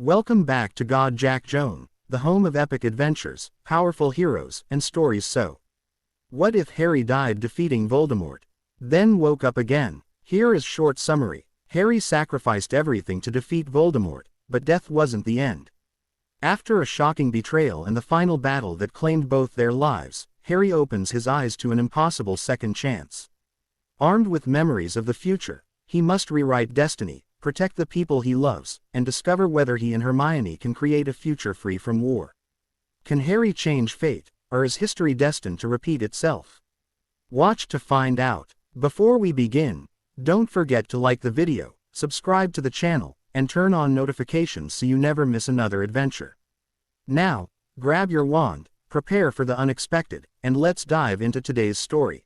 Welcome back to God Jack Joan, the home of epic adventures, powerful heroes, and stories. So, what if Harry died defeating Voldemort, then woke up again? Here is short summary. Harry sacrificed everything to defeat Voldemort, but death wasn't the end. After a shocking betrayal and the final battle that claimed both their lives, Harry opens his eyes to an impossible second chance. Armed with memories of the future, he must rewrite destiny, protect the people he loves, and discover whether he and Hermione can create a future free from war. Can Harry change fate, or is history destined to repeat itself? Watch to find out. Before we begin, don't forget to like the video, subscribe to the channel, and turn on notifications so you never miss another adventure. Now, grab your wand, prepare for the unexpected, and let's dive into today's story.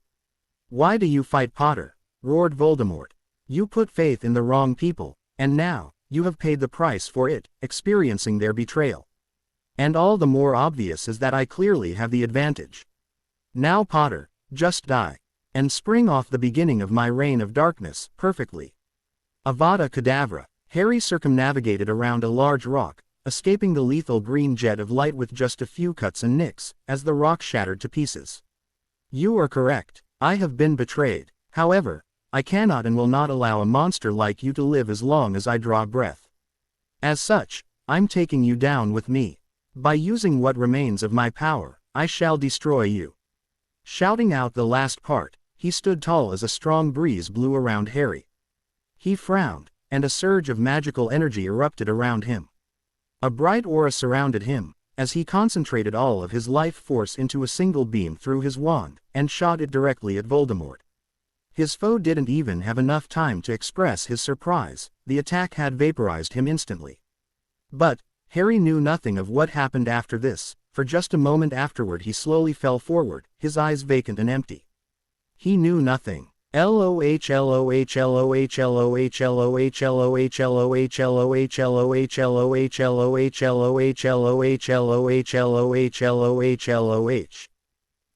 "Why do you fight Potter?" roared Voldemort. "You put faith in the wrong people, and now, you have paid the price for it, experiencing their betrayal. And all the more obvious is that I clearly have the advantage. Now Potter, just die, and spring off the beginning of my reign of darkness, perfectly." Avada Kedavra. Harry circumnavigated around a large rock, escaping the lethal green jet of light with just a few cuts and nicks, as the rock shattered to pieces. "You are correct, I have been betrayed. However, I cannot and will not allow a monster like you to live as long as I draw breath. As such, I'm taking you down with me. By using what remains of my power, I shall destroy you." Shouting out the last part, he stood tall as a strong breeze blew around Harry. He frowned, and a surge of magical energy erupted around him. A bright aura surrounded him, as he concentrated all of his life force into a single beam through his wand, and shot it directly at Voldemort. His foe didn't even have enough time to express his surprise, the attack had vaporized him instantly. But, Harry knew nothing of what happened after this. For just a moment afterward he slowly fell forward, his eyes vacant and empty. He knew nothing.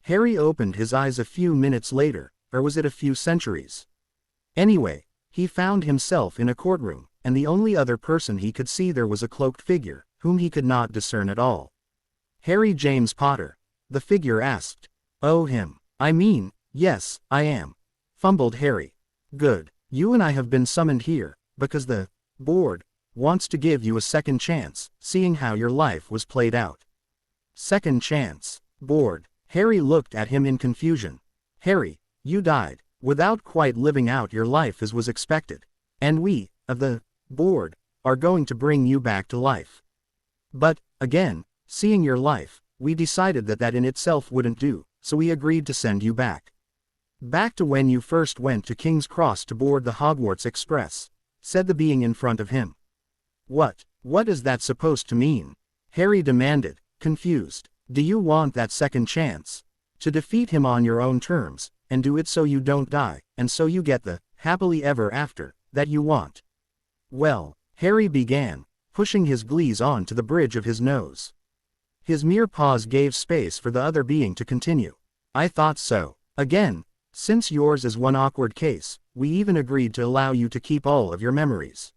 Harry opened his eyes a few minutes later, or was it a few centuries? Anyway, he found himself in a courtroom, and the only other person he could see there was a cloaked figure, whom he could not discern at all. "Harry James Potter?" the figure asked. "Oh, him. I mean, yes, I am," fumbled Harry. "Good. You and I have been summoned here, because the board wants to give you a second chance, seeing how your life was played out." "Second chance? Board?" Harry looked at him in confusion. "Harry, you died, without quite living out your life as was expected. And we, of the board, are going to bring you back to life. But, again, seeing your life, we decided that in itself wouldn't do, so we agreed to send you back. Back to when you first went to King's Cross to board the Hogwarts Express," said the being in front of him. What is that supposed to mean?" Harry demanded, confused. "Do you want that second chance? To defeat him on your own terms, and do it so you don't die, and so you get the happily ever after that you want?" "Well," Harry began, pushing his glees on to the bridge of his nose. His mere pause gave space for the other being to continue. "I thought so. Again, since yours is one awkward case, we even agreed to allow you to keep all of your memories.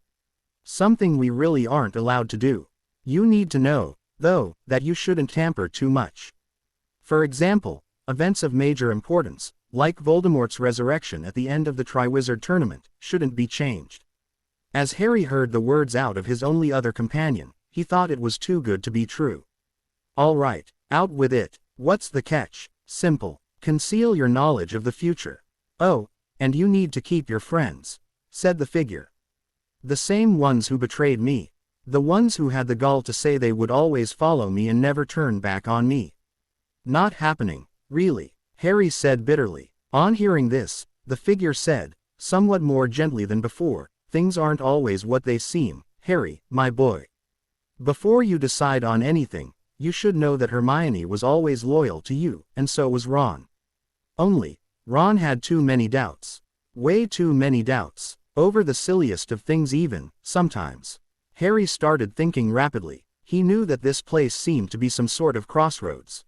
Something we really aren't allowed to do. You need to know, though, that you shouldn't tamper too much. For example, events of major importance, like Voldemort's resurrection at the end of the Triwizard Tournament, shouldn't be changed." As Harry heard the words out of his only other companion, he thought it was too good to be true. "All right, out with it. What's the catch?" "Simple. Conceal your knowledge of the future. Oh, and you need to keep your friends," said the figure. "The same ones who betrayed me. The ones who had the gall to say they would always follow me and never turn back on me." "Not happening, really," Harry said bitterly. On hearing this, the figure said, somewhat more gently than before, "Things aren't always what they seem, Harry, my boy. Before you decide on anything, you should know that Hermione was always loyal to you, and so was Ron. Only, Ron had too many doubts. Way too many doubts. Over the silliest of things even, sometimes." Harry started thinking rapidly. He knew that this place seemed to be some sort of crossroads.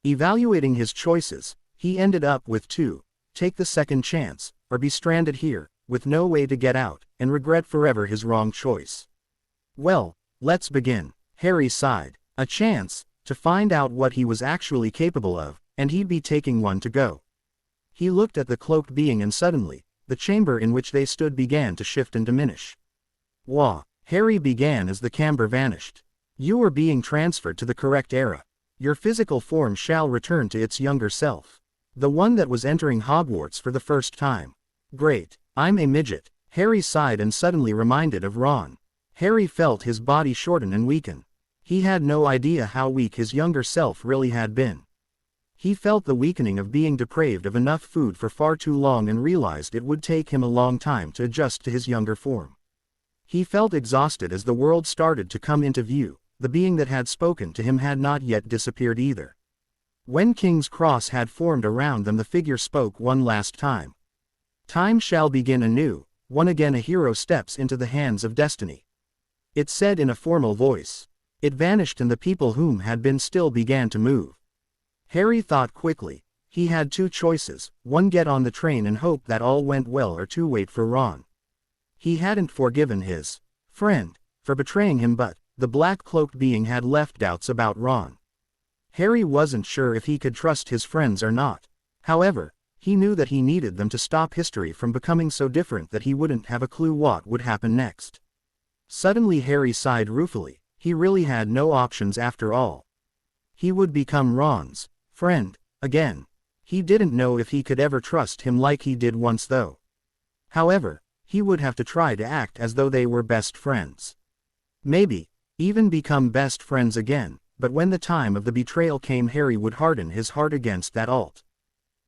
Evaluating his choices, he ended up with two: take the second chance, or be stranded here, with no way to get out, and regret forever his wrong choice. Well, Let's begin. Harry sighed. A chance to find out what he was actually capable of, and he'd be taking one to go. He looked at the cloaked being and suddenly, the chamber in which they stood began to shift and diminish. Wah! Harry began as the camber vanished. You are being transferred to the correct era. Your physical form shall return to its younger self. The one that was entering Hogwarts for the first time. Great. I'm a midget. Harry sighed and suddenly reminded of Ron. Harry felt his body shorten and weaken. He had no idea how weak his younger self really had been. He felt the weakening of being deprived of enough food for far too long and realized it would take him a long time to adjust to his younger form. He felt exhausted as the world started to come into view. The being that had spoken to him had not yet disappeared either. When King's Cross had formed around them, the figure spoke one last time. Time shall begin anew. Once again a hero steps into the hands of destiny. It said in a formal voice. It vanished and the people whom had been still began to move. Harry thought quickly. He had two choices, one get on the train and hope that all went well, or two wait for Ron. He hadn't forgiven his friend for betraying him, but the black-cloaked being had left doubts about Ron. Harry wasn't sure if he could trust his friends or not. However, he knew that he needed them to stop history from becoming so different that he wouldn't have a clue what would happen next. Suddenly Harry sighed ruefully. He really had no options after all. He would become Ron's friend again. He didn't know if he could ever trust him like he did once though. However, he would have to try to act as though they were best friends. Maybe even become best friends again, but when the time of the betrayal came, Harry would harden his heart against that alt.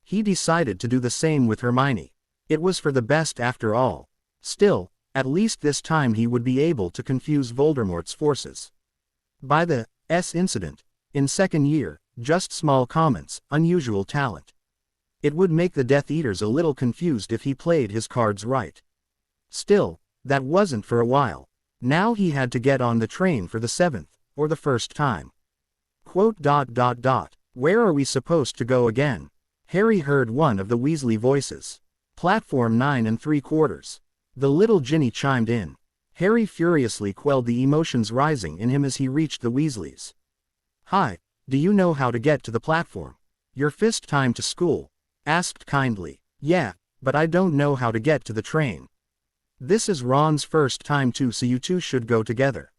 He decided to do the same with Hermione. It was for the best after all. Still, at least this time he would be able to confuse Voldemort's forces. By the incident, in second year, just small comments, unusual talent. It would make the Death Eaters a little confused if he played his cards right. Still, that wasn't for a while. Now he had to get on the train for the 7th, or the first time. Quote. Where are we supposed to go again? Harry heard one of the Weasley voices. Platform 9 3/4. The little Ginny chimed in. Harry furiously quelled the emotions rising in him as he reached the Weasleys. Hi, do you know how to get to the platform? Your first time to school? Asked kindly. Yeah, but I don't know how to get to the train. This is Ron's first time too, so you two should go together.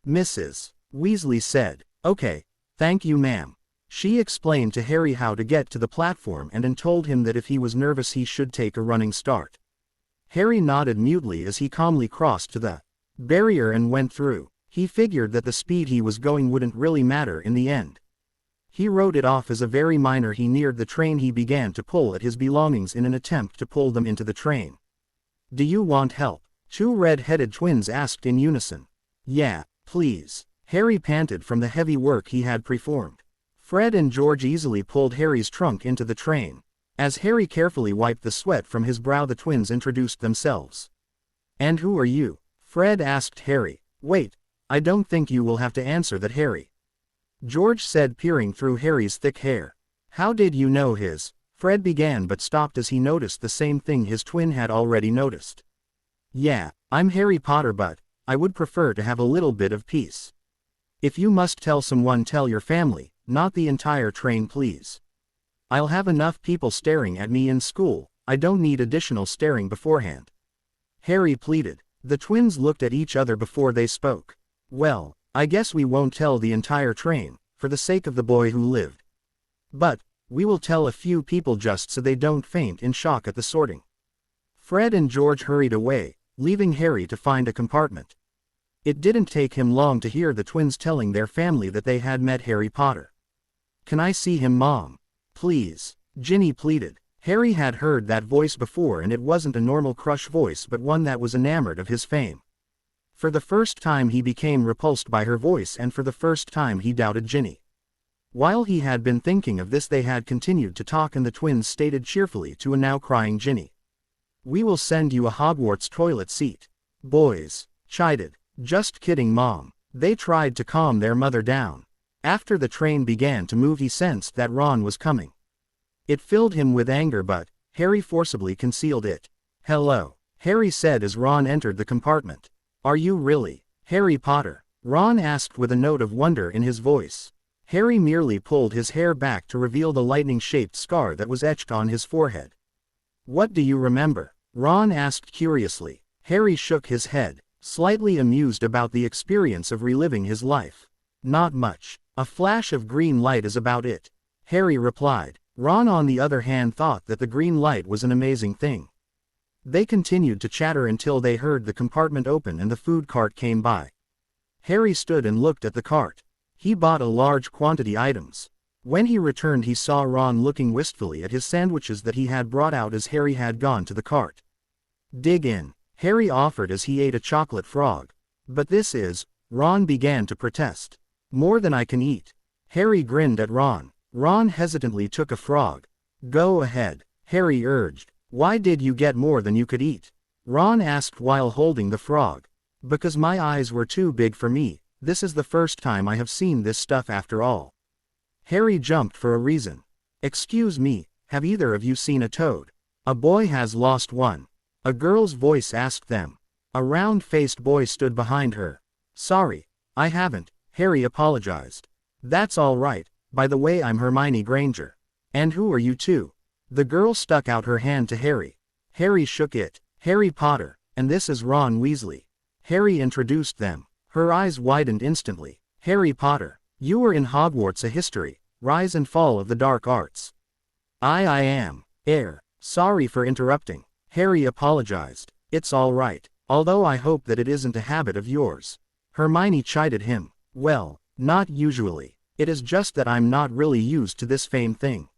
Mrs. Weasley said. Okay, thank you ma'am. She explained to Harry how to get to the platform and then told him that if he was nervous he should take a running start. Harry nodded mutely as he calmly crossed to the barrier and went through. He figured that the speed he was going wouldn't really matter in the end. He wrote it off as a very minor. He neared the train. He began to pull at his belongings in an attempt to pull them into the train. Do you want help? Two red-headed twins asked in unison. Yeah, please. Harry panted from the heavy work he had performed. Fred and George easily pulled Harry's trunk into the train. As Harry carefully wiped the sweat from his brow, the twins introduced themselves. And who are you? Fred asked Harry. Wait, I don't think you will have to answer that, Harry. George said, peering through Harry's thick hair. How did you know his? Fred began but stopped as he noticed the same thing his twin had already noticed. Yeah, I'm Harry Potter, but I would prefer to have a little bit of peace. If you must tell someone, tell your family, not the entire train please. I'll have enough people staring at me in school, I don't need additional staring beforehand. Harry pleaded. The twins looked at each other before they spoke. Well, I guess we won't tell the entire train, for the sake of the boy who lived. But we will tell a few people just so they don't faint in shock at the sorting. Fred and George hurried away, leaving Harry to find a compartment. It didn't take him long to hear the twins telling their family that they had met Harry Potter. Can I see him, Mom? Please, Ginny pleaded. Harry had heard that voice before, and it wasn't a normal crush voice but one that was enamored of his fame. For the first time he became repulsed by her voice, and for the first time he doubted Ginny. While he had been thinking of this, they had continued to talk, and the twins stated cheerfully to a now crying Ginny. We will send you a Hogwarts toilet seat. Boys chided. Just kidding, Mom. They tried to calm their mother down. After the train began to move, he sensed that Ron was coming. It filled him with anger, but Harry forcibly concealed it. Hello, Harry said as Ron entered the compartment. Are you really Harry Potter? Ron asked with a note of wonder in his voice. Harry merely pulled his hair back to reveal the lightning-shaped scar that was etched on his forehead. What do you remember? Ron asked curiously. Harry shook his head, slightly amused about the experience of reliving his life. Not much. A flash of green light is about it, Harry replied. Ron on the other hand thought that the green light was an amazing thing. They continued to chatter until they heard the compartment open and the food cart came by. Harry stood and looked at the cart. He bought a large quantity items. When he returned he saw Ron looking wistfully at his sandwiches that he had brought out as Harry had gone to the cart. Dig in, Harry offered as he ate a chocolate frog. But this is, Ron began to protest. More than I can eat. Harry grinned at Ron. Ron hesitantly took a frog. Go ahead, Harry urged. Why did you get more than you could eat? Ron asked while holding the frog. Because my eyes were too big for me. This is the first time I have seen this stuff after all. Harry jumped for a reason. Excuse me, have either of you seen a toad? A boy has lost one. A girl's voice asked them. A round-faced boy stood behind her. Sorry, I haven't, Harry apologized. That's all right, by the way I'm Hermione Granger. And who are you two? The girl stuck out her hand to Harry. Harry shook it. Harry Potter, and this is Ron Weasley. Harry introduced them. Her eyes widened instantly. Harry Potter, you were in Hogwarts a history, rise and fall of the dark arts. I am. Sorry for interrupting. Harry apologized. It's all right, although I hope that it isn't a habit of yours. Hermione chided him. Well, not usually. It is just that I'm not really used to this fame thing.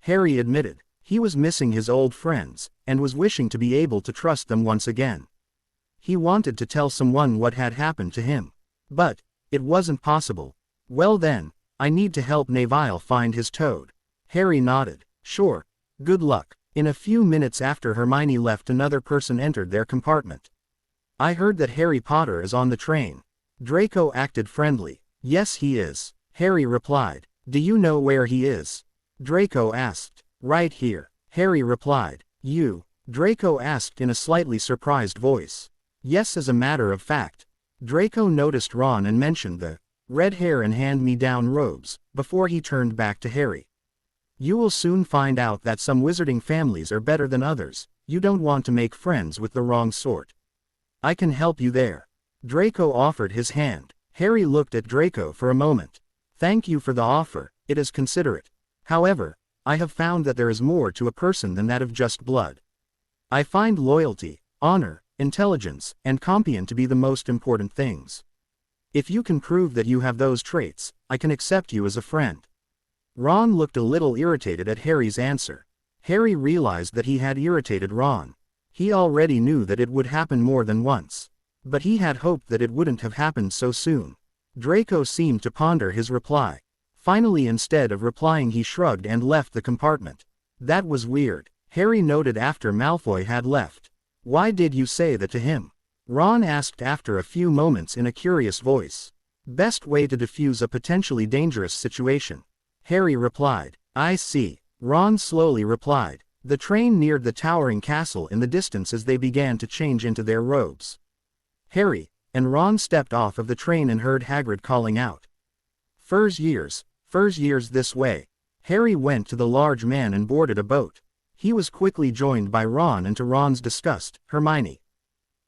Harry admitted. He was missing his old friends, and was wishing to be able to trust them once again. He wanted to tell someone what had happened to him. But, it wasn't possible. Well then, I need to help Neville find his toad. Harry nodded. Sure. Good luck. In a few minutes after Hermione left another person entered their compartment. I heard that Harry Potter is on the train. Draco acted friendly. Yes he is, Harry replied. Do you know where he is? Draco asked. Right here, Harry replied. You? Draco asked in a slightly surprised voice. Yes, as a matter of fact. Draco noticed Ron and mentioned the red hair and hand-me-down robes, before he turned back to Harry. You will soon find out that some wizarding families are better than others. You don't want to make friends with the wrong sort. I can help you there. Draco offered his hand. Harry looked at Draco for a moment. Thank you for the offer, it is considerate. However, I have found that there is more to a person than that of just blood. I find loyalty, honor, intelligence, and competence to be the most important things. If you can prove that you have those traits, I can accept you as a friend. Ron looked a little irritated at Harry's answer. Harry realized that he had irritated Ron. He already knew that it would happen more than once. But he had hoped that it wouldn't have happened so soon. Draco seemed to ponder his reply. Finally, instead of replying, he shrugged and left the compartment. That was weird, Harry noted after Malfoy had left. Why did you say that to him? Ron asked after a few moments in a curious voice. Best way to defuse a potentially dangerous situation. Harry replied. I see. Ron slowly replied. The train neared the towering castle in the distance as they began to change into their robes. Harry and Ron stepped off of the train and heard Hagrid calling out. Furs years this way. Harry went to the large man and boarded a boat. He was quickly joined by Ron, and to Ron's disgust, Hermione.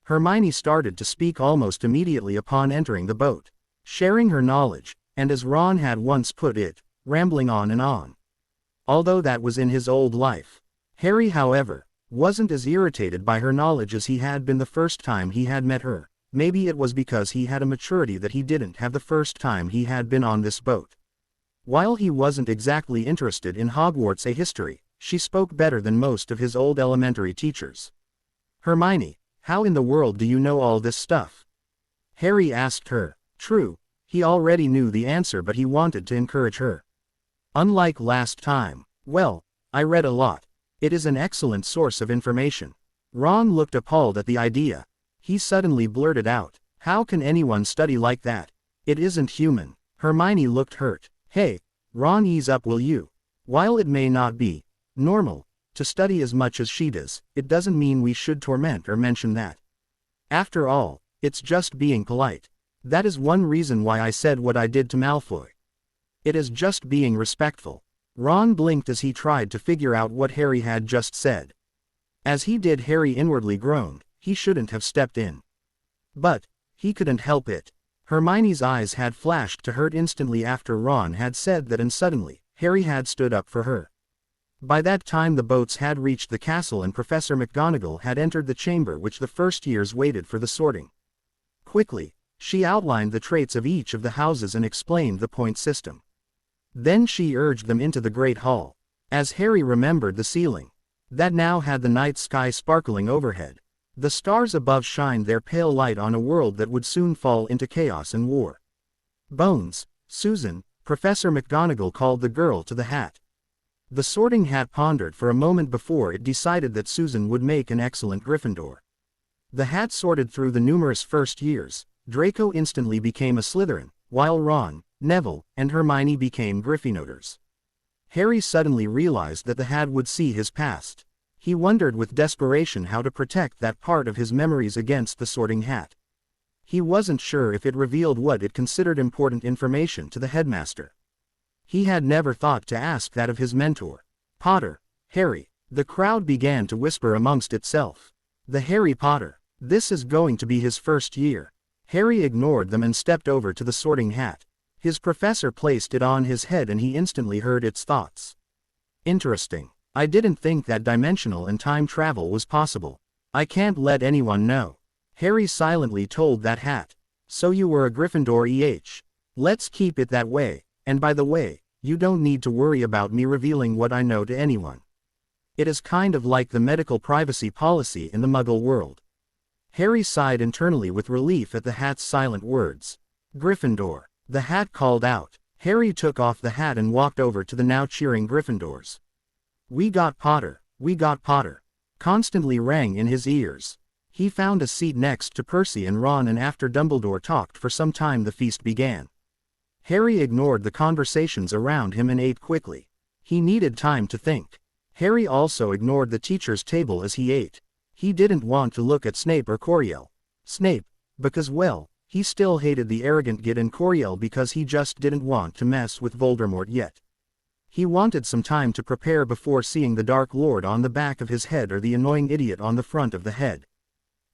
Hermione started to speak almost immediately upon entering the boat, sharing her knowledge, and as Ron had once put it, rambling on and on. Although that was in his old life. Harry, however, wasn't as irritated by her knowledge as he had been the first time he had met her. Maybe it was because he had a maturity that he didn't have the first time he had been on this boat. While he wasn't exactly interested in Hogwarts a history, she spoke better than most of his old elementary teachers. Hermione, how in the world do you know all this stuff? Harry asked her. True, he already knew the answer, but he wanted to encourage her. Unlike last time. Well, I read a lot. It is an excellent source of information. Ron looked appalled at the idea. He suddenly blurted out, how can anyone study like that? It isn't human. Hermione looked hurt. Hey, Ron, ease up, will you? While it may not be normal to study as much as she does, it doesn't mean we should torment or mention that. After all, it's just being polite. That is one reason why I said what I did to Malfoy. It is just being respectful. Ron blinked as he tried to figure out what Harry had just said. As he did, Harry inwardly groaned. He shouldn't have stepped in. But he couldn't help it. Hermione's eyes had flashed to hurt instantly after Ron had said that, and suddenly, Harry had stood up for her. By that time the boats had reached the castle and Professor McGonagall had entered the chamber which the first years waited for the sorting. Quickly, she outlined the traits of each of the houses and explained the point system. Then she urged them into the Great Hall. As Harry remembered the ceiling, that now had the night sky sparkling overhead, the stars above shined their pale light on a world that would soon fall into chaos and war. Bones, Susan, Professor McGonagall called the girl to the hat. The Sorting Hat pondered for a moment before it decided that Susan would make an excellent Gryffindor. The hat sorted through the numerous first years. Draco instantly became a Slytherin, while Ron, Neville, and Hermione became Gryffindors. Harry suddenly realized that the hat would see his past. He wondered with desperation how to protect that part of his memories against the Sorting Hat. He wasn't sure if it revealed what it considered important information to the headmaster. He had never thought to ask that of his mentor. Potter, Harry. The crowd began to whisper amongst itself. The Harry Potter. This is going to be his first year. Harry ignored them and stepped over to the Sorting Hat. His professor placed it on his head and he instantly heard its thoughts. Interesting. I didn't think that dimensional and time travel was possible. I can't let anyone know. Harry silently told that hat. So you were a Gryffindor, Let's keep it that way, and by the way, you don't need to worry about me revealing what I know to anyone. It is kind of like the medical privacy policy in the Muggle world. Harry sighed internally with relief at the hat's silent words. Gryffindor. The hat called out. Harry took off the hat and walked over to the now cheering Gryffindors. We got Potter, we got Potter. Constantly rang in his ears. He found a seat next to Percy and Ron, and after Dumbledore talked for some time the feast began. Harry ignored the conversations around him and ate quickly. He needed time to think. Harry also ignored the teacher's table as he ate. He didn't want to look at Snape or Coriel. Snape, because well, he still hated the arrogant git, and Coriel because he just didn't want to mess with Voldemort yet. He wanted some time to prepare before seeing the Dark Lord on the back of his head or the annoying idiot on the front of the head.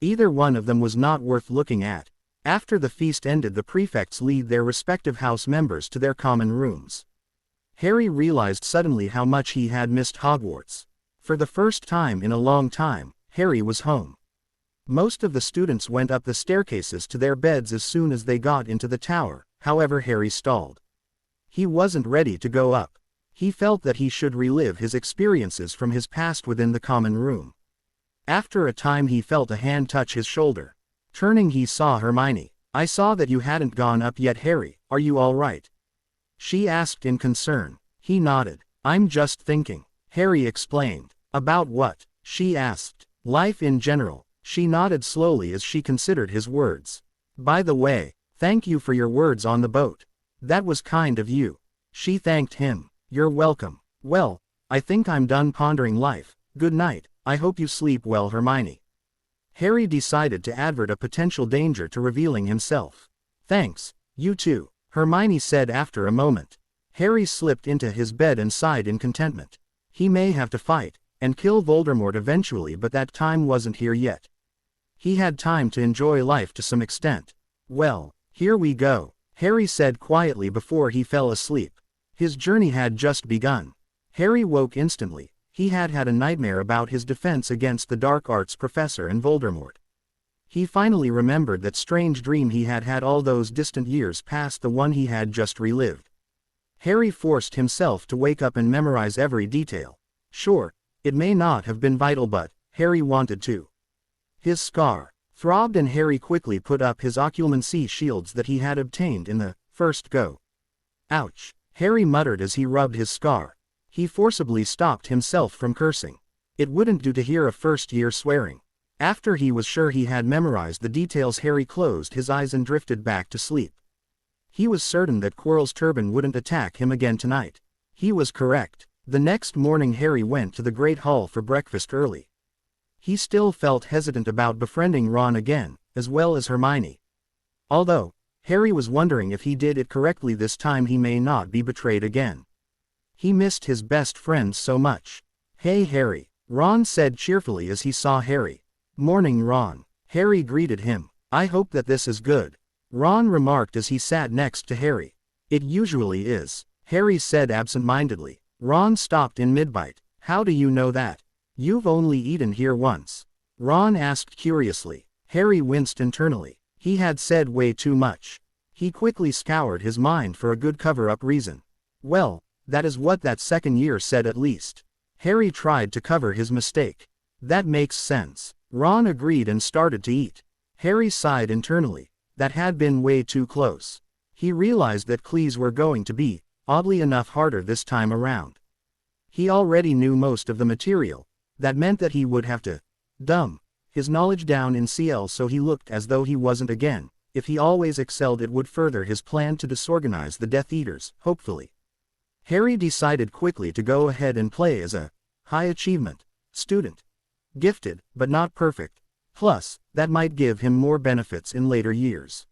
Either one of them was not worth looking at. After the feast ended, the prefects lead their respective house members to their common rooms. Harry realized suddenly how much he had missed Hogwarts. For the first time in a long time, Harry was home. Most of the students went up the staircases to their beds as soon as they got into the tower, however Harry stalled. He wasn't ready to go up. He felt that he should relive his experiences from his past within the common room. After a time he felt a hand touch his shoulder. Turning he saw Hermione. I saw that you hadn't gone up yet, Harry. Are you all right? She asked in concern. He nodded. I'm just thinking, Harry explained. About what? She asked. Life in general. She nodded slowly as she considered his words. By the way, thank you for your words on the boat. That was kind of you. She thanked him. You're welcome. Well, I think I'm done pondering life. Good night. I hope you sleep well, Hermione. Harry decided to advert a potential danger to revealing himself. Thanks, you too, Hermione said after a moment. Harry slipped into his bed and sighed in contentment. He may have to fight and kill Voldemort eventually, but that time wasn't here yet. He had time to enjoy life to some extent. Well, here we go, Harry said quietly before he fell asleep. His journey had just begun. Harry woke instantly. He had had a nightmare about his defense against the dark arts professor and Voldemort. He finally remembered that strange dream he had had all those distant years past the one he had just relived. Harry forced himself to wake up and memorize every detail. Sure, it may not have been vital, but Harry wanted to. His scar throbbed and Harry quickly put up his occlumency shields that he had obtained in the first go. Ouch, Harry muttered as he rubbed his scar. He forcibly stopped himself from cursing. It wouldn't do to hear a first-year swearing. After he was sure he had memorized the details, Harry closed his eyes and drifted back to sleep. He was certain that Quirrell's turban wouldn't attack him again tonight. He was correct. The next morning Harry went to the Great Hall for breakfast early. He still felt hesitant about befriending Ron again, as well as Hermione. Although, Harry was wondering if he did it correctly this time he may not be betrayed again. He missed his best friend so much. "Hey Harry," Ron said cheerfully as he saw Harry. "Morning Ron." Harry greeted him. "I hope that this is good," Ron remarked as he sat next to Harry. "It usually is," Harry said absent-mindedly. Ron stopped in mid-bite. "How do you know that? You've only eaten here once," Ron asked curiously. Harry winced internally. He had said way too much. He quickly scoured his mind for a good cover-up reason. "Well, that is what that second year said at least." Harry tried to cover his mistake. "That makes sense," Ron agreed and started to eat. Harry sighed internally. That had been way too close. He realized that clues were going to be, oddly enough, harder this time around. He already knew most of the material. That meant that he would have to dumb his knowledge down in CL so he looked as though he wasn't again. If he always excelled, it would further his plan to disorganize the Death Eaters, hopefully. Harry decided quickly to go ahead and play as a high-achievement student. Gifted, but not perfect. Plus, that might give him more benefits in later years.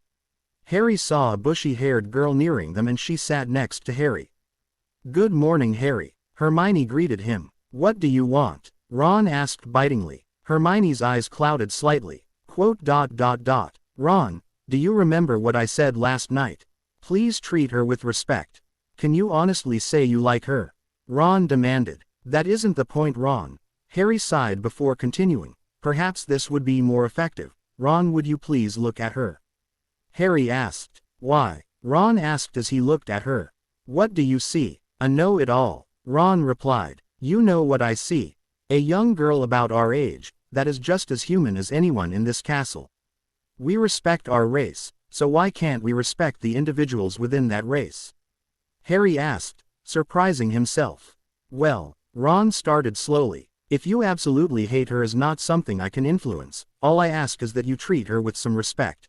Harry saw a bushy-haired girl nearing them and she sat next to Harry. "Good morning Harry," Hermione greeted him. "What do you want?" Ron asked bitingly. Hermione's eyes clouded slightly. "Ron, do you remember what I said last night? Please treat her with respect. Can you honestly say you like her?" Ron demanded. "That isn't the point Ron." Harry sighed before continuing. "Perhaps this would be more effective. Ron, would you please look at her?" Harry asked. "Why?" Ron asked as he looked at her. "What do you see?" "A know-it-all," Ron replied. "You know what I see. A young girl about our age, that is just as human as anyone in this castle. We respect our race, so why can't we respect the individuals within that race?" Harry asked, surprising himself. "Well," Ron started slowly, "if you absolutely hate her is not something I can influence, all I ask is that you treat her with some respect."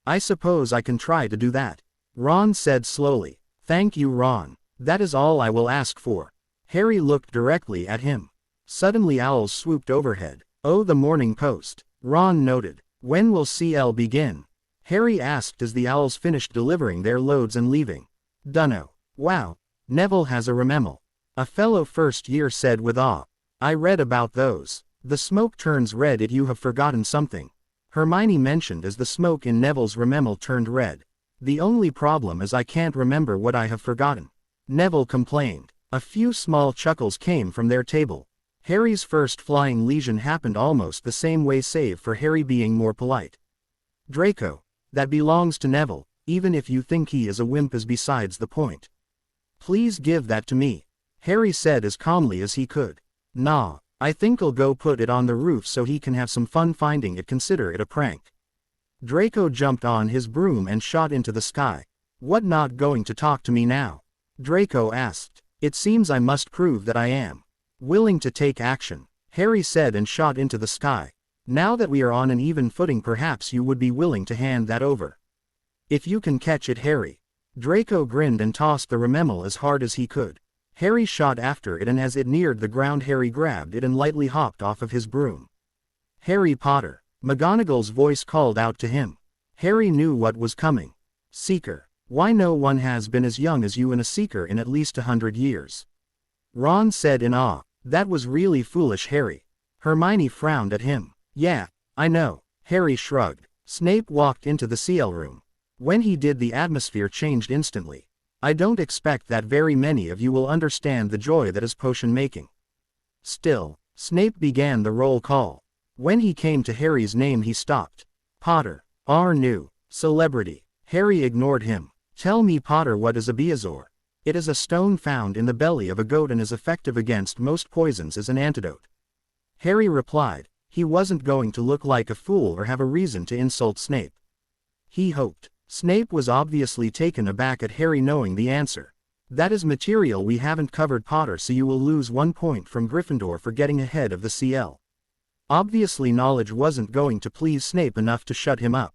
"I suppose I can try to do that," Ron said slowly. "Thank you Ron. That is all I will ask for." Harry looked directly at him. Suddenly owls swooped overhead. "Oh, the Morning Post," Ron noted. "When will CL begin?" Harry asked as the owls finished delivering their loads and leaving. "Dunno." "Wow. Neville has a rememel," a fellow first year said with awe. "I read about those. The smoke turns red if you have forgotten something," Hermione mentioned as the smoke in Neville's rememel turned red. "The only problem is I can't remember what I have forgotten," Neville complained. A few small chuckles came from their table. Harry's first flying lesion happened almost the same way save for Harry being more polite. "Draco, that belongs to Neville, even if you think he is a wimp is besides the point. Please give that to me," Harry said as calmly as he could. "Nah, I think I'll go put it on the roof so he can have some fun finding it, consider it a prank." Draco jumped on his broom and shot into the sky. "What, not going to talk to me now?" Draco asked. "It seems I must prove that I am willing to take action," Harry said and shot into the sky. "Now that we are on an even footing, perhaps you would be willing to hand that over. If you can catch it, Harry." Draco grinned and tossed the rememel as hard as he could. Harry shot after it and as it neared the ground Harry grabbed it and lightly hopped off of his broom. "Harry Potter," McGonagall's voice called out to him. Harry knew what was coming. "Seeker. Why, no one has been as young as you and a Seeker in at least 100 years. Ron said in awe. "That was really foolish, Harry." Hermione frowned at him. "Yeah, I know." Harry shrugged. Snape walked into the CL room. When he did, the atmosphere changed instantly. "I don't expect that very many of you will understand the joy that is potion making." Still, Snape began the roll call. When he came to Harry's name he stopped. "Potter. Our new celebrity." Harry ignored him. "Tell me, Potter, what is a Beazor?" "It is a stone found in the belly of a goat and is effective against most poisons as an antidote." Harry replied. He wasn't going to look like a fool or have a reason to insult Snape. He hoped. Snape was obviously taken aback at Harry knowing the answer. "That is material we haven't covered, Potter, so you will lose 1 point from Gryffindor for getting ahead of the CL." Obviously knowledge wasn't going to please Snape enough to shut him up.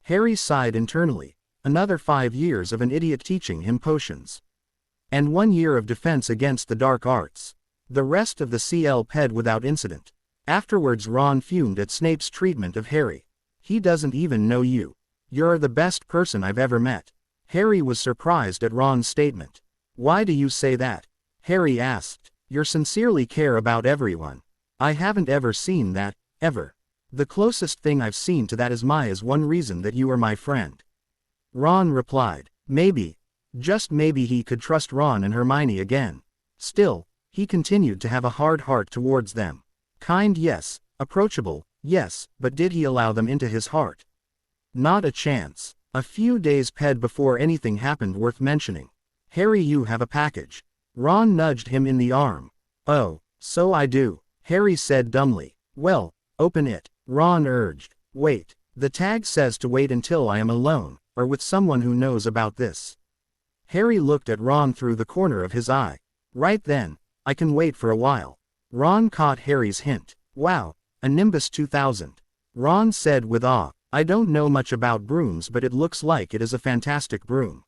Harry sighed internally. Another 5 years of an idiot teaching him potions. And 1 year of defense against the dark arts. The rest of the CL ped without incident. Afterwards Ron fumed at Snape's treatment of Harry. "He doesn't even know you." You're the best person I've ever met. Harry was surprised at Ron's statement. Why do you say that? Harry asked. You sincerely care about everyone. I haven't ever seen that, ever. The closest thing I've seen to that is Maya's one reason that you are my friend. Ron replied. Maybe. Just maybe he could trust Ron and Hermione again. Still, he continued to have a hard heart towards them. Kind, yes. Approachable, yes, but did he allow them into his heart? Not a chance. A few days passed before anything happened worth mentioning. Harry, you have a package. Ron nudged him in the arm. Oh, so I do, Harry said dumbly. Well, open it, Ron urged. Wait, the tag says to wait until I am alone, or with someone who knows about this. Harry looked at Ron through the corner of his eye. Right then, I can wait for a while. Ron caught Harry's hint. Wow, a Nimbus 2000. Ron said with awe. I don't know much about brooms, but it looks like it is a fantastic broom.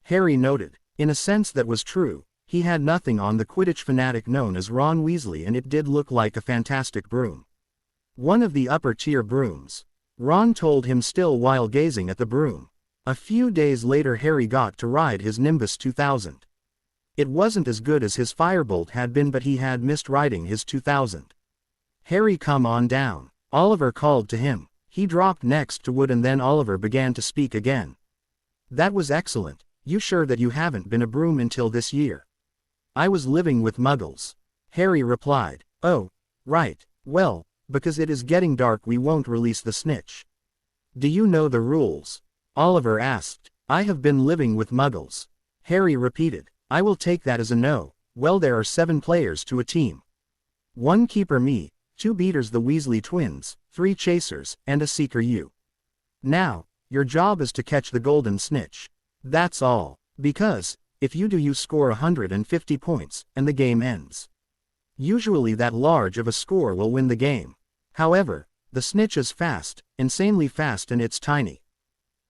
Harry noted. In a sense that was true. He had nothing on the Quidditch fanatic known as Ron Weasley, and it did look like a fantastic broom. One of the upper-tier brooms. Ron told him still while gazing at the broom. A few days later Harry got to ride his Nimbus 2000. It wasn't as good as his Firebolt had been, but he had missed riding his 2000. Harry, come on down. Oliver called to him. He dropped next to Wood and then Oliver began to speak again. That was excellent. You sure that you haven't been a broom until this year? I was living with Muggles. Harry replied. Oh, right. Well, because it is getting dark we won't release the snitch. Do you know the rules? Oliver asked. I have been living with Muggles. Harry repeated. I will take that as a no. Well, there are 7 players to a team. 1 keeper, me, 2 beaters the Weasley twins, 3 chasers, and a seeker, you. Now, your job is to catch the golden snitch. That's all. Because, if you do you score 150 points, and the game ends. Usually that large of a score will win the game. However, the snitch is fast, insanely fast, and it's tiny.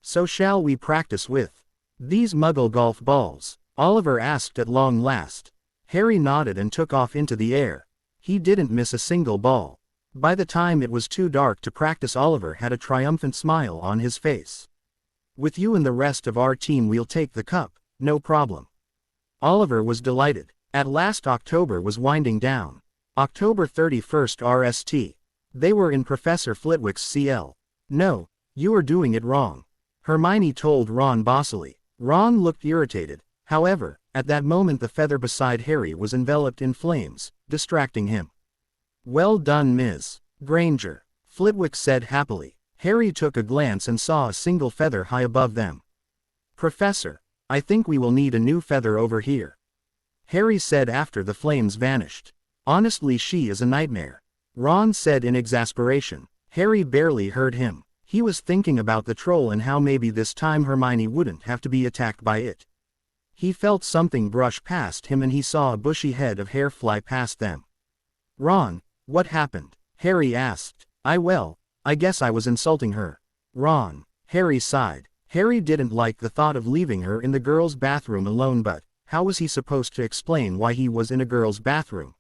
So shall we practice with these Muggle golf balls? Oliver asked at long last. Harry nodded and took off into the air. He didn't miss a single ball. By the time it was too dark to practice, Oliver had a triumphant smile on his face. With you and the rest of our team we'll take the cup, no problem. Oliver was delighted. At last October was winding down. October 31st RST. They were in Professor Flitwick's CL. No, you are doing it wrong, Hermione told Ron bossily. Ron looked irritated. However, at that moment the feather beside Harry was enveloped in flames, distracting him. Well done, Ms. Granger, Flitwick said happily. Harry took a glance and saw a single feather high above them. Professor, I think we will need a new feather over here, Harry said after the flames vanished. Honestly, she is a nightmare, Ron said in exasperation. Harry barely heard him. He was thinking about the troll and how maybe this time Hermione wouldn't have to be attacked by it. He felt something brush past him and he saw a bushy head of hair fly past them. Ron, what happened? Harry asked. I guess I was insulting her. Ron. Harry sighed. Harry didn't like the thought of leaving her in the girls' bathroom alone, but how was he supposed to explain why he was in a girls' bathroom?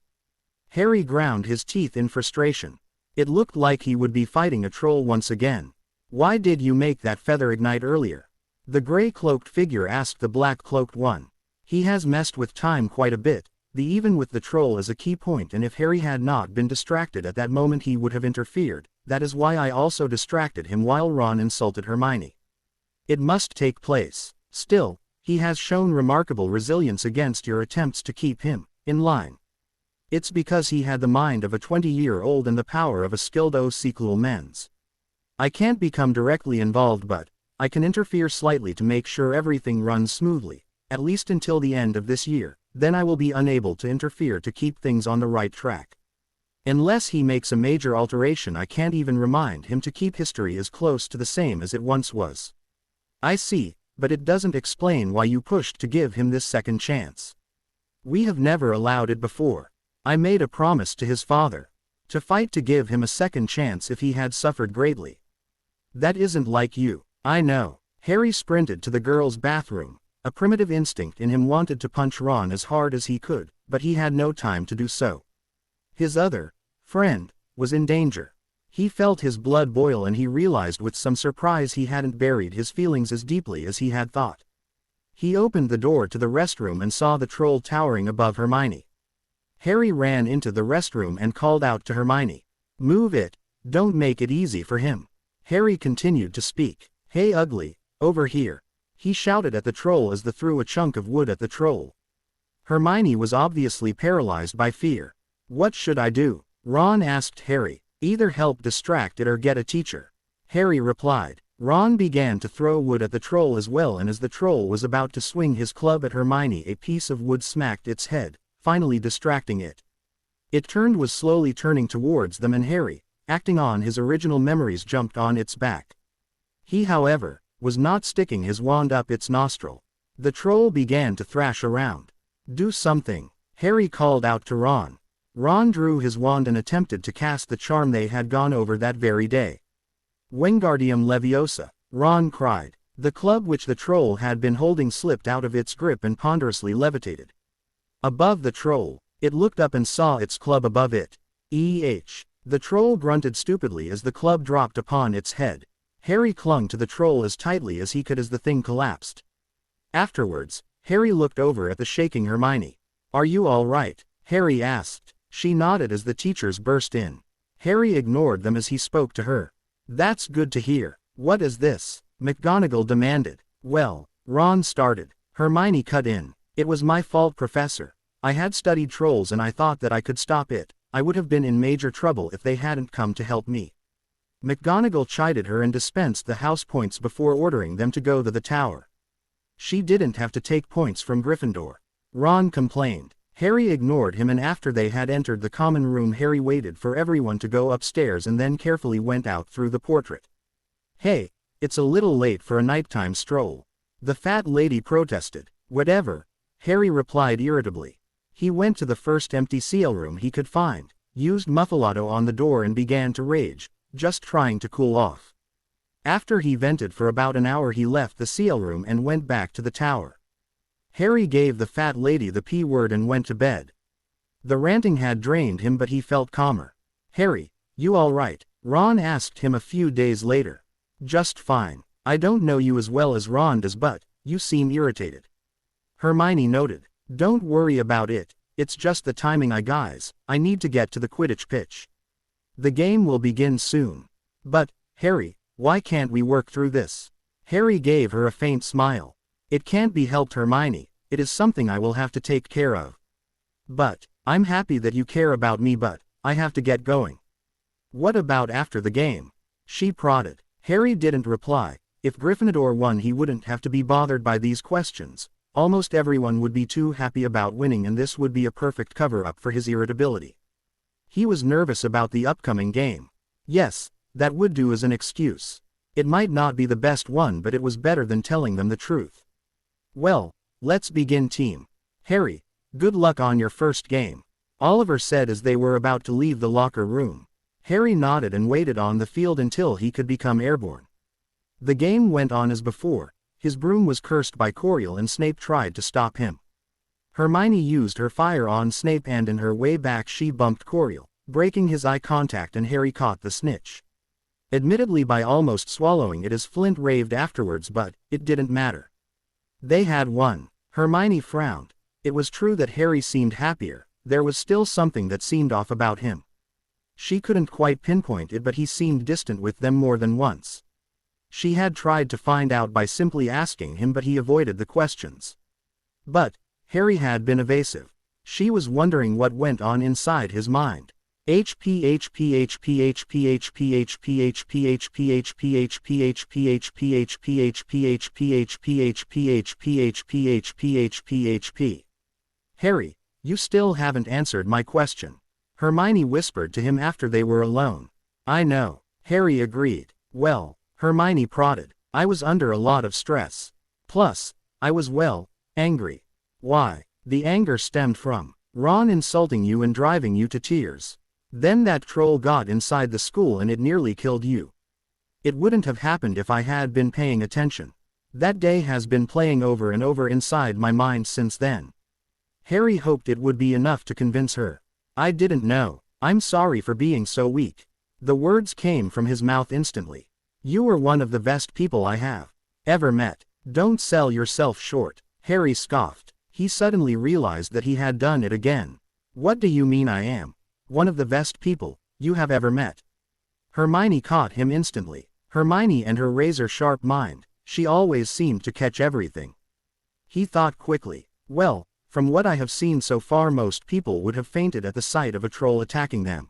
Harry ground his teeth in frustration. It looked like he would be fighting a troll once again. Why did you make that feather ignite earlier? The gray-cloaked figure asked the black-cloaked one. He has messed with time quite a bit. The even with the troll is a key point, and if Harry had not been distracted at that moment he would have interfered. That is why I also distracted him while Ron insulted Hermione. It must take place. Still, he has shown remarkable resilience against your attempts to keep him in line. It's because he had the mind of a 20-year-old and the power of a skilled Osequel mens. I can't become directly involved, but I can interfere slightly to make sure everything runs smoothly, at least until the end of this year. Then I will be unable to interfere to keep things on the right track. Unless he makes a major alteration, I can't even remind him to keep history as close to the same as it once was. I see, but it doesn't explain why you pushed to give him this second chance. We have never allowed it before. I made a promise to his father to fight to give him a second chance if he had suffered greatly. That isn't like you. I know. Harry sprinted to the girls' bathroom. A primitive instinct in him wanted to punch Ron as hard as he could, but he had no time to do so. His other friend was in danger. He felt his blood boil and he realized with some surprise he hadn't buried his feelings as deeply as he had thought. He opened the door to the restroom and saw the troll towering above Hermione. Harry ran into the restroom and called out to Hermione. "Move it, don't make it easy for him." Harry continued to speak. "Hey ugly, over here," he shouted at the troll as they threw a chunk of wood at the troll. Hermione was obviously paralyzed by fear. "What should I do?" Ron asked Harry. "Either help distract it or get a teacher," Harry replied. Ron began to throw wood at the troll as well, and as the troll was about to swing his club at Hermione, a piece of wood smacked its head, finally distracting it. It was slowly turning towards them, and Harry, acting on his original memories, jumped on its back. He, however, was not sticking his wand up its nostril. The troll began to thrash around. "Do something," Harry called out to Ron. Ron drew his wand and attempted to cast the charm they had gone over that very day. "Wingardium Leviosa," Ron cried. The club which the troll had been holding slipped out of its grip and ponderously levitated above the troll. It looked up and saw its club above it. The troll grunted stupidly as the club dropped upon its head. Harry clung to the troll as tightly as he could as the thing collapsed. Afterwards, Harry looked over at the shaking Hermione. "Are you all right?" Harry asked. She nodded as the teachers burst in. Harry ignored them as he spoke to her. "That's good to hear. What is this?" McGonagall demanded. "Well," Ron started. Hermione cut in. "It was my fault, Professor. I had studied trolls and I thought that I could stop it. I would have been in major trouble if they hadn't come to help me." McGonagall chided her and dispensed the house points before ordering them to go to the tower. "She didn't have to take points from Gryffindor," Ron complained. Harry ignored him, and after they had entered the common room, Harry waited for everyone to go upstairs and then carefully went out through the portrait. "Hey, it's a little late for a nighttime stroll," the fat lady protested. "Whatever," Harry replied irritably. He went to the first empty seal room he could find, used Muffalato on the door and began to rage, just trying to cool off. After he vented for about an hour, he left the seal room and went back to the tower. Harry gave the fat lady the P word and went to bed. The ranting had drained him, but he felt calmer. "Harry, you all right?" Ron asked him a few days later. "Just fine. I don't know you as well as Ron does, but you seem irritated," Hermione noted. "Don't worry about it, it's just the timing, guys. I need to get to the Quidditch pitch. The game will begin soon." "But, Harry, why can't we work through this?" Harry gave her a faint smile. "It can't be helped, Hermione, it is something I will have to take care of." "But, I'm happy that you care about me, but I have to get going." "What about after the game?" she prodded. Harry didn't reply. If Gryffindor won, he wouldn't have to be bothered by these questions. Almost everyone would be too happy about winning, and this would be a perfect cover-up for his irritability. He was nervous about the upcoming game. Yes, that would do as an excuse. It might not be the best one, but it was better than telling them the truth. "Well, let's begin, team. Harry, good luck on your first game," Oliver said as they were about to leave the locker room. Harry nodded and waited on the field until he could become airborne. The game went on as before. His broom was cursed by Coriel and Snape tried to stop him. Hermione used her fire on Snape, and in her way back she bumped Coriel, breaking his eye contact, and Harry caught the snitch. Admittedly by almost swallowing it, as Flint raved afterwards, but it didn't matter. They had won. Hermione frowned. It was true that Harry seemed happier, there was still something that seemed off about him. She couldn't quite pinpoint it, but he seemed distant with them more than once. She had tried to find out by simply asking him, but he avoided the questions. But Harry had been evasive. She was wondering what went on inside his mind. "Harry, you still haven't answered my question," Hermione whispered to him after they were alone. "I know," Harry agreed. "Well," Hermione prodded, "I was under a lot of stress. Plus, I was, well, angry." "Why?" "The anger stemmed from Ron insulting you and driving you to tears. Then that troll got inside the school and it nearly killed you. It wouldn't have happened if I had been paying attention. That day has been playing over and over inside my mind since then." Harry hoped it would be enough to convince her. "I didn't know. I'm sorry for being so weak." The words came from his mouth instantly. You are one of the best people I have ever met. Don't sell yourself short. Harry scoffed. He suddenly realized that he had done it again. What do you mean I am one of the best people you have ever met? Hermione caught him instantly. Hermione and her razor-sharp mind, she always seemed to catch everything. He thought quickly. Well, from what I have seen so far most people would have fainted at the sight of a troll attacking them.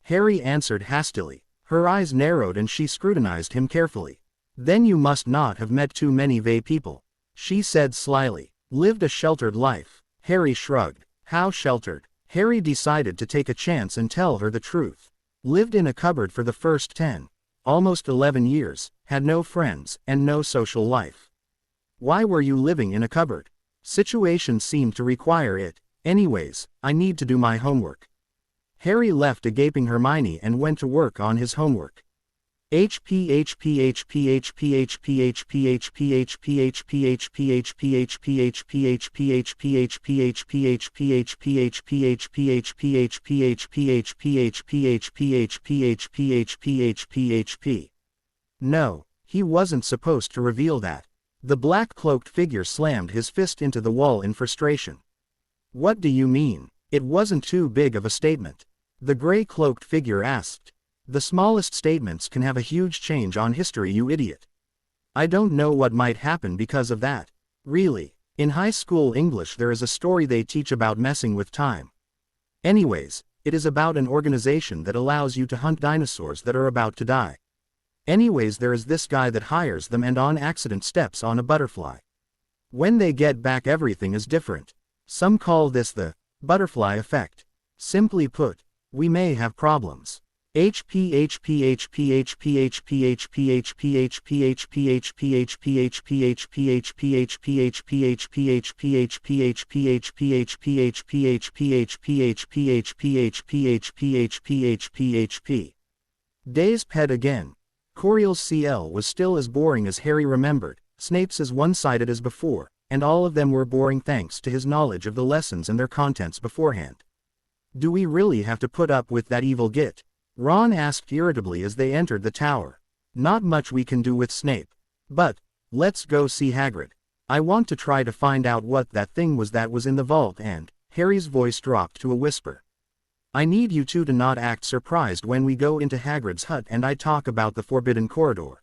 Harry answered hastily. Her eyes narrowed and she scrutinized him carefully. Then you must not have met too many vae people, she said slyly. Lived a sheltered life. Harry shrugged. How sheltered? Harry decided to take a chance and tell her the truth. Lived in a cupboard for the first 10, almost 11 years, had no friends, and no social life. Why were you living in a cupboard? Situation seemed to require it. Anyways, I need to do my homework. Harry left a gaping Hermione and went to work on his homework. No, he wasn't supposed to reveal that. The black-cloaked figure slammed his fist into the wall in frustration. What do you mean? It wasn't too big of a statement. The gray-cloaked figure asked. The smallest statements can have a huge change on history, you idiot. I don't know what might happen because of that. Really. In high school English there is a story they teach about messing with time. Anyways, it is about an organization that allows you to hunt dinosaurs that are about to die. Anyways, there is this guy that hires them and on accident steps on a butterfly. When they get back everything is different. Some call this the butterfly effect. Simply put, we may have problems. Days sped again. Coriel's CL was still as boring as Harry remembered, Snape's as one-sided as before, and all of them were boring thanks to his knowledge of the lessons and their contents beforehand. Do we really have to put up with that evil git? Ron asked irritably as they entered the tower. Not much we can do with Snape. But, let's go see Hagrid. I want to try to find out what that thing was that was in the vault and, Harry's voice dropped to a whisper. I need you two to not act surprised when we go into Hagrid's hut and I talk about the Forbidden Corridor.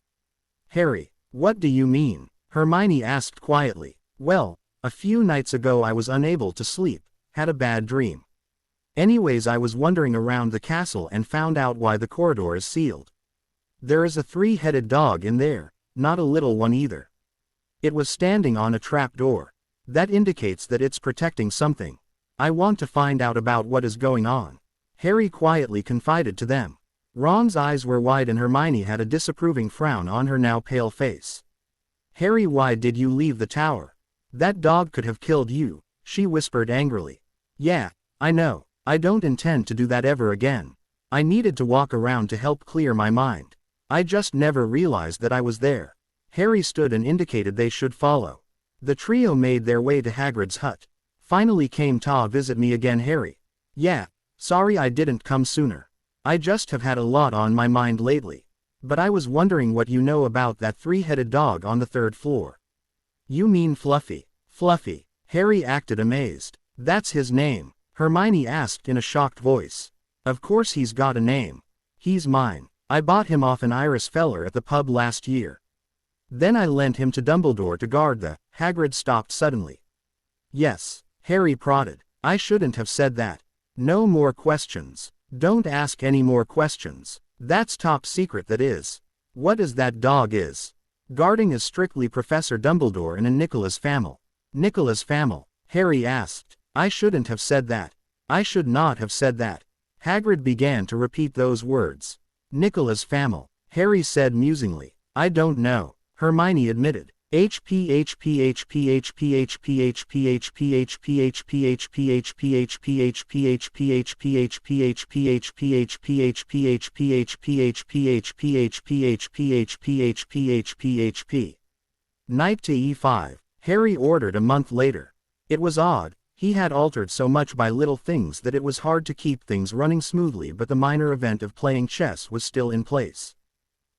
Harry, what do you mean? Hermione asked quietly. Well, a few nights ago I was unable to sleep, had a bad dream. Anyways, I was wandering around the castle and found out why the corridor is sealed. There is a three-headed dog in there, not a little one either. It was standing on a trap door. That indicates that it's protecting something. I want to find out about what is going on. Harry quietly confided to them. Ron's eyes were wide and Hermione had a disapproving frown on her now pale face. Harry, why did you leave the tower? That dog could have killed you, she whispered angrily. Yeah, I know. I don't intend to do that ever again. I needed to walk around to help clear my mind. I just never realized that I was there. Harry stood and indicated they should follow. The trio made their way to Hagrid's hut. Finally came to visit me again, Harry. Yeah, sorry I didn't come sooner. I just have had a lot on my mind lately. But I was wondering what you know about that three-headed dog on the 3rd floor. You mean Fluffy? Fluffy. Harry acted amazed. That's his name, Hermione asked in a shocked voice. Of course he's got a name. He's mine. I bought him off an Irish feller at the pub last year. Then I lent him to Dumbledore to guard the... Hagrid stopped suddenly. Yes, Harry prodded. I shouldn't have said that. No more questions. Don't ask any more questions. That's top secret, that is. What is that dog is? Guarding is strictly Professor Dumbledore and a Nicholas Flamel. Nicholas Flamel? Harry asked. I shouldn't have said that. I should not have said that. Hagrid began to repeat those words. Nicholas Flamel, Harry said musingly. I don't know, Hermione admitted. Knight to e5, Harry ordered a month later. It was odd. He had altered so much by little things that it was hard to keep things running smoothly, but the minor event of playing chess was still in place.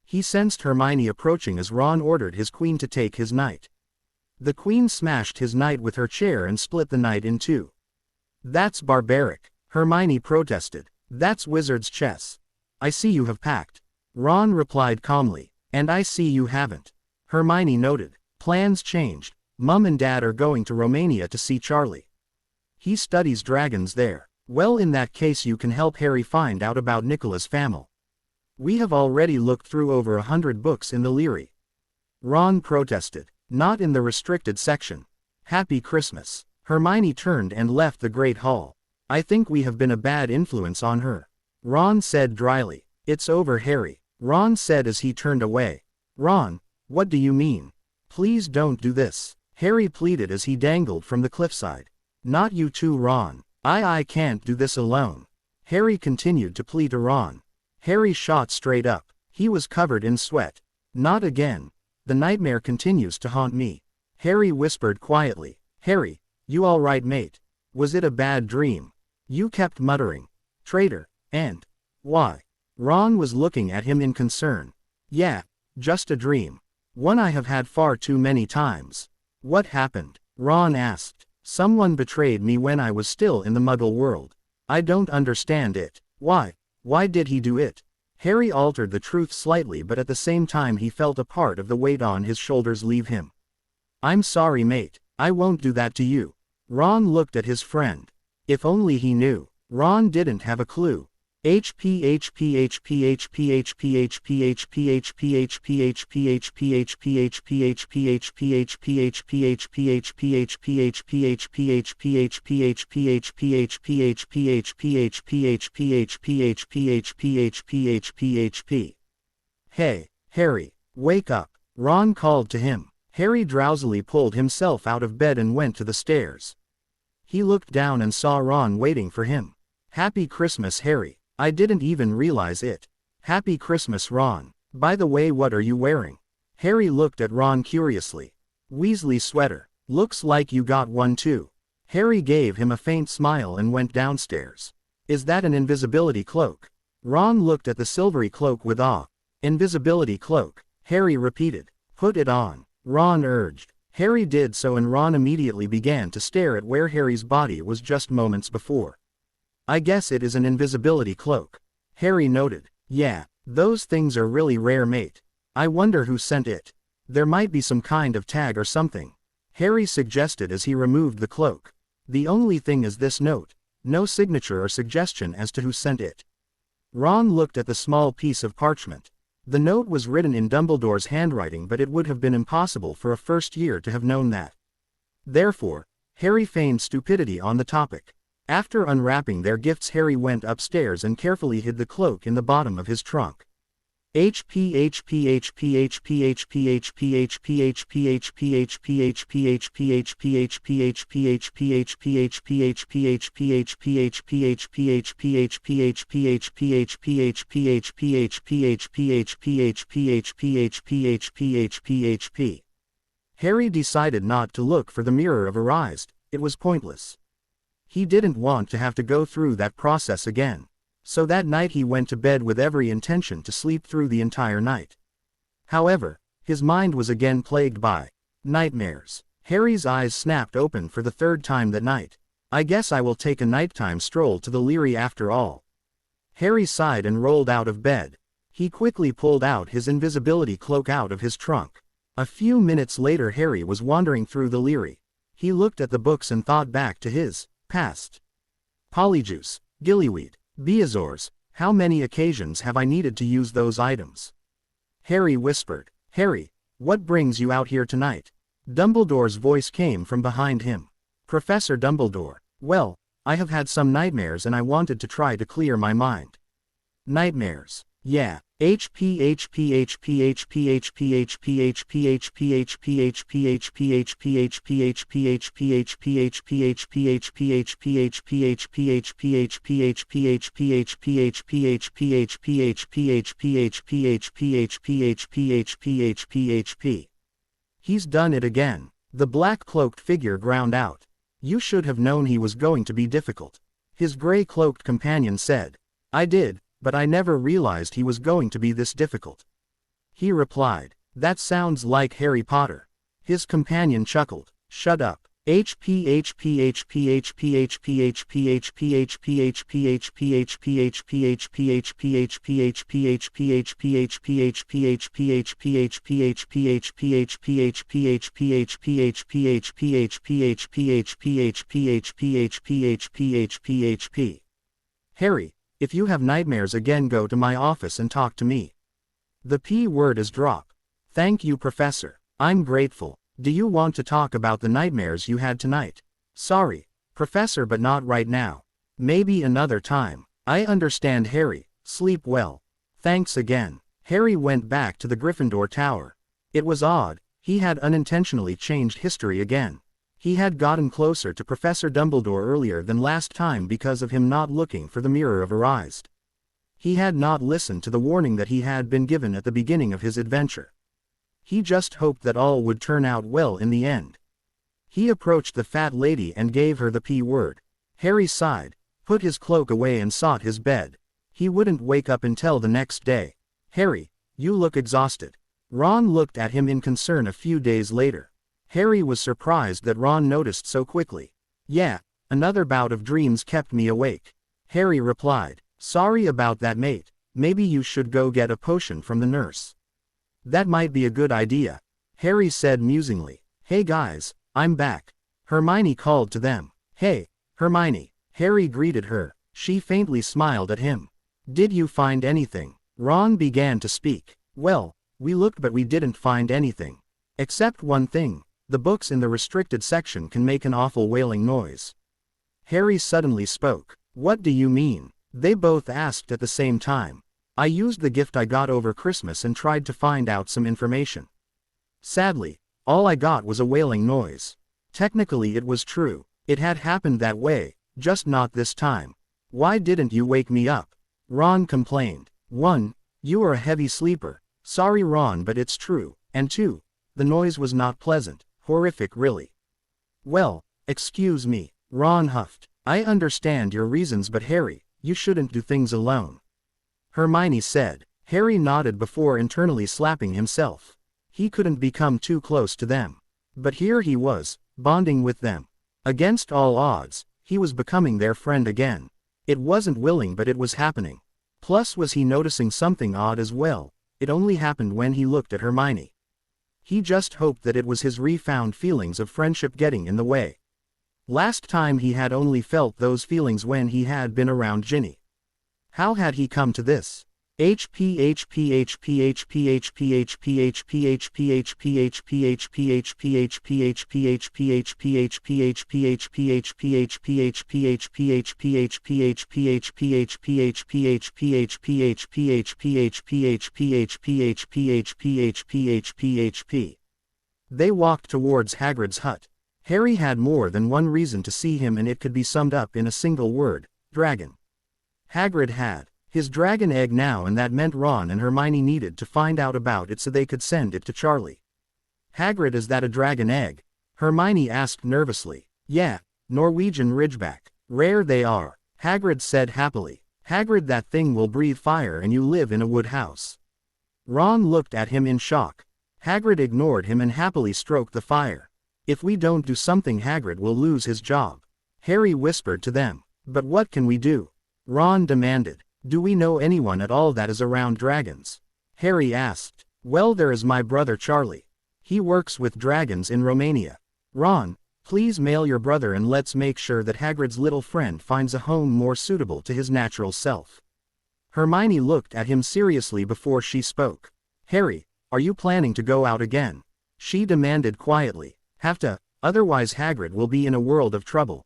He sensed Hermione approaching as Ron ordered his queen to take his knight. The queen smashed his knight with her chair and split the knight in two. "That's barbaric," Hermione protested. "That's wizard's chess." "I see you have packed," Ron replied calmly. "And I see you haven't," Hermione noted. "Plans changed. Mum and Dad are going to Romania to see Charlie. He studies dragons there." "Well, in that case you can help Harry find out about Nicola's Flamel. We have already looked through over 100 books in the Leary." Ron protested. "Not in the restricted section." "Happy Christmas." Hermione turned and left the Great Hall. "I think we have been a bad influence on her," Ron said dryly. "It's over, Harry," Ron said as he turned away. "Ron, what do you mean? Please don't do this," Harry pleaded as he dangled from the cliffside. "Not you too, Ron. I can't do this alone," Harry continued to plead to Ron. Harry shot straight up. He was covered in sweat. "Not again. The nightmare continues to haunt me," Harry whispered quietly. "Harry, you all right, mate? Was it a bad dream?" You kept muttering, "Traitor," and "Why?" Ron was looking at him in concern. "Yeah, just a dream. One I have had far too many times." "What happened?" Ron asked. "Someone betrayed me when I was still in the Muggle world. I don't understand it." "Why? Why did he do it?" Harry altered the truth slightly, but at the same time he felt a part of the weight on his shoulders leave him. "I'm sorry, mate. I won't do that to you." Ron looked at his friend. If only he knew. Ron didn't have a clue. "Hey, Harry, wake up," Ron called to him. Harry drowsily pulled himself out of bed and went to the stairs. He looked down and saw Ron waiting for him. "Happy Christmas, Harry. I didn't even realize it." "Happy Christmas, Ron. By the way, what are you wearing?" Harry looked at Ron curiously. "Weasley sweater. Looks like you got one too." Harry gave him a faint smile and went downstairs. "Is that an invisibility cloak?" Ron looked at the silvery cloak with awe. "Invisibility cloak," Harry repeated. "Put it on," Ron urged. Harry did so and Ron immediately began to stare at where Harry's body was just moments before. "I guess it is an invisibility cloak," Harry noted. "Yeah, those things are really rare, mate. I wonder who sent it. There might be some kind of tag or something," Harry suggested as he removed the cloak. "The only thing is this note. No signature or suggestion as to who sent it." Ron looked at the small piece of parchment. The note was written in Dumbledore's handwriting, but it would have been impossible for a first year to have known that. Therefore, Harry feigned stupidity on the topic. After unwrapping their gifts, Harry went upstairs and carefully hid the cloak in the bottom of his trunk. Harry decided not to look for the Mirror of Erised. It was pointless. He didn't want to have to go through that process again. So that night he went to bed with every intention to sleep through the entire night. However, his mind was again plagued by nightmares. Harry's eyes snapped open for the third time that night. "I guess I will take a nighttime stroll to the Leary after all." Harry sighed and rolled out of bed. He quickly pulled out his invisibility cloak out of his trunk. A few minutes later Harry was wandering through the Leary. He looked at the books and thought back to his past. Polyjuice, Gillyweed, Beazores, how many occasions have I needed to use those items? Harry whispered. "Harry, what brings you out here tonight?" Dumbledore's voice came from behind him. "Professor Dumbledore, well, I have had some nightmares and I wanted to try to clear my mind." "Nightmares? Yeah. He's done it again. The black-cloaked figure ground out. You should have known he was going to be difficult. His gray-cloaked companion said. I did, but I never realized he was going to be this difficult. He replied. That sounds like Harry Potter. His companion chuckled. Shut up. Harry, if you have nightmares again, go to my office and talk to me. The P word is drop. Thank you, Professor. I'm grateful. Do you want to talk about the nightmares you had tonight? Sorry, Professor, but not right now. Maybe another time. I understand, Harry. Sleep well. Thanks again. Harry went back to the Gryffindor Tower. It was odd, he had unintentionally changed history again. He had gotten closer to Professor Dumbledore earlier than last time because of him not looking for the Mirror of Erised. He had not listened to the warning that he had been given at the beginning of his adventure. He just hoped that all would turn out well in the end. He approached the fat lady and gave her the P word. Harry sighed, put his cloak away and sought his bed. He wouldn't wake up until the next day. Harry, you look exhausted. Ron looked at him in concern a few days later. Harry was surprised that Ron noticed so quickly. Yeah, another bout of dreams kept me awake. Harry replied. Sorry about that, mate. Maybe you should go get a potion from the nurse. That might be a good idea, Harry said musingly. Hey guys, I'm back. Hermione called to them. Hey, Hermione. Harry greeted her. She faintly smiled at him. Did you find anything? Ron began to speak. Well, we looked but we didn't find anything. Except one thing, the books in the restricted section can make an awful wailing noise. Harry suddenly spoke. What do you mean? They both asked at the same time. I used the gift I got over Christmas and tried to find out some information. Sadly, all I got was a wailing noise. Technically it was true. It had happened that way, just not this time. Why didn't you wake me up? Ron complained. 1. You are a heavy sleeper. Sorry Ron, but it's true. And 2. The noise was not pleasant. Horrific really. Well, excuse me. Ron huffed. I understand your reasons, but Harry, you shouldn't do things alone. Hermione said. Harry nodded before internally slapping himself. He couldn't become too close to them. But here he was, bonding with them. Against all odds, he was becoming their friend again. It wasn't willing, but it was happening. Plus, was he noticing something odd as well? It only happened when he looked at Hermione. He just hoped that it was his refound feelings of friendship getting in the way. Last time he had only felt those feelings when he had been around Ginny. How had he come to this? They walked towards Hagrid's hut. Harry had more than one reason to see him, and it could be summed up in a single word: dragon. Hagrid had his dragon egg now, and that meant Ron and Hermione needed to find out about it so they could send it to Charlie. Hagrid, is that a dragon egg? Hermione asked nervously. Yeah, Norwegian Ridgeback. Rare they are, Hagrid said happily. Hagrid, that thing will breathe fire and you live in a wood house. Ron looked at him in shock. Hagrid ignored him and happily stroked the fire. If we don't do something, Hagrid will lose his job, Harry whispered to them. But what can we do? Ron demanded. Do we know anyone at all that is around dragons? Harry asked. Well, there is my brother Charlie. He works with dragons in Romania. Ron, please mail your brother and let's make sure that Hagrid's little friend finds a home more suitable to his natural self. Hermione looked at him seriously before she spoke. Harry, are you planning to go out again? She demanded quietly. Have to, otherwise Hagrid will be in a world of trouble.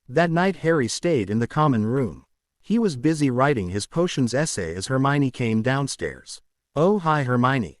That night Harry stayed in the common room. He was busy writing his potions essay as Hermione came downstairs. Oh, hi Hermione.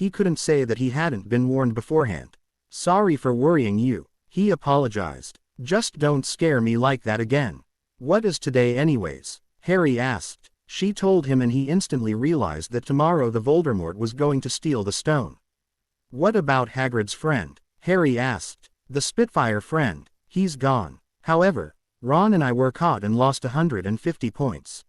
He couldn't say that he hadn't been warned beforehand. "Sorry for worrying you," he apologized. "Just don't scare me like that again." "What is today anyways?" Harry asked. She told him and he instantly realized that tomorrow the Voldemort was going to steal the stone. "What about Hagrid's friend?" Harry asked. "The Spitfire friend, he's gone. However, Ron and I were caught and lost 150 points.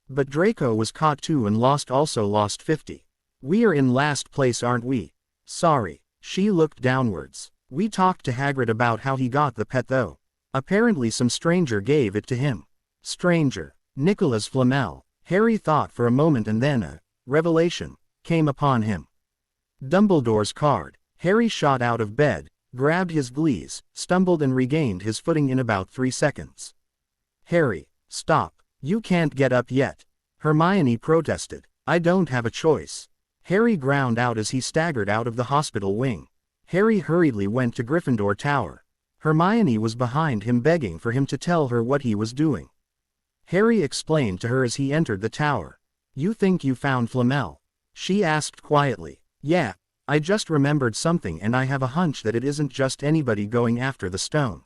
But Draco was caught too and also lost 50. We are in last place, aren't we?" "Sorry." She looked downwards. "We talked to Hagrid about how he got the pet though. Apparently some stranger gave it to him." Stranger. Nicholas Flamel. Harry thought for a moment and then a revelation came upon him. Dumbledore's card. Harry shot out of bed, grabbed his valise, stumbled and regained his footing in about 3 seconds. "Harry, stop. You can't get up yet," Hermione protested. "I don't have a choice." Harry ground out as he staggered out of the hospital wing. Harry hurriedly went to Gryffindor Tower. Hermione was behind him begging for him to tell her what he was doing. Harry explained to her as he entered the tower. "You think you found Flamel?" she asked quietly. "Yeah, I just remembered something and I have a hunch that it isn't just anybody going after the stone."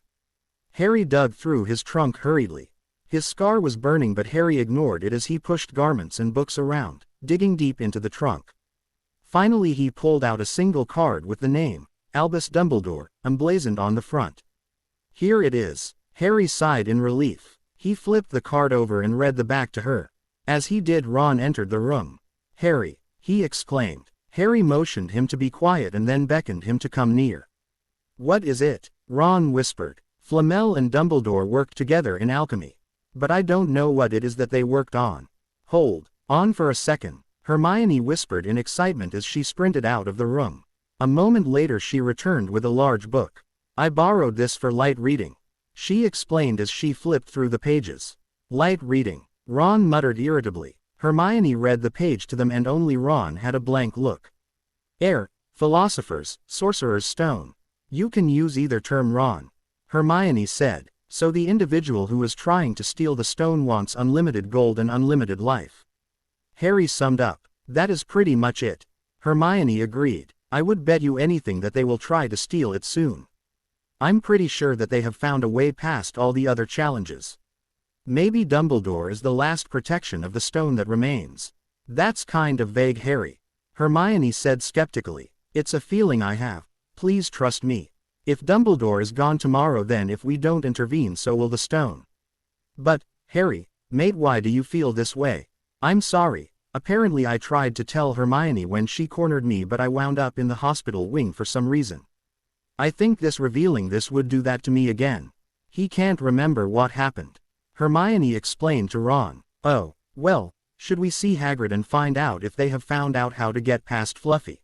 Harry dug through his trunk hurriedly. His scar was burning but Harry ignored it as he pushed garments and books around, digging deep into the trunk. Finally he pulled out a single card with the name, Albus Dumbledore, emblazoned on the front. "Here it is." Harry sighed in relief. He flipped the card over and read the back to her. As he did, Ron entered the room. "Harry," he exclaimed. Harry motioned him to be quiet and then beckoned him to come near. "What is it?" Ron whispered. "Flamel and Dumbledore worked together in alchemy. But I don't know what it is that they worked on." "Hold on for a second," Hermione whispered in excitement as she sprinted out of the room. A moment later she returned with a large book. "I borrowed this for light reading," she explained as she flipped through the pages. "Light reading," Ron muttered irritably. Hermione read the page to them and only Ron had a blank look. Philosopher's, Sorcerer's Stone. You can use either term, Ron," Hermione said. "So the individual who is trying to steal the stone wants unlimited gold and unlimited life." Harry summed up. "That is pretty much it." Hermione agreed. "I would bet you anything that they will try to steal it soon. I'm pretty sure that they have found a way past all the other challenges. Maybe Dumbledore is the last protection of the stone that remains." "That's kind of vague, Harry," Hermione said skeptically. "It's a feeling I have. Please trust me. If Dumbledore is gone tomorrow, then if we don't intervene, so will the stone." "But, Harry, mate, why do you feel this way?" "I'm sorry. Apparently I tried to tell Hermione when she cornered me, but I wound up in the hospital wing for some reason. I think revealing this would do that to me again." He can't remember what happened. Hermione explained to Ron. "Oh, well, should we see Hagrid and find out if they have found out how to get past Fluffy?"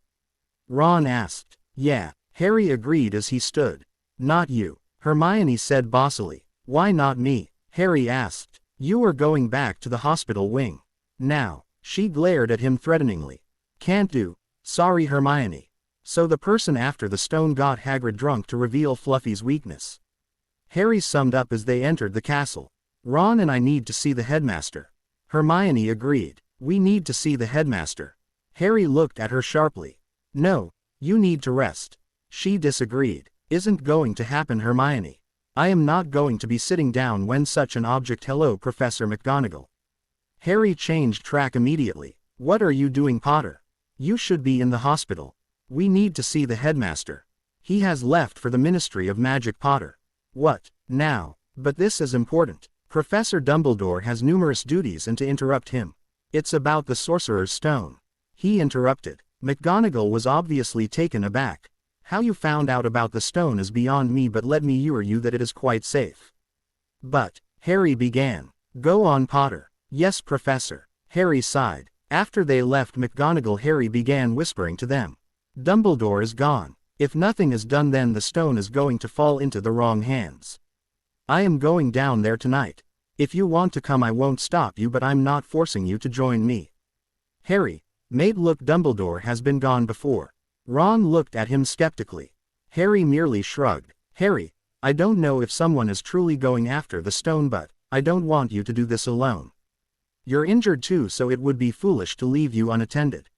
Ron asked. "Yeah," Harry agreed as he stood. "Not you," Hermione said bossily. "Why not me?" Harry asked. "You are going back to the hospital wing. Now." She glared at him threateningly. "Can't do." "Sorry, Hermione." So the person after the stone got Hagrid drunk to reveal Fluffy's weakness. Harry summed up as they entered the castle. "Ron and I need to see the headmaster." Hermione agreed. "We need to see the headmaster." Harry looked at her sharply. "No, you need to rest." She disagreed. "Isn't going to happen, Hermione. I am not going to be sitting down when such an object." "Hello, Professor McGonagall." Harry changed track immediately. "What are you doing, Potter? You should be in the hospital. We need to see the headmaster. He has left for the Ministry of Magic, Potter." "What, now?" "But this is important. Professor Dumbledore has numerous duties," and to interrupt him. "It's about the Sorcerer's Stone," he interrupted. McGonagall was obviously taken aback. "How you found out about the stone is beyond me, but let me assure you that it is quite safe." "But," Harry began. "Go on, Potter." "Yes, Professor." Harry sighed. After they left McGonagall, Harry began whispering to them. "Dumbledore is gone. If nothing is done, then the stone is going to fall into the wrong hands. I am going down there tonight. If you want to come, I won't stop you, but I'm not forcing you to join me." "Harry, mate, look, Dumbledore has been gone before." Ron looked at him skeptically. Harry merely shrugged. "Harry, I don't know if someone is truly going after the stone, but I don't want you to do this alone. You're injured too, so it would be foolish to leave you unattended."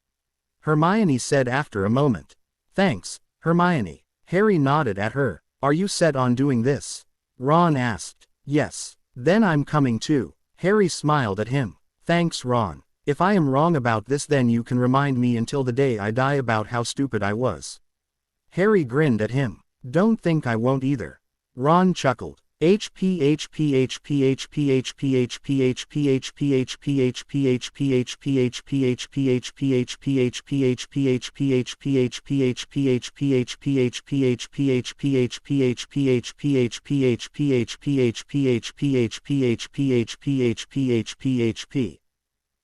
Hermione said after a moment. Thanks, Hermione. Harry nodded at her. Are you set on doing this? Ron asked. Yes. Then I'm coming too. Harry smiled at him. Thanks, Ron. If I am wrong about this, then you can remind me until the day I die about how stupid I was. Harry grinned at him. Don't think I won't either. Ron chuckled.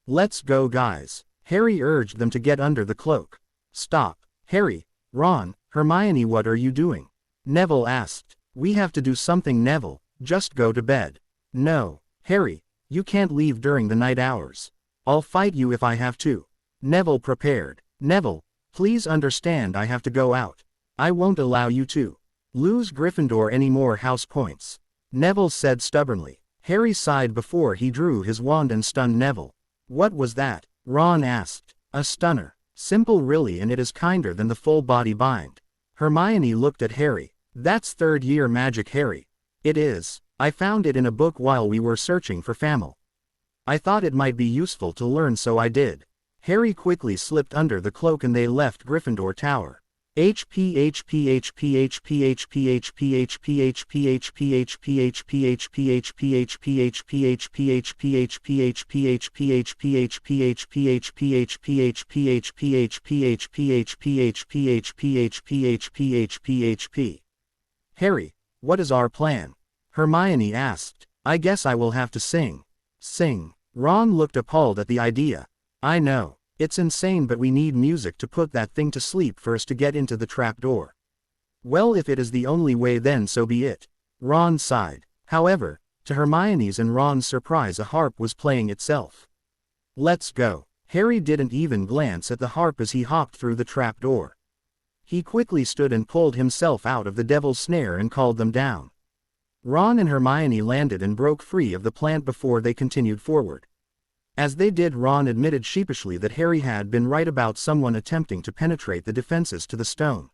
Let's go, guys. Harry urged them to get under the cloak. Stop. Harry, Ron, Hermione, what are you doing? Neville asked. We have to do something, Neville. Just go to bed. No, Harry, you can't leave during the night hours. I'll fight you if I have to. Neville prepared. Neville, please understand I have to go out. I won't allow you to lose Gryffindor any more house points. Neville said stubbornly. Harry sighed before he drew his wand and stunned Neville. What was that? Ron asked. A stunner. Simple really, and it is kinder than the full body bind. Hermione looked at Harry. That's third year magic, Harry. It is. I found it in a book while we were searching for Famil. I thought it might be useful to learn, so I did. Harry quickly slipped under the cloak and they left Gryffindor Tower. Harry, what is our plan? Hermione asked. I guess I will have to sing. Sing. Ron looked appalled at the idea. I know. It's insane, but we need music to put that thing to sleep for us to get into the trapdoor. Well, if it is the only way, then so be it. Ron sighed. However, to Hermione's and Ron's surprise, a harp was playing itself. Let's go. Harry didn't even glance at the harp as he hopped through the trapdoor. He quickly stood and pulled himself out of the devil's snare and called them down. Ron and Hermione landed and broke free of the plant before they continued forward. As they did, Ron admitted sheepishly that Harry had been right about someone attempting to penetrate the defenses to the stone.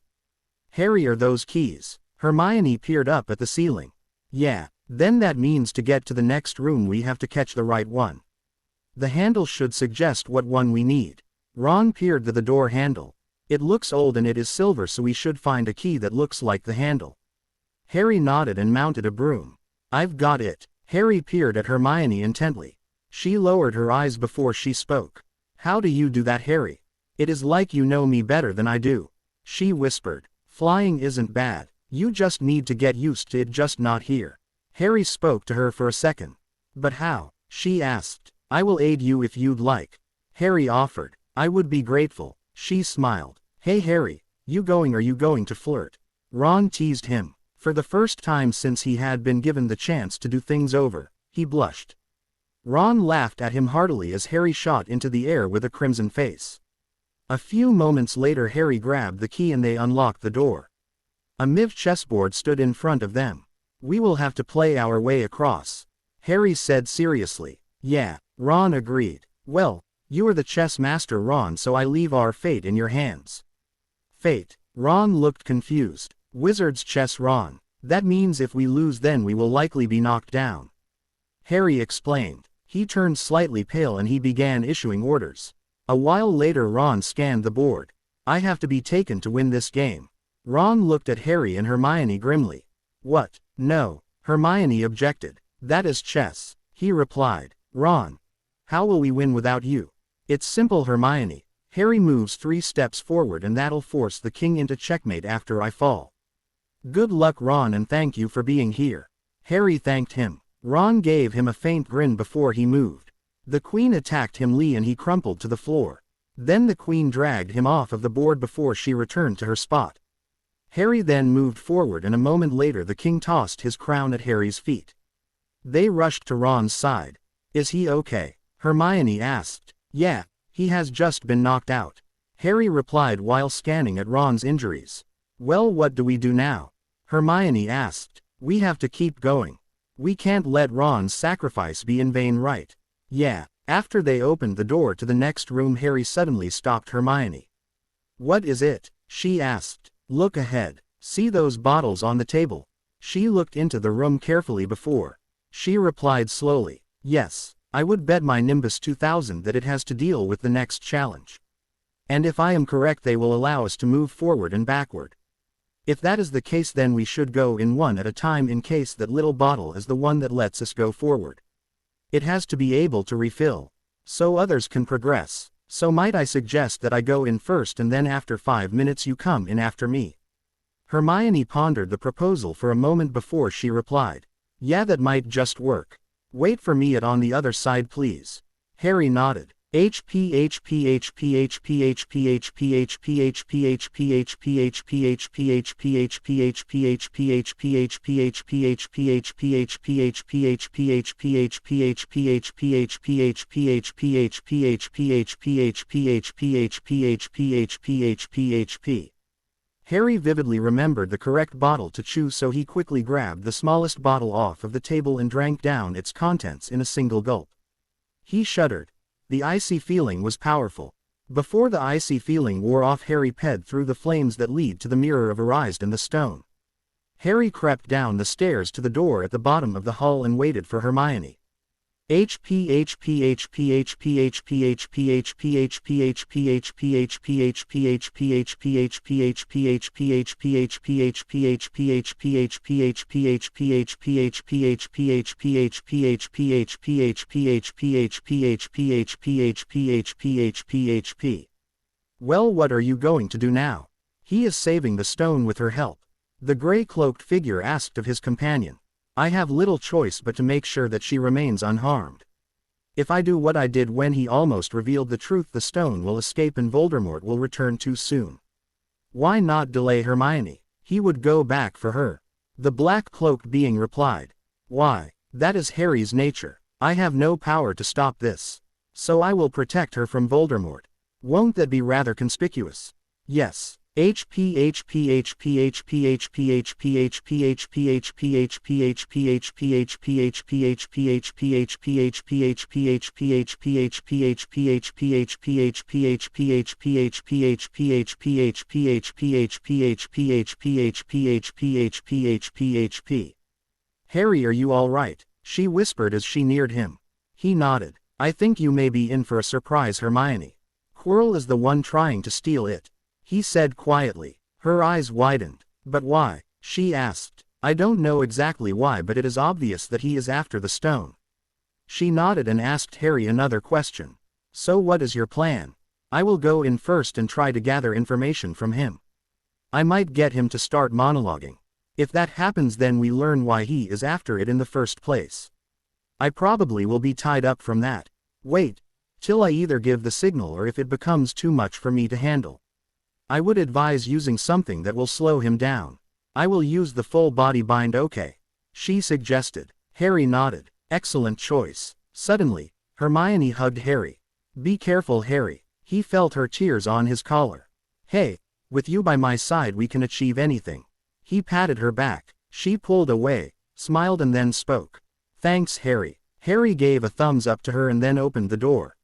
Harry, are those keys? Hermione peered up at the ceiling. Yeah, then that means to get to the next room we have to catch the right one. The handle should suggest what one we need. Ron peered to the door handle. It looks old and it is silver, so we should find a key that looks like the handle. Harry nodded and mounted a broom. I've got it. Harry peered at Hermione intently. She lowered her eyes before she spoke. How do you do that, Harry? It is like you know me better than I do. She whispered. Flying isn't bad. You just need to get used to it, just not here. Harry spoke to her for a second. But how? She asked. I will aid you if you'd like. Harry offered. I would be grateful. She smiled. Hey Harry, are you going to flirt? Ron teased him. For the first time since he had been given the chance to do things over, he blushed. Ron laughed at him heartily as Harry shot into the air with a crimson face. A few moments later, Harry grabbed the key and they unlocked the door. A MIV chessboard stood in front of them. We will have to play our way across, Harry said seriously. Yeah, Ron agreed. Well, you are the chess master, Ron, so I leave our fate in your hands. Fate? Ron looked confused. Wizard's chess, Ron. That means if we lose, then we will likely be knocked down. Harry explained. He turned slightly pale and he began issuing orders. A while later, Ron scanned the board. I have to be taken to win this game. Ron looked at Harry and Hermione grimly. What? No, Hermione objected. That is chess, he replied. Ron, how will we win without you? It's simple, Hermione. Harry moves 3 steps forward and that'll force the king into checkmate after I fall. Good luck, Ron, and thank you for being here. Harry thanked him. Ron gave him a faint grin before he moved. The queen attacked him and he crumpled to the floor. Then the queen dragged him off of the board before she returned to her spot. Harry then moved forward and a moment later the king tossed his crown at Harry's feet. They rushed to Ron's side. Is he okay? Hermione asked. Yeah, he has just been knocked out, Harry replied while scanning at Ron's injuries. Well, what do we do now? Hermione asked. We have to keep going. We can't let Ron's sacrifice be in vain, right? Yeah. After they opened the door to the next room, Harry suddenly stopped Hermione. What is it? She asked. Look ahead. See those bottles on the table? She looked into the room carefully before. She replied slowly. Yes, I would bet my Nimbus 2000 that it has to deal with the next challenge. And if I am correct, they will allow us to move forward and backward. If that is the case, then we should go in one at a time in case that little bottle is the one that lets us go forward. It has to be able to refill, so others can progress. So might I suggest that I go in first and then after 5 minutes you come in after me? Hermione pondered the proposal for a moment before she replied. Yeah, that might just work. Wait for me on the other side, please. Harry nodded. Harry vividly remembered the correct bottle to choose, so he quickly grabbed the smallest bottle off of the table and drank down its contents in a single gulp. He shuddered. The icy feeling was powerful. Before the icy feeling wore off, Harry ped through the flames that lead to the mirror of Arised in the stone. Harry crept down the stairs to the door at the bottom of the hall and waited for Hermione. Well, what are you going to do now? He is saving the stone with her help. The gray-cloaked figure asked of his companion. I have little choice but to make sure that she remains unharmed. If I do what I did when he almost revealed the truth, the stone will escape and Voldemort will return too soon. Why not delay Hermione? He would go back for her. The black-cloaked being replied. Why? That is Harry's nature. I have no power to stop this. So I will protect her from Voldemort. Won't that be rather conspicuous? Yes. Harry, are you all right? She whispered as she neared him. He nodded. I think you may be in for a surprise, Hermione. Quirrell is the one trying to steal it. He said quietly. Her eyes widened. But why? She asked. I don't know exactly why, but it is obvious that he is after the stone. She nodded and asked Harry another question. So what is your plan? I will go in first and try to gather information from him. I might get him to start monologuing. If that happens, then we learn why he is after it in the first place. I probably will be tied up from that. Wait till I either give the signal or if it becomes too much for me to handle. I would advise using something that will slow him down. I will use the full body bind, okay? She suggested. Harry nodded. Excellent choice. Suddenly, Hermione hugged Harry. Be careful, Harry. He felt her tears on his collar. Hey, with you by my side we can achieve anything. He patted her back. She pulled away, smiled and then spoke. Thanks, Harry. Harry gave a thumbs up to her and then opened the door.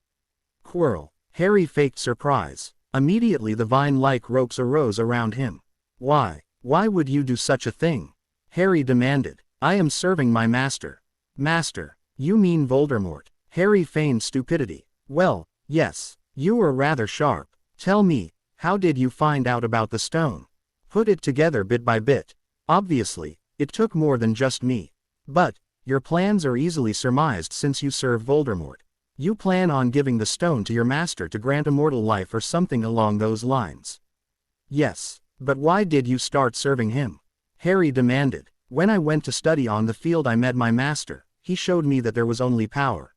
Quirrell. Harry faked surprise. Immediately the vine-like ropes arose around him. Why? Why would you do such a thing? Harry demanded. I am serving my master. Master? You mean Voldemort? Harry feigned stupidity. Well, yes. You were rather sharp. Tell me, how did you find out about the stone? Put it together bit by bit. Obviously, it took more than just me. But, your plans are easily surmised since you serve Voldemort. You plan on giving the stone to your master to grant immortal life or something along those lines. Yes, but why did you start serving him? Harry demanded. When I went to study on the field, I met my master. He showed me that there was only power.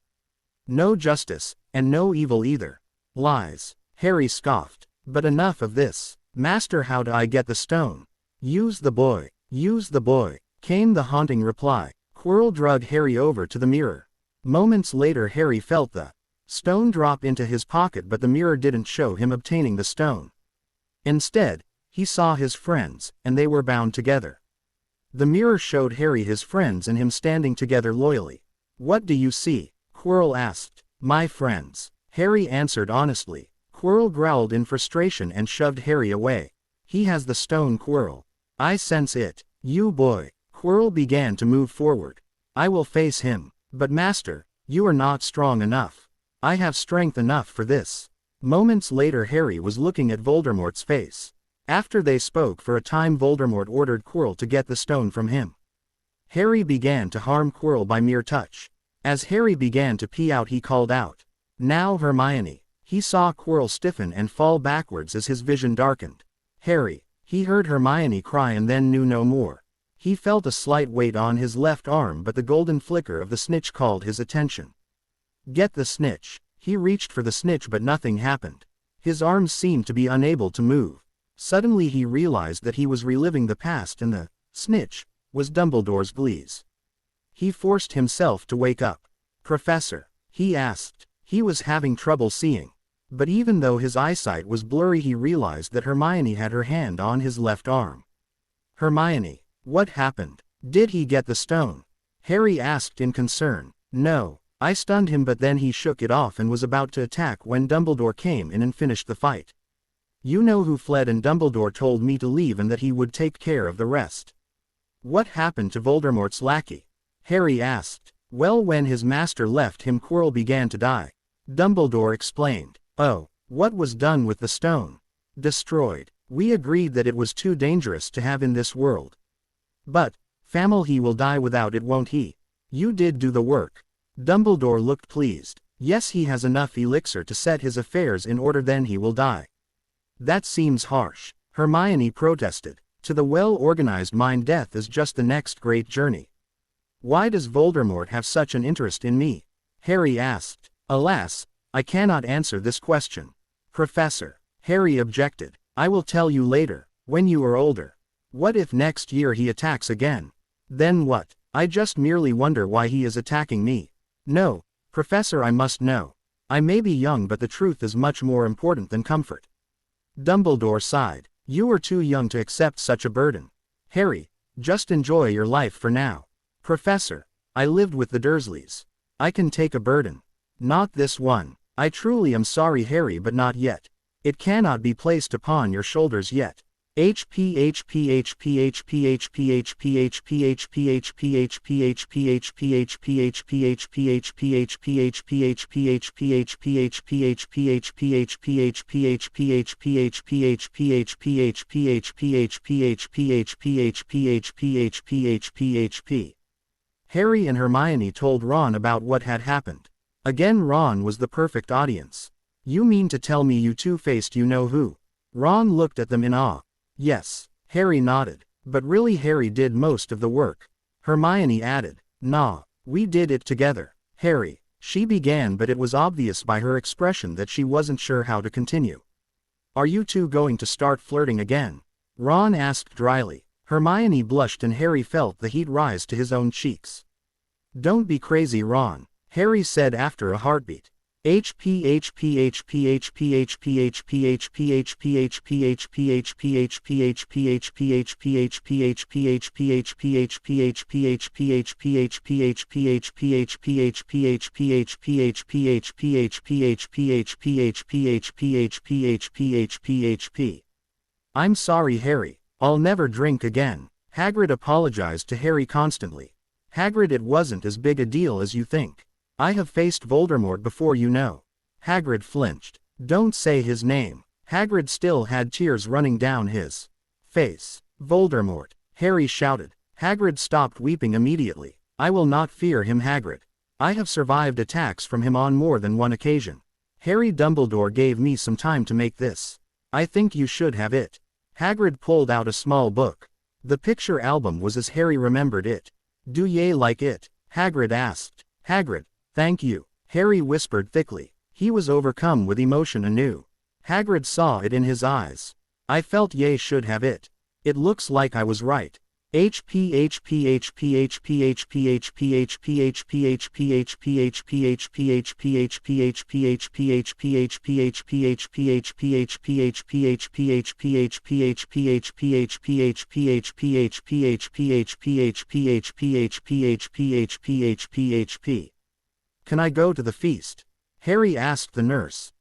No justice, and no evil either. Lies. Harry scoffed. But enough of this. Master, how do I get the stone? Use the boy. Use the boy, came the haunting reply. Quirrell dragged Harry over to the mirror. Moments later, Harry felt the stone drop into his pocket, but the mirror didn't show him obtaining the stone. Instead, he saw his friends, and they were bound together. The mirror showed Harry his friends and him standing together loyally. What do you see? Quirrell asked. My friends. Harry answered honestly. Quirrell growled in frustration and shoved Harry away. He has the stone, Quirrell. I sense it. You boy. Quirrell began to move forward. I will face him. But master, you are not strong enough. I have strength enough for this. Moments later Harry was looking at Voldemort's face. After they spoke for a time, Voldemort ordered Quirrell to get the stone from him. Harry began to harm Quirrell by mere touch. As Harry began to pee out, he called out, "Now Hermione." He saw Quirrell stiffen and fall backwards as his vision darkened. Harry. He heard Hermione cry and then knew no more. He felt a slight weight on his left arm, but the golden flicker of the snitch called his attention. Get the snitch. He reached for the snitch but nothing happened. His arms seemed to be unable to move. Suddenly he realized that he was reliving the past and the snitch was Dumbledore's glees. He forced himself to wake up. "Professor?" he asked. He was having trouble seeing. But even though his eyesight was blurry, he realized that Hermione had her hand on his left arm. "Hermione, what happened? Did he get the stone?" Harry asked in concern. "No, I stunned him, but then he shook it off and was about to attack when Dumbledore came in and finished the fight. You know who fled, and Dumbledore told me to leave and that he would take care of the rest." "What happened to Voldemort's lackey?" Harry asked. "Well, when his master left him, Quirrell began to die," Dumbledore explained. "Oh, what was done with the stone?" "Destroyed. We agreed that it was too dangerous to have in this world." "But, Famil, he will die without it, won't he? You did do the work." Dumbledore looked pleased. "Yes, he has enough elixir to set his affairs in order, then he will die." "That seems harsh," Hermione protested. "To the well-organized mind, death is just the next great journey." "Why does Voldemort have such an interest in me?" Harry asked. "Alas, I cannot answer this question, Professor," Harry objected. "I will tell you later, when you are older." "What if next year he attacks again?" "Then what? I just merely wonder why he is attacking me." "No, Professor, I must know. I may be young, but the truth is much more important than comfort." Dumbledore sighed. "You are too young to accept such a burden. Harry, just enjoy your life for now." "Professor, I lived with the Dursleys. I can take a burden." "Not this one. I truly am sorry, Harry, but not yet. It cannot be placed upon your shoulders yet." Harry and Hermione told Ron about what had happened. Again, Ron was the perfect audience. "You mean to tell me you two faced you know who?" Ron looked at them in awe. "Yes," Harry nodded. "But really Harry did most of the work," Hermione added. "Nah, we did it together, Harry," she began, but it was obvious by her expression that she wasn't sure how to continue. "Are you two going to start flirting again?" Ron asked dryly. Hermione blushed and Harry felt the heat rise to his own cheeks. "Don't be crazy, Ron," Harry said after a heartbeat. "I'm sorry, Harry. I'll never drink again." Hagrid apologized to Harry constantly. "Hagrid, it wasn't as big a deal as you think. I have faced Voldemort before, you know." Hagrid flinched. "Don't say his name." Hagrid still had tears running down his face. "Voldemort," Harry shouted. Hagrid stopped weeping immediately. "I will not fear him, Hagrid. I have survived attacks from him on more than one occasion. Harry, Dumbledore gave me some time to make this. I think you should have it." Hagrid pulled out a small book. The picture album was as Harry remembered it. "Do ye like it?" Hagrid asked. "Hagrid, thank you," Harry whispered thickly. He was overcome with emotion anew. Hagrid saw it in his eyes. "I felt ye should have it. It looks like I was right." "Can I go to the feast?" Harry asked the nurse.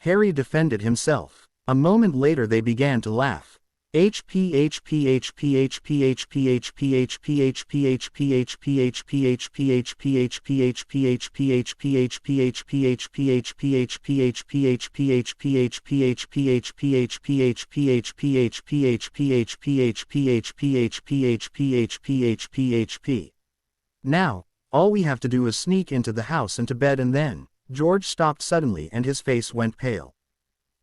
Harry defended himself. A moment later they began to laugh. Now, all we have to do is sneak into the house and to bed and then. George stopped suddenly and his face went pale.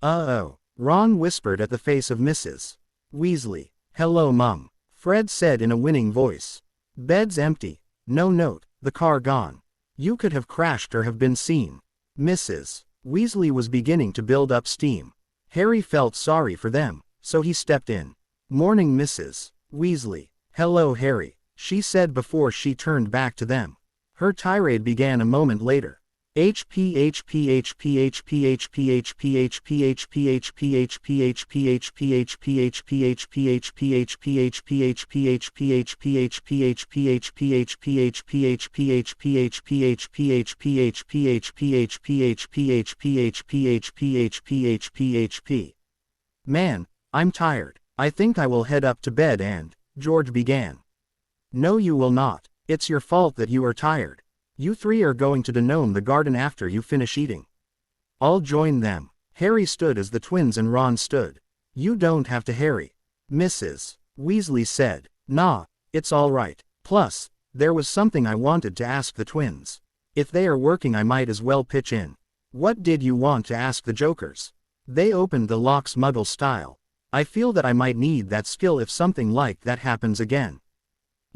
Uh-oh, Ron whispered at the face of Mrs. Weasley. Hello, Mum, Fred said in a winning voice. Bed's empty. No note, the car gone. You could have crashed or have been seen. Mrs. Weasley was beginning to build up steam. Harry felt sorry for them, so he stepped in. Morning, Mrs. Weasley. Hello, Harry, she said before she turned back to them. Her tirade began a moment later. Man, I'm tired. I think I will head up to bed and, George began. No, you will not. It's your fault that you are tired. You three are going to gnome the garden after you finish eating. I'll join them. Harry stood as the twins and Ron stood. You don't have to, Harry. Mrs. Weasley said. Nah, it's all right. Plus, there was something I wanted to ask the twins. If they are working I might as well pitch in. What did you want to ask the jokers? They opened the locks Muggle style. I feel that I might need that skill if something like that happens again.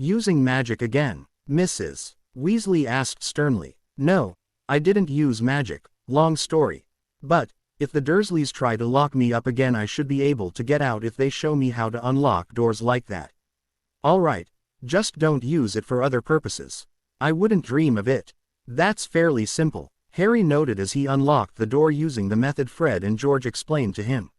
Using magic again? Mrs. Weasley asked sternly. No, I didn't use magic, long story. But, if the Dursleys try to lock me up again I should be able to get out if they show me how to unlock doors like that. Alright, just don't use it for other purposes. I wouldn't dream of it. That's fairly simple, Harry noted as he unlocked the door using the method Fred and George explained to him.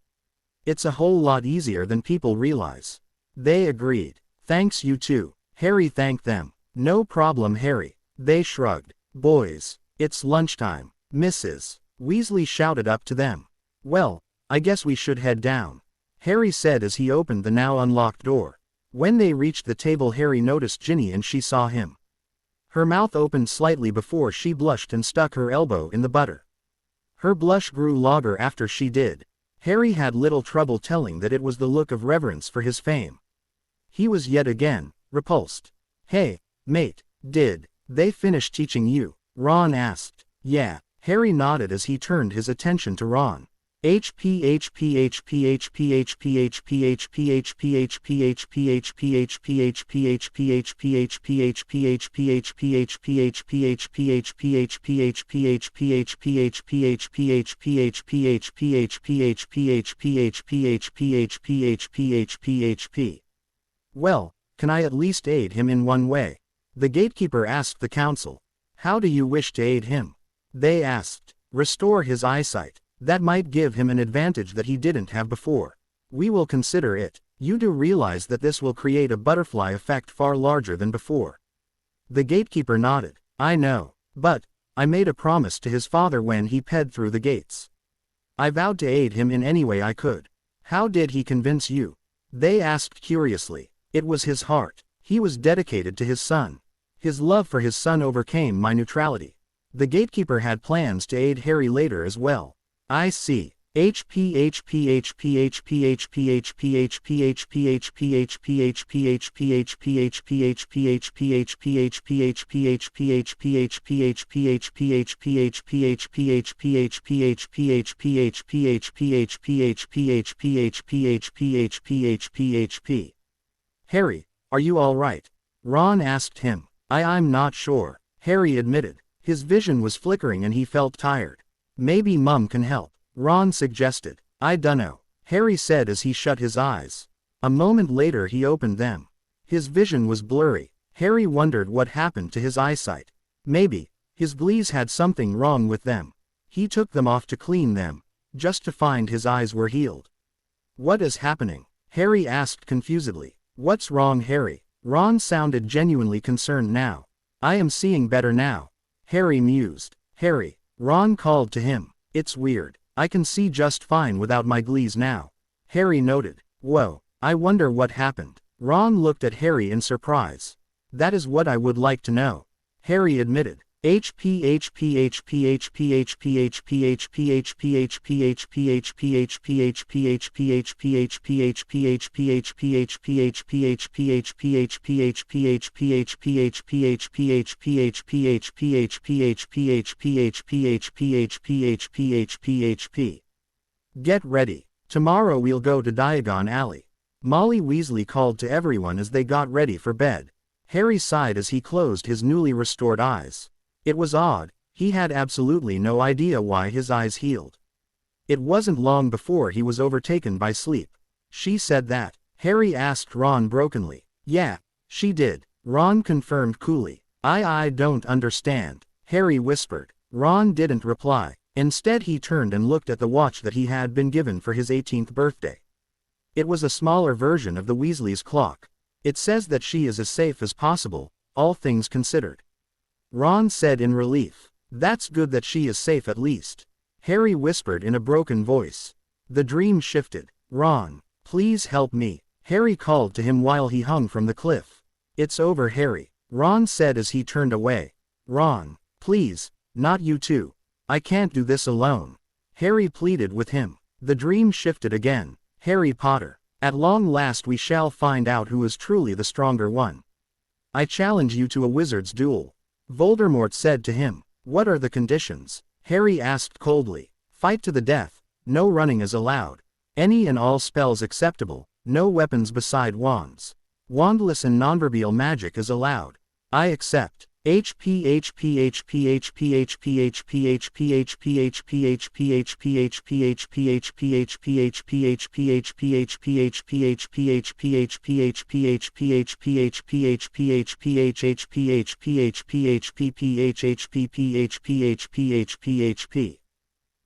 It's a whole lot easier than people realize. They agreed. Thanks, you too. Harry thanked them. No problem, Harry. They shrugged. Boys, it's lunchtime. Mrs. Weasley shouted up to them. Well, I guess we should head down, Harry said as he opened the now unlocked door. When they reached the table Harry noticed Ginny and she saw him. Her mouth opened slightly before she blushed and stuck her elbow in the butter. Her blush grew longer after she did. Harry had little trouble telling that it was the look of reverence for his fame. He was yet again repulsed. Hey, mate, did they finish teaching you? Ron asked. Yeah, Harry nodded as he turned his attention to Ron. Well, can I at least aid him in one way? The gatekeeper asked the council. How do you wish to aid him? They asked. Restore his eyesight. That might give him an advantage that he didn't have before. We will consider it. You do realize that this will create a butterfly effect far larger than before. The gatekeeper nodded. I know. But, I made a promise to his father when he ped through the gates. I vowed to aid him in any way I could. How did he convince you? They asked curiously. It was his heart. He was dedicated to his son. His love for his son overcame my neutrality. The gatekeeper had plans to aid Harry later as well. I see. Harry, are you all right? Ron asked him. I'm not sure, Harry admitted. His vision was flickering and he felt tired. Maybe Mum can help, Ron suggested. I dunno, Harry said as he shut his eyes. A moment later he opened them. His vision was blurry. Harry wondered what happened to his eyesight. Maybe, his glees had something wrong with them. He took them off to clean them, just to find his eyes were healed. What is happening? Harry asked confusedly. What's wrong, Harry? Ron sounded genuinely concerned now. I am seeing better now, Harry mused. Harry, Ron called to him. It's weird. I can see just fine without my glees now. Harry noted. Whoa, I wonder what happened. Ron looked at Harry in surprise. That is what I would like to know. Harry admitted. Get ready. Tomorrow we'll go to Diagon Alley. Molly Weasley called to everyone as they got ready for bed. Harry sighed as he closed his newly restored eyes. It was odd, he had absolutely no idea why his eyes healed. It wasn't long before he was overtaken by sleep. She said that. Harry asked Ron brokenly. Yeah, she did. Ron confirmed coolly. I don't understand. Harry whispered. Ron didn't reply. Instead he turned and looked at the watch that he had been given for his 18th birthday. It was a smaller version of the Weasley's clock. It says that she is as safe as possible, all things considered. Ron said in relief. That's good that she is safe at least. Harry whispered in a broken voice. The dream shifted. Ron, please help me. Harry called to him while he hung from the cliff. It's over, Harry. Ron said as he turned away. Ron, please, not you too. I can't do this alone. Harry pleaded with him. The dream shifted again. Harry Potter. At long last we shall find out who is truly the stronger one. I challenge you to a wizard's duel. Voldemort said to him. What are the conditions? Harry asked coldly. Fight to the death. No running is allowed. Any and all spells acceptable. No weapons beside wands. Wandless and nonverbal magic is allowed. I accept.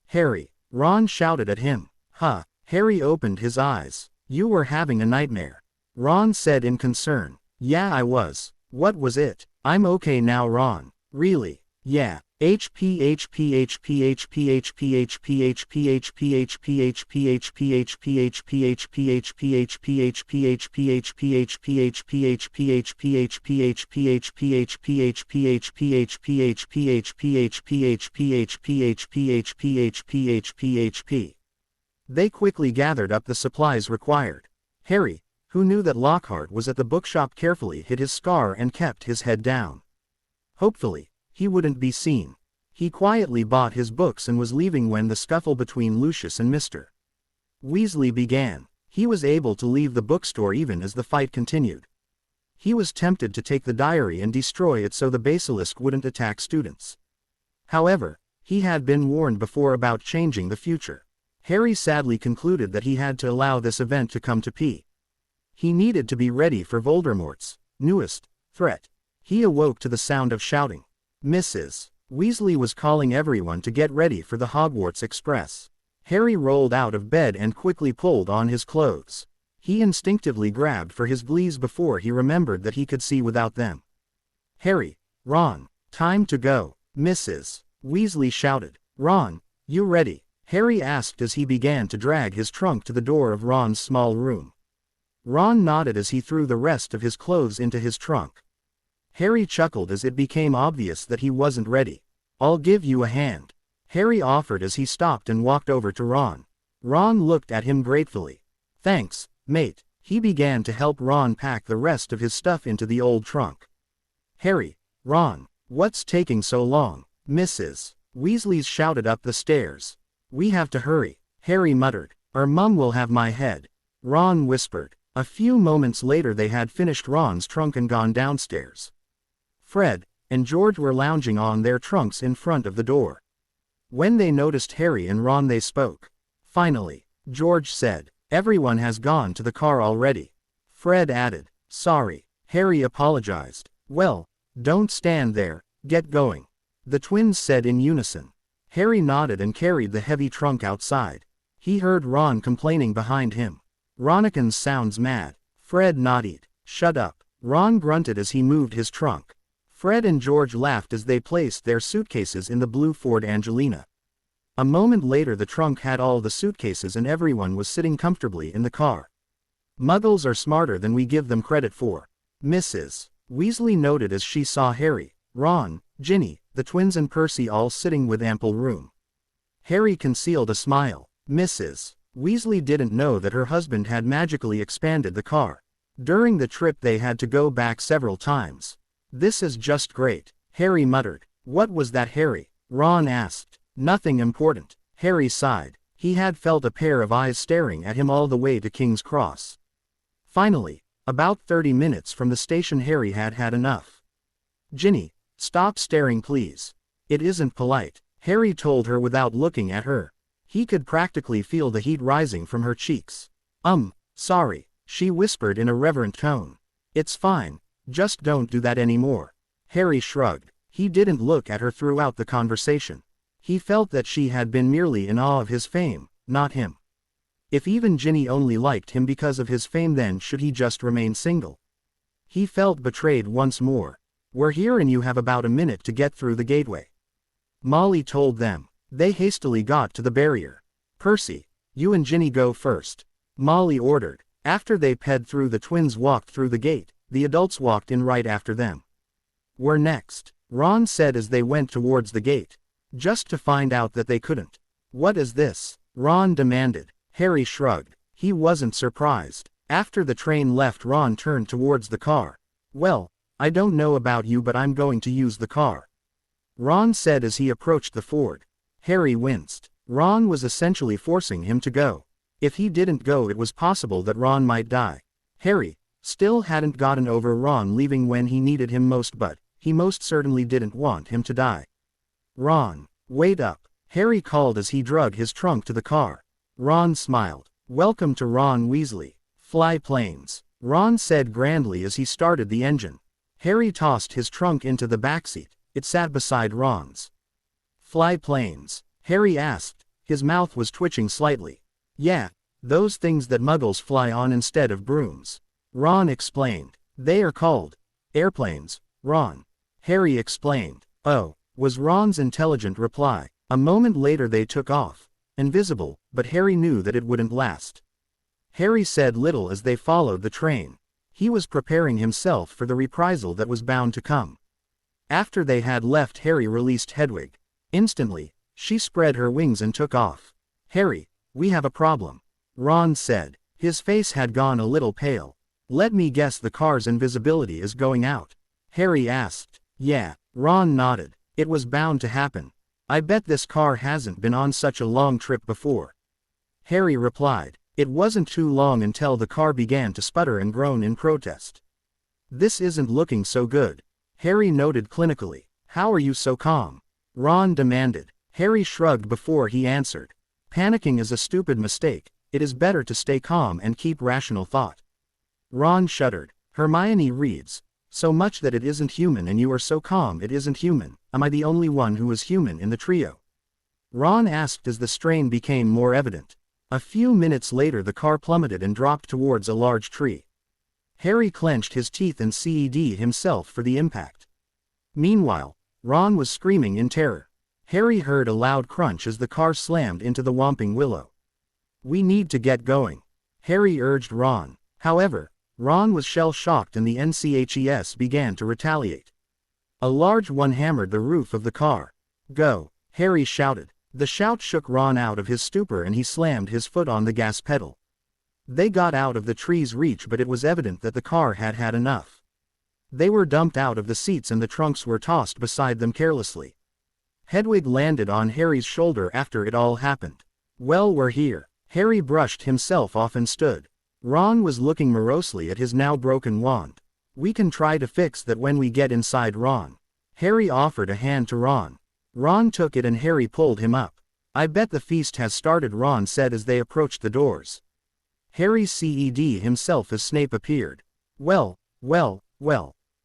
Harry. Ron shouted at him. Huh. Harry opened his eyes. You were having a nightmare. Ron said in concern. Yeah, I was. What was it? I'm okay now, Ron. Really? Yeah. They quickly gathered up the supplies required. Harry, who knew that Lockhart was at the bookshop, carefully hid his scar and kept his head down. Hopefully, he wouldn't be seen. He quietly bought his books and was leaving when the scuffle between Lucius and Mr. Weasley began. He was able to leave the bookstore even as the fight continued. He was tempted to take the diary and destroy it so the basilisk wouldn't attack students. However, he had been warned before about changing the future. Harry sadly concluded that he had to allow this event to come to pass. He needed to be ready for Voldemort's newest threat. He awoke to the sound of shouting. Mrs. Weasley was calling everyone to get ready for the Hogwarts Express. Harry rolled out of bed and quickly pulled on his clothes. He instinctively grabbed for his glees before he remembered that he could see without them. Harry, Ron, time to go, Mrs. Weasley shouted. Ron, you ready? Harry asked as he began to drag his trunk to the door of Ron's small room. Ron nodded as he threw the rest of his clothes into his trunk. Harry chuckled as it became obvious that he wasn't ready. I'll give you a hand. Harry offered as he stopped and walked over to Ron. Ron looked at him gratefully. Thanks, mate. He began to help Ron pack the rest of his stuff into the old trunk. Harry, Ron, what's taking so long? Mrs. Weasley shouted up the stairs. We have to hurry, Harry muttered, or Mum will have my head. Ron whispered. A few moments later they had finished Ron's trunk and gone downstairs. Fred and George were lounging on their trunks in front of the door. When they noticed Harry and Ron they spoke. Finally, George said, everyone has gone to the car already. Fred added, sorry. Harry apologized. Well, don't stand there, get going. The twins said in unison. Harry nodded and carried the heavy trunk outside. He heard Ron complaining behind him. Ronikins sounds mad. Fred nodded. Shut up. Ron grunted as he moved his trunk. Fred and George laughed as they placed their suitcases in the blue Ford Angelina. A moment later the trunk had all the suitcases and everyone was sitting comfortably in the car. Muggles are smarter than we give them credit for. Mrs. Weasley noted as she saw Harry, Ron, Ginny, the twins and Percy all sitting with ample room. Harry concealed a smile. Mrs. Weasley didn't know that her husband had magically expanded the car. During the trip they had to go back several times. This is just great, Harry muttered. What was that, Harry? Ron asked. Nothing important. Harry sighed. He had felt a pair of eyes staring at him all the way to King's Cross. Finally, about 30 minutes from the station, Harry had had enough. Ginny, stop staring please. It isn't polite, Harry told her without looking at her. He could practically feel the heat rising from her cheeks. Sorry, she whispered in a reverent tone. It's fine, just don't do that anymore. Harry shrugged. He didn't look at her throughout the conversation. He felt that she had been merely in awe of his fame, not him. If even Ginny only liked him because of his fame, then should he just remain single? He felt betrayed once more. We're here and you have about a minute to get through the gateway, Molly told them. They hastily got to the barrier. Percy, you and Ginny go first, Molly ordered. After they ped through, the twins walked through the gate. The adults walked in right after them. We're next, Ron said as they went towards the gate. Just to find out that they couldn't. What is this? Ron demanded. Harry shrugged. He wasn't surprised. After the train left, Ron turned towards the car. Well, I don't know about you, but I'm going to use the car, Ron said as he approached the Ford. Harry winced. Ron was essentially forcing him to go. If he didn't go, it was possible that Ron might die. Harry still hadn't gotten over Ron leaving when he needed him most, but he most certainly didn't want him to die. Ron, wait up, Harry called as he drug his trunk to the car. Ron smiled. Welcome to Ron Weasley. Fly planes, Ron said grandly as he started the engine. Harry tossed his trunk into the backseat. It sat beside Ron's. Fly planes? Harry asked. His mouth was twitching slightly. Yeah, those things that muggles fly on instead of brooms, Ron explained. They are called airplanes, Ron. Harry explained. Oh, was Ron's intelligent reply. A moment later they took off. Invisible, but Harry knew that it wouldn't last. Harry said little as they followed the train. He was preparing himself for the reprisal that was bound to come. After they had left, Harry released Hedwig. Instantly, she spread her wings and took off. Harry, we have a problem, Ron said. His face had gone a little pale. Let me guess, the car's invisibility is going out, Harry asked. Yeah, Ron nodded. It was bound to happen. I bet this car hasn't been on such a long trip before, Harry replied. It wasn't too long until the car began to sputter and groan in protest. This isn't looking so good, Harry noted clinically. How are you so calm? Ron demanded. Harry shrugged before he answered. Panicking is a stupid mistake. It is better to stay calm and keep rational thought. Ron shuddered. Hermione reads, so much that it isn't human, and you are so calm it isn't human. Am I the only one who is human in the trio? Ron asked as the strain became more evident. A few minutes later the car plummeted and dropped towards a large tree. Harry clenched his teeth and CED'd himself for the impact. Meanwhile, Ron was screaming in terror. Harry heard a loud crunch as the car slammed into the Whomping Willow. We need to get going, Harry urged Ron. However, Ron was shell-shocked and the NCHES began to retaliate. A large one hammered the roof of the car. Go, Harry shouted. The shout shook Ron out of his stupor and he slammed his foot on the gas pedal. They got out of the tree's reach, but it was evident that the car had had enough. They were dumped out of the seats and the trunks were tossed beside them carelessly. Hedwig landed on Harry's shoulder after it all happened. Well, we're here. Harry brushed himself off and stood. Ron was looking morosely at his now broken wand. We can try to fix that when we get inside, Ron. Harry offered a hand to Ron. Ron took it and Harry pulled him up. I bet the feast has started, Ron said as they approached the doors. Harry CED himself as Snape appeared. Well,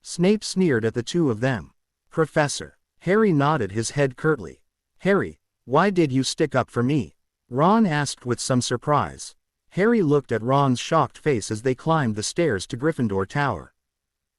Snape sneered at the two of them. Professor. Harry nodded his head curtly. Harry, why did you stick up for me? Ron asked with some surprise. Harry looked at Ron's shocked face as they climbed the stairs to Gryffindor Tower.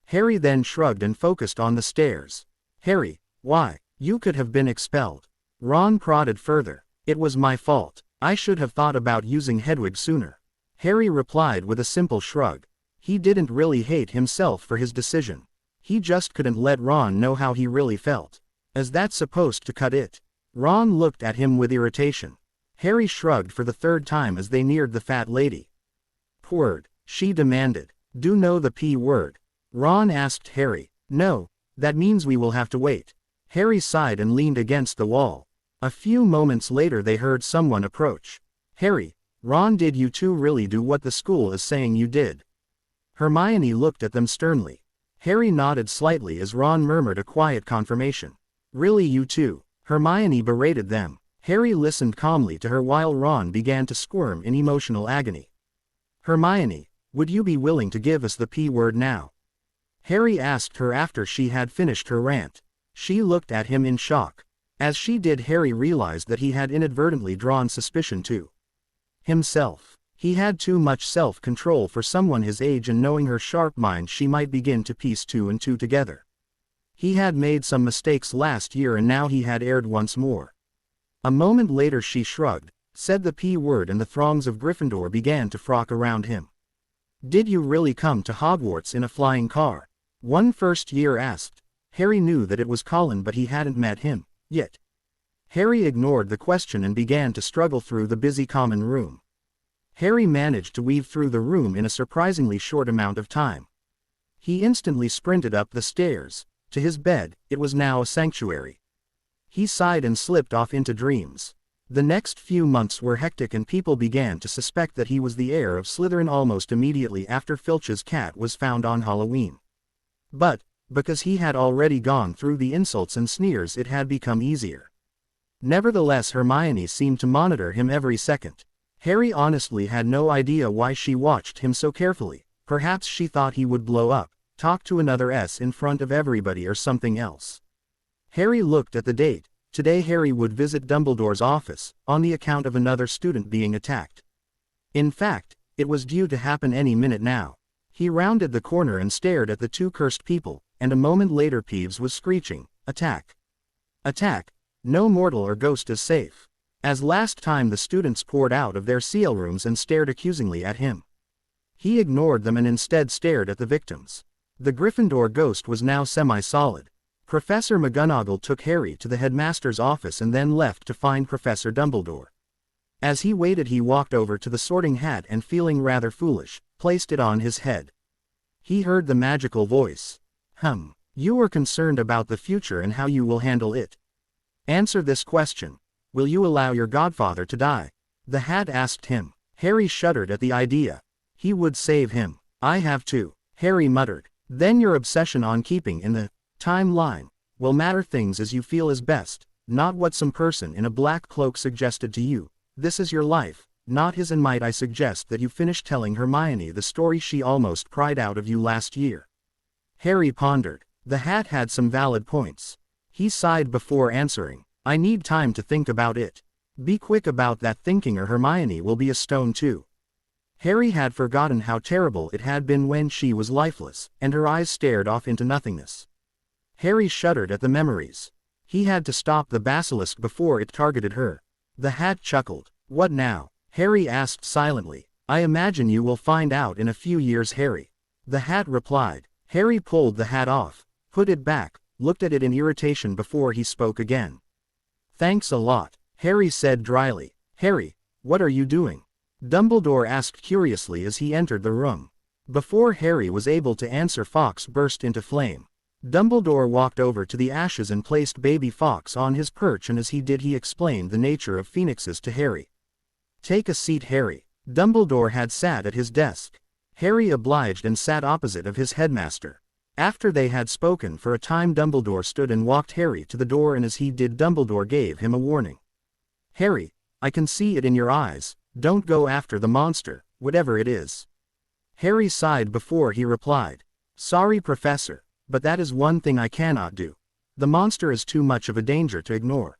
Harry then shrugged and focused on the stairs. Harry, why? You could have been expelled. Ron prodded further. It was my fault. I should have thought about using Hedwig sooner. Harry replied with a simple shrug. He didn't really hate himself for his decision. He just couldn't let Ron know how he really felt. Is that supposed to cut it? Ron looked at him with irritation. Harry shrugged for the third time as they neared the fat lady. "P-word," she demanded. "Do know the P-word?" Ron asked Harry. "No, that means we will have to wait." Harry sighed and leaned against the wall. A few moments later they heard someone approach. "Harry, Ron, did you two really do what the school is saying you did?" Hermione looked at them sternly. Harry nodded slightly as Ron murmured a quiet confirmation. "Really, you two?" Hermione berated them. Harry listened calmly to her while Ron began to squirm in emotional agony. "Hermione, would you be willing to give us the P-word now?" Harry asked her after she had finished her rant. She looked at him in shock. As she did, Harry realized that he had inadvertently drawn suspicion to himself. He had too much self-control for someone his age, and knowing her sharp mind, she might begin to piece two and two together. He had made some mistakes last year and now he had erred once more. A moment later she shrugged, said the P-word, and the throngs of Gryffindor began to flock around him. "Did you really come to Hogwarts in a flying car?" one first-year asked. Harry knew that it was Colin, but he hadn't met him yet. Harry ignored the question and began to struggle through the busy common room. Harry managed to weave through the room in a surprisingly short amount of time. He instantly sprinted up the stairs to his bed. It was now a sanctuary. He sighed and slipped off into dreams. The next few months were hectic and people began to suspect that he was the heir of Slytherin almost immediately after Filch's cat was found on Halloween. But, because he had already gone through the insults and sneers, it had become easier. Nevertheless, Hermione seemed to monitor him every second. Harry honestly had no idea why she watched him so carefully. Perhaps she thought he would blow up, talk to another S in front of everybody, or something else. Harry looked at the date. Today Harry would visit Dumbledore's office, on the account of another student being attacked. In fact, it was due to happen any minute now. He rounded the corner and stared at the two cursed people, and a moment later Peeves was screeching, "Attack! Attack! No mortal or ghost is safe." As last time, the students poured out of their seal rooms and stared accusingly at him. He ignored them and instead stared at the victims. The Gryffindor ghost was now semi-solid. Professor McGonagall took Harry to the headmaster's office and then left to find Professor Dumbledore. As he waited, he walked over to the sorting hat and, feeling rather foolish, placed it on his head. He heard the magical voice. You are concerned about the future and how you will handle it. Answer this question. Will you allow your godfather to die?" the hat asked him. Harry shuddered at the idea. He would save him. "I have to," Harry muttered. "Then your obsession on keeping in the timeline will matter things as you feel is best, not what some person in a black cloak suggested to you. This is your life, not his, and might I suggest that you finish telling Hermione the story she almost cried out of you last year?" Harry pondered. The hat had some valid points. He sighed before answering. "I need time to think about it." "Be quick about that thinking or Hermione will be a stone too." Harry had forgotten how terrible it had been when she was lifeless, and her eyes stared off into nothingness. Harry shuddered at the memories. He had to stop the basilisk before it targeted her. The hat chuckled. "What now?" Harry asked silently. "I imagine you will find out in a few years, Harry." The hat replied. Harry pulled the hat off, put it back, looked at it in irritation before he spoke again. "Thanks a lot," Harry said dryly. "Harry, what are you doing?" Dumbledore asked curiously as he entered the room. Before Harry was able to answer, Fawkes burst into flame. Dumbledore walked over to the ashes and placed baby Fawkes on his perch, and as he did he explained the nature of phoenixes to Harry. "Take a seat, Harry." Dumbledore had sat at his desk. Harry obliged and sat opposite of his headmaster. After they had spoken for a time, Dumbledore stood and walked Harry to the door, and as he did Dumbledore gave him a warning. "Harry, I can see it in your eyes, don't go after the monster, whatever it is." Harry sighed before he replied. "Sorry, Professor, but that is one thing I cannot do. The monster is too much of a danger to ignore.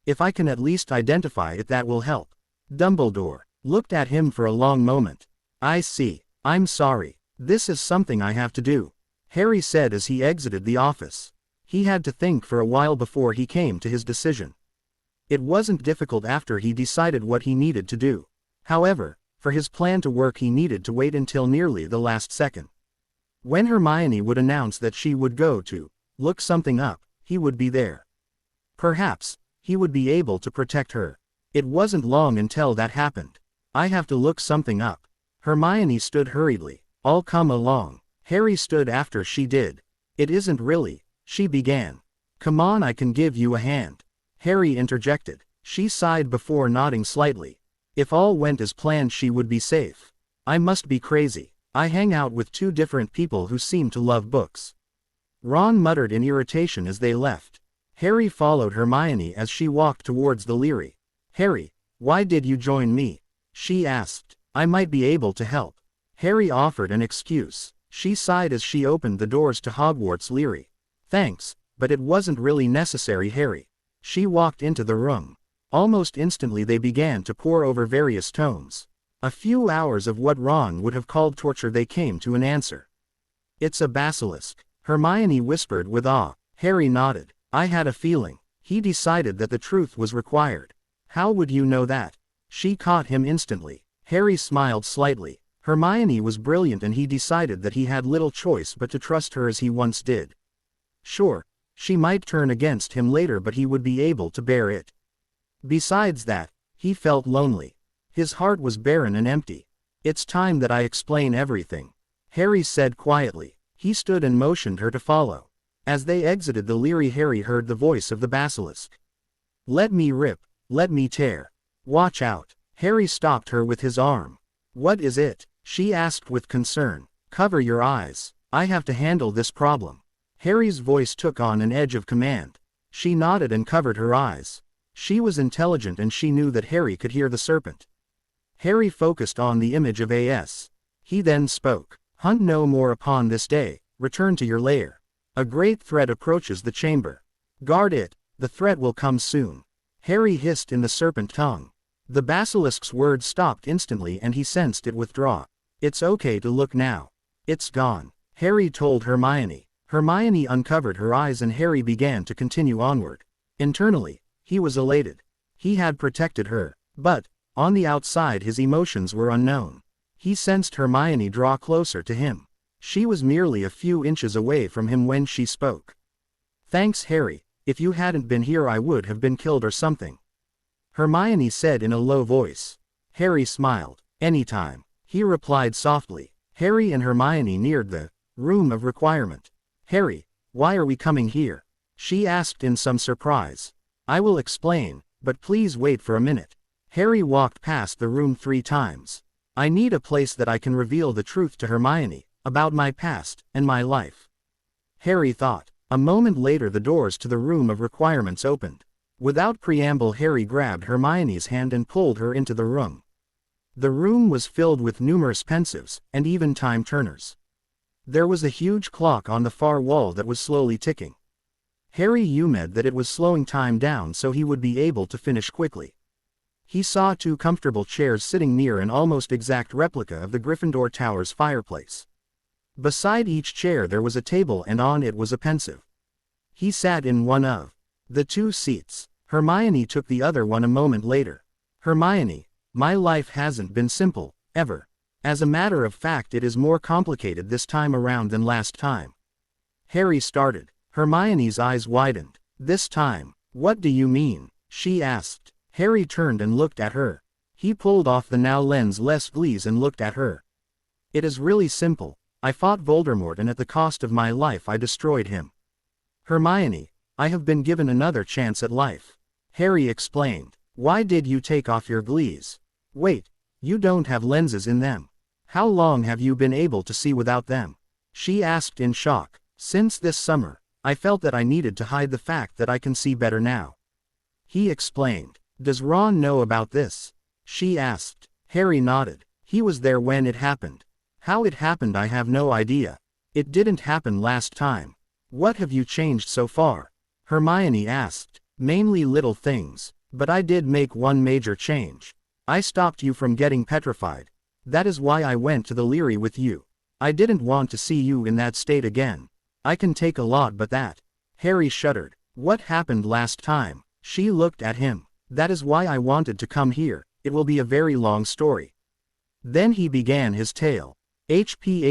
If I can at least identify it, that will help." Dumbledore looked at him for a long moment. "I see. I'm sorry. This is something I have to do," Harry said as he exited the office. He had to think for a while before he came to his decision. It wasn't difficult after he decided what he needed to do. However, for his plan to work he needed to wait until nearly the last second. When Hermione would announce that she would go to look something up, he would be there. Perhaps he would be able to protect her. It wasn't long until that happened. I have to look something up. Hermione stood hurriedly. I'll come along. Harry stood after she did. It isn't really, she began. Come on, I can give you a hand. Harry interjected. She sighed before nodding slightly. If all went as planned she would be safe. I must be crazy. I hang out with two different people who seem to love books. Ron muttered in irritation as they left. Harry followed Hermione as she walked towards the Leary. Harry, why did you join me? She asked. I might be able to help. Harry offered an excuse. She sighed as she opened the doors to Hogwarts Leary. Thanks, but it wasn't really necessary, Harry. She walked into the room. Almost instantly they began to pore over various tomes. A few hours of what Ron would have called torture they came to an answer. It's a basilisk, Hermione whispered with awe. Harry nodded. I had a feeling. He decided that the truth was required. How would you know that? She caught him instantly. Harry smiled slightly. Hermione was brilliant and he decided that he had little choice but to trust her as he once did. Sure, she might turn against him later but he would be able to bear it. Besides that, he felt lonely. His heart was barren and empty. It's time that I explain everything, Harry said quietly. He stood and motioned her to follow. As they exited the Leary, Harry heard the voice of the basilisk. Let me rip, let me tear. Watch out. Harry stopped her with his arm. What is it? She asked with concern. Cover your eyes. I have to handle this problem. Harry's voice took on an edge of command. She nodded and covered her eyes. She was intelligent and she knew that Harry could hear the serpent. Harry focused on the image of As. He then spoke. Hunt no more upon this day, return to your lair. A great threat approaches the chamber. Guard it, the threat will come soon. Harry hissed in the serpent tongue. The basilisk's words stopped instantly and he sensed it withdraw. It's okay to look now. It's gone, Harry told Hermione. Hermione uncovered her eyes and Harry began to continue onward. Internally, he was elated. He had protected her, but, on the outside his emotions were unknown. He sensed Hermione draw closer to him. She was merely a few inches away from him when she spoke. Thanks, Harry, if you hadn't been here I would have been killed or something. Hermione said in a low voice. Harry smiled. Anytime, he replied softly. Harry and Hermione neared the room of requirement. Harry, why are we coming here? She asked in some surprise. I will explain, but please wait for a minute. Harry walked past the room 3 times. I need a place that I can reveal the truth to Hermione, about my past, and my life. Harry thought. A moment later the doors to the room of requirements opened. Without preamble Harry grabbed Hermione's hand and pulled her into the room. The room was filled with numerous pensives, and even time turners. There was a huge clock on the far wall that was slowly ticking. Harry hummed that it was slowing time down so he would be able to finish quickly. He saw 2 comfortable chairs sitting near an almost exact replica of the Gryffindor Tower's fireplace. Beside each chair there was a table and on it was a pensive. He sat in one of the 2 seats. Hermione took the other one a moment later. Hermione, my life hasn't been simple, ever. As a matter of fact it is more complicated this time around than last time. Harry started. Hermione's eyes widened. This time, what do you mean? She asked. Harry turned and looked at her. He pulled off the now lens-less glaze and looked at her. It is really simple. I fought Voldemort and at the cost of my life I destroyed him. Hermione, I have been given another chance at life. Harry explained. Why did you take off your glaze? Wait, you don't have lenses in them. How long have you been able to see without them? She asked in shock. Since this summer, I felt that I needed to hide the fact that I can see better now. He explained. Does Ron know about this? She asked. Harry nodded. He was there when it happened. How it happened I have no idea. It didn't happen last time. What have you changed so far? Hermione asked. Mainly little things, but I did make one major change. I stopped you from getting petrified. That is why I went to the Leary with you. I didn't want to see you in that state again. I can take a lot but that. Harry shuddered. What happened last time? She looked at him. That is why I wanted to come here. It will be a very long story." Then he began his tale. HP.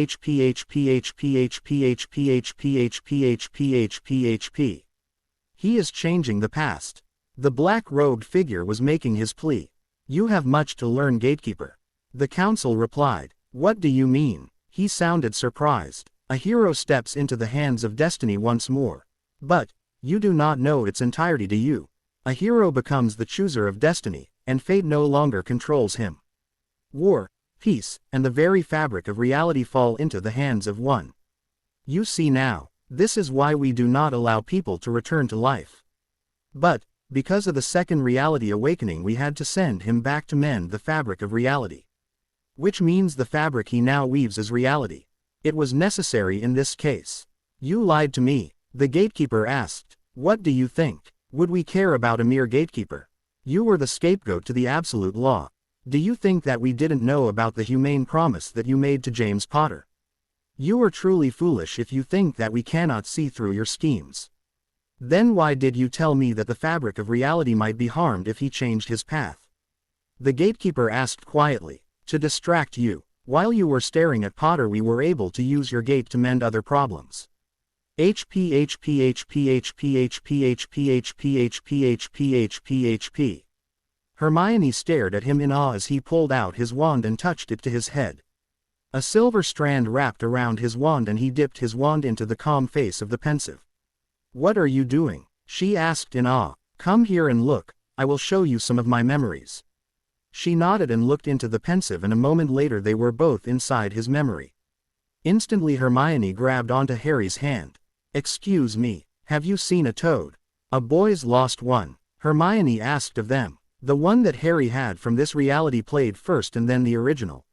He is changing the past. The black-robed figure was making his plea. "You have much to learn, gatekeeper." The council replied. "What do you mean?" He sounded surprised. "A hero steps into the hands of destiny once more. But, you do not know its entirety, do you? A hero becomes the chooser of destiny, and fate no longer controls him. War, peace, and the very fabric of reality fall into the hands of one. You see now, this is why we do not allow people to return to life. But, because of the second reality awakening, we had to send him back to mend the fabric of reality. Which means the fabric he now weaves is reality. It was necessary in this case." "You lied to me," the gatekeeper asked. "What do you think? Would we care about a mere gatekeeper? You were the scapegoat to the absolute law. Do you think that we didn't know about the humane promise that you made to James Potter? You are truly foolish if you think that we cannot see through your schemes. Then why did you tell me that the fabric of reality might be harmed if he changed his path?" The gatekeeper asked quietly. "To distract you. While you were staring at Potter, we were able to use your gate to mend other problems." HP. Hermione stared at him in awe as he pulled out his wand and touched it to his head. A silver strand wrapped around his wand and he dipped his wand into the calm face of the pensive. "What are you doing?" she asked in awe. "Come here and look, I will show you some of my memories." She nodded and looked into the pensive, and a moment later they were both inside his memory. Instantly Hermione grabbed onto Harry's hand. "Excuse me, have you seen a toad?" "A boy's lost one," Hermione asked of them. The one that Harry had from this reality played first and then the original.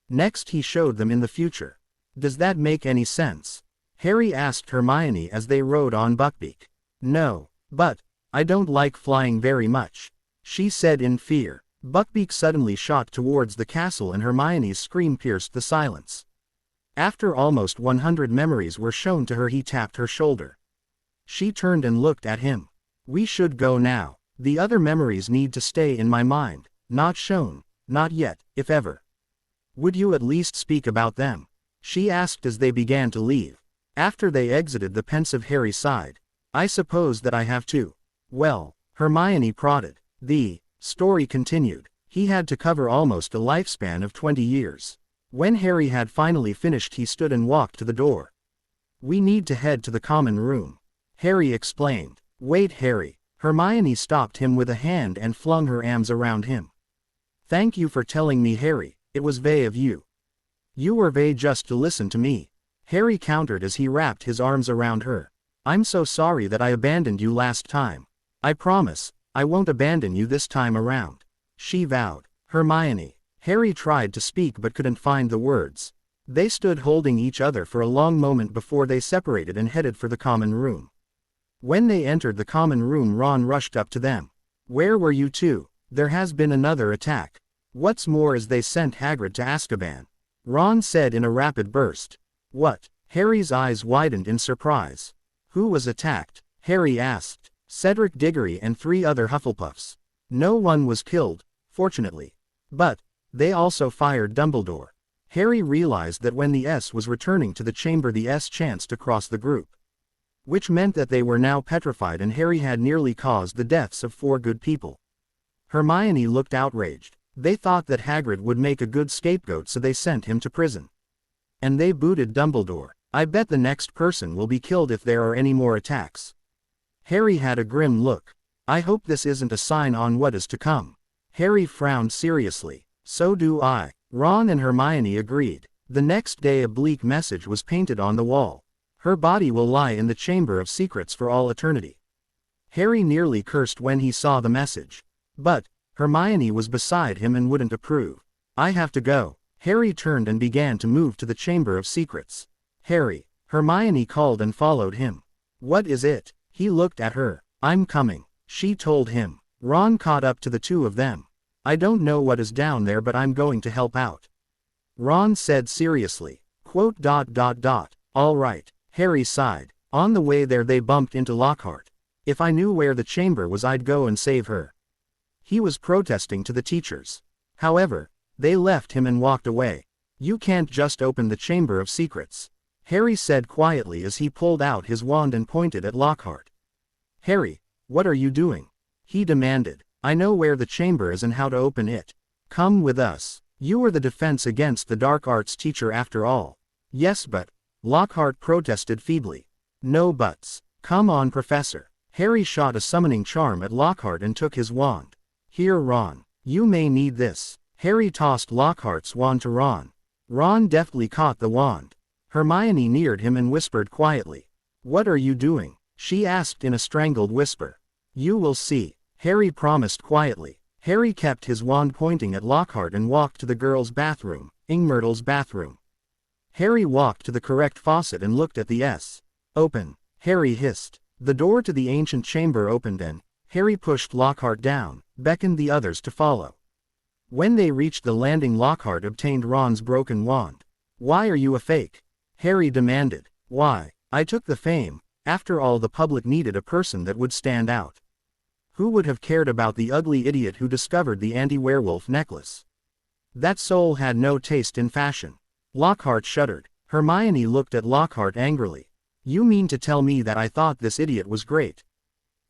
Next he showed them in the future. "Does that make any sense?" Harry asked Hermione as they rode on Buckbeak. "No, but I don't like flying very much," she said in fear. Buckbeak suddenly shot towards the castle and Hermione's scream pierced the silence. After almost 100 memories were shown to her, he tapped her shoulder. She turned and looked at him. "We should go now. The other memories need to stay in my mind, not shown, not yet, if ever." "Would you at least speak about them?" she asked as they began to leave. After they exited, the pensive Harry sighed. "I suppose that I have to." "Well," Hermione prodded. The story continued. He had to cover almost a lifespan of 20 years. When Harry had finally finished, he stood and walked to the door. "We need to head to the common room," Harry explained. "Wait, Harry." Hermione stopped him with a hand and flung her arms around him. "Thank you for telling me, Harry, it was vague of you." "You were vague just to listen to me," Harry countered as he wrapped his arms around her. "I'm so sorry that I abandoned you last time. I promise, I won't abandon you this time around," she vowed. "Hermione." Harry tried to speak but couldn't find the words. They stood holding each other for a long moment before they separated and headed for the common room. When they entered the common room, Ron rushed up to them. "Where were you two? There has been another attack. What's more is they sent Hagrid to Azkaban," Ron said in a rapid burst. "What?" Harry's eyes widened in surprise. "Who was attacked?" Harry asked. "Cedric Diggory and 3 other Hufflepuffs. No one was killed, fortunately. But they also fired Dumbledore." Harry realized that when the S was returning to the chamber, the S chanced across the group. Which meant that they were now petrified and Harry had nearly caused the deaths of 4 good people. Hermione looked outraged. They thought that Hagrid would make a good scapegoat, so they sent him to prison. And they booted Dumbledore. I bet the next person will be killed if there are any more attacks. Harry had a grim look. I hope this isn't a sign on what is to come. Harry frowned seriously. So do I. Ron and Hermione agreed. The next day a bleak message was painted on the wall. Her body will lie in the Chamber of Secrets for all eternity. Harry nearly cursed when he saw the message. But Hermione was beside him and wouldn't approve. I have to go. Harry turned and began to move to the Chamber of Secrets. Harry, Hermione called and followed him. What is it? He looked at her. I'm coming, she told him. Ron caught up to the two of them. I don't know what is down there, but I'm going to help out. Ron said seriously. All right, Harry sighed. On the way there they bumped into Lockhart. If I knew where the chamber was, I'd go and save her. He was protesting to the teachers. However, they left him and walked away. You can't just open the Chamber of Secrets, Harry said quietly as he pulled out his wand and pointed at Lockhart. Harry, what are you doing? He demanded. I know where the chamber is and how to open it. Come with us. You are the defense against the dark arts teacher after all. Yes, but, Lockhart protested feebly. No buts. Come on, Professor. Harry shot a summoning charm at Lockhart and took his wand. Here, Ron. You may need this. Harry tossed Lockhart's wand to Ron. Ron deftly caught the wand. Hermione neared him and whispered quietly. What are you doing? She asked in a strangled whisper. You will see, Harry promised quietly. Harry kept his wand pointing at Lockhart and walked to the girls' bathroom, Myrtle's bathroom. Harry walked to the correct faucet and looked at the S. Open, Harry hissed. The door to the ancient chamber opened and Harry pushed Lockhart down, beckoned the others to follow. When they reached the landing, Lockhart obtained Ron's broken wand. Why are you a fake? Harry demanded. Why? I took the fame. After all, the public needed a person that would stand out. Who would have cared about the ugly idiot who discovered the anti-werewolf necklace? That soul had no taste in fashion. Lockhart shuddered. Hermione looked at Lockhart angrily. You mean to tell me that I thought this idiot was great?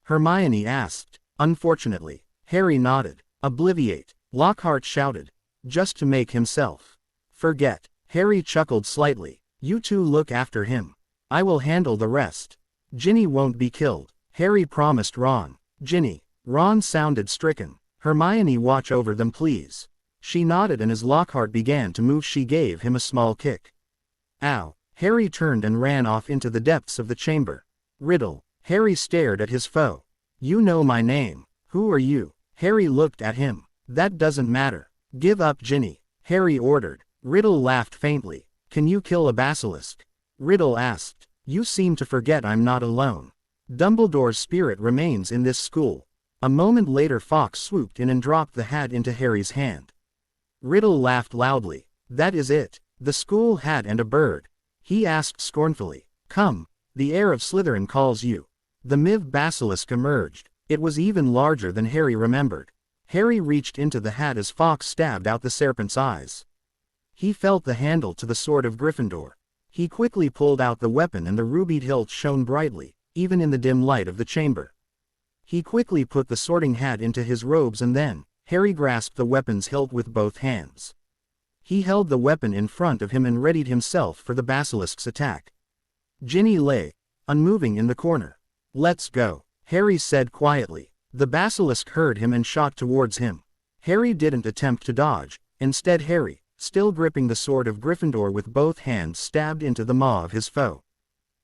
Hermione asked. Unfortunately. Harry nodded. Obliviate, Lockhart shouted. Just to make himself forget. Harry chuckled slightly. You two look after him. I will handle the rest. Ginny won't be killed, Harry promised Ron. Ginny. Ron sounded stricken. Hermione, watch over them please. She nodded, and as Lockhart began to move she gave him a small kick. Ow. Harry turned and ran off into the depths of the chamber. Riddle. Harry stared at his foe. You know my name. Who are you? Harry looked at him. That doesn't matter. Give up, Ginny, Harry ordered. Riddle laughed faintly. Can you kill a basilisk? Riddle asked. You seem to forget I'm not alone. Dumbledore's spirit remains in this school. A moment later Fawkes swooped in and dropped the hat into Harry's hand. Riddle laughed loudly. That is it? The school hat and a bird? He asked scornfully. Come, the heir of Slytherin calls you. The Miv basilisk emerged. It was even larger than Harry remembered. Harry reached into the hat as Fawkes stabbed out the serpent's eyes. He felt the handle to the sword of Gryffindor. He quickly pulled out the weapon and the rubied hilt shone brightly, even in the dim light of the chamber. He quickly put the sorting hat into his robes and then, Harry grasped the weapon's hilt with both hands. He held the weapon in front of him and readied himself for the basilisk's attack. Ginny lay, unmoving in the corner. Let's go, Harry said quietly. The basilisk heard him and shot towards him. Harry didn't attempt to dodge. Instead Harry, still gripping the sword of Gryffindor with both hands, stabbed into the maw of his foe.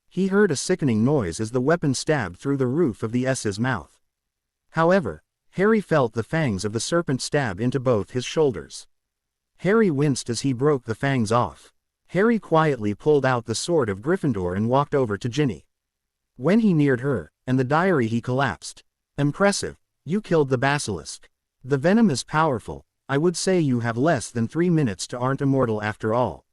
He heard a sickening noise as the weapon stabbed through the roof of the S's mouth. However, Harry felt the fangs of the serpent stab into both his shoulders. Harry winced as he broke the fangs off. Harry quietly pulled out the sword of Gryffindor and walked over to Ginny. When he neared her, and the diary, he collapsed. Impressive, you killed the basilisk. The venom is powerful. I would say you have less than 3 minutes to aren't immortal after all.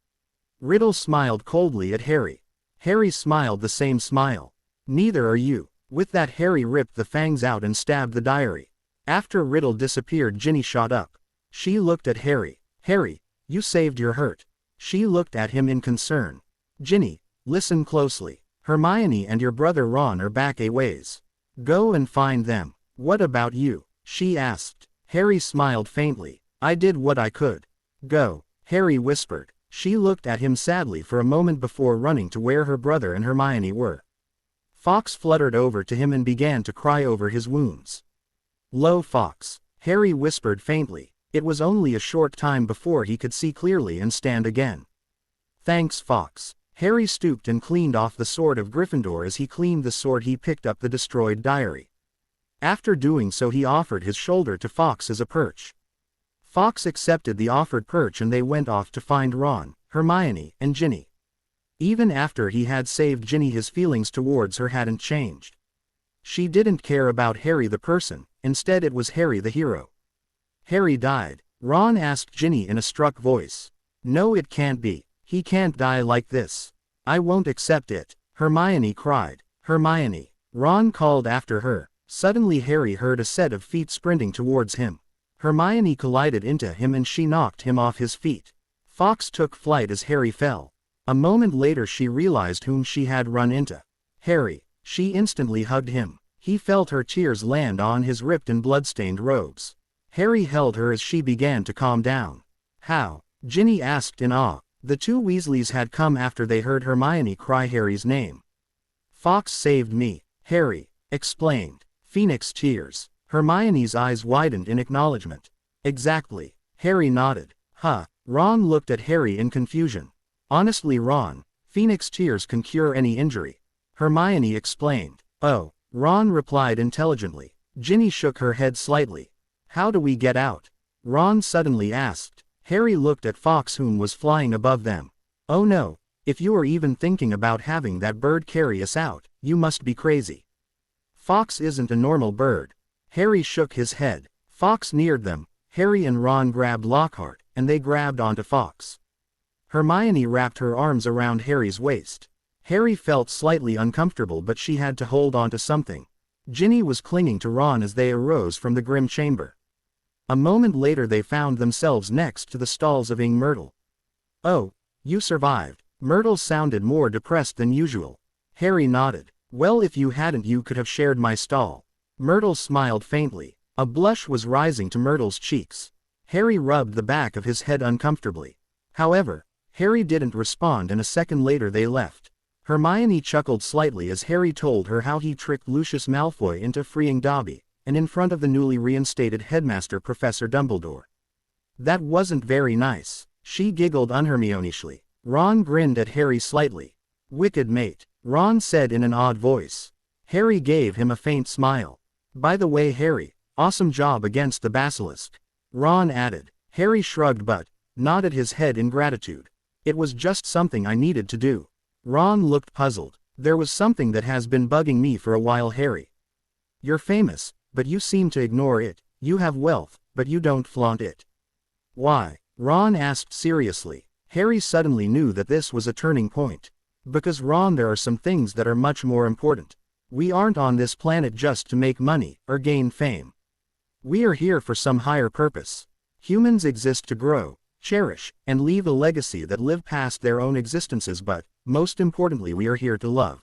Riddle smiled coldly at Harry. Harry smiled the same smile. Neither are you. With that Harry ripped the fangs out and stabbed the diary. After Riddle disappeared, Ginny shot up. She looked at Harry. Harry, you saved your hurt. She looked at him in concern. Ginny, listen closely. Hermione and your brother Ron are back a ways. Go and find them. What about you? She asked. Harry smiled faintly. I did what I could. Go, Harry whispered. She looked at him sadly for a moment before running to where her brother and Hermione were. Fawkes fluttered over to him and began to cry over his wounds. Lo, Fawkes, Harry whispered faintly. It was only a short time before he could see clearly and stand again. Thanks, Fawkes. Harry stooped and cleaned off the sword of Gryffindor. As he cleaned the sword, he picked up the destroyed diary. After doing so, he offered his shoulder to Fawkes as a perch. Fawkes accepted the offered perch and they went off to find Ron, Hermione, and Ginny. Even after he had saved Ginny, his feelings towards her hadn't changed. She didn't care about Harry the person, instead it was Harry the hero. Harry died, Ron asked Ginny in a struck voice. No, it can't be. He can't die like this. I won't accept it, Hermione cried. Hermione, Ron called after her. Suddenly Harry heard a set of feet sprinting towards him. Hermione collided into him and she knocked him off his feet. Fawkes took flight as Harry fell. A moment later she realized whom she had run into. Harry. She instantly hugged him. He felt her tears land on his ripped and blood-stained robes. Harry held her as she began to calm down. How? Ginny asked in awe. The two Weasleys had come after they heard Hermione cry Harry's name. Fawkes saved me, Harry explained. Phoenix tears. Hermione's eyes widened in acknowledgement. Exactly. Harry nodded. Huh. Ron looked at Harry in confusion. Honestly, Ron, Phoenix tears can cure any injury. Hermione explained. Oh. Ron replied intelligently. Ginny shook her head slightly. How do we get out? Ron suddenly asked. Harry looked at Fawkes, whom was flying above them. Oh no, if you are even thinking about having that bird carry us out, you must be crazy. Fawkes isn't a normal bird. Harry shook his head. Fawkes neared them. Harry and Ron grabbed Lockhart, and they grabbed onto Fawkes. Hermione wrapped her arms around Harry's waist. Harry felt slightly uncomfortable, but she had to hold onto something. Ginny was clinging to Ron as they arose from the grim chamber. A moment later they found themselves next to the stalls of Ing Myrtle. Oh, you survived. Myrtle sounded more depressed than usual. Harry nodded. Well, if you hadn't, you could have shared my stall. Myrtle smiled faintly. A blush was rising to Myrtle's cheeks. Harry rubbed the back of his head uncomfortably. However, Harry didn't respond, and a second later they left. Hermione chuckled slightly as Harry told her how he tricked Lucius Malfoy into freeing Dobby, and in front of the newly reinstated headmaster Professor Dumbledore. That wasn't very nice, she giggled unhermionishly. Ron grinned at Harry slightly. Wicked mate, Ron said in an odd voice. Harry gave him a faint smile. By the way, Harry, awesome job against the basilisk. Ron added. Harry shrugged but nodded his head in gratitude. It was just something I needed to do. Ron looked puzzled. There was something that has been bugging me for a while, Harry. You're famous, but you seem to ignore it. You have wealth, but you don't flaunt it. Why? Ron asked seriously. Harry suddenly knew that this was a turning point. Because Ron, there are some things that are much more important. We aren't on this planet just to make money or gain fame. We are here for some higher purpose. Humans exist to grow, cherish, and leave a legacy that live past their own existences, but, most importantly, we are here to love.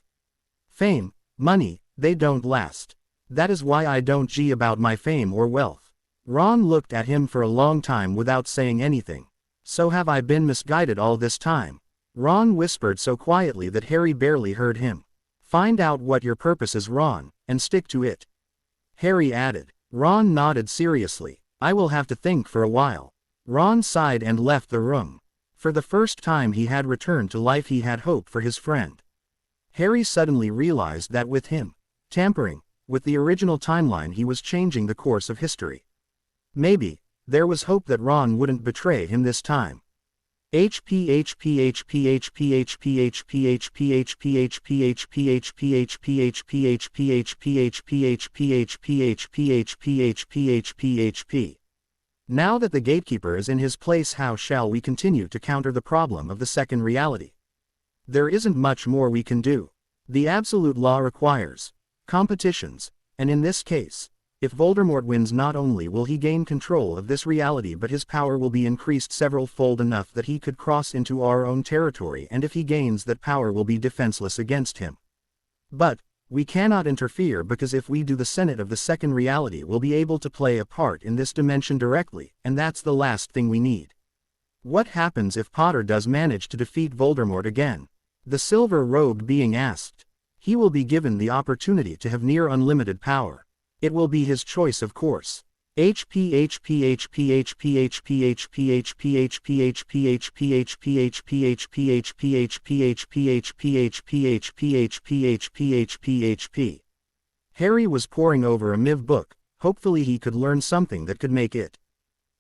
Fame, money, they don't last. That is why I don't g about my fame or wealth. Ron looked at him for a long time without saying anything. So have I been misguided all this time? Ron whispered so quietly that Harry barely heard him. Find out what your purpose is, Ron, and stick to it. Harry added. Ron nodded seriously. I will have to think for a while. Ron sighed and left the room. For the first time he had returned to life, he had hope for his friend. Harry suddenly realized that with him tampering with the original timeline, he was changing the course of history. Maybe there was hope that Ron wouldn't betray him this time. Now that the gatekeeper is in his place, how shall we continue to counter the problem of the second reality? There isn't much more we can do. The absolute law requires competitions, and in this case, if Voldemort wins, not only will he gain control of this reality, but his power will be increased several-fold, enough that he could cross into our own territory, and if he gains that power, will be defenseless against him. But we cannot interfere, because if we do, the Senate of the second reality will be able to play a part in this dimension directly, and that's the last thing we need. What happens if Potter does manage to defeat Voldemort again? The silver-robed being asked. He will be given the opportunity to have near unlimited power. It will be his choice, of course. Harry was poring over a Miv book. Hopefully he could learn something that could make it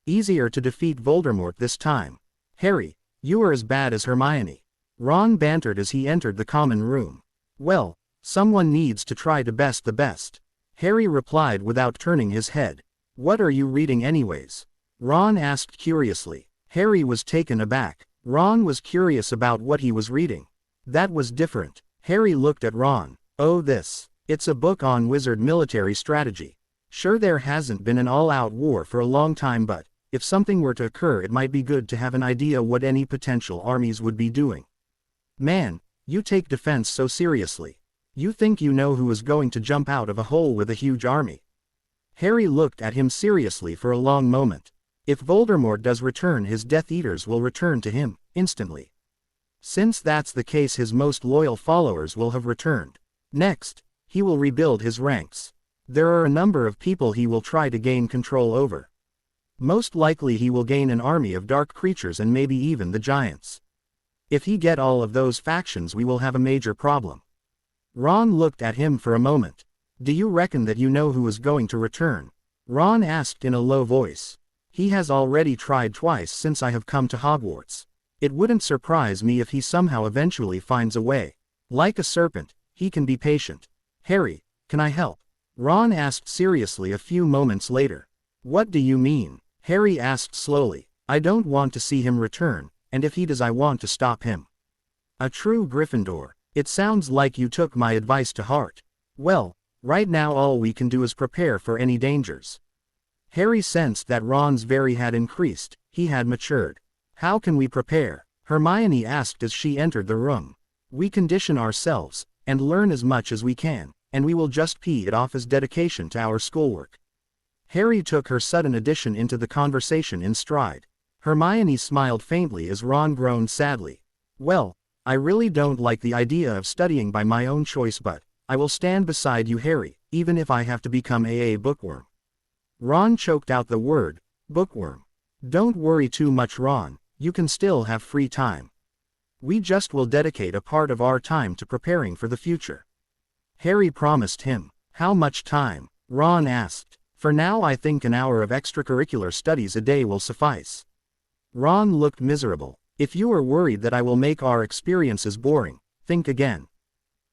easier to defeat Voldemort this time. Harry, you are as bad as Hermione. Ron bantered as he entered the common room. Well, someone needs to try to best the best. Harry replied without turning his head. What are you reading anyways? Ron asked curiously. Harry was taken aback. Ron was curious about what he was reading. That was different. Harry looked at Ron. Oh, this. It's a book on wizard military strategy. Sure, there hasn't been an all-out war for a long time, but if something were to occur, it might be good to have an idea what any potential armies would be doing. Man, you take defense so seriously. You think you know who is going to jump out of a hole with a huge army? Harry looked at him seriously for a long moment. If Voldemort does return, his Death Eaters will return to him, instantly. Since that's the case, his most loyal followers will have returned. Next, he will rebuild his ranks. There are a number of people he will try to gain control over. Most likely he will gain an army of dark creatures and maybe even the giants. If he get all of those factions, we will have a major problem. Ron looked at him for a moment. Do you reckon that you know who is going to return? Ron asked in a low voice. He has already tried twice since I have come to Hogwarts. It wouldn't surprise me if he somehow eventually finds a way. Like a serpent, he can be patient. Harry, can I help? Ron asked seriously a few moments later. What do you mean? Harry asked slowly. I don't want to see him return, and if he does, I want to stop him. A true Gryffindor. It sounds like you took my advice to heart. Well, right now all we can do is prepare for any dangers. Harry sensed that Ron's very had increased, he had matured. How can we prepare? Hermione asked as she entered the room. We condition ourselves, and learn as much as we can, and we will just pay it off as dedication to our schoolwork. Harry took her sudden addition into the conversation in stride. Hermione smiled faintly as Ron groaned sadly. Well, I really don't like the idea of studying by my own choice, but I will stand beside you, Harry, even if I have to become a bookworm. Ron choked out the word, bookworm. Don't worry too much, Ron, you can still have free time. We just will dedicate a part of our time to preparing for the future. Harry promised him. How much time? Ron asked. For now, I think an hour of extracurricular studies a day will suffice. Ron looked miserable. If you are worried that I will make our experiences boring, think again.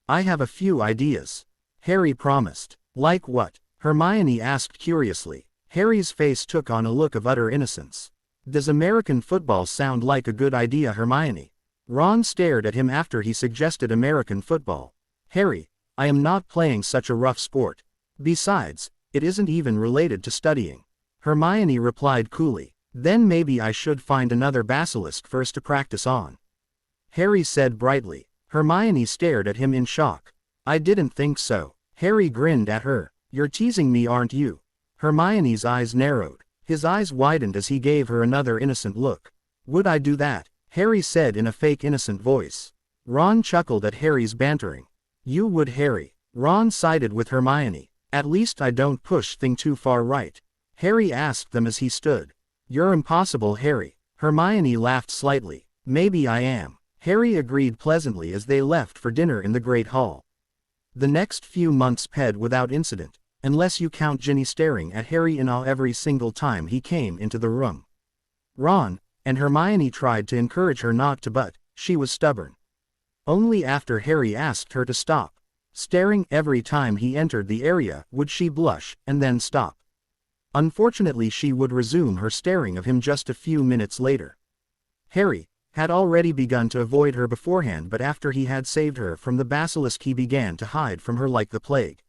I have a few ideas. Harry promised. Like what? Hermione asked curiously. Harry's face took on a look of utter innocence. Does American football sound like a good idea, Hermione? Ron stared at him after he suggested American football. Harry, I am not playing such a rough sport. Besides, it isn't even related to studying. Hermione replied coolly. Then maybe I should find another basilisk for us to practice on. Harry said brightly. Hermione stared at him in shock. I didn't think so. Harry grinned at her. You're teasing me, aren't you? Hermione's eyes narrowed. His eyes widened as he gave her another innocent look. Would I do that? Harry said in a fake innocent voice. Ron chuckled at Harry's bantering. You would, Harry. Ron sided with Hermione. At least I don't push things too far, right? Harry asked them as he stood. You're impossible, Harry. Hermione laughed slightly. Maybe I am. Harry agreed pleasantly as they left for dinner in the Great Hall. The next few months passed without incident, unless you count Ginny staring at Harry in awe every single time he came into the room. Ron and Hermione tried to encourage her not to, but she was stubborn. Only after Harry asked her to stop staring every time he entered the area would she blush and then stop. Unfortunately, she would resume her staring of him just a few minutes later. Harry had already begun to avoid her beforehand, but after he had saved her from the basilisk, he began to hide from her like the plague.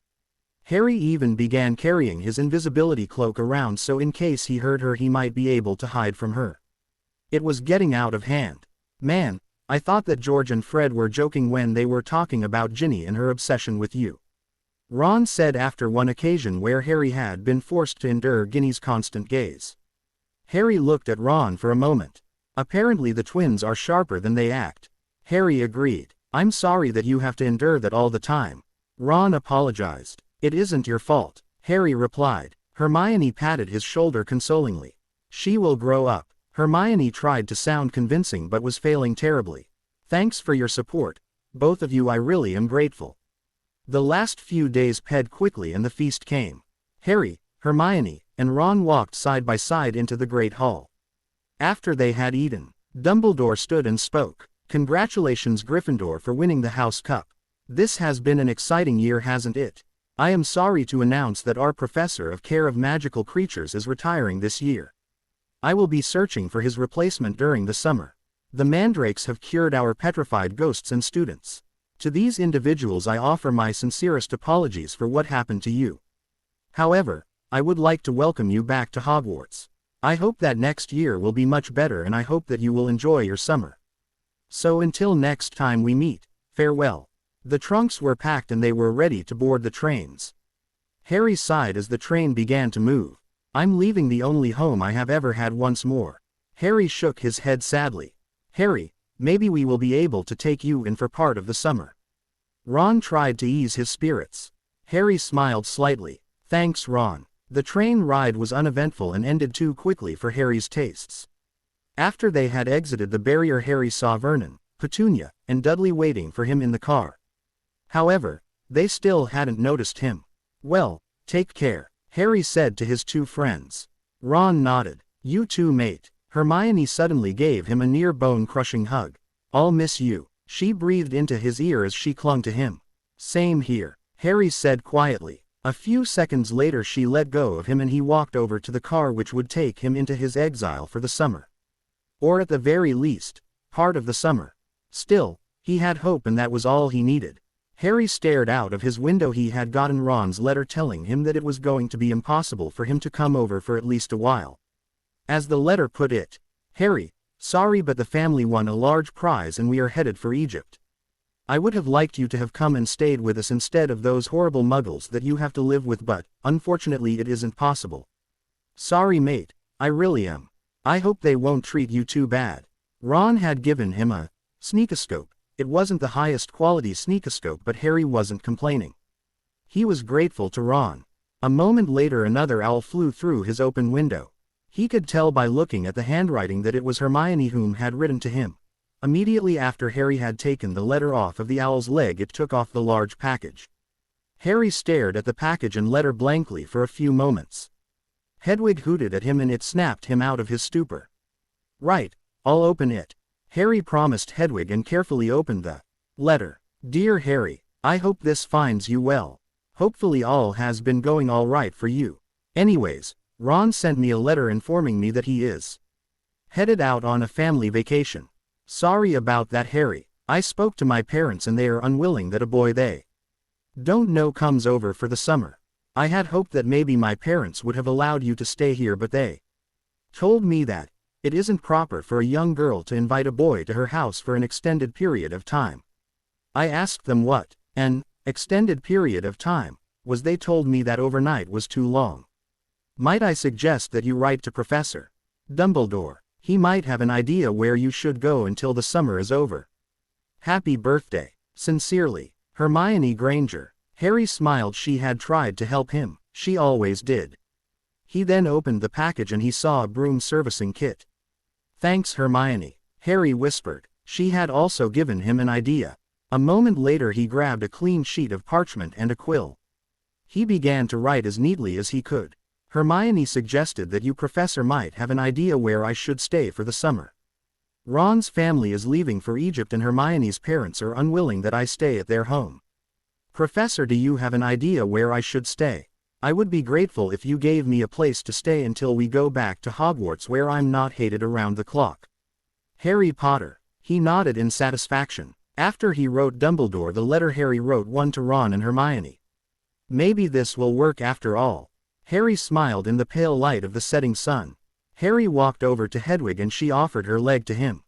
Harry even began carrying his invisibility cloak around so in case he heard her he might be able to hide from her. It was getting out of hand. Man, I thought that George and Fred were joking when they were talking about Ginny and her obsession with you. Ron said after one occasion where Harry had been forced to endure Ginny's constant gaze. Harry looked at Ron for a moment. Apparently the twins are sharper than they act. Harry agreed. I'm sorry that you have to endure that all the time. Ron apologized. It isn't your fault, Harry replied. Hermione patted his shoulder consolingly. She will grow up. Hermione tried to sound convincing but was failing terribly. Thanks for your support, both of you, I really am grateful. The last few days passed quickly and the feast came. Harry, Hermione, and Ron walked side by side into the Great Hall. After they had eaten, Dumbledore stood and spoke. Congratulations, Gryffindor, for winning the House Cup. This has been an exciting year, hasn't it? I am sorry to announce that our Professor of Care of Magical Creatures is retiring this year. I will be searching for his replacement during the summer. The mandrakes have cured our petrified ghosts and students. To these individuals I offer my sincerest apologies for what happened to you. However, I would like to welcome you back to Hogwarts. I hope that next year will be much better and I hope that you will enjoy your summer. So until next time we meet, farewell. The trunks were packed and they were ready to board the trains. Harry sighed as the train began to move. I'm leaving the only home I have ever had once more. Harry shook his head sadly. Harry, maybe we will be able to take you in for part of the summer. Ron tried to ease his spirits. Harry smiled slightly. Thanks, Ron. The train ride was uneventful and ended too quickly for Harry's tastes. After they had exited the barrier, Harry saw Vernon, Petunia, and Dudley waiting for him in the car. However, they still hadn't noticed him. Well, take care, Harry said to his two friends. Ron nodded. You too, mate. Hermione suddenly gave him a near bone-crushing hug. I'll miss you, she breathed into his ear as she clung to him. Same here, Harry said quietly. A few seconds later she let go of him and he walked over to the car which would take him into his exile for the summer. Or at the very least, part of the summer. Still, he had hope and that was all he needed. Harry stared out of his window. He had gotten Ron's letter telling him that it was going to be impossible for him to come over for at least a while. As the letter put it, Harry, sorry but the family won a large prize and we are headed for Egypt. I would have liked you to have come and stayed with us instead of those horrible muggles that you have to live with, but, unfortunately, it isn't possible. Sorry, mate, I really am. I hope they won't treat you too bad. Ron had given him a sneakoscope. It wasn't the highest quality sneakoscope, but Harry wasn't complaining. He was grateful to Ron. A moment later another owl flew through his open window. He could tell by looking at the handwriting that it was Hermione whom had written to him. Immediately after Harry had taken the letter off of the owl's leg, it took off the large package. Harry stared at the package and letter blankly for a few moments. Hedwig hooted at him and it snapped him out of his stupor. Right, I'll open it. Harry promised Hedwig and carefully opened the letter. Dear Harry, I hope this finds you well. Hopefully all has been going all right for you. Anyways, Ron sent me a letter informing me that he is headed out on a family vacation. Sorry about that, Harry. I spoke to my parents and they are unwilling that a boy they don't know comes over for the summer. I had hoped that maybe my parents would have allowed you to stay here, but they told me that it isn't proper for a young girl to invite a boy to her house for an extended period of time. I asked them what an extended period of time was. They told me that overnight was too long. Might I suggest that you write to Professor Dumbledore? He might have an idea where you should go until the summer is over. Happy birthday. Sincerely, Hermione Granger. Harry smiled. She had tried to help him, she always did. He then opened the package and he saw a broom servicing kit. Thanks, Hermione, Harry whispered. She had also given him an idea. A moment later he grabbed a clean sheet of parchment and a quill. He began to write as neatly as he could. Hermione suggested that you professor might have an idea where I should stay for the summer. Ron's family is leaving for Egypt and Hermione's parents are unwilling that I stay at their home. Professor, do you have an idea where I should stay? I would be grateful if you gave me a place to stay until we go back to Hogwarts where I'm not hated around the clock. Harry Potter. He nodded in satisfaction. After he wrote Dumbledore the letter, Harry wrote one to Ron and Hermione. Maybe this will work after all. Harry smiled in the pale light of the setting sun. Harry walked over to Hedwig and she offered her leg to him.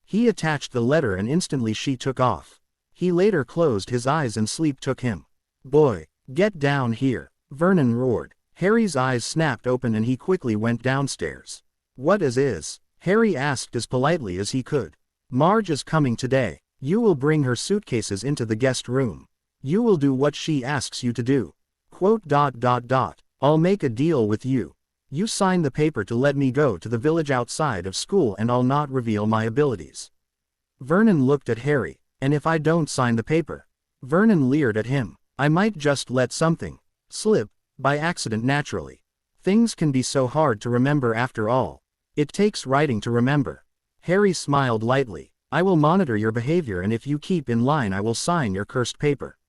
He attached the letter and instantly she took off. He later closed his eyes and sleep took him. Boy, get down here, Vernon roared. Harry's eyes snapped open and he quickly went downstairs. What is? Harry asked as politely as he could. Marge is coming today. You will bring her suitcases into the guest room. You will do what she asks you to do. Quote. I'll make a deal with you. You sign the paper to let me go to the village outside of school and I'll not reveal my abilities. Vernon looked at Harry. And if I don't sign the paper? Vernon leered at him. I might just let something slip, by accident naturally. Things can be so hard to remember after all. It takes writing to remember. Harry smiled lightly. I will monitor your behavior and if you keep in line I will sign your cursed paper.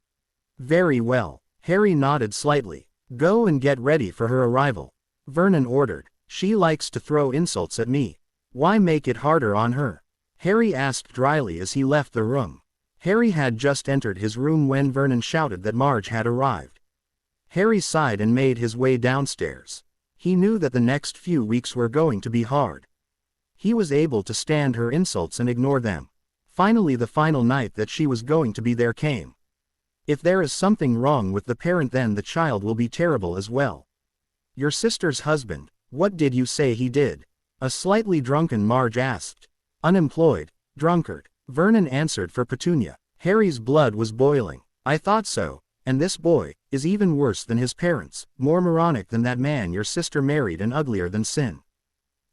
Very well. Harry nodded slightly. Go and get ready for her arrival. Vernon ordered. She likes to throw insults at me. Why make it harder on her? Harry asked dryly as he left the room. Harry had just entered his room when Vernon shouted that Marge had arrived. Harry sighed and made his way downstairs. He knew that the next few weeks were going to be hard. He was able to stand her insults and ignore them. Finally, the final night that she was going to be there came. If there is something wrong with the parent, then the child will be terrible as well. Your sister's husband, what did you say he did? A slightly drunken Marge asked. Unemployed, drunkard, Vernon answered for Petunia. Harry's blood was boiling. I thought so, and this boy is even worse than his parents, more moronic than that man your sister married and uglier than sin.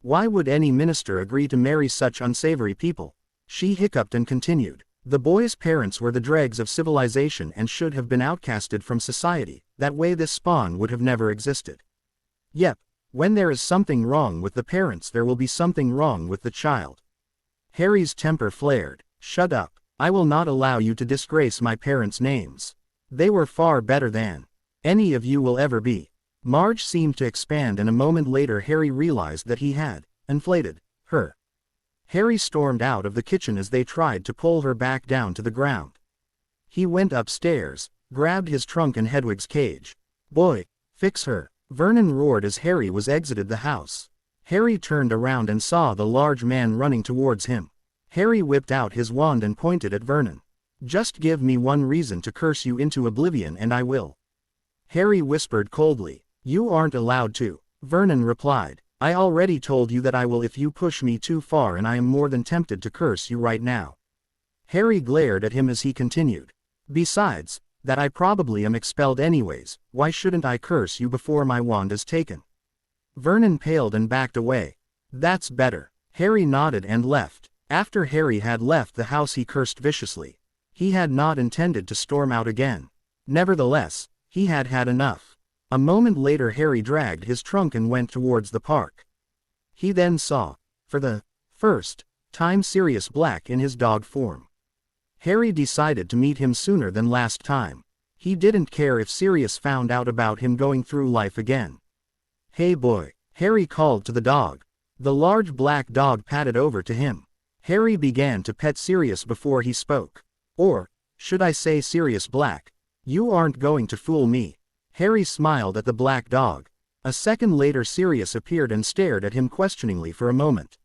Why would any minister agree to marry such unsavory people? She hiccuped and continued. The boy's parents were the dregs of civilization and should have been outcasted from society, that way this spawn would have never existed. Yep, when there is something wrong with the parents, there will be something wrong with the child. Harry's temper flared. Shut up. I will not allow you to disgrace my parents' names. They were far better than any of you will ever be. Marge seemed to expand, and a moment later Harry realized that he had inflated her. Harry stormed out of the kitchen as they tried to pull her back down to the ground. He went upstairs, grabbed his trunk and Hedwig's cage. Boy, fix her, Vernon roared as Harry was exited the house. Harry turned around and saw the large man running towards him. Harry whipped out his wand and pointed at Vernon. Just give me one reason to curse you into oblivion and I will. Harry whispered coldly. You aren't allowed to, Vernon replied. I already told you that I will if you push me too far, and I am more than tempted to curse you right now. Harry glared at him as he continued. Besides, that I probably am expelled anyways, why shouldn't I curse you before my wand is taken? Vernon paled and backed away. That's better. Harry nodded and left. After Harry had left the house, he cursed viciously. He had not intended to storm out again. Nevertheless, he had had enough. A moment later Harry dragged his trunk and went towards the park. He then saw, for the first time, Sirius Black in his dog form. Harry decided to meet him sooner than last time. He didn't care if Sirius found out about him going through life again. Hey boy, Harry called to the dog. The large black dog padded over to him. Harry began to pet Sirius before he spoke. Or, should I say Sirius Black, you aren't going to fool me. Harry smiled at the black dog. A second later Sirius appeared and stared at him questioningly for a moment.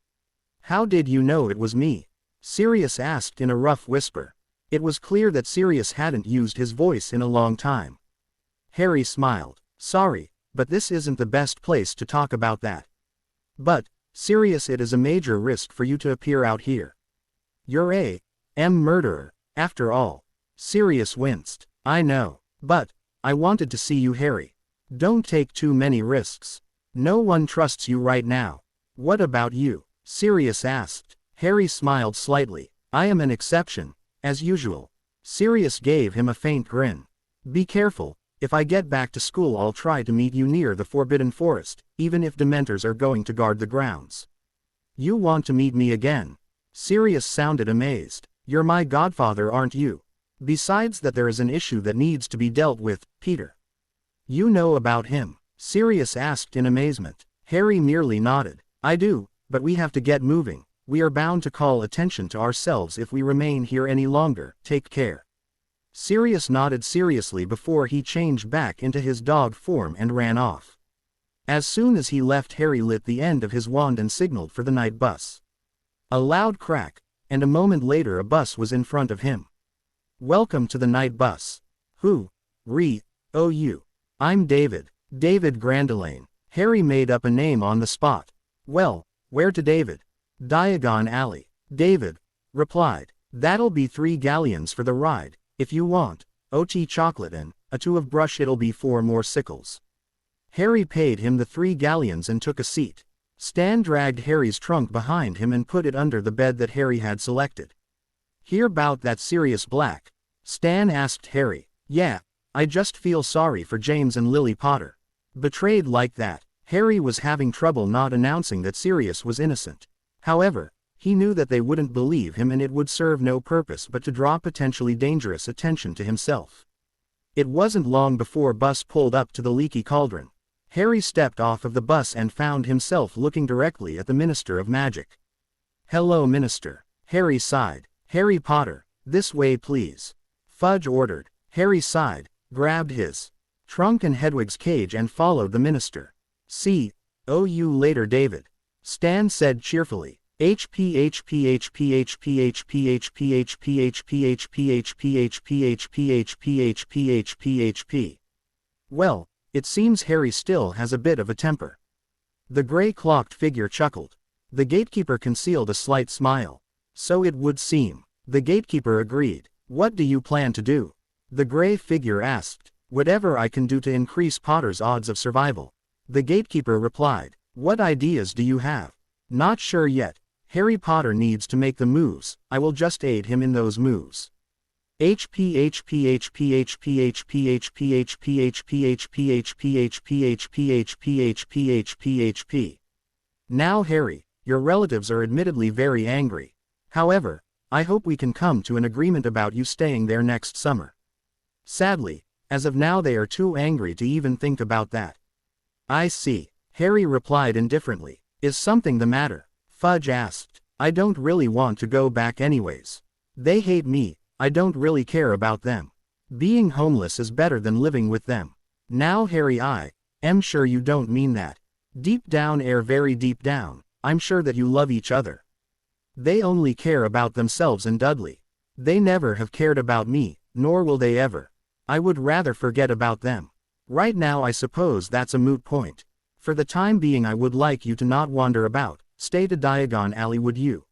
How did you know it was me? Sirius asked in a rough whisper. It was clear that Sirius hadn't used his voice in a long time. Harry smiled. Sorry, but this isn't the best place to talk about that. But, Sirius, it is a major risk for you to appear out here. You're a murderer, after all. Sirius winced. I know, but I wanted to see you, Harry. Don't take too many risks. No one trusts you right now. What about you? Sirius asked. Harry smiled slightly. I am an exception, as usual. Sirius gave him a faint grin. Be careful, if I get back to school I'll try to meet you near the Forbidden Forest, even if Dementors are going to guard the grounds. You want to meet me again? Sirius sounded amazed. You're my godfather, aren't you? Besides that, there is an issue that needs to be dealt with, Peter. You know about him? Sirius asked in amazement. Harry merely nodded. I do, but we have to get moving. We are bound to call attention to ourselves if we remain here any longer. Take care. Sirius nodded seriously before he changed back into his dog form and ran off. As soon as he left, Harry lit the end of his wand and signaled for the night bus. A loud crack, and a moment later a bus was in front of him. Welcome to the night bus. Who? You. I'm David. David Grandelaine. Harry made up a name on the spot. Well, where to, David? Diagon Alley. David replied. That'll be 3 galleons for the ride, if you want. OT chocolate and a 2 of brush, it'll be 4 more sickles. Harry paid him the 3 galleons and took a seat. Stan dragged Harry's trunk behind him and put it under the bed that Harry had selected. Hear about that Sirius Black? Stan asked Harry. Yeah, I just feel sorry for James and Lily Potter. Betrayed like that. Harry was having trouble not announcing that Sirius was innocent. However, he knew that they wouldn't believe him and it would serve no purpose but to draw potentially dangerous attention to himself. It wasn't long before bus pulled up to the Leaky Cauldron. Harry stepped off of the bus and found himself looking directly at the Minister of Magic. Hello, Minister. Harry sighed. Harry Potter, This way please. Fudge ordered. Harry sighed, grabbed his trunk and Hedwig's cage and followed the minister. See you later, David. Stan said cheerfully. Well, it seems Harry still has a bit of a temper. The gray-clocked figure chuckled. The gatekeeper concealed a slight smile. So it would seem. The gatekeeper agreed. What do you plan to do? The gray figure asked. Whatever I can do to increase Potter's odds of survival. The gatekeeper replied. What ideas do you have? Not sure yet. Harry Potter needs to make the moves, I will just aid him in those moves. Now Harry, your relatives are admittedly very angry. However, I hope we can come to an agreement about you staying there next summer. Sadly, as of now they are too angry to even think about that. I see, Harry replied indifferently. Is something the matter? Fudge asked. I don't really want to go back anyways. They hate me, I don't really care about them. Being homeless is better than living with them. Now Harry, I am sure you don't mean that. Deep down, very deep down, I'm sure that you love each other. They only care about themselves and Dudley. They never have cared about me, nor will they ever. I would rather forget about them. Right now I suppose that's a moot point. For the time being I would like you to not wander about, stay to Diagon Alley, would you?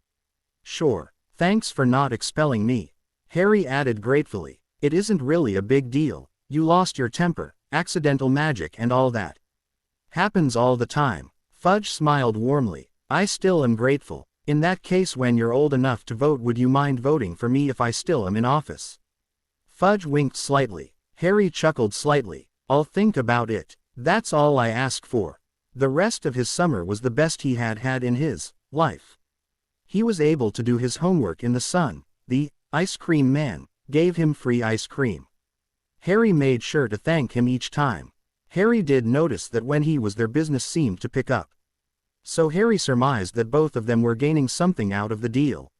Sure, thanks for not expelling me. Harry added gratefully. It isn't really a big deal, you lost your temper, accidental magic and all that. Happens all the time. Fudge smiled warmly. I still am grateful. In that case, when you're old enough to vote, would you mind voting for me if I still am in office? Fudge winked slightly. Harry chuckled slightly. I'll think about it. That's all I ask for. The rest of his summer was the best he had had in his life. He was able to do his homework in the sun. The ice cream man gave him free ice cream. Harry made sure to thank him each time. Harry did notice that when he was there, business seemed to pick up. So Harry surmised that both of them were gaining something out of the deal.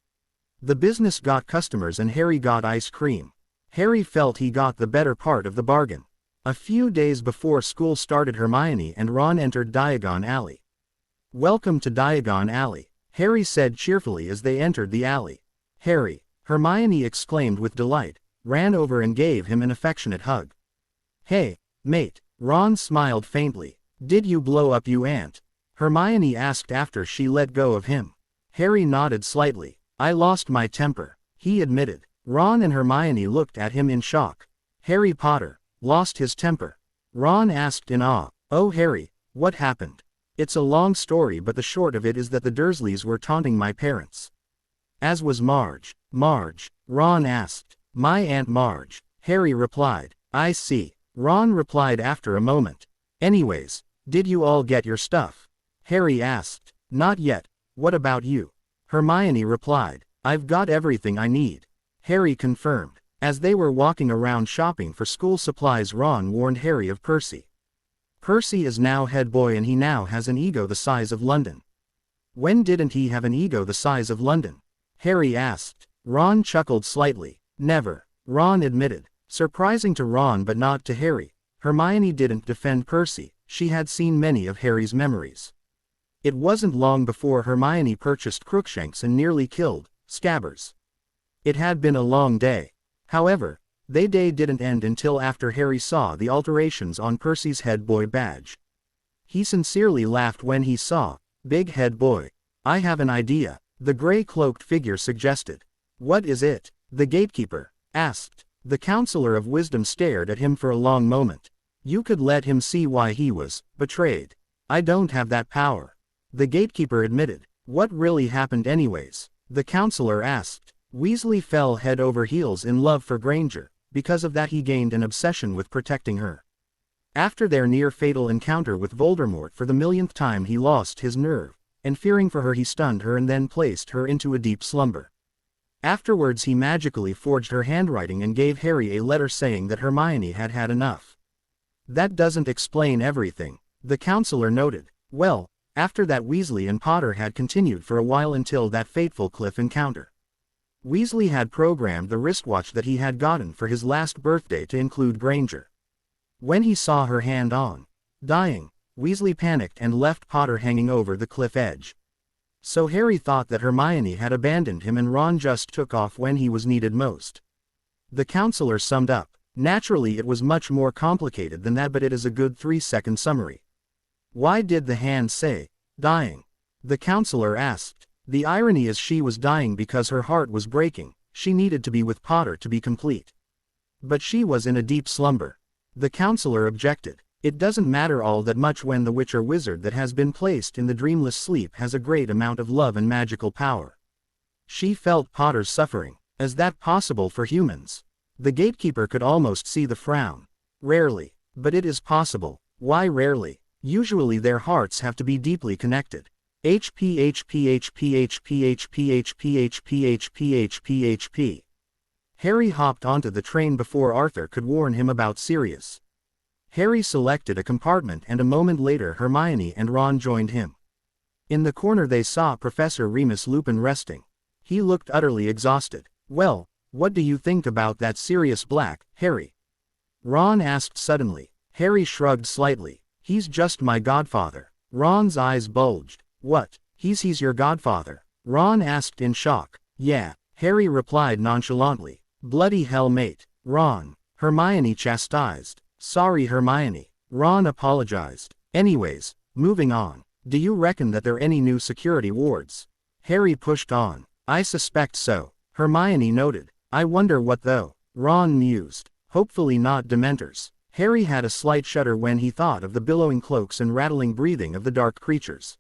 The business got customers and Harry got ice cream. Harry felt he got the better part of the bargain. A few days before school started, Hermione and Ron entered Diagon Alley. Welcome to Diagon Alley, Harry said cheerfully as they entered the alley. Harry, Hermione exclaimed with delight, ran over and gave him an affectionate hug. Hey, mate, Ron smiled faintly. Did you blow up, you ant? Hermione asked after she let go of him. Harry nodded slightly. I lost my temper, he admitted. Ron and Hermione looked at him in shock. Harry Potter lost his temper? Ron asked in awe. Oh Harry, what happened? It's a long story, but the short of it is that the Dursleys were taunting my parents. As was Marge. Marge? Ron asked. My Aunt Marge, Harry replied. I see, Ron replied after a moment. Anyways, did you all get your stuff? Harry asked. Not yet, what about you? Hermione replied. I've got everything I need. Harry confirmed. As they were walking around shopping for school supplies, Ron warned Harry of Percy. Percy is now head boy and he now has an ego the size of London. When didn't he have an ego the size of London? Harry asked. Ron chuckled slightly. Never, Ron admitted. Surprising to Ron but not to Harry, Hermione didn't defend Percy. She had seen many of Harry's memories. It wasn't long before Hermione purchased Crookshanks and nearly killed Scabbers. It had been a long day. However, the day didn't end until after Harry saw the alterations on Percy's head boy badge. He sincerely laughed when he saw Big Head Boy. I have an idea, the gray-cloaked figure suggested. What is it? The gatekeeper asked. The Counselor of Wisdom stared at him for a long moment. You could let him see why he was betrayed. I don't have that power. The gatekeeper admitted. What really happened anyways? The Counselor asked. Weasley fell head over heels in love for Granger. Because of that he gained an obsession with protecting her. After their near-fatal encounter with Voldemort for the millionth time he lost his nerve, and fearing for her he stunned her and then placed her into a deep slumber. Afterwards he magically forged her handwriting and gave Harry a letter saying that Hermione had had enough. That doesn't explain everything, the Counselor noted. Well, after that Weasley and Potter had continued for a while until that fateful cliff encounter. Weasley had programmed the wristwatch that he had gotten for his last birthday to include Granger. When he saw her hand on dying, Weasley panicked and left Potter hanging over the cliff edge. So Harry thought that Hermione had abandoned him and Ron just took off when he was needed most. The counselor summed up. Naturally it was much more complicated than that, but it is a good 3-second summary. Why did the hand say, dying? The counselor asked. The irony is she was dying because her heart was breaking, she needed to be with Potter to be complete. But she was in a deep slumber. The counselor objected. It doesn't matter all that much when the witch or wizard that has been placed in the dreamless sleep has a great amount of love and magical power. She felt Potter's suffering. Is that possible for humans? The gatekeeper could almost see the frown. Rarely. But it is possible. Why rarely? Usually their hearts have to be deeply connected. HP. Harry hopped onto the train before Arthur could warn him about Sirius. Harry selected a compartment and a moment later Hermione and Ron joined him. In the corner they saw Professor Remus Lupin resting. He looked utterly exhausted. Well, what do you think about that Sirius Black, Harry? Ron asked suddenly. Harry shrugged slightly. He's just my godfather. Ron's eyes bulged. What? He's your godfather? Ron asked in shock. Yeah, Harry replied nonchalantly. Bloody hell, mate. Ron. Hermione chastised. Sorry, Hermione. Ron apologized. Anyways, moving on. Do you reckon that there are any new security wards? Harry pushed on. I suspect so. Hermione noted. I wonder what though. Ron mused. Hopefully not Dementors. Harry had a slight shudder when he thought of the billowing cloaks and rattling breathing of the dark creatures.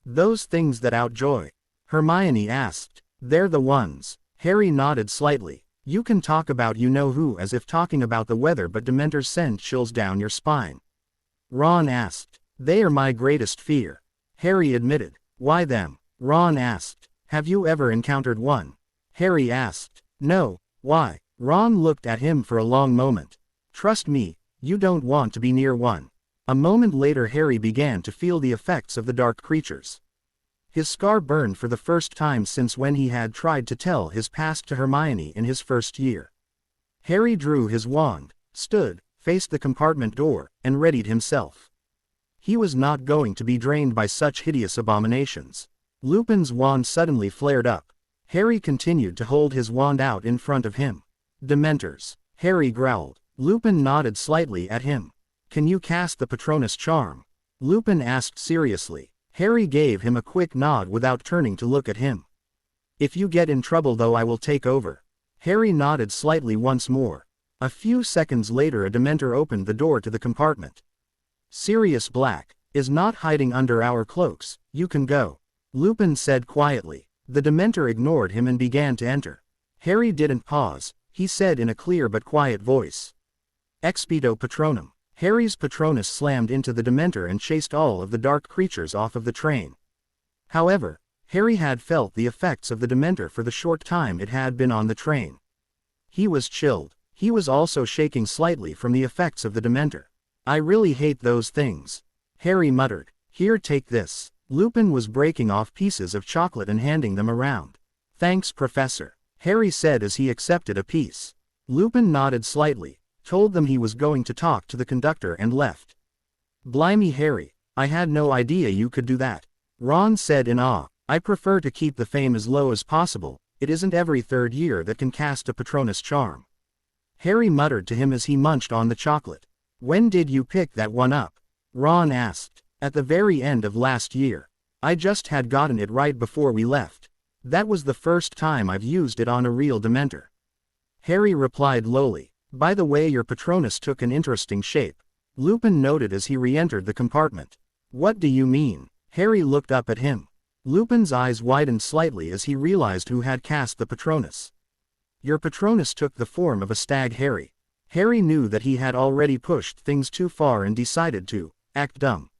Those things that out joy? Hermione asked. They're the ones. Harry nodded slightly. You can talk about you-know-who as if talking about the weather, but Dementors send chills down your spine. Ron asked. They are my greatest fear. Harry admitted. Why them? Ron asked. Have you ever encountered one? Harry asked. No. Why? Ron looked at him for a long moment. Trust me, you don't want to be near one. A moment later Harry began to feel the effects of the dark creatures. His scar burned for the first time since when he had tried to tell his past to Hermione in his first year. Harry drew his wand, stood, faced the compartment door, and readied himself. He was not going to be drained by such hideous abominations. Lupin's wand suddenly flared up. Harry continued to hold his wand out in front of him. Dementors. Harry growled. Lupin nodded slightly at him. Can you cast the Patronus charm? Lupin asked seriously. Harry gave him a quick nod without turning to look at him. If you get in trouble though, I will take over. Harry nodded slightly once more. A few seconds later a Dementor opened the door to the compartment. Sirius Black is not hiding under our cloaks, you can go. Lupin said quietly. The Dementor ignored him and began to enter. Harry didn't pause, he said in a clear but quiet voice. Expedito Patronum. Harry's Patronus slammed into the Dementor and chased all of the dark creatures off of the train. However, Harry had felt the effects of the Dementor for the short time it had been on the train. He was chilled. He was also shaking slightly from the effects of the Dementor. I really hate those things. Harry muttered. Here, take this. Lupin was breaking off pieces of chocolate and handing them around. Thanks, Professor. Harry said as he accepted a piece. Lupin nodded slightly, told them he was going to talk to the conductor and left. Blimey, Harry, I had no idea you could do that. Ron said in awe. I prefer to keep the fame as low as possible, it isn't every third year that can cast a Patronus charm. Harry muttered to him as he munched on the chocolate. When did you pick that one up? Ron asked. At the very end of last year. I just had gotten it right before we left. That was the first time I've used it on a real Dementor. Harry replied lowly. By the way, your Patronus took an interesting shape. Lupin noted as he re-entered the compartment. What do you mean? Harry looked up at him. Lupin's eyes widened slightly as he realized who had cast the Patronus. Your Patronus took the form of a stag, Harry. Harry knew that he had already pushed things too far and decided to act dumb.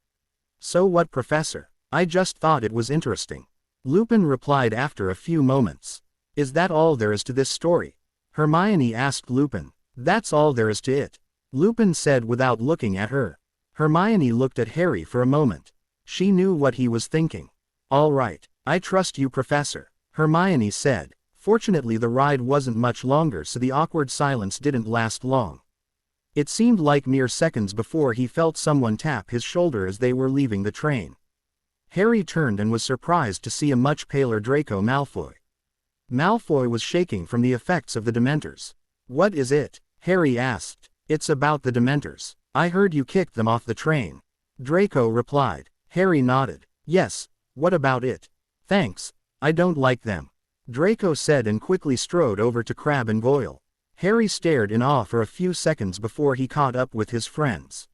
So what, Professor? I just thought it was interesting. Lupin replied after a few moments. Is that all there is to this story? Hermione asked Lupin. That's all there is to it. Lupin said without looking at her. Hermione looked at Harry for a moment. She knew what he was thinking. All right, I trust you, Professor. Hermione said. Fortunately the ride wasn't much longer, so the awkward silence didn't last long. It seemed like mere seconds before he felt someone tap his shoulder as they were leaving the train. Harry turned and was surprised to see a much paler Draco Malfoy. Malfoy was shaking from the effects of the Dementors. "What is it?" Harry asked. "It's about the Dementors. I heard you kicked them off the train." Draco replied. Harry nodded. "Yes, what about it?" "Thanks, I don't like them," Draco said and quickly strode over to Crabbe and Goyle. Harry stared in awe for a few seconds before he caught up with his friends.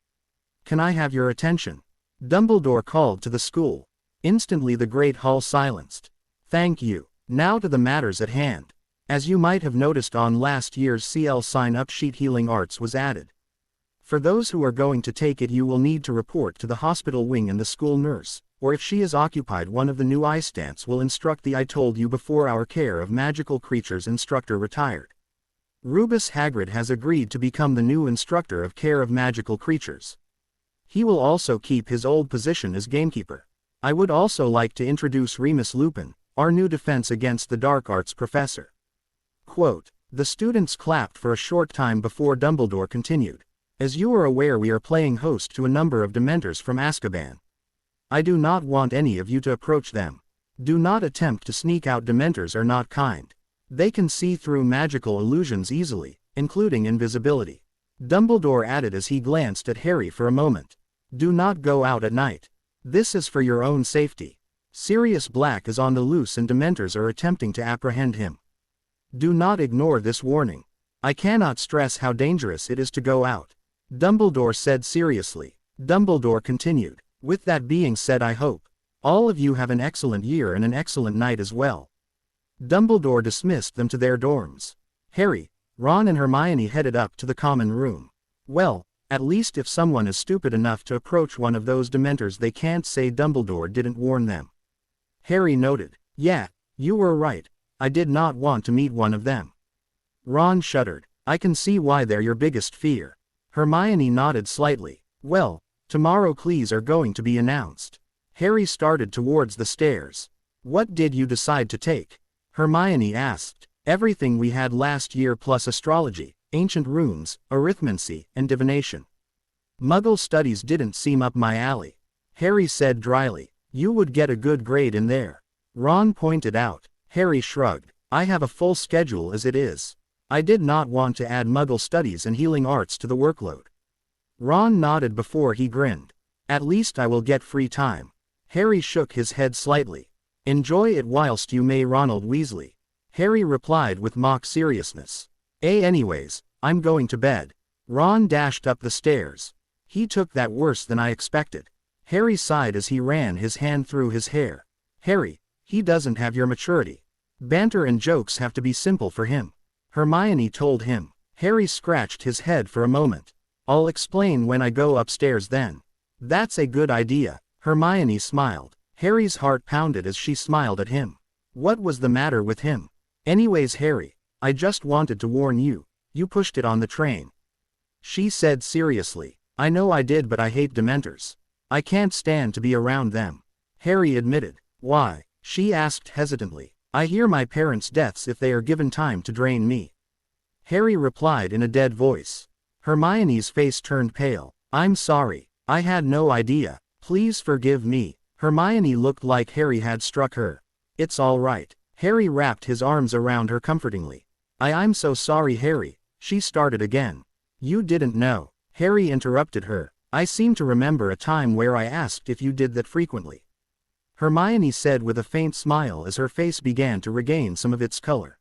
"Can I have your attention?" Dumbledore called to the school. Instantly the Great Hall silenced. "Thank you. Now to the matters at hand. As you might have noticed on last year's CL sign-up sheet, healing arts was added. For those who are going to take it, you will need to report to the hospital wing, and the school nurse, or if she is occupied, one of the new assistants will instruct the I told you before our care of magical creatures instructor retired. Rubus Hagrid has agreed to become the new instructor of care of magical creatures. He will also keep his old position as gamekeeper. I would also like to introduce Remus Lupin, our new defense against the dark arts professor." Quote. The students clapped for a short time before Dumbledore continued. "As you are aware, we are playing host to a number of Dementors from Azkaban. I do not want any of you to approach them. Do not attempt to sneak out. Dementors are not kind. They can see through magical illusions easily, including invisibility." Dumbledore added as he glanced at Harry for a moment. "Do not go out at night. This is for your own safety. Sirius Black is on the loose and Dementors are attempting to apprehend him. Do not ignore this warning. I cannot stress how dangerous it is to go out," Dumbledore said seriously. Dumbledore continued, "With that being said, I hope all of you have an excellent year and an excellent night as well." Dumbledore dismissed them to their dorms. Harry, Ron and Hermione headed up to the common room. "Well, at least if someone is stupid enough to approach one of those Dementors, they can't say Dumbledore didn't warn them." Harry noted. "Yeah, you were right. I did not want to meet one of them." Ron shuddered. "I can see why they're your biggest fear." Hermione nodded slightly. "Well, tomorrow clues are going to be announced." Harry started towards the stairs. "What did you decide to take?" Hermione asked. "Everything we had last year plus astrology, ancient runes, arithmancy, and divination. Muggle studies didn't seem up my alley," Harry said dryly. "You would get a good grade in there," Ron pointed out. Harry shrugged. "I have a full schedule as it is. I did not want to add Muggle studies and healing arts to the workload." Ron nodded before he grinned. "At least I will get free time." Harry shook his head slightly. "Enjoy it whilst you may, Ronald Weasley," Harry replied with mock seriousness. Anyways, I'm going to bed." Ron dashed up the stairs. "He took that worse than I expected." Harry sighed as he ran his hand through his hair. "Harry, he doesn't have your maturity. Banter and jokes have to be simple for him," Hermione told him. Harry scratched his head for a moment. "I'll explain when I go upstairs then." "That's a good idea," Hermione smiled. Harry's heart pounded as she smiled at him. What was the matter with him? "Anyways, Harry, I just wanted to warn you, you pushed it on the train," she said seriously. "I know I did, but I hate Dementors. I can't stand to be around them," Harry admitted. "Why?" she asked hesitantly. "I hear my parents' deaths if they are given time to drain me," Harry replied in a dead voice. Hermione's face turned pale. "I'm sorry. I had no idea. Please forgive me." Hermione looked like Harry had struck her. "It's all right." Harry wrapped his arms around her comfortingly. I'm so sorry, Harry," she started again. "You didn't know," Harry interrupted her. "I seem to remember a time where I asked if you did that frequently," Hermione said with a faint smile as her face began to regain some of its color.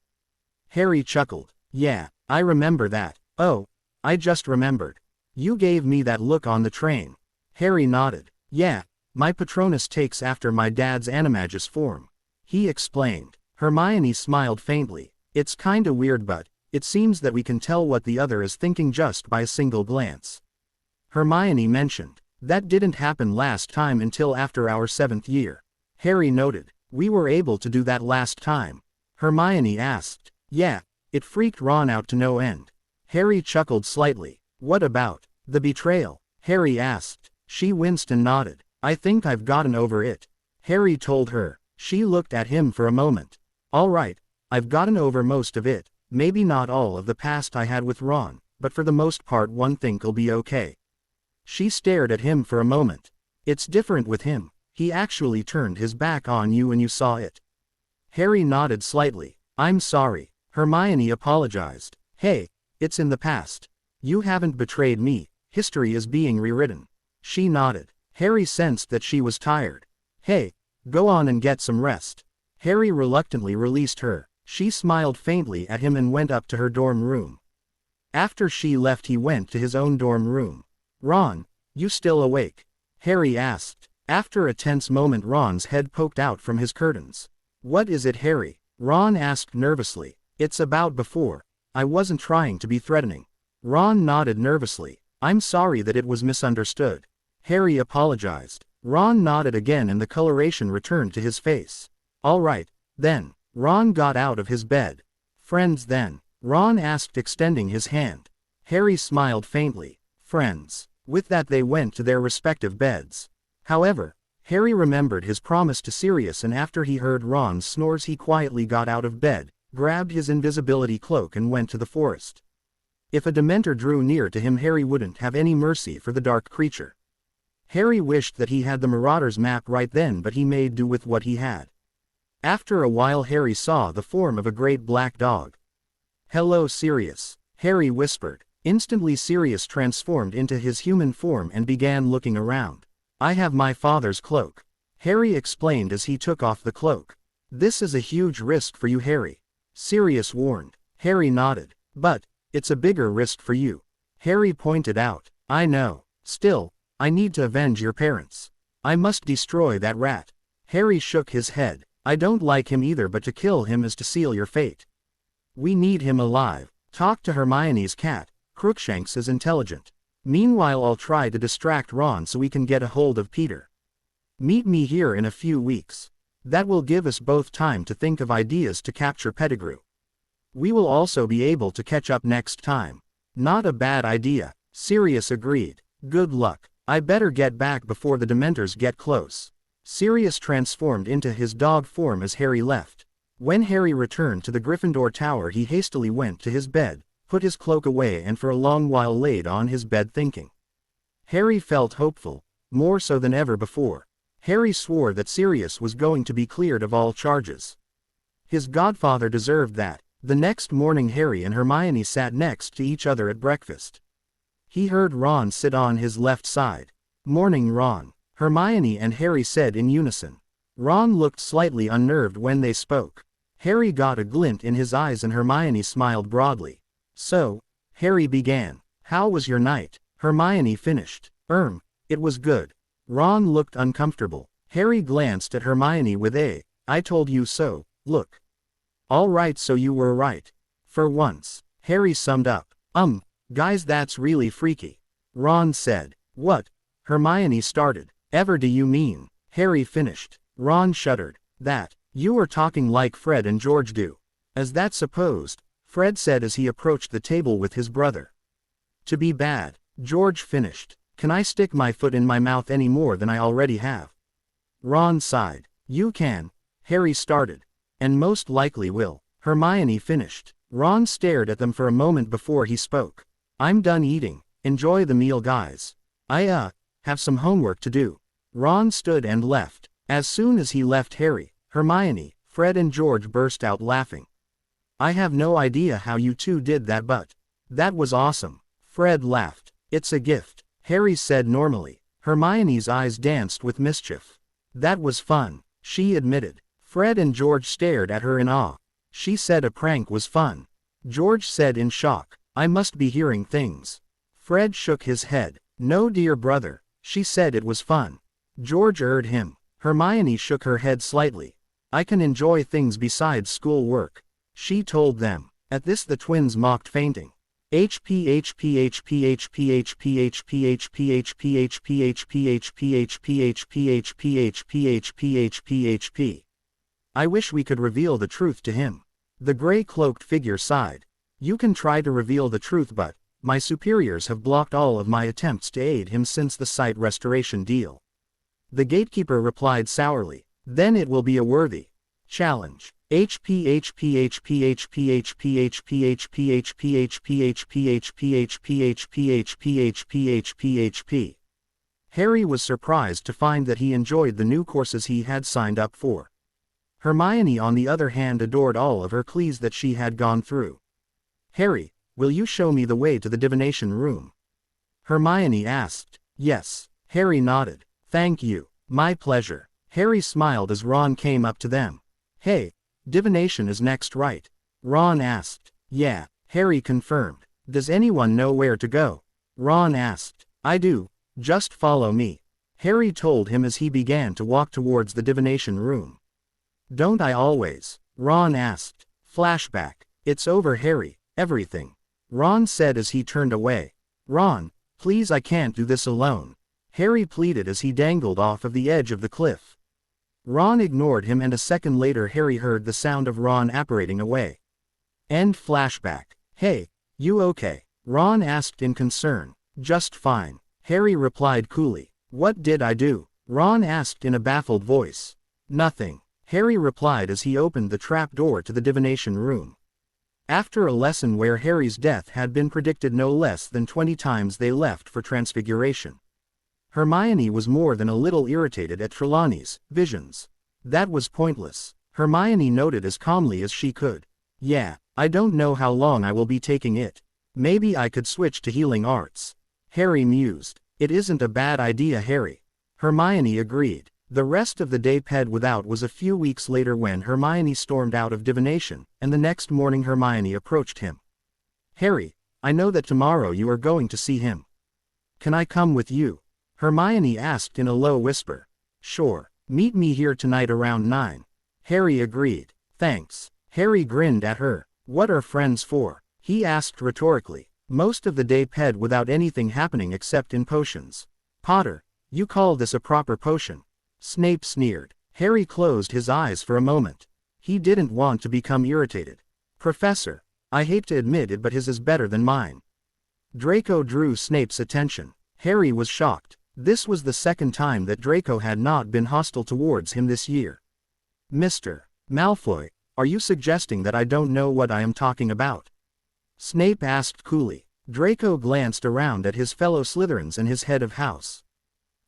Harry chuckled. "Yeah, I remember that. Oh, I just remembered. You gave me that look on the train." Harry nodded. "Yeah, my Patronus takes after my dad's animagus form," he explained. Hermione smiled faintly. "It's kinda weird, but it seems that we can tell what the other is thinking just by a single glance," Hermione mentioned. "That didn't happen last time until after our 7th year," Harry noted. "We were able to do that last time?" Hermione asked. "Yeah, it freaked Ron out to no end." Harry chuckled slightly. "What about the betrayal?" Harry asked. She winced and nodded. "I think I've gotten over it," Harry told her. She looked at him for a moment. "All right, I've gotten over most of it, maybe not all of the past I had with Ron, but for the most part one think'll be okay." She stared at him for a moment. "It's different with him. He actually turned his back on you and you saw it." Harry nodded slightly. "I'm sorry." Hermione apologized. "Hey, it's in the past. You haven't betrayed me, history is being rewritten." She nodded. Harry sensed that she was tired. "Hey, go on and get some rest." Harry reluctantly released her. She smiled faintly at him and went up to her dorm room. After she left he went to his own dorm room. "Ron, you still awake?" Harry asked. After a tense moment Ron's head poked out from his curtains. "What is it, Harry?" Ron asked nervously. "It's about before. I wasn't trying to be threatening." Ron nodded nervously. "I'm sorry that it was misunderstood." Harry apologized. Ron nodded again and the coloration returned to his face. "All right, then." Ron got out of his bed. "Friends then?" Ron asked, extending his hand. Harry smiled faintly. "Friends." With that they went to their respective beds. However, Harry remembered his promise to Sirius, and after he heard Ron's snores he quietly got out of bed, grabbed his invisibility cloak and went to the forest. If a Dementor drew near to him Harry wouldn't have any mercy for the dark creature. Harry wished that he had the Marauder's map right then, but he made do with what he had. After a while Harry saw the form of a great black dog. "Hello Sirius," Harry whispered. Instantly Sirius transformed into his human form and began looking around. "I have my father's cloak," Harry explained as he took off the cloak. "This is a huge risk for you, Harry," Sirius warned. Harry nodded. "But it's a bigger risk for you," Harry pointed out. "I know. Still, I need to avenge your parents. I must destroy that rat." Harry shook his head. "I don't like him either, but to kill him is to seal your fate. We need him alive. Talk to Hermione's cat. Crookshanks is intelligent. Meanwhile I'll try to distract Ron so we can get a hold of Peter. Meet me here in a few weeks. That will give us both time to think of ideas to capture Pettigrew. We will also be able to catch up next time." "Not a bad idea," Sirius agreed. "Good luck. I better get back before the Dementors get close." Sirius transformed into his dog form as Harry left. When Harry returned to the Gryffindor Tower he hastily went to his bed, put his cloak away and for a long while laid on his bed thinking. Harry felt hopeful, more so than ever before. Harry swore that Sirius was going to be cleared of all charges. His godfather deserved that. The next morning Harry and Hermione sat next to each other at breakfast. He heard Ron sit on his left side. "Morning, Ron," Hermione and Harry said in unison. Ron looked slightly unnerved when they spoke. Harry got a glint in his eyes and Hermione smiled broadly. "So," Harry began, "how was your night?" Hermione finished. It was good." Ron looked uncomfortable. Harry glanced at Hermione with a, "I told you so," look. "All right, so you were right. For once," Harry summed up. Guys, that's really freaky," Ron said. "What?" Hermione started. "Ever do you mean?" Harry finished. Ron shuddered. "That. You were talking like Fred and George do." "As that supposed," Fred said as he approached the table with his brother. "To be bad," George finished. "Can I stick my foot in my mouth any more than I already have?" Ron sighed. "You can," Harry started. "And most likely will," Hermione finished. Ron stared at them for a moment before he spoke. "I'm done eating. Enjoy the meal, guys. I have some homework to do." Ron stood and left. As soon as he left Harry, Hermione, Fred and George burst out laughing. "I have no idea how you two did that, but that was awesome." Fred laughed. "It's a gift," Harry said normally. Hermione's eyes danced with mischief. "That was fun," she admitted. Fred and George stared at her in awe. She said a prank was fun. George said in shock, "I must be hearing things." Fred shook his head. "No, dear brother," she said, "it was fun." George urged him. Hermione shook her head slightly. "I can enjoy things besides school work," she told them. At this the twins mocked, fainting. "I wish we could reveal the truth to him." The gray-cloaked figure sighed. "You can try to reveal the truth, but my superiors have blocked all of my attempts to aid him since the site restoration deal." The gatekeeper replied sourly. "Then it will be a worthy challenge." HP. Harry was surprised to find that he enjoyed the new courses he had signed up for. Hermione on the other hand adored all of her classes that she had gone through. Harry, will you show me the way to the divination room? Hermione asked. Yes. Harry nodded. Thank you. My pleasure. Harry smiled as Ron came up to them. Hey, divination is next, right? Ron asked. Yeah. Harry confirmed. Does anyone know where to go? Ron asked. I do. Just follow me. Harry told him as he began to walk towards the divination room. Don't I always? Ron asked. Flashback. It's over, Harry, everything. Ron said as he turned away. Ron, please, I can't do this alone. Harry pleaded as he dangled off of the edge of the cliff. Ron ignored him, and a second later Harry heard the sound of Ron apparating away. End flashback. Hey, you okay? Ron asked in concern. Just fine. Harry replied coolly. What did I do? Ron asked in a baffled voice. Nothing. Harry replied as he opened the trap door to the divination room. After a lesson where Harry's death had been predicted no less than 20 times, they left for Transfiguration. Hermione was more than a little irritated at Trelawney's visions. That was pointless. Hermione noted as calmly as she could. Yeah, I don't know how long I will be taking it. Maybe I could switch to healing arts. Harry mused. It isn't a bad idea, Harry. Hermione agreed. The rest of the day ped without was a few weeks later when Hermione stormed out of divination, and the next morning Hermione approached him. Harry, I know that tomorrow you are going to see him. Can I come with you? Hermione asked in a low whisper. Sure. Meet me here tonight around 9. Harry agreed. Thanks. Harry grinned at her. What are friends for? He asked rhetorically. Most of the day ped without anything happening except in potions. Potter, you call this a proper potion? Snape sneered. Harry closed his eyes for a moment. He didn't want to become irritated. Professor, I hate to admit it, but his is better than mine. Draco drew Snape's attention. Harry was shocked. This was the second time that Draco had not been hostile towards him this year. Mr. Malfoy, are you suggesting that I don't know what I am talking about? Snape asked coolly. Draco glanced around at his fellow Slytherins and his head of house.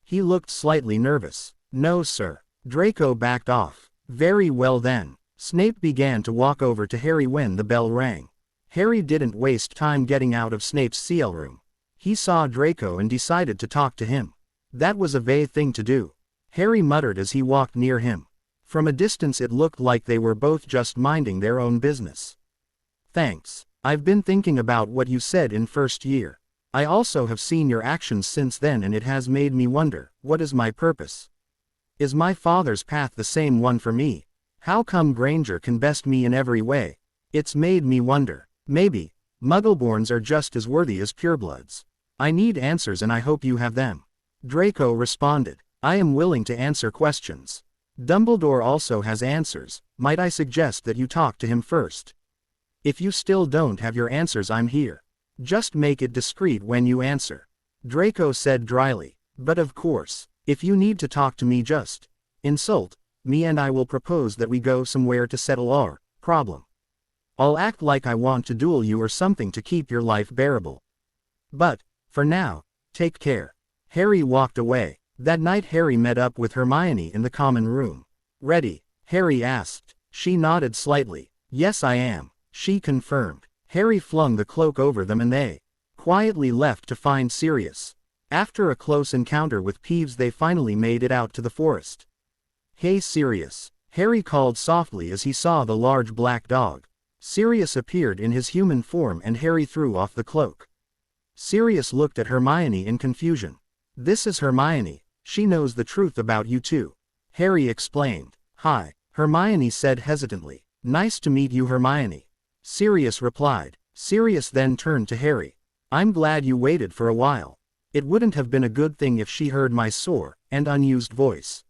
He looked slightly nervous. No, sir. Draco backed off. Very well then. Snape began to walk over to Harry when the bell rang. Harry didn't waste time getting out of Snape's CL room. He saw Draco and decided to talk to him. That was a vague thing to do. Harry muttered as he walked near him. From a distance it looked like they were both just minding their own business. Thanks. I've been thinking about what you said in first year. I also have seen your actions since then, and it has made me wonder, what is my purpose? Is my father's path the same one for me? How come Granger can best me in every way? It's made me wonder. Maybe Muggleborns are just as worthy as purebloods. I need answers and I hope you have them. Draco responded. I am willing to answer questions. Dumbledore also has answers. Might I suggest that you talk to him first? If you still don't have your answers, I'm here. Just make it discreet when you answer. Draco said dryly. But of course, if you need to talk to me, just insult me and I will propose that we go somewhere to settle our problem. I'll act like I want to duel you or something to keep your life bearable. But, for now, take care. Harry walked away. That night Harry met up with Hermione in the common room. Ready? Harry asked. She nodded slightly. Yes, I am. She confirmed. Harry flung the cloak over them and they quietly left to find Sirius. After a close encounter with Peeves, they finally made it out to the forest. Hey Sirius, Harry called softly as he saw the large black dog. Sirius appeared in his human form and Harry threw off the cloak. Sirius looked at Hermione in confusion. This is Hermione. She knows the truth about you too. Harry explained. Hi, Hermione said hesitantly. Nice to meet you, Hermione. Sirius replied. Sirius then turned to Harry. I'm glad you waited for a while. It wouldn't have been a good thing if she heard my sore and unused voice.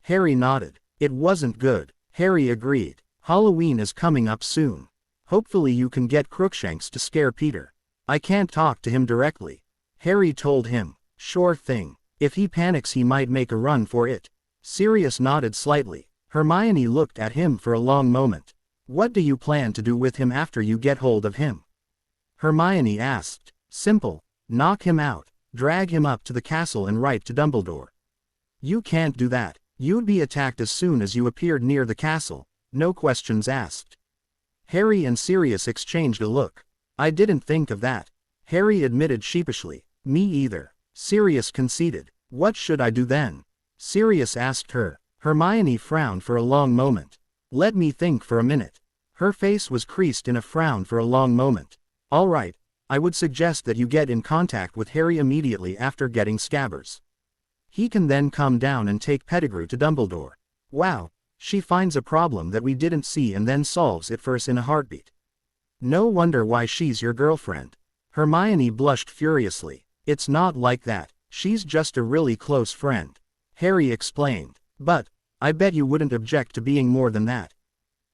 Harry nodded. It wasn't good. Harry agreed. Halloween is coming up soon. Hopefully you can get Crookshanks to scare Peter. I can't talk to him directly. Harry told him. Sure thing. If he panics he might make a run for it. Sirius nodded slightly. Hermione looked at him for a long moment. What do you plan to do with him after you get hold of him? Hermione asked. Simple. Knock him out, drag him up to the castle and write to Dumbledore. You can't do that. You'd be attacked as soon as you appeared near the castle, no questions asked. Harry and Sirius exchanged a look. I didn't think of that. Harry admitted sheepishly. Me either. Sirius conceded. What should I do then? Sirius asked her. Hermione frowned for a long moment. Let me think for a minute. Her face was creased in a frown for a long moment. All right, I would suggest that you get in contact with Harry immediately after getting Scabbers. He can then come down and take Pettigrew to Dumbledore. Wow, she finds a problem that we didn't see and then solves it for us in a heartbeat. No wonder why she's your girlfriend. Hermione blushed furiously. It's not like that, she's just a really close friend. Harry explained. But, I bet you wouldn't object to being more than that.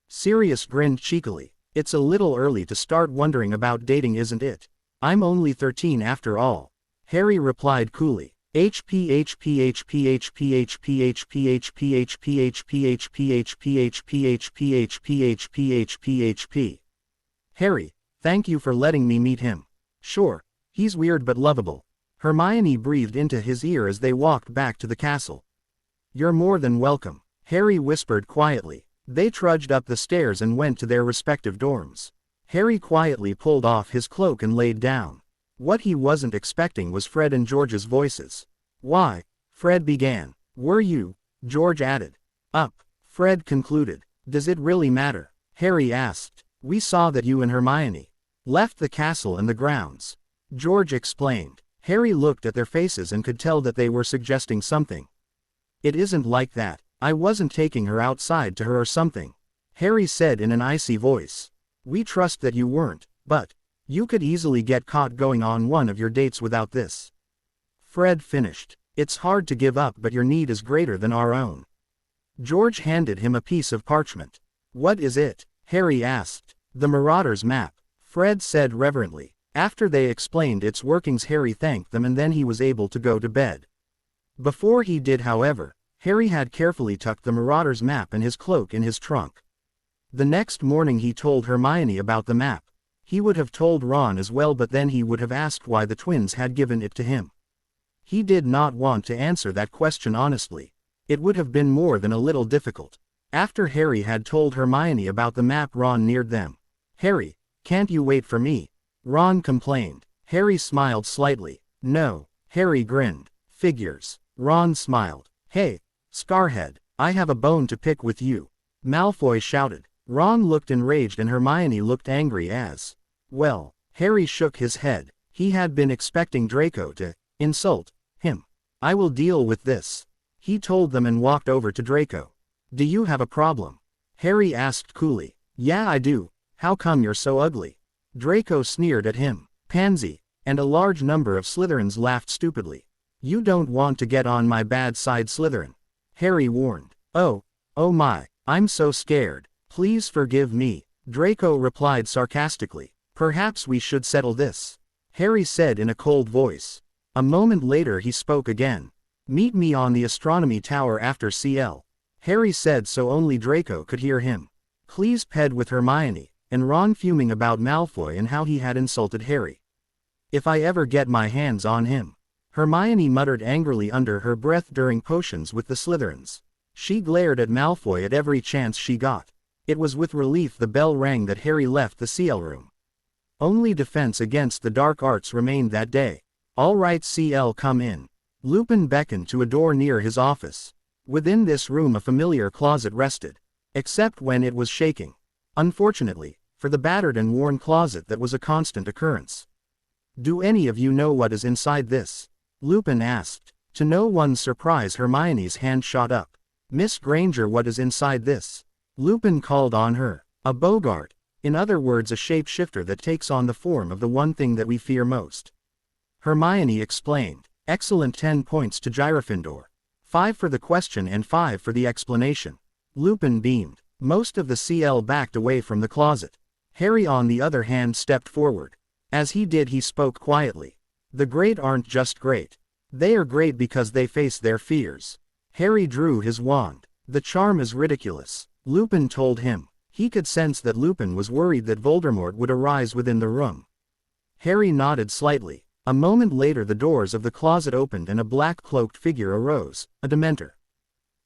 Sirius grinned cheekily. It's a little early to start wondering about dating, isn't it? I'm only 13 after all. Harry replied coolly. Harry, thank you for letting me meet him. Sure, he's weird but lovable. Hermione breathed into his ear as they walked back to the castle. You're more than welcome, Harry whispered quietly. They trudged up the stairs and went to their respective dorms. Harry quietly pulled off his cloak and laid down. What he wasn't expecting was Fred and George's voices. Why? Fred began. Were you? George added. Up. Fred concluded. Does it really matter? Harry asked. We saw that you and Hermione left the castle and the grounds. George explained. Harry looked at their faces and could tell that they were suggesting something. It isn't like that. I wasn't taking her outside to her or something. Harry said in an icy voice. We trust that you weren't, but you could easily get caught going on one of your dates without this. Fred finished. It's hard to give up, but your need is greater than our own. George handed him a piece of parchment. What is it? Harry asked. The Marauder's map. Fred said reverently. After they explained its workings, Harry thanked them and then he was able to go to bed. Before he did, however, Harry had carefully tucked the Marauder's map and his cloak in his trunk. The next morning he told Hermione about the map. He would have told Ron as well, but then he would have asked why the twins had given it to him. He did not want to answer that question honestly. It would have been more than a little difficult. After Harry had told Hermione about the map, Ron neared them. Harry, can't you wait for me? Ron complained. Harry smiled slightly. No. Harry grinned. Figures. Ron smiled. Hey, Scarhead, I have a bone to pick with you. Malfoy shouted. Ron looked enraged and Hermione looked angry as well. Harry shook his head. He had been expecting Draco to insult him. I will deal with this, he told them and walked over to Draco. Do you have a problem? Harry asked coolly. Yeah, I do. How come you're so ugly? Draco sneered at him. Pansy, and a large number of Slytherins laughed stupidly. You don't want to get on my bad side, Slytherin, Harry warned. Oh my, I'm so scared. Please forgive me, Draco replied sarcastically. Perhaps we should settle this, Harry said in a cold voice. A moment later he spoke again. Meet me on the astronomy tower after CL. Harry said so only Draco could hear him. Please ped with Hermione, and Ron fuming about Malfoy and how he had insulted Harry. If I ever get my hands on him, Hermione muttered angrily under her breath during potions with the Slytherins. She glared at Malfoy at every chance she got. It was with relief the bell rang that Harry left the CL room. Only defense against the dark arts remained that day. All right, CL, come in. Lupin beckoned to a door near his office. Within this room a familiar closet rested, except when it was shaking. Unfortunately, for the battered and worn closet that was a constant occurrence. Do any of you know what is inside this? Lupin asked. To no one's surprise, Hermione's hand shot up. Miss Granger, what is inside this? Lupin called on her. A Bogart. In other words, a shapeshifter that takes on the form of the one thing that we fear most. Hermione explained. Excellent, 10 points to Gryffindor. 5 for the question and 5 for the explanation. Lupin beamed. Most of the CL backed away from the closet. Harry on the other hand stepped forward. As he did he spoke quietly. The great aren't just great. They are great because they face their fears. Harry drew his wand. The charm is ridiculous, Lupin told him. He could sense that Lupin was worried that Voldemort would arise within the room. Harry nodded slightly. A moment later the doors of the closet opened and a black-cloaked figure arose, a Dementor.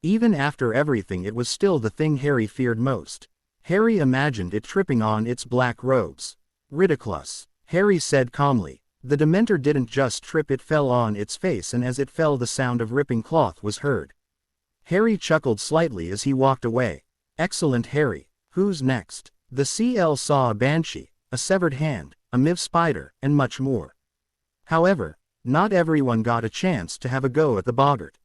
Even after everything it was still the thing Harry feared most. Harry imagined it tripping on its black robes. Ridiculous, Harry said calmly. The Dementor didn't just trip, it fell on its face, and as it fell the sound of ripping cloth was heard. Harry chuckled slightly as he walked away. Excellent, Harry. Who's next? The CL saw a banshee, a severed hand, a miv spider, and much more. However, not everyone got a chance to have a go at the boggart.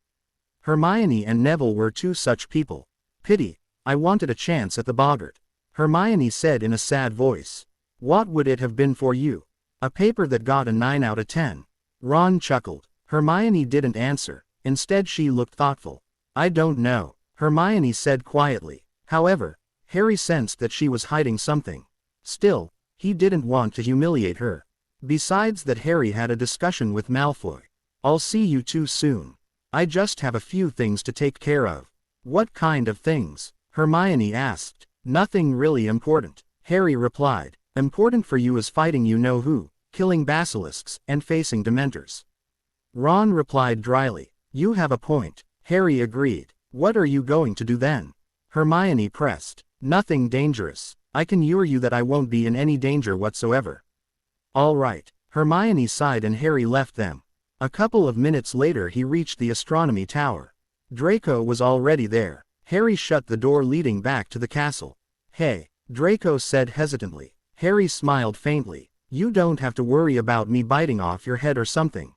Hermione and Neville were two such people. Pity, I wanted a chance at the boggart, Hermione said in a sad voice. What would it have been for you? A paper that got a 9 out of 10. Ron chuckled. Hermione didn't answer. Instead she looked thoughtful. I don't know, Hermione said quietly. However, Harry sensed that she was hiding something. Still, he didn't want to humiliate her. Besides that, Harry had a discussion with Malfoy. I'll see you two soon. I just have a few things to take care of. What kind of things? Hermione asked. Nothing really important, Harry replied. Important for you is fighting you-know-who, killing basilisks, and facing Dementors. Ron replied dryly. You have a point, Harry agreed. What are you going to do then? Hermione pressed. Nothing dangerous. I can assure you that I won't be in any danger whatsoever. All right, Hermione sighed and Harry left them. A couple of minutes later he reached the astronomy tower. Draco was already there. Harry shut the door leading back to the castle. Hey, Draco said hesitantly. Harry smiled faintly. You don't have to worry about me biting off your head or something.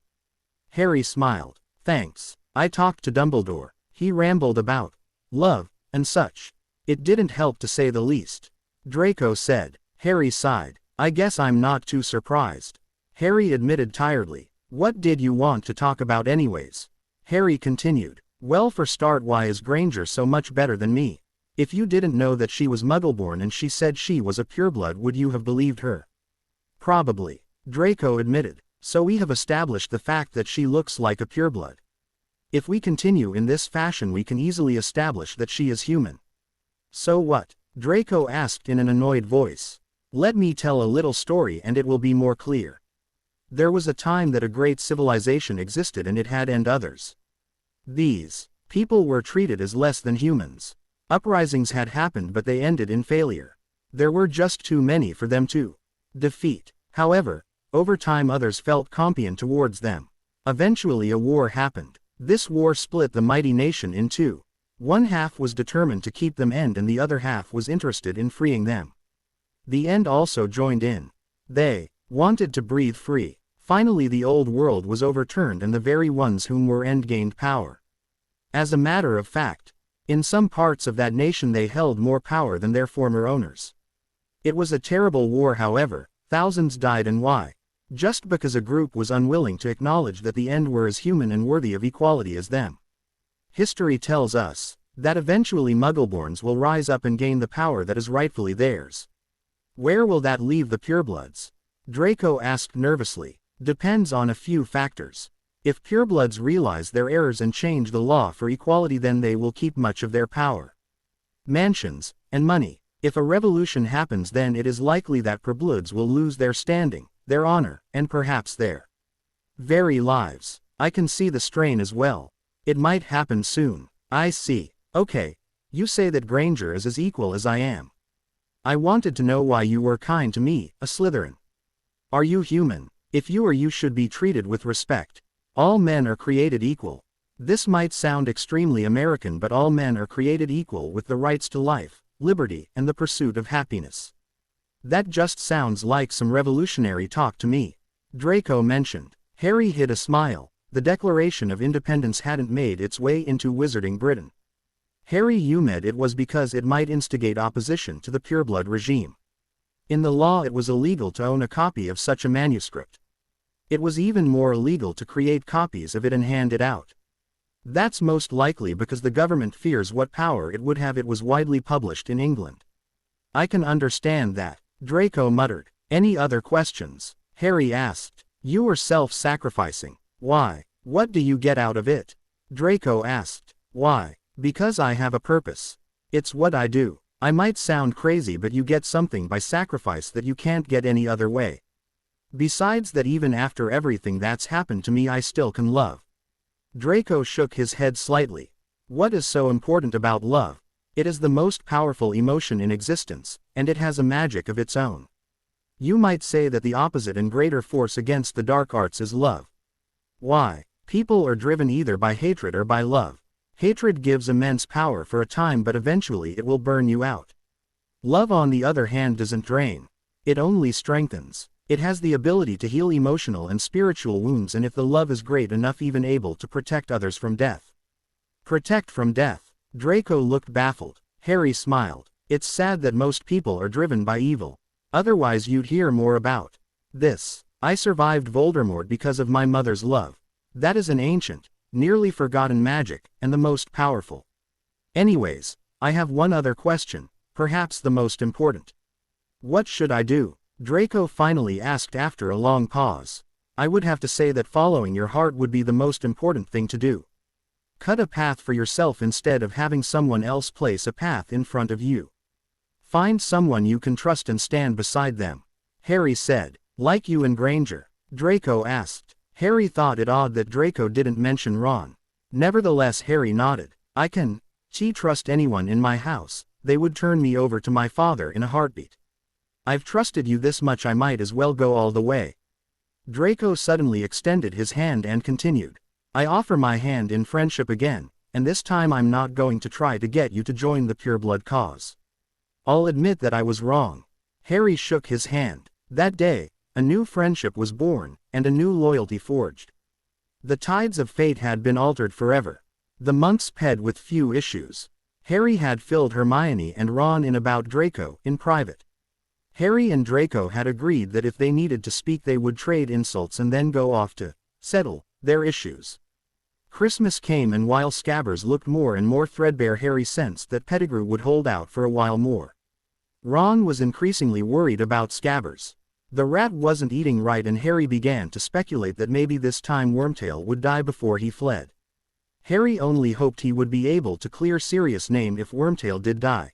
Harry smiled. Thanks. I talked to Dumbledore. He rambled about love and such. It didn't help, to say the least. Draco said. Harry sighed. I guess I'm not too surprised. Harry admitted tiredly. What did you want to talk about anyways? Harry continued. Well, for start, why is Granger so much better than me? If you didn't know that she was Muggleborn and she said she was a pureblood, would you have believed her? Probably, Draco admitted. So we have established the fact that she looks like a pureblood. If we continue in this fashion we can easily establish that she is human. So what? Draco asked in an annoyed voice. Let me tell a little story and it will be more clear. There was a time that a great civilization existed and it had and others. These people were treated as less than humans. Uprisings had happened but they ended in failure. There were just too many for them to defeat. However, over time others felt competent towards them. Eventually a war happened. This war split the mighty nation in two. One half was determined to keep them and the other half was interested in freeing them. The End also joined in. They wanted to breathe free. Finally the old world was overturned and the very ones whom were End gained power. As a matter of fact, in some parts of that nation they held more power than their former owners. It was a terrible war, however, thousands died, and why? Just because a group was unwilling to acknowledge that the End were as human and worthy of equality as them. History tells us that eventually Muggleborns will rise up and gain the power that is rightfully theirs. Where will that leave the purebloods? Draco asked nervously. Depends on a few factors. If purebloods realize their errors and change the law for equality, then they will keep much of their power, mansions, and money. If a revolution happens, then it is likely that purebloods will lose their standing, their honor, and perhaps their very lives. I can see the strain as well. It might happen soon. I see. Okay. You say that Granger is as equal as I am. I wanted to know why you were kind to me, a Slytherin. Are you human? If you are, you should be treated with respect. All men are created equal. This might sound extremely American, but all men are created equal with the rights to life, liberty, and the pursuit of happiness. That just sounds like some revolutionary talk to me. Draco mentioned. Harry hid a smile. The Declaration of Independence hadn't made its way into Wizarding Britain. Harry hummed it was because it might instigate opposition to the pureblood regime. In the law it was illegal to own a copy of such a manuscript. It was even more illegal to create copies of it and hand it out. That's most likely because the government fears what power it would have if it was widely published in England. I can understand that, Draco muttered. Any other questions? Harry asked. You are self-sacrificing. Why? What do you get out of it? Draco asked. Why? Because I have a purpose. It's what I do. I might sound crazy, but you get something by sacrifice that you can't get any other way. Besides that, even after everything that's happened to me, I still can love. Draco shook his head slightly. What is so important about love? It is the most powerful emotion in existence, and it has a magic of its own. You might say that the opposite and greater force against the dark arts is love. Why? People are driven either by hatred or by love. Hatred gives immense power for a time, but eventually it will burn you out. Love, on the other hand, doesn't drain. It only strengthens. It has the ability to heal emotional and spiritual wounds, and if the love is great enough, even able to protect others from death. Protect from death. Draco looked baffled. Harry smiled. It's sad that most people are driven by evil. Otherwise you'd hear more about this. I survived Voldemort because of my mother's love. That is an ancient, nearly forgotten magic, and the most powerful. Anyways, I have one other question, perhaps the most important. What should I do? Draco finally asked after a long pause. I would have to say that following your heart would be the most important thing to do. Cut a path for yourself instead of having someone else place a path in front of you. Find someone you can trust and stand beside them. Harry said. Like you and Granger? Draco asked. Harry thought it odd that Draco didn't mention Ron. Nevertheless, Harry nodded. I can trust anyone in my house. They would turn me over to my father in a heartbeat. I've trusted you this much, I might as well go all the way. Draco suddenly extended his hand and continued. I offer my hand in friendship again, and this time I'm not going to try to get you to join the pureblood cause. I'll admit that I was wrong. Harry shook his hand. That day, a new friendship was born, and a new loyalty forged. The tides of fate had been altered forever. The months passed with few issues. Harry had filled Hermione and Ron in about Draco in private. Harry and Draco had agreed that if they needed to speak, they would trade insults and then go off to settle their issues. Christmas came, and while Scabbers looked more and more threadbare, Harry sensed that Pettigrew would hold out for a while more. Ron was increasingly worried about Scabbers. The rat wasn't eating right, and Harry began to speculate that maybe this time Wormtail would die before he fled. Harry only hoped he would be able to clear Sirius' name if Wormtail did die.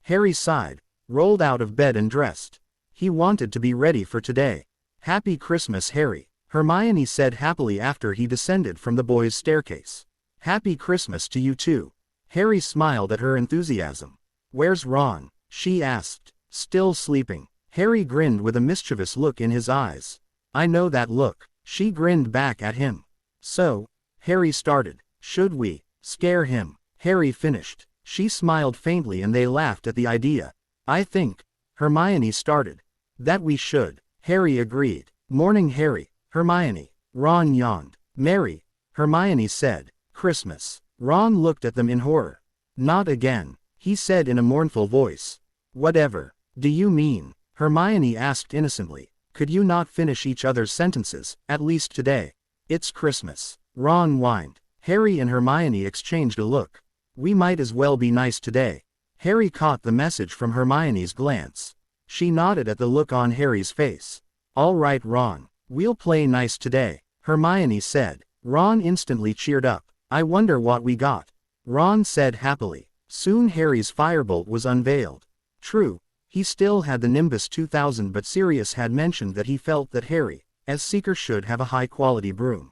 Harry sighed, rolled out of bed and dressed. He wanted to be ready for today. Happy Christmas, Harry, Hermione said happily after he descended from the boys' staircase. Happy Christmas to you too. Harry smiled at her enthusiasm. Where's Ron? She asked. Still sleeping. Harry grinned with a mischievous look in his eyes. I know that look. She grinned back at him. So, Harry started. Should we scare him? Harry finished. She smiled faintly and they laughed at the idea. I think, Hermione started. That we should. Harry agreed. Morning, Harry, Hermione. Ron yawned. Merry, Hermione said. Christmas. Ron looked at them in horror. Not again, he said in a mournful voice. Whatever do you mean? Hermione asked innocently. Could you not finish each other's sentences, at least today? It's Christmas. Ron whined. Harry and Hermione exchanged a look. We might as well be nice today. Harry caught the message from Hermione's glance. She nodded at the look on Harry's face. All right, Ron, we'll play nice today, Hermione said. Ron instantly cheered up. I wonder what we got. Ron said happily. Soon Harry's firebolt was unveiled. True, he still had the Nimbus 2000, but Sirius had mentioned that he felt that Harry, as Seeker, should have a high-quality broom.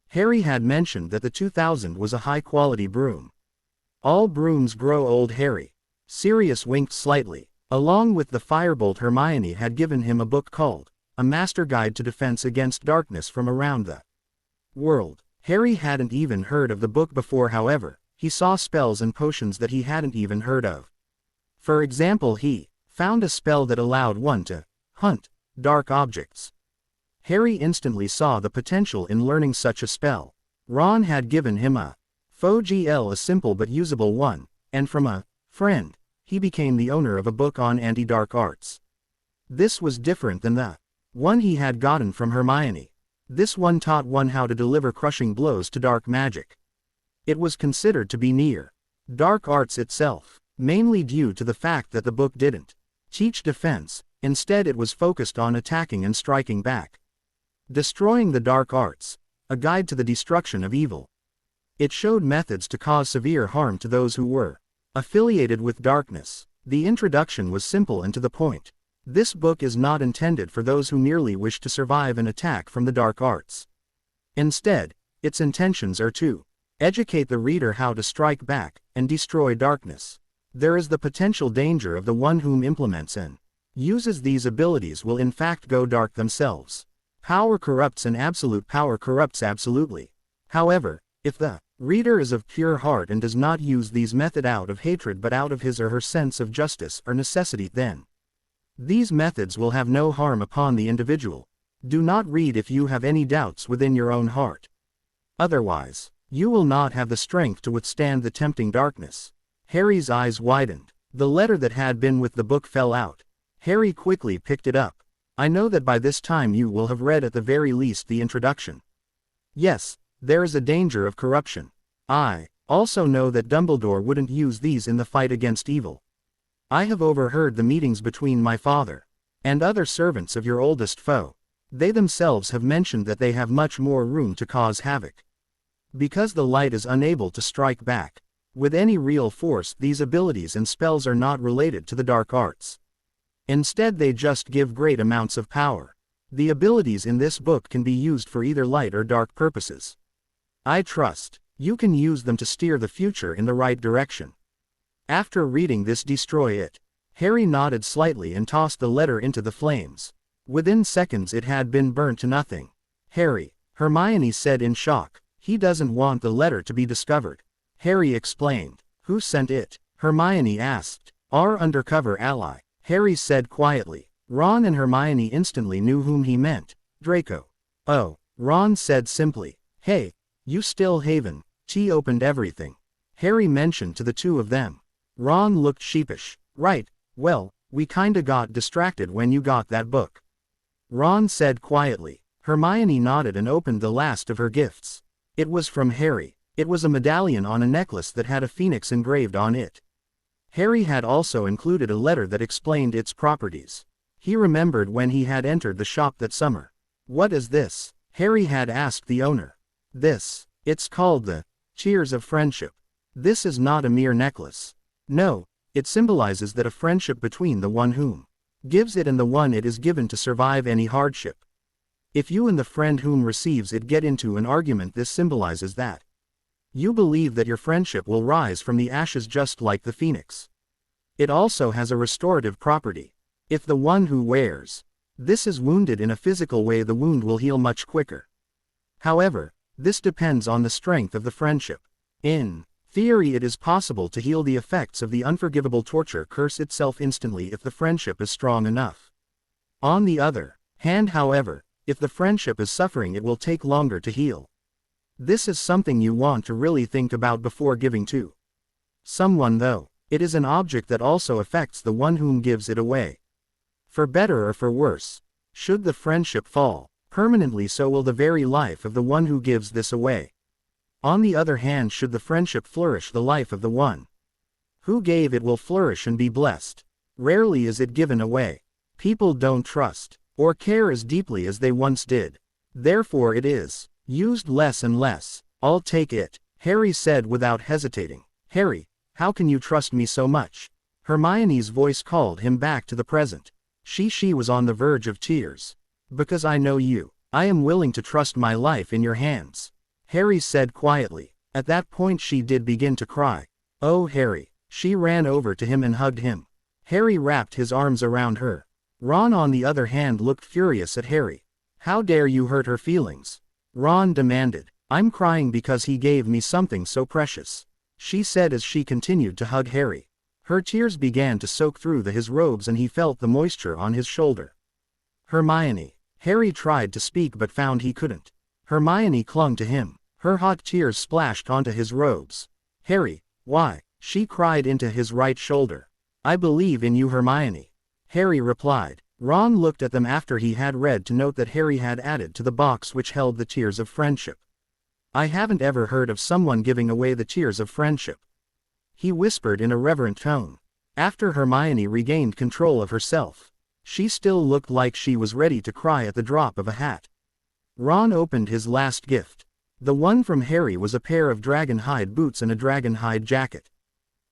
Harry had mentioned that the 2000 was a high-quality broom. All brooms grow old, Harry. Sirius winked slightly. Along with the firebolt, Hermione had given him a book called A Master Guide to Defense Against Darkness from Around the World. Harry hadn't even heard of the book before, however, he saw spells and potions that he hadn't even heard of. For example, he found a spell that allowed one to hunt dark objects. Harry instantly saw the potential in learning such a spell. Ron had given him a FOGL, a simple but usable one, and from a friend, he became the owner of a book on anti-dark arts. This was different than the one he had gotten from Hermione. This one taught one how to deliver crushing blows to dark magic. It was considered to be near dark arts itself, mainly due to the fact that the book didn't teach defense, instead it was focused on attacking and striking back. Destroying the dark arts, a guide to the destruction of evil. It showed methods to cause severe harm to those who were affiliated with darkness. The introduction was simple and to the point. This book is not intended for those who merely wish to survive an attack from the dark arts. Instead, its intentions are to educate the reader how to strike back and destroy darkness. There is the potential danger of the one whom implements and uses these abilities will in fact go dark themselves. Power corrupts and absolute power corrupts absolutely. However, if the reader is of pure heart and does not use these methods out of hatred but out of his or her sense of justice or necessity, then these methods will have no harm upon the individual. Do not read if you have any doubts within your own heart. Otherwise, you will not have the strength to withstand the tempting darkness. Harry's eyes widened. The letter that had been with the book fell out. Harry quickly picked it up. I know that by this time you will have read at the very least the introduction. Yes, there is a danger of corruption. I also know that Dumbledore wouldn't use these in the fight against evil. I have overheard the meetings between my father and other servants of your oldest foe. They themselves have mentioned that they have much more room to cause havoc. Because the light is unable to strike back with any real force, these abilities and spells are not related to the dark arts. Instead, they just give great amounts of power. The abilities in this book can be used for either light or dark purposes. I trust you can use them to steer the future in the right direction. After reading this, destroy it. Harry nodded slightly and tossed the letter into the flames. Within seconds it had been burnt to nothing. Harry, Hermione said in shock. He doesn't want the letter to be discovered. Harry explained. Who sent it? Hermione asked. Our undercover ally. Harry said quietly. Ron and Hermione instantly knew whom he meant. Draco. Oh, Ron said simply. Hey, you still Haven. T opened everything. Harry mentioned to the two of them. Ron looked sheepish. Right, well, we kinda got distracted when you got that book. Ron said quietly. Hermione nodded and opened the last of her gifts. It was from Harry. It was a medallion on a necklace that had a phoenix engraved on it. Harry had also included a letter that explained its properties. He remembered when he had entered the shop that summer. What is this? Harry had asked the owner. It's called the Tears of Friendship. This is not a mere necklace. No, it symbolizes that a friendship between the one whom gives it and the one it is given to survive any hardship. If you and the friend whom receives it get into an argument, this symbolizes that you believe that your friendship will rise from the ashes just like the phoenix. It also has a restorative property. If the one who wears this is wounded in a physical way, the wound will heal much quicker. However, this depends on the strength of the friendship. In theory, it is possible to heal the effects of the unforgivable torture curse itself instantly if the friendship is strong enough. On the other hand, however, if the friendship is suffering, it will take longer to heal. This is something you want to really think about before giving to someone, though. It is an object that also affects the one whom gives it away. For better or for worse, should the friendship fall permanently, so will the very life of the one who gives this away. On the other hand, should the friendship flourish, the life of the one who gave it will flourish and be blessed. Rarely is it given away. People don't trust or care as deeply as they once did. Therefore it is used less and less. I'll take it, Harry said without hesitating. Harry, how can you trust me so much? Hermione's voice called him back to the present. She was on the verge of tears. Because I know you. I am willing to trust my life in your hands, Harry said quietly. At that point she did begin to cry. Oh Harry. She ran over to him and hugged him. Harry wrapped his arms around her. Ron on the other hand looked furious at Harry. How dare you hurt her feelings? Ron demanded. I'm crying because he gave me something so precious, she said as she continued to hug Harry. Her tears began to soak through his robes and he felt the moisture on his shoulder. Hermione. Harry tried to speak but found he couldn't. Hermione clung to him. Her hot tears splashed onto his robes. Harry, why? She cried into his right shoulder. I believe in you, Hermione, Harry replied. Ron looked at them after he had read to note that Harry had added to the box which held the Tears of Friendship. I haven't ever heard of someone giving away the Tears of Friendship, he whispered in a reverent tone. After Hermione regained control of herself, she still looked like she was ready to cry at the drop of a hat. Ron opened his last gift. The one from Harry was a pair of dragon hide boots and a dragon hide jacket.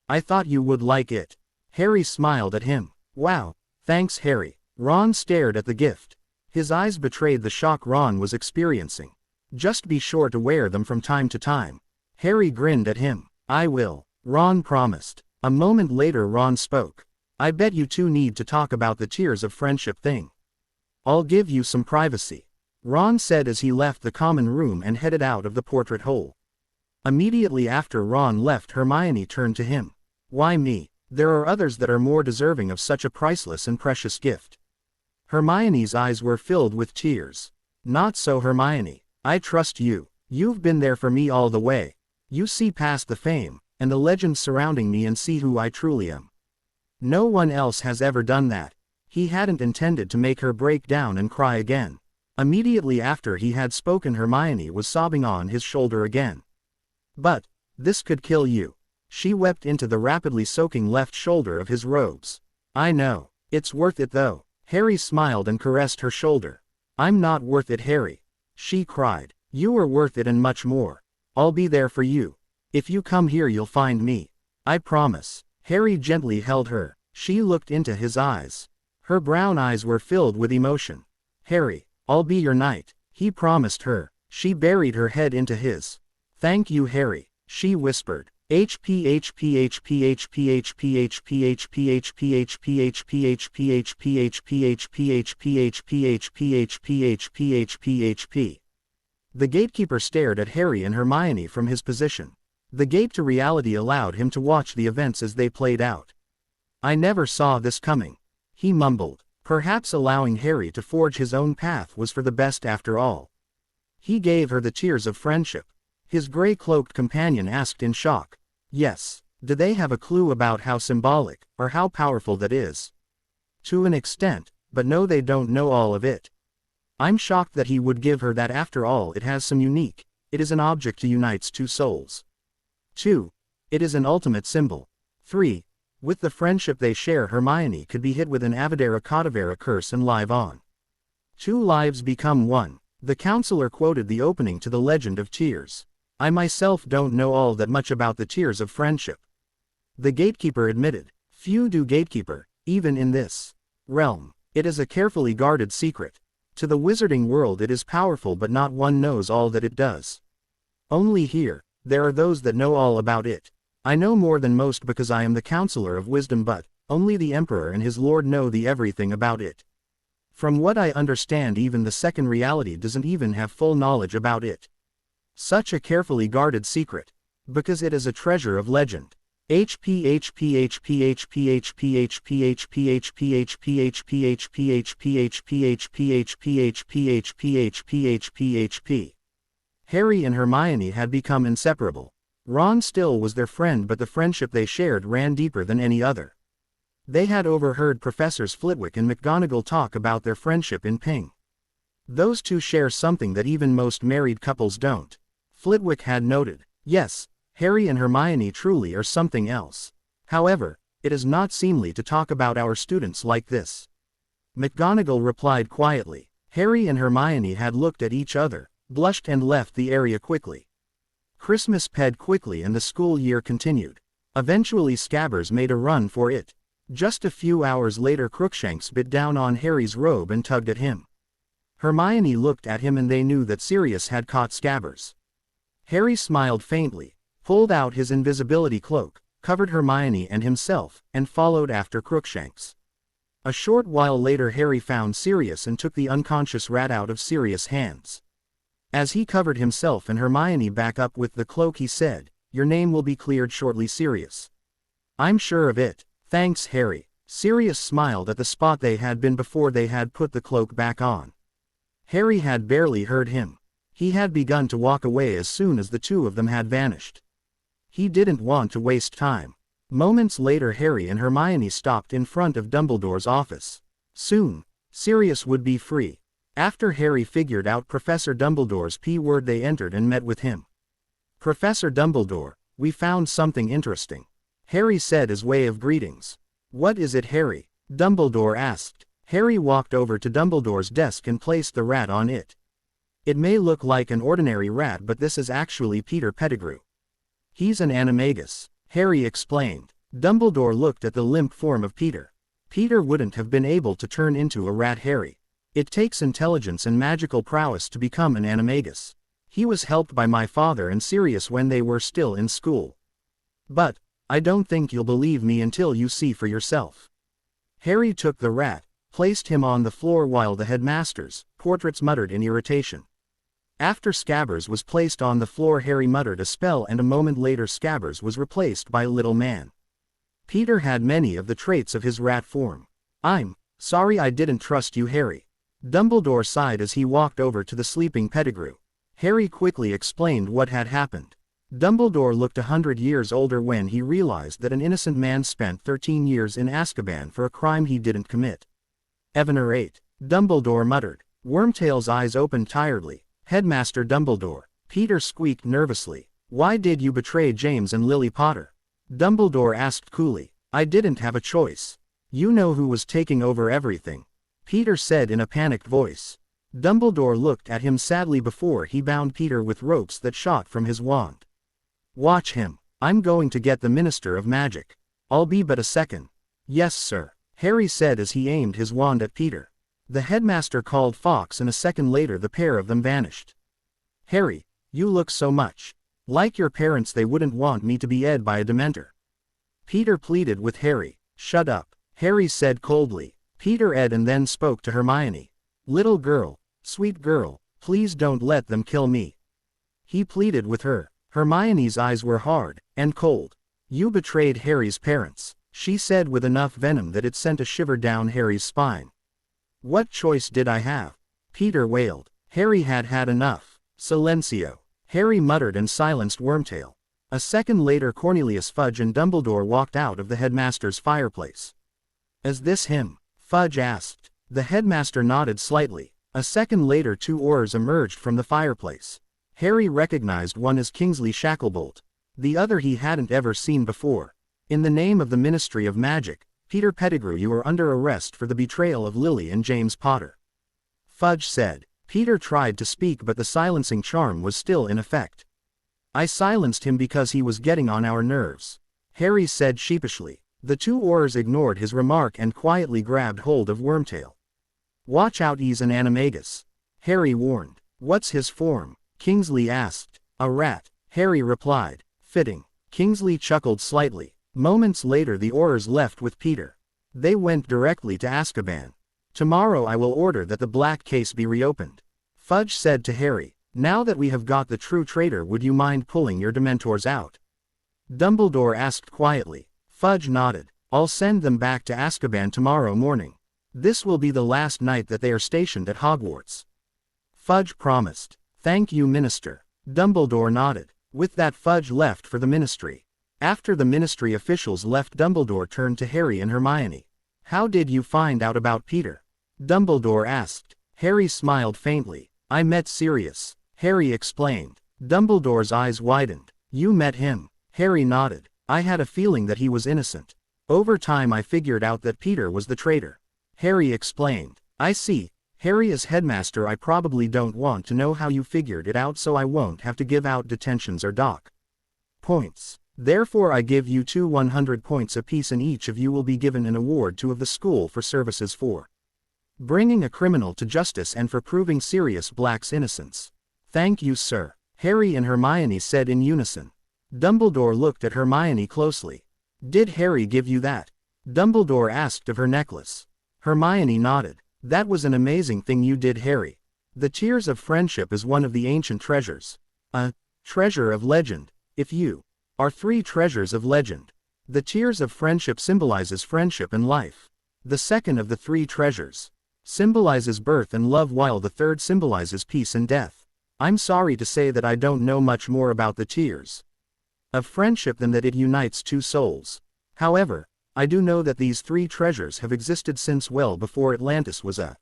I thought you would like it. Harry smiled at him. Wow, thanks Harry. Ron stared at the gift. His eyes betrayed the shock Ron was experiencing. Just be sure to wear them from time to time. Harry grinned at him. I will, Ron promised. A moment later Ron spoke. I bet you two need to talk about the tears of friendship thing. I'll give you some privacy, Ron said as he left the common room and headed out of the portrait hole. Immediately after Ron left, Hermione turned to him. Why me? There are others that are more deserving of such a priceless and precious gift. Hermione's eyes were filled with tears. Not so Hermione. I trust you. You've been there for me all the way. You see past the fame and the legends surrounding me and see who I truly am. No one else has ever done that. He hadn't intended to make her break down and cry again. Immediately after he had spoken, Hermione was sobbing on his shoulder again. But this could kill you. She wept into the rapidly soaking left shoulder of his robes. I know. It's worth it though. Harry smiled and caressed her shoulder. I'm not worth it, Harry. She cried. You are worth it and much more. I'll be there for you. If you come here you'll find me. I promise. Harry gently held her. She looked into his eyes. Her brown eyes were filled with emotion. Harry, I'll be your knight, he promised her. She buried her head into his. Thank you, Harry, she whispered. The gatekeeper stared at Harry and Hermione from his position. The gate to reality allowed him to watch the events as they played out. I never saw this coming, he mumbled. Perhaps allowing Harry to forge his own path was for the best after all. He gave her the tears of friendship. His gray-cloaked companion asked in shock. Yes, do they have a clue about how symbolic, or how powerful that is? To an extent, but no, they don't know all of it. I'm shocked that he would give her that. After all, it has some unique. It is an object to unites two souls. 2. It is an ultimate symbol. 3. With the friendship they share, Hermione could be hit with an Avidera Cadaver curse and live on. 2 lives become 1. The counselor quoted the opening to the Legend of Tears. I myself don't know all that much about the tears of friendship. The gatekeeper admitted. Few do, gatekeeper, even in this realm. It is a carefully guarded secret. To the wizarding world it is powerful, but not one knows all that it does. Only here, there are those that know all about it. I know more than most because I am the counselor of wisdom, but only the emperor and his lord know the everything about it. From what I understand, even the second reality doesn't even have full knowledge about it. Such a carefully guarded secret. Because it is a treasure of legend. Harry and Hermione had become inseparable. Ron still was their friend, but the friendship they shared ran deeper than any other. They had overheard Professors Flitwick and McGonagall talk about their friendship in Ping. Those two share something that even most married couples don't. Flitwick had noted, yes, Harry and Hermione truly are something else. However, it is not seemly to talk about our students like this. McGonagall replied quietly. Harry and Hermione had looked at each other, blushed and left the area quickly. Christmas passed quickly and the school year continued. Eventually Scabbers made a run for it. Just a few hours later Crookshanks bit down on Harry's robe and tugged at him. Hermione looked at him and they knew that Sirius had caught Scabbers. Harry smiled faintly, pulled out his invisibility cloak, covered Hermione and himself, and followed after Crookshanks. A short while later Harry found Sirius and took the unconscious rat out of Sirius' hands. As he covered himself and Hermione back up with the cloak, he said, "Your name will be cleared shortly, Sirius." "I'm sure of it. Thanks, Harry." Sirius smiled at the spot they had been before they had put the cloak back on. Harry had barely heard him. He had begun to walk away as soon as the two of them had vanished. He didn't want to waste time. Moments later Harry and Hermione stopped in front of Dumbledore's office. Soon, Sirius would be free. After Harry figured out Professor Dumbledore's P-word, they entered and met with him. "Professor Dumbledore, we found something interesting," Harry said as way of greetings. "What is it, Harry?" Dumbledore asked. Harry walked over to Dumbledore's desk and placed the rat on it. It may look like an ordinary rat, but this is actually Peter Pettigrew. He's an animagus, Harry explained. Dumbledore looked at the limp form of Peter. Peter wouldn't have been able to turn into a rat, Harry. It takes intelligence and magical prowess to become an animagus. He was helped by my father and Sirius when they were still in school. But, I don't think you'll believe me until you see for yourself. Harry took the rat, placed him on the floor while the headmaster's portraits muttered in irritation. After Scabbers was placed on the floor, Harry muttered a spell, and a moment later Scabbers was replaced by a little man. Peter had many of the traits of his rat form. "I'm sorry I didn't trust you, Harry." Dumbledore sighed as he walked over to the sleeping Pettigrew. Harry quickly explained what had happened. Dumbledore looked 100 years older when he realized that an innocent man spent 13 years in Azkaban for a crime he didn't commit. "Evener 8. Dumbledore muttered. Wormtail's eyes opened tiredly. "Headmaster Dumbledore," Peter squeaked nervously. "Why did you betray James and Lily Potter?" Dumbledore asked coolly. "I didn't have a choice. You know who was taking over everything," Peter said in a panicked voice. Dumbledore looked at him sadly before he bound Peter with ropes that shot from his wand. "Watch him. I'm going to get the Minister of Magic. I'll be but a second." "Yes, sir," Harry said as he aimed his wand at Peter. The headmaster called Fawkes, and a second later the pair of them vanished. "Harry, you look so much like your parents. They wouldn't want me to be ed by a Dementor," Peter pleaded with Harry. "Shut up," Harry said coldly. Peter ed and then spoke to Hermione. "Little girl, sweet girl, please don't let them kill me," he pleaded with her. Hermione's eyes were hard and cold. "You betrayed Harry's parents," she said with enough venom that it sent a shiver down Harry's spine. "What choice did I have?" Peter wailed. Harry had had enough. "Silencio," Harry muttered and silenced Wormtail. A second later Cornelius Fudge and Dumbledore walked out of the headmaster's fireplace. "Is this him?" Fudge asked. The headmaster nodded slightly. A second later 2 oars emerged from the fireplace. Harry recognized one as Kingsley Shacklebolt. The other he hadn't ever seen before. "In the name of the Ministry of Magic, Peter Pettigrew, you are under arrest for the betrayal of Lily and James Potter," Fudge said. Peter tried to speak, but the silencing charm was still in effect. "I silenced him because he was getting on our nerves," Harry said sheepishly. The 2 oars ignored his remark and quietly grabbed hold of Wormtail. "Watch out, he's an animagus," Harry warned. "What's his form?" Kingsley asked. "A rat," Harry replied. "Fitting." Kingsley chuckled slightly. Moments later the oars left with Peter. They went directly to Azkaban. "Tomorrow I will order that the black case be reopened," Fudge said to Harry. "Now that we have got the true traitor, would you mind pulling your Dementors out?" Dumbledore asked quietly. Fudge nodded. "I'll send them back to Azkaban tomorrow morning. This will be the last night that they are stationed at Hogwarts," Fudge promised. "Thank you, Minister." Dumbledore nodded. With that, Fudge left for the Ministry. After the Ministry officials left, Dumbledore turned to Harry and Hermione. "How did you find out about Peter?" Dumbledore asked. Harry smiled faintly. "I met Sirius," Harry explained. Dumbledore's eyes widened. "You met him?" Harry nodded. "I had a feeling that he was innocent. Over time I figured out that Peter was the traitor," Harry explained. "I see." Harry, as headmaster, I probably don't want to know how you figured it out, so I won't have to give out detentions or dock points. Therefore I give you 2 100 points apiece, and each of you will be given an award to of the school for services for bringing a criminal to justice and for proving Sirius Black's innocence. "Thank you, sir," Harry and Hermione said in unison. Dumbledore looked at Hermione closely. "Did Harry give you that?" Dumbledore asked of her necklace. Hermione nodded. "That was an amazing thing you did, Harry. The Tears of Friendship is one of the ancient treasures. A treasure of legend, if you are 3 treasures of legend. The Tears of Friendship symbolizes friendship and life. The second of the 3 treasures symbolizes birth and love, while the third symbolizes peace and death. I'm sorry to say that I don't know much more about the Tears of Friendship than that it unites 2 souls. However, I do know that these 3 treasures have existed since well before Atlantis was a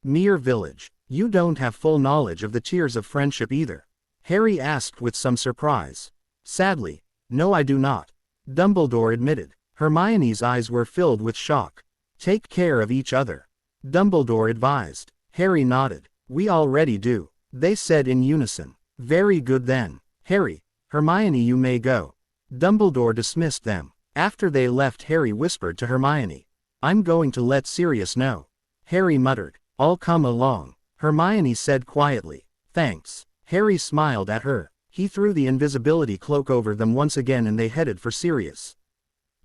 mere village." "You don't have full knowledge of the Tears of Friendship either?" Harry asked with some surprise. "Sadly, no, I do not," Dumbledore admitted. Hermione's eyes were filled with shock. "Take care of each other," Dumbledore advised. Harry nodded. "We already do," They said in unison. Very good then. Harry, Hermione, you may go. Dumbledore dismissed them. After they left, Harry whispered to Hermione, I'm going to let Sirius know. Harry muttered, I'll come along. Hermione said quietly, thanks. Harry smiled at her. He threw the invisibility cloak over them once again and they headed for Sirius.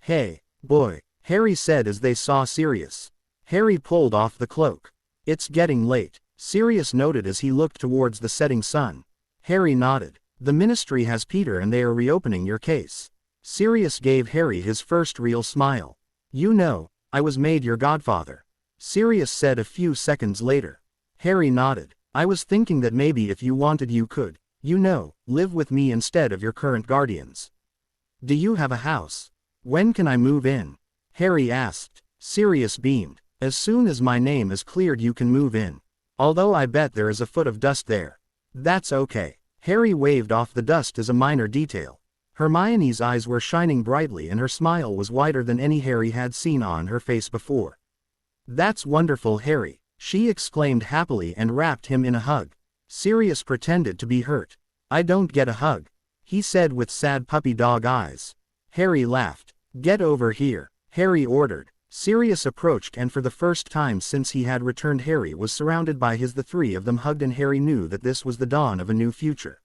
Hey, boy, Harry said as they saw Sirius. Harry pulled off the cloak. It's getting late, Sirius noted as he looked towards the setting sun. Harry nodded. The Ministry has Peter and they are reopening your case. Sirius gave Harry his first real smile. You know, I was made your godfather. Sirius said a few seconds later. Harry nodded. I was thinking that maybe if you wanted you could, you know, live with me instead of your current guardians. Do you have a house? When can I move in? Harry asked. Sirius beamed. As soon as my name is cleared you can move in. Although I bet there is a foot of dust there. That's okay. Harry waved off the dust as a minor detail. Hermione's eyes were shining brightly and her smile was wider than any Harry had seen on her face before. That's wonderful, Harry, she exclaimed happily and wrapped him in a hug. Sirius pretended to be hurt. I don't get a hug, he said with sad puppy dog eyes. Harry laughed. Get over here, Harry ordered. Sirius approached and for the first time since he had returned Harry was surrounded by the three of them hugged and Harry knew that this was the dawn of a new future.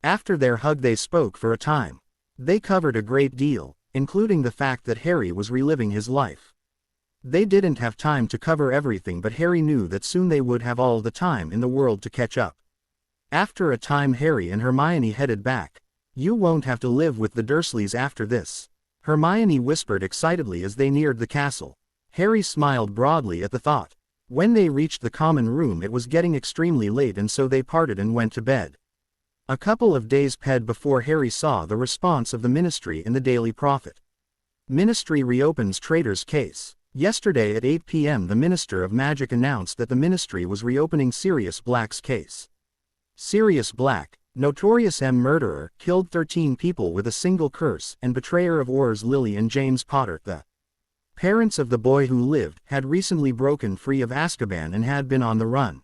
After their hug they spoke for a time. They covered a great deal, including the fact that Harry was reliving his life. They didn't have time to cover everything but Harry knew that soon they would have all the time in the world to catch up. After a time Harry and Hermione headed back. You won't have to live with the Dursleys after this, Hermione whispered excitedly as they neared the castle. Harry smiled broadly at the thought. When they reached the common room it was getting extremely late and so they parted and went to bed. A couple of days passed before Harry saw the response of the Ministry in the Daily Prophet. Ministry reopens traitor's case. Yesterday at 8 p.m. the Minister of Magic announced that the Ministry was reopening Sirius Black's case. Sirius Black, notorious murderer, killed 13 people with a single curse and betrayer of Aurors Lily and James Potter. The parents of the boy who lived had recently broken free of Azkaban and had been on the run.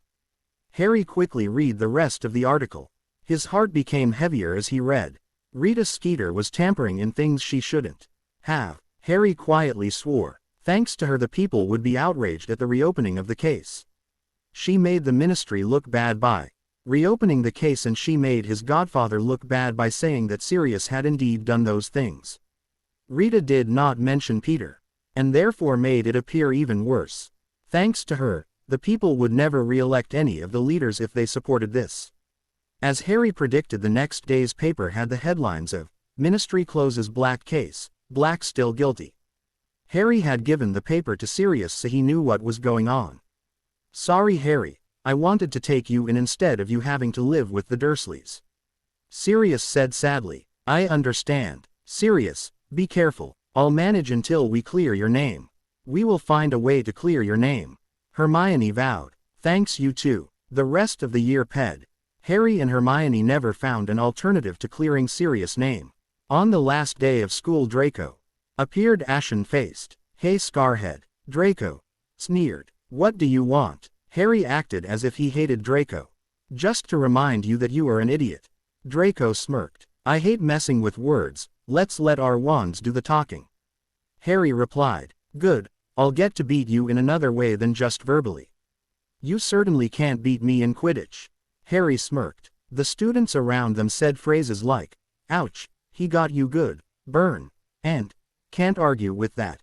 Harry quickly read the rest of the article. His heart became heavier as he read. Rita Skeeter was tampering in things she shouldn't have. Harry quietly swore. Thanks to her the people would be outraged at the reopening of the case. She made the Ministry look bad by reopening the case and she made his godfather look bad by saying that Sirius had indeed done those things. Rita did not mention Peter, and therefore made it appear even worse. Thanks to her, the people would never re-elect any of the leaders if they supported this. As Harry predicted, the next day's paper had the headlines of, Ministry closes Black case, Black still guilty. Harry had given the paper to Sirius so he knew what was going on. Sorry Harry, I wanted to take you in instead of you having to live with the Dursleys. Sirius said sadly. I understand. Sirius, be careful. I'll manage until we clear your name. We will find a way to clear your name. Hermione vowed. Thanks you too. The rest of the year passed. Harry and Hermione never found an alternative to clearing Sirius' name. On the last day of school Draco appeared ashen-faced. Hey Scarhead. Draco sneered. What do you want? Harry acted as if he hated Draco. Just to remind you that you are an idiot. Draco smirked. I hate messing with words, let's let our wands do the talking. Harry replied. Good, I'll get to beat you in another way than just verbally. You certainly can't beat me in Quidditch. Harry smirked. The students around them said phrases like, ouch, he got you good, burn, and, can't argue with that.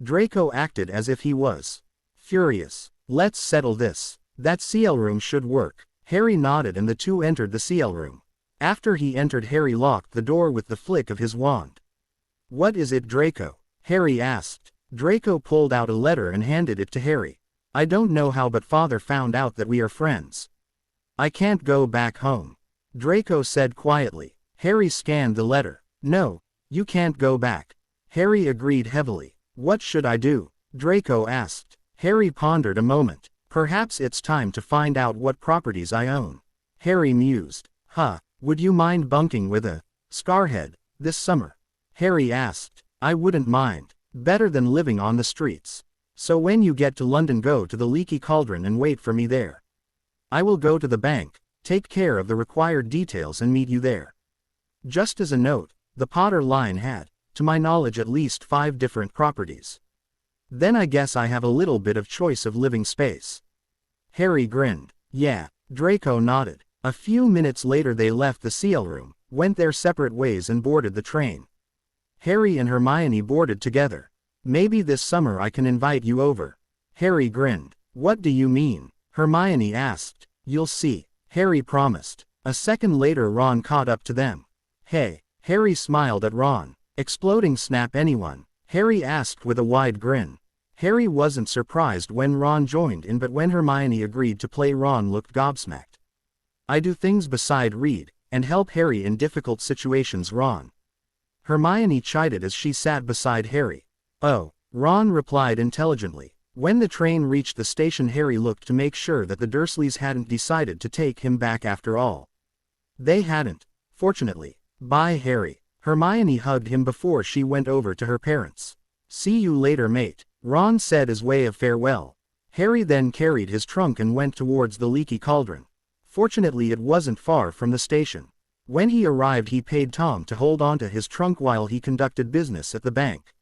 Draco acted as if he was furious. Let's settle this. That CL room should work. Harry nodded and the two entered the CL room. After he entered, Harry locked the door with the flick of his wand. What is it, Draco? Harry asked. Draco pulled out a letter and handed it to Harry. I don't know how, but Father found out that we are friends. I can't go back home. Draco said quietly. Harry scanned the letter. No, you can't go back. Harry agreed heavily. What should I do? Draco asked. Harry pondered a moment. Perhaps it's time to find out what properties I own. Harry mused. Would you mind bunking with a Scarhead this summer? Harry asked. I wouldn't mind. Better than living on the streets. So when you get to London, go to the Leaky Cauldron and wait for me there. I will go to the bank, take care of the required details and meet you there. Just as a note, the Potter line had, to my knowledge, at least 5 different properties. Then I guess I have a little bit of choice of living space. Harry grinned. Yeah. Draco nodded. A few minutes later they left the CL room, went their separate ways and boarded the train. Harry and Hermione boarded together. Maybe this summer I can invite you over. Harry grinned. What do you mean? Hermione asked. You'll see. Harry promised. A second later Ron caught up to them. Hey. Harry smiled at Ron. Exploding snap anyone? Harry asked with a wide grin. Harry wasn't surprised when Ron joined in, but when Hermione agreed to play, Ron looked gobsmacked. I do things beside read, and help Harry in difficult situations, Ron. Hermione chided as she sat beside Harry. Oh, Ron replied intelligently. When the train reached the station, Harry looked to make sure that the Dursleys hadn't decided to take him back after all. They hadn't, fortunately. Bye, Harry. Hermione hugged him before she went over to her parents. See you later, mate, Ron said as way of farewell. Harry then carried his trunk and went towards the Leaky Cauldron. Fortunately it wasn't far from the station. When he arrived he paid Tom to hold onto his trunk while he conducted business at the bank.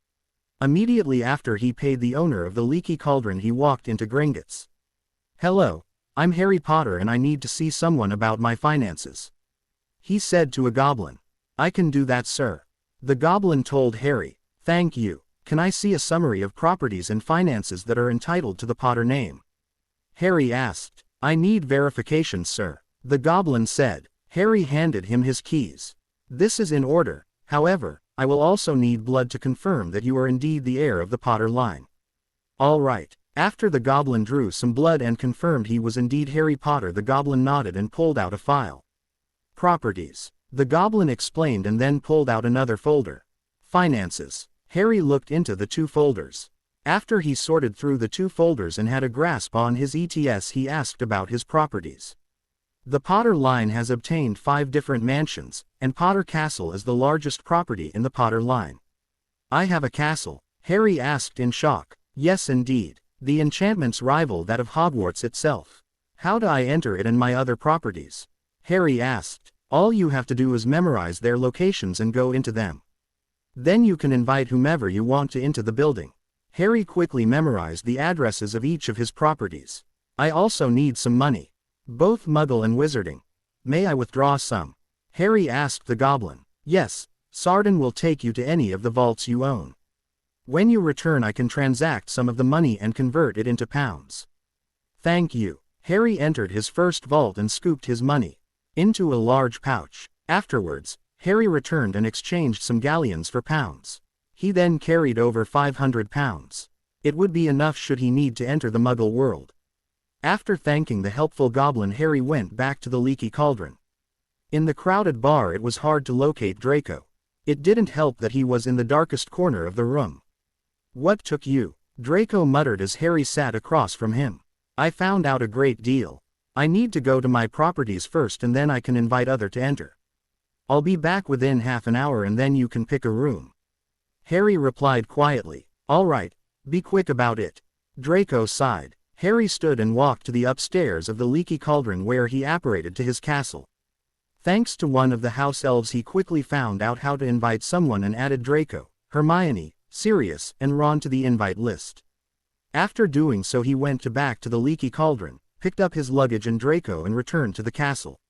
Immediately after he paid the owner of the Leaky Cauldron he walked into Gringotts. Hello, I'm Harry Potter and I need to see someone about my finances, he said to a goblin. I can do that, sir. The goblin told Harry. Thank you. Can I see a summary of properties and finances that are entitled to the Potter name? Harry asked. I need verification, sir, the goblin said. Harry handed him his keys. This is in order. However, I will also need blood to confirm that you are indeed the heir of the Potter line. All right. After the goblin drew some blood and confirmed he was indeed Harry Potter, the goblin nodded and pulled out a file. Properties. The goblin explained and then pulled out another folder. Finances. Harry looked into the 2 folders. After he sorted through the 2 folders and had a grasp on his ETS, he asked about his properties. The Potter line has obtained 5 different mansions, and Potter Castle is the largest property in the Potter line. I have a castle? Harry asked in shock. Yes, indeed. The enchantments rival that of Hogwarts itself. How do I enter it and my other properties? Harry asked. All you have to do is memorize their locations and go into them. Then you can invite whomever you want to into the building. Harry quickly memorized the addresses of each of his properties. I also need some money. Both Muggle and Wizarding. May I withdraw some? Harry asked the goblin. Yes, Sardan will take you to any of the vaults you own. When you return I can transact some of the money and convert it into pounds. Thank you. Harry entered his first vault and scooped his money into a large pouch. Afterwards, Harry returned and exchanged some galleons for pounds. He then carried over 500 pounds. It would be enough should he need to enter the Muggle world. After thanking the helpful goblin, Harry went back to the Leaky Cauldron. In the crowded bar it was hard to locate Draco. It didn't help that he was in the darkest corner of the room. What took you? Draco muttered as Harry sat across from him. I found out a great deal. I need to go to my properties first and then I can invite other to enter. I'll be back within half an hour and then you can pick a room. Harry replied quietly. All right, be quick about it. Draco sighed. Harry stood and walked to the upstairs of the Leaky Cauldron where he apparated to his castle. Thanks to one of the house elves he quickly found out how to invite someone and added Draco, Hermione, Sirius, and Ron to the invite list. After doing so he went back to the Leaky Cauldron, picked up his luggage and Draco and returned to the castle.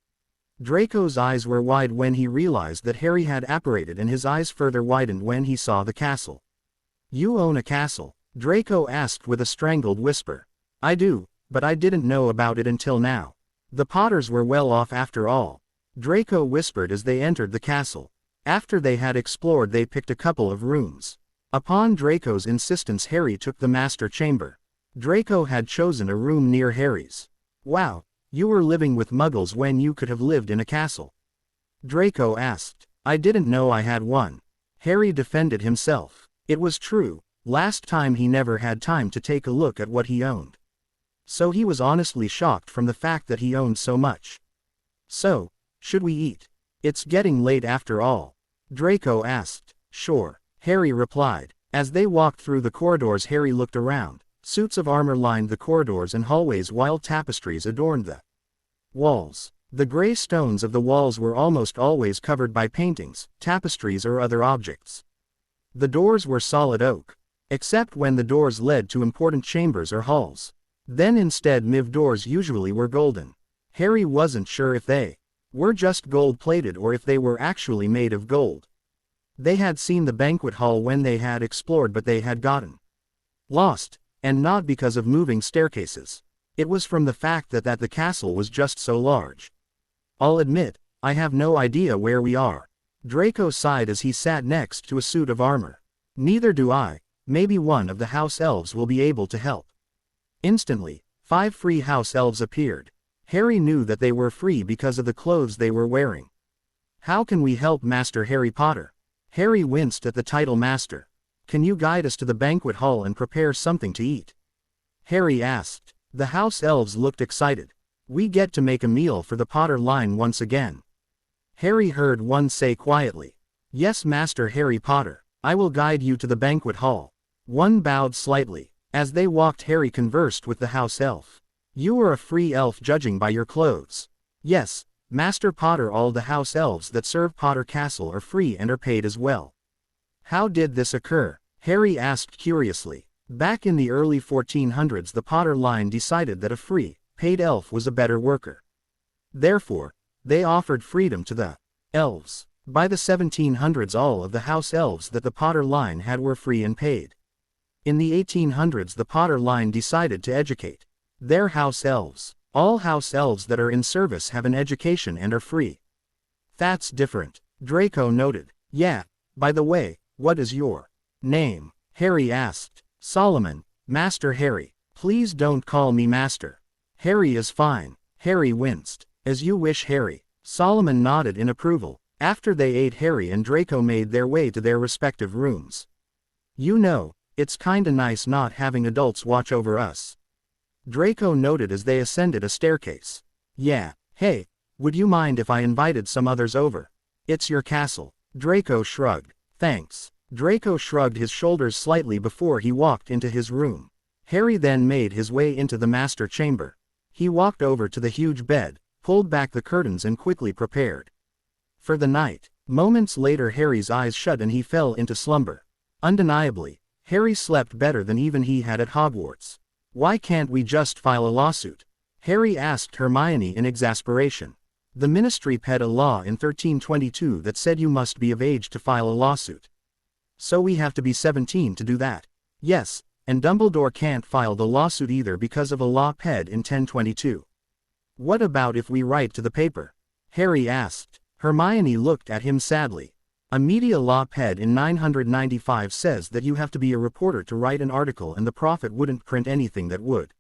Draco's eyes were wide when he realized that Harry had apparated and his eyes further widened when he saw the castle. You own a castle? Draco asked with a strangled whisper. I do, but I didn't know about it until now. The Potters were well off after all. Draco whispered as they entered the castle. After they had explored they picked a couple of rooms. Upon Draco's insistence Harry took the master chamber. Draco had chosen a room near Harry's. Wow, you were living with Muggles when you could have lived in a castle? Draco asked. I didn't know I had one. Harry defended himself. It was true, last time he never had time to take a look at what he owned. So he was honestly shocked from the fact that he owned so much. So, should we eat? It's getting late after all. Draco asked. Sure, Harry replied. As they walked through the corridors Harry looked around. Suits of armor lined the corridors and hallways while tapestries adorned the walls. The gray stones of the walls were almost always covered by paintings, tapestries or other objects. The doors were solid oak, except when the doors led to important chambers or halls. Then instead doors usually were golden. Harry wasn't sure if they were just gold-plated or if they were actually made of gold. They had seen the banquet hall when they had explored, but they had gotten lost, and not because of moving staircases. It was from the fact that the castle was just so large. "I'll admit, I have no idea where we are." Draco sighed as he sat next to a suit of armor. "Neither do I. Maybe one of the house elves will be able to help." Instantly, 5 free house elves appeared. Harry knew that they were free because of the clothes they were wearing. "How can we help Master Harry Potter?" Harry winced at the title Master. "Can you guide us to the banquet hall and prepare something to eat?" Harry asked. The house elves looked excited. "We get to make a meal for the Potter line once again." Harry heard one say quietly, "Yes, Master Harry Potter, I will guide you to the banquet hall." One bowed slightly. As they walked, Harry conversed with the house elf. "You are a free elf judging by your clothes." "Yes, Master Potter, all the house elves that serve Potter Castle are free and are paid as well." "How did this occur?" Harry asked curiously. "Back in the early 1400s the Potter line decided that a free, paid elf was a better worker. Therefore, they offered freedom to the elves. By the 1700s all of the house elves that the Potter line had were free and paid. In the 1800s the Potter line decided to educate their house elves. All house elves that are in service have an education and are free." "That's different," Draco noted. "Yeah, by the way, what is your name?" Harry asked. "Solomon, Master Harry. Please don't call me Master." "Harry is fine." Harry winced. "As you wish, Harry." Solomon nodded in approval. After they ate, Harry and Draco made their way to their respective rooms. "You know, it's kinda nice not having adults watch over us," Draco noted as they ascended a staircase. "Yeah, hey, would you mind if I invited some others over? It's your castle." Draco shrugged. "Thanks." Draco shrugged his shoulders slightly before he walked into his room. Harry then made his way into the master chamber. He walked over to the huge bed, pulled back the curtains and quickly prepared for the night. Moments later Harry's eyes shut and he fell into slumber. Undeniably, Harry slept better than even he had at Hogwarts. "Why can't we just file a lawsuit?" Harry asked Hermione in exasperation. "The Ministry passed a law in 1322 that said you must be of age to file a lawsuit. So we have to be 17 to do that." "Yes, and Dumbledore can't file the lawsuit either because of a law passed in 1022. "What about if we write to the paper?" Harry asked. Hermione looked at him sadly. "A media law passed in 995 says that you have to be a reporter to write an article and the Prophet wouldn't print anything that would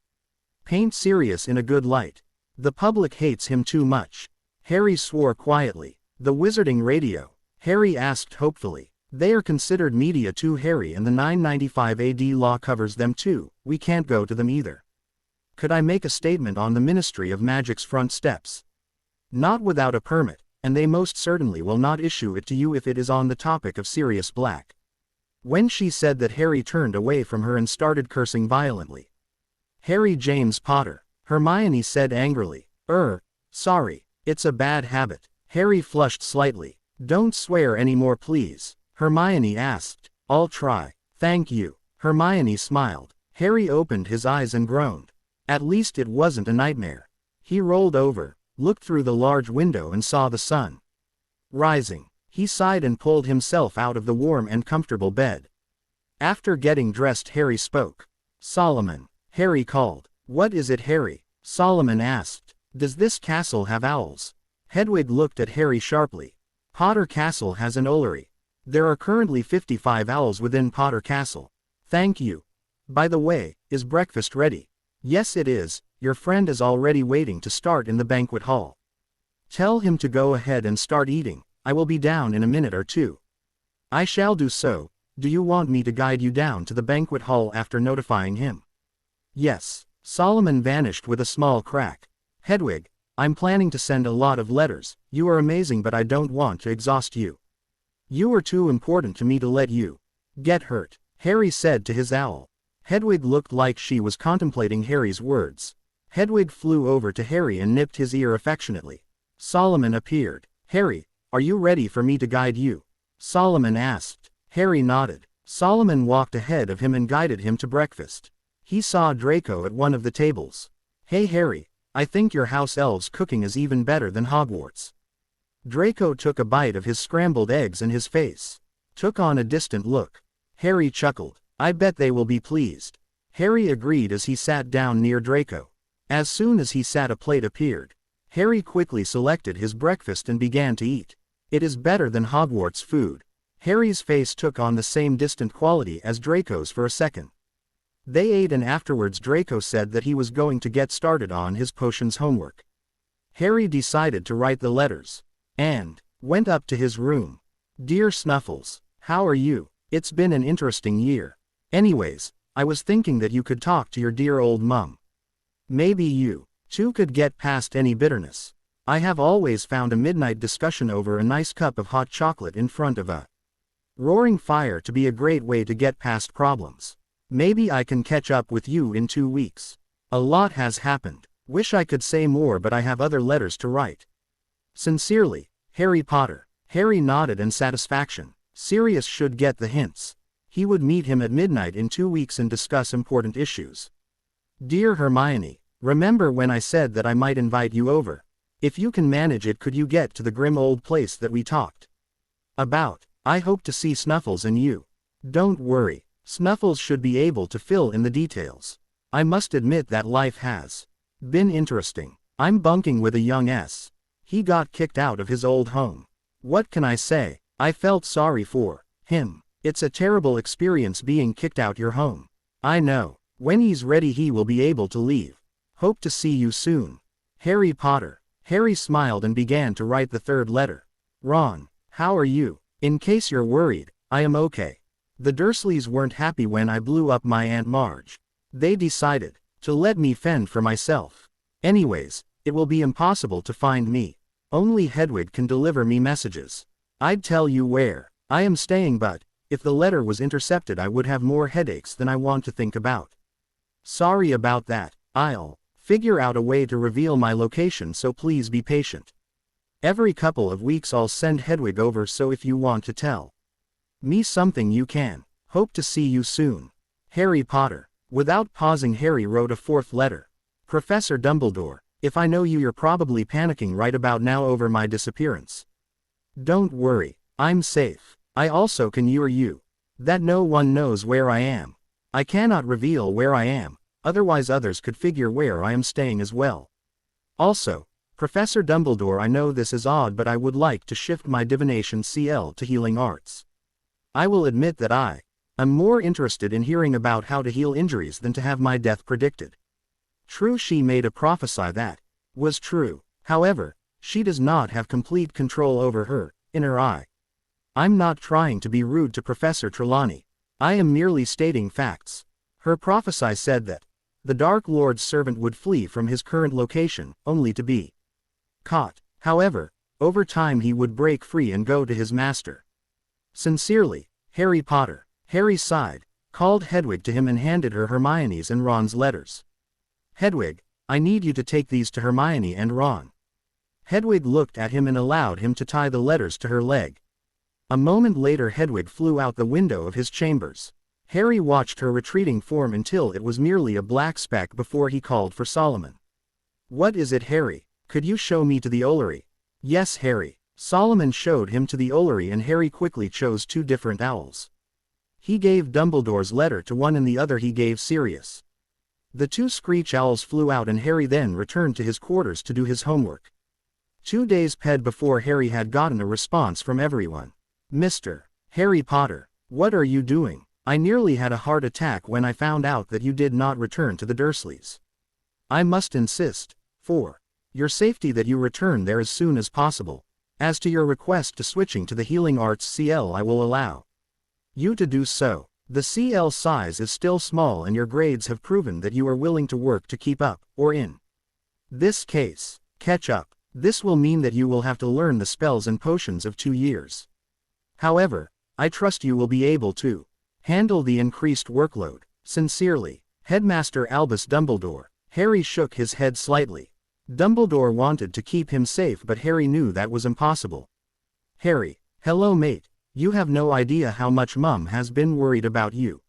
paint Sirius in a good light. The public hates him too much." Harry swore quietly. "The Wizarding Radio?" Harry asked hopefully. "They are considered media too, Harry, and the 995 AD law covers them too. We can't go to them either." "Could I make a statement on the Ministry of Magic's front steps?" "Not without a permit, and they most certainly will not issue it to you if it is on the topic of Sirius Black." When she said that, Harry turned away from her and started cursing violently. "Harry James Potter," Hermione said angrily. Sorry, it's a bad habit." Harry flushed slightly. "Don't swear anymore, please," Hermione asked. "I'll try. Thank you." Hermione smiled. Harry opened his eyes and groaned. At least it wasn't a nightmare. He rolled over, looked through the large window and saw the sun rising. He sighed and pulled himself out of the warm and comfortable bed. After getting dressed, Harry spoke. "Solomon," Harry called. "What is it, Harry?" Solomon asked. "Does this castle have owls?" Hedwig looked at Harry sharply. "Potter Castle has an owlery. There are currently 55 owls within Potter Castle." "Thank you. By the way, is breakfast ready?" "Yes, it is. Your friend is already waiting to start in the banquet hall." "Tell him to go ahead and start eating. I will be down in a minute or two." "I shall do so. Do you want me to guide you down to the banquet hall after notifying him?" "Yes." Solomon vanished with a small crack. "Hedwig, I'm planning to send a lot of letters. You are amazing, but I don't want to exhaust you. You are too important to me to let you get hurt," Harry said to his owl. Hedwig looked like she was contemplating Harry's words. Hedwig flew over to Harry and nipped his ear affectionately. Solomon appeared. Harry, are you ready for me to guide you? Solomon asked. Harry nodded. Solomon walked ahead of him and guided him to breakfast. He saw Draco at one of the tables. Hey Harry, I think your house elves' cooking is even better than Hogwarts. Draco took a bite of his scrambled eggs and his face took on a distant look. Harry chuckled. I bet they will be pleased. Harry agreed as he sat down near Draco. As soon as he sat, a plate appeared. Harry quickly selected his breakfast and began to eat. It is better than Hogwarts food. Harry's face took on the same distant quality as Draco's for a second. They ate and afterwards Draco said that he was going to get started on his potions homework. Harry decided to write the letters. And went up to his room. Dear Snuffles, how are you? It's been an interesting year. Anyways, I was thinking that you could talk to your dear old mum. Maybe you, too, could get past any bitterness. I have always found a midnight discussion over a nice cup of hot chocolate in front of a roaring fire to be a great way to get past problems. Maybe I can catch up with you in 2 weeks. A lot has happened. Wish I could say more, but I have other letters to write. Sincerely, Harry Potter. Harry nodded in satisfaction. Sirius should get the hints. He would meet him at midnight in 2 weeks and discuss important issues. Dear Hermione, remember when I said that I might invite you over? If you can manage it, could you get to the grim old place that we talked about? I hope to see Snuffles and you. Don't worry. Snuffles should be able to fill in the details. I must admit that life has been interesting. I'm bunking with a young S. He got kicked out of his old home. What can I say? I felt sorry for him. It's a terrible experience being kicked out your home. I know. When he's ready he will be able to leave. Hope to see you soon. Harry Potter. Harry smiled and began to write the third letter. Ron, how are you? In case you're worried, I am okay. The Dursleys weren't happy when I blew up my Aunt Marge. They decided to let me fend for myself. Anyways, it will be impossible to find me. Only Hedwig can deliver me messages. I'd tell you where I am staying, but if the letter was intercepted I would have more headaches than I want to think about. Sorry about that. I'll figure out a way to reveal my location, so please be patient. Every couple of weeks I'll send Hedwig over, so if you want to tell me something you can. Hope to see you soon. Harry Potter. Without pausing, Harry wrote a fourth letter. Professor Dumbledore, if I know you, you're probably panicking right about now over my disappearance. Don't worry, I'm safe. I also can assure you that no one knows where I am. I cannot reveal where I am, otherwise others could figure where I am staying as well. Also, Professor Dumbledore, I know this is odd, but I would like to shift my divination CL to healing arts. I will admit that I am more interested in hearing about how to heal injuries than to have my death predicted. True, she made a prophecy that was true. However, she does not have complete control over her inner eye. I'm not trying to be rude to Professor Trelawney. I am merely stating facts. Her prophecy said that the Dark Lord's servant would flee from his current location, only to be caught. However, over time he would break free and go to his master. Sincerely, Harry Potter. Harry sighed, called Hedwig to him and handed her Hermione's and Ron's letters. Hedwig, I need you to take these to Hermione and Ron. Hedwig looked at him and allowed him to tie the letters to her leg. A moment later Hedwig flew out the window of his chambers. Harry watched her retreating form until it was merely a black speck before he called for Solomon. What is it, Harry? Could you show me to the Ollery? Yes, Harry. Solomon showed him to the Ollery and Harry quickly chose 2 different owls. He gave Dumbledore's letter to one and the other he gave Sirius. The 2 screech owls flew out and Harry then returned to his quarters to do his homework. 2 days passed before Harry had gotten a response from everyone. Mr. Harry Potter, what are you doing? I nearly had a heart attack when I found out that you did not return to the Dursleys. I must insist, for your safety, that you return there as soon as possible. As to your request to switching to the healing arts CL, I will allow you to do so. The CL size is still small and your grades have proven that you are willing to work to keep up, or in this case, catch up. This will mean that you will have to learn the spells and potions of 2 years. However, I trust you will be able to handle the increased workload. Sincerely, Headmaster Albus Dumbledore. Harry shook his head slightly. Dumbledore wanted to keep him safe, but Harry knew that was impossible. Harry, hello mate, you have no idea how much Mum has been worried about you.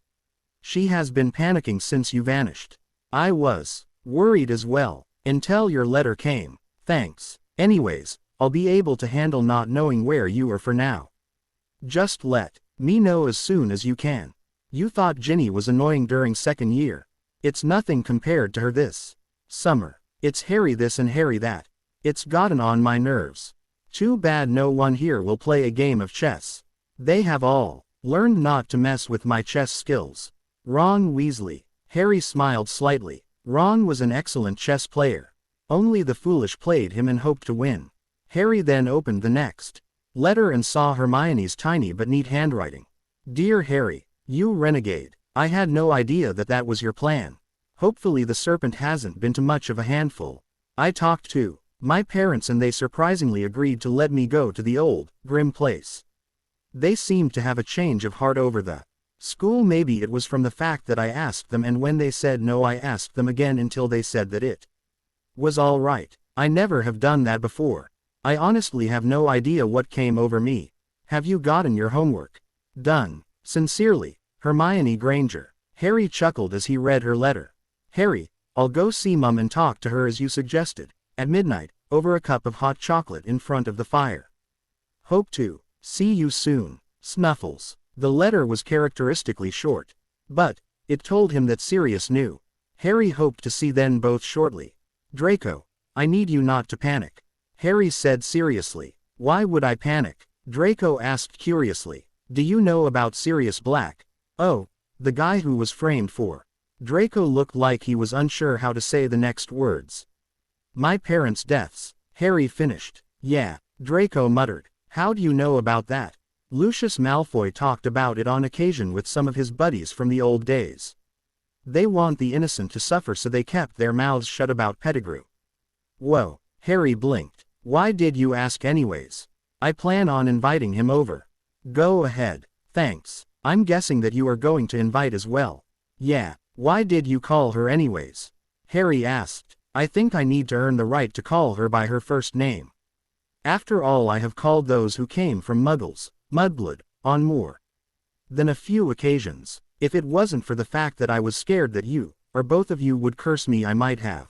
She has been panicking since you vanished. I was worried as well, until your letter came. Thanks. Anyways, I'll be able to handle not knowing where you are for now. Just let me know as soon as you can. You thought Ginny was annoying during second year. It's nothing compared to her this summer. It's Harry this and Harry that. It's gotten on my nerves. Too bad no one here will play a game of chess. They have all learned not to mess with my chess skills. Ron Weasley. Harry smiled slightly. Ron was an excellent chess player. Only the foolish played him and hoped to win. Harry then opened the next letter and saw Hermione's tiny but neat handwriting. Dear Harry, you renegade. I had no idea that that was your plan. Hopefully the serpent hasn't been too much of a handful. I talked to my parents and they surprisingly agreed to let me go to the old, grim place. They seemed to have a change of heart over the school. Maybe it was from the fact that I asked them, and when they said no I asked them again until they said that it was all right. I never have done that before. I honestly have no idea what came over me. Have you gotten your homework done? Sincerely, Hermione Granger. Harry chuckled as he read her letter. Harry, I'll go see Mum and talk to her as you suggested, at midnight, over a cup of hot chocolate in front of the fire. Hope to see you soon, Snuffles. The letter was characteristically short, but it told him that Sirius knew. Harry hoped to see them both shortly. Draco, I need you not to panic. Harry said seriously. Why would I panic? Draco asked curiously. Do you know about Sirius Black? Oh, the guy who was framed for. Draco looked like he was unsure how to say the next words. My parents' deaths. Harry finished. Yeah, Draco muttered. How do you know about that? Lucius Malfoy talked about it on occasion with some of his buddies from the old days. They want the innocent to suffer, so they kept their mouths shut about Pettigrew. Whoa, Harry blinked. Why did you ask anyways? I plan on inviting him over. Go ahead. Thanks. I'm guessing that you are going to invite as well. Yeah. Why did you call her anyways? Harry asked. I think I need to earn the right to call her by her first name. After all, I have called those who came from Muggles, Mudblood, on more than a few occasions. If it wasn't for the fact that I was scared that you, or both of you, would curse me, I might have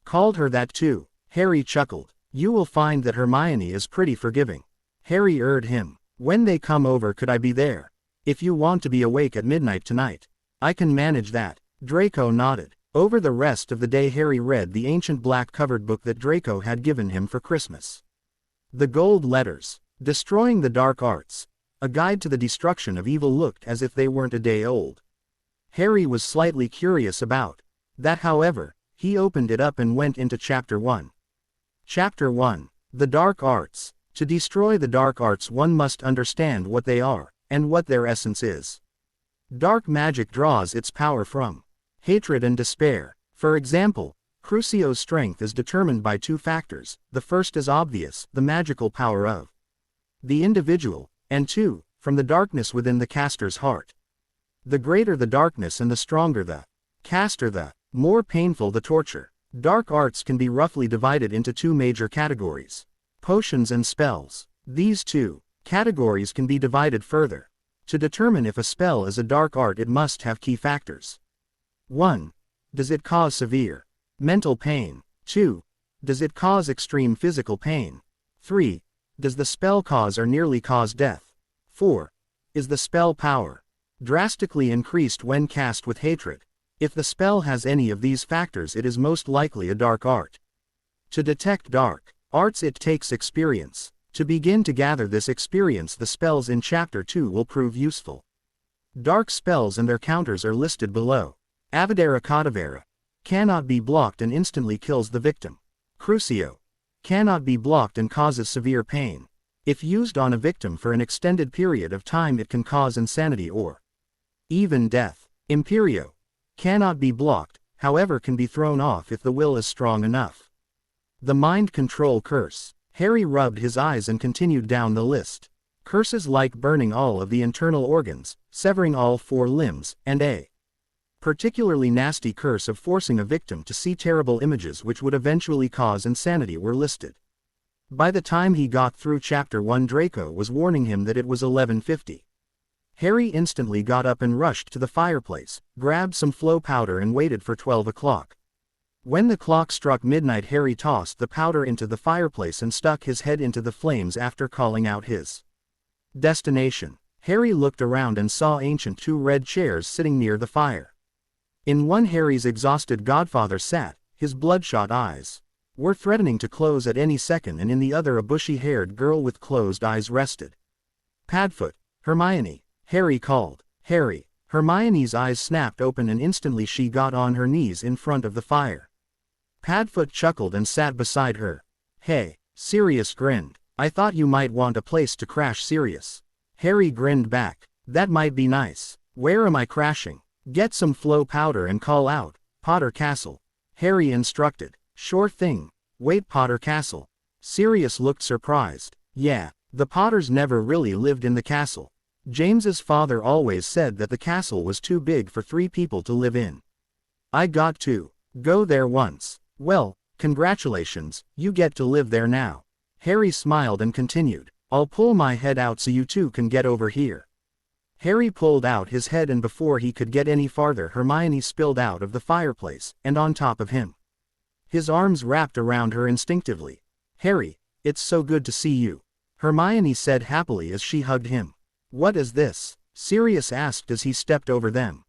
called her that too. Harry chuckled. You will find that Hermione is pretty forgiving. Harry urged him. When they come over, could I be there? If you want to be awake at midnight tonight, I can manage that. Draco nodded. Over the rest of the day Harry read the ancient black-covered book that Draco had given him for Christmas. The gold letters. Destroying the Dark Arts. A guide to the destruction of evil looked as if they weren't a day old. Harry was slightly curious about that. However, he opened it up and went into Chapter 1. Chapter 1. The Dark Arts. To destroy the Dark Arts, one must understand what they are, and what their essence is. Dark magic draws its power from hatred and despair. For example, Crucio's strength is determined by two factors. The first is obvious, the magical power of the individual, and two, from the darkness within the caster's heart. The greater the darkness and the stronger the caster, the more painful the torture. Dark arts can be roughly divided into two major categories: potions and spells. These two categories can be divided further. To determine if a spell is a dark art, it must have key factors. 1. Does it cause severe mental pain? 2. Does it cause extreme physical pain? 3. Does the spell cause or nearly cause death? 4. Is the spell power drastically increased when cast with hatred? If the spell has any of these factors, it is most likely a dark art. To detect dark arts, it takes experience. To begin to gather this experience, the spells in Chapter 2 will prove useful. Dark spells and their counters are listed below. Avidera Cadavera. Cannot be blocked and instantly kills the victim. Crucio. Cannot be blocked and causes severe pain. If used on a victim for an extended period of time, it can cause insanity or even death. Imperio. Cannot be blocked, however can be thrown off if the will is strong enough. The Mind Control Curse. Harry rubbed his eyes and continued down the list. Curses like burning all of the internal organs, severing all 4 limbs, and a Particularly nasty curse of forcing a victim to see terrible images which would eventually cause insanity were listed. By the time he got through chapter 1, Draco was warning him that it was 11:50. Harry instantly got up and rushed to the fireplace, grabbed some flow powder and waited for 12 o'clock. When the clock struck midnight, Harry tossed the powder into the fireplace and stuck his head into the flames after calling out his destination. Harry looked around and saw ancient two red chairs sitting near the fire. In one Harry's exhausted godfather sat, his bloodshot eyes were threatening to close at any second, and in the other a bushy-haired girl with closed eyes rested. "Padfoot, Hermione," Harry called. "Harry." Hermione's eyes snapped open and instantly she got on her knees in front of the fire. Padfoot chuckled and sat beside her. "Hey," Sirius grinned. "I thought you might want a place to crash." Sirius. Harry grinned back. "That might be nice. Where am I crashing?" "Get some flow powder and call out, 'Potter Castle,'" Harry instructed. "Sure thing. Wait, Potter Castle?" Sirius looked surprised. "Yeah, the Potters never really lived in the castle. James's father always said that the castle was too big for 3 people to live in. I got to go there once." "Well, congratulations, you get to live there now." Harry smiled and continued, "I'll pull my head out so you two can get over here." Harry pulled out his head, and before he could get any farther, Hermione spilled out of the fireplace, and on top of him. His arms wrapped around her instinctively. "Harry, it's so good to see you," Hermione said happily as she hugged him. "What is this?" Sirius asked as he stepped over them.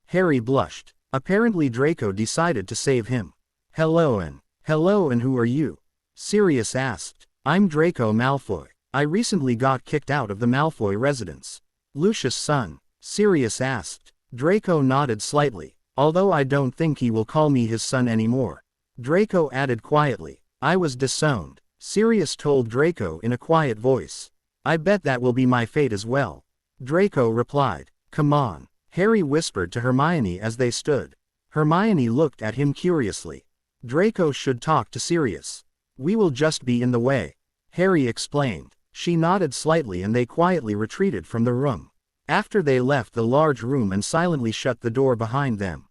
Harry blushed. Apparently Draco decided to save him. Hello and who are you?" Sirius asked. "I'm Draco Malfoy. I recently got kicked out of the Malfoy residence." "Lucius' son?" Sirius asked. Draco nodded slightly. "Although I don't think he will call me his son anymore," Draco added quietly. "I was disowned," Sirius told Draco in a quiet voice. "I bet that will be my fate as well," Draco replied. "Come on," Harry whispered to Hermione as they stood. Hermione looked at him curiously. "Draco should talk to Sirius. We will just be in the way," Harry explained. She nodded slightly and they quietly retreated from the room. After they left the large room and silently shut the door behind them,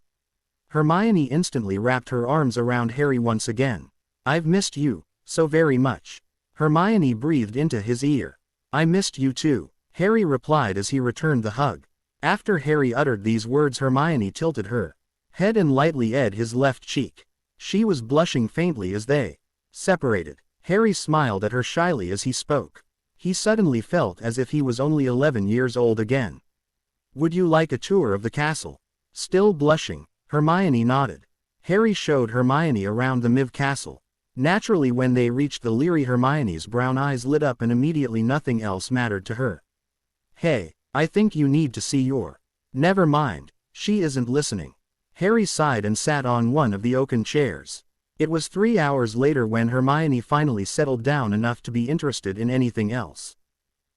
Hermione instantly wrapped her arms around Harry once again. "I've missed you so very much," Hermione breathed into his ear. "I missed you too," Harry replied as he returned the hug. After Harry uttered these words, Hermione tilted her head and lightly edged his left cheek. She was blushing faintly as they separated. Harry smiled at her shyly as he spoke. He suddenly felt as if he was only 11 years old again. "Would you like a tour of the castle?" Still blushing, Hermione nodded. Harry showed Hermione around the Miv castle. Naturally, when they reached the Leary, Hermione's brown eyes lit up and immediately nothing else mattered to her. "Hey, I think you need to see your..." "Never mind, she isn't listening." Harry sighed and sat on one of the oaken chairs. It was 3 hours later when Hermione finally settled down enough to be interested in anything else.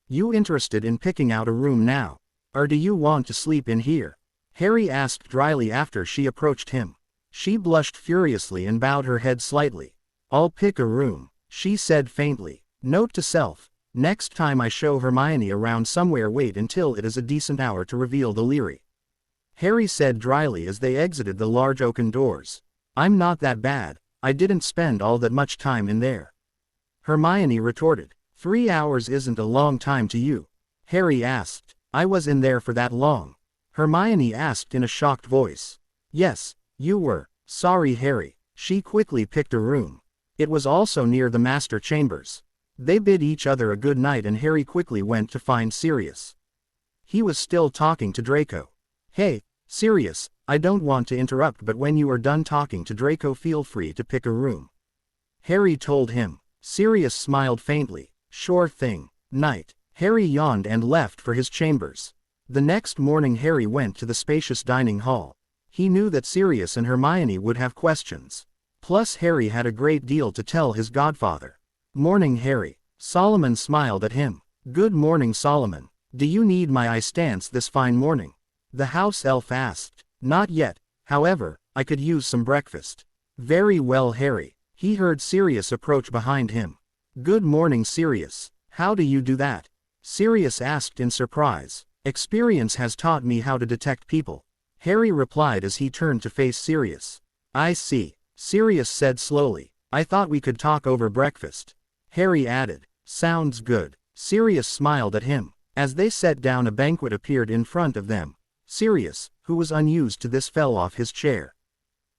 "You interested in picking out a room now? Or do you want to sleep in here?" Harry asked dryly after she approached him. She blushed furiously and bowed her head slightly. "I'll pick a room," she said faintly. Note to self: next time I show Hermione around somewhere, wait until it is a decent hour to reveal the Leary. Harry said dryly as they exited the large oaken doors. "I'm not that bad. I didn't spend all that much time in there," Hermione retorted. 3 hours isn't a long time to you?" Harry asked. "I was in there for that long?" Hermione asked in a shocked voice. "Yes, you were." "Sorry, Harry." She quickly picked a room. It was also near the master chambers. They bid each other a good night and Harry quickly went to find Sirius. He was still talking to Draco. "Hey, Sirius, I don't want to interrupt, but when you are done talking to Draco, feel free to pick a room," Harry told him. Sirius smiled faintly. "Sure thing. Night." Harry yawned and left for his chambers. The next morning Harry went to the spacious dining hall. He knew that Sirius and Hermione would have questions. Plus Harry had a great deal to tell his godfather. "Morning, Harry." Solomon smiled at him. "Good morning, Solomon. Do you need my eye stance this fine morning?" The house elf asked. "Not yet, however, I could use some breakfast." "Very well, Harry." He heard Sirius approach behind him. "Good morning, Sirius. How do you do that?" Sirius asked in surprise. "Experience has taught me how to detect people." Harry replied as he turned to face Sirius. I see, Sirius said slowly. I thought we could talk over breakfast. Harry added. Sounds good. Sirius smiled at him. As they sat down, a banquet appeared in front of them. Sirius, who was unused to this, fell off his chair.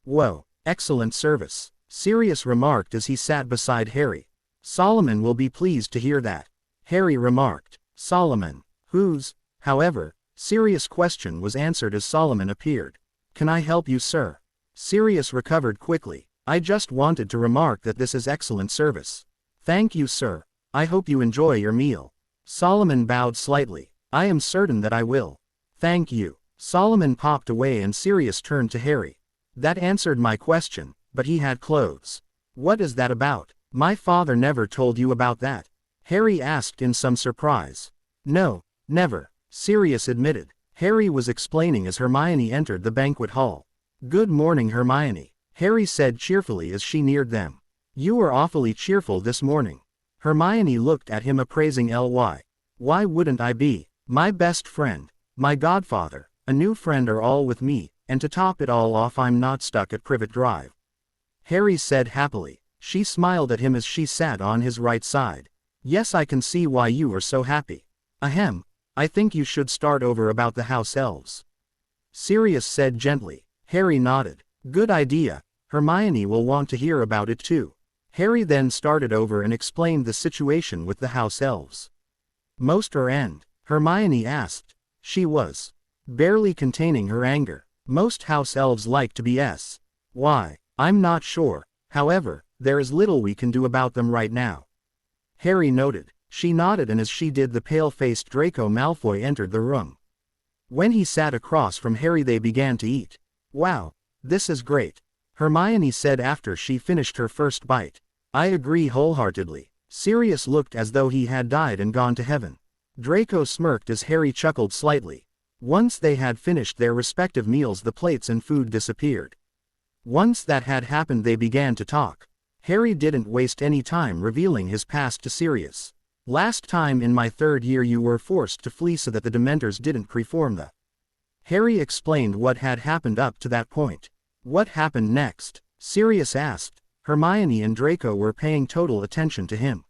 Whoa, excellent service, Sirius remarked as he sat beside Harry. Solomon will be pleased to hear that. Harry remarked. Solomon, whose? However, Sirius' question was answered as Solomon appeared. Can I help you, sir? Sirius recovered quickly. I just wanted to remark that this is excellent service. Thank you, sir. I hope you enjoy your meal. Solomon bowed slightly. I am certain that I will. Thank you. Solomon popped away and Sirius turned to Harry. That answered my question, but he had clothes. What is that about? My father never told you about that? Harry asked in some surprise. No, never, Sirius admitted. Harry was explaining as Hermione entered the banquet hall. Good morning, Hermione, Harry said cheerfully as she neared them. You were awfully cheerful this morning. Hermione looked at him appraising Ly. Why wouldn't I be? My best friend, my godfather, a new friend are all with me, and to top it all off I'm not stuck at Privet Drive. Harry said happily. She smiled at him as she sat on his right side. Yes, I can see why you are so happy. Ahem, I think you should start over about the house elves. Sirius said gently. Harry nodded. Good idea, Hermione will want to hear about it too. Harry then started over and explained the situation with the house elves. Most or end? Hermione asked. She was barely containing her anger. Most house elves like to be s. Why? I'm not sure. However, there is little we can do about them right now. Harry noted. She nodded, and as she did, the pale-faced Draco Malfoy entered the room. When he sat across from Harry, they began to eat. Wow, this is great, Hermione said after she finished her first bite. I agree wholeheartedly. Sirius looked as though he had died and gone to heaven. Draco smirked as Harry chuckled slightly. Once they had finished their respective meals, the plates and food disappeared. Once that had happened, they began to talk. Harry didn't waste any time revealing his past to Sirius. Last time in my 3rd year you were forced to flee so that the Dementors didn't preform the. Harry explained what had happened up to that point. What happened next? Sirius asked. Hermione and Draco were paying total attention to him.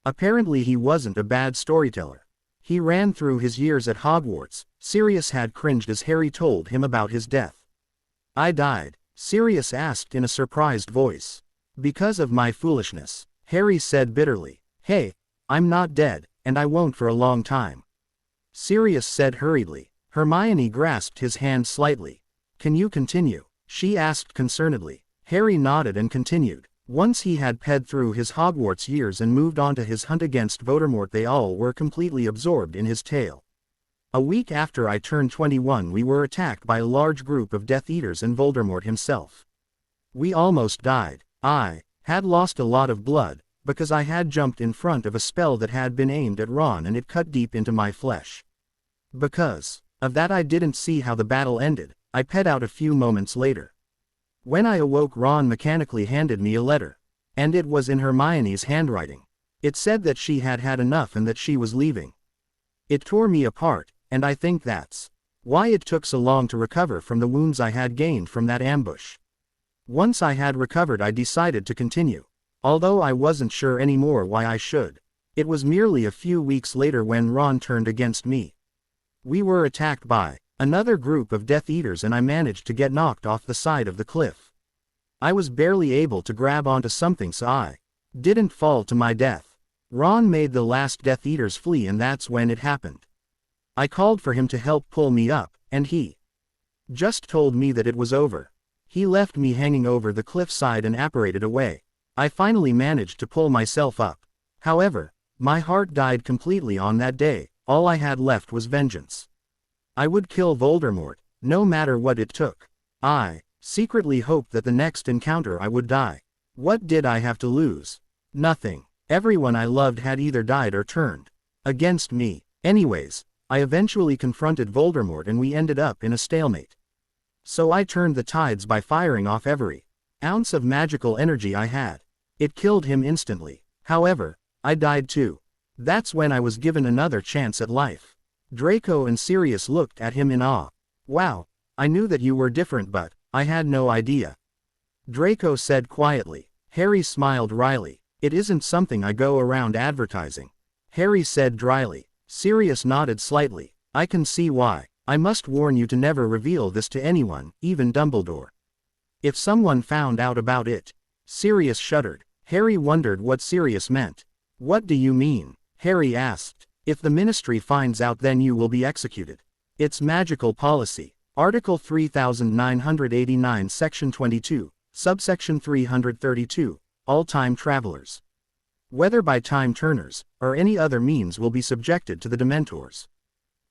Apparently he wasn't a bad storyteller. He ran through his years at Hogwarts. Sirius had cringed as Harry told him about his death. I died, Sirius asked in a surprised voice. Because of my foolishness, Harry said bitterly. Hey, I'm not dead, and I won't for a long time. Sirius said hurriedly. Hermione grasped his hand slightly. Can you continue? She asked concernedly. Harry nodded and continued. Once he had ped through his Hogwarts years and moved on to his hunt against Voldemort, they all were completely absorbed in his tale. A week after I turned 21, we were attacked by a large group of Death Eaters and Voldemort himself. We almost died. I had lost a lot of blood, because I had jumped in front of a spell that had been aimed at Ron and it cut deep into my flesh. Because of that, I didn't see how the battle ended. I ped out a few moments later. When I awoke, Ron mechanically handed me a letter. And it was in Hermione's handwriting. It said that she had had enough and that she was leaving. It tore me apart, and I think that's why it took so long to recover from the wounds I had gained from that ambush. Once I had recovered, I decided to continue. Although I wasn't sure anymore why I should. It was merely a few weeks later when Ron turned against me. We were attacked by another group of Death Eaters and I managed to get knocked off the side of the cliff. I was barely able to grab onto something so I didn't fall to my death. Ron made the last Death Eaters flee and that's when it happened. I called for him to help pull me up, and he just told me that it was over. He left me hanging over the cliffside and apparated away. I finally managed to pull myself up. However, my heart died completely on that day. All I had left was vengeance. I would kill Voldemort, no matter what it took. I secretly hoped that the next encounter I would die. What did I have to lose? Nothing. Everyone I loved had either died or turned against me. Anyways, I eventually confronted Voldemort and we ended up in a stalemate. So I turned the tides by firing off every ounce of magical energy I had. It killed him instantly. However, I died too. That's when I was given another chance at life. Draco and Sirius looked at him in awe. Wow, I knew that you were different but, I had no idea. Draco said quietly. Harry smiled wryly. It isn't something I go around advertising. Harry said dryly. Sirius nodded slightly. I can see why. I must warn you to never reveal this to anyone, even Dumbledore. If someone found out about it. Sirius shuddered. Harry wondered what Sirius meant. What do you mean? Harry asked. If the Ministry finds out, then you will be executed. It's magical policy. Article 3989 Section 22, Subsection 332, all time travelers, whether by time turners, or any other means, will be subjected to the Dementors.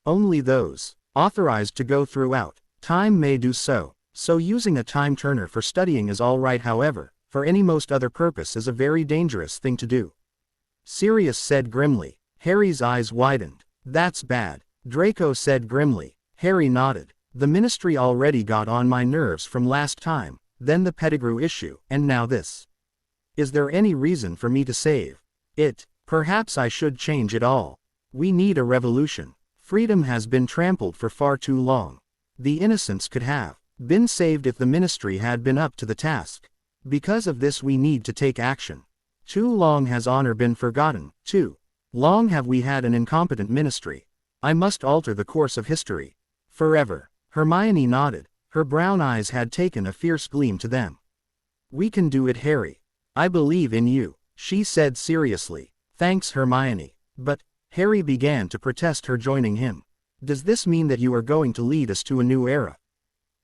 Only those authorized to go throughout time may do so. So using a time turner for studying is all right, however, for any most other purpose is a very dangerous thing to do. Sirius said grimly. Harry's eyes widened. That's bad. Draco said grimly. Harry nodded. The Ministry already got on my nerves from last time, then the Pettigrew issue, and now this. Is there any reason for me to save it? Perhaps I should change it all. We need a revolution. Freedom has been trampled for far too long. The innocents could have been saved if the Ministry had been up to the task. Because of this we need to take action. Too long has honor been forgotten, too long have we had an incompetent Ministry. I must alter the course of history. Forever. Hermione nodded. Her brown eyes had taken a fierce gleam to them. We can do it, Harry. I believe in you, she said seriously. Thanks, Hermione. But, Harry began to protest her joining him. Does this mean that you are going to lead us to a new era?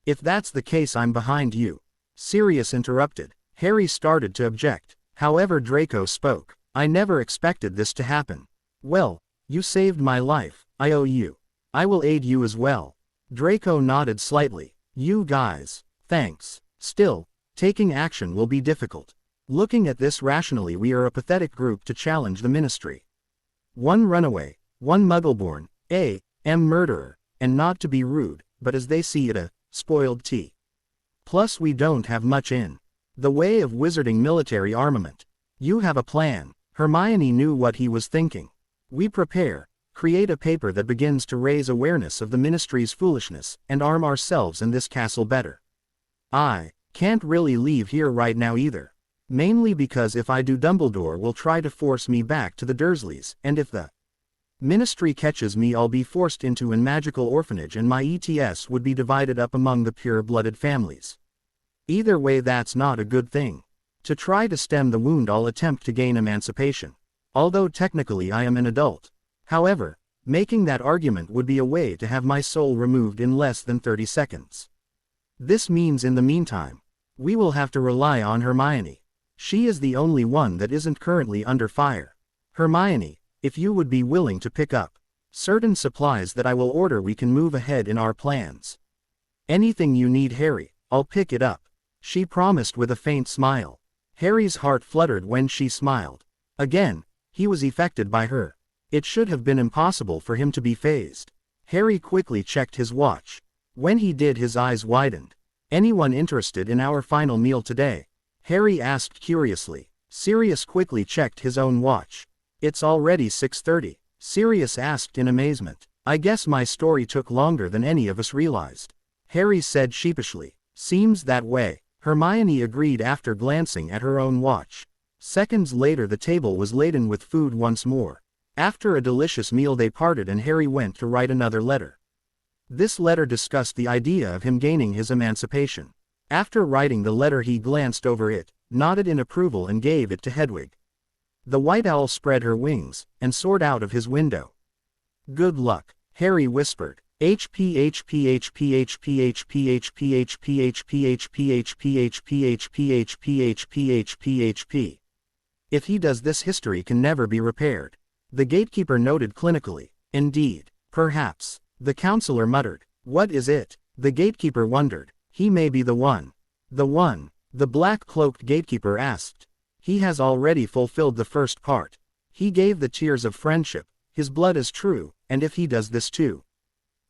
If that's the case, I'm behind you. Sirius interrupted. Harry started to object. However, Draco spoke. I never expected this to happen. Well, you saved my life. I owe you. I will aid you as well. Draco nodded slightly. You guys. Thanks. Still, taking action will be difficult. Looking at this rationally, we are a pathetic group to challenge the Ministry. One runaway, one Muggleborn, a murderer, and not to be rude, but as they see it, a spoiled tea. Plus we don't have much in the way of wizarding military armament. You have a plan. Hermione knew what he was thinking. We create a paper that begins to raise awareness of the Ministry's foolishness, and arm ourselves in this castle better. I can't really leave here right now either. Mainly because if I do, Dumbledore will try to force me back to the Dursleys, and if the Ministry catches me, I'll be forced into an magical orphanage and my ETS would be divided up among the pure-blooded families. Either way, that's not a good thing. To try to stem the wound, I'll attempt to gain emancipation. Although technically I am an adult. However, making that argument would be a way to have my soul removed in less than 30 seconds. This means in the meantime, we will have to rely on Hermione. She is the only one that isn't currently under fire. Hermione, if you would be willing to pick up certain supplies that I will order, we can move ahead in our plans. Anything you need, Harry, I'll pick it up. She promised with a faint smile. Harry's heart fluttered when she smiled. Again, he was affected by her. It should have been impossible for him to be fazed. Harry quickly checked his watch. When he did, his eyes widened. Anyone interested in our final meal today? Harry asked curiously. Sirius quickly checked his own watch. It's already 6:30. Sirius asked in amazement. I guess my story took longer than any of us realized. Harry said sheepishly. Seems that way. Hermione agreed after glancing at her own watch. Seconds later, the table was laden with food once more. After a delicious meal they parted and Harry went to write another letter. This letter discussed the idea of him gaining his emancipation. After writing the letter he glanced over it, nodded in approval and gave it to Hedwig. The white owl spread her wings, and soared out of his window. Good luck, Harry whispered. HP. If he does this, history can never be repaired. The gatekeeper noted clinically. Indeed. Perhaps. The counselor muttered. What is it? The gatekeeper wondered. He may be the one. The one? The black-cloaked gatekeeper asked. He has already fulfilled the first part. He gave the tears of friendship. His blood is true, and if he does this too.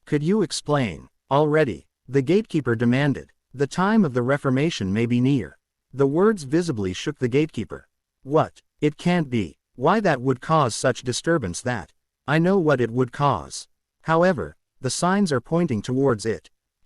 Could you explain? Already. The gatekeeper demanded. The time of the Reformation may be near. The words visibly shook the gatekeeper. What? It can't be. Why, that would cause such disturbance that. I know what it would cause. However, the signs are pointing towards it.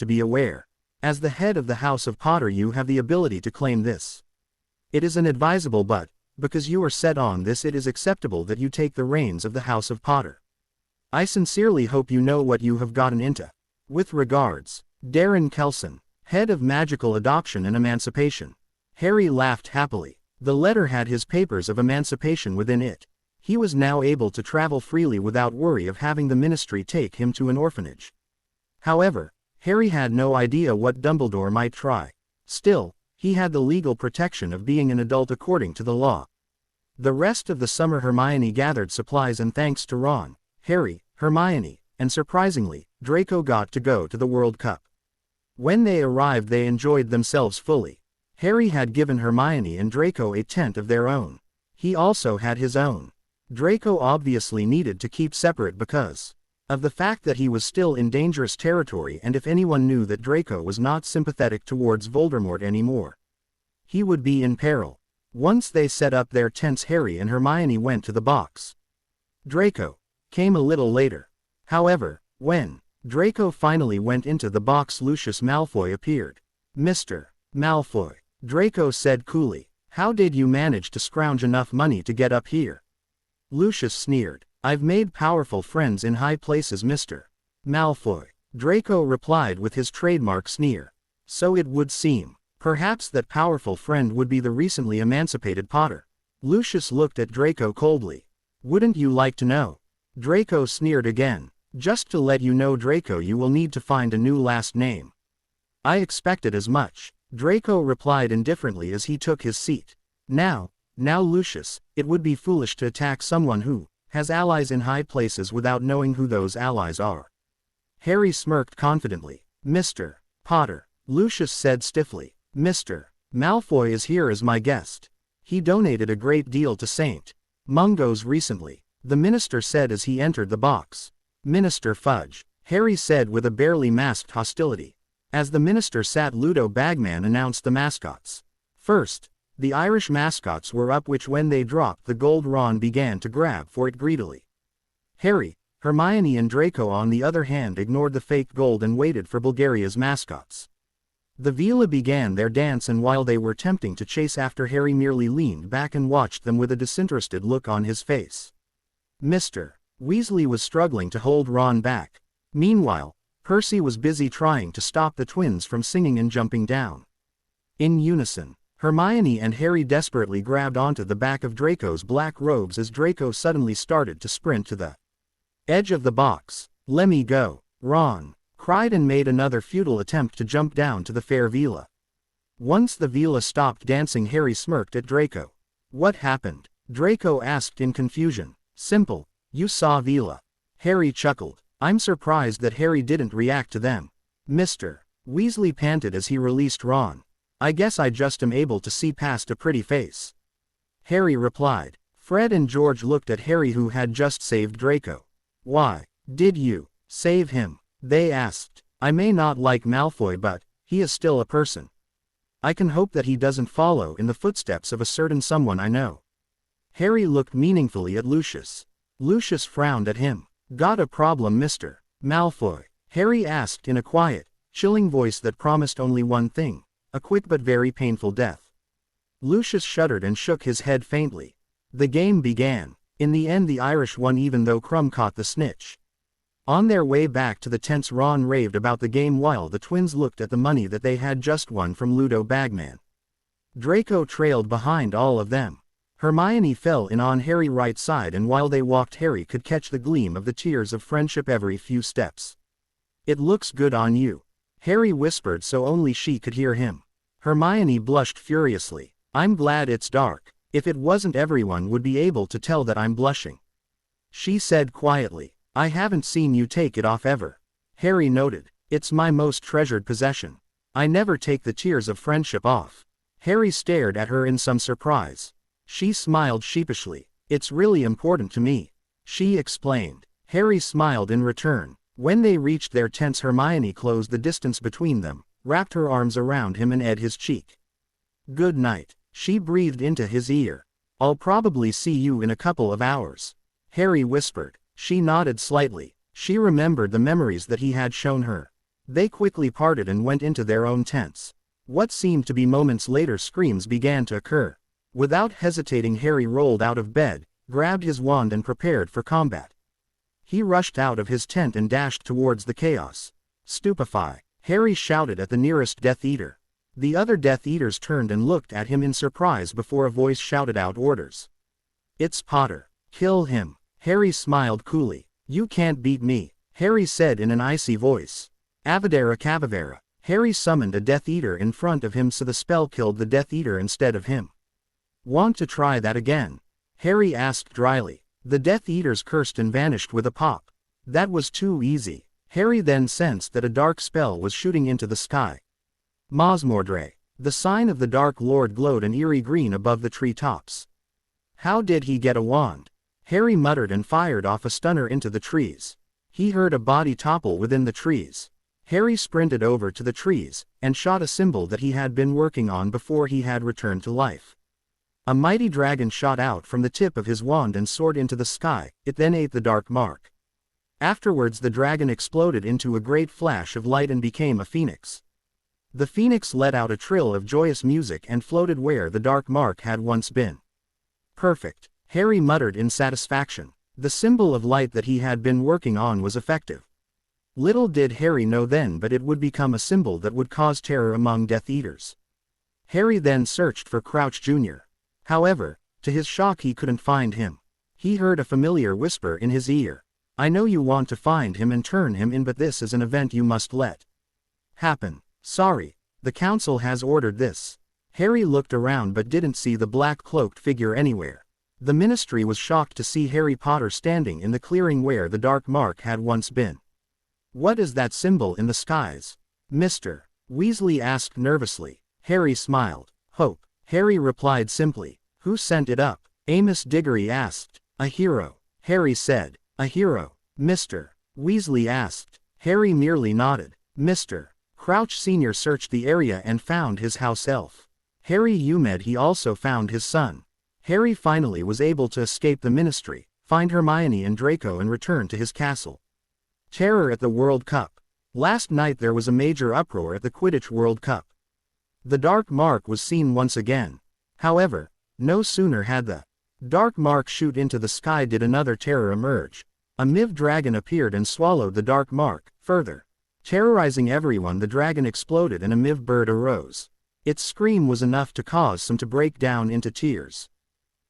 to be aware. As the head of the House of Potter you have the ability to claim this. It is inadvisable but, because you are set on this it is acceptable that you take the reins of the House of Potter. I sincerely hope you know what you have gotten into. With regards, Darren Kelson, head of Magical Adoption and Emancipation. Harry laughed happily. The letter had his papers of emancipation within it. He was now able to travel freely without worry of having the ministry take him to an orphanage. However, Harry had no idea what Dumbledore might try. Still, he had the legal protection of being an adult according to the law. The rest of the summer Hermione gathered supplies and thanks to Ron, Harry, Hermione, and surprisingly, Draco got to go to the World Cup. When they arrived they enjoyed themselves fully. Harry had given Hermione and Draco a tent of their own. He also had his own. Draco obviously needed to keep separate because of the fact that he was still in dangerous territory and if anyone knew that Draco was not sympathetic towards Voldemort anymore, he would be in peril. Once they set up their tents Harry and Hermione went to the box. Draco came a little later. However, when Draco finally went into the box Lucius Malfoy appeared. "Mr. Malfoy," Draco said coolly, "how did you manage to scrounge enough money to get up here?" Lucius sneered. "I've made powerful friends in high places, Mr. Malfoy," Draco replied with his trademark sneer. "So it would seem. Perhaps that powerful friend would be the recently emancipated Potter." Lucius looked at Draco coldly. "Wouldn't you like to know?" Draco sneered again. "Just to let you know, Draco, you will need to find a new last name." "I expected as much," Draco replied indifferently as he took his seat. Now, Lucius, it would be foolish to attack someone who has allies in high places without knowing who those allies are." Harry smirked confidently. "Mr. Potter," Lucius said stiffly. "Mr. Malfoy is here as my guest. He donated a great deal to St. Mungo's recently," the minister said as he entered the box. "Minister Fudge," Harry said with a barely masked hostility. As the minister sat, Ludo Bagman announced the mascots. First, the Irish mascots were up, which when they dropped the gold Ron began to grab for it greedily. Harry, Hermione and Draco on the other hand ignored the fake gold and waited for Bulgaria's mascots. The Vila began their dance and while they were attempting to chase after Harry merely leaned back and watched them with a disinterested look on his face. Mr. Weasley was struggling to hold Ron back. Meanwhile, Percy was busy trying to stop the twins from singing and jumping down. In unison, Hermione and Harry desperately grabbed onto the back of Draco's black robes as Draco suddenly started to sprint to the edge of the box. "Lemme go," Ron cried and made another futile attempt to jump down to the fair Vila. Once the Vila stopped dancing, Harry smirked at Draco. "What happened?" Draco asked in confusion. "Simple, you saw Vila." Harry chuckled. "I'm surprised that Harry didn't react to them." Mr. Weasley panted as he released Ron. "I guess I just am able to see past a pretty face," Harry replied. Fred and George looked at Harry, who had just saved Draco. "Why did you save him?" they asked. "I may not like Malfoy, but he is still a person. I can hope that he doesn't follow in the footsteps of a certain someone I know." Harry looked meaningfully at Lucius. Lucius frowned at him. "Got a problem, Mr. Malfoy?" Harry asked in a quiet, chilling voice that promised only one thing: a quick but very painful death. Lucius shuddered and shook his head faintly. The game began. In the end the Irish won, even though Crumb caught the snitch. On their way back to the tents, Ron raved about the game while the twins looked at the money that they had just won from Ludo Bagman. Draco trailed behind all of them. Hermione fell in on Harry's right side, and while they walked Harry could catch the gleam of the tears of friendship every few steps. It looks good on you. Harry whispered so only she could hear him. Hermione blushed furiously. I'm glad it's dark. If it wasn't, everyone would be able to tell that I'm blushing. She said quietly. I haven't seen you take it off ever. Harry noted. It's my most treasured possession. I never take the tears of friendship off. Harry stared at her in some surprise. She smiled sheepishly. It's really important to me, she explained. Harry smiled in return. When they reached their tents, Hermione closed the distance between them, wrapped her arms around him and ate his cheek. Good night, she breathed into his ear. I'll probably see you in a couple of hours, Harry whispered. She nodded slightly. She remembered the memories that he had shown her. They quickly parted and went into their own tents. What seemed to be moments later, screams began to occur. Without hesitating, Harry rolled out of bed, grabbed his wand and prepared for combat. He rushed out of his tent and dashed towards the chaos. Stupefy! Harry shouted at the nearest Death Eater. The other Death Eaters turned and looked at him in surprise before a voice shouted out orders. It's Potter. Kill him. Harry smiled coolly. You can't beat me, Harry said in an icy voice. Avidera Cavavera. Harry summoned a Death Eater in front of him so the spell killed the Death Eater instead of him. Want to try that again? Harry asked dryly. The Death Eaters cursed and vanished with a pop. That was too easy. Harry then sensed that a dark spell was shooting into the sky. Mosmordre. The sign of the Dark Lord glowed an eerie green above the treetops. How did he get a wand? Harry muttered and fired off a stunner into the trees. He heard a body topple within the trees. Harry sprinted over to the trees, and shot a symbol that he had been working on before he had returned to life. A mighty dragon shot out from the tip of his wand and soared into the sky. It then ate the dark mark. Afterwards the dragon exploded into a great flash of light and became a phoenix. The phoenix let out a trill of joyous music and floated where the dark mark had once been. Perfect, Harry muttered in satisfaction. The symbol of light that he had been working on was effective. Little did Harry know then, but it would become a symbol that would cause terror among Death Eaters. Harry then searched for Crouch Jr. However, to his shock he couldn't find him. He heard a familiar whisper in his ear. I know you want to find him and turn him in, but this is an event you must let happen. Sorry, the council has ordered this. Harry looked around but didn't see the black-cloaked figure anywhere. The ministry was shocked to see Harry Potter standing in the clearing where the dark mark had once been. What is that symbol in the skies? Mr. Weasley asked nervously. Harry smiled. Hope. Harry replied simply. Who sent it up? Amos Diggory asked. A hero. Harry said. A hero. Mr. Weasley asked. Harry merely nodded. Mr. Crouch Sr. searched the area and found his house elf, Harry Umed. He also found his son. Harry finally was able to escape the ministry, find Hermione and Draco and return to his castle. Terror at the World Cup. Last night there was a major uproar at the Quidditch World Cup. The dark mark was seen once again. However, no sooner had the dark mark shoot into the sky did another terror emerge. A Miv dragon appeared and swallowed the dark mark. Further terrorizing everyone, the dragon exploded and a Miv bird arose. Its scream was enough to cause some to break down into tears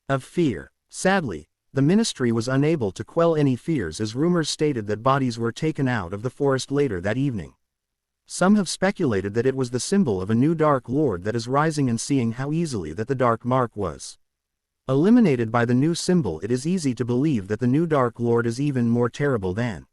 of fear. Sadly, the ministry was unable to quell any fears as rumors stated that bodies were taken out of the forest later that evening. Some have speculated that it was the symbol of a new Dark Lord that is rising, and seeing how easily that the dark mark was eliminated by the new symbol, it is easy to believe that the new Dark Lord is even more terrible than.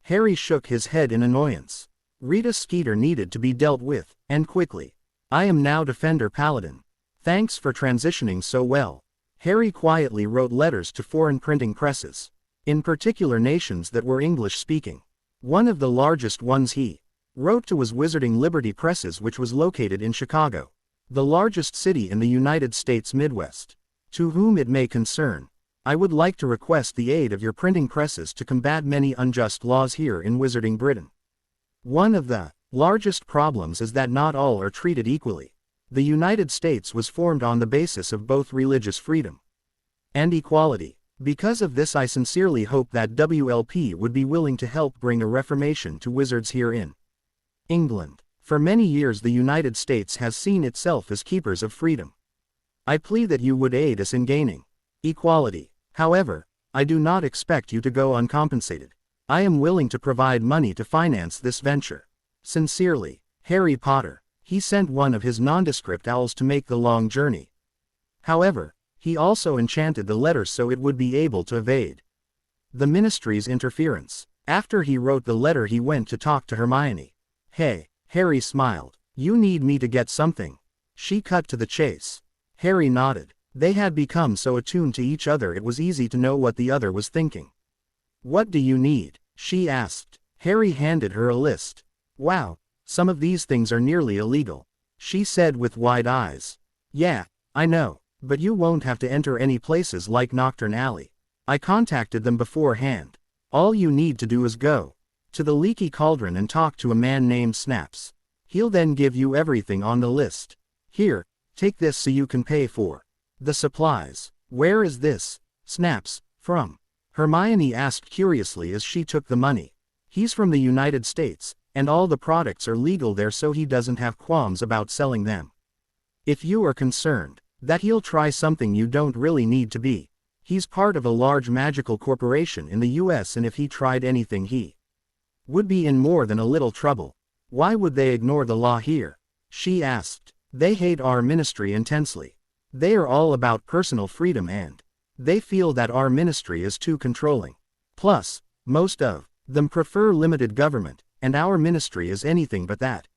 Harry shook his head in annoyance. Rita Skeeter needed to be dealt with, and quickly. I am now Defender Paladin. Thanks for transitioning so well. Harry quietly wrote letters to foreign printing presses, in particular nations that were English-speaking. One of the largest ones he wrote to was Wizarding Liberty Presses, which was located in Chicago, the largest city in the United States Midwest. To whom it may concern, I would like to request the aid of your printing presses to combat many unjust laws here in Wizarding Britain. One of the largest problems is that not all are treated equally. The United States was formed on the basis of both religious freedom and equality. Because of this, I sincerely hope that WLP would be willing to help bring a reformation to wizards here in England. For many years the United States has seen itself as keepers of freedom. I plead that you would aid us in gaining equality. However, I do not expect you to go uncompensated. I am willing to provide money to finance this venture. Sincerely, Harry Potter. He sent one of his nondescript owls to make the long journey. However, he also enchanted the letter so it would be able to evade the Ministry's interference. After he wrote the letter, he went to talk to Hermione. Hey, Harry smiled. You need me to get something? She cut to the chase. Harry nodded. They had become so attuned to each other it was easy to know what the other was thinking. What do you need? She asked. Harry handed her a list. Wow, some of these things are nearly illegal, she said with wide eyes. Yeah, I know, but you won't have to enter any places like Nocturne Alley. I contacted them beforehand. All you need to do is go to the Leaky Cauldron and talk to a man named Snaps. He'll then give you everything on the list. Here, take this so you can pay for the supplies. Where is this Snaps from? Hermione asked curiously as she took the money. He's from the United States, and all the products are legal there, so he doesn't have qualms about selling them. If you are concerned that he'll try something you don't really need to be. He's part of a large magical corporation in the US, and if he tried anything he would be in more than a little trouble. Why would they ignore the law here? She asked. They hate our ministry intensely. They are all about personal freedom and they feel that our ministry is too controlling. Plus, most of them prefer limited government, and our ministry is anything but that.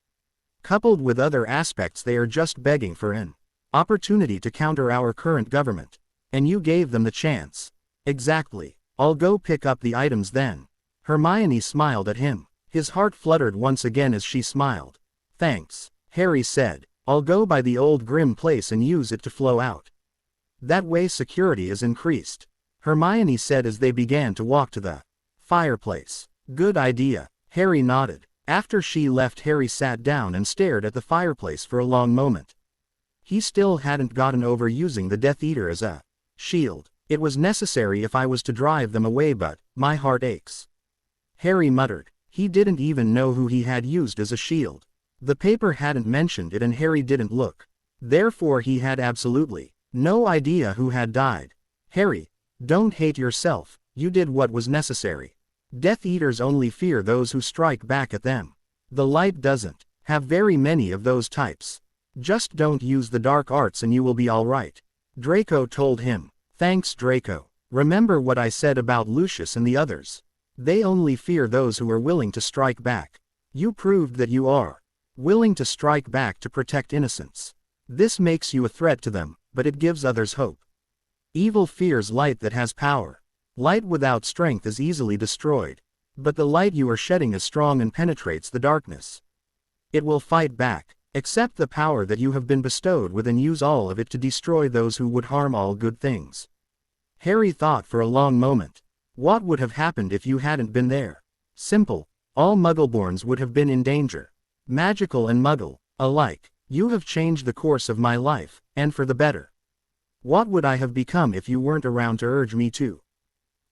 Coupled with other aspects, they are just begging for an opportunity to counter our current government. And you gave them the chance. Exactly. I'll go pick up the items then. Hermione smiled at him. His heart fluttered once again as she smiled. Thanks, Harry said. I'll go by the old Grim place and use it to flow out. That way security is increased, Hermione said as they began to walk to the fireplace. Good idea, Harry nodded. After she left, Harry sat down and stared at the fireplace for a long moment. He still hadn't gotten over using the Death Eater as a shield. It was necessary if I was to drive them away, but my heart aches, Harry muttered. He didn't even know who he had used as a shield. The paper hadn't mentioned it and Harry didn't look. Therefore he had absolutely no idea who had died. Harry, don't hate yourself, you did what was necessary. Death Eaters only fear those who strike back at them. The light doesn't have very many of those types. Just don't use the dark arts and you will be alright, Draco told him. Thanks, Draco. Remember what I said about Lucius and the others. They only fear those who are willing to strike back. You proved that you are willing to strike back to protect innocence. This makes you a threat to them, but it gives others hope. Evil fears light that has power. Light without strength is easily destroyed. But the light you are shedding is strong and penetrates the darkness. It will fight back. Accept the power that you have been bestowed with and use all of it to destroy those who would harm all good things. Harry thought for a long moment. What would have happened if you hadn't been there? Simple. All Muggleborns would have been in danger. Magical and Muggle alike. You have changed the course of my life, and for the better. What would I have become if you weren't around to urge me to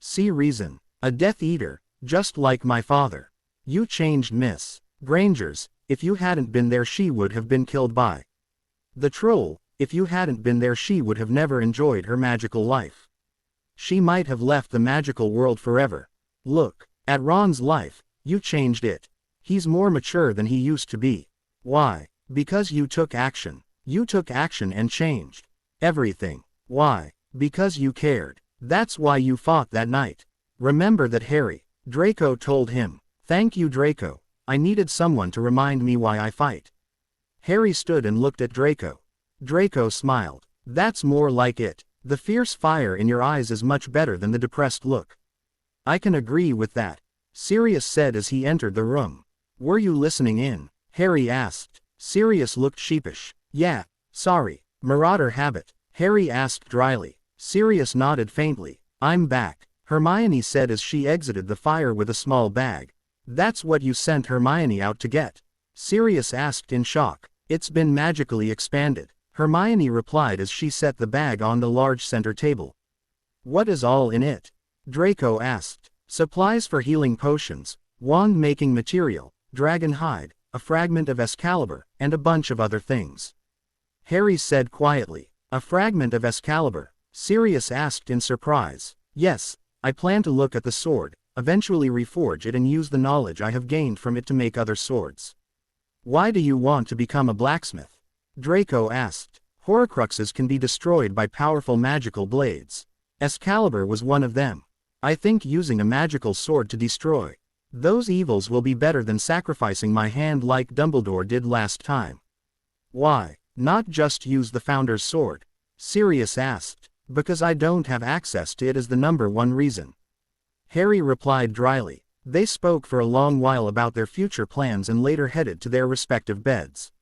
see reason? A Death Eater, just like my father. You changed Miss Granger's. If you hadn't been there, she would have been killed by the troll. If you hadn't been there, she would have never enjoyed her magical life. She might have left the magical world forever. Look at Ron's life. You changed it. He's more mature than he used to be. Why? Because you took action. You took action and changed everything. Why? Because you cared. That's why you fought that night. Remember that, Harry, Draco told him. Thank you, Draco. I needed someone to remind me why I fight. Harry stood and looked at Draco. Draco smiled. That's more like it. The fierce fire in your eyes is much better than the depressed look. I can agree with that, Sirius said as he entered the room. Were you listening in? Harry asked. Sirius looked sheepish. Yeah, sorry. Marauder habit, Harry asked dryly. Sirius nodded faintly. I'm back, Hermione said as she exited the fire with a small bag. That's what you sent Hermione out to get? Sirius asked in shock. It's been magically expanded, Hermione replied as she set the bag on the large center table. What is all in it? Draco asked. Supplies for healing potions, wand-making material, dragon hide, a fragment of Excalibur, and a bunch of other things. Harry said quietly. A fragment of Excalibur? Sirius asked in surprise. Yes, I plan to look at the sword, eventually reforge it and use the knowledge I have gained from it to make other swords. Why do you want to become a blacksmith? Draco asked. Horcruxes can be destroyed by powerful magical blades. Excalibur was one of them. I think using a magical sword to destroy those evils will be better than sacrificing my hand like Dumbledore did last time. Why not just use the Founder's sword? Sirius asked. Because I don't have access to it is the number one reason. Harry replied dryly. They spoke for a long while about their future plans and later headed to their respective beds.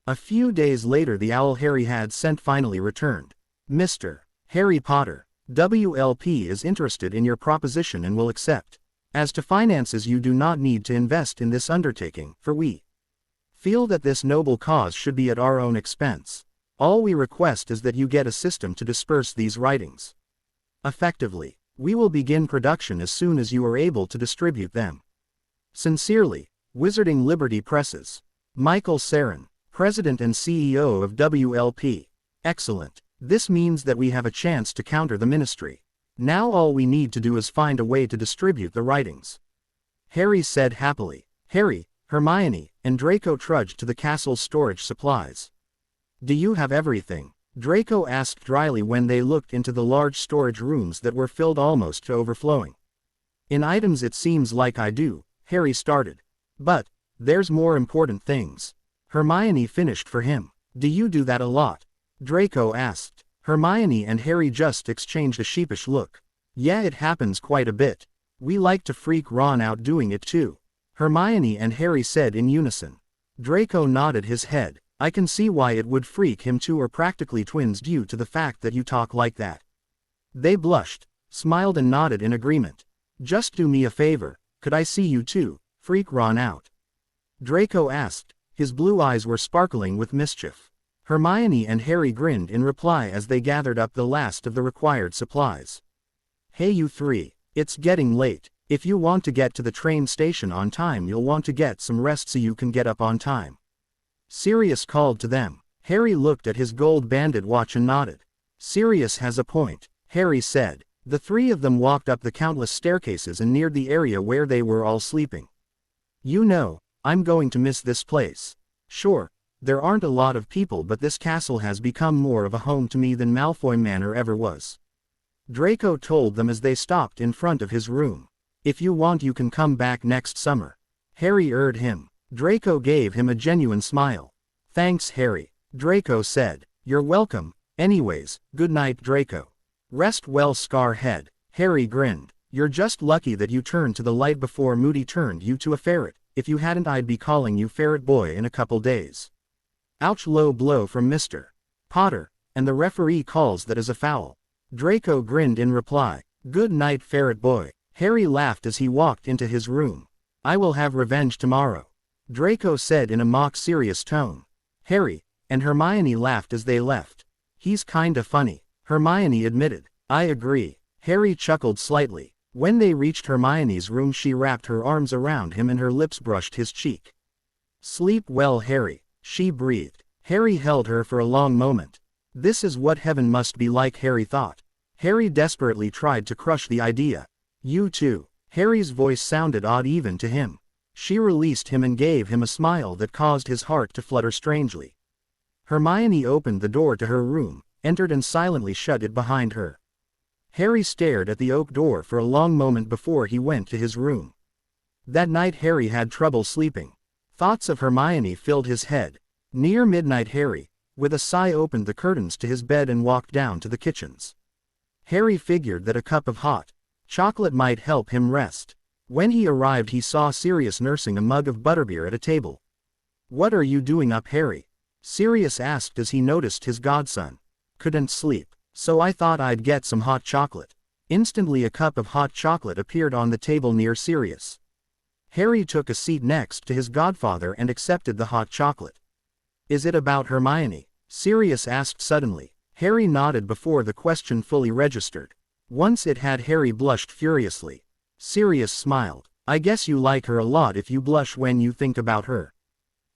A few days later the owl Harry had sent finally returned. Mr. Harry Potter, WLP is interested in your proposition and will accept. As to finances, you do not need to invest in this undertaking, for we feel that this noble cause should be at our own expense. All we request is that you get a system to disperse these writings effectively. We will begin production as soon as you are able to distribute them. Sincerely, Wizarding Liberty Presses. Michael Sarin, President and CEO of WLP. Excellent. This means that we have a chance to counter the Ministry. Now all we need to do is find a way to distribute the writings. Harry said happily. Harry, Hermione, and Draco trudged to the castle's storage supplies. Do you have everything? Draco asked dryly when they looked into the large storage rooms that were filled almost to overflowing. In items it seems like I do, Harry started. But there's more important things. Hermione finished for him. Do you do that a lot? Draco asked. Hermione and Harry just exchanged a sheepish look. Yeah, it happens quite a bit. We like to freak Ron out doing it too. Hermione and Harry said in unison. Draco nodded his head. I can see why it would freak him too, or practically twins due to the fact that you talk like that. They blushed, smiled and nodded in agreement. Just do me a favor, could I see you too, freak Ron out? Draco asked. His blue eyes were sparkling with mischief. Hermione and Harry grinned in reply as they gathered up the last of the required supplies. Hey you three, it's getting late. If you want to get to the train station on time, you'll want to get some rest so you can get up on time. Sirius called to them. Harry looked at his gold-banded watch and nodded. Sirius has a point, Harry said. The three of them walked up the countless staircases and neared the area where they were all sleeping. You know, I'm going to miss this place. Sure, there aren't a lot of people, but this castle has become more of a home to me than Malfoy Manor ever was. Draco told them as they stopped in front of his room. If you want you can come back next summer. Harry urged him. Draco gave him a genuine smile. Thanks Harry, Draco said. You're welcome. Anyways, good night Draco. Rest well Scarhead. Harry grinned. You're just lucky that you turned to the light before Moody turned you to a ferret. If you hadn't I'd be calling you Ferret Boy in a couple days. Ouch, low blow from Mr. Potter, and the referee calls that as a foul. Draco grinned in reply. Good night Ferret Boy. Harry laughed as he walked into his room. I will have revenge tomorrow, Draco said in a mock serious tone. Harry and Hermione laughed as they left. He's kinda funny, Hermione admitted. I agree. Harry chuckled slightly. When they reached Hermione's room she wrapped her arms around him and her lips brushed his cheek. Sleep well Harry, she breathed. Harry held her for a long moment. This is what heaven must be like, Harry thought. Harry desperately tried to crush the idea. You too. Harry's voice sounded odd even to him. She released him and gave him a smile that caused his heart to flutter strangely. Hermione opened the door to her room, entered and silently shut it behind her. Harry stared at the oak door for a long moment before he went to his room. That night Harry had trouble sleeping. Thoughts of Hermione filled his head. Near midnight Harry, with a sigh, opened the curtains to his bed and walked down to the kitchens. Harry figured that a cup of hot chocolate might help him rest. When he arrived he saw Sirius nursing a mug of butterbeer at a table. What are you doing up, Harry? Sirius asked as he noticed his godson. Couldn't sleep, so I thought I'd get some hot chocolate. Instantly a cup of hot chocolate appeared on the table near Sirius. Harry took a seat next to his godfather and accepted the hot chocolate. Is it about Hermione? Sirius asked suddenly. Harry nodded before the question fully registered. Once it had, Harry blushed furiously. Sirius smiled. I guess you like her a lot if you blush when you think about her.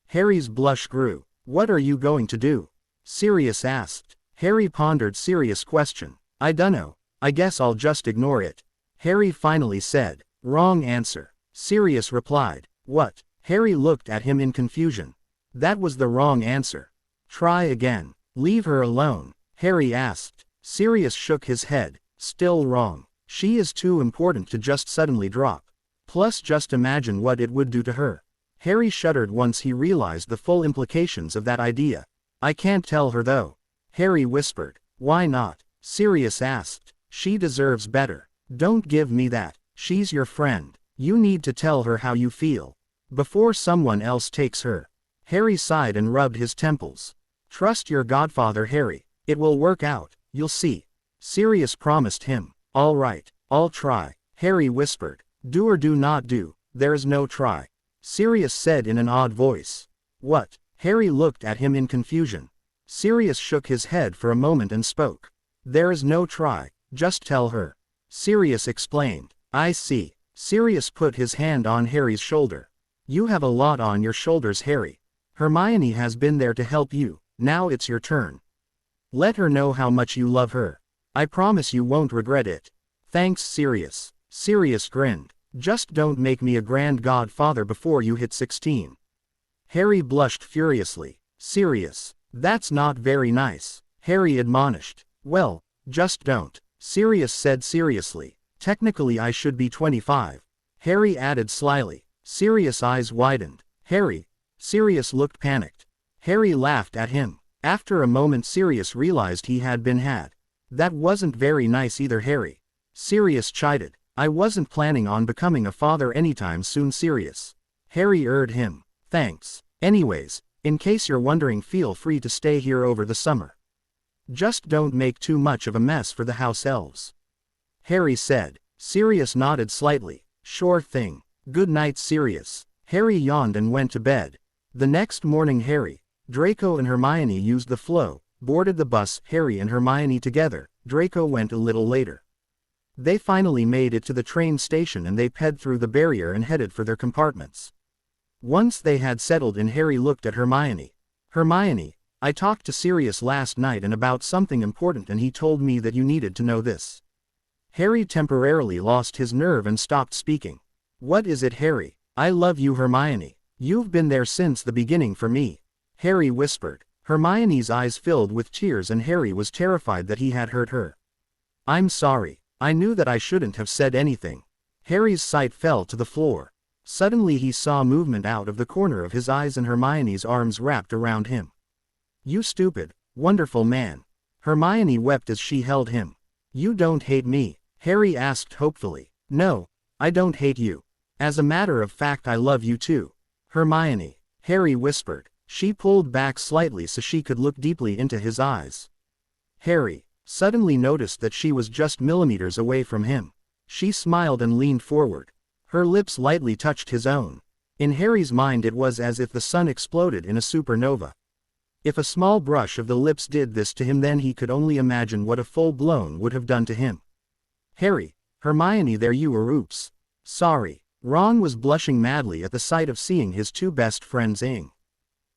Harry's blush grew. What are you going to do? Sirius asked. Harry pondered Sirius' question. I dunno, I guess I'll just ignore it. Harry finally said. Wrong answer, Sirius replied. What? Harry looked at him in confusion. That was the wrong answer. Try again. Leave her alone, Harry asked. Sirius shook his head. Still wrong. She is too important to just suddenly drop. Plus just imagine what it would do to her. Harry shuddered once he realized the full implications of that idea. I can't tell her though, Harry whispered. Why not? Sirius asked. She deserves better. Don't give me that. She's your friend. You need to tell her how you feel. Before someone else takes her. Harry sighed and rubbed his temples. Trust your godfather, Harry. It will work out, you'll see. Sirius promised him. All right, I'll try, Harry whispered. Do or do not do, there's no try. Sirius said in an odd voice. What? Harry looked at him in confusion. Sirius shook his head for a moment and spoke. There is no try, just tell her. Sirius explained. I see. Sirius put his hand on Harry's shoulder. You have a lot on your shoulders, Harry. Hermione has been there to help you, now it's your turn. Let her know how much you love her. I promise you won't regret it. Thanks, Sirius. Sirius grinned. Just don't make me a grand godfather before you hit 16. Harry blushed furiously. Sirius, that's not very nice, Harry admonished. Well, just don't, Sirius said seriously. Technically I should be 25. Harry added slyly. Sirius' eyes widened. Harry. Sirius looked panicked. Harry laughed at him. After a moment Sirius realized he had been had. That wasn't very nice either, Harry. Sirius chided. I wasn't planning on becoming a father anytime soon, Sirius. Harry urged him. Thanks. Anyways, in case you're wondering, feel free to stay here over the summer. Just don't make too much of a mess for the house elves. Harry said. Sirius nodded slightly. Sure thing. Good night, Sirius. Harry yawned and went to bed. The next morning Harry, Draco and Hermione used the flow, boarded the bus. Harry and Hermione together. Draco went a little later. They finally made it to the train station and they ped through the barrier and headed for their compartments. Once they had settled in, Harry looked at Hermione. Hermione, I talked to Sirius last night and about something important, and he told me that you needed to know this. Harry temporarily lost his nerve and stopped speaking. What is it, Harry? I love you, Hermione. You've been there since the beginning for me, Harry whispered. Hermione's eyes filled with tears and Harry was terrified that he had hurt her. I'm sorry. I knew that I shouldn't have said anything. Harry's sight fell to the floor. Suddenly he saw movement out of the corner of his eyes and Hermione's arms wrapped around him. You stupid, wonderful man. Hermione wept as she held him. You don't hate me? Harry asked hopefully. No, I don't hate you. As a matter of fact, I love you too, Hermione, Harry whispered. She pulled back slightly so she could look deeply into his eyes. Harry suddenly noticed that she was just millimeters away from him. She smiled and leaned forward. Her lips lightly touched his own. In Harry's mind it was as if the sun exploded in a supernova. If a small brush of the lips did this to him, then he could only imagine what a full-blown would have done to him. Harry, Hermione, there you are. Oops. Sorry. Ron was blushing madly at the sight of seeing his two best friends ing.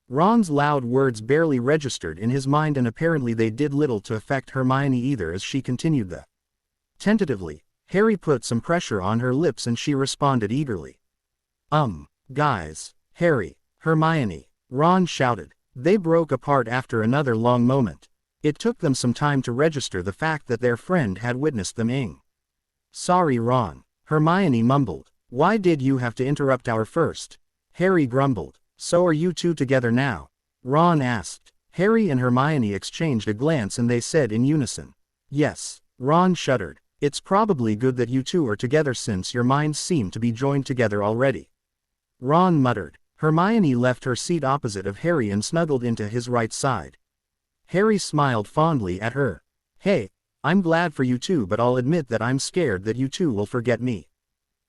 Ron's loud words barely registered in his mind, and apparently they did little to affect Hermione either as she continued the. Tentatively, Harry put some pressure on her lips and she responded eagerly. Guys. Harry, Hermione, Ron shouted. They broke apart after another long moment. It took them some time to register the fact that their friend had witnessed them ing. Sorry, Ron, Hermione mumbled. Why did you have to interrupt our first? Harry grumbled. So are you two together now? Ron asked. Harry and Hermione exchanged a glance and they said in unison. Yes. Ron shuddered. It's probably good that you two are together since your minds seem to be joined together already. Ron muttered. Hermione left her seat opposite of Harry and snuggled into his right side. Harry smiled fondly at her. Hey, I'm glad for you two, but I'll admit that I'm scared that you two will forget me.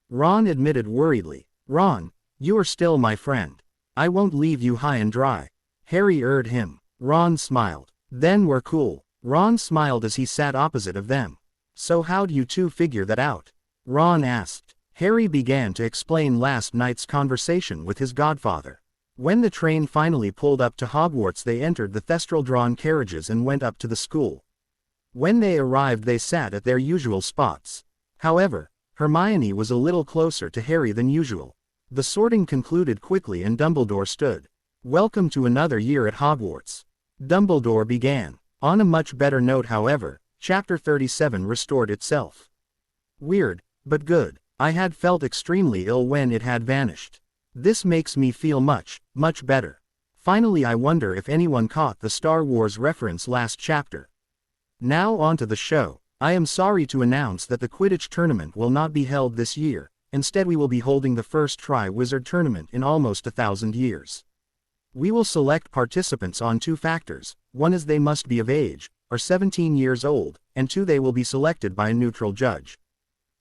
Ron admitted worriedly. Ron, you are still my friend. I won't leave you high and dry. Harry urged him. Ron smiled. Then we're cool. Ron smiled as he sat opposite of them. So how'd you two figure that out? Ron asked. Harry began to explain last night's conversation with his godfather. When the train finally pulled up to Hogwarts, they entered the thestral-drawn carriages and went up to the school. When they arrived, they sat at their usual spots. However, Hermione was a little closer to Harry than usual. The sorting concluded quickly and Dumbledore stood. "Welcome to another year at Hogwarts," Dumbledore began. On a much better note, however, Chapter 37 restored itself. "Weird, but good. I had felt extremely ill when it had vanished. This makes me feel much, much better. Finally, I wonder if anyone caught the Star Wars reference last chapter." Now on to the show. I am sorry to announce that the Quidditch tournament will not be held this year. Instead, we will be holding the first Tri-Wizard tournament in almost 1,000 years. We will select participants on 2 factors. One is they must be of age, or 17 years old, and 2, they will be selected by a neutral judge.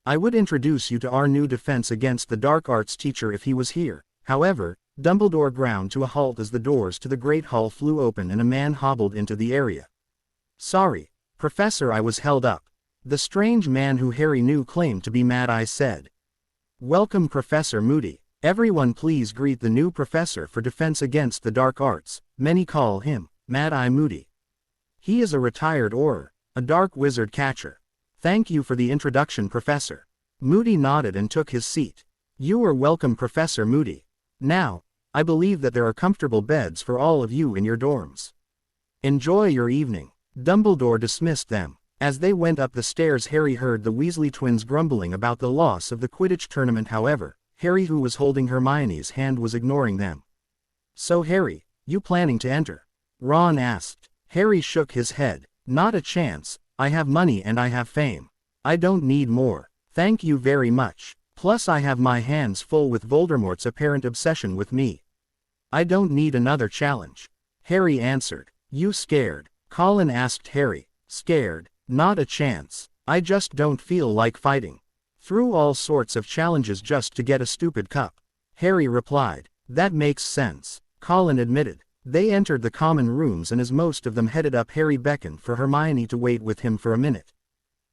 I would introduce you to our new defense against the dark arts teacher if he was here. However, Dumbledore ground to a halt as the doors to the Great Hall flew open and a man hobbled into the area. "Sorry, Professor, I was held up," the strange man who Harry knew claimed to be Mad Eye said. "Welcome, Professor Moody. Everyone please greet the new professor for defense against the dark arts. Many call him Mad Eye Moody. He is a retired Auror, a dark wizard catcher. Thank you for the introduction, Professor." Moody nodded and took his seat. "You are welcome, Professor Moody. Now, I believe that there are comfortable beds for all of you in your dorms. Enjoy your evening." Dumbledore dismissed them. As they went up the stairs, Harry heard the Weasley twins grumbling about the loss of the Quidditch tournament. However, Harry, who was holding Hermione's hand, was ignoring them. "So Harry, you planning to enter?" Ron asked. Harry shook his head. "Not a chance. I have money and I have fame. I don't need more. Thank you very much. Plus I have my hands full with Voldemort's apparent obsession with me. I don't need another challenge," Harry answered. "You scared?" Colin asked Harry. "Scared? Not a chance. I just don't feel like fighting. Through all sorts of challenges just to get a stupid cup," Harry replied. "That makes sense," Colin admitted. They entered the common rooms, and as most of them headed up, Harry beckoned for Hermione to wait with him for a minute.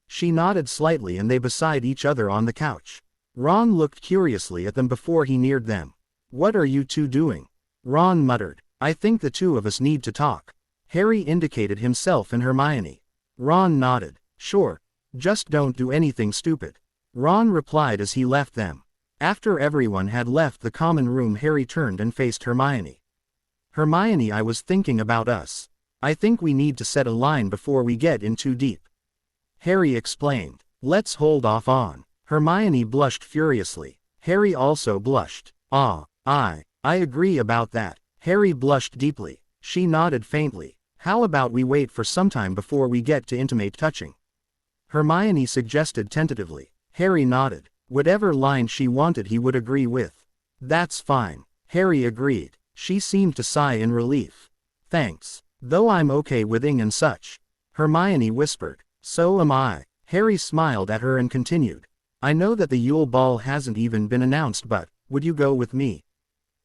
She nodded slightly and they beside each other on the couch. Ron looked curiously at them before he neared them. "What are you two doing?" Ron muttered. "I think the two of us need to talk." Harry indicated himself and Hermione. Ron nodded. "Sure. Just don't do anything stupid," Ron replied as he left them. After everyone had left the common room, Harry turned and faced Hermione. "Hermione, I was thinking about us. I think we need to set a line before we get in too deep," Harry explained. "Let's hold off on." Hermione blushed furiously. Harry also blushed. I agree about that." Harry blushed deeply. She nodded faintly. "How about we wait for some time before we get to intimate touching?" Hermione suggested tentatively. Harry nodded. Whatever line she wanted he would agree with. "That's fine," Harry agreed. She seemed to sigh in relief. "Thanks. Though I'm okay with ing and such," Hermione whispered. "So am I." Harry smiled at her and continued. "I know that the Yule Ball hasn't even been announced, but would you go with me?"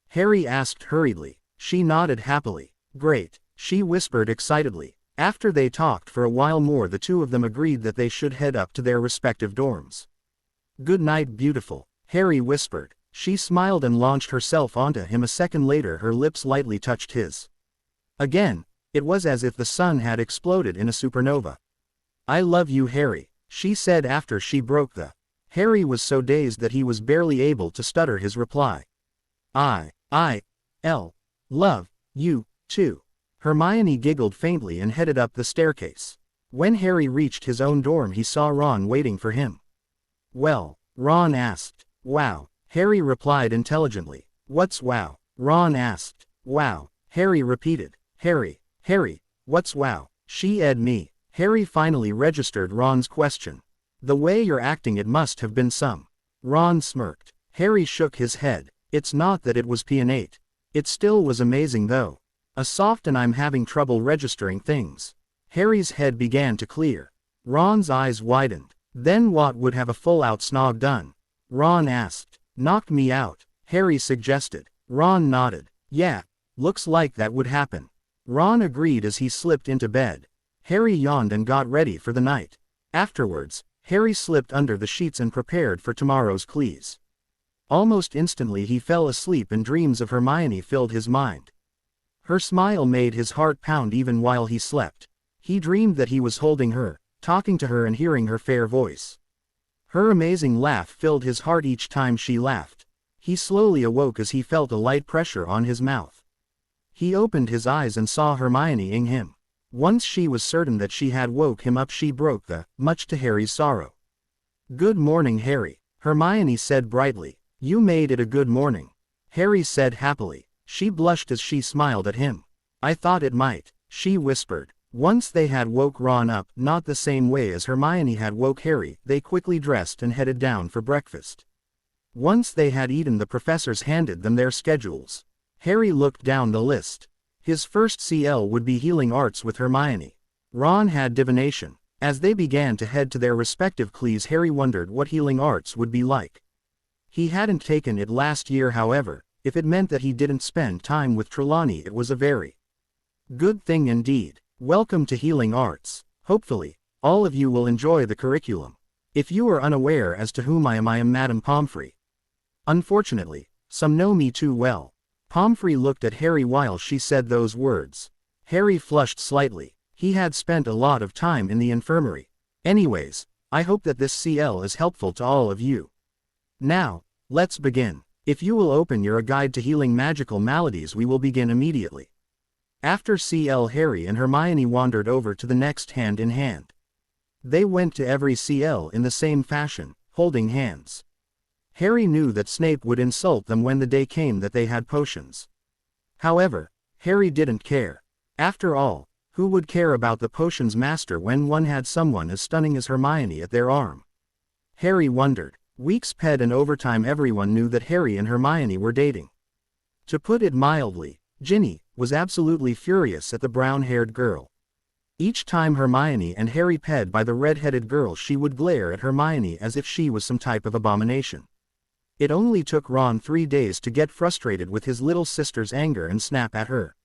Harry asked hurriedly. She nodded happily. "Great," she whispered excitedly. After they talked for a while more, the two of them agreed that they should head up to their respective dorms. "Good night, beautiful," Harry whispered. She smiled and launched herself onto him. A second later, her lips lightly touched his. Again, it was as if the sun had exploded in a supernova. "I love you, Harry," she said after she broke the. Harry was so dazed that he was barely able to stutter his reply. I love you, too." Hermione giggled faintly and headed up the staircase. When Harry reached his own dorm, he saw Ron waiting for him. "Well?" Ron asked. "Wow," Harry replied intelligently. "What's wow?" Ron asked. "Wow," Harry repeated. Harry, what's wow?" She ed me. Harry finally registered Ron's question. "The way you're acting, it must have been some." Ron smirked. Harry shook his head. "It's not that it was pianate. It still was amazing though. A soft, and I'm having trouble registering things." Harry's head began to clear. Ron's eyes widened. "Then what would have a full-out snog done?" Ron asked. "Knocked me out," Harry suggested. Ron nodded. "Yeah, looks like that would happen." Ron agreed as he slipped into bed. Harry yawned and got ready for the night. Afterwards, Harry slipped under the sheets and prepared for tomorrow's clues. Almost instantly he fell asleep and dreams of Hermione filled his mind. Her smile made his heart pound even while he slept. He dreamed that he was holding her, talking to her and hearing her fair voice. Her amazing laugh filled his heart each time she laughed. He slowly awoke as he felt a light pressure on his mouth. He opened his eyes and saw Hermione eyeing him. Once she was certain that she had woke him up, she broke the, much to Harry's sorrow. "Good morning, Harry," Hermione said brightly. "You made it a good morning," Harry said happily. She blushed as she smiled at him. "I thought it might," she whispered. Once they had woke Ron up, not the same way as Hermione had woke Harry, they quickly dressed and headed down for breakfast. Once they had eaten, the professors handed them their schedules. Harry looked down the list. His first CL would be healing arts with Hermione. Ron had divination. As they began to head to their respective classes, Harry wondered what healing arts would be like. He hadn't taken it last year, however. If it meant that he didn't spend time with Trelawney, it was a very good thing indeed. Welcome to Healing Arts. Hopefully, all of you will enjoy the curriculum. If you are unaware as to whom I am Madame Pomfrey. Unfortunately, some know me too well. Pomfrey looked at Harry while she said those words. Harry flushed slightly. He had spent a lot of time in the infirmary. Anyways, I hope that this CL is helpful to all of you. Now, let's begin. If you will open your guide to healing magical maladies, we will begin immediately. After CL, Harry and Hermione wandered over to the next hand in hand. They went to every CL in the same fashion, holding hands. Harry knew that Snape would insult them when the day came that they had potions. However, Harry didn't care. After all, who would care about the potions master when one had someone as stunning as Hermione at their arm? Harry wondered. Weeks passed and over time everyone knew that Harry and Hermione were dating. To put it mildly, Ginny was absolutely furious at the brown-haired girl. Each time Hermione and Harry ped by the red-headed girl, she would glare at Hermione as if she was some type of abomination. It only took Ron 3 days to get frustrated with his little sister's anger and snap at her.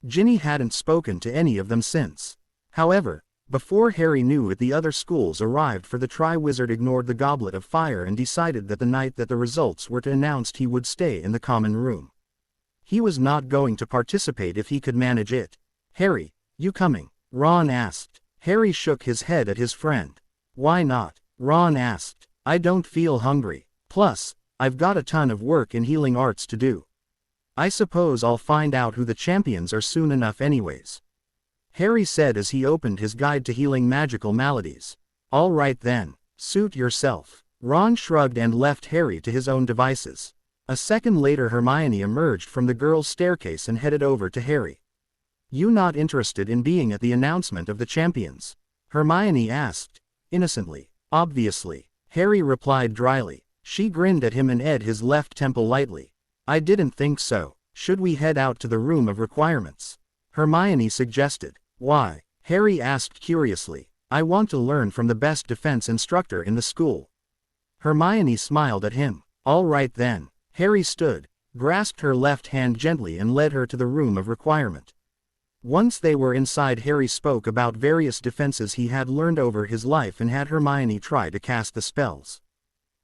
Ginny hadn't spoken to any of them since. However, before Harry knew it, the other schools arrived for the Triwizard ignored the Goblet of Fire and decided that the night that the results were announced he would stay in the common room. He was not going to participate if he could manage it. "Harry, you coming?" Ron asked. Harry shook his head at his friend. "Why not?" Ron asked. "I don't feel hungry. Plus, I've got a ton of work in healing arts to do. I suppose I'll find out who the champions are soon enough anyways," Harry said as he opened his guide to healing magical maladies. "All right then, suit yourself." Ron shrugged and left Harry to his own devices. A second later, Hermione emerged from the girls' staircase and headed over to Harry. "You not interested in being at the announcement of the champions?" Hermione asked. Innocently. "Obviously," Harry replied dryly. She grinned at him and edged his left temple lightly. "I didn't think so. Should we head out to the room of requirements?" Hermione suggested. "Why?" Harry asked curiously. "I want to learn from the best defense instructor in the school." Hermione smiled at him. "All right then." Harry stood, grasped her left hand gently and led her to the room of requirement. Once they were inside, Harry spoke about various defenses he had learned over his life and had Hermione try to cast the spells.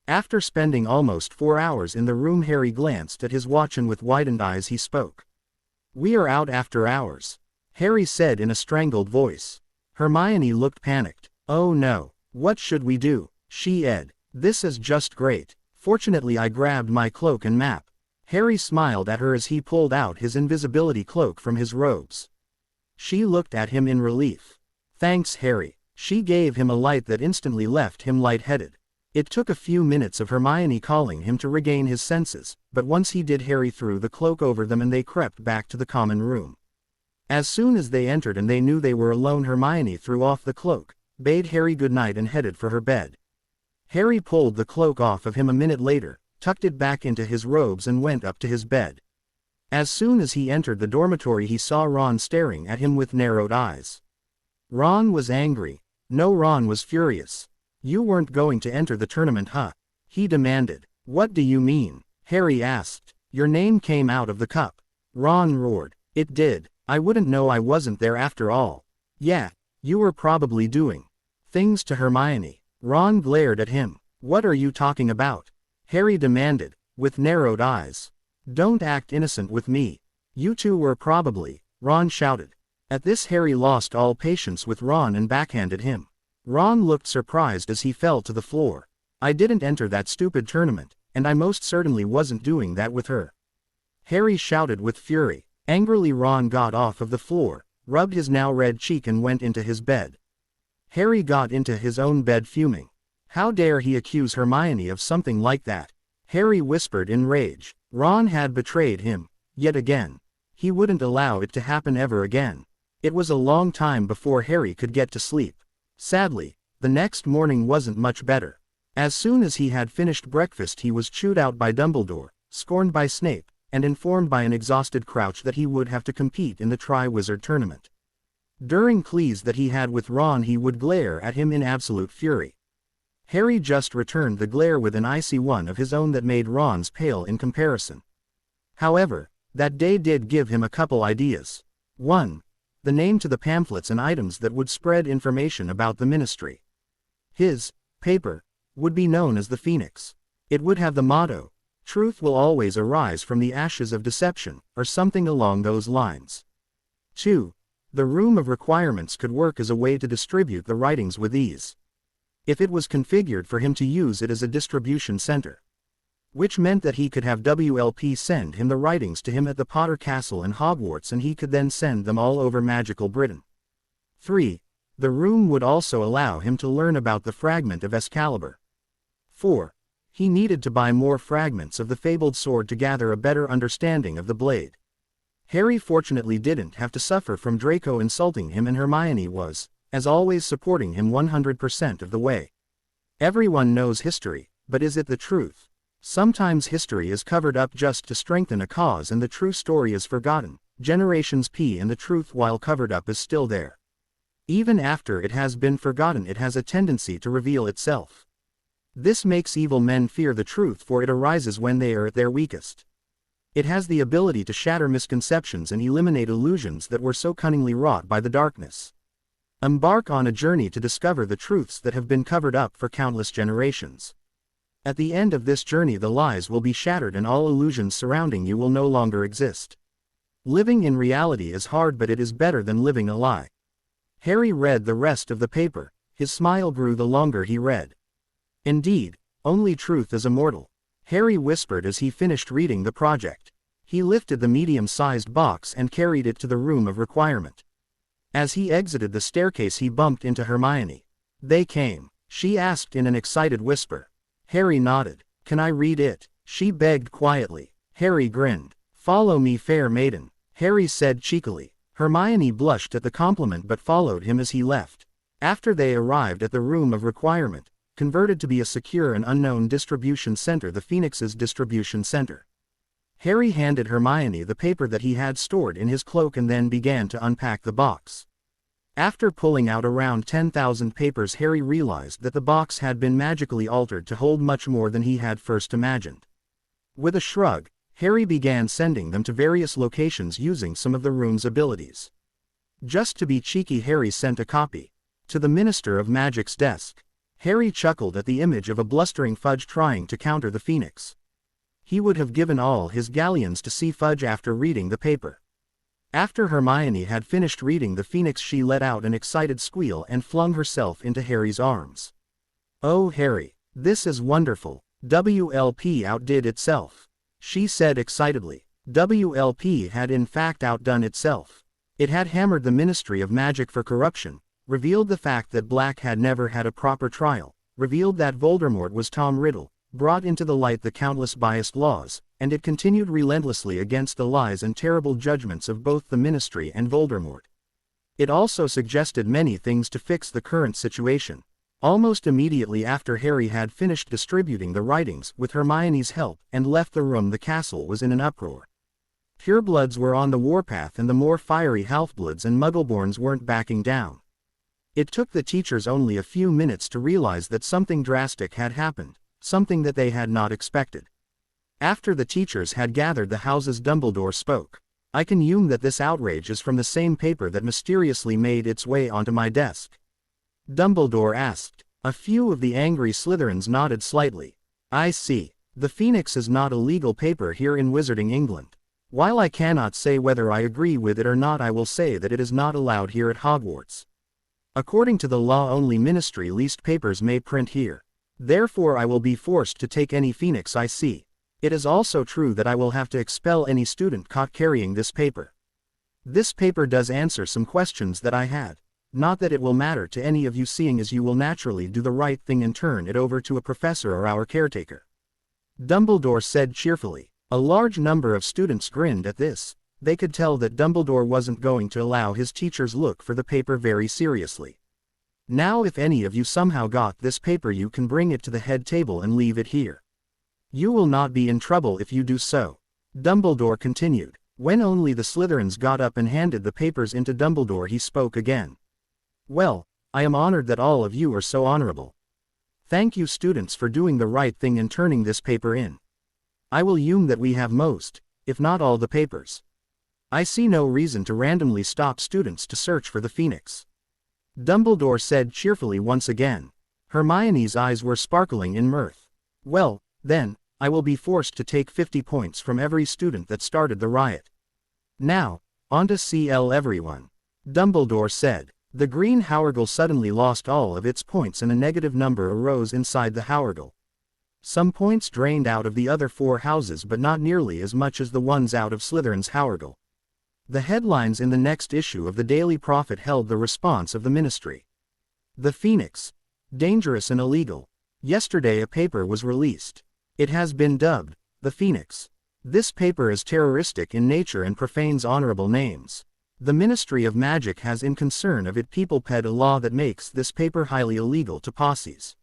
After spending almost 4 hours in the room, Harry glanced at his watch and with widened eyes he spoke. "We are out after hours," Harry said in a strangled voice. Hermione looked panicked. "Oh no, what should we do?" she said. "This is just great. Fortunately I grabbed my cloak and map." Harry smiled at her as he pulled out his invisibility cloak from his robes. She looked at him in relief. "Thanks, Harry." She gave him a light that instantly left him lightheaded. It took a few minutes of Hermione calling him to regain his senses, but once he did, Harry threw the cloak over them and they crept back to the common room. As soon as they entered and they knew they were alone, Hermione threw off the cloak, bade Harry good night and headed for her bed. Harry pulled the cloak off of him a minute later, tucked it back into his robes and went up to his bed. As soon as he entered the dormitory, he saw Ron staring at him with narrowed eyes. Ron was angry. No, Ron was furious. "You weren't going to enter the tournament, huh?" he demanded. "What do you mean?" Harry asked. "Your name came out of the cup." Ron roared. "It did. I wouldn't know I wasn't there after all." "Yeah, you were probably doing things to Hermione." Ron glared at him. "What are you talking about?" Harry demanded, with narrowed eyes. "Don't act innocent with me. You two were probably," Ron shouted. At this, Harry lost all patience with Ron and backhanded him. Ron looked surprised as he fell to the floor. I didn't enter that stupid tournament, and I most certainly wasn't doing that with her." Harry shouted with fury. Angrily Ron got off of the floor, rubbed his now red cheek and went into his bed. Harry got into his own bed fuming. How dare he accuse Hermione of something like that? Harry whispered in rage. Ron had betrayed him, yet again. He wouldn't allow it to happen ever again. It was a long time before Harry could get to sleep. Sadly, the next morning wasn't much better. As soon as he had finished breakfast he was chewed out by Dumbledore, scorned by Snape, and informed by an exhausted Crouch that he would have to compete in the Triwizard Tournament. During pleas that he had with Ron he would glare at him in absolute fury. Harry just returned the glare with an icy one of his own that made Ron's pale in comparison. However, that day did give him a couple ideas. 1. The name to the pamphlets and items that would spread information about the ministry. His paper would be known as the Phoenix. It would have the motto, "Truth will always arise from the ashes of deception," or something along those lines. 2. The room of requirements could work as a way to distribute the writings with ease. If it was configured for him to use it as a distribution center. Which meant that he could have WLP send him the writings to him at the Potter Castle in Hogwarts and he could then send them all over magical Britain. 3. The room would also allow him to learn about the fragment of Excalibur. 4. He needed to buy more fragments of the fabled sword to gather a better understanding of the blade. Harry fortunately didn't have to suffer from Draco insulting him, and Hermione was, as always, supporting him 100% of the way. Everyone knows history, but is it the truth? Sometimes history is covered up just to strengthen a cause and the true story is forgotten. Generations pass and the truth, while covered up, is still there. Even after it has been forgotten, it has a tendency to reveal itself. This makes evil men fear the truth, for it arises when they are at their weakest. It has the ability to shatter misconceptions and eliminate illusions that were so cunningly wrought by the darkness. Embark on a journey to discover the truths that have been covered up for countless generations. At the end of this journey the lies will be shattered and all illusions surrounding you will no longer exist. Living in reality is hard, but it is better than living a lie. Harry read the rest of the paper. His smile grew the longer he read. Indeed, only truth is immortal, Harry whispered as he finished reading the project. He lifted the medium-sized box and carried it to the room of requirement. As he exited the staircase he bumped into Hermione. "They came?" she asked in an excited whisper. Harry nodded. "Can I read it?" she begged quietly. Harry grinned. "Follow me, fair maiden," Harry said cheekily. Hermione blushed at the compliment but followed him as he left. After they arrived at the room of requirement, converted to be a secure and unknown distribution center, the Phoenix's distribution center, Harry handed Hermione the paper that he had stored in his cloak and then began to unpack the box. After pulling out around 10,000 papers, Harry realized that the box had been magically altered to hold much more than he had first imagined. With a shrug, Harry began sending them to various locations using some of the room's abilities. Just to be cheeky, Harry sent a copy to the Minister of Magic's desk. Harry chuckled at the image of a blustering Fudge trying to counter the Phoenix. He would have given all his galleons to see Fudge after reading the paper. After Hermione had finished reading the Phoenix, she let out an excited squeal and flung herself into Harry's arms. "Oh Harry, this is wonderful. WLP outdid itself," she said excitedly. WLP had in fact outdone itself. It had hammered the Ministry of Magic for corruption, revealed the fact that Black had never had a proper trial, revealed that Voldemort was Tom Riddle, brought into the light the countless biased laws, and it continued relentlessly against the lies and terrible judgments of both the Ministry and Voldemort. It also suggested many things to fix the current situation. Almost immediately after Harry had finished distributing the writings with Hermione's help and left the room, the castle was in an uproar. Purebloods were on the warpath and the more fiery Halfbloods and Muggleborns weren't backing down. It took the teachers only a few minutes to realize that something drastic had happened, something that they had not expected. After the teachers had gathered the houses, Dumbledore spoke. "I can assume that this outrage is from the same paper that mysteriously made its way onto my desk?" Dumbledore asked. A few of the angry Slytherins nodded slightly. "I see. The Phoenix is not a legal paper here in Wizarding England. While I cannot say whether I agree with it or not, I will say that it is not allowed here at Hogwarts. According to the law, only ministry-leased papers may print here. Therefore I will be forced to take any phoenix I see. It is also true that I will have to expel any student caught carrying this paper. This paper does answer some questions that I had. Not that it will matter to any of you, seeing as you will naturally do the right thing and turn it over to a professor or our caretaker. Dumbledore said cheerfully. A large number of students grinned at this. They could tell that Dumbledore wasn't going to allow his teachers look for the paper very seriously. Now if any of you somehow got this paper, you can bring it to the head table and leave it here. You will not be in trouble if you do so. Dumbledore continued. When only the Slytherins got up and handed the papers into Dumbledore, he spoke again. Well, I am honored that all of you are so honorable. Thank you students for doing the right thing and turning this paper in. I will assume that we have most, if not all, the papers. I see no reason to randomly stop students to search for the phoenix. Dumbledore said cheerfully once again. Hermione's eyes were sparkling in mirth. Well, then, I will be forced to take 50 points from every student that started the riot. Now, on to CL everyone. Dumbledore said. The green Hourgle suddenly lost all of its points and a negative number arose inside the Hourgle. Some points drained out of the other 4 houses, but not nearly as much as the ones out of Slytherin's Hourgle. The headlines in the next issue of the Daily Prophet held the response of the ministry. The Phoenix. Dangerous and illegal. Yesterday a paper was released. It has been dubbed, the Phoenix. This paper is terroristic in nature and profanes honorable names. The Ministry of Magic has in concern of it people ped a law that makes this paper highly illegal to posses.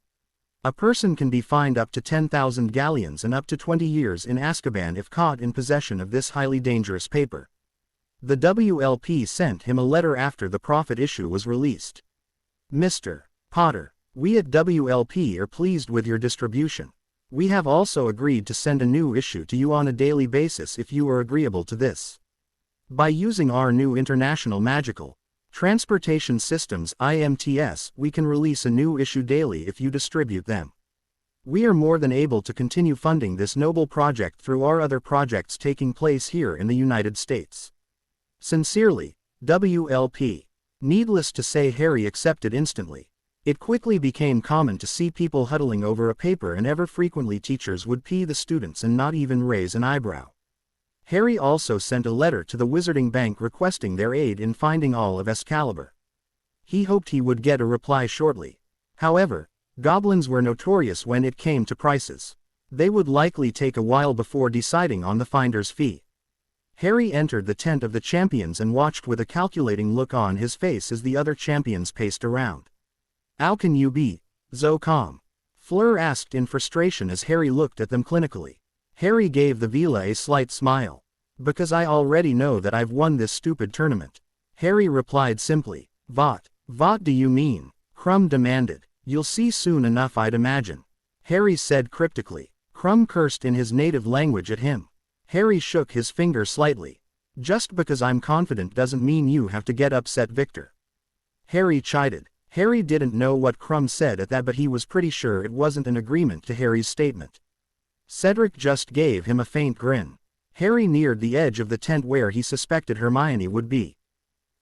A person can be fined up to 10,000 galleons and up to 20 years in Azkaban if caught in possession of this highly dangerous paper. The WLP sent him a letter after the Prophet issue was released. Mr. Potter, we at WLP are pleased with your distribution. We have also agreed to send a new issue to you on a daily basis if you are agreeable to this. By using our new International Magical Transportation Systems (IMTS), we can release a new issue daily if you distribute them. We are more than able to continue funding this noble project through our other projects taking place here in the United States. Sincerely, WLP. Needless to say, Harry accepted instantly. It quickly became common to see people huddling over a paper, and ever frequently teachers would pee the students and not even raise an eyebrow. Harry also sent a letter to the Wizarding Bank requesting their aid in finding all of Excalibur. He hoped he would get a reply shortly. However, goblins were notorious when it came to prices. They would likely take a while before deciding on the finder's fee. Harry entered the tent of the champions and watched with a calculating look on his face as the other champions paced around. How can you be so calm? Fleur asked in frustration as Harry looked at them clinically. Harry gave the Vila a slight smile. Because I already know that I've won this stupid tournament. Harry replied simply. What do you mean? Crumb demanded. You'll see soon enough, I'd imagine. Harry said cryptically. Crumb cursed in his native language at him. Harry shook his finger slightly. Just because I'm confident doesn't mean you have to get upset, Victor. Harry chided. Harry didn't know what Crumb said at that, but he was pretty sure it wasn't an agreement to Harry's statement. Cedric just gave him a faint grin. Harry neared the edge of the tent where he suspected Hermione would be.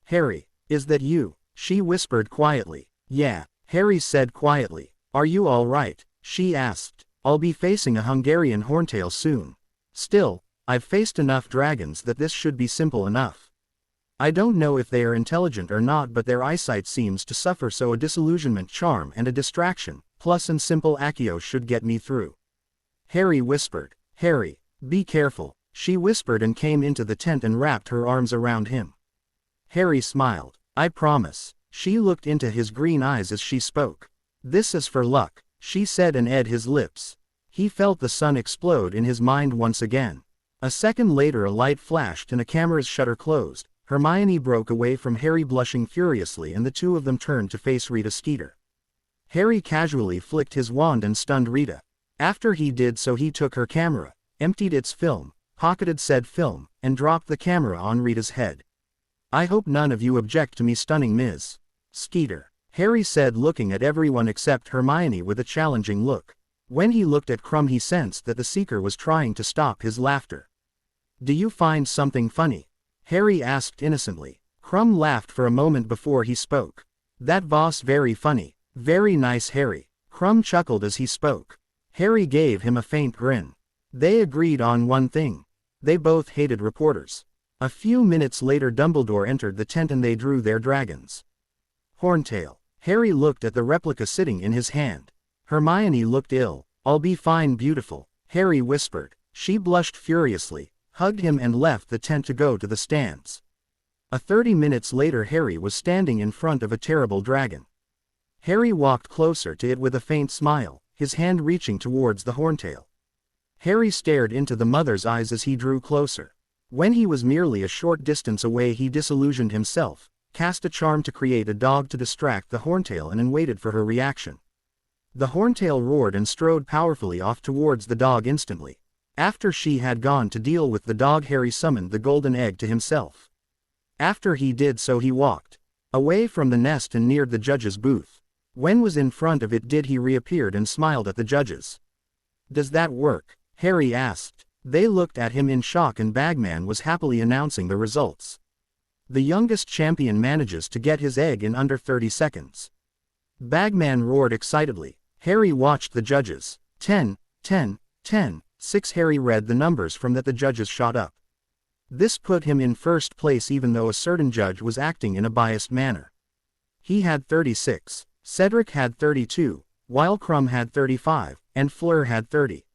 Harry, is that you? She whispered quietly. Yeah, Harry said quietly. Are you all right? She asked. I'll be facing a Hungarian horntail soon. Still, I've faced enough dragons that this should be simple enough. I don't know if they are intelligent or not, but their eyesight seems to suffer, so a disillusionment charm and a distraction, plus and simple Accio should get me through. Harry whispered. Harry, be careful, she whispered and came into the tent and wrapped her arms around him. Harry smiled. I promise. She looked into his green eyes as she spoke. This is for luck, she said and ed his lips. He felt the sun explode in his mind once again. A second later a light flashed and a camera's shutter closed. Hermione broke away from Harry, blushing furiously, and the two of them turned to face Rita Skeeter. Harry casually flicked his wand and stunned Rita. After he did so, he took her camera, emptied its film, pocketed said film, and dropped the camera on Rita's head. I hope none of you object to me stunning Ms. Skeeter, Harry said, looking at everyone except Hermione with a challenging look. When he looked at Crumb, he sensed that the Seeker was trying to stop his laughter. Do you find something funny? Harry asked innocently. Crumb laughed for a moment before he spoke. That was very funny. Very nice, Harry. Crumb chuckled as he spoke. Harry gave him a faint grin. They agreed on one thing. They both hated reporters. A few minutes later Dumbledore entered the tent and they drew their dragons. Horntail. Harry looked at the replica sitting in his hand. Hermione looked ill. "I'll be fine, beautiful," Harry whispered. She blushed furiously, hugged him and left the tent to go to the stands. 30 minutes later Harry was standing in front of a terrible dragon. Harry walked closer to it with a faint smile, his hand reaching towards the horntail. Harry stared into the mother's eyes as he drew closer. When he was merely a short distance away he disillusioned himself, cast a charm to create a dog to distract the horntail and then waited for her reaction. The horntail roared and strode powerfully off towards the dog instantly. After she had gone to deal with the dog Harry summoned the golden egg to himself. After he did so he walked away from the nest and neared the judge's booth. When was in front of it did he reappeared and smiled at the judges. "Does that work?" Harry asked. They looked at him in shock and Bagman was happily announcing the results. The youngest champion manages to get his egg in under 30 seconds. Bagman roared excitedly. Harry watched the judges. 10, 10, 10, 6. Harry read the numbers from that the judges shot up. This put him in first place even though a certain judge was acting in a biased manner. He had 36, Cedric had 32, while Crumb had 35, and Fleur had 30.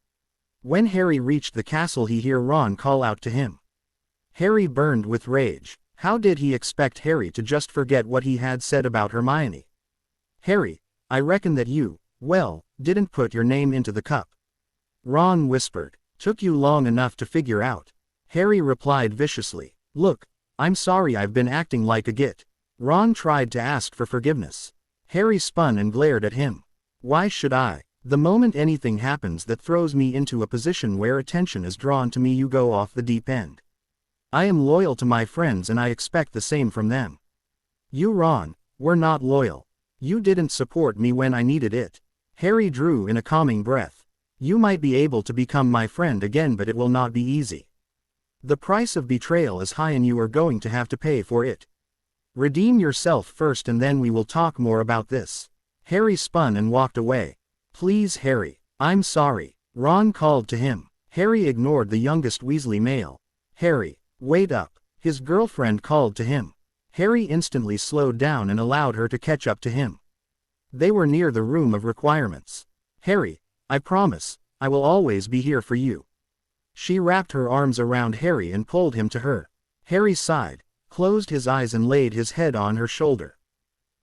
When Harry reached the castle he heard Ron call out to him. Harry burned with rage. How did he expect Harry to just forget what he had said about Hermione? "Harry, I reckon that you, well, didn't put your name into the cup." Ron whispered. "Took you long enough to figure out." Harry replied viciously. "Look, I'm sorry I've been acting like a git." Ron tried to ask for forgiveness. Harry spun and glared at him. "Why should I? The moment anything happens that throws me into a position where attention is drawn to me you go off the deep end. I am loyal to my friends and I expect the same from them. You Ron, were not loyal. You didn't support me when I needed it." Harry drew in a calming breath. "You might be able to become my friend again but it will not be easy. The price of betrayal is high and you are going to have to pay for it. Redeem yourself first and then we will talk more about this." Harry spun and walked away. "Please Harry, I'm sorry," Ron called to him. Harry ignored the youngest Weasley male. "Harry, wait up," his girlfriend called to him. Harry instantly slowed down and allowed her to catch up to him. They were near the room of requirements. "Harry, I promise, I will always be here for you." She wrapped her arms around Harry and pulled him to her. Harry sighed, closed his eyes and laid his head on her shoulder.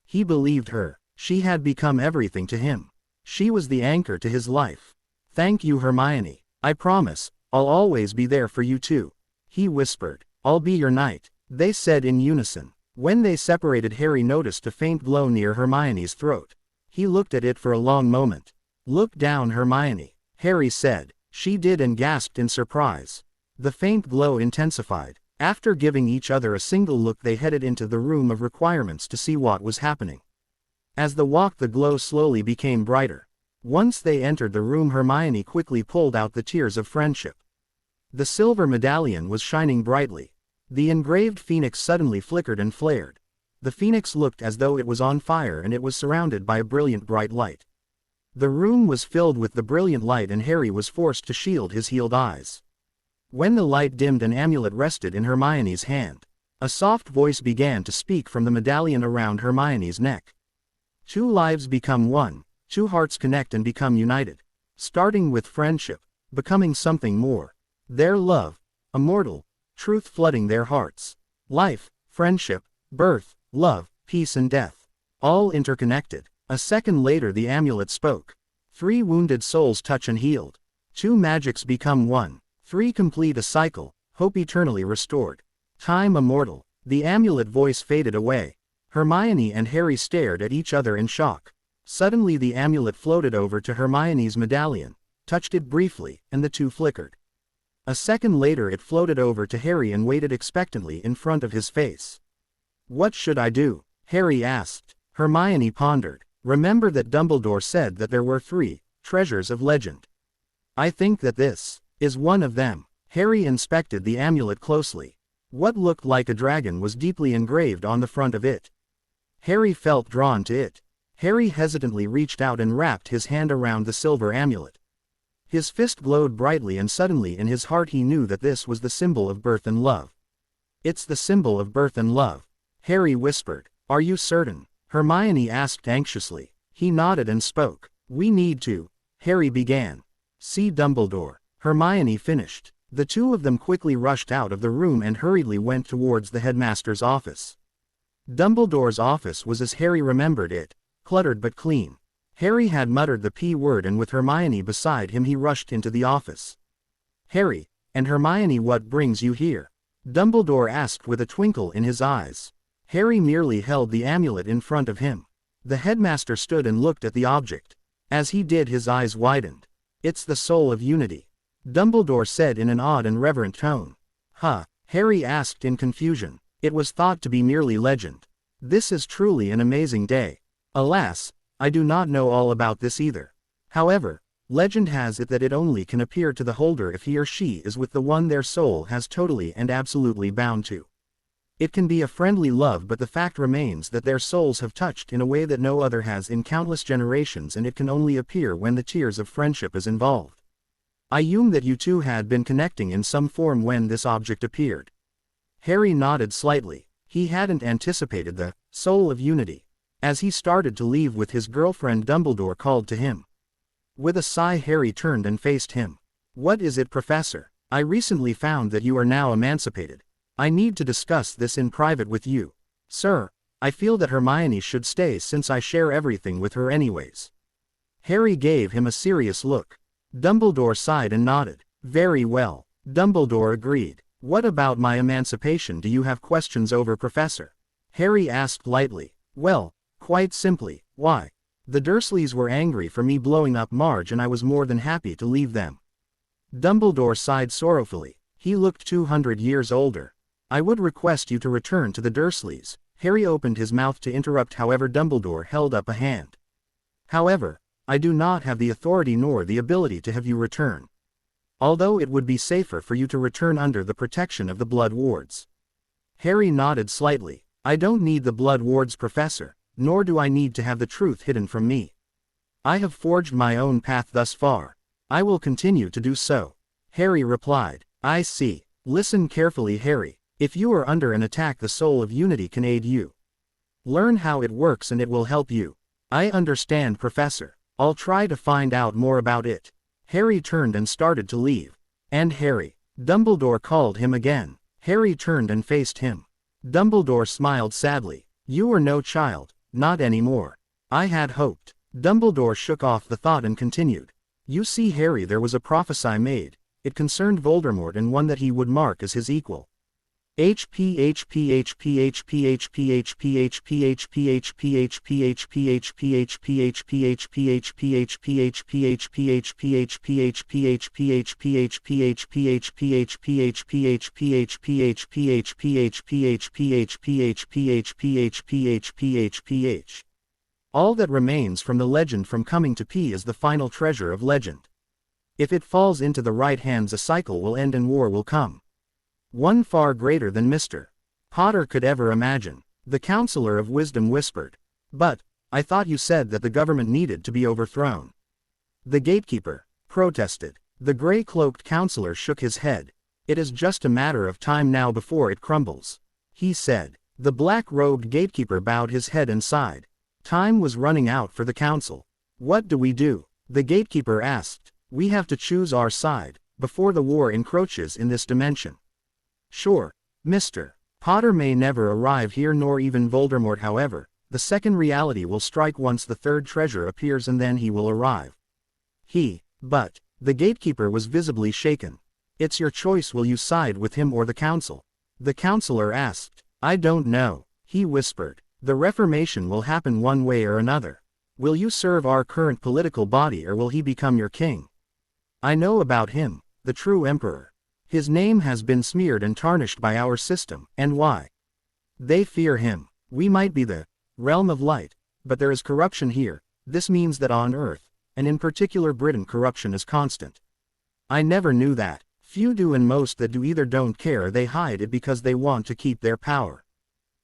He believed her. She had become everything to him. She was the anchor to his life. "Thank you Hermione. I promise, I'll always be there for you too," he whispered. "I'll be your knight," they said in unison. When they separated Harry noticed a faint glow near Hermione's throat. He looked at it for a long moment. "Look down Hermione," Harry said. She did and gasped in surprise. The faint glow intensified. After giving each other a single look they headed into the room of requirements to see what was happening. As they walked the glow slowly became brighter. Once they entered the room Hermione quickly pulled out the Tears of Friendship. The silver medallion was shining brightly. The engraved phoenix suddenly flickered and flared. The phoenix looked as though it was on fire and it was surrounded by a brilliant bright light. The room was filled with the brilliant light and Harry was forced to shield his healed eyes. When the light dimmed an amulet rested in Hermione's hand. A soft voice began to speak from the medallion around Hermione's neck. "Two lives become one, two hearts connect and become united. Starting with friendship, becoming something more. Their love, immortal, truth flooding their hearts. Life, friendship, birth, love, peace and death. All interconnected." A second later the amulet spoke. "Three wounded souls touch and healed. Two magics become one. Three complete a cycle, hope eternally restored. Time immortal." The amulet voice faded away. Hermione and Harry stared at each other in shock. Suddenly the amulet floated over to Hermione's medallion, touched it briefly, and the two flickered. A second later it floated over to Harry and waited expectantly in front of his face. "What should I do?" Harry asked. Hermione pondered. "Remember that Dumbledore said that there were 3 treasures of legend. I think that this is one of them." Harry inspected the amulet closely. What looked like a dragon was deeply engraved on the front of it. Harry felt drawn to it. Harry hesitantly reached out and wrapped his hand around the silver amulet. His fist glowed brightly, and suddenly in his heart he knew that this was the symbol of birth and love. It's the symbol of birth and love. Harry whispered. Are you certain? Hermione asked anxiously. He nodded and spoke. We need to. Harry began. See Dumbledore. Hermione finished. The two of them quickly rushed out of the room and hurriedly went towards the headmaster's office. Dumbledore's office was as Harry remembered it, cluttered but clean. Harry had muttered the P word, and with Hermione beside him he rushed into the office. Harry, and Hermione, what brings you here? Dumbledore asked with a twinkle in his eyes. Harry merely held the amulet in front of him. The headmaster stood and looked at the object. As he did, his eyes widened. It's the soul of unity, Dumbledore said in an odd and reverent tone. Huh? Harry asked in confusion. It was thought to be merely legend. This is truly an amazing day. Alas, I do not know all about this either. However, legend has it that it only can appear to the holder if he or she is with the one their soul has totally and absolutely bound to. It can be a friendly love, but the fact remains that their souls have touched in a way that no other has in countless generations, and it can only appear when the tears of friendship is involved. I assume that you two had been connecting in some form when this object appeared. Harry nodded slightly. He hadn't anticipated the soul of unity. As he started to leave with his girlfriend, Dumbledore called to him. With a sigh, Harry turned and faced him. What is it, Professor? I recently found that you are now emancipated. I need to discuss this in private with you. Sir, I feel that Hermione should stay since I share everything with her anyways. Harry gave him a serious look. Dumbledore sighed and nodded. Very well. Dumbledore agreed. What about my emancipation do you have questions over, Professor? Harry asked lightly. Well, quite simply, why? The Dursleys were angry for me blowing up Marge, and I was more than happy to leave them. Dumbledore sighed sorrowfully. He looked 200 years older. I would request you to return to the Dursleys. Harry opened his mouth to interrupt, however Dumbledore held up a hand. However, I do not have the authority nor the ability to have you return. Although it would be safer for you to return under the protection of the Blood Wards. Harry nodded slightly. I don't need the Blood Wards, Professor, nor do I need to have the truth hidden from me. I have forged my own path thus far. I will continue to do so. Harry replied. I see. Listen carefully, Harry. If you are under an attack, the soul of unity can aid you. Learn how it works and it will help you. I understand, Professor. I'll try to find out more about it. Harry turned and started to leave. And Harry, Dumbledore called him again. Harry turned and faced him. Dumbledore smiled sadly. You are no child, not anymore. I had hoped. Dumbledore shook off the thought and continued. You see, Harry, there was a prophecy made. It concerned Voldemort and one that he would mark as his equal. All that remains from the legend from coming to P is the final treasure of legend. If it falls into the right hands, a cycle will end and war will come. One far greater than Mr. Potter could ever imagine. The Counselor of Wisdom whispered. But, I thought you said that the government needed to be overthrown. The gatekeeper protested. The gray-cloaked counselor shook his head. It is just a matter of time now before it crumbles, he said. The black-robed gatekeeper bowed his head and sighed. Time was running out for the council. What do we do? The gatekeeper asked. We have to choose our side, before the war encroaches in this dimension. Sure, Mr. Potter may never arrive here, nor even Voldemort. However, the second reality will strike once the third treasure appears, and then he will arrive. But, the gatekeeper was visibly shaken. It's your choice. Will you side with him or the council? The counselor asked. I don't know, he whispered. The Reformation will happen one way or another. Will you serve our current political body, or will he become your king? I know about him, the true emperor. His name has been smeared and tarnished by our system, and why? They fear him. We might be the realm of light, but there is corruption here. This means that on Earth, and in particular Britain, corruption is constant. I never knew that. Few do, and most that do either don't care or they hide it because they want to keep their power.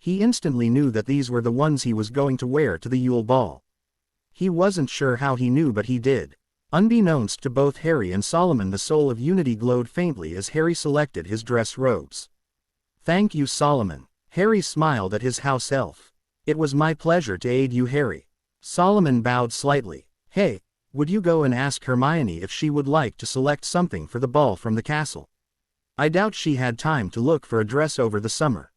He instantly knew that these were the ones he was going to wear to the Yule Ball. He wasn't sure how he knew, but he did. Unbeknownst to both Harry and Solomon, the soul of unity glowed faintly as Harry selected his dress robes. "Thank you, Solomon." Harry smiled at his house elf. "It was my pleasure to aid you, Harry." Solomon bowed slightly. "Hey, would you go and ask Hermione if she would like to select something for the ball from the castle? I doubt she had time to look for a dress over the summer,"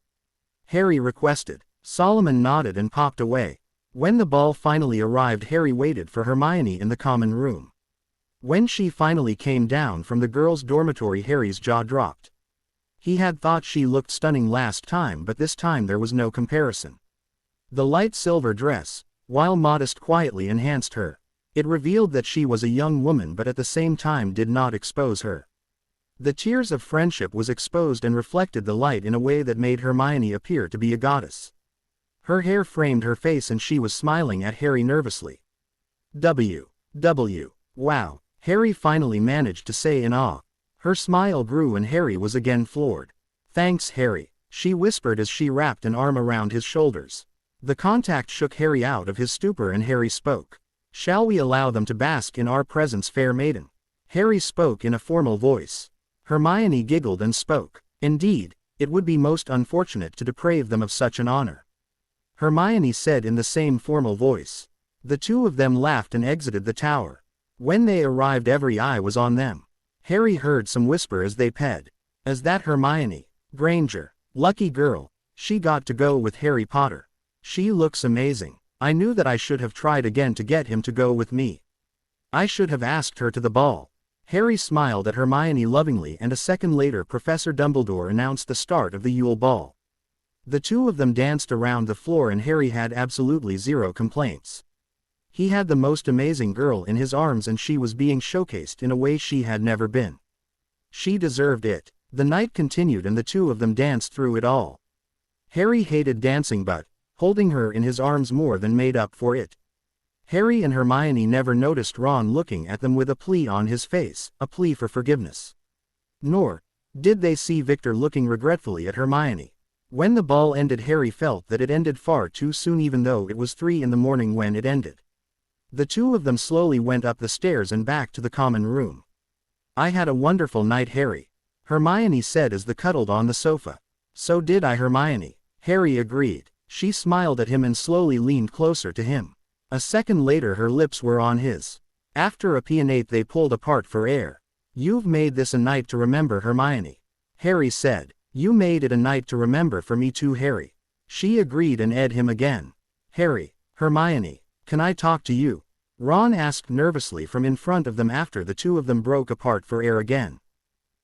Harry requested. Solomon nodded and popped away. When the ball finally arrived, Harry waited for Hermione in the common room. When she finally came down from the girls' dormitory, Harry's jaw dropped. He had thought she looked stunning last time, but this time there was no comparison. The light silver dress, while modest, quietly enhanced her. It revealed that she was a young woman, but at the same time did not expose her. The tears of friendship was exposed and reflected the light in a way that made Hermione appear to be a goddess. Her hair framed her face and she was smiling at Harry nervously. Wow, Harry finally managed to say in awe. Her smile grew and Harry was again floored. "Thanks, Harry," she whispered as she wrapped an arm around his shoulders. The contact shook Harry out of his stupor and Harry spoke. "Shall we allow them to bask in our presence, fair maiden?" Harry spoke in a formal voice. Hermione giggled and spoke. "Indeed, it would be most unfortunate to deprive them of such an honor," Hermione said in the same formal voice. The two of them laughed and exited the tower. When they arrived, every eye was on them. Harry heard some whisper as they ped. "Is that Hermione Granger? Lucky girl. She got to go with Harry Potter. She looks amazing. I knew that I should have tried again to get him to go with me. I should have asked her to the ball." Harry smiled at Hermione lovingly, and a second later Professor Dumbledore announced the start of the Yule Ball. The two of them danced around the floor and Harry had absolutely zero complaints. He had the most amazing girl in his arms and she was being showcased in a way she had never been. She deserved it. The night continued and the two of them danced through it all. Harry hated dancing, but holding her in his arms more than made up for it. Harry and Hermione never noticed Ron looking at them with a plea on his face, a plea for forgiveness. Nor did they see Victor looking regretfully at Hermione. When the ball ended, Harry felt that it ended far too soon, even though it was 3 in the morning when it ended. The two of them slowly went up the stairs and back to the common room. "I had a wonderful night, Harry," Hermione said as they cuddled on the sofa. "So did I, Hermione," Harry agreed. She smiled at him and slowly leaned closer to him. A second later her lips were on his. After a peanut they pulled apart for air. "You've made this a night to remember, Hermione," Harry said. "You made it a night to remember for me too, Harry." She agreed and ed him again. "Harry, Hermione, can I talk to you?" Ron asked nervously from in front of them after the two of them broke apart for air again.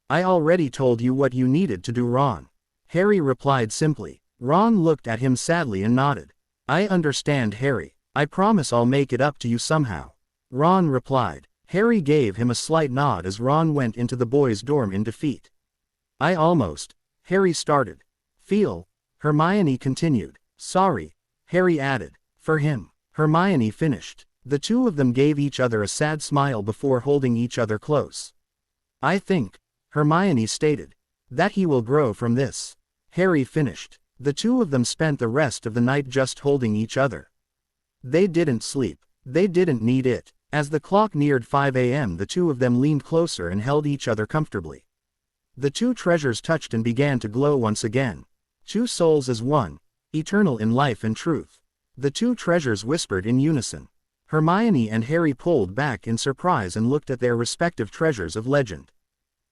"I already told you what you needed to do, Ron," Harry replied simply. Ron looked at him sadly and nodded. "I understand, Harry. I promise I'll make it up to you somehow," Ron replied. Harry gave him a slight nod as Ron went into the boys' dorm in defeat. "I almost," Harry started. "Feel," Hermione continued. "Sorry," Harry added. "For him," Hermione finished. The two of them gave each other a sad smile before holding each other close. "I think," Hermione stated, "that he will grow from this," Harry finished. The two of them spent the rest of the night just holding each other. They didn't sleep. They didn't need it. As the clock neared 5 a.m., the two of them leaned closer and held each other comfortably. The two treasures touched and began to glow once again. Two souls as one, eternal in life and truth. The two treasures whispered in unison. Hermione and Harry pulled back in surprise and looked at their respective treasures of legend.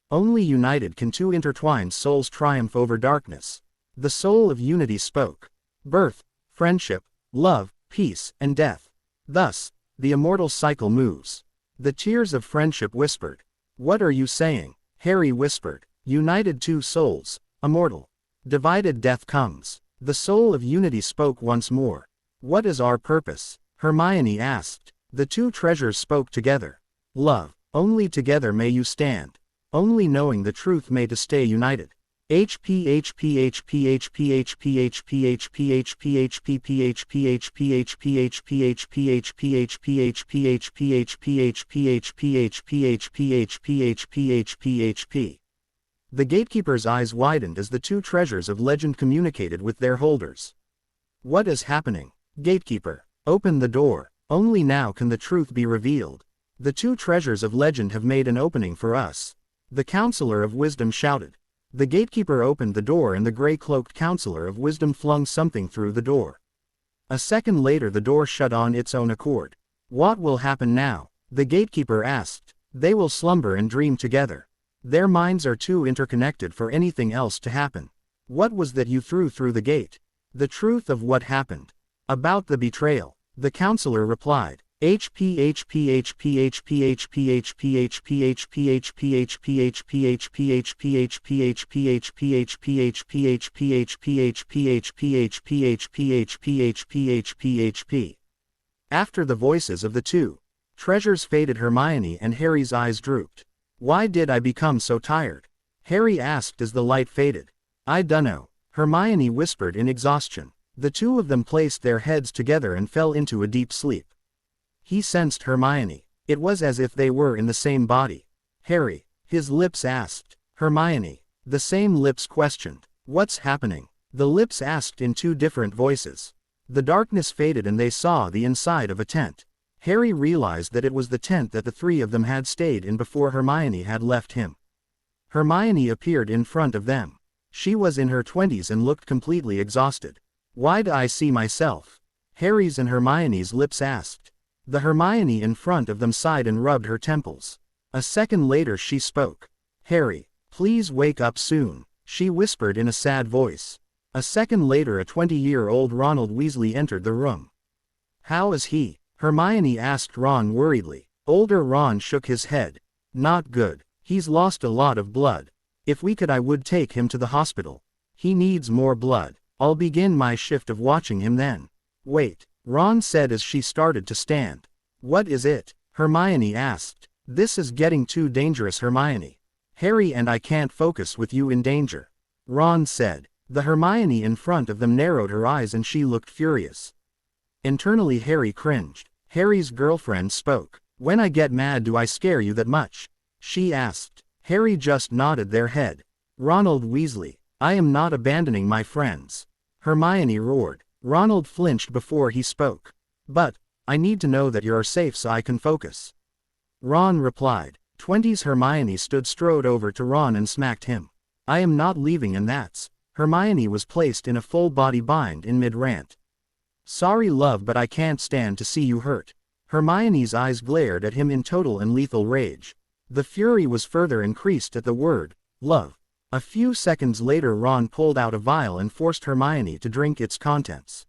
Only united can two intertwined souls triumph over darkness. The soul of unity spoke. Birth, friendship, love, peace, and death. Thus, the immortal cycle moves. The tears of friendship whispered. "What are you saying?" Harry whispered. "United two souls, immortal. Divided death comes." The soul of unity spoke once more. "What is our purpose?" Hermione asked. The two treasures spoke together. "Love. Only together may you stand. Only knowing the truth may to stay united." The gatekeeper's eyes widened as the two treasures of legend communicated with their holders. What is happening? Gatekeeper, open the door. Only now can the truth be revealed. The two treasures of legend have made an opening for us. The Counselor of Wisdom shouted. The gatekeeper opened the door and the gray-cloaked Counselor of Wisdom flung something through the door. A second later the door shut on its own accord. What will happen now? The gatekeeper asked. They will slumber and dream together. Their minds are too interconnected for anything else to happen. What was that you threw through the gate? The truth of what happened. About the betrayal. The counselor replied. After the voices of the two treasures faded, Hermione and Harry's eyes drooped. Why did I become so tired? Harry asked as the light faded. I dunno, Hermione whispered in exhaustion. The two of them placed their heads together and fell into a deep sleep. He sensed Hermione. It was as if they were in the same body. Harry, his lips asked. Hermione, the same lips questioned. What's happening? The lips asked in two different voices. The darkness faded and they saw the inside of a tent. Harry realized that it was the tent that the three of them had stayed in before Hermione had left him. Hermione appeared in front of them. She was in her 20s and looked completely exhausted. Why'd I see myself? Harry's and Hermione's lips asked. The Hermione in front of them sighed and rubbed her temples. A second later she spoke. Harry, please wake up soon, she whispered in a sad voice. A second later a 20-year-old Ronald Weasley entered the room. How is he? Hermione asked Ron worriedly. Older Ron shook his head. Not good. He's lost a lot of blood. If we could I would take him to the hospital. He needs more blood. I'll begin my shift of watching him then. Wait, Ron said as she started to stand. What is it? Hermione asked. This is getting too dangerous, Hermione. Harry and I can't focus with you in danger. Ron said. The Hermione in front of them narrowed her eyes and she looked furious. Internally Harry cringed. Harry's girlfriend spoke. When I get mad, do I scare you that much? She asked. Harry just nodded their head. Ronald Weasley, I am not abandoning my friends. Hermione roared. Ronald flinched before he spoke. But, I need to know that you are safe so I can focus. Ron replied. 20s Hermione strode over to Ron and smacked him. I am not leaving, and that's. Hermione was placed in a full-body bind in mid-rant. Sorry love, but I can't stand to see you hurt. Hermione's eyes glared at him in total and lethal rage. The fury was further increased at the word, love. A few seconds later Ron pulled out a vial and forced Hermione to drink its contents.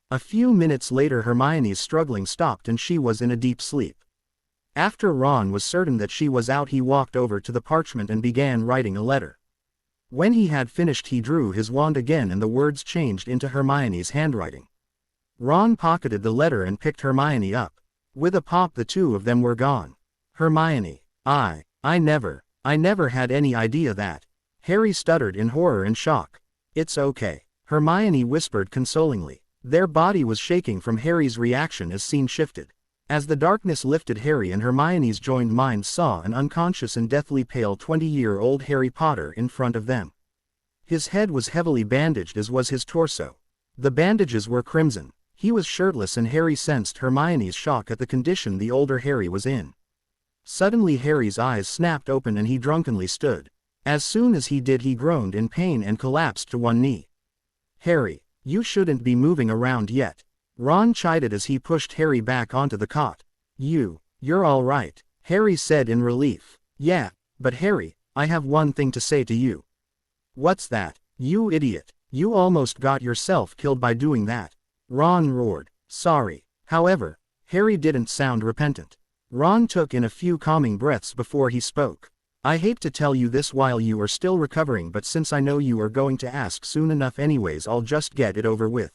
A few minutes later Hermione's struggling stopped and she was in a deep sleep. After Ron was certain that she was out, he walked over to the parchment and began writing a letter. When he had finished he drew his wand again and the words changed into Hermione's handwriting. Ron pocketed the letter and picked Hermione up. With a pop the two of them were gone. Hermione, I never had any idea that. Harry stuttered in horror and shock. It's okay, Hermione whispered consolingly. Their body was shaking from Harry's reaction as scene shifted. As the darkness lifted, Harry and Hermione's joined minds saw an unconscious and deathly pale 20-year-old Harry Potter in front of them. His head was heavily bandaged as was his torso. The bandages were crimson. He was shirtless and Harry sensed Hermione's shock at the condition the older Harry was in. Suddenly Harry's eyes snapped open and he drunkenly stood. As soon as he did he groaned in pain and collapsed to one knee. Harry, you shouldn't be moving around yet. Ron chided as he pushed Harry back onto the cot. You're all right, Harry said in relief. Yeah, but Harry, I have one thing to say to you. What's that? You idiot, you almost got yourself killed by doing that. Ron roared. Sorry. However, Harry didn't sound repentant. Ron took in a few calming breaths before he spoke. I hate to tell you this while you are still recovering, but since I know you are going to ask soon enough anyways, I'll just get it over with.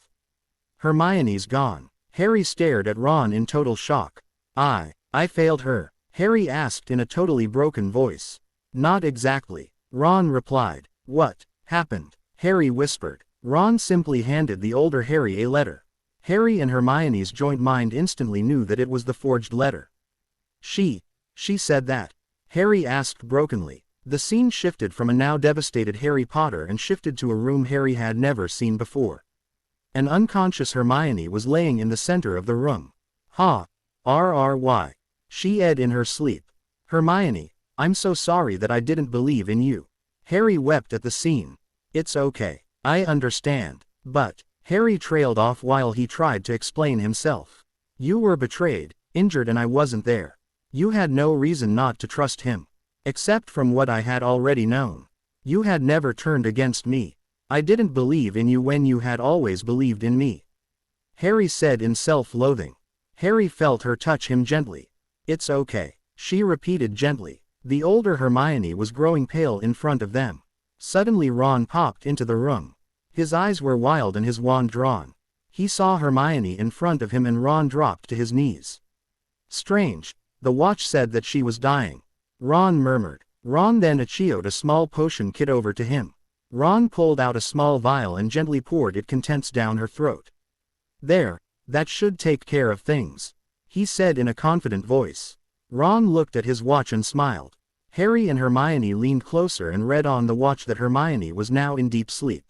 Hermione's gone. Harry stared at Ron in total shock. I failed her? Harry asked in a totally broken voice. Not exactly, Ron replied. What happened? Harry whispered. Ron simply handed the older Harry a letter. Harry and Hermione's joint mind instantly knew that it was the forged letter. She said that? Harry asked brokenly. The scene shifted from a now devastated Harry Potter and shifted to a room Harry had never seen before. An unconscious Hermione was laying in the center of the room. Ha! RRY. She said in her sleep. Hermione, I'm so sorry that I didn't believe in you. Harry wept at the scene. It's okay. I understand. But, Harry trailed off while he tried to explain himself. You were betrayed, injured, and I wasn't there. You had no reason not to trust him. Except from what I had already known. You had never turned against me. I didn't believe in you when you had always believed in me. Harry said in self-loathing. Harry felt her touch him gently. It's okay, she repeated gently. The older Hermione was growing pale in front of them. Suddenly Ron popped into the room. His eyes were wild and his wand drawn. He saw Hermione in front of him and Ron dropped to his knees. Strange, the watch said that she was dying. Ron murmured. Ron then achioed a small potion kit over to him. Ron pulled out a small vial and gently poured its contents down her throat. There, that should take care of things, he said in a confident voice. Ron looked at his watch and smiled. Harry and Hermione leaned closer and read on the watch that Hermione was now in deep sleep.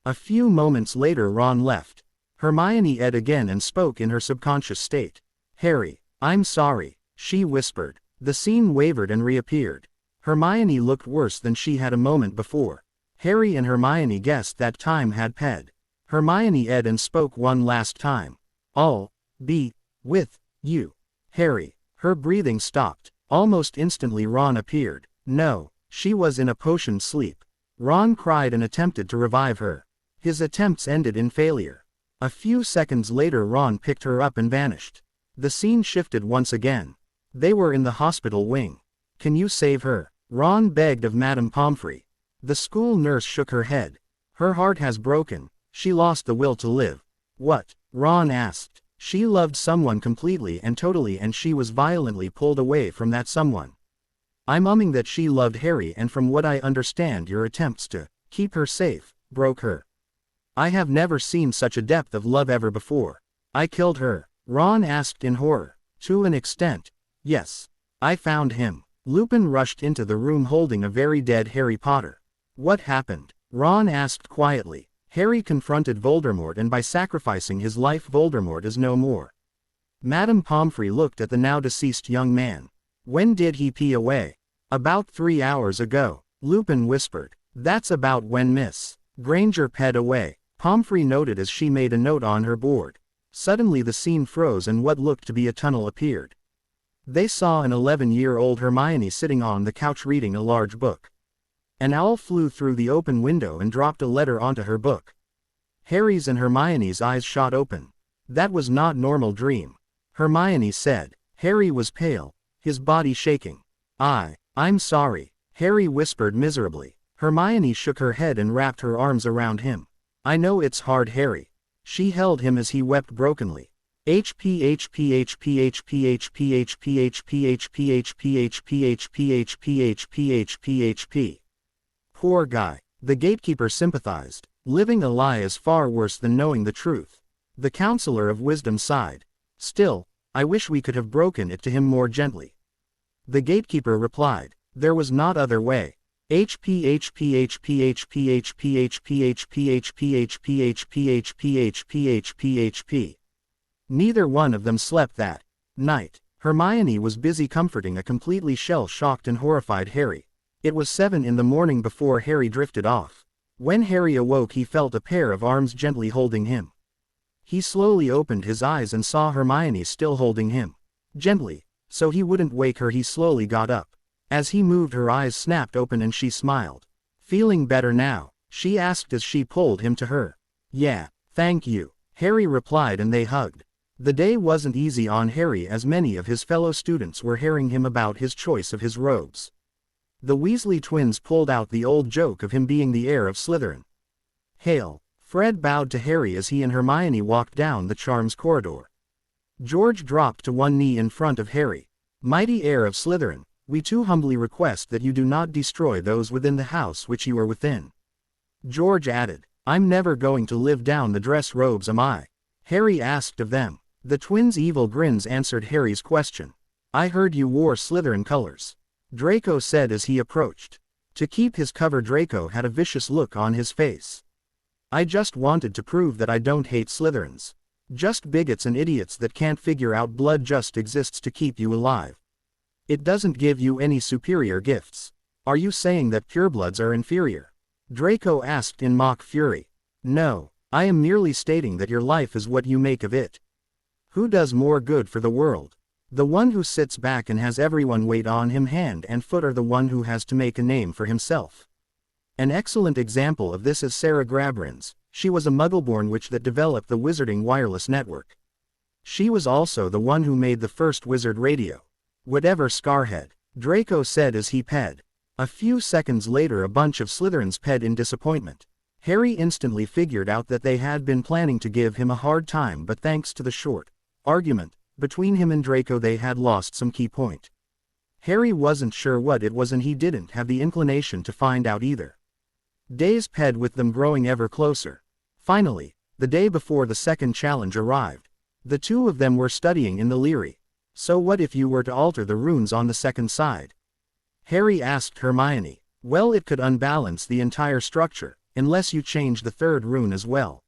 A few moments later Ron left. Hermione said again and spoke in her subconscious state. Harry, I'm sorry, she whispered. The scene wavered and reappeared. Hermione looked worse than she had a moment before. Harry and Hermione guessed that time had passed. Hermione said and spoke one last time. I'll be with you, Harry. Her breathing stopped. Almost instantly Ron appeared. No, she was in a potion sleep. Ron cried and attempted to revive her. His attempts ended in failure. A few seconds later Ron picked her up and vanished. The scene shifted once again. They were in the hospital wing. Can you save her? Ron begged of Madame Pomfrey. The school nurse shook her head. Her heart has broken. She lost the will to live. What? Ron asked. She loved someone completely and totally and she was violently pulled away from that someone. I'm umming that she loved Harry and from what I understand your attempts to keep her safe broke her. I have never seen such a depth of love ever before. I killed her. Ron asked in horror. To an extent. Yes. I found him. Lupin rushed into the room holding a very dead Harry Potter. What happened? Ron asked quietly. Harry confronted Voldemort and by sacrificing his life Voldemort is no more. Madame Pomfrey looked at the now deceased young man. When did he pee away? About 3 hours ago. Lupin whispered. That's about when Miss Granger peed away. Pomfrey noted as she made a note on her board. Suddenly the scene froze and what looked to be a tunnel appeared. They saw an 11-year-old Hermione sitting on the couch reading a large book. An owl flew through the open window and dropped a letter onto her book. Harry's and Hermione's eyes shot open. That was not normal dream. Hermione said. Harry was pale, his body shaking. I'm sorry, Harry whispered miserably. Hermione shook her head and wrapped her arms around him. I know it's hard, Harry. She held him as he wept brokenly. HP. Poor guy. The gatekeeper sympathized. Living a lie is far worse than knowing the truth. The counselor of wisdom sighed. Still, I wish we could have broken it to him more gently. The gatekeeper replied. There was not other way. HP. Neither one of them slept that night. Hermione was busy comforting a completely shell-shocked and horrified Harry. It was 7 in the morning before Harry drifted off. When Harry awoke he felt a pair of arms gently holding him. He slowly opened his eyes and saw Hermione still holding him. Gently, so he wouldn't wake her, he slowly got up. As he moved her eyes snapped open and she smiled. Feeling better now? She asked as she pulled him to her. Yeah, thank you, Harry replied and they hugged. The day wasn't easy on Harry as many of his fellow students were harrying him about his choice of his robes. The Weasley twins pulled out the old joke of him being the heir of Slytherin. Hail! Fred bowed to Harry as he and Hermione walked down the charms corridor. George dropped to one knee in front of Harry. Mighty heir of Slytherin, we too humbly request that you do not destroy those within the house which you are within. George added, I'm never going to live down the dress robes, am I? Harry asked of them. The twins' evil grins answered Harry's question. I heard you wore Slytherin colors, Draco said as he approached. To keep his cover, Draco had a vicious look on his face. I just wanted to prove that I don't hate Slytherins. Just bigots and idiots that can't figure out blood just exists to keep you alive. It doesn't give you any superior gifts. Are you saying that purebloods are inferior? Draco asked in mock fury. No, I am merely stating that your life is what you make of it. Who does more good for the world? The one who sits back and has everyone wait on him hand and foot, or the one who has to make a name for himself? An excellent example of this is Sarah Grabrins. She was a Muggle-born witch that developed the Wizarding Wireless Network. She was also the one who made the first wizard radio. Whatever, Scarhead, Draco said as he ped. A few seconds later a bunch of Slytherins ped in disappointment. Harry instantly figured out that they had been planning to give him a hard time, but thanks to the short argument between him and Draco they had lost some key point. Harry wasn't sure what it was and he didn't have the inclination to find out either. Days ped with them growing ever closer. Finally, the day before the second challenge arrived. The two of them were studying in the Leary. So what if you were to alter the runes on the second side? Harry asked Hermione. Well, it could unbalance the entire structure, unless you change the third rune as well.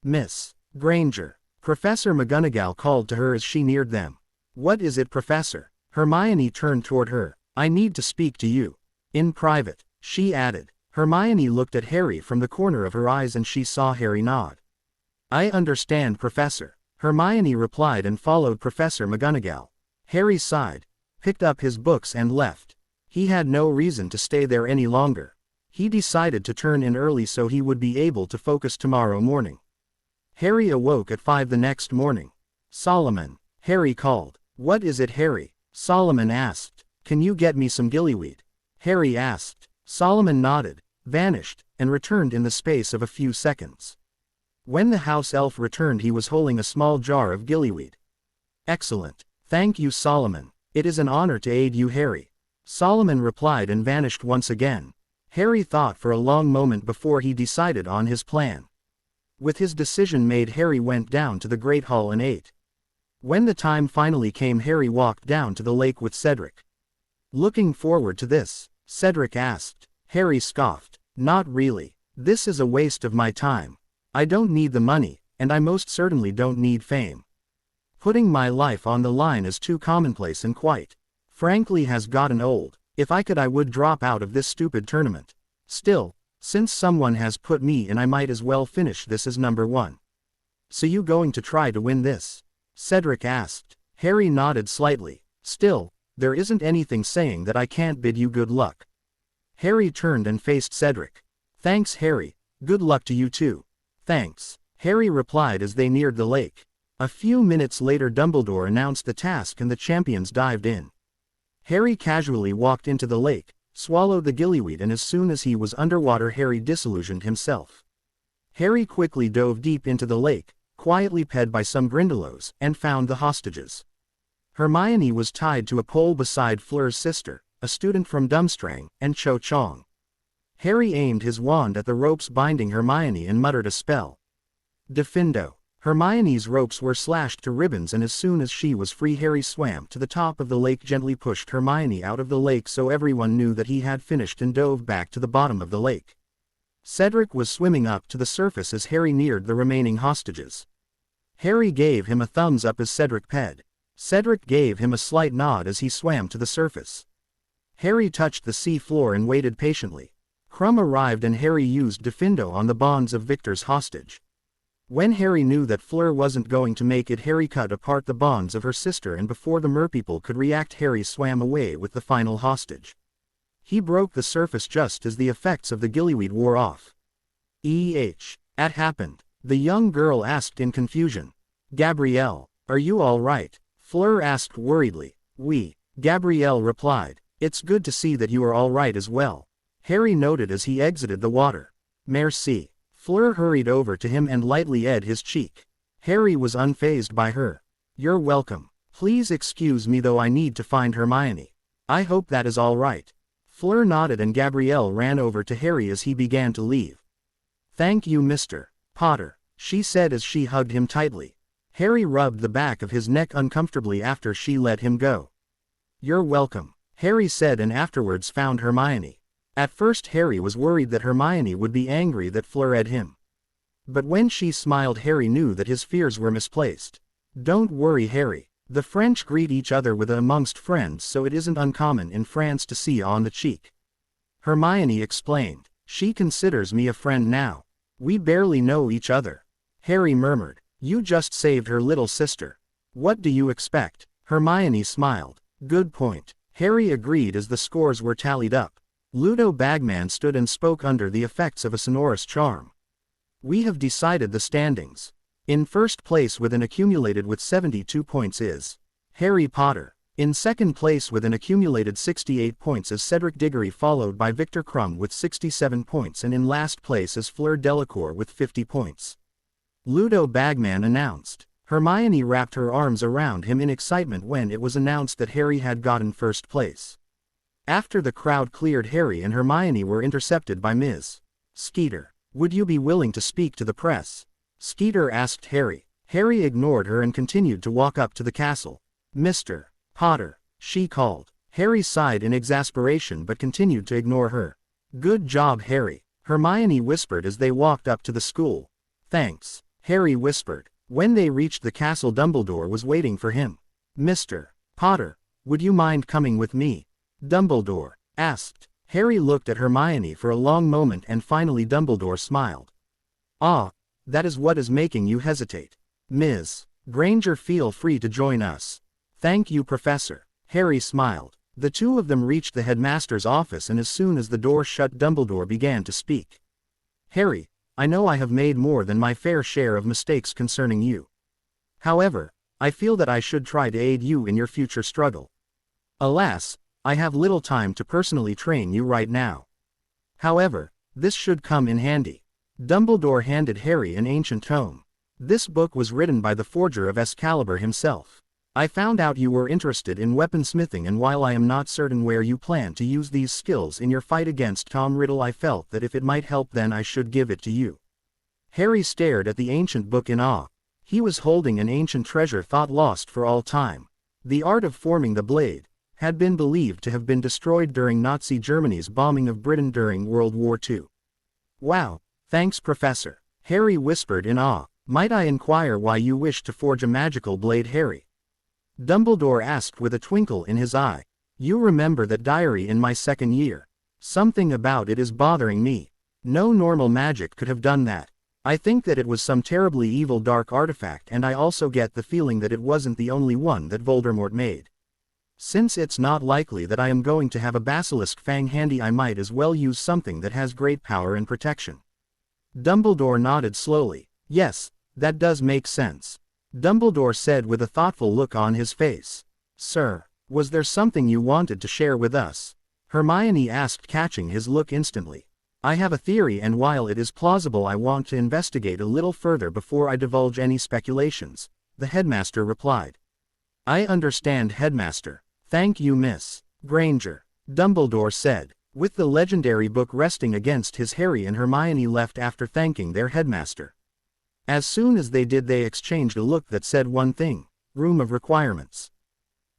Miss Granger. Professor McGonagall called to her as she neared them. What is it, Professor? Hermione turned toward her. I need to speak to you. In private, she added. Hermione looked at Harry from the corner of her eyes and she saw Harry nod. I understand, Professor. Hermione replied and followed Professor McGonagall. Harry sighed, picked up his books and left. He had no reason to stay there any longer. He decided to turn in early so he would be able to focus tomorrow morning. Harry awoke at 5 the next morning. Solomon, Harry called. What is it, Harry? Solomon asked. Can you get me some gillyweed? Harry asked. Solomon nodded, vanished, and returned in the space of a few seconds. When the house elf returned he was holding a small jar of gillyweed. Excellent. Thank you, Solomon. It is an honor to aid you, Harry. Solomon replied and vanished once again. Harry thought for a long moment before he decided on his plan. With his decision made, Harry went down to the Great Hall and ate. When the time finally came, Harry walked down to the lake with Cedric. Looking forward to this? Cedric asked. Harry scoffed. Not really. This is a waste of my time. I don't need the money, and I most certainly don't need fame. Putting my life on the line is too commonplace and quite frankly has gotten old. If I could I would drop out of this stupid tournament. Still, since someone has put me in, I might as well finish this as number one. So you going to try to win this? Cedric asked. Harry nodded slightly. Still, there isn't anything saying that I can't bid you good luck. Harry turned and faced Cedric. Thanks, Harry. Good luck to you too. Thanks, Harry replied as they neared the lake. A few minutes later Dumbledore announced the task and the champions dived in. Harry casually walked into the lake, swallowed the gillyweed, and as soon as he was underwater Harry disillusioned himself. Harry quickly dove deep into the lake, quietly ped by some Grindylows, and found the hostages. Hermione was tied to a pole beside Fleur's sister, a student from Durmstrang, and Cho Chang. Harry aimed his wand at the ropes binding Hermione and muttered a spell. Defendo. Hermione's ropes were slashed to ribbons, and as soon as she was free Harry swam to the top of the lake, gently pushed Hermione out of the lake so everyone knew that he had finished, and dove back to the bottom of the lake. Cedric was swimming up to the surface as Harry neared the remaining hostages. Harry gave him a thumbs up as Cedric ped. Cedric gave him a slight nod as he swam to the surface. Harry touched the sea floor and waited patiently. Crumb arrived and Harry used Defendo on the bonds of Victor's hostage. When Harry knew that Fleur wasn't going to make it, Harry cut apart the bonds of her sister, and before the merpeople could react Harry swam away with the final hostage. He broke the surface just as the effects of the gillyweed wore off. At happened? The young girl asked in confusion. Gabrielle, are you all right? Fleur asked worriedly. Oui, Gabrielle replied. It's good to see that you are all right as well. Harry noted as he exited the water. Merci. Fleur hurried over to him and lightly ed his cheek. Harry was unfazed by her. You're welcome. Please excuse me though, I need to find Hermione. I hope that is all right. Fleur nodded and Gabrielle ran over to Harry as he began to leave. Thank you, Mr. Potter, she said as she hugged him tightly. Harry rubbed the back of his neck uncomfortably after she let him go. You're welcome, Harry said, and afterwards found Hermione. At first Harry was worried that Hermione would be angry that Fleur ed him. But when she smiled, Harry knew that his fears were misplaced. Don't worry, Harry. The French greet each other with a amongst friends, so it isn't uncommon in France to see on the cheek. Hermione explained. She considers me a friend now. We barely know each other. Harry murmured. You just saved her little sister. What do you expect? Hermione smiled. Good point. Harry agreed as the scores were tallied up. Ludo Bagman stood and spoke under the effects of a sonorous charm. We have decided the standings. In first place with an accumulated with 72 points is Harry Potter. In second place with an accumulated 68 points is Cedric Diggory, followed by Victor Crumb with 67 points, and in last place is Fleur Delacour with 50 points. Ludo Bagman announced. Hermione wrapped her arms around him in excitement when it was announced that Harry had gotten first place. After the crowd cleared, Harry and Hermione were intercepted by Ms. Skeeter. Would you be willing to speak to the press? Skeeter asked Harry. Harry ignored her and continued to walk up to the castle. Mr. Potter, she called. Harry sighed in exasperation but continued to ignore her. Good job, Harry, Hermione whispered as they walked up to the school. Thanks, Harry whispered. When they reached the castle, Dumbledore was waiting for him. Mr. Potter, would you mind coming with me? Dumbledore asked. Harry looked at Hermione for a long moment and finally Dumbledore smiled. Ah, that is what is making you hesitate. Ms. Granger, feel free to join us. Thank you, Professor. Harry smiled. The two of them reached the headmaster's office, and as soon as the door shut, Dumbledore began to speak. Harry, I know I have made more than my fair share of mistakes concerning you. However, I feel that I should try to aid you in your future struggle. Alas, I have little time to personally train you right now. However, this should come in handy. Dumbledore handed Harry an ancient tome. This book was written by the forger of Excalibur himself. I found out you were interested in weaponsmithing, and while I am not certain where you plan to use these skills in your fight against Tom Riddle, I felt that if it might help, then I should give it to you. Harry stared at the ancient book in awe. He was holding an ancient treasure thought lost for all time. The art of forming the blade had been believed to have been destroyed during Nazi Germany's bombing of Britain during World War II. Wow, thanks, Professor, Harry whispered in awe. Might I inquire why you wish to forge a magical blade, Harry? Dumbledore asked with a twinkle in his eye. You remember that diary in my second year? Something about it is bothering me. No normal magic could have done that. I think that it was some terribly evil dark artifact, and I also get the feeling that it wasn't the only one that Voldemort made. Since it's not likely that I am going to have a basilisk fang handy, I might as well use something that has great power and protection. Dumbledore nodded slowly. Yes, that does make sense. Dumbledore said with a thoughtful look on his face. Sir, was there something you wanted to share with us? Hermione asked, catching his look instantly. I have a theory, and while it is plausible, I want to investigate a little further before I divulge any speculations, the headmaster replied. I understand, Headmaster. Thank you, Miss Granger, Dumbledore said. With the legendary book resting against his, Harry and Hermione left after thanking their headmaster. As soon as they did, they exchanged a look that said one thing: Room of Requirements.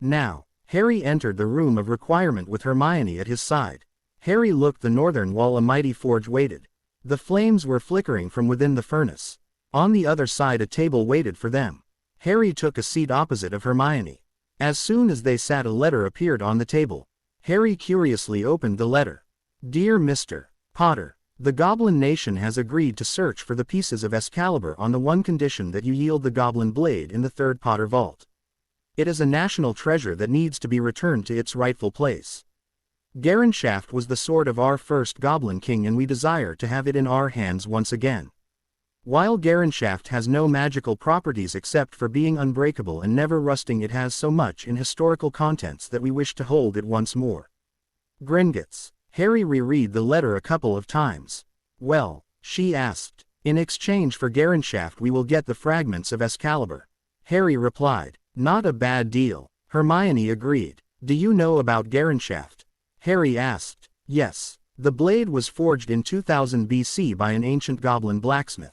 Now, Harry entered the Room of Requirement with Hermione at his side. Harry looked the northern wall. A mighty forge waited. The flames were flickering from within the furnace. On the other side a table waited for them. Harry took a seat opposite of Hermione. As soon as they sat, a letter appeared on the table. Harry curiously opened the letter. Dear Mr. Potter, the Goblin Nation has agreed to search for the pieces of Excalibur on the one condition that you yield the Goblin Blade in the third Potter Vault. It is a national treasure that needs to be returned to its rightful place. Garenshaft was the sword of our first Goblin King, and we desire to have it in our hands once again. While Garenshaft has no magical properties except for being unbreakable and never rusting, it has so much in historical contents that we wish to hold it once more. Gringotts. Harry reread the letter a couple of times. Well, she asked. In exchange for Garenshaft we will get the fragments of Excalibur. Harry replied. Not a bad deal. Hermione agreed. Do you know about Garenshaft? Harry asked. Yes. The blade was forged in 2000 BC by an ancient goblin blacksmith.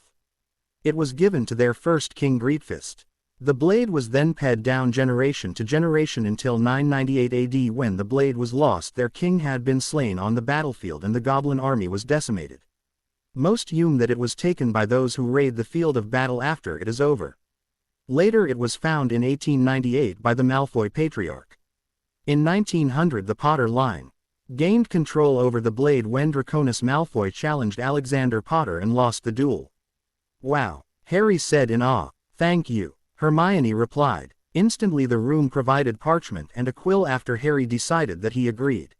It was given to their first king, Greedfist. The blade was then passed down generation to generation until 998 AD, when the blade was lost. Their king had been slain on the battlefield and the goblin army was decimated. Most assume that it was taken by those who raid the field of battle after it is over. Later it was found in 1898 by the Malfoy patriarch. In 1900 the Potter line gained control over the blade when Draconis Malfoy challenged Alexander Potter and lost the duel. "Wow," Harry said in awe. "Thank you," Hermione replied. Instantly the room provided parchment and a quill after Harry decided that he agreed.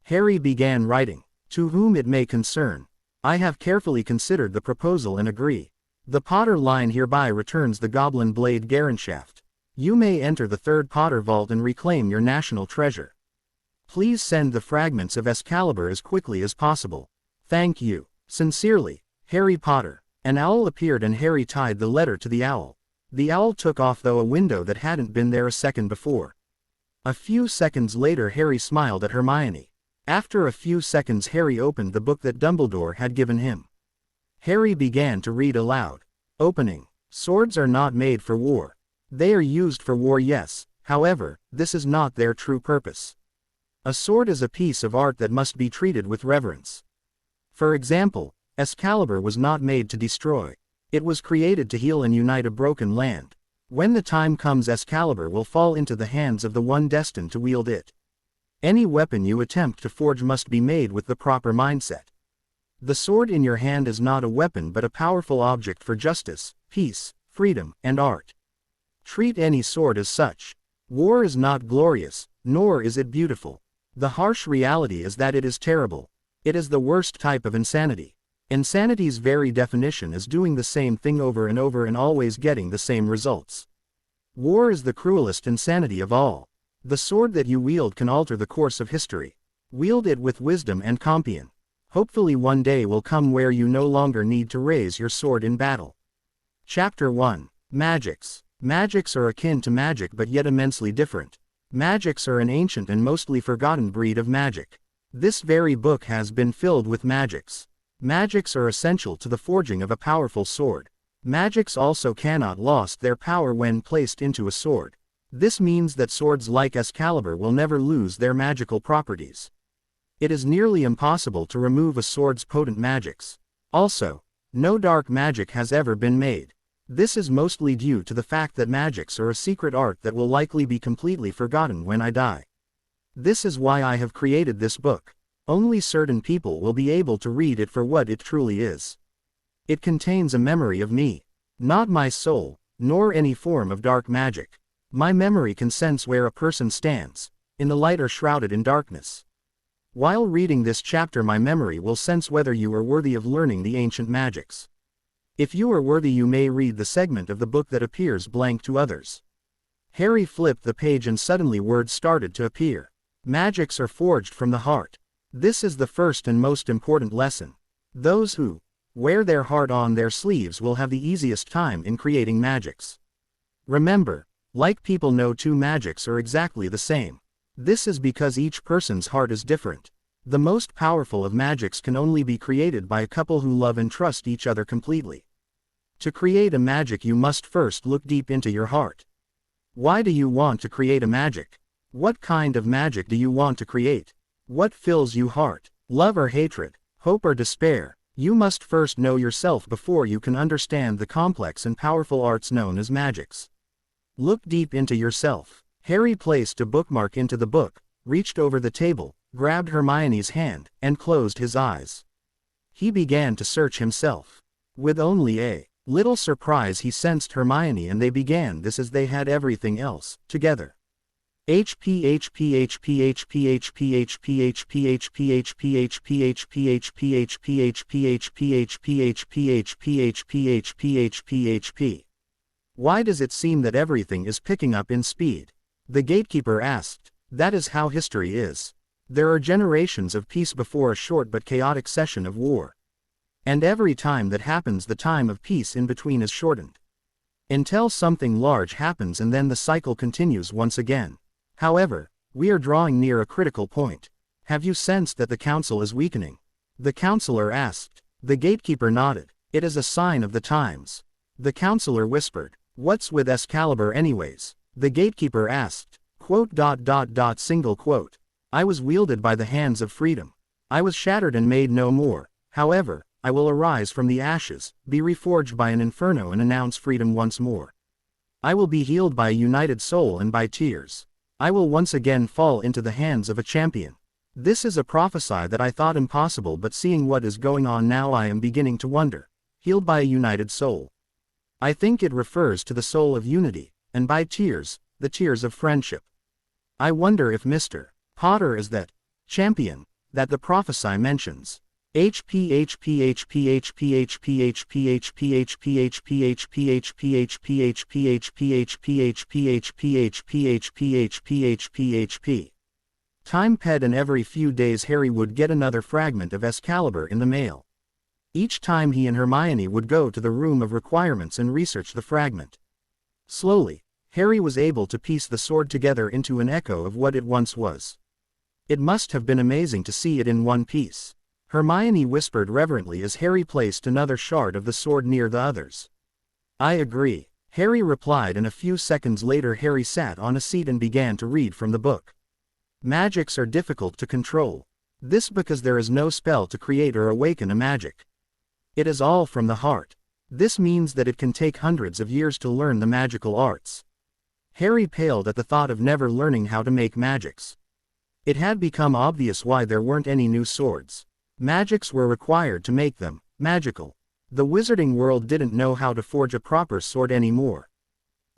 Harry began writing. "To whom it may concern, I have carefully considered the proposal and agree. The Potter line hereby returns the Goblin Blade Garenshaft. You may enter the third Potter Vault and reclaim your national treasure. Please send the fragments of Excalibur as quickly as possible. Thank you. Sincerely, Harry Potter." An owl appeared and Harry tied the letter to the owl. The owl took off through a window that hadn't been there a second before. A few seconds later Harry smiled at Hermione. After a few seconds Harry opened the book that Dumbledore had given him. Harry began to read aloud. Opening. "Swords are not made for war. They are used for war, yes, however, this is not their true purpose. A sword is a piece of art that must be treated with reverence. For example, Excalibur was not made to destroy. It was created to heal and unite a broken land. When the time comes Excalibur will fall into the hands of the one destined to wield it. Any weapon you attempt to forge must be made with the proper mindset. The sword in your hand is not a weapon but a powerful object for justice, peace, freedom, and art. Treat any sword as such. War is not glorious, nor is it beautiful. The harsh reality is that it is terrible. It is the worst type of insanity. Insanity's very definition is doing the same thing over and over and always getting the same results. War is the cruelest insanity of all. The sword that you wield can alter the course of history. Wield it with wisdom and compassion. Hopefully one day will come where you no longer need to raise your sword in battle. Chapter 1. Magics. Magics are akin to magic but yet immensely different. Magics are an ancient and mostly forgotten breed of magic. This very book has been filled with magics. Magics are essential to the forging of a powerful sword. Magics also cannot lose their power when placed into a sword. This means that swords like Excalibur will never lose their magical properties. It is nearly impossible to remove a sword's potent magics. Also, no dark magic has ever been made. This is mostly due to the fact that magics are a secret art that will likely be completely forgotten when I die. This is why I have created this book. Only certain people will be able to read it for what it truly is. It contains a memory of me. Not my soul, nor any form of dark magic. My memory can sense where a person stands, in the light or shrouded in darkness. While reading this chapter my memory will sense whether you are worthy of learning the ancient magics. If you are worthy you may read the segment of the book that appears blank to others. Harry flipped the page and suddenly words started to appear. Magics are forged from the heart. This is the first and most important lesson. Those who wear their heart on their sleeves will have the easiest time in creating magics. Remember, like people no two magics are exactly the same. This is because each person's heart is different. The most powerful of magics can only be created by a couple who love and trust each other completely. To create a magic you must first look deep into your heart. Why do you want to create a magic? What kind of magic do you want to create? What fills you heart? Love or hatred? Hope or despair? You must first know yourself before you can understand the complex and powerful arts known as magics. Look deep into yourself. Harry placed a bookmark into the book, reached over the table, grabbed Hermione's hand, and closed his eyes. He began to search himself. With only a little surprise he sensed Hermione and they began this as they had everything else, together. Why does it seem that everything is picking up in speed? The gatekeeper asked. That is how history is. There are generations of peace before a short but chaotic session of war. And every time that happens the time of peace in between is shortened. Until something large happens and then the cycle continues once again. However, we are drawing near a critical point. Have you sensed that the council is weakening? The counselor asked. The gatekeeper nodded. It is a sign of the times. The counselor whispered. What's with Excalibur anyways? The gatekeeper asked. Single quote. I was wielded by the hands of freedom. I was shattered and made no more. However, I will arise from the ashes, be reforged by an inferno and announce freedom once more. I will be healed by a united soul and by tears. I will once again fall into the hands of a champion. This is a prophecy that I thought impossible, but seeing what is going on now I am beginning to wonder. Healed by a united soul. I think it refers to the soul of unity, and by tears, the tears of friendship. I wonder if Mr. Potter is that champion that the prophecy mentions. Time ped, and every few days Harry would get another fragment of Excalibur in the mail. Each time he and Hermione would go to the room of requirements and research the fragment. Slowly, Harry was able to piece the sword together into an echo of what it once was. It must have been amazing to see it in one piece. Hermione whispered reverently as Harry placed another shard of the sword near the others. I agree, Harry replied, and a few seconds later Harry sat on a seat and began to read from the book. Magics are difficult to control. This because there is no spell to create or awaken a magic. It is all from the heart. This means that it can take hundreds of years to learn the magical arts. Harry paled at the thought of never learning how to make magics. It had become obvious why there weren't any new swords. Magics were required to make them magical. The wizarding world didn't know how to forge a proper sword anymore.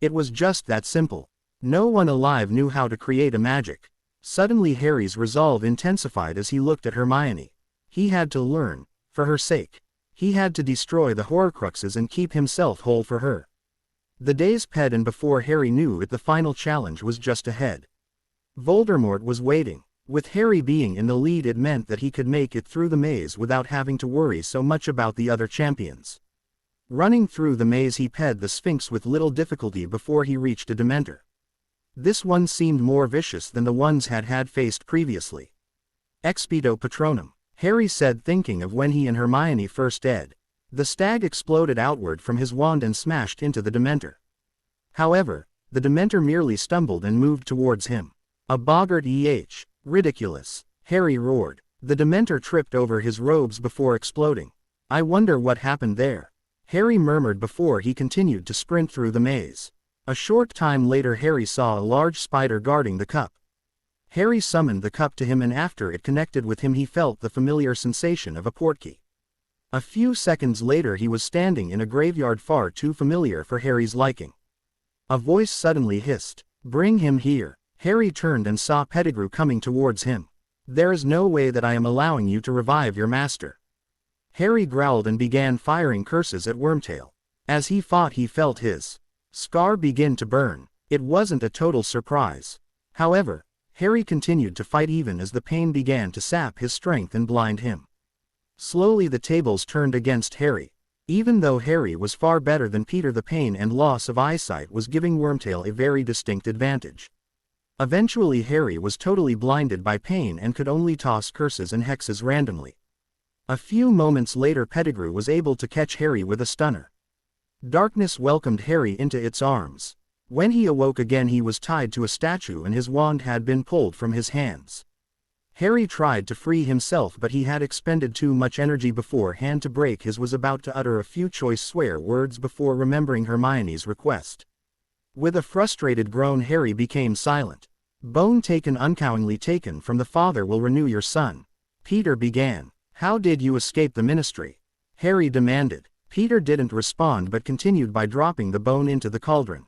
It was just that simple. No one alive knew how to create a magic. Suddenly Harry's resolve intensified as he looked at Hermione. He had to learn, for her sake. He had to destroy the Horcruxes and keep himself whole for her. The days ped, and before Harry knew it the final challenge was just ahead. Voldemort was waiting. With Harry being in the lead, it meant that he could make it through the maze without having to worry so much about the other champions. Running through the maze he ped the Sphinx with little difficulty before he reached a Dementor. This one seemed more vicious than the ones had faced previously. Expito Patronum, Harry said, thinking of when he and Hermione first dead. The stag exploded outward from his wand and smashed into the Dementor. However, the Dementor merely stumbled and moved towards him. A boggart ridiculous, Harry roared. The Dementor tripped over his robes before exploding. I wonder what happened there, Harry murmured before he continued to sprint through the maze. A short time later Harry saw a large spider guarding the cup. Harry summoned the cup to him, and after it connected with him he felt the familiar sensation of a portkey. A few seconds later he was standing in a graveyard far too familiar for Harry's liking. A voice suddenly hissed, "Bring him here." Harry turned and saw Pettigrew coming towards him. "There is no way that I am allowing you to revive your master." Harry growled and began firing curses at Wormtail. As he fought he felt his scar begin to burn. It wasn't a total surprise. However, Harry continued to fight even as the pain began to sap his strength and blind him. Slowly the tables turned against Harry. Even though Harry was far better than Peter, the pain and loss of eyesight was giving Wormtail a very distinct advantage. Eventually Harry was totally blinded by pain and could only toss curses and hexes randomly. A few moments later Pettigrew was able to catch Harry with a stunner. Darkness welcomed Harry into its arms. When he awoke again he was tied to a statue and his wand had been pulled from his hands. Harry tried to free himself, but he had expended too much energy beforehand to break his was about to utter a few choice swear words before remembering Hermione's request. With a frustrated groan Harry became silent. "Bone taken uncowingly taken from the father will renew your son," Peter began. "How did you escape the ministry?" Harry demanded. Peter didn't respond but continued by dropping the bone into the cauldron.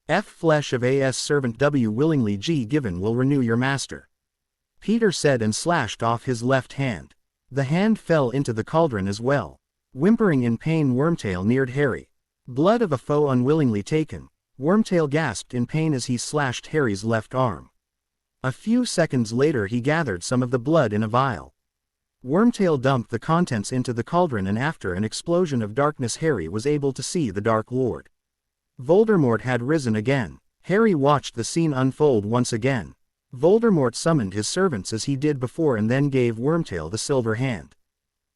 "F flesh of as servant W willingly G given will renew your master," Peter said and slashed off his left hand. The hand fell into the cauldron as well. Whimpering in pain Wormtail neared Harry. "Blood of a foe unwillingly taken," Wormtail gasped in pain as he slashed Harry's left arm. A few seconds later he gathered some of the blood in a vial. Wormtail dumped the contents into the cauldron, and after an explosion of darkness Harry was able to see the Dark Lord. Voldemort had risen again. Harry watched the scene unfold once again. Voldemort summoned his servants as he did before and then gave Wormtail the silver hand.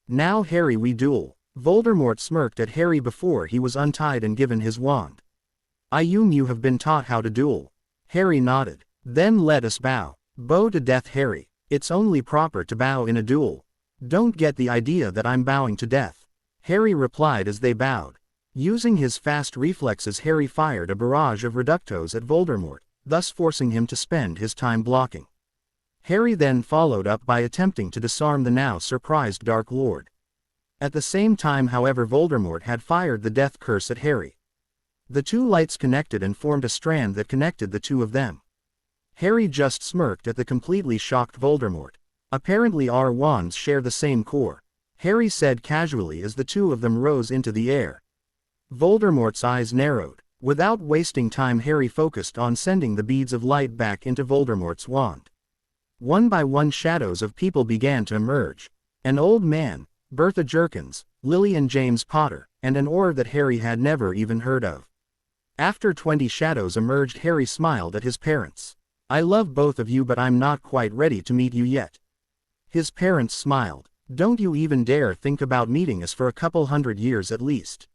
"Now Harry, we duel." Voldemort smirked at Harry before he was untied and given his wand. "You have been taught how to duel." Harry nodded. "Then let us bow." "Bow to death, Harry. It's only proper to bow in a duel." Don't get the idea that I'm bowing to death, Harry replied as they bowed. Using his fast reflexes, Harry fired a barrage of reductos at Voldemort, thus forcing him to spend his time blocking. Harry then followed up by attempting to disarm the now surprised Dark Lord. At the same time, however, Voldemort had fired the death curse at Harry. The two lights connected and formed a strand that connected the two of them. Harry just smirked at the completely shocked Voldemort. Apparently our wands share the same core, Harry said casually as the two of them rose into the air. Voldemort's eyes narrowed. Without wasting time, Harry focused on sending the beads of light back into Voldemort's wand. One by one shadows of people began to emerge. An old man, Bertha Jerkins, Lily and James Potter, and an orb that Harry had never even heard of. After 20 shadows emerged, Harry smiled at his parents. I love both of you, but I'm not quite ready to meet you yet. His parents smiled. Don't you even dare think about meeting us for a couple hundred years at least,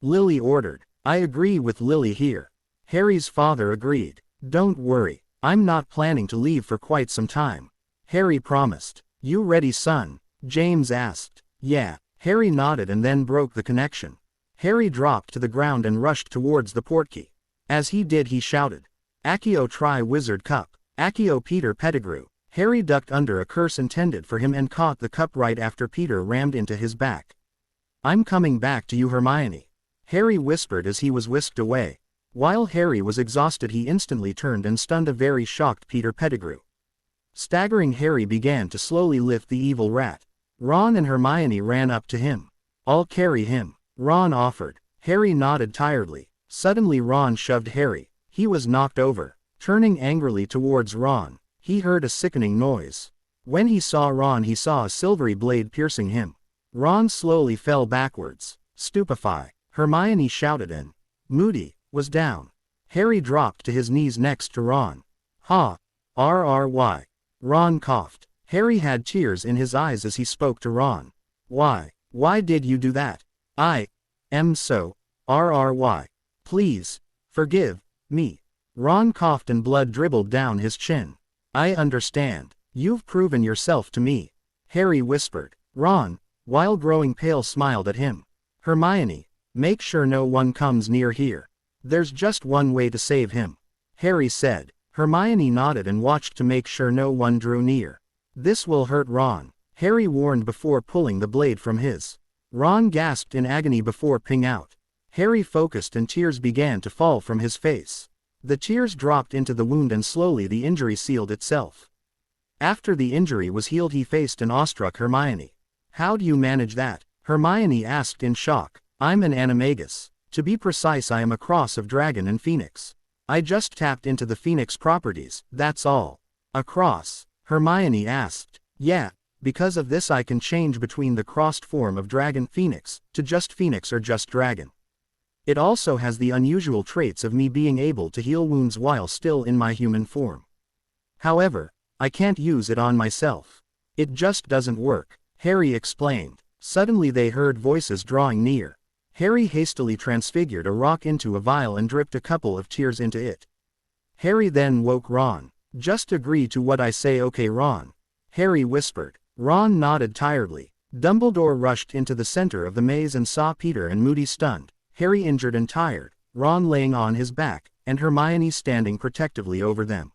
Lily ordered. I agree with Lily here, Harry's father agreed. Don't worry, I'm not planning to leave for quite some time, Harry promised. You ready, son? James asked. Yeah, Harry nodded and then broke the connection. Harry dropped to the ground and rushed towards the portkey. As he did, he shouted, Accio Tri-Wizard Cup, Accio Peter Pettigrew. Harry ducked under a curse intended for him and caught the cup right after Peter rammed into his back. I'm coming back to you, Hermione, Harry whispered as he was whisked away. While Harry was exhausted, he instantly turned and stunned a very shocked Peter Pettigrew. Staggering, Harry began to slowly lift the evil rat. Ron and Hermione ran up to him. I'll carry him, Ron offered. Harry nodded tiredly. Suddenly Ron shoved Harry. He was knocked over. Turning angrily towards Ron, he heard a sickening noise. When he saw Ron, he saw a silvery blade piercing him. Ron slowly fell backwards. Stupefy, Hermione shouted, and Moody was down. Harry dropped to his knees next to Ron. Ha! RRY. Ron coughed. Harry had tears in his eyes as he spoke to Ron. Why did you do that? I am so RRY. Please, forgive me. Ron coughed and blood dribbled down his chin. I understand. You've proven yourself to me, Harry whispered. Ron, while growing pale, smiled at him. Hermione, make sure no one comes near here. There's just one way to save him, Harry said. Hermione nodded and watched to make sure no one drew near. This will hurt Ron, Harry warned before pulling the blade from his. Ron gasped in agony before ping out. Harry focused and tears began to fall from his face. The tears dropped into the wound and slowly the injury sealed itself. After the injury was healed, he faced an awestruck Hermione. How do you manage that? Hermione asked in shock. I'm an animagus. To be precise, I am a cross of dragon and phoenix. I just tapped into the phoenix properties, that's all. A cross? Hermione asked. Yeah, because of this I can change between the crossed form of dragon phoenix to just phoenix or just dragon. It also has the unusual traits of me being able to heal wounds while still in my human form. However, I can't use it on myself. It just doesn't work, Harry explained. Suddenly they heard voices drawing near. Harry hastily transfigured a rock into a vial and dripped a couple of tears into it. Harry then woke Ron. Just agree to what I say, okay, Ron? Harry whispered. Ron nodded tiredly. Dumbledore rushed into the center of the maze and saw Peter and Moody stunned, Harry injured and tired, Ron laying on his back, and Hermione standing protectively over them.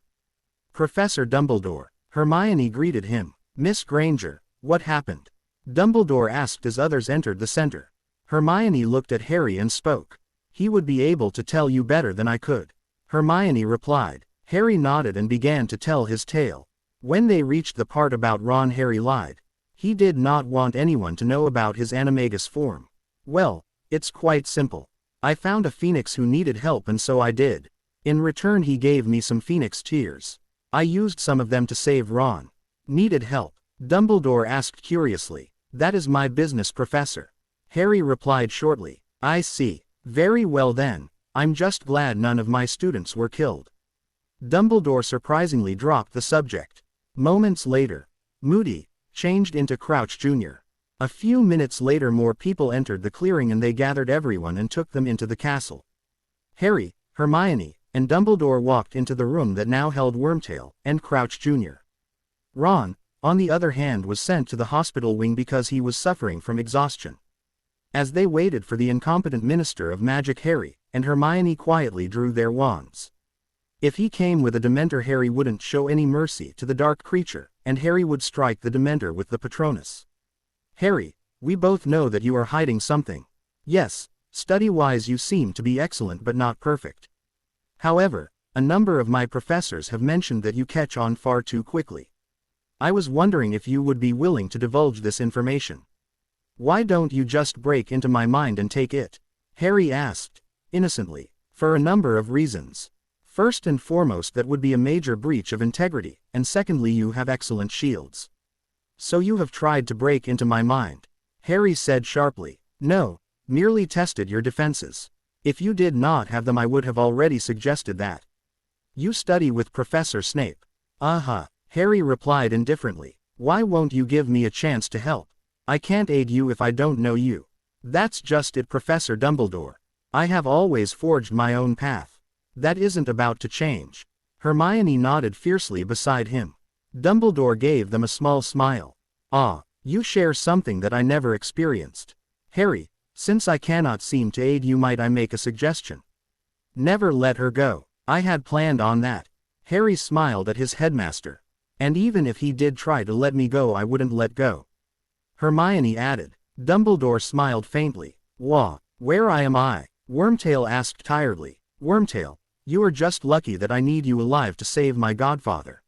Professor Dumbledore, Hermione greeted him. Miss Granger, what happened? Dumbledore asked as others entered the center. Hermione looked at Harry and spoke. He would be able to tell you better than I could, Hermione replied. Harry nodded and began to tell his tale. When they reached the part about Ron, Harry lied. He did not want anyone to know about his animagus form. Well, it's quite simple. I found a phoenix who needed help and so I did. In return he gave me some phoenix tears. I used some of them to save Ron. Needed help? Dumbledore asked curiously. That is my business, Professor, Harry replied shortly. I see. Very well then, I'm just glad none of my students were killed. Dumbledore surprisingly dropped the subject. Moments later, Moody changed into Crouch Jr. A few minutes later more people entered the clearing and they gathered everyone and took them into the castle. Harry, Hermione, and Dumbledore walked into the room that now held Wormtail and Crouch Jr. Ron, on the other hand, was sent to the hospital wing because he was suffering from exhaustion. As they waited for the incompetent Minister of Magic, Harry and Hermione quietly drew their wands. If he came with a Dementor, Harry wouldn't show any mercy to the dark creature, and Harry would strike the Dementor with the Patronus. Harry, we both know that you are hiding something. Yes, study-wise you seem to be excellent but not perfect. However, a number of my professors have mentioned that you catch on far too quickly. I was wondering if you would be willing to divulge this information. Why don't you just break into my mind and take it? Harry asked, innocently. For a number of reasons. First and foremost, that would be a major breach of integrity, and secondly, you have excellent shields. So you have tried to break into my mind? Harry said sharply. No, merely tested your defenses. If you did not have them, I would have already suggested that. You study with Professor Snape. Harry replied indifferently. Why won't you give me a chance to help? I can't aid you if I don't know you. That's just it, Professor Dumbledore. I have always forged my own path. That isn't about to change. Hermione nodded fiercely beside him. Dumbledore gave them a small smile. You share something that I never experienced. Harry, since I cannot seem to aid you, might I make a suggestion? Never let her go. I had planned on that. Harry smiled at his headmaster. And even if he did try to let me go, I wouldn't let go. Hermione added. Dumbledore smiled faintly. Where am I? Wormtail asked tiredly. Wormtail, you are just lucky that I need you alive to save my godfather.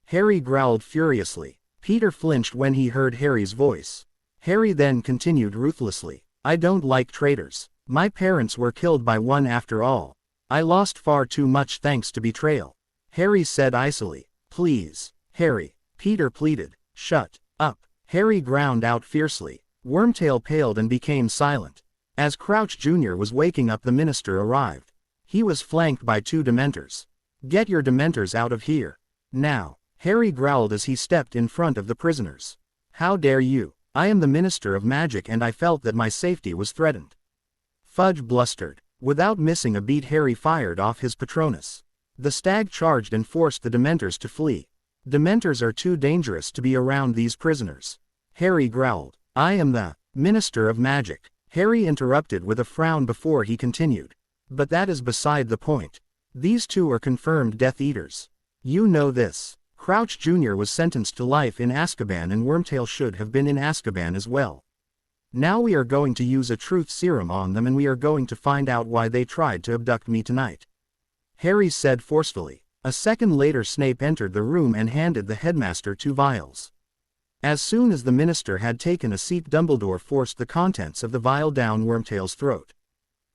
Harry growled furiously. Peter flinched when he heard Harry's voice. Harry then continued ruthlessly. I don't like traitors. My parents were killed by one after all. I lost far too much thanks to betrayal. Harry said icily. Please, Harry, Peter pleaded. Shut up. Harry ground out fiercely. Wormtail paled and became silent. As Crouch Jr. was waking up, the minister arrived. He was flanked by 2 Dementors. Get your Dementors out of here. Now, Harry growled as he stepped in front of the prisoners. How dare you? I am the Minister of Magic and I felt that my safety was threatened. Fudge blustered. Without missing a beat, Harry fired off his Patronus. The stag charged and forced the Dementors to flee. Dementors are too dangerous to be around these prisoners. Harry growled. I am the Minister of Magic. Harry interrupted with a frown before he continued. But that is beside the point. These 2 are confirmed Death Eaters. You know this. Crouch Jr. was sentenced to life in Azkaban and Wormtail should have been in Azkaban as well. Now we are going to use a truth serum on them and we are going to find out why they tried to abduct me tonight. Harry said forcefully. A second later, Snape entered the room and handed the headmaster 2 vials. As soon as the minister had taken a seat, Dumbledore forced the contents of the vial down Wormtail's throat.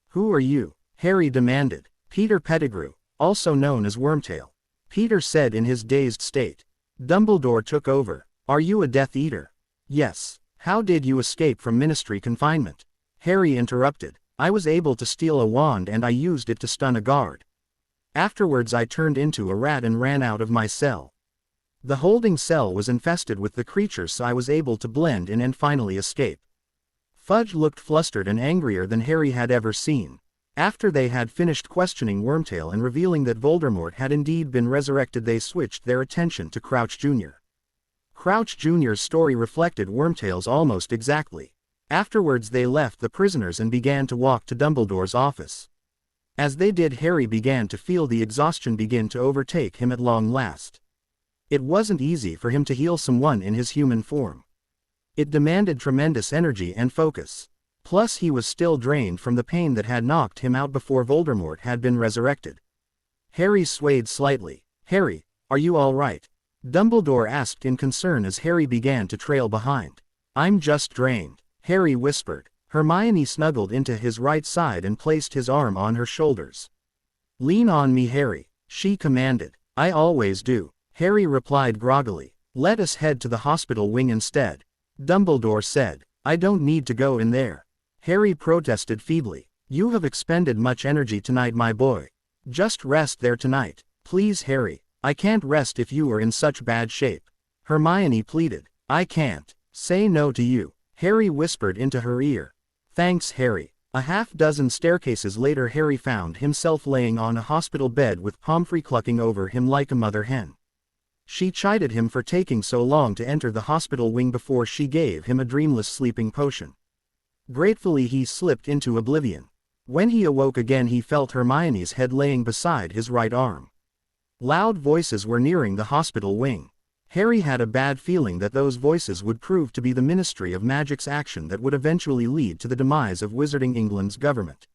Who are you? Harry demanded. Peter Pettigrew, also known as Wormtail. Peter said in his dazed state. Dumbledore took over. Are you a Death Eater? Yes. How did you escape from ministry confinement? Harry interrupted. I was able to steal a wand and I used it to stun a guard. Afterwards I turned into a rat and ran out of my cell. The holding cell was infested with the creatures, so I was able to blend in and finally escape. Fudge looked flustered and angrier than Harry had ever seen. After they had finished questioning Wormtail and revealing that Voldemort had indeed been resurrected, they switched their attention to Crouch Jr. Crouch Jr.'s story reflected Wormtail's almost exactly. Afterwards they left the prisoners and began to walk to Dumbledore's office. As they did, Harry began to feel the exhaustion begin to overtake him at long last. It wasn't easy for him to heal someone in his human form. It demanded tremendous energy and focus. Plus he was still drained from the pain that had knocked him out before Voldemort had been resurrected. Harry swayed slightly. Harry, are you all right? Dumbledore asked in concern as Harry began to trail behind. I'm just drained, Harry whispered. Hermione snuggled into his right side and placed his arm on her shoulders. Lean on me, Harry, she commanded. I always do, Harry replied groggily. Let us head to the hospital wing instead, Dumbledore said. I don't need to go in there. Harry protested feebly. You have expended much energy tonight, my boy. Just rest there tonight. Please, Harry. I can't rest if you are in such bad shape. Hermione pleaded. I can't say no to you, Harry whispered into her ear. Thanks, Harry. A half-dozen staircases later, Harry found himself laying on a hospital bed with Pomfrey clucking over him like a mother hen. She chided him for taking so long to enter the hospital wing before she gave him a dreamless sleeping potion. Gratefully he slipped into oblivion. When he awoke again he felt Hermione's head laying beside his right arm. Loud voices were nearing the hospital wing. Harry had a bad feeling that those voices would prove to be the Ministry of Magic's action that would eventually lead to the demise of Wizarding England's government.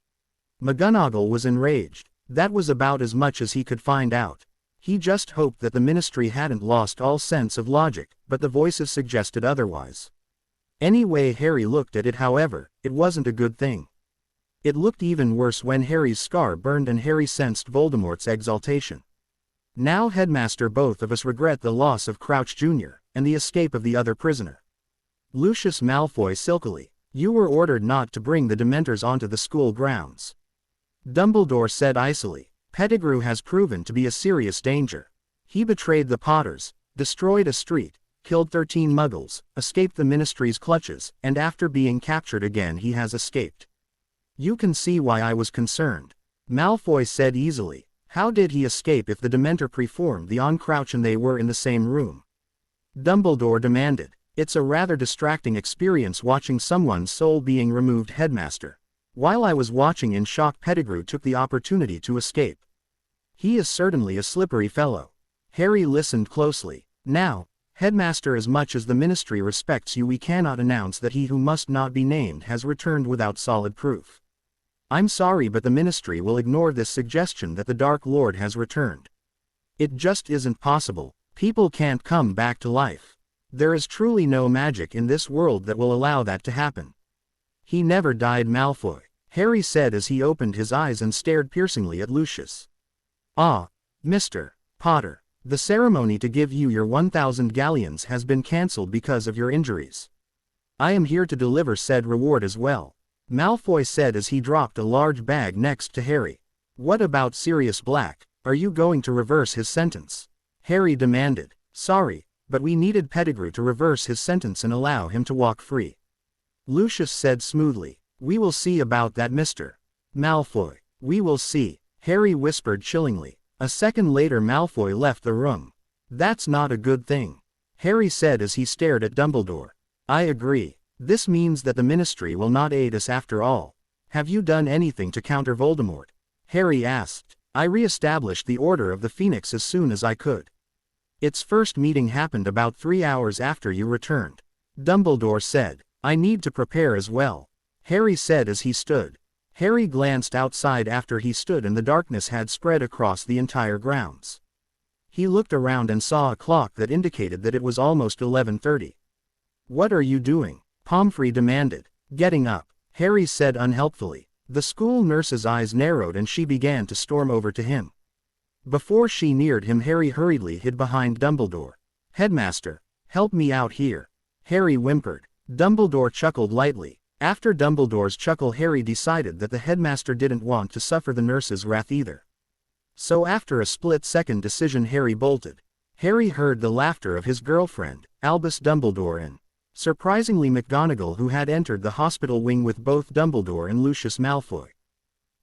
McGonagall was enraged. That was about as much as he could find out. He just hoped that the Ministry hadn't lost all sense of logic, but the voices suggested otherwise. Any way Harry looked at it, however, it wasn't a good thing. It looked even worse when Harry's scar burned and Harry sensed Voldemort's exaltation. Now Headmaster, both of us regret the loss of Crouch Jr., and the escape of the other prisoner. Lucius Malfoy silkily. You were ordered not to bring the Dementors onto the school grounds. Dumbledore said icily. Pettigrew has proven to be a serious danger. He betrayed the Potters, destroyed a street, killed 13 Muggles, escaped the Ministry's clutches, and after being captured again he has escaped. You can see why I was concerned. Malfoy said easily. How did he escape if the Dementor preformed the on-Crouch and they were in the same room? Dumbledore demanded. It's a rather distracting experience watching someone's soul being removed, Headmaster. While I was watching in shock, Pettigrew took the opportunity to escape. He is certainly a slippery fellow. Harry listened closely. Now, Headmaster, as much as the Ministry respects you, we cannot announce that he who must not be named has returned without solid proof. I'm sorry, but the Ministry will ignore this suggestion that the Dark Lord has returned. It just isn't possible. People can't come back to life. There is truly no magic in this world that will allow that to happen. He never died, Malfoy, Harry said as he opened his eyes and stared piercingly at Lucius. Ah, Mr. Potter, the ceremony to give you your 1,000 galleons has been cancelled because of your injuries. I am here to deliver said reward as well, Malfoy said as he dropped a large bag next to Harry. What about Sirius Black? Are you going to reverse his sentence? Harry demanded. Sorry, but we needed Pettigrew to reverse his sentence and allow him to walk free. Lucius said smoothly. We will see about that, Mr. Malfoy. We will see, Harry whispered chillingly. A second later Malfoy left the room. That's not a good thing, Harry said as he stared at Dumbledore. I agree. This means that the Ministry will not aid us after all. Have you done anything to counter Voldemort? Harry asked. I re-established the Order of the Phoenix as soon as I could. Its first meeting happened about 3 hours after you returned, Dumbledore said. I need to prepare as well, Harry said as he stood. Harry glanced outside after he stood and the darkness had spread across the entire grounds. He looked around and saw a clock that indicated that it was almost 11:30. What are you doing? Pomfrey demanded. Getting up, Harry said unhelpfully. The school nurse's eyes narrowed and she began to storm over to him. Before she neared him, Harry hurriedly hid behind Dumbledore. Headmaster, help me out here, Harry whimpered. Dumbledore chuckled lightly. After Dumbledore's chuckle, Harry decided that the headmaster didn't want to suffer the nurse's wrath either. So after a split-second decision, Harry bolted. Harry heard the laughter of his girlfriend, Albus Dumbledore, and, surprisingly, McGonagall, who had entered the hospital wing with both Dumbledore and Lucius Malfoy.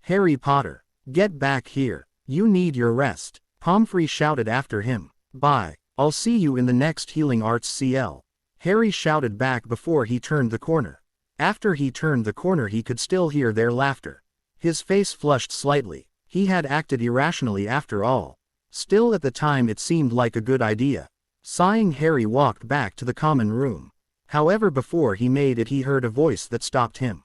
Harry Potter, get back here. You need your rest, Pomfrey shouted after him. Bye. I'll see you in the next Healing Arts CL. Harry shouted back before he turned the corner. After he turned the corner he could still hear their laughter. His face flushed slightly. He had acted irrationally after all. Still, at the time it seemed like a good idea. Sighing, Harry walked back to the common room. However, before he made it he heard a voice that stopped him.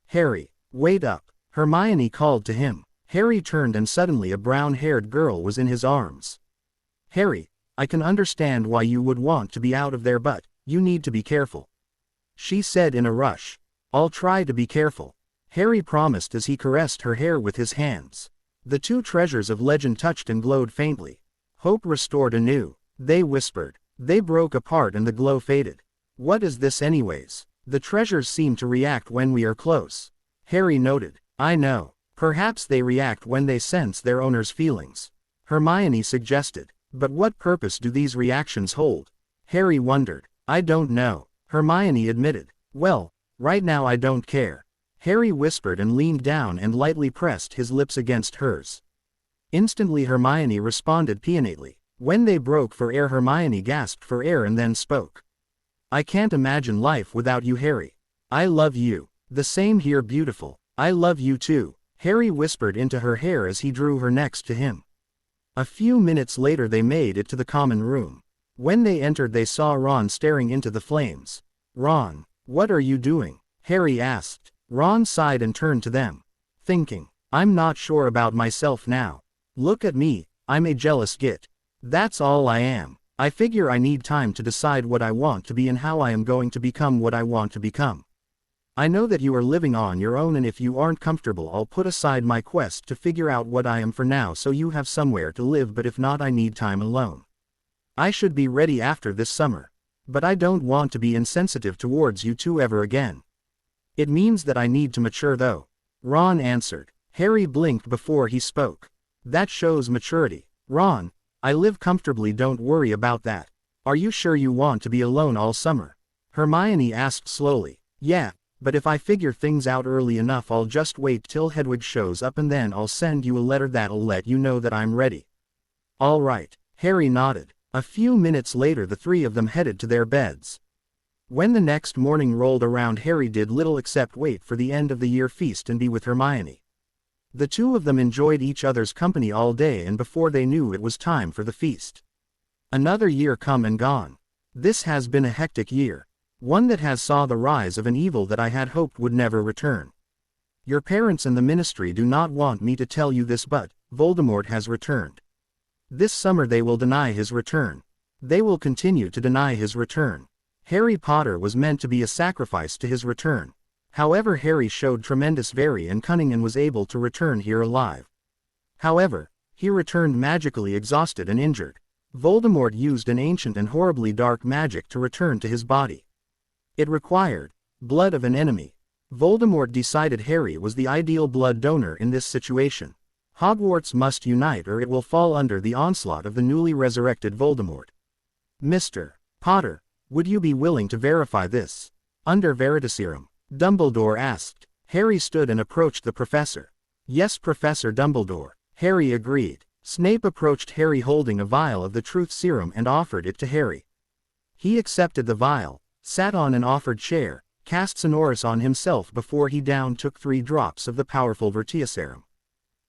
Harry, wait up, Hermione called to him. Harry turned and suddenly a brown-haired girl was in his arms. Harry, I can understand why you would want to be out of there, but you need to be careful, she said in a rush. I'll try to be careful, Harry promised as he caressed her hair with his hands. The two treasures of legend touched and glowed faintly. Hope restored anew, they whispered. They broke apart and the glow faded. What is this anyways? The treasures seem to react when we are close, Harry noted. I know. Perhaps they react when they sense their owner's feelings, Hermione suggested. But what purpose do these reactions hold? Harry wondered. I don't know, Hermione admitted. Well, right now I don't care, Harry whispered and leaned down and lightly pressed his lips against hers. Instantly Hermione responded pianately. When they broke for air, Hermione gasped for air and then spoke. I can't imagine life without you, Harry. I love you. The same here, beautiful. I love you too, Harry whispered into her hair as he drew her next to him. A few minutes later they made it to the common room. When they entered they saw Ron staring into the flames. Ron, what are you doing? Harry asked. Ron sighed and turned to them. Thinking, I'm not sure about myself now. Look at me, I'm a jealous git. That's all I am. I figure I need time to decide what I want to be and how I am going to become what I want to become. I know that you are living on your own, and if you aren't comfortable I'll put aside my quest to figure out what I am for now so you have somewhere to live, but if not I need time alone. I should be ready after this summer. But I don't want to be insensitive towards you two ever again. It means that I need to mature though. Ron answered. Harry blinked before he spoke. That shows maturity. Ron, I live comfortably, don't worry about that. Are you sure you want to be alone all summer? Hermione asked slowly. Yeah, but if I figure things out early enough I'll just wait till Hedwig shows up and then I'll send you a letter that'll let you know that I'm ready. All right, Harry nodded. A few minutes later the three of them headed to their beds. When the next morning rolled around Harry did little except wait for the end of the year feast and be with Hermione. The two of them enjoyed each other's company all day, and before they knew it was time for the feast. Another year come and gone. This has been a hectic year. One that has saw the rise of an evil that I had hoped would never return. Your parents and the ministry do not want me to tell you this, but Voldemort has returned. This summer they will deny his return. They will continue to deny his return. Harry Potter was meant to be a sacrifice to his return. However, Harry showed tremendous valor and cunning and was able to return here alive. However, he returned magically exhausted and injured. Voldemort used an ancient and horribly dark magic to return to his body. It required blood of an enemy. Voldemort decided Harry was the ideal blood donor in this situation. Hogwarts must unite or it will fall under the onslaught of the newly resurrected Voldemort. Mr. Potter, would you be willing to verify this? Under Veritaserum, Dumbledore asked. Harry stood and approached the professor. Yes, Professor Dumbledore, Harry agreed. Snape approached Harry holding a vial of the truth serum and offered it to Harry. He accepted the vial, sat on an offered chair, cast Sonorous on himself before he took 3 drops of the powerful Veritaserum.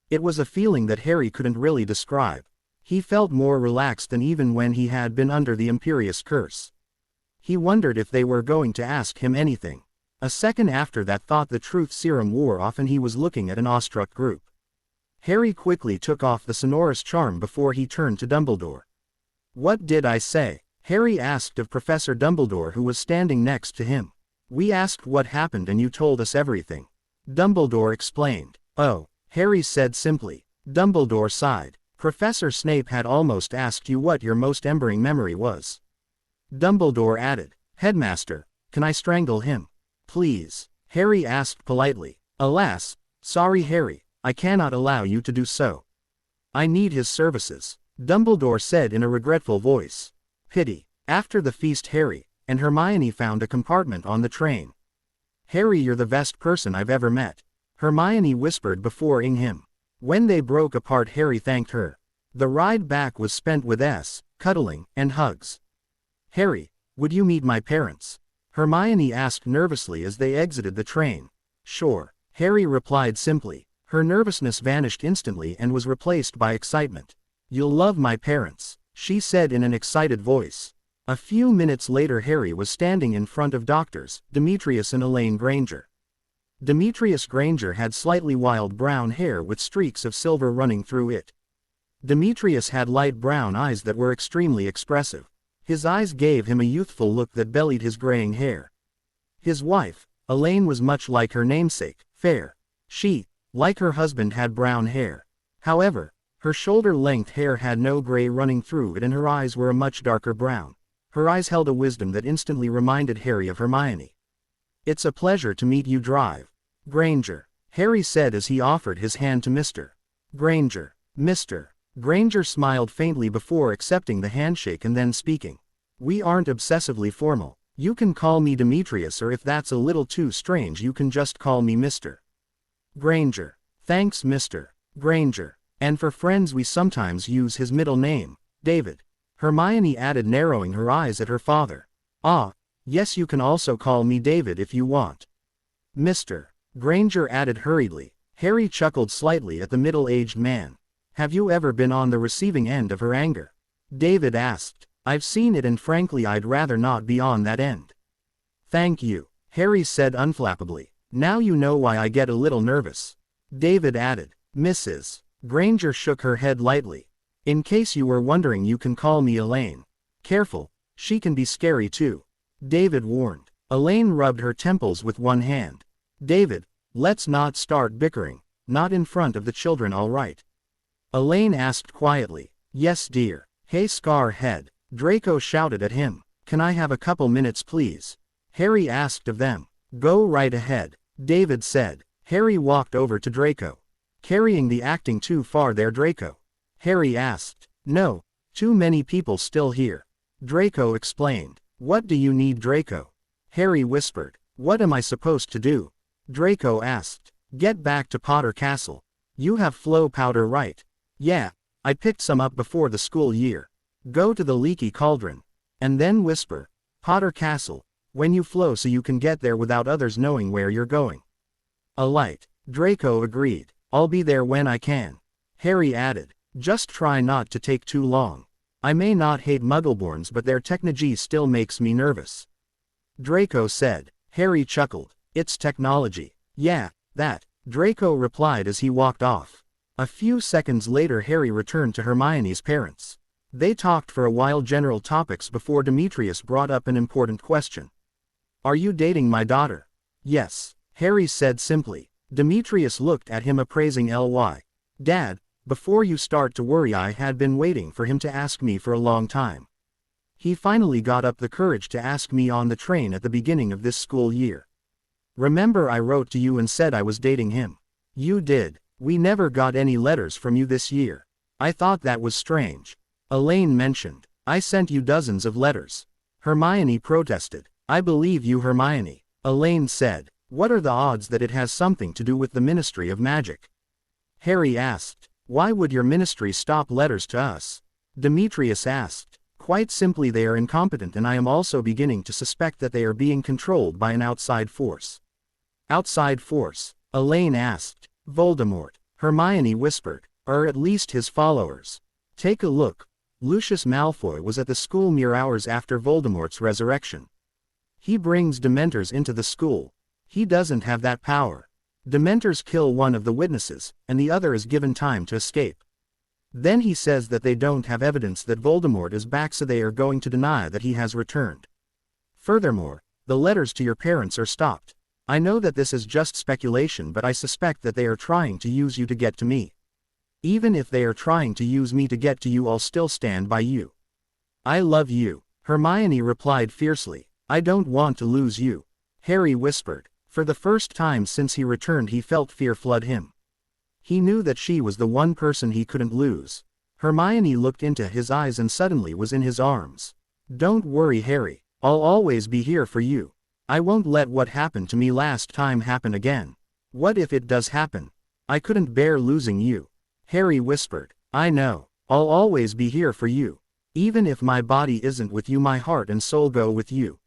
It was a feeling that Harry couldn't really describe. He felt more relaxed than even when he had been under the Imperious curse. He wondered if they were going to ask him anything. A second after that thought the truth serum wore off and he was looking at an awestruck group. Harry quickly took off the Sonorous charm before he turned to Dumbledore. What did I say? Harry asked of Professor Dumbledore, who was standing next to him. We asked what happened and you told us everything. Dumbledore explained. Oh, Harry said simply. Dumbledore sighed. Professor Snape had almost asked you what your most enduring memory was. Dumbledore added. Headmaster, can I strangle him? Please, Harry asked politely. Alas, sorry Harry, I cannot allow you to do so. I need his services, Dumbledore said in a regretful voice. Pity. After the feast Harry and Hermione found a compartment on the train. Harry, you're the best person I've ever met, Hermione whispered before him. When they broke apart Harry thanked her. The ride back was spent with cuddling, and hugs. Harry, would you meet my parents? Hermione asked nervously as they exited the train. Sure, Harry replied simply. Her nervousness vanished instantly and was replaced by excitement. You'll love my parents, she said in an excited voice. A few minutes later Harry was standing in front of doctors, Demetrius and Elaine Granger. Demetrius Granger had slightly wild brown hair with streaks of silver running through it. Demetrius had light brown eyes that were extremely expressive. His eyes gave him a youthful look that belied his graying hair. His wife, Elaine, was much like her namesake, fair. She, like her husband, had brown hair. However, her shoulder-length hair had no gray running through it and her eyes were a much darker brown. Her eyes held a wisdom that instantly reminded Harry of Hermione. It's a pleasure to meet you, Drive Granger, Harry said as he offered his hand to Mr. Granger. Mr. Granger smiled faintly before accepting the handshake and then speaking. We aren't obsessively formal. You can call me Demetrius, or if that's a little too strange you can just call me Mr. Granger. Thanks, Mr. Granger. And for friends we sometimes use his middle name, David. Hermione added, narrowing her eyes at her father. Ah, yes, you can also call me David if you want. Mr. Granger added hurriedly. Harry chuckled slightly at the middle-aged man. Have you ever been on the receiving end of her anger? David asked. I've seen it, and frankly I'd rather not be on that end. Thank you, Harry said unflappably. Now you know why I get a little nervous. David added. Mrs. Granger shook her head lightly. In case you were wondering, you can call me Elaine. Careful, she can be scary too. David warned. Elaine rubbed her temples with one hand. David, let's not start bickering. Not in front of the children, all right? Elaine asked quietly. Yes, dear. Hey, Scarhead, Draco shouted at him. Can I have a couple minutes, please? Harry asked of them. Go right ahead, David said. Harry walked over to Draco. Carrying the acting too far there, Draco? Harry asked. No, too many people still here. Draco explained. What do you need, Draco? Harry whispered. What am I supposed to do? Draco asked. Get back to Potter Castle. You have flow powder, right? Yeah, I picked some up before the school year. Go to the leaky cauldron. And then whisper, Potter Castle, when you flow, so you can get there without others knowing where you're going. Alight, Draco agreed. I'll be there when I can. Harry added. Just try not to take too long. I may not hate Muggleborns, but their technology still makes me nervous. Draco said. Harry chuckled. It's technology. Yeah, that, Draco replied as he walked off. A few seconds later, Harry returned to Hermione's parents. They talked for a while, general topics, before Demetrius brought up an important question. Are you dating my daughter? Yes, Harry said simply. Demetrius looked at him appraising. Dad, before you start to worry, I had been waiting for him to ask me for a long time. He finally got up the courage to ask me on the train at the beginning of this school year. Remember, I wrote to you and said I was dating him. You did. We never got any letters from you this year. I thought that was strange. Elaine mentioned. I sent you dozens of letters. Hermione protested. I believe you, Hermione. Elaine said. What are the odds that it has something to do with the Ministry of Magic? Harry asked. Why would your ministry stop letters to us? Demetrius asked. Quite simply, they are incompetent, and I am also beginning to suspect that they are being controlled by an outside force. Outside force? Elaine asked. Voldemort, Hermione whispered. Or at least his followers. Take a look. Lucius Malfoy was at the school mere hours after Voldemort's resurrection. He brings Dementors into the school. He doesn't have that power. Dementors kill one of the witnesses, and the other is given time to escape. Then he says that they don't have evidence that Voldemort is back, so they are going to deny that he has returned. Furthermore, the letters to your parents are stopped. I know that this is just speculation, but I suspect that they are trying to use you to get to me. Even if they are trying to use me to get to you, I'll still stand by you. I love you, Hermione replied fiercely. I don't want to lose you, Harry whispered. For the first time since he returned, he felt fear flood him. He knew that she was the one person he couldn't lose. Hermione looked into his eyes and suddenly was in his arms. Don't worry, Harry. I'll always be here for you. I won't let what happened to me last time happen again. What if it does happen? I couldn't bear losing you. Harry whispered. I know. I'll always be here for you. Even if my body isn't with you, my heart and soul go with you.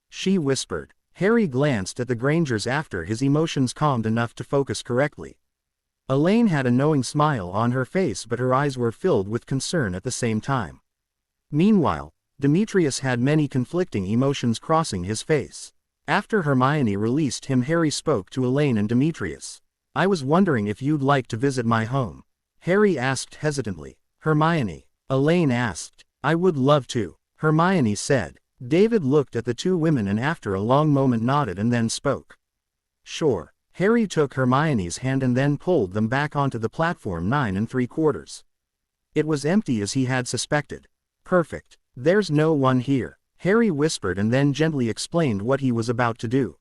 She whispered. Harry glanced at the Grangers after his emotions calmed enough to focus correctly. Elaine had a knowing smile on her face, but her eyes were filled with concern at the same time. Meanwhile, Demetrius had many conflicting emotions crossing his face. After Hermione released him, Harry spoke to Elaine and Demetrius. I was wondering if you'd like to visit my home. Harry asked hesitantly. Hermione. Elaine asked. I would love to, Hermione said. David looked at the two women and after a long moment nodded and then spoke. Sure. Harry took Hermione's hand and then pulled them back onto the platform 9 3/4. It was empty as he had suspected. Perfect. There's no one here, Harry whispered and then gently explained what he was about to do.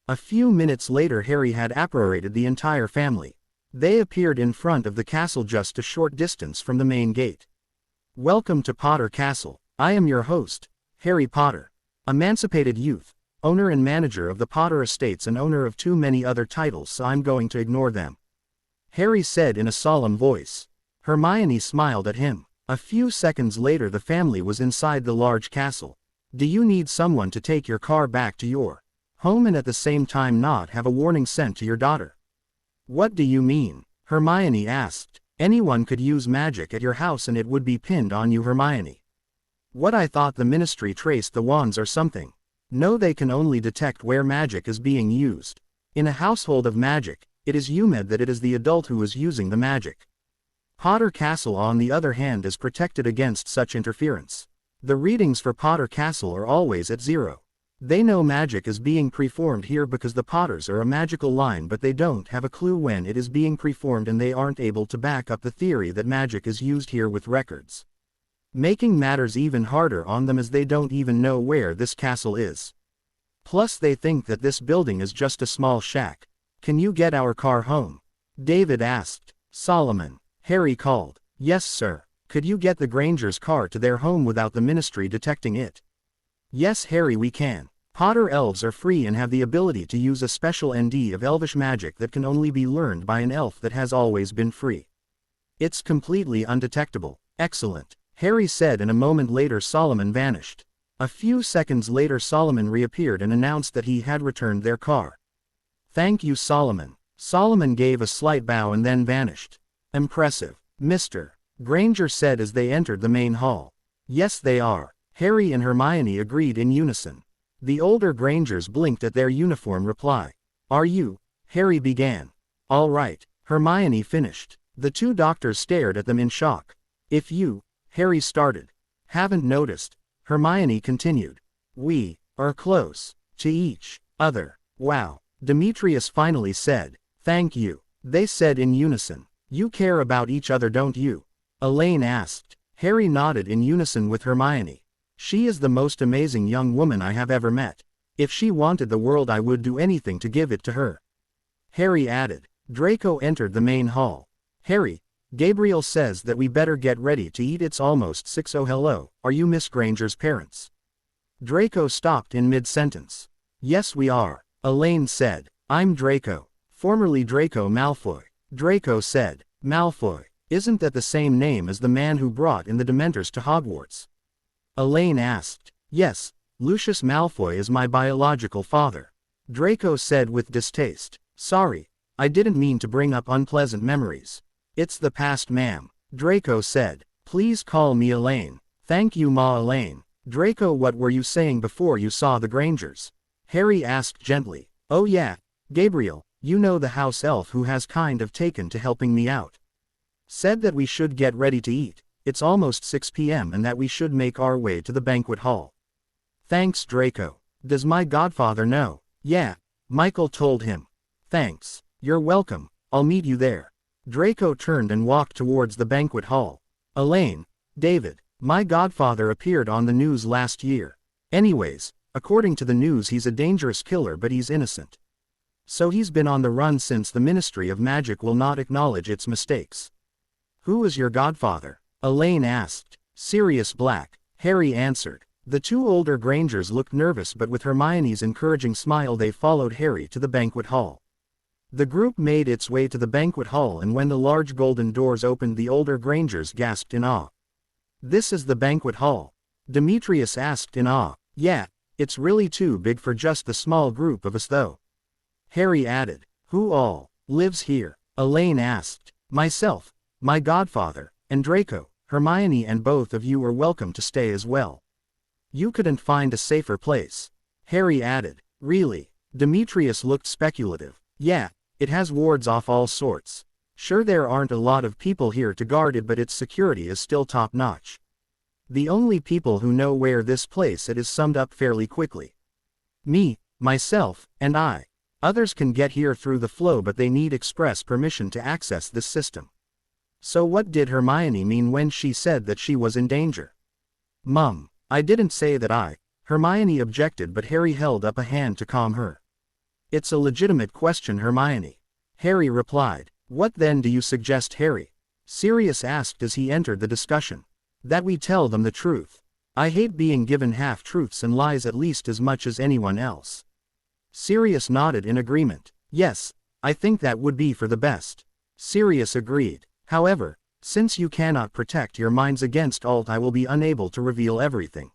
A few minutes later, Harry had apparated the entire family. They appeared in front of the castle just a short distance from the main gate. Welcome to Potter Castle. I am your host, Harry Potter. Emancipated youth, owner and manager of the Potter Estates and owner of too many other titles, so I'm going to ignore them, Harry said in a solemn voice. Hermione smiled at him. A few seconds later the family was inside the large castle. Do you need someone to take your car back to your home and at the same time not have a warning sent to your daughter? What do you mean? Hermione asked. Anyone could use magic at your house and it would be pinned on you, Hermione. What, I thought the ministry traced the wands or something. No, they can only detect where magic is being used. In a household of magic, it is assumed that it is the adult who is using the magic. Potter Castle on the other hand is protected against such interference. The readings for Potter Castle are always at 0. They know magic is being performed here because the Potters are a magical line, but they don't have a clue when it is being performed and they aren't able to back up the theory that magic is used here with records. Making matters even harder on them as they don't even know where this castle is. Plus they think that this building is just a small shack. Can you get our car home? David asked. Solomon. Harry called. Yes, sir. Could you get the Granger's car to their home without the ministry detecting it? Yes, Harry, we can. Potter elves are free and have the ability to use a special ND of elvish magic that can only be learned by an elf that has always been free. It's completely undetectable. Excellent, Harry said, and a moment later Solomon vanished. A few seconds later Solomon reappeared and announced that he had returned their car. Thank you, Solomon. Solomon gave a slight bow and then vanished. Impressive, Mr. Granger said as they entered the main hall. Yes, they are. Harry and Hermione agreed in unison. The older Grangers blinked at their uniform reply. Are you? Harry began. All right, Hermione finished. The two doctors stared at them in shock. If you, Harry started, haven't noticed, Hermione continued. We are close to each other. Wow, Demetrius finally said. Thank you, they said in unison. You care about each other, don't you? Elaine asked. Harry nodded in unison with Hermione. She is the most amazing young woman I have ever met. If she wanted the world, I would do anything to give it to her. Harry added. Draco entered the main hall. Harry, Gabriel says that we better get ready to eat. It's almost 6. Oh, hello, are you Miss Granger's parents? Draco stopped in mid-sentence. Yes, we are, Elaine said. I'm Draco, formerly Draco Malfoy. Draco said. Malfoy, isn't that the same name as the man who brought in the Dementors to Hogwarts? Elaine asked. Yes, Lucius Malfoy is my biological father. Draco said with distaste. Sorry, I didn't mean to bring up unpleasant memories. It's the past, ma'am. Draco said. Please call me Elaine. Thank you, Ma Elaine. Draco, what were you saying before you saw the Grangers? Harry asked gently. Oh yeah, Gabriel, you know the house elf who has kind of taken to helping me out. Said that we should get ready to eat. It's almost 6 p.m. and that we should make our way to the banquet hall. Thanks, Draco. Does my godfather know? Yeah, Michael told him. Thanks. You're welcome. I'll meet you there. Draco turned and walked towards the banquet hall. Elaine, David, my godfather appeared on the news last year. Anyways, according to the news he's a dangerous killer but he's innocent. So he's been on the run since the Ministry of Magic will not acknowledge its mistakes. Who is your godfather? Elaine asked. Sirius Black, Harry answered. The two older Grangers looked nervous, but with Hermione's encouraging smile they followed Harry to the banquet hall. The group made its way to the banquet hall, and when the large golden doors opened the older Grangers gasped in awe. This is the banquet hall? Demetrius asked in awe. Yeah, it's really too big for just the small group of us though. Harry added. Who all lives here? Elaine asked. Myself, my godfather, and Draco. Hermione and both of you are welcome to stay as well. You couldn't find a safer place. Harry added. Really? Demetrius looked speculative. Yeah, it has wards off all sorts. Sure, there aren't a lot of people here to guard it, but its security is still top-notch. The only people who know where this place is summed up fairly quickly. Me, myself, and I. Others can get here through the flow, but they need express permission to access this system. So what did Hermione mean when she said that she was in danger? Mum, I didn't say that. Hermione objected, but Harry held up a hand to calm her. It's a legitimate question, Hermione. Harry replied. What then do you suggest, Harry? Sirius asked as he entered the discussion. That we tell them the truth. I hate being given half-truths and lies at least as much as anyone else. Sirius nodded in agreement. Yes, I think that would be for the best. Sirius agreed. However, Since you cannot protect your minds against alt, I will be unable to reveal everything.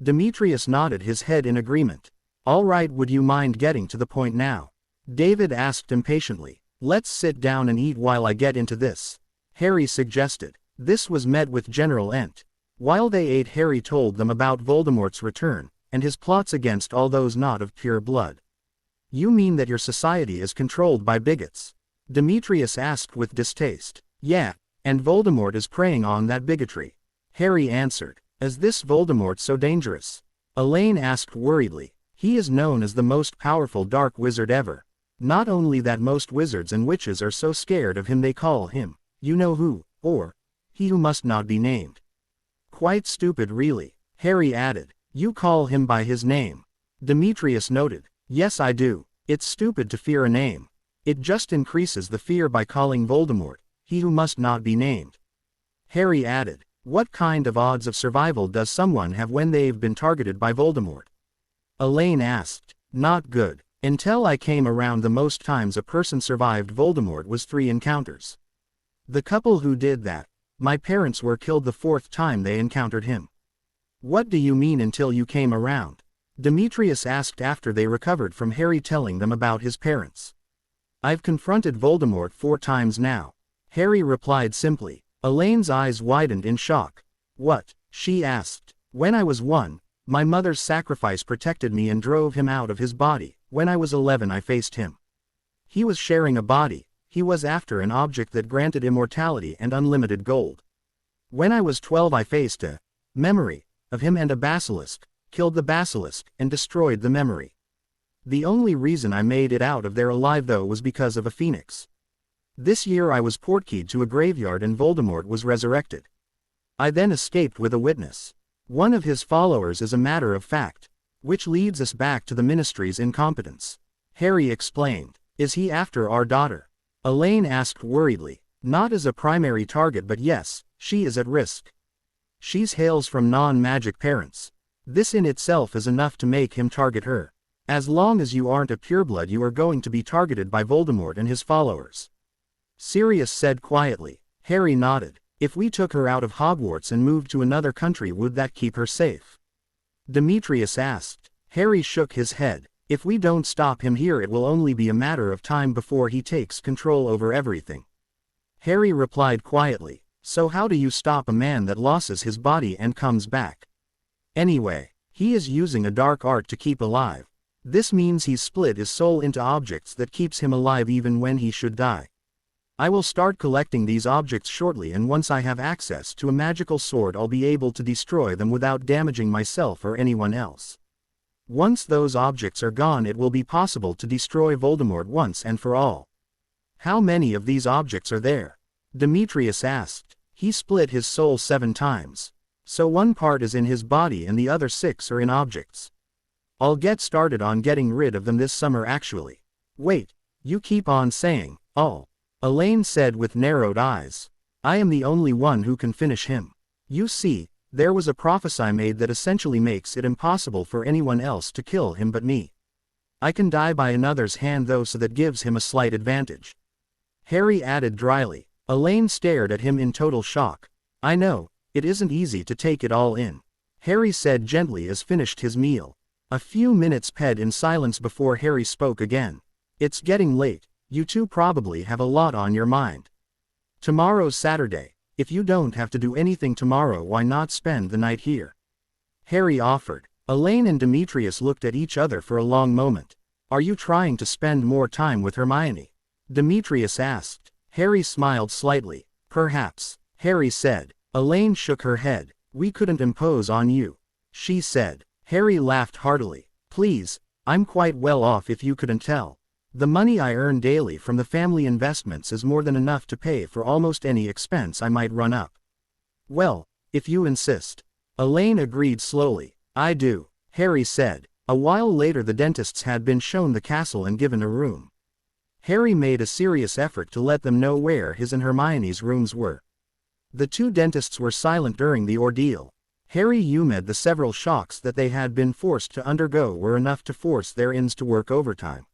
Demetrius nodded his head in agreement. All right, would you mind getting to the point now? David asked impatiently. Let's sit down and eat while I get into this, Harry suggested. This was met with general ent. While they ate, Harry told them about Voldemort's return, and his plots against all those not of pure blood. You mean that your society is controlled by bigots? Demetrius asked with distaste. Yeah, and Voldemort is preying on that bigotry, Harry answered. Is this Voldemort so dangerous? Elaine asked worriedly. He is known as the most powerful dark wizard ever. Not only that, most wizards and witches are so scared of him they call him, you know who, or, he who must not be named. Quite stupid really, Harry added. You call him by his name? Demetrius noted. Yes, I do. It's stupid to fear a name. It just increases the fear by calling Voldemort, he who must not be named. Harry added. What kind of odds of survival does someone have when they've been targeted by Voldemort? Elaine asked. Not good. Until I came around, the most times a person survived Voldemort was 3 encounters. The couple who did that, my parents, were killed the 4th time they encountered him. What do you mean until you came around? Demetrius asked after they recovered from Harry telling them about his parents. I've confronted Voldemort 4 times now, Harry replied simply. Elaine's eyes widened in shock. What? She asked. When I was 1, my mother's sacrifice protected me and drove him out of his body. When I was 11, I faced him. He was sharing a body. He was after an object that granted immortality and unlimited gold. When I was 12, I faced a memory of him and a basilisk, killed the basilisk, and destroyed the memory. The only reason I made it out of there alive though was because of a phoenix. This year I was portkeyed to a graveyard and Voldemort was resurrected. I then escaped with a witness. One of his followers is a matter of fact. Which leads us back to the Ministry's incompetence. Harry explained. Is he after our daughter? Elaine asked worriedly. Not as a primary target, but yes, she is at risk. She's hails from non-magic parents. This in itself is enough to make him target her. As long as you aren't a pureblood, you are going to be targeted by Voldemort and his followers. Sirius said quietly. Harry nodded. If we took her out of Hogwarts and moved to another country, would that keep her safe? Demetrius asked. Harry shook his head. If we don't stop him here, it will only be a matter of time before he takes control over everything. Harry replied quietly. So how do you stop a man that loses his body and comes back? Anyway, he is using a dark art to keep alive. This means he's split his soul into objects that keeps him alive even when he should die. I will start collecting these objects shortly, and once I have access to a magical sword, I'll be able to destroy them without damaging myself or anyone else. Once those objects are gone, it will be possible to destroy Voldemort once and for all. How many of these objects are there? Demetrius asked. He split his soul 7 times. So 1 part is in his body and the other 6 are in objects. I'll get started on getting rid of them this summer actually. Wait, you keep on saying, all. Elaine said with narrowed eyes. I am the only one who can finish him. You see, there was a prophecy made that essentially makes it impossible for anyone else to kill him but me. I can die by another's hand though, so that gives him a slight advantage. Harry added dryly. Elaine stared at him in total shock. I know, it isn't easy to take it all in, Harry said gently as finished his meal. A few minutes passed in silence before Harry spoke again. It's getting late. You two probably have a lot on your mind. Tomorrow's Saturday. If you don't have to do anything tomorrow, why not spend the night here? Harry offered. Elaine and Demetrius looked at each other for a long moment. Are you trying to spend more time with Hermione? Demetrius asked. Harry smiled slightly. Perhaps, Harry said. Elaine shook her head. We couldn't impose on you, she said. Harry laughed heartily. Please, I'm quite well off if you couldn't tell. The money I earn daily from the family investments is more than enough to pay for almost any expense I might run up. Well, if you insist. Elaine agreed slowly. I do, Harry said. A while later the dentists had been shown the castle and given a room. Harry made a serious effort to let them know where his and Hermione's rooms were. The 2 dentists were silent during the ordeal. Harry hummed the several shocks that they had been forced to undergo were enough to force their ins to work overtime.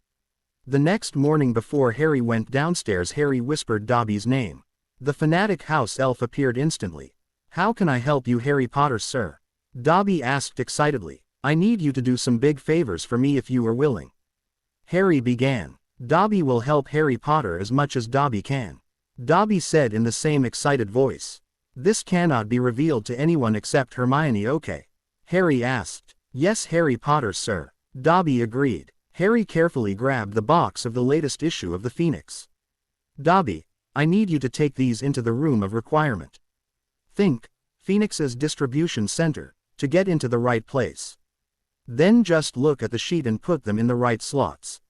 The next morning before Harry went downstairs, Harry whispered Dobby's name. The fanatic house elf appeared instantly. "How can I help you, Harry Potter, sir?" Dobby asked excitedly. "I need you to do some big favors for me if you are willing." Harry began. "Dobby will help Harry Potter as much as Dobby can," Dobby said in the same excited voice. "This cannot be revealed to anyone except Hermione, okay?" Harry asked. "Yes, Harry Potter, sir," Dobby agreed. Harry carefully grabbed the box of the latest issue of the Phoenix. "Dobby, I need you to take these into the room of requirement. Think, Phoenix's distribution center, to get into the right place. Then just look at the sheet and put them in the right slots.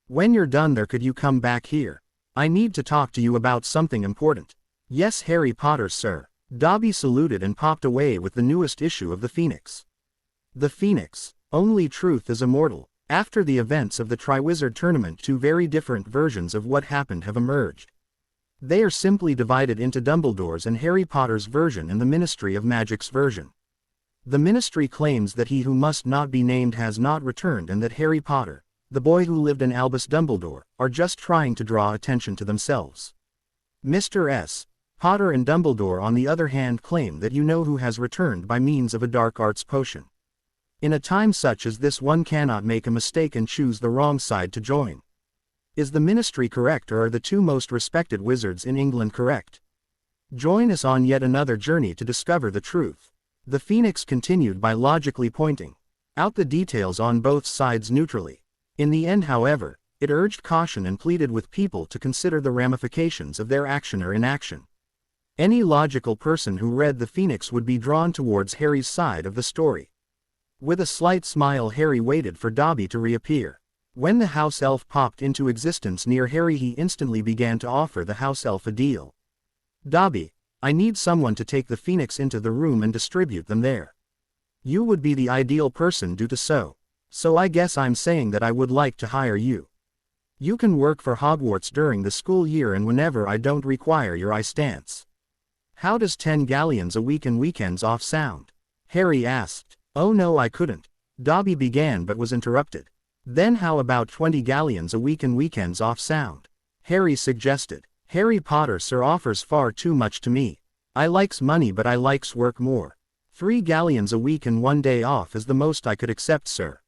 When you're done there, could you come back here? I need to talk to you about something important." "Yes, Harry Potter, sir," Dobby saluted and popped away with the newest issue of the Phoenix. The Phoenix, only truth is immortal. After the events of the Triwizard Tournament, two very different versions of what happened have emerged. They are simply divided into Dumbledore's and Harry Potter's version and the Ministry of Magic's version. The Ministry claims that he who must not be named has not returned and that Harry Potter, the boy who lived in Albus Dumbledore, are just trying to draw attention to themselves. Mr. S. Potter and Dumbledore on the other hand claim that you know who has returned by means of a dark arts potion. In a time such as this one cannot make a mistake and choose the wrong side to join. Is the Ministry correct, or are the two most respected wizards in England correct? Join us on yet another journey to discover the truth. The Phoenix continued by logically pointing out the details on both sides neutrally. In the end, however, it urged caution and pleaded with people to consider the ramifications of their action or inaction. Any logical person who read the Phoenix would be drawn towards Harry's side of the story. With a slight smile, Harry waited for Dobby to reappear. When the house elf popped into existence near Harry, he instantly began to offer the house elf a deal. "Dobby, I need someone to take the Phoenix into the room and distribute them there. You would be the ideal person due to so I guess I'm saying that I would like to hire you. You can work for Hogwarts during the school year and whenever I don't require your eye stance." "How does 10 galleons a week and weekends off sound?" Harry asked. "Oh no, I couldn't," Dobby began but was interrupted. "Then how about 20 galleons a week and weekends off sound?" Harry suggested. "Harry Potter, sir, offers far too much to me. I likes money but I likes work more. 3 galleons a week and 1 day off is the most I could accept, sir."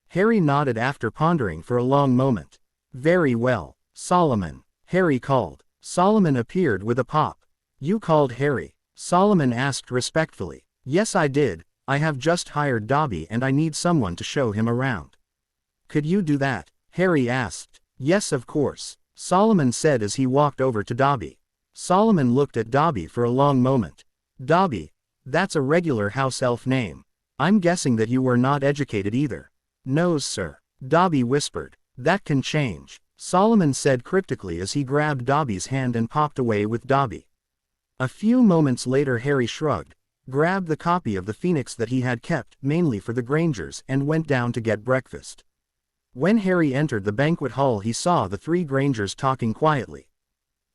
Harry nodded after pondering for a long moment. "Very well, Solomon," Harry called. Solomon appeared with a pop. "You called Harry?" Solomon asked respectfully. "Yes, I did. I have just hired Dobby and I need someone to show him around." "Could you do that?" Harry asked. "Yes, of course," Solomon said as he walked over to Dobby. Solomon looked at Dobby for a long moment. "Dobby, that's a regular house elf name. I'm guessing that you were not educated either." "No, sir," Dobby whispered. "That can change," Solomon said cryptically as he grabbed Dobby's hand and popped away with Dobby. A few moments later, Harry shrugged, grabbed the copy of the Phoenix that he had kept mainly for the Grangers and went down to get breakfast. When Harry entered the banquet hall, he saw the 3 Grangers talking quietly.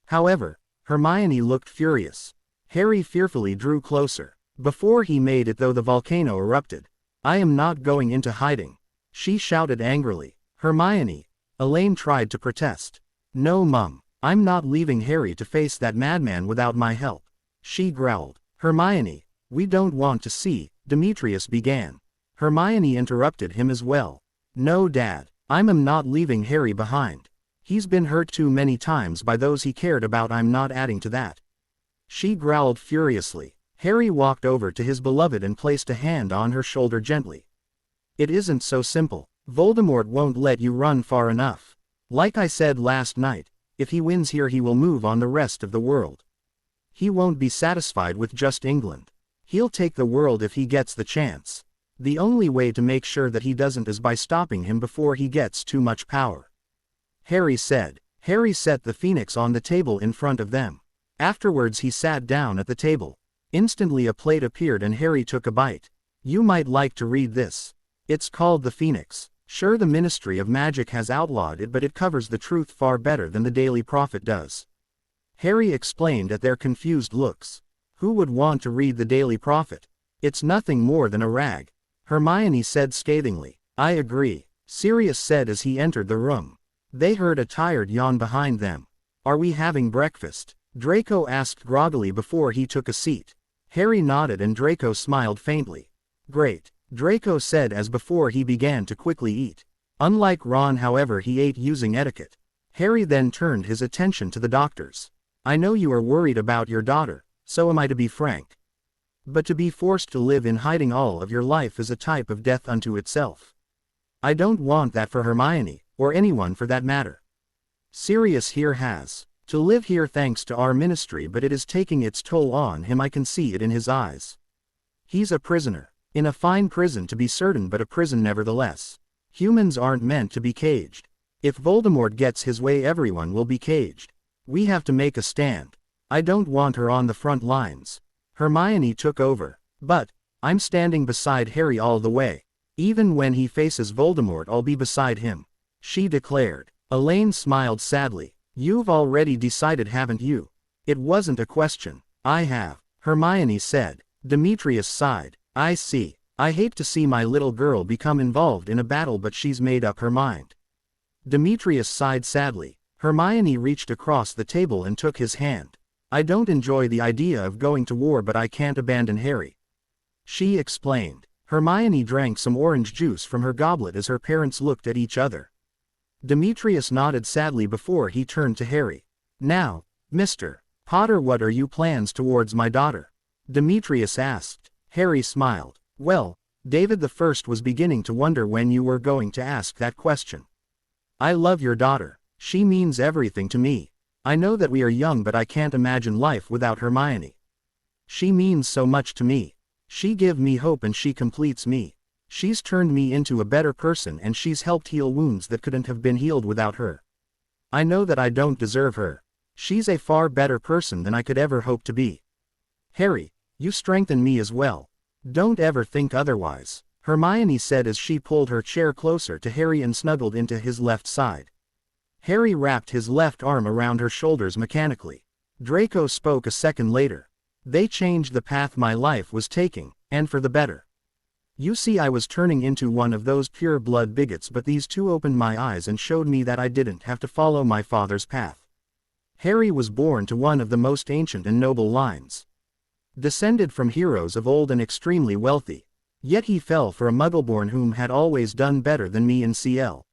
However, Hermione looked furious. Harry fearfully drew closer. Before he made it though, the volcano erupted. "I am not going into hiding," she shouted angrily. "Hermione," Elaine tried to protest. "No, Mum, I'm not leaving Harry to face that madman without my help," she growled. "Hermione, we don't want to see," Demetrius began. Hermione interrupted him as well. "No, Dad, I'm not leaving Harry behind. He's been hurt too many times by those he cared about. I'm not adding to that," she growled furiously. Harry walked over to his beloved and placed a hand on her shoulder gently. "It isn't so simple. Voldemort won't let you run far enough. Like I said last night, if he wins here he will move on the rest of the world. He won't be satisfied with just England. He'll take the world if he gets the chance. The only way to make sure that he doesn't is by stopping him before he gets too much power," Harry said. Harry set the Phoenix on the table in front of them. Afterwards he sat down at the table. Instantly a plate appeared and Harry took a bite. "You might like to read this. It's called the Phoenix. Sure, the Ministry of Magic has outlawed it, but it covers the truth far better than the Daily Prophet does," Harry explained at their confused looks. "Who would want to read the Daily Prophet? It's nothing more than a rag," Hermione said scathingly. "I agree," Sirius said as he entered the room. They heard a tired yawn behind them. "Are we having breakfast?" Draco asked groggily before he took a seat. Harry nodded and Draco smiled faintly. Great, Draco said as before he began to quickly eat. Unlike Ron, however, he ate using etiquette. Harry then turned his attention to the doctors. I know you are worried about your daughter, so am I, to be frank. But to be forced to live in hiding all of your life is a type of death unto itself. I don't want that for Hermione, or anyone for that matter. Sirius here has to live here thanks to our ministry, but it is taking its toll on him. I can see it in his eyes. He's a prisoner. In a fine prison to be certain, but a prison nevertheless. Humans aren't meant to be caged. If Voldemort gets his way, everyone will be caged. We have to make a stand. I don't want her on the front lines. Hermione took over. But I'm standing beside Harry all the way. Even when he faces Voldemort, I'll be beside him, she declared. Elaine smiled sadly. You've already decided, haven't you? It wasn't a question. I have, Hermione said. Demetrius sighed. I see. I hate to see my little girl become involved in a battle, but she's made up her mind. Demetrius sighed sadly. Hermione reached across the table and took his hand. I don't enjoy the idea of going to war, but I can't abandon Harry, she explained. Hermione drank some orange juice from her goblet as her parents looked at each other. Demetrius nodded sadly before he turned to Harry. Now, Mr. Potter, what are your plans towards my daughter? Demetrius asked. Harry smiled. Well, David the First was beginning to wonder when you were going to ask that question. I love your daughter. She means everything to me. I know that we are young, but I can't imagine life without Hermione. She means so much to me. She gives me hope and she completes me. She's turned me into a better person and she's helped heal wounds that couldn't have been healed without her. I know that I don't deserve her. She's a far better person than I could ever hope to be. Harry, you strengthen me as well. Don't ever think otherwise, Hermione said as she pulled her chair closer to Harry and snuggled into his left side. Harry wrapped his left arm around her shoulders mechanically. Draco spoke a second later. They changed the path my life was taking, and for the better. You see, I was turning into one of those pure-blood bigots, but these two opened my eyes and showed me that I didn't have to follow my father's path. Harry was born to one of the most ancient and noble lines, descended from heroes of old and extremely wealthy. Yet he fell for a Muggleborn whom had always done better than me in CL.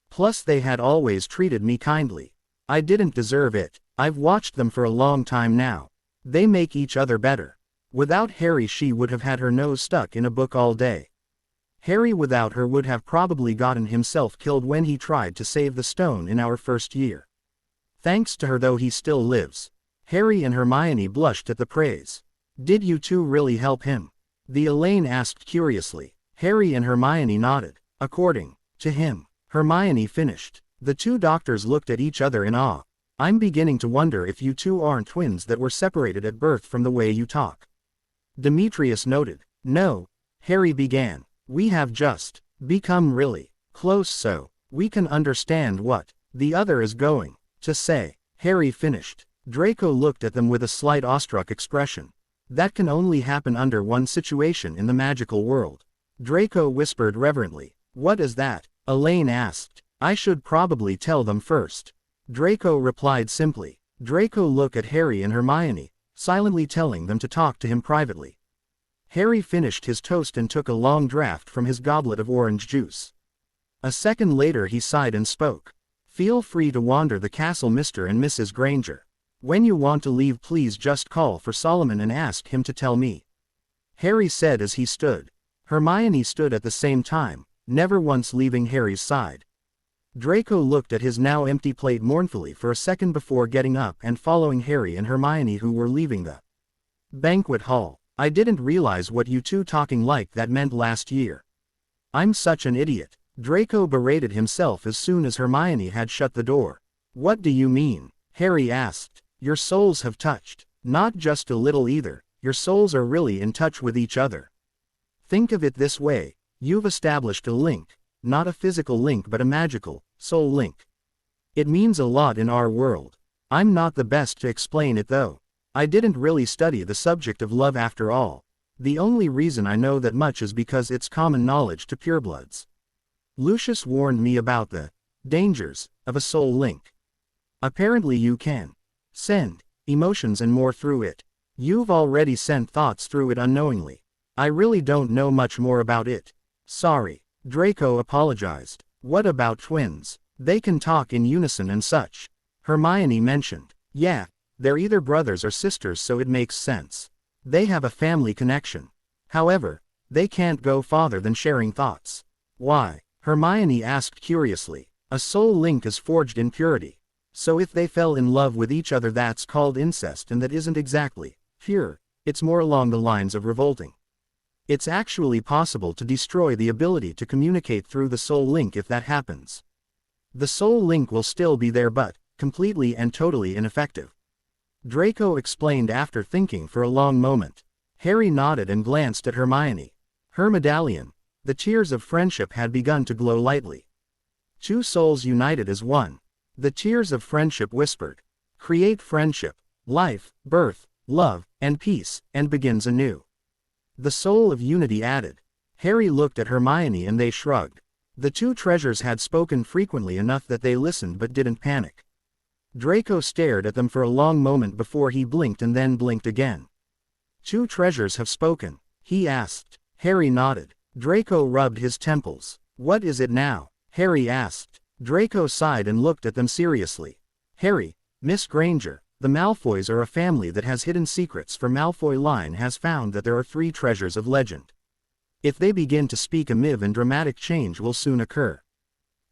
Plus they had always treated me kindly. I didn't deserve it. I've watched them for a long time now. They make each other better. Without Harry, she would have had her nose stuck in a book all day. Harry without her would have probably gotten himself killed when he tried to save the stone in our first year. Thanks to her though, he still lives. Harry and Hermione blushed at the praise. Did you two really help him? The Elaine asked curiously. Harry and Hermione nodded. According to him, Hermione finished. The two doctors looked at each other in awe. I'm beginning to wonder if you two aren't twins that were separated at birth from the way you talk, Demetrius noted. No, Harry began. We have just become really close so we can understand what the other is going to say, Harry finished. Draco looked at them with a slight awestruck expression. That can only happen under one situation in the magical world, Draco whispered reverently. What is that? Elaine asked. I should probably tell them first, Draco replied simply. Draco looked at Harry and Hermione, silently telling them to talk to him privately. Harry finished his toast and took a long draught from his goblet of orange juice. A second later he sighed and spoke. Feel free to wander the castle, Mr. and Mrs. Granger. When you want to leave, please just call for Solomon and ask him to tell me, Harry said as he stood. Hermione stood at the same time, never once leaving Harry's side. Draco looked at his now empty plate mournfully for a second before getting up and following Harry and Hermione, who were leaving the banquet hall. I didn't realize what you two talking like that meant last year. I'm such an idiot, Draco berated himself as soon as Hermione had shut the door. What do you mean? Harry asked. Your souls have touched. Not just a little either, your souls are really in touch with each other. Think of it this way, you've established a link, not a physical link but a magical, soul link. It means a lot in our world. I'm not the best to explain it though. I didn't really study the subject of love after all. The only reason I know that much is because it's common knowledge to purebloods. Lucius warned me about the dangers of a soul link. Apparently you can send emotions and more through it. You've already sent thoughts through it unknowingly. I really don't know much more about it. Sorry. Draco apologized. What about twins? They can talk in unison and such. Hermione mentioned. Yeah, they're either brothers or sisters, so it makes sense. They have a family connection. However, they can't go farther than sharing thoughts. Why? Hermione asked curiously. A soul link is forged in purity. So if they fell in love with each other, that's called incest, and that isn't exactly pure. It's more along the lines of revolting. It's actually possible to destroy the ability to communicate through the soul link if that happens. The soul link will still be there, but completely and totally ineffective. Draco explained after thinking for a long moment. Harry nodded and glanced at Hermione. Her medallion, the tears of friendship, had begun to glow lightly. Two souls united as one. The tears of friendship whispered. Create friendship, life, birth, love, and peace, and begins anew. The soul of unity added. Harry looked at Hermione and they shrugged. The two treasures had spoken frequently enough that they listened but didn't panic. Draco stared at them for a long moment before he blinked and then blinked again. Two treasures have spoken, he asked. Harry nodded. Draco rubbed his temples. What is it now? Harry asked. Draco sighed and looked at them seriously. Harry, Miss Granger, the Malfoys are a family that has hidden secrets, for Malfoy line has found that there are 3 treasures of legend. If they begin to speak, a miv and dramatic change will soon occur.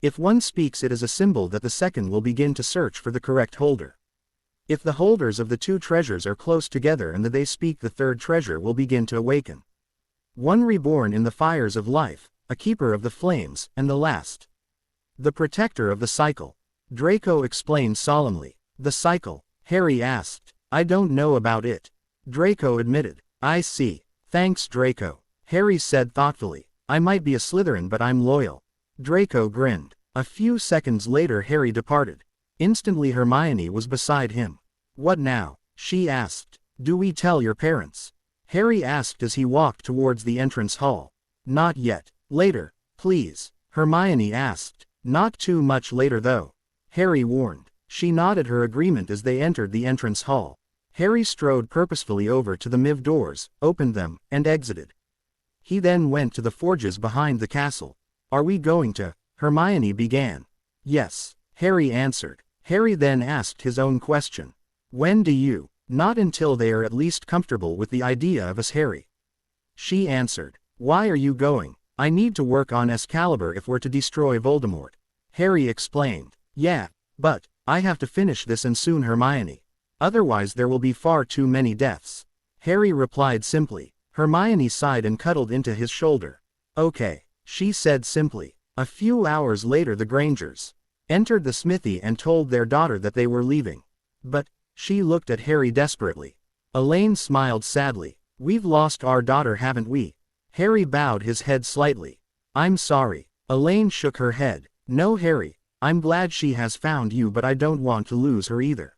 If one speaks, it is a symbol that the second will begin to search for the correct holder. If the holders of the 2 treasures are close together and that they speak, the 3rd treasure will begin to awaken. One reborn in the fires of life, a keeper of the flames, and the last, the protector of the cycle. Draco explained solemnly. The cycle? Harry asked. I don't know about it. Draco admitted. I see. Thanks, Draco. Harry said thoughtfully. I might be a Slytherin, but I'm loyal. Draco grinned. A few seconds later Harry departed. Instantly Hermione was beside him. What now? She asked. Do we tell your parents? Harry asked as he walked towards the entrance hall. Not yet. Later, please. Hermione asked. Not too much later though. Harry warned. She nodded her agreement as they entered the entrance hall. Harry strode purposefully over to the miv doors, opened them, and exited. He then went to the forges behind the castle. Are we going to? Hermione began. Yes, Harry answered. Harry then asked his own question. When do you? Not until they are at least comfortable with the idea of us, Harry. She answered. Why are you going? I need to work on Excalibur if we're to destroy Voldemort. Harry explained. Yeah, but I have to finish this and soon, Hermione. Otherwise there will be far too many deaths. Harry replied simply. Hermione sighed and cuddled into his shoulder. Okay, she said simply. A few hours later the Grangers entered the smithy and told their daughter that they were leaving. But she looked at Harry desperately. Elaine smiled sadly. We've lost our daughter, haven't we? Harry bowed his head slightly. I'm sorry. Elaine shook her head. No, Harry. I'm glad she has found you, but I don't want to lose her either.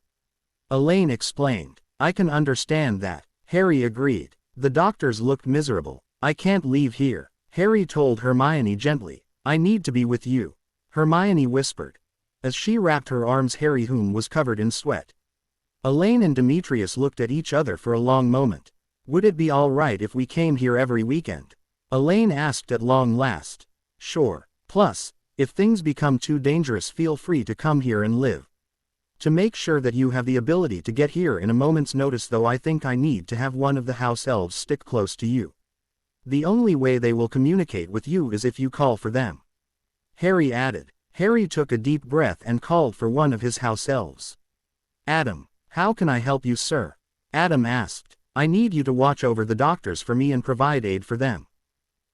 Elaine explained. I can understand that. Harry agreed. The doctors looked miserable. I can't leave here. Harry told Hermione gently. I need to be with you. Hermione whispered. As she wrapped her arms, Harry, whom was covered in sweat. Elaine and Demetrius looked at each other for a long moment. Would it be all right if we came here every weekend? Elaine asked at long last. Sure. Plus, if things become too dangerous, feel free to come here and live. To make sure that you have the ability to get here in a moment's notice, though, I think I need to have one of the house elves stick close to you. The only way they will communicate with you is if you call for them. Harry added. Harry took a deep breath and called for one of his house elves. Adam, how can I help you, sir? Adam asked. I need you to watch over the doctors for me and provide aid for them.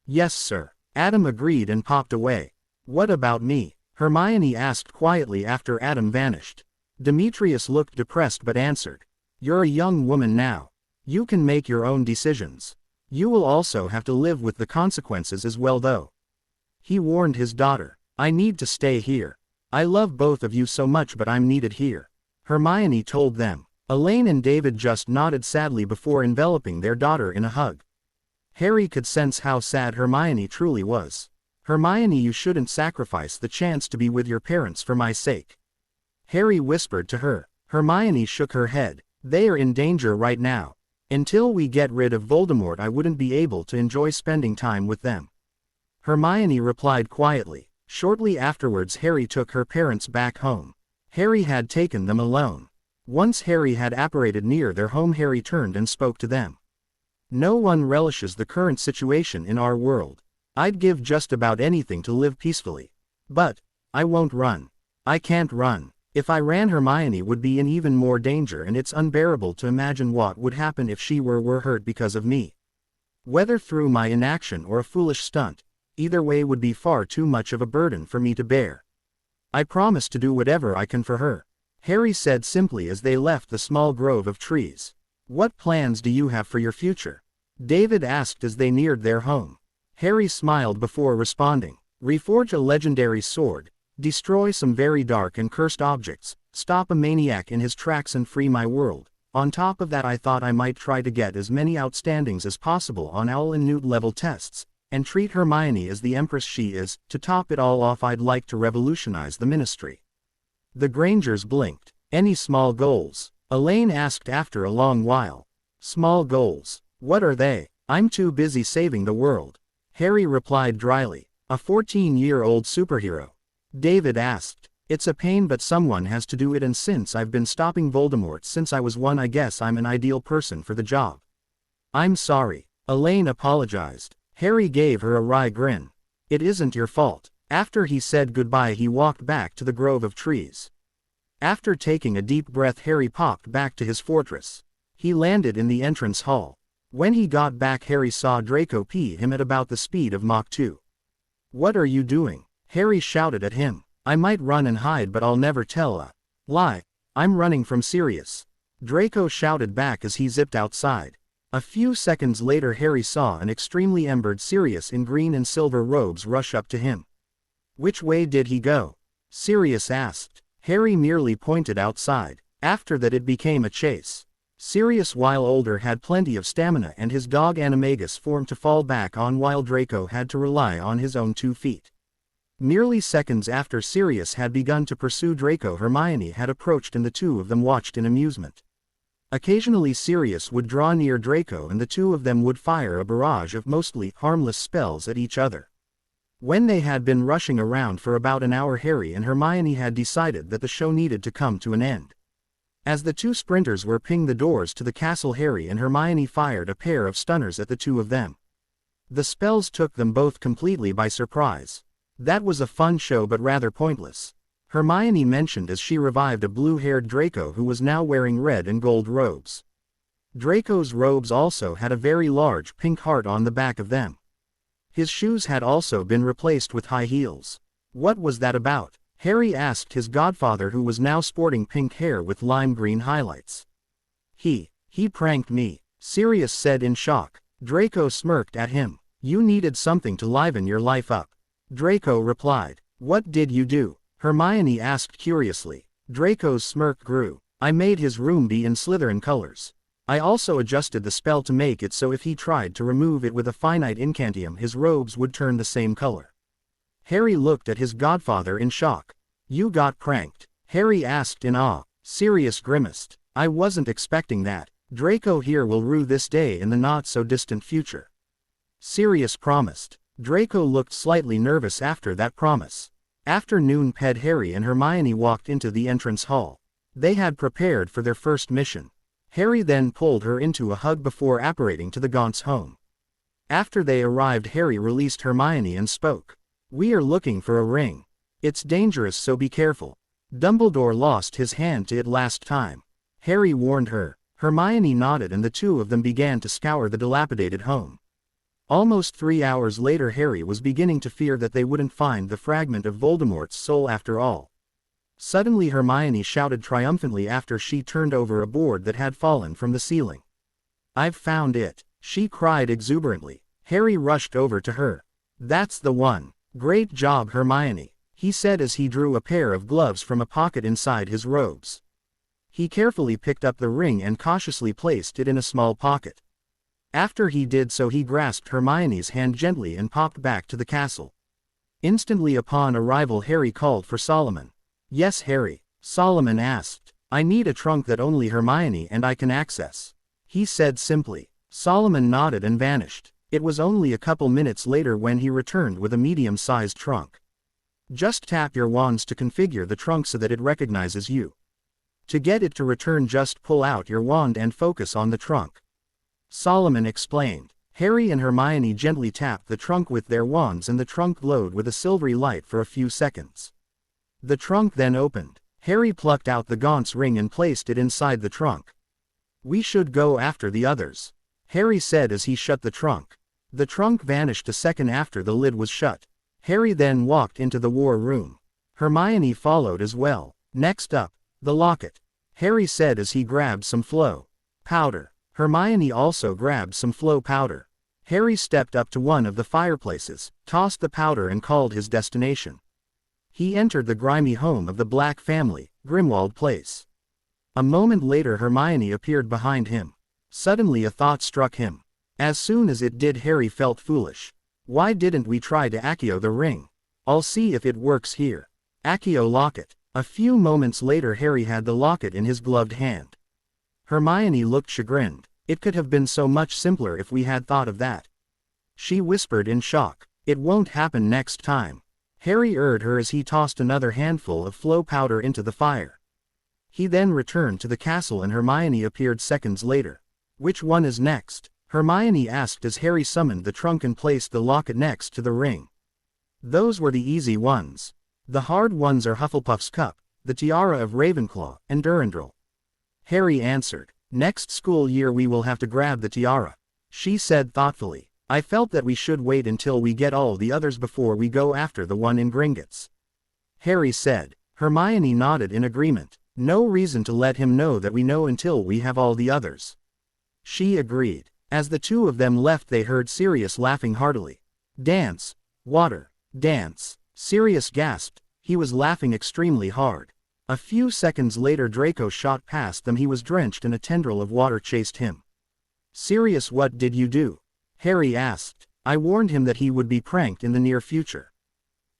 Yes, sir. Adam agreed and popped away. What about me? Hermione asked quietly after Adam vanished. Demetrius looked depressed but answered. You're a young woman now. You can make your own decisions. You will also have to live with the consequences as well, though. He warned his daughter. I need to stay here. I love both of you so much, but I'm needed here. Hermione told them. Elaine and David just nodded sadly before enveloping their daughter in a hug. Harry could sense how sad Hermione truly was. Hermione, you shouldn't sacrifice the chance to be with your parents for my sake. Harry whispered to her. Hermione shook her head. They are in danger right now. Until we get rid of Voldemort, I wouldn't be able to enjoy spending time with them." Hermione replied quietly. Shortly afterwards, Harry took her parents back home. Harry had taken them alone. Once Harry had apparated near their home, Harry turned and spoke to them. "No one relishes the current situation in our world. I'd give just about anything to live peacefully. But I won't run. I can't run. If I ran, Hermione would be in even more danger, and it's unbearable to imagine what would happen if she were hurt because of me. Whether through my inaction or a foolish stunt, either way would be far too much of a burden for me to bear. I promise to do whatever I can for her," Harry said simply as they left the small grove of trees. "What plans do you have for your future?" David asked as they neared their home. Harry smiled before responding. "Reforge a legendary sword, destroy some very dark and cursed objects, stop a maniac in his tracks, and free my world. On top of that, I thought I might try to get as many outstandings as possible on Owl and Newt level tests, and treat Hermione as the empress she is. To top it all off, I'd like to revolutionize the ministry." The Grangers blinked. "Any small goals?" Elaine asked after a long while. "Small goals? What are they?" "I'm too busy saving the world," Harry replied dryly. "A 14-year-old superhero?" David asked. "It's a pain, but someone has to do it, and since I've been stopping Voldemort since I was 1, I guess I'm an ideal person for the job." "I'm sorry," Elaine apologized. Harry gave her a wry grin. "It isn't your fault." After he said goodbye, he walked back to the grove of trees. After taking a deep breath, Harry popped back to his fortress. He landed in the entrance hall. When he got back, Harry saw Draco pee him at about the speed of Mach 2. "What are you doing?" Harry shouted at him. "I might run and hide, but I'll never tell a lie. I'm running from Sirius," Draco shouted back as he zipped outside. A few seconds later, Harry saw an extremely embered Sirius in green and silver robes rush up to him. "Which way did he go?" Sirius asked. Harry merely pointed outside. After that, it became a chase. Sirius, while older, had plenty of stamina, and his dog Animagus formed to fall back on, while Draco had to rely on his own 2 feet. Merely seconds after Sirius had begun to pursue Draco, Hermione had approached, and the two of them watched in amusement. Occasionally Sirius would draw near Draco, and the two of them would fire a barrage of mostly harmless spells at each other. When they had been rushing around for about an hour, Harry and Hermione had decided that the show needed to come to an end. As the two sprinters were pinging the doors to the castle, Harry and Hermione fired a pair of stunners at the two of them. The spells took them both completely by surprise. That was a fun show, but rather pointless, Hermione mentioned as she revived a blue-haired Draco who was now wearing red and gold robes. Draco's robes also had a very large pink heart on the back of them. His shoes had also been replaced with high heels. "What was that about?" Harry asked his godfather, who was now sporting pink hair with lime green highlights. He pranked me," Sirius said in shock. Draco smirked at him. "You needed something to liven your life up," Draco replied. "What did you do?" Hermione asked curiously. Draco's smirk grew. "I made his room be in Slytherin colors. I also adjusted the spell to make it so if he tried to remove it with a finite incantium, his robes would turn the same color." Harry looked at his godfather in shock. "You got pranked?" Harry asked in awe. Sirius grimaced. "I wasn't expecting that. Draco here will rue this day in the not-so-distant future," Sirius promised. Draco looked slightly nervous after that promise. Afternoon ped Harry and Hermione walked into the entrance hall. They had prepared for their first mission. Harry then pulled her into a hug before apparating to the Gaunt's home. After they arrived, Harry released Hermione and spoke. "We are looking for a ring. It's dangerous, so be careful. Dumbledore lost his hand to it last time," Harry warned her. Hermione nodded, and the two of them began to scour the dilapidated home. Almost 3 hours later, Harry was beginning to fear that they wouldn't find the fragment of Voldemort's soul after all. Suddenly Hermione shouted triumphantly after she turned over a board that had fallen from the ceiling. "I've found it," she cried exuberantly. Harry rushed over to her. "That's the one. Great job, Hermione," he said as he drew a pair of gloves from a pocket inside his robes. He carefully picked up the ring and cautiously placed it in a small pocket. After he did so, he grasped Hermione's hand gently and popped back to the castle. Instantly upon arrival, Harry called for Solomon. "Yes, Harry?" Solomon asked. I need a trunk that only Hermione and I can access. He said simply. Solomon nodded and vanished. It was only a couple minutes later when he returned with a medium-sized trunk. Just tap your wands to configure the trunk so that it recognizes you. To get it to return, just pull out your wand and focus on the trunk. Solomon explained. Harry and Hermione gently tapped the trunk with their wands and the trunk glowed with a silvery light for a few seconds. The trunk then opened. Harry plucked out the Gaunt's ring and placed it inside the trunk. We should go after the others, Harry said as he shut the trunk. The trunk vanished a second after the lid was shut. Harry then walked into the war room. Hermione followed as well. Next up, the locket, Harry said as he grabbed some flow powder. Hermione also grabbed some flow powder. Harry stepped up to one of the fireplaces, tossed the powder and called his destination. He entered the grimy home of the Black family, Grimwald Place. A moment later Hermione appeared behind him. Suddenly a thought struck him. As soon as it did, Harry felt foolish. Why didn't we try to Accio the ring? I'll see if it works here. Accio locket. A few moments later Harry had the locket in his gloved hand. Hermione looked chagrined. It could have been so much simpler if we had thought of that. She whispered in shock. It won't happen next time. Harry urged her as he tossed another handful of flow powder into the fire. He then returned to the castle and Hermione appeared seconds later. Which one is next? Hermione asked as Harry summoned the trunk and placed the locket next to the ring. Those were the easy ones. The hard ones are Hufflepuff's cup, the tiara of Ravenclaw, and Durandal. Harry answered. Next school year we will have to grab the tiara, she said thoughtfully. I felt that we should wait until we get all the others before we go after the one in Gringotts, Harry said. Hermione nodded in agreement. No reason to let him know that we know until we have all the others, she agreed. As the two of them left they heard Sirius laughing heartily. Dance, water, dance, Sirius gasped. He was laughing extremely hard. A few seconds later Draco shot past them. He was drenched and a tendril of water chased him. Sirius, what did you do? Harry asked. I warned him that he would be pranked in the near future.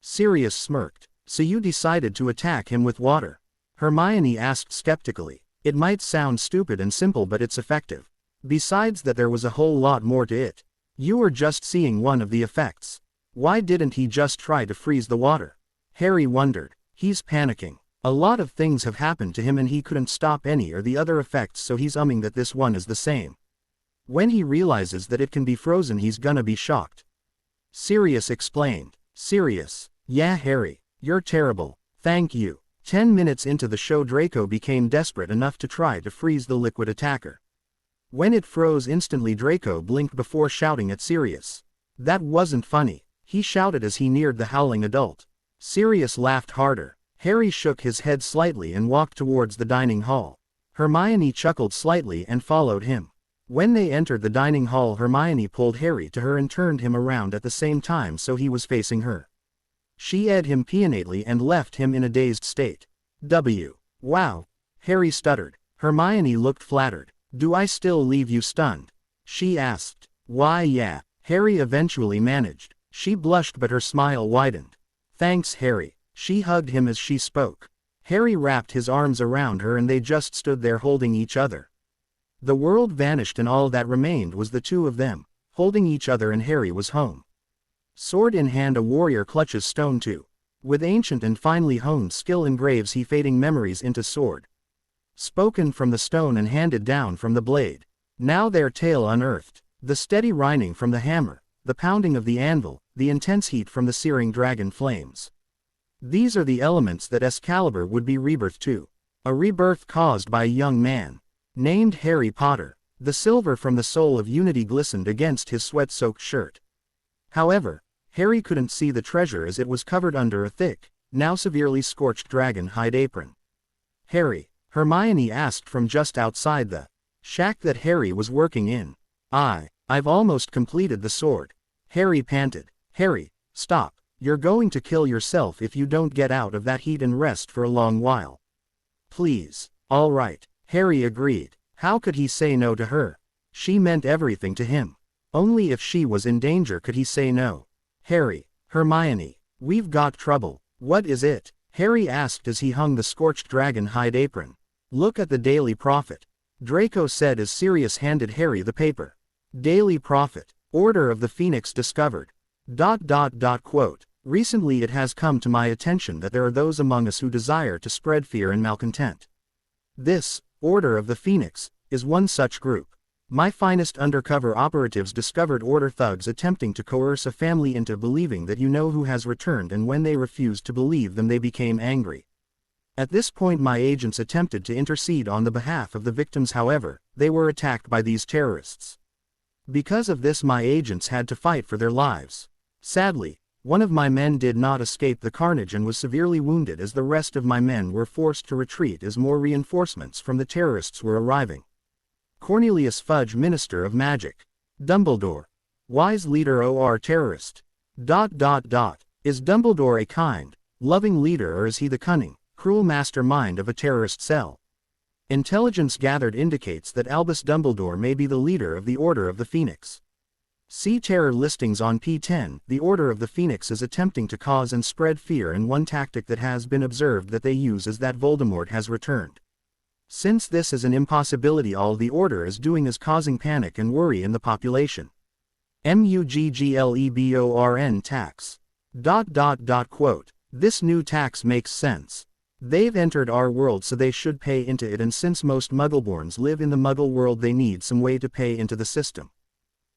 Sirius smirked. So you decided to attack him with water? Hermione asked skeptically. It might sound stupid and simple but it's effective. Besides that there was a whole lot more to it. You were just seeing one of the effects. Why didn't he just try to freeze the water? Harry wondered. He's panicking. A lot of things have happened to him and he couldn't stop any or the other effects, so he's umming that this one is the same. When he realizes that it can be frozen he's gonna be shocked. Sirius explained. Sirius. Yeah Harry, you're terrible. Thank you. 10 minutes into the show Draco became desperate enough to try to freeze the liquid attacker. When it froze instantly Draco blinked before shouting at Sirius. That wasn't funny, he shouted as he neared the howling adult. Sirius laughed harder. Harry shook his head slightly and walked towards the dining hall. Hermione chuckled slightly and followed him. When they entered the dining hall Hermione pulled Harry to her and turned him around at the same time so he was facing her. She eyed him peonately and left him in a dazed state. Wow, Harry stuttered. Hermione looked flattered. Do I still leave you stunned? She asked. Why yeah, Harry eventually managed. She blushed but her smile widened. Thanks Harry. She hugged him as she spoke. Harry wrapped his arms around her and they just stood there holding each other. The world vanished and all that remained was the two of them, holding each other, and Harry was home. Sword in hand a warrior clutches stone too. With ancient and finely honed skill engraves he fading memories into sword. Spoken from the stone and handed down from the blade. Now their tale unearthed. The steady rhyming from the hammer, the pounding of the anvil, the intense heat from the searing dragon flames. These are the elements that Excalibur would be rebirthed to. A rebirth caused by a young man named Harry Potter. The silver from the soul of unity glistened against his sweat-soaked shirt. However, Harry couldn't see the treasure as it was covered under a thick, now severely scorched dragon hide apron. Harry, Hermione asked from just outside the shack that Harry was working in. I've almost completed the sword. Harry panted. Harry, stop. You're going to kill yourself if you don't get out of that heat and rest for a long while. Please. All right. Harry agreed. How could he say no to her? She meant everything to him. Only if she was in danger could he say no. Harry, Hermione, we've got trouble. What is it? Harry asked as he hung the scorched dragon hide apron. Look at the Daily Prophet, Draco said as Sirius handed Harry the paper. Daily Prophet, Order of the Phoenix discovered. Quote, recently it has come to my attention that there are those among us who desire to spread fear and malcontent. This, Order of the Phoenix, is one such group. My finest undercover operatives discovered Order thugs attempting to coerce a family into believing that you know who has returned, and when they refused to believe them they became angry. At this point my agents attempted to intercede on the behalf of the victims, however, they were attacked by these terrorists. Because of this my agents had to fight for their lives. Sadly, one of my men did not escape the carnage and was severely wounded as the rest of my men were forced to retreat as more reinforcements from the terrorists were arriving. Cornelius Fudge, Minister of Magic. Dumbledore. Wise leader or terrorist? Is Dumbledore a kind, loving leader, or is he the cunning, cruel mastermind of a terrorist cell? Intelligence gathered indicates that Albus Dumbledore may be the leader of the Order of the Phoenix. See terror listings on P10. The Order of the Phoenix is attempting to cause and spread fear, and one tactic that has been observed that they use is that Voldemort has returned. Since this is an impossibility, all the Order is doing is causing panic and worry in the population. Muggleborn tax. Quote, this new tax makes sense. They've entered our world, so they should pay into it, and since most Muggleborns live in the Muggle world they need some way to pay into the system.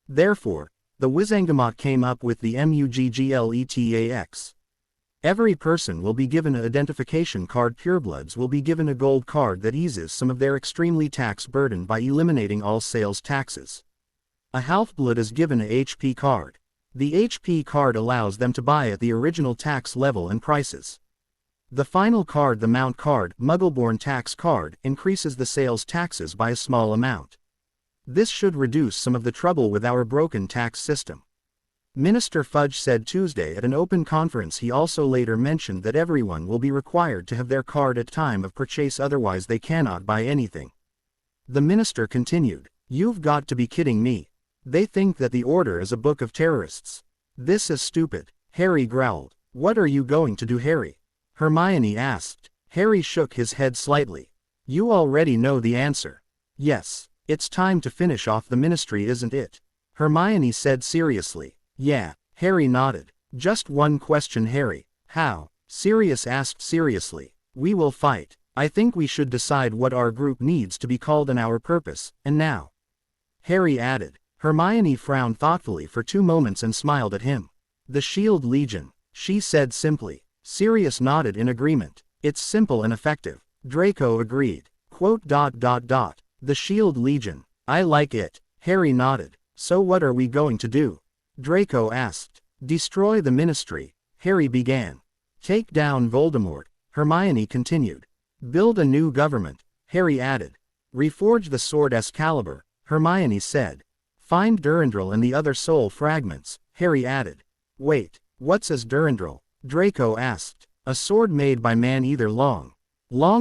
Therefore, the Wizengamot came up with the Muggleborn. Every person will be given an identification card. Purebloods will be given a gold card that eases some of their extremely tax burden by eliminating all sales taxes. A half-blood is given a HP card. The HP card allows them to buy at the original tax level and prices. The final card, the Mount card, Muggleborn tax card, increases the sales taxes by a small amount. This should reduce some of the trouble with our broken tax system. Minister Fudge said Tuesday at an open conference. He also later mentioned that everyone will be required to have their card at time of purchase, otherwise they cannot buy anything. The minister continued, "You've got to be kidding me. They think that the Order is a book of terrorists. This is stupid," Harry growled. "What are you going to do, Harry?" Hermione asked. Harry shook his head slightly. "You already know the answer." "Yes, it's time to finish off the ministry, isn't it?" Hermione said seriously. "Yeah," Harry nodded. "Just one question, Harry. How?" Sirius asked seriously. "We will fight. I think we should decide what our group needs to be called and our purpose, and now," Harry added. Hermione frowned thoughtfully for 2 moments and smiled at him. "The Shield Legion," she said simply. Sirius nodded in agreement. "It's simple and effective," Draco agreed. The Shield Legion. I like it. Harry nodded. "So what are we going to do?" Draco asked. "Destroy the Ministry," Harry began. "Take down Voldemort," Hermione continued. "Build a new government," Harry added. "Reforge the sword Excalibur," Hermione said. "Find Durandal and the other soul fragments," Harry added. "Wait, what's as Durandal?" Draco asked. "A sword made by man either long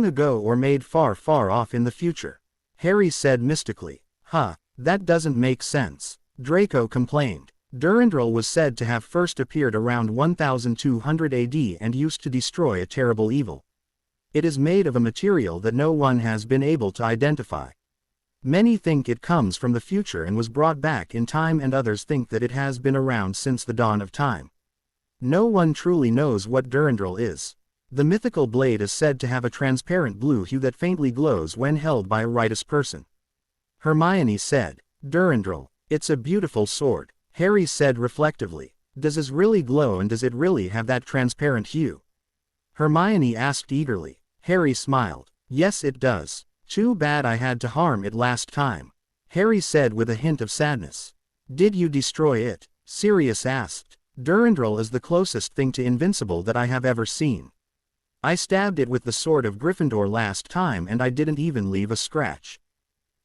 ago or made far off in the future," Harry said mystically. That doesn't make sense," Draco complained. Durandal was said to have first appeared around 1200 AD and used to destroy a terrible evil. It is made of a material that no one has been able to identify. Many think it comes from the future and was brought back in time, and others think that it has been around since the dawn of time. No one truly knows what Durandal is. The mythical blade is said to have a transparent blue hue that faintly glows when held by a righteous person. Hermione said. "Durandal, it's a beautiful sword," Harry said reflectively. "Does it really glow, and does it really have that transparent hue?" Hermione asked eagerly. Harry smiled. "Yes, it does. Too bad I had to harm it last time," Harry said with a hint of sadness. "Did you destroy it?" Sirius asked. "Durandal is the closest thing to invincible that I have ever seen. I stabbed it with the sword of Gryffindor last time and I didn't even leave a scratch."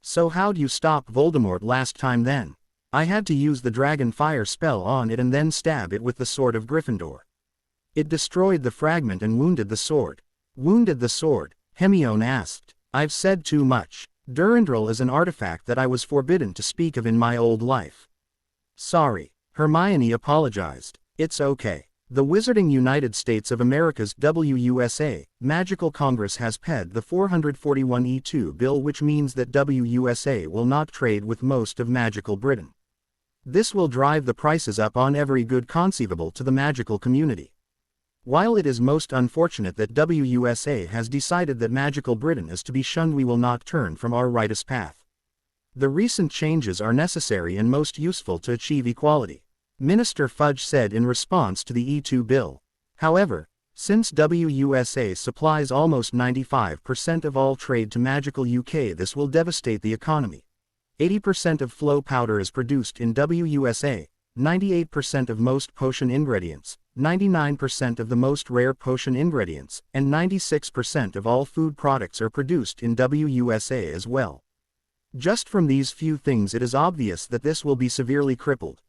"So how'd you stop Voldemort last time then?" "I had to use the dragon fire spell on it and then stab it with the sword of Gryffindor. It destroyed the fragment and wounded the sword." "Wounded the sword?" Hermione asked. "I've said too much. Durandal is an artifact that I was forbidden to speak of in my old life." "Sorry," Hermione apologized. "It's okay. The Wizarding United States of America's WUSA, Magical Congress has passed the 441E2 bill, which means that WUSA will not trade with most of Magical Britain. This will drive the prices up on every good conceivable to the magical community. While it is most unfortunate that WUSA has decided that Magical Britain is to be shunned, we will not turn from our righteous path. The recent changes are necessary and most useful to achieve equality, Minister Fudge said in response to the E2 bill. However, since WUSA supplies almost 95% of all trade to Magical UK, this will devastate the economy. 80% of flow powder is produced in WUSA, 98% of most potion ingredients, 99% of the most rare potion ingredients, and 96% of all food products are produced in WUSA as well. Just from these few things it is obvious that this will be severely crippled.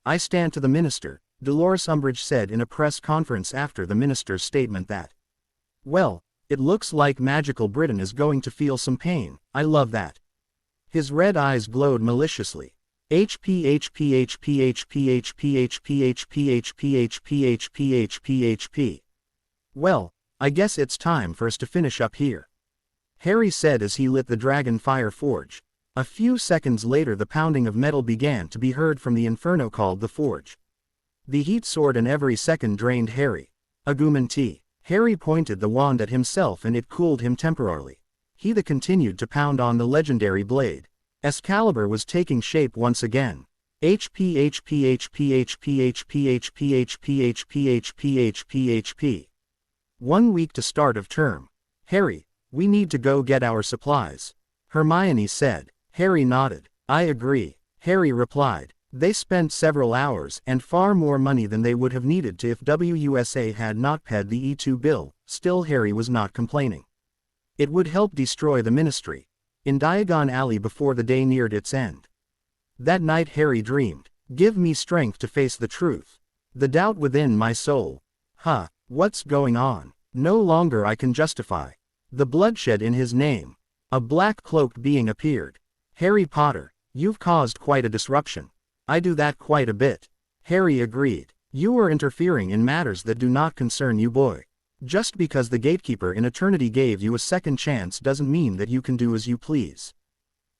I stand to the minister, Dolores Umbridge said in a press conference after the minister's statement that, "Well, it looks like Magical Britain is going to feel some pain. I love that." His red eyes glowed maliciously. HP. Well, I guess it's time for us to finish up here, Harry said as he lit the dragon fire forge. A few seconds later the pounding of metal began to be heard from the inferno called the forge. The heat soared and every second drained Harry. Agumenti. Harry pointed the wand at himself and it cooled him temporarily. He continued to pound on the legendary blade. Excalibur was taking shape once again. HP. 1 week to start of term. Harry, we need to go get our supplies, Hermione said. Harry nodded. I agree, Harry replied. They spent several hours and far more money than they would have needed to if WUSA had not paid the E2 bill. Still, Harry was not complaining. It would help destroy the ministry in Diagon Alley before the day neared its end. That night Harry dreamed, "Give me strength to face the truth. The doubt within my soul. What's going on? No longer I can justify the bloodshed in his name." A black-cloaked being appeared. "Harry Potter, you've caused quite a disruption." "I do that quite a bit," Harry agreed. "You are interfering in matters that do not concern you, boy. Just because the gatekeeper in eternity gave you a second chance doesn't mean that you can do as you please."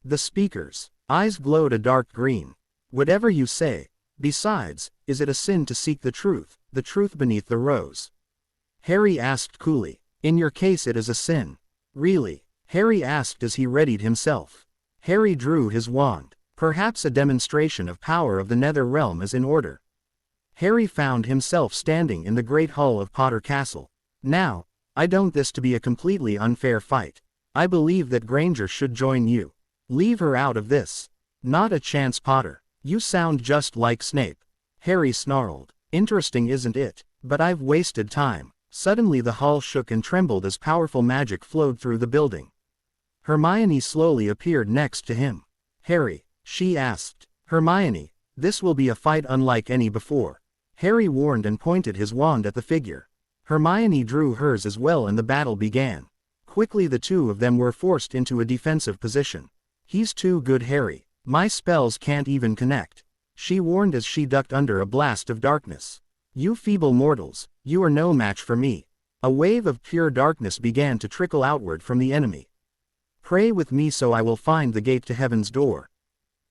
The speaker's eyes glowed a dark green. "Whatever you say. Besides, is it a sin to seek the truth beneath the rose?" Harry asked coolly. "In your case it is a sin." "Really?" Harry asked as he readied himself. Harry drew his wand. Perhaps a demonstration of power of the Nether Realm is in order. Harry found himself standing in the great hall of Potter Castle. "Now, I don't this to be a completely unfair fight. I believe that Granger should join you. Leave her out of this." "Not a chance, Potter. You sound just like Snape," Harry snarled. "Interesting, isn't it? But I've wasted time." Suddenly the hall shook and trembled as powerful magic flowed through the building. Hermione slowly appeared next to him. "Harry," she asked. "Hermione, this will be a fight unlike any before," Harry warned and pointed his wand at the figure. Hermione drew hers as well and the battle began. Quickly the two of them were forced into a defensive position. "He's too good, Harry. My spells can't even connect," she warned as she ducked under a blast of darkness. "You feeble mortals, you are no match for me." A wave of pure darkness began to trickle outward from the enemy. "Pray with me so I will find the gate to heaven's door."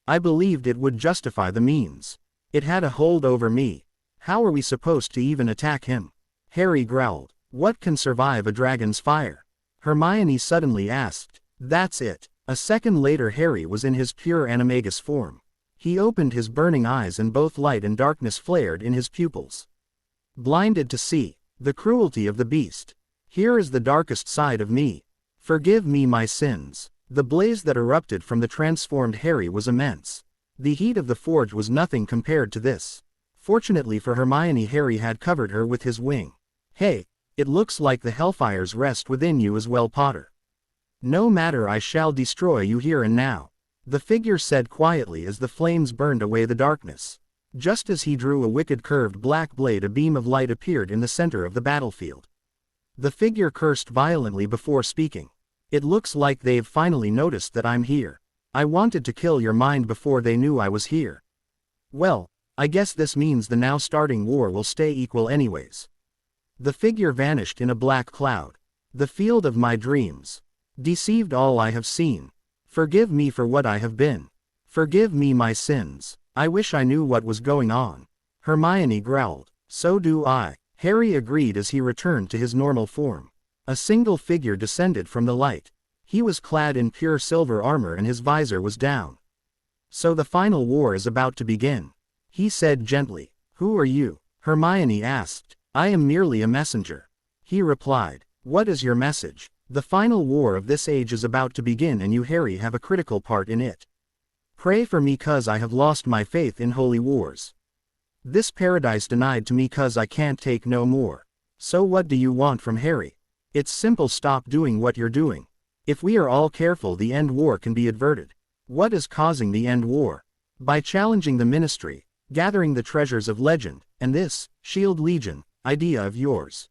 I believed it would justify the means. It had a hold over me. How are we supposed to even attack him? Harry growled. "What can survive a dragon's fire?" Hermione suddenly asked. "That's it." A second later Harry was in his pure animagus form. He opened his burning eyes and both light and darkness flared in his pupils. Blinded to see the cruelty of the beast. "Here is the darkest side of me. Forgive me my sins." The blaze that erupted from the transformed Harry was immense. The heat of the forge was nothing compared to this. Fortunately for Hermione, Harry had covered her with his wing. "Hey, it looks like the hellfires rest within you as well, Potter. No matter, I shall destroy you here and now," the figure said quietly as the flames burned away the darkness. Just as he drew a wicked curved black blade, a beam of light appeared in the center of the battlefield. The figure cursed violently before speaking. "It looks like they've finally noticed that I'm here. I wanted to kill your mind before they knew I was here." "Well, I guess this means the now starting war will stay equal anyways. The figure vanished in a black cloud. The field of my dreams. Deceived all I have seen. Forgive me for what I have been. Forgive me my sins. I wish I knew what was going on. Hermione growled. So do I. Harry agreed as he returned to his normal form. A single figure descended from the light. He was clad in pure silver armor and his visor was down. So the final war is about to begin. He said gently. Who are you? Hermione asked. I am merely a messenger. He replied. What is your message? The final war of this age is about to begin and you, Harry, have a critical part in it. Pray for me cause I have lost my faith in holy wars. This paradise denied to me cause I can't take no more. So what do you want from Harry? It's simple, stop doing what you're doing. If we are all careful the end war can be averted. What is causing the end war? By challenging the ministry, gathering the treasures of legend, and this, Shield Legion, idea of yours.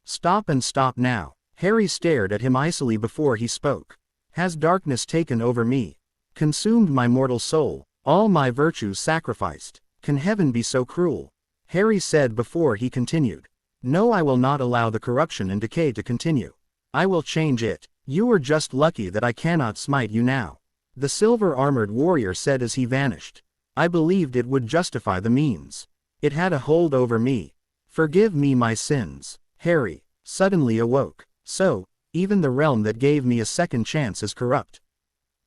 Stop and stop now. Harry stared at him icily before he spoke. Has darkness taken over me? Consumed my mortal soul, all my virtues sacrificed. Can heaven be so cruel? Harry said before he continued. No, I will not allow the corruption and decay to continue. I will change it. You are just lucky that I cannot smite you now. The silver-armored warrior said as he vanished. I believed it would justify the means. It had a hold over me. Forgive me my sins. Harry suddenly awoke. So, even the realm that gave me a second chance is corrupt.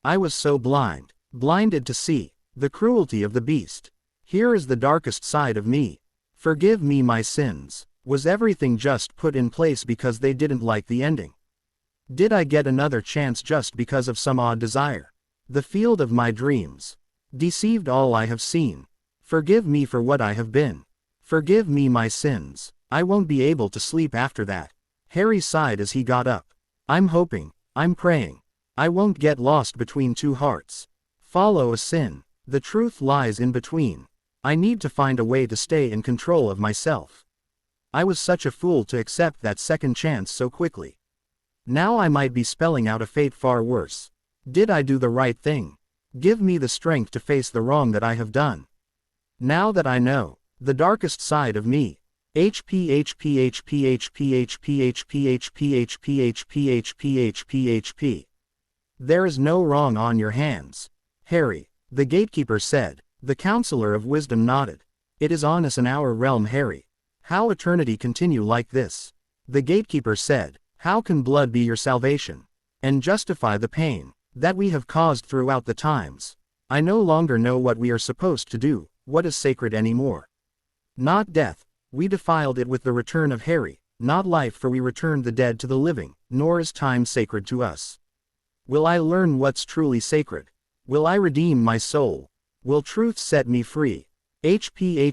I was so blinded to see the cruelty of the beast. Here is the darkest side of me. Forgive me my sins. Was everything just put in place because they didn't like the ending? Did I get another chance just because of some odd desire? The field of my dreams. Deceived all I have seen. Forgive me for what I have been. Forgive me my sins. I won't be able to sleep after that. Harry sighed as he got up. I'm hoping, I'm praying. I won't get lost between two hearts. Follow a sin. The truth lies in between. I need to find a way to stay in control of myself. I was such a fool to accept that second chance so quickly. Now I might be spelling out a fate far worse. Did I do the right thing? Give me the strength to face the wrong that I have done. Now that I know the darkest side of me. HP. There is no wrong on your hands. Harry, the gatekeeper said. The counselor of wisdom nodded. It is on us in our realm, Harry. How eternity continue like this? The gatekeeper said. How can blood be your salvation? And justify the pain that we have caused throughout the times? I no longer know what we are supposed to do, what is sacred anymore. Not death, we defiled it with the return of Harry, not life, for we returned the dead to the living, nor is time sacred to us. Will I learn what's truly sacred? Will I redeem my soul? Will truth set me free? HP.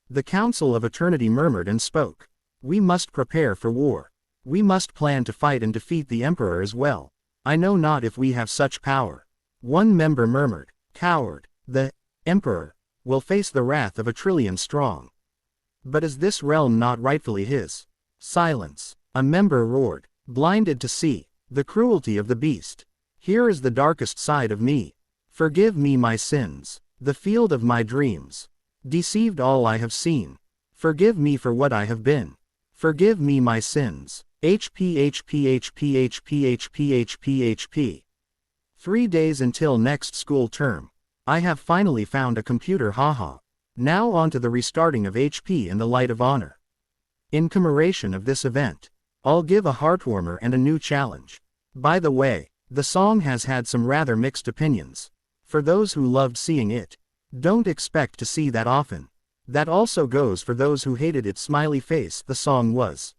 The Council of Eternity murmured and spoke. We must prepare for war. We must plan to fight and defeat the Emperor as well. I know not if we have such power. One member murmured. Coward. The Emperor will face the wrath of a trillion strong. But is this realm not rightfully his? Silence. A member roared. Blinded to see the cruelty of the beast. Here is the darkest side of me. Forgive me my sins. The field of my dreams. Deceived all I have seen. Forgive me for what I have been. Forgive me my sins. HP. 3 days until next school term. I have finally found a computer, haha. Now on to the restarting of HP in the light of honor. In commemoration of this event, I'll give a heartwarmer and a new challenge. By the way, the song has had some rather mixed opinions. For those who loved seeing it, don't expect to see that often. That also goes for those who hated its smiley face. The song was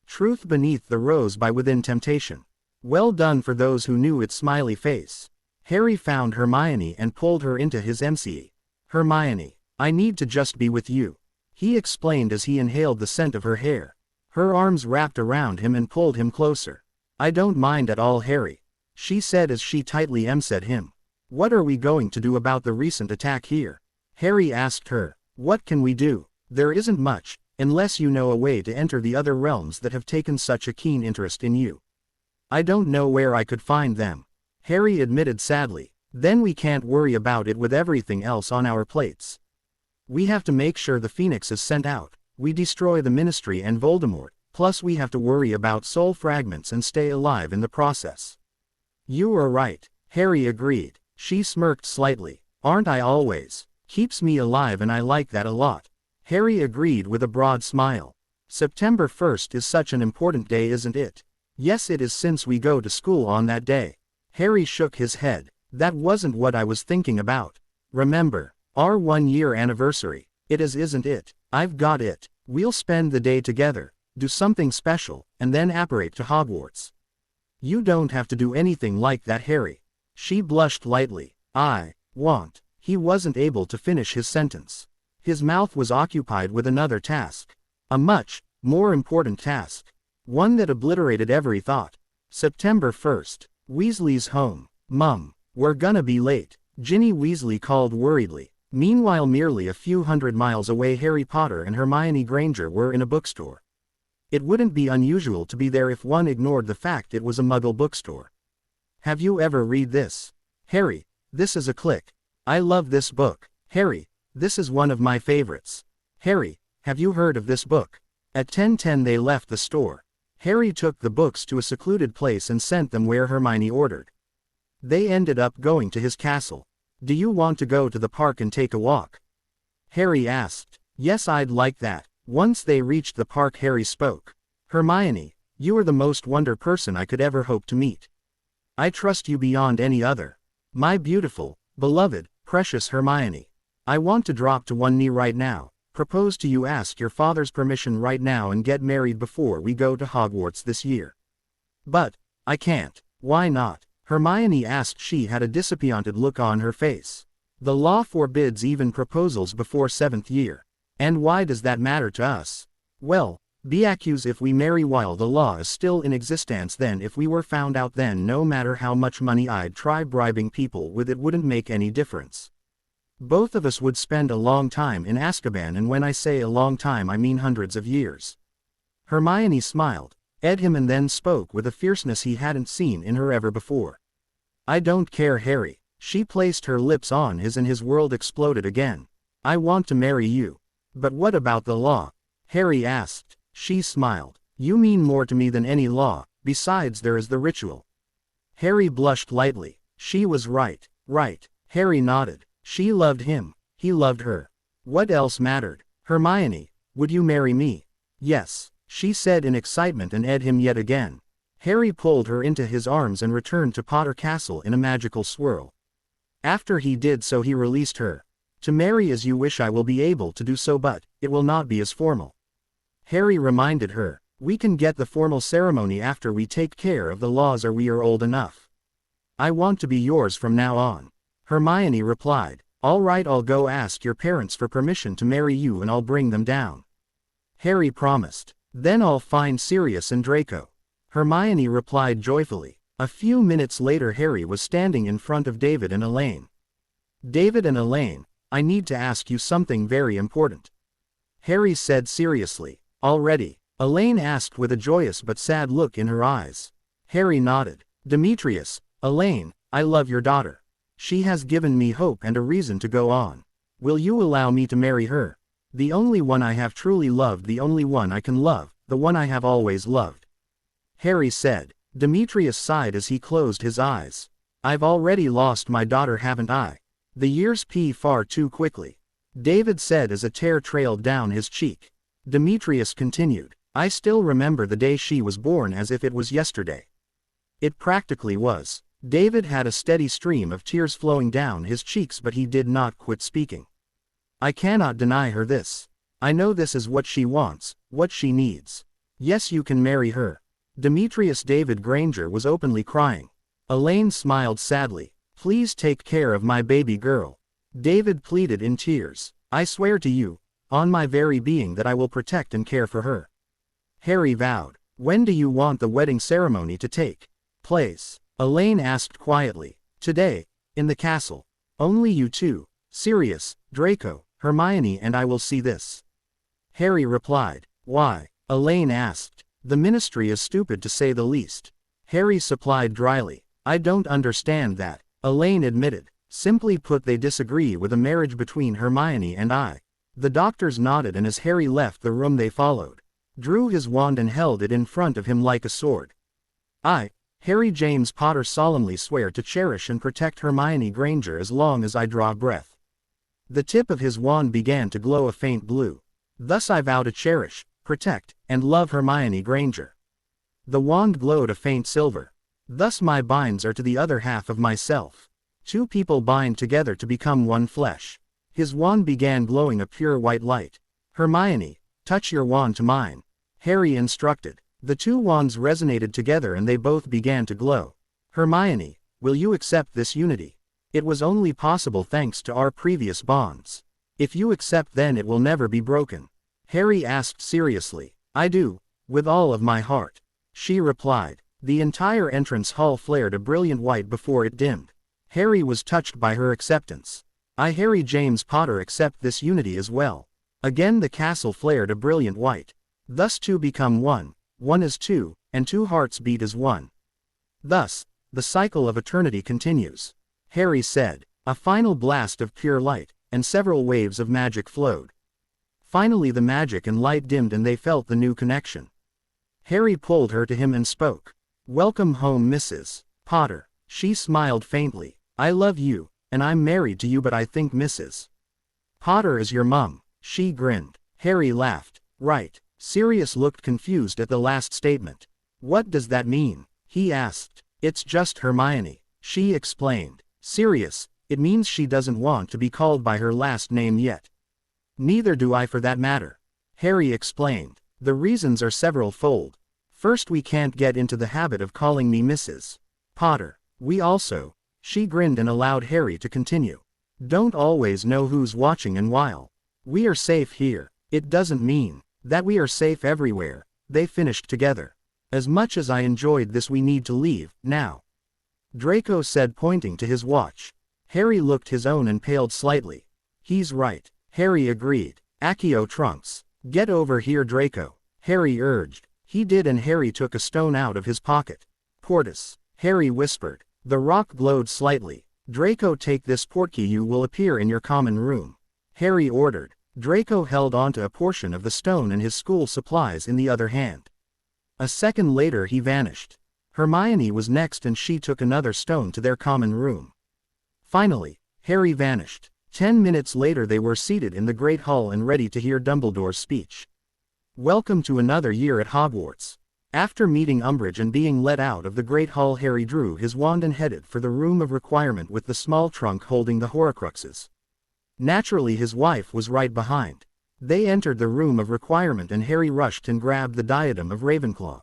Truth Beneath the Rose by Within Temptation. Well done for those who knew its smiley face. Harry found Hermione and pulled her into his MC. Hermione, I need to just be with you, he explained as he inhaled the scent of her hair. Her arms wrapped around him and pulled him closer. I don't mind at all, Harry, she said as she tightly emced him. What are we going to do about the recent attack here? Harry asked her. What can we do? There isn't much, unless you know a way to enter the other realms that have taken such a keen interest in you. I don't know where I could find them. Harry admitted sadly. Then we can't worry about it with everything else on our plates. We have to make sure the Phoenix is sent out, we destroy the Ministry and Voldemort, plus we have to worry about soul fragments and stay alive in the process. You are right, Harry agreed. She smirked slightly. Aren't I always? Keeps me alive and I like that a lot. Harry agreed with a broad smile. September 1st is such an important day, isn't it? Yes, it is, since we go to school on that day. Harry shook his head. That wasn't what I was thinking about. Remember, our 1-year anniversary. It is, isn't it? I've got it. We'll spend the day together, do something special, and then apparate to Hogwarts. You don't have to do anything like that, Harry. She blushed lightly. I want. He wasn't able to finish his sentence. His mouth was occupied with another task. A much more important task. One that obliterated every thought. September 1st. Weasley's home. Mum, we're gonna be late, Ginny Weasley called worriedly. Meanwhile, merely a few hundred miles away, Harry Potter and Hermione Granger were in a bookstore. It wouldn't be unusual to be there if one ignored the fact it was a Muggle bookstore. Have you ever read this? Harry, this is a click. I love this book. Harry, this is one of my favorites. Harry, have you heard of this book? At 10:10 they left the store. Harry took the books to a secluded place and sent them where Hermione ordered. They ended up going to his castle. Do you want to go to the park and take a walk? Harry asked. Yes, I'd like that. Once they reached the park, Harry spoke. Hermione, you are the most wonder person I could ever hope to meet. I trust you beyond any other. My beautiful, beloved, precious Hermione. I want to drop to one knee right now, propose to you, ask your father's permission right now, and get married before we go to Hogwarts this year. But I can't. Why not? Hermione asked. She had a disappointed look on her face. The law forbids even proposals before 7th year. And why does that matter to us? Well, be accused if we marry while the law is still in existence, then if we were found out, then no matter how much money I'd try bribing people with, it wouldn't make any difference. Both of us would spend a long time in Azkaban, and when I say a long time I mean hundreds of years. Hermione smiled at him and then spoke with a fierceness he hadn't seen in her ever before. I don't care, Harry. She placed her lips on his and his world exploded again. I want to marry you. But what about the law? Harry asked. She smiled. You mean more to me than any law. Besides, there is the ritual. Harry blushed lightly. She was right. Right. Harry nodded. She loved him. He loved her. What else mattered? Hermione, would you marry me? Yes, she said in excitement and ed him yet again. Harry pulled her into his arms and returned to Potter Castle in a magical swirl. After he did so, he released her. To marry as you wish, I will be able to do so, but it will not be as formal. Harry reminded her. We can get the formal ceremony after we take care of the laws, or we are old enough. I want to be yours from now on. Hermione replied. All right, I'll go ask your parents for permission to marry you and I'll bring them down. Harry promised. Then I'll find Sirius and Draco. Hermione replied joyfully. A few minutes later, Harry was standing in front of David and Elaine. David and Elaine, I need to ask you something very important. Harry said seriously. Already? Elaine asked with a joyous but sad look in her eyes. Harry nodded. Demetrius, Elaine, I love your daughter. She has given me hope and a reason to go on. Will you allow me to marry her? The only one I have truly loved, the only one I can love, the one I have always loved. Harry said. Demetrius sighed as he closed his eyes. I've already lost my daughter, haven't I? The years pass far too quickly. David said as a tear trailed down his cheek. Demetrius continued. I still remember the day she was born as if it was yesterday. It practically was. David had a steady stream of tears flowing down his cheeks, but he did not quit speaking. I cannot deny her this. I know this is what she wants, what she needs. Yes, you can marry her. Demetrius. David Granger was openly crying. Elaine smiled sadly. Please take care of my baby girl. David pleaded in tears. I swear to you, on my very being, that I will protect and care for her. Harry vowed. When do you want the wedding ceremony to take place? Elaine asked quietly. Today, in the castle. Only you two, Sirius, Draco, Hermione and I will see this. Harry replied. Why? Elaine asked. The ministry is stupid to say the least. Harry supplied dryly. I don't understand that. Elaine admitted. Simply put, they disagree with a marriage between Hermione and I. The doctors nodded, and as Harry left the room they followed. Drew his wand and held it in front of him like a sword. I, Harry James Potter, solemnly swear to cherish and protect Hermione Granger as long as I draw breath. The tip of his wand began to glow a faint blue. Thus I vow to cherish, protect, and love Hermione Granger. The wand glowed a faint silver. Thus my binds are to the other half of myself. Two people bind together to become one flesh. His wand began glowing a pure white light. Hermione, touch your wand to mine, Harry instructed. The two wands resonated together and they both began to glow. Hermione, will you accept this unity? It was only possible thanks to our previous bonds. If you accept, then it will never be broken. Harry asked seriously. I do, with all of my heart, she replied. The entire entrance hall flared a brilliant white before it dimmed. Harry was touched by her acceptance. I, Harry James Potter, accept this unity as well. Again the castle flared a brilliant white. Thus two become one, one is two, and two hearts beat as one. Thus, the cycle of eternity continues. Harry said. A final blast of pure light, and several waves of magic flowed. Finally the magic and light dimmed and they felt the new connection. Harry pulled her to him and spoke. Welcome home, Mrs. Potter. She smiled faintly. I love you, and I'm married to you, but I think Mrs. Potter is your mum. She grinned. Harry laughed. Right. Sirius looked confused at the last statement. What does that mean? He asked. It's just Hermione, she explained. Sirius, it means she doesn't want to be called by her last name yet. Neither do I, for that matter. Harry explained. The reasons are several-fold. First, we can't get into the habit of calling me Mrs. Potter. We also, she grinned and allowed Harry to continue, don't always know who's watching, and while we are safe here, it doesn't mean that we are safe everywhere. They finished together. As much as I enjoyed this, we need to leave now, Draco said, pointing to his watch. Harry looked his own and paled slightly. He's right, Harry agreed. Accio Trunks. Get over here, Draco, Harry urged. He did, and Harry took a stone out of his pocket. Portus, Harry whispered. The rock glowed slightly. Draco, take this portkey, you will appear in your common room, Harry ordered. Draco held onto a portion of the stone and his school supplies in the other hand. A second later he vanished. Hermione was next and she took another stone to their common room. Finally, Harry vanished. 10 minutes later they were seated in the Great Hall and ready to hear Dumbledore's speech. Welcome to another year at Hogwarts. After meeting Umbridge and being let out of the Great Hall, Harry drew his wand and headed for the room of requirement with the small trunk holding the Horcruxes. Naturally his wife was right behind. They entered the room of requirement and Harry rushed and grabbed the diadem of Ravenclaw.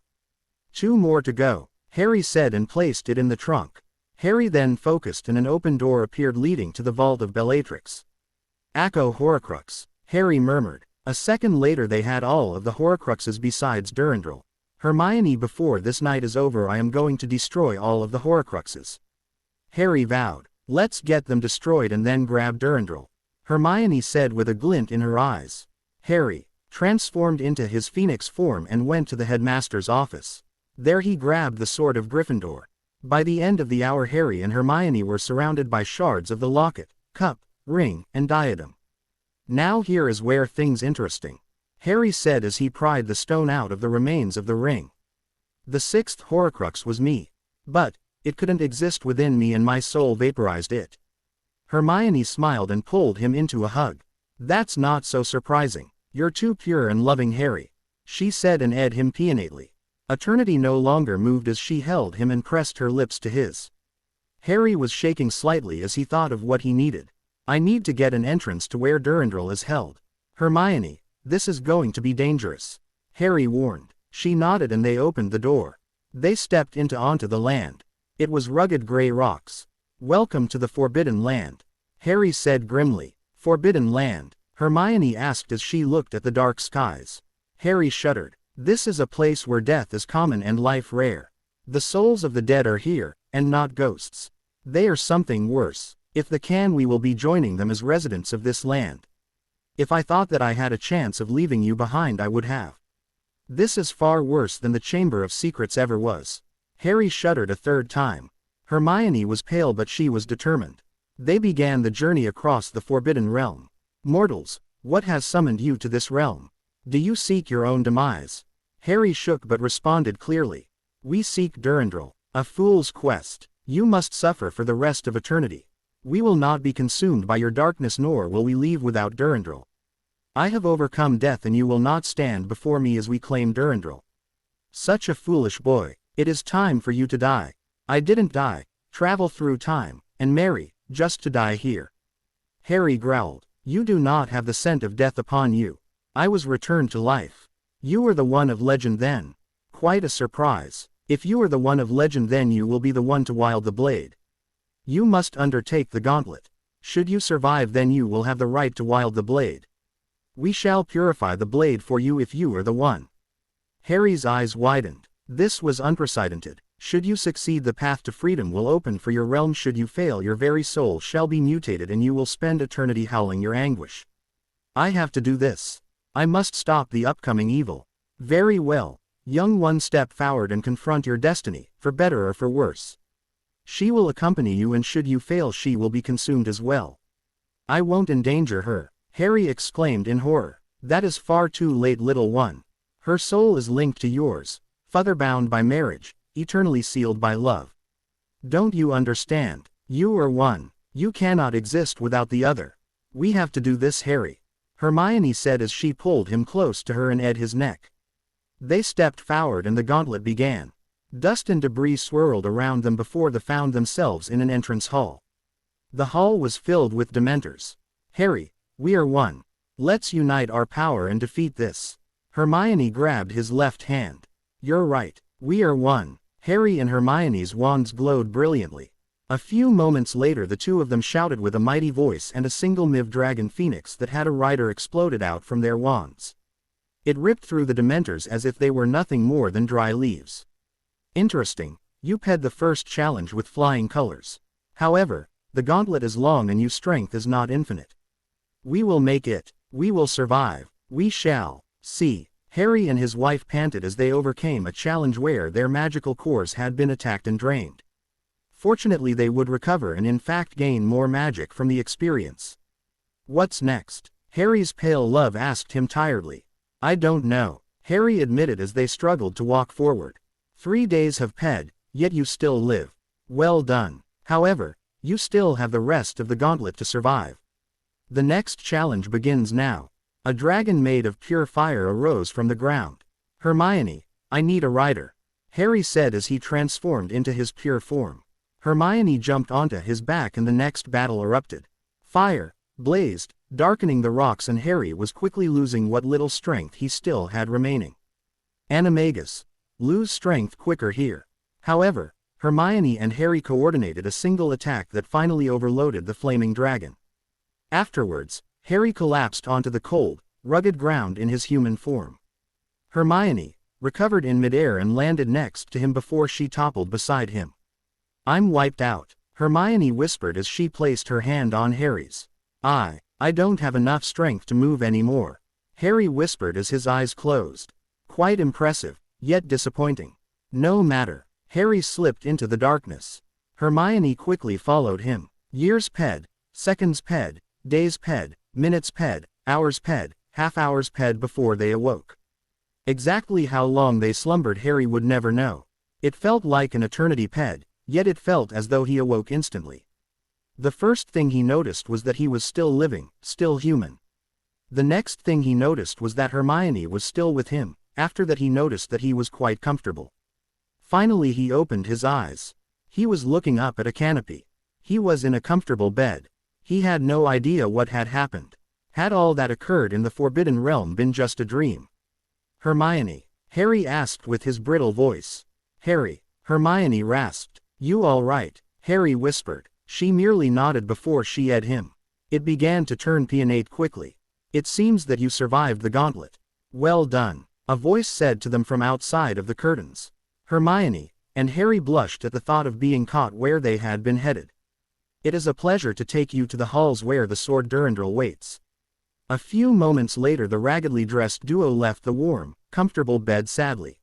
2 more to go, Harry said and placed it in the trunk. Harry then focused and an open door appeared leading to the vault of Bellatrix. Acco Horcrux, Harry murmured. A second later they had all of the Horcruxes besides Durandal. Hermione, before this night is over I am going to destroy all of the Horcruxes, Harry vowed. Let's get them destroyed and then grab Durandal, Hermione said with a glint in her eyes. Harry transformed into his phoenix form and went to the headmaster's office. There he grabbed the sword of Gryffindor. By the end of the hour Harry and Hermione were surrounded by shards of the locket, cup, ring, and diadem. Now here is where things interesting, Harry said as he pried the stone out of the remains of the ring. The 6th Horcrux was me. But it couldn't exist within me and my soul vaporized it. Hermione smiled and pulled him into a hug. That's not so surprising. You're too pure and loving, Harry, she said and eyed him pianately. Eternity no longer moved as she held him and pressed her lips to his. Harry was shaking slightly as he thought of what he needed. I need to get an entrance to where Durandal is held. Hermione, this is going to be dangerous, Harry warned. She nodded and they opened the door. They stepped onto the land. It was rugged gray rocks. Welcome to the Forbidden Land, Harry said grimly. Forbidden Land? Hermione asked as she looked at the dark skies. Harry shuddered. This is a place where death is common and life rare. The souls of the dead are here, and not ghosts. They are something worse. If they can, we will be joining them as residents of this land. If I thought that I had a chance of leaving you behind, I would have. This is far worse than the Chamber of Secrets ever was. Harry shuddered a third time. Hermione was pale but she was determined. They began the journey across the Forbidden Realm. Mortals, what has summoned you to this realm? Do you seek your own demise? Harry shook but responded clearly. We seek Durandal, a fool's quest. You must suffer for the rest of eternity. We will not be consumed by your darkness nor will we leave without Durandal. I have overcome death and you will not stand before me as we claim Durandal. Such a foolish boy. It is time for you to die. I didn't die, travel through time, and marry, just to die here. Harry growled. You do not have the scent of death upon you. I was returned to life. You were the one of legend then. Quite a surprise. If you are the one of legend then you will be the one to wield the blade. You must undertake the gauntlet. Should you survive then you will have the right to wield the blade. We shall purify the blade for you if you are the one. Harry's eyes widened. This was unprecedented. Should you succeed the path to freedom will open for your realm, should you fail your very soul shall be mutated and you will spend eternity howling your anguish. I have to do this. I must stop the upcoming evil. Very well. Young one, step forward and confront your destiny, for better or for worse. She will accompany you and should you fail she will be consumed as well. I won't endanger her, Harry exclaimed in horror. That is far too late, little one. Her soul is linked to yours, further bound by marriage, eternally sealed by love. Don't you understand? You are one. You cannot exist without the other. We have to do this, Harry, Hermione said as she pulled him close to her and at his neck. They stepped forward and the gauntlet began. Dust and debris swirled around them before they found themselves in an entrance hall. The hall was filled with Dementors. Harry, we are one. Let's unite our power and defeat this. Hermione grabbed his left hand. You're right. We are one. Harry and Hermione's wands glowed brilliantly. A few moments later the two of them shouted with a mighty voice and a single Miv dragon phoenix that had a rider exploded out from their wands. It ripped through the Dementors as if they were nothing more than dry leaves. Interesting, you ped the first challenge with flying colors. However, the gauntlet is long and your strength is not infinite. We will make it. We will survive. We shall. See. Harry and his wife panted as they overcame a challenge where their magical cores had been attacked and drained. Fortunately they would recover and in fact gain more magic from the experience. What's next? Harry's pale love asked him tiredly. I don't know, Harry admitted as they struggled to walk forward. 3 days have passed, yet you still live. Well done. However, you still have the rest of the gauntlet to survive. The next challenge begins now. A dragon made of pure fire arose from the ground. Hermione, I need a rider, Harry said as he transformed into his pure form. Hermione jumped onto his back and the next battle erupted. Fire blazed, darkening the rocks and Harry was quickly losing what little strength he still had remaining. Animagus. Lose strength quicker here. However, Hermione and Harry coordinated a single attack that finally overloaded the flaming dragon. Afterwards, Harry collapsed onto the cold, rugged ground in his human form. Hermione recovered in midair and landed next to him before she toppled beside him. I'm wiped out, Hermione whispered as she placed her hand on Harry's. I don't have enough strength to move anymore, Harry whispered as his eyes closed. Quite impressive, yet disappointing. No matter, Harry slipped into the darkness. Hermione quickly followed him. Years ped, seconds ped, days ped, minutes ped, hours ped, half hours ped before they awoke. Exactly how long they slumbered Harry would never know. It felt like an eternity ped, yet it felt as though he awoke instantly. The first thing he noticed was that he was still living, still human. The next thing he noticed was that Hermione was still with him. After that he noticed that he was quite comfortable. Finally he opened his eyes. He was looking up at a canopy. He was in a comfortable bed. He had no idea what had happened. Had all that occurred in the Forbidden Realm been just a dream? Hermione, Harry asked with his brittle voice. Harry, Hermione rasped. You all right? Harry whispered. She merely nodded before she eyed him. It began to turn peonate quickly. It seems that you survived the gauntlet. Well done, a voice said to them from outside of the curtains. Hermione and Harry blushed at the thought of being caught where they had been headed. It is a pleasure to take you to the halls where the sword Durandal waits. A few moments later the raggedly dressed duo left the warm, comfortable bed sadly.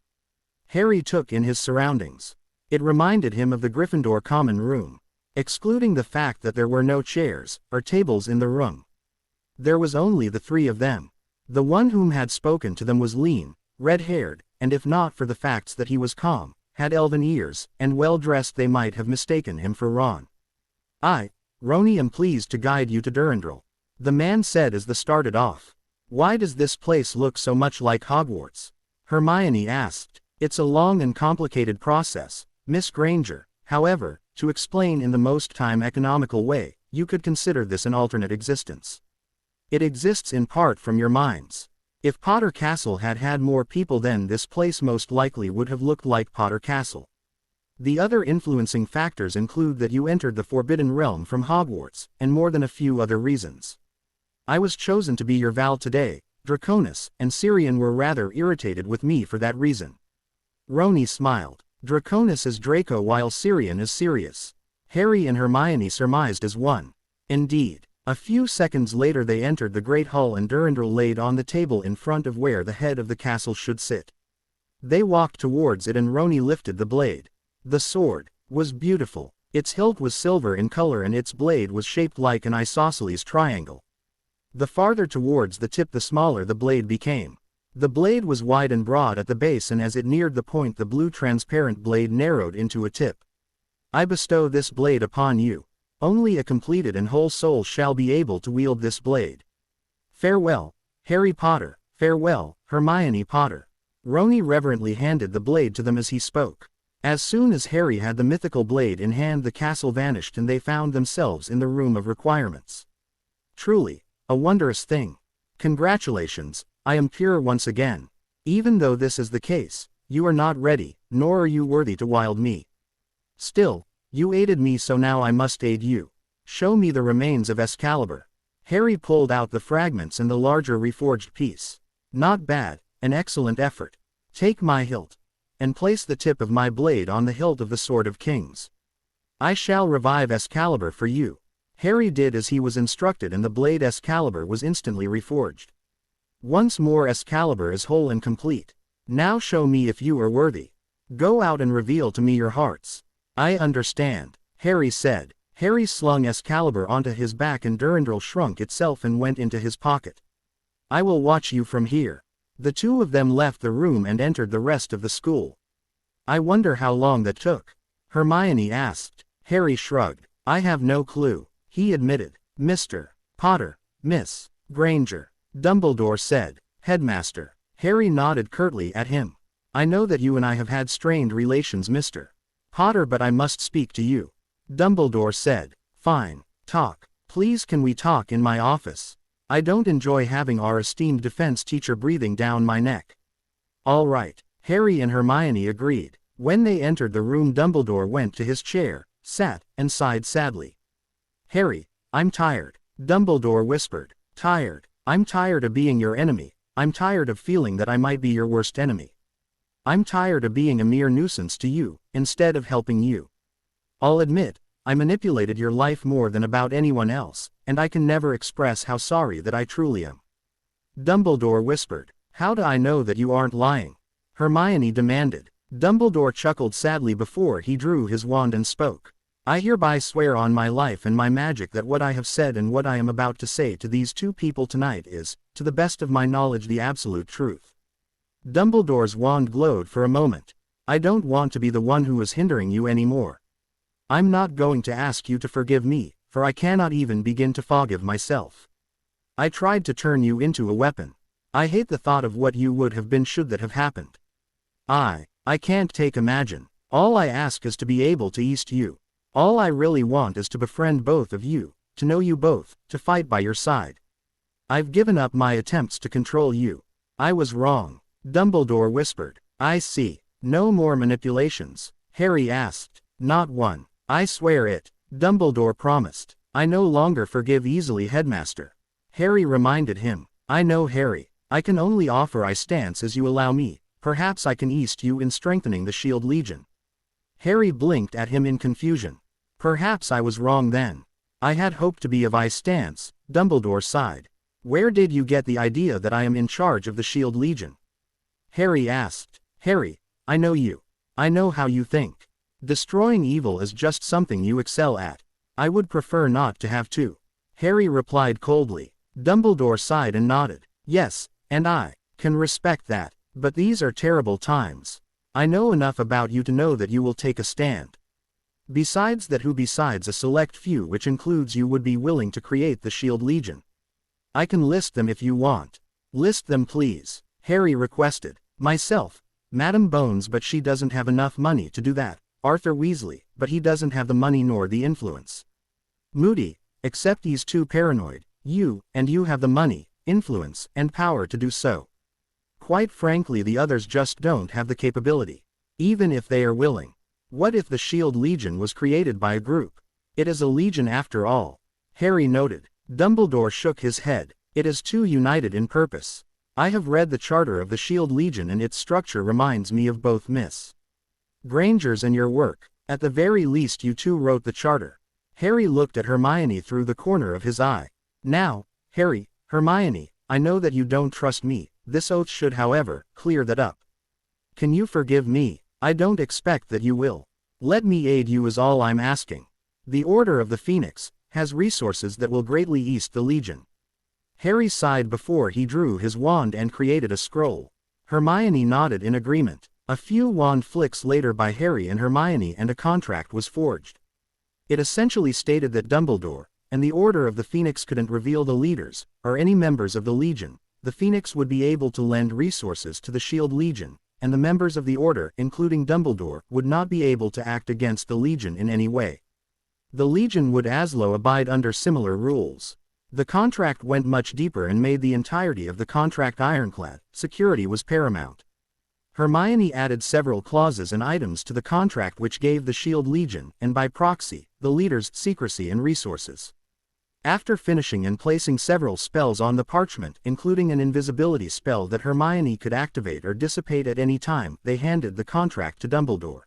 Harry took in his surroundings. It reminded him of the Gryffindor common room. Excluding the fact that there were no chairs or tables in the room. There was only the three of them. The one whom had spoken to them was lean, red-haired, and if not for the facts that he was calm, had elven ears, and well-dressed, they might have mistaken him for Ron. Rony, am pleased to guide you to Durandal, the man said as they started off. Why does this place look so much like Hogwarts? Hermione asked. It's a long and complicated process, Miss Granger. However, to explain in the most time-economical way, you could consider this an alternate existence. It exists in part from your minds. If Potter Castle had had more people, then this place most likely would have looked like Potter Castle. The other influencing factors include that you entered the Forbidden Realm from Hogwarts, and more than a few other reasons. I was chosen to be your Val today. Draconis and Sirian were rather irritated with me for that reason. Rony smiled. Draconis is Draco while Sirian is Sirius. Harry and Hermione surmised as one. Indeed. A few seconds later they entered the great hall and Durandal laid on the table in front of where the head of the castle should sit. They walked towards it and Rony lifted the blade. The sword was beautiful. Its hilt was silver in color and its blade was shaped like an isosceles triangle. The farther towards the tip the smaller the blade became. The blade was wide and broad at the base, and as it neared the point the blue transparent blade narrowed into a tip. I bestow this blade upon you. Only a completed and whole soul shall be able to wield this blade. Farewell, Harry Potter. Farewell, Hermione Potter. Rony reverently handed the blade to them as he spoke. As soon as Harry had the mythical blade in hand, the castle vanished and they found themselves in the room of requirements. Truly, a wondrous thing. Congratulations, I am pure once again. Even though this is the case, you are not ready, nor are you worthy to wield me. Still, you aided me, so now I must aid you. Show me the remains of Excalibur. Harry pulled out the fragments and the larger reforged piece. Not bad, an excellent effort. Take my hilt. And place the tip of my blade on the hilt of the Sword of Kings. I shall revive Excalibur for you. Harry did as he was instructed and the blade Excalibur was instantly reforged. Once more Excalibur is whole and complete. Now show me if you are worthy. Go out and reveal to me your hearts. I understand, Harry said. Harry slung Excalibur onto his back and Durandal shrunk itself and went into his pocket. I will watch you from here. The two of them left the room and entered the rest of the school. I wonder how long that took? Hermione asked. Harry shrugged. I have no clue, he admitted. Mr. Potter, Miss Granger, Dumbledore said. Headmaster. Harry nodded curtly at him. I know that you and I have had strained relations, Mr. Potter, but I must speak to you. Dumbledore said. Fine, talk. Please, can we talk in my office? I don't enjoy having our esteemed defense teacher breathing down my neck. All right, Harry and Hermione agreed. When they entered the room, Dumbledore went to his chair, sat, and sighed sadly. Harry, I'm tired. Dumbledore whispered. Tired? I'm tired of being your enemy. I'm tired of feeling that I might be your worst enemy. I'm tired of being a mere nuisance to you, instead of helping you. I'll admit, I manipulated your life more than about anyone else, and I can never express how sorry that I truly am. Dumbledore whispered. How do I know that you aren't lying? Hermione demanded. Dumbledore chuckled sadly before he drew his wand and spoke. I hereby swear on my life and my magic that what I have said and what I am about to say to these two people tonight is, to the best of my knowledge, the absolute truth. Dumbledore's wand glowed for a moment. I don't want to be the one who is hindering you anymore. I'm not going to ask you to forgive me, for I cannot even begin to forgive myself. I tried to turn you into a weapon. I hate the thought of what you would have been should that have happened. I can't imagine. All I ask is to be able to east you. All I really want is to befriend both of you, to know you both, to fight by your side. I've given up my attempts to control you. I was wrong. Dumbledore whispered. I see. No more manipulations? Harry asked. Not one. I swear it. Dumbledore promised. I no longer forgive easily, Headmaster. Harry reminded him. I know, Harry. I can only offer I stance as you allow me. Perhaps I can east you in strengthening the Shield Legion. Harry blinked at him in confusion. Perhaps I was wrong then. I had hoped to be of I stance, Dumbledore sighed. Where did you get the idea that I am in charge of the Shield Legion? Harry asked. Harry, I know you. I know how you think. Destroying evil is just something you excel at. I would prefer not to have to. Harry replied coldly. Dumbledore sighed and nodded. Yes, and I can respect that, but these are terrible times. I know enough about you to know that you will take a stand. Besides that, who besides a select few, which includes you, would be willing to create the Shield Legion? I can list them if you want. List them please, Harry requested. Myself, Madam Bones, but she doesn't have enough money to do that. Arthur Weasley, but he doesn't have the money nor the influence. Moody, except he's too paranoid. You have the money, influence, and power to do so. Quite frankly, the others just don't have the capability. Even if they are willing. What if the Shield Legion was created by a group? It is a legion after all. Harry noted. Dumbledore shook his head. It is too united in purpose. I have read the charter of the Shield Legion and its structure reminds me of both Miss Granger's and your work. At the very least you two wrote the charter. Harry looked at Hermione through the corner of his eye. Now, Harry, Hermione, I know that you don't trust me. This oath should, however, clear that up. Can you forgive me? I don't expect that you will. Let me aid you is all I'm asking. The Order of the Phoenix has resources that will greatly ease the Legion. Harry sighed before he drew his wand and created a scroll. Hermione nodded in agreement. A few wand flicks later by Harry and Hermione and a contract was forged. It essentially stated that Dumbledore and the Order of the Phoenix couldn't reveal the leaders, or any members of the Legion. The Phoenix would be able to lend resources to the Shield Legion, and the members of the Order, including Dumbledore, would not be able to act against the Legion in any way. The Legion would also abide under similar rules. The contract went much deeper and made the entirety of the contract ironclad. Security was paramount. Hermione added several clauses and items to the contract which gave the Shield Legion, and by proxy, the leaders, secrecy and resources. After finishing and placing several spells on the parchment, including an invisibility spell that Hermione could activate or dissipate at any time, they handed the contract to Dumbledore.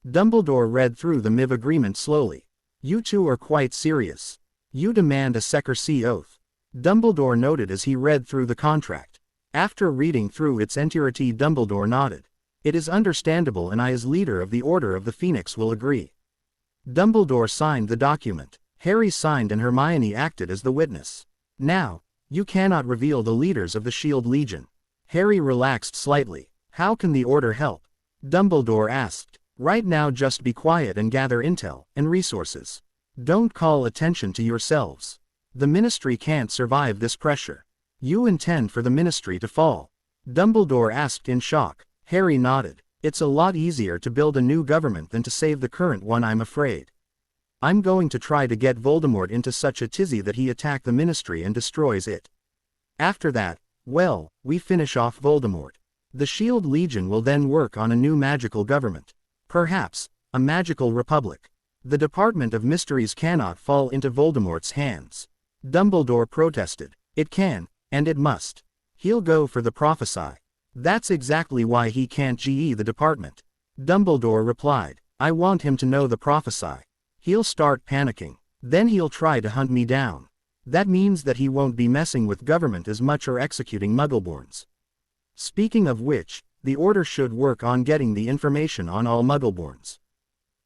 Dumbledore read through the MIV agreement slowly. You two are quite serious. You demand a secrecy oath. Dumbledore noted as he read through the contract. After reading through its entirety, Dumbledore nodded. It is understandable, and I as leader of the Order of the Phoenix will agree. Dumbledore signed the document. Harry signed and Hermione acted as the witness. Now, you cannot reveal the leaders of the Shield Legion. Harry relaxed slightly. How can the Order help? Dumbledore asked. Right now just be quiet and gather intel and resources. Don't call attention to yourselves. The Ministry can't survive this pressure. You intend for the Ministry to fall? Dumbledore asked in shock. Harry nodded. It's a lot easier to build a new government than to save the current one, I'm afraid. I'm going to try to get Voldemort into such a tizzy that he attack the Ministry and destroys it. After that, well, we finish off Voldemort. The Shield Legion will then work on a new magical government. Perhaps, a magical republic. The Department of Mysteries cannot fall into Voldemort's hands. Dumbledore protested. It can, and it must. He'll go for the prophesy. That's exactly why he can't GE the department. Dumbledore replied. I want him to know the prophesy. He'll start panicking. Then he'll try to hunt me down. That means that he won't be messing with government as much or executing Muggleborns. Speaking of which, the Order should work on getting the information on all Muggleborns.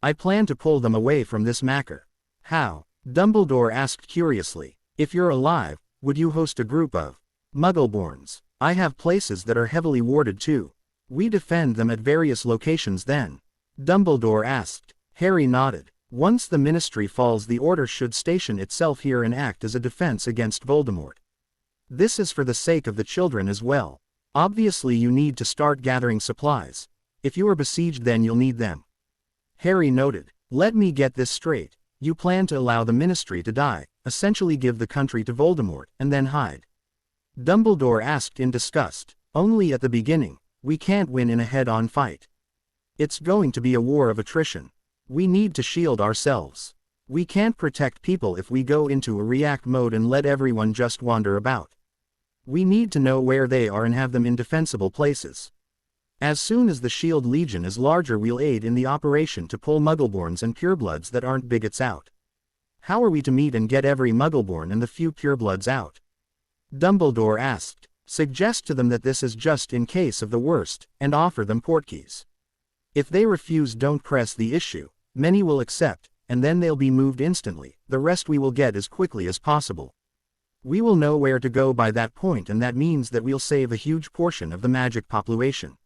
I plan to pull them away from this macker. How? Dumbledore asked curiously. If you're alive, would you host a group of Muggleborns? I have places that are heavily warded too. We defend them at various locations then. Dumbledore asked. Harry nodded. Once the Ministry falls, the Order should station itself here and act as a defense against Voldemort. This is for the sake of the children as well. Obviously you need to start gathering supplies. If you are besieged, then you'll need them. Harry noted. Let me get this straight. You plan to allow the Ministry to die, essentially give the country to Voldemort, and then hide? Dumbledore asked in disgust. Only at the beginning. We can't win in a head-on fight. It's going to be a war of attrition. We need to shield ourselves. We can't protect people if we go into a react mode and let everyone just wander about. We need to know where they are and have them in defensible places. As soon as the Shield Legion is larger, we'll aid in the operation to pull Muggleborns and purebloods that aren't bigots out. How are we to meet and get every Muggleborn and the few purebloods out? Dumbledore asked. Suggest to them that this is just in case of the worst, and offer them portkeys. If they refuse, don't press the issue. Many will accept, and then they'll be moved instantly. The rest we will get as quickly as possible. We will know where to go by that point, and that means that we'll save a huge portion of the magic population.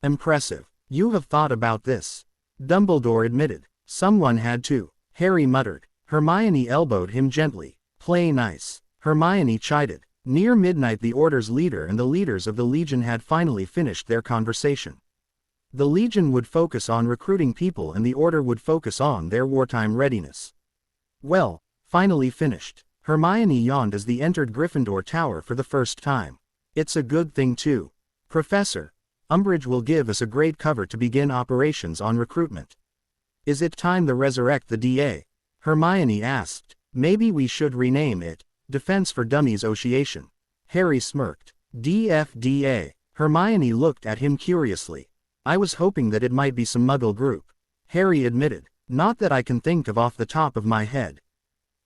Impressive. You have thought about this. Dumbledore admitted. Someone had to. Harry muttered. Hermione elbowed him gently. Play nice. Hermione chided. Near midnight, the Order's leader and the leaders of the Legion had finally finished their conversation. The Legion would focus on recruiting people and the Order would focus on their wartime readiness. Well, finally finished. Hermione yawned as they entered Gryffindor Tower for the first time. It's a good thing too. Professor, Umbridge will give us a great cover to begin operations on recruitment. Is it time to resurrect the DA? Hermione asked. Maybe we should rename it Defense for Dummies Oceation. Harry smirked. DFDA. Hermione looked at him curiously. I was hoping that it might be some Muggle group. Harry admitted. Not that I can think of off the top of my head.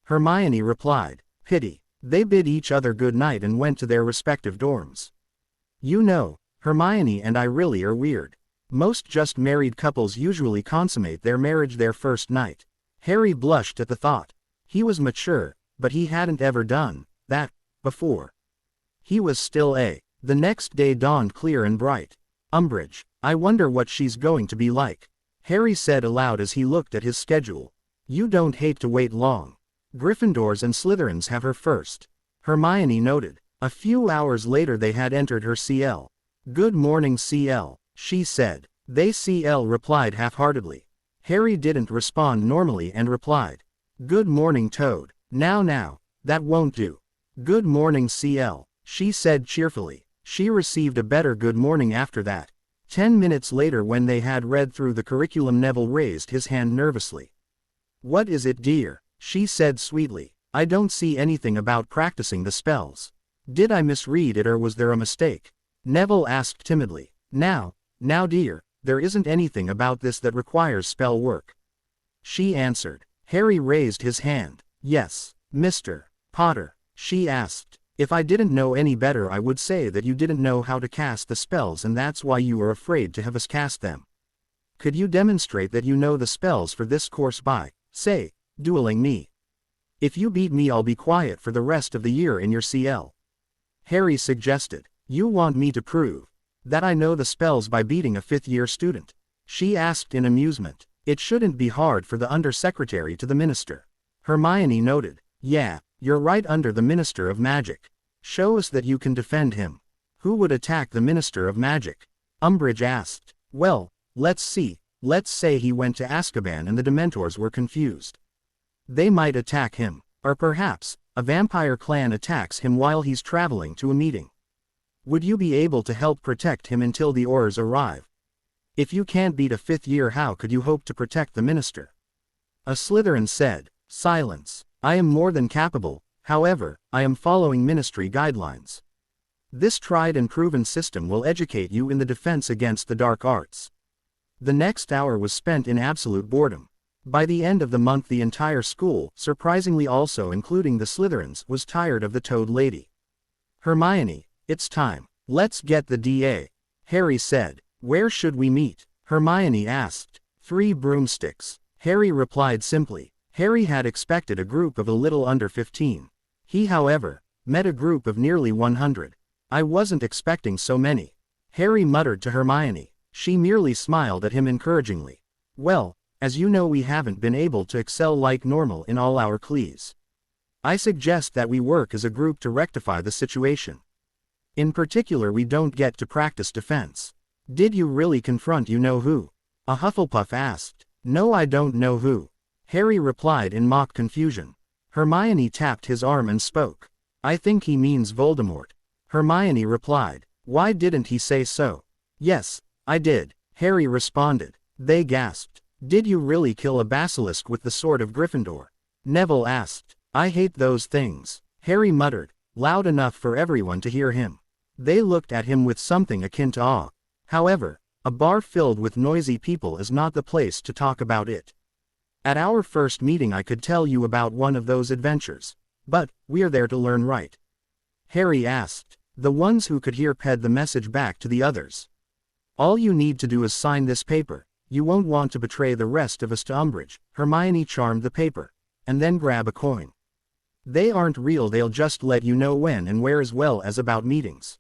Hermione replied. Pity. They bid each other good night and went to their respective dorms. You know, Hermione and I really are weird. Most just married couples usually consummate their marriage their first night. Harry blushed at the thought. He was mature, but he hadn't ever done that before. He was still a. The next day dawned clear and bright. Umbridge, I wonder what she's going to be like. Harry said aloud as he looked at his schedule. You don't hate to wait long. Gryffindors and Slytherins have her first. Hermione noted. A few hours later they had entered her CL. Good morning CL, she said. They CL replied half-heartedly. Harry didn't respond normally and replied. Good morning Toad. Now, that won't do. Good morning CL, she said cheerfully. She received a better good morning after that. 10 minutes later, when they had read through the curriculum, Neville raised his hand nervously. What is it, dear? She said sweetly. I don't see anything about practicing the spells. Did I misread it or was there a mistake? Neville asked timidly. Now dear, there isn't anything about this that requires spell work. She answered. Harry raised his hand. Yes, Mr. Potter, she asked. If I didn't know any better, I would say that you didn't know how to cast the spells and that's why you were afraid to have us cast them. Could you demonstrate that you know the spells for this course by, say, dueling me? If you beat me, I'll be quiet for the rest of the year in your CL. Harry suggested. You want me to prove that I know the spells by beating a fifth-year student? She asked in amusement. It shouldn't be hard for the undersecretary to the minister. Hermione noted. Yeah, you're right, under the Minister of Magic. Show us that you can defend him. Who would attack the Minister of Magic? Umbridge asked. Well, let's see. Let's say he went to Azkaban and the Dementors were confused. They might attack him. Or perhaps, a vampire clan attacks him while he's traveling to a meeting. Would you be able to help protect him until the Aurors arrive? If you can't beat a fifth year, how could you hope to protect the minister? A Slytherin said. Silence. I am more than capable, however, I am following ministry guidelines. This tried and proven system will educate you in the defense against the dark arts. The next hour was spent in absolute boredom. By the end of the month, the entire school, surprisingly also including the Slytherins, was tired of the Toad Lady. Hermione, it's time. Let's get the DA. Harry said. Where should we meet? Hermione asked. 3 broomsticks. Harry replied simply. Harry had expected a group of a little under 15. He, however, met a group of nearly 100. I wasn't expecting so many. Harry muttered to Hermione. She merely smiled at him encouragingly. Well, as you know, we haven't been able to excel like normal in all our classes. I suggest that we work as a group to rectify the situation. In particular, we don't get to practice defense. Did you really confront you know who? A Hufflepuff asked. No, I don't know who. Harry replied in mock confusion. Hermione tapped his arm and spoke. I think he means Voldemort. Hermione replied. Why didn't he say so? Yes, I did, Harry responded. They gasped. Did you really kill a basilisk with the sword of Gryffindor? Neville asked. I hate those things, Harry muttered, loud enough for everyone to hear him. They looked at him with something akin to awe. However, a bar filled with noisy people is not the place to talk about it. At our first meeting I could tell you about one of those adventures. But, we're there to learn, right? Harry asked. The ones who could hear ped the message back to the others. All you need to do is sign this paper, You won't want to betray the rest of us to Umbridge. Hermione charmed the paper. And then grab a coin. They aren't real, they'll just let you know when and where as well as about meetings.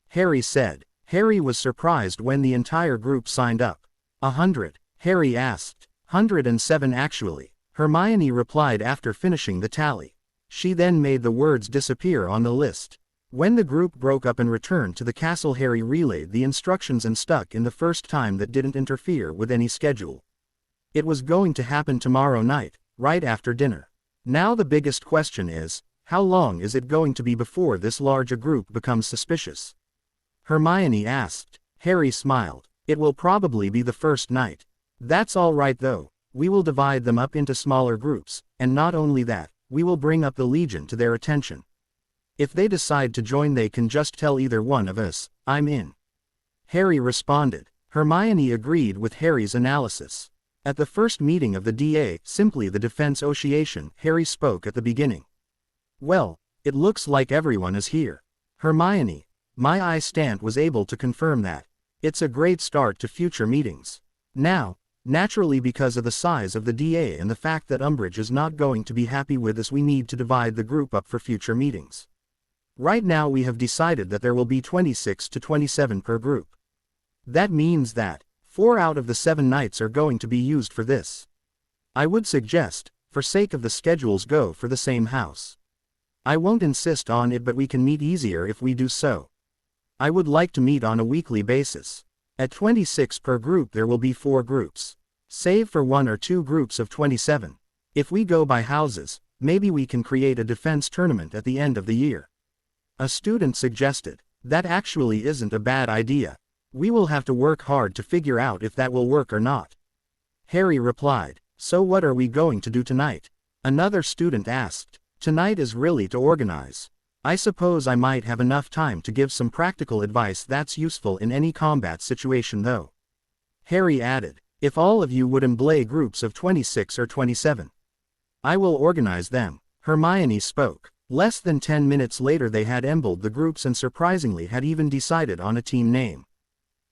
Harry said. Harry was surprised when the entire group signed up. 100, Harry asked. 107 actually, Hermione replied after finishing the tally. She then made the words disappear on the list. When the group broke up and returned to the castle, Harry relayed the instructions and stuck in the first time that didn't interfere with any schedule. It was going to happen tomorrow night, right after dinner. Now the biggest question is, how long is it going to be before this large a group becomes suspicious? Hermione asked. Harry smiled. It will probably be the first night. That's all right though, we will divide them up into smaller groups, and not only that, we will bring up the Legion to their attention. If they decide to join they can just tell either one of us, I'm in. Harry responded. Hermione agreed with Harry's analysis. At the first meeting of the DA, simply the Defense Association, Harry spoke at the beginning. Well, it looks like everyone is here. Hermione, my eye stant was able to confirm that. It's a great start to future meetings. Now, naturally because of the size of the DA and the fact that Umbridge is not going to be happy with us, we need to divide the group up for future meetings. Right now we have decided that there will be 26 to 27 per group. That means that 4 out of the 7 nights are going to be used for this. I would suggest, for sake of the schedules, go for the same house. I won't insist on it, but we can meet easier if we do so. I would like to meet on a weekly basis. At 26 per group there will be 4 groups. Save for 1 or 2 groups of 27. If we go by houses, maybe we can create a defense tournament at the end of the year. A student suggested. That actually isn't a bad idea. We will have to work hard to figure out if that will work or not. Harry replied. So what are we going to do tonight? Another student asked. Tonight is really to organize. I suppose I might have enough time to give some practical advice that's useful in any combat situation though. Harry added. If all of you would emblay groups of 26 or 27. I will organize them. Hermione spoke. Less than 10 minutes later they had embled the groups and surprisingly had even decided on a team name.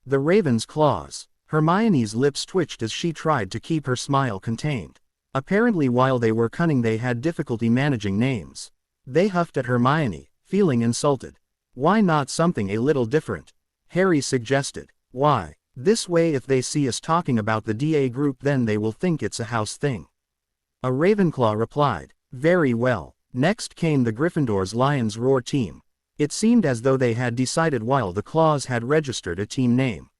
The Raven's Claws. Hermione's lips twitched as she tried to keep her smile contained. Apparently while they were cunning they had difficulty managing names. They huffed at Hermione, feeling insulted. Why not something a little different? Harry suggested. Why? This way if they see us talking about the DA group then they will think it's a house thing. A Ravenclaw replied. Very well. Next came the Gryffindor's Lion's Roar team. It seemed as though they had decided while the Claws had registered a team name.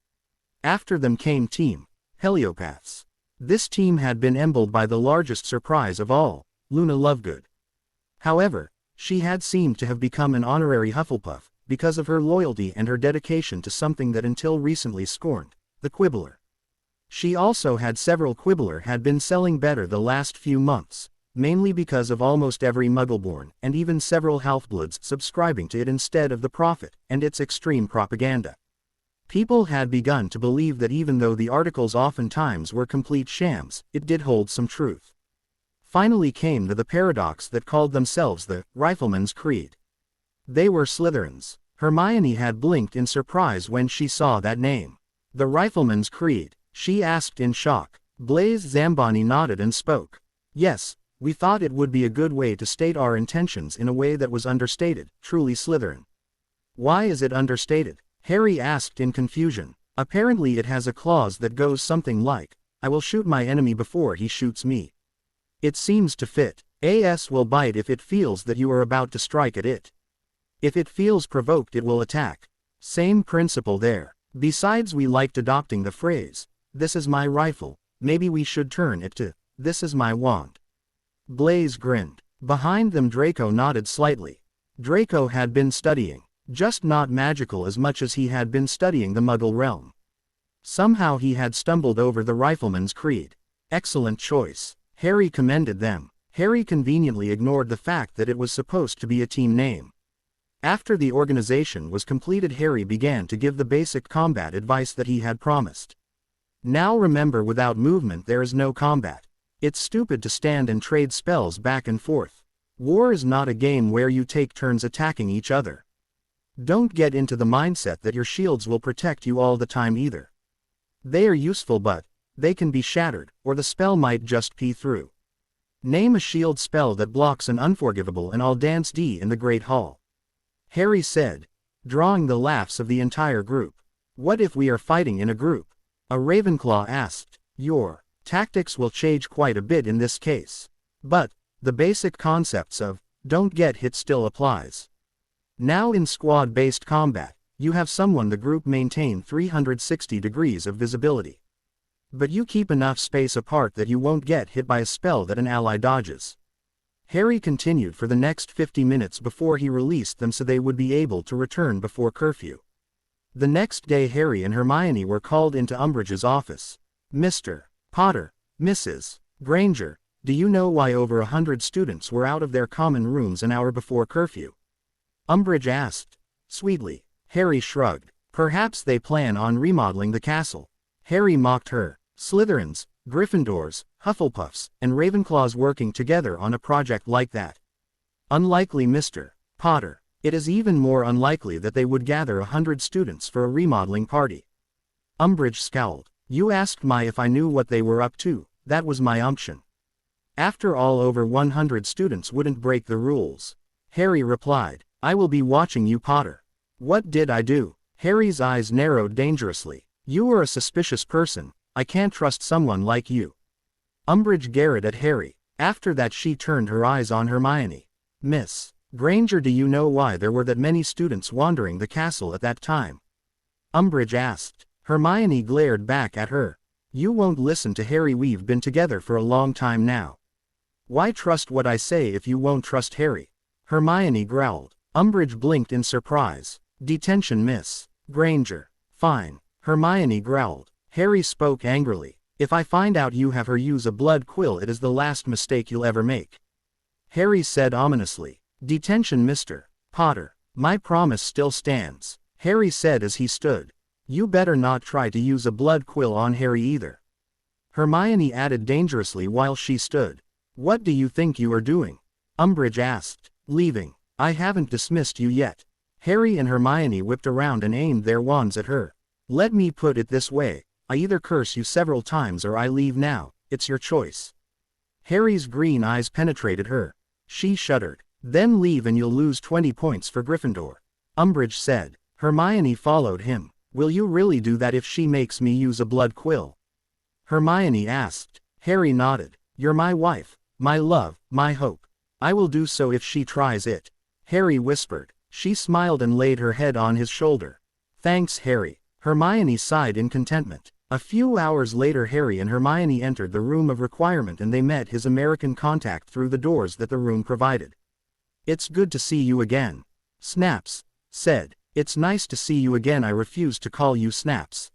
After them came Team Heliopaths. This team had been embled by the largest surprise of all, Luna Lovegood. However, she had seemed to have become an honorary Hufflepuff, because of her loyalty and her dedication to something that until recently scorned, the Quibbler. She also had several Quibbler had been selling better the last few months, mainly because of almost every Muggleborn and even several Halfbloods subscribing to it instead of the Prophet and its extreme propaganda. People had begun to believe that even though the articles oftentimes were complete shams, it did hold some truth. Finally came the paradox that called themselves the Rifleman's Creed. They were Slytherins. Hermione had blinked in surprise when she saw that name. The Rifleman's Creed, she asked in shock. Blaise Zamboni nodded and spoke. Yes, we thought it would be a good way to state our intentions in a way that was understated, truly Slytherin. Why is it understated? Harry asked in confusion. Apparently it has a clause that goes something like, I will shoot my enemy before he shoots me. It seems to fit. AS will bite if it feels that you are about to strike at it. If it feels provoked it will attack. Same principle there. Besides we liked adopting the phrase, this is my rifle, maybe we should turn it to, this is my wand. Blaise grinned. Behind them Draco nodded slightly. Draco had been studying, just not magical as much as he had been studying the Muggle realm. Somehow he had stumbled over the Rifleman's Creed. Excellent choice. Harry commended them. Harry conveniently ignored the fact that it was supposed to be a team name. After the organization was completed Harry began to give the basic combat advice that he had promised. Now remember, without movement there is no combat. It's stupid to stand and trade spells back and forth. War is not a game where you take turns attacking each other. Don't get into the mindset that your shields will protect you all the time either. They are useful but, they can be shattered, or the spell might just pee through. Name a shield spell that blocks an unforgivable and I'll dance D in the Great Hall. Harry said, drawing the laughs of the entire group. What if we are fighting in a group? A Ravenclaw asked. Your tactics will change quite a bit in this case. But the basic concepts of don't get hit still applies. Now in squad-based combat, you have someone the group maintain 360 degrees of visibility. But you keep enough space apart that you won't get hit by a spell that an ally dodges. Harry continued for the next 50 minutes before he released them so they would be able to return before curfew. The next day Harry and Hermione were called into Umbridge's office. Mr. Potter, Mrs. Granger, do you know why over 100 students were out of their common rooms an hour before curfew? Umbridge asked. Sweetly. Harry shrugged. Perhaps they plan on remodeling the castle. Harry mocked her. Slytherins, Gryffindors, Hufflepuffs, and Ravenclaws working together on a project like that. Unlikely, Mr. Potter. It is even more unlikely that they would gather 100 students for a remodeling party. Umbridge scowled. You asked me if I knew what they were up to, that was my unction. After all, over 100 students wouldn't break the rules. Harry replied. I will be watching you, Potter. What did I do? Harry's eyes narrowed dangerously. You are a suspicious person. I can't trust someone like you. Umbridge glared at Harry. After that she turned her eyes on Hermione. Miss Granger, do you know why there were that many students wandering the castle at that time? Umbridge asked. Hermione glared back at her. You won't listen to Harry. We've been together for a long time now. Why trust what I say if you won't trust Harry? Hermione growled. Umbridge blinked in surprise. Detention, Miss Granger. Fine. Hermione growled. Harry spoke angrily. If I find out you have her use a blood quill, it is the last mistake you'll ever make. Harry said ominously. Detention, Mr. Potter. My promise still stands. Harry said as he stood. You better not try to use a blood quill on Harry either. Hermione added dangerously while she stood. What do you think you are doing? Umbridge asked. Leaving. I haven't dismissed you yet. Harry and Hermione whipped around and aimed their wands at her. Let me put it this way. I either curse you several times or I leave now, it's your choice. Harry's green eyes penetrated her. She shuddered. Then leave and you'll lose 20 points for Gryffindor. Umbridge said. Hermione followed him. Will you really do that if she makes me use a blood quill? Hermione asked. Harry nodded. You're my wife, my love, my hope. I will do so if she tries it. Harry whispered. She smiled and laid her head on his shoulder. Thanks, Harry. Hermione sighed in contentment. A few hours later Harry and Hermione entered the room of requirement and they met his American contact through the doors that the room provided. It's good to see you again. Snaps said. It's nice to see you again. I refuse to call you Snaps.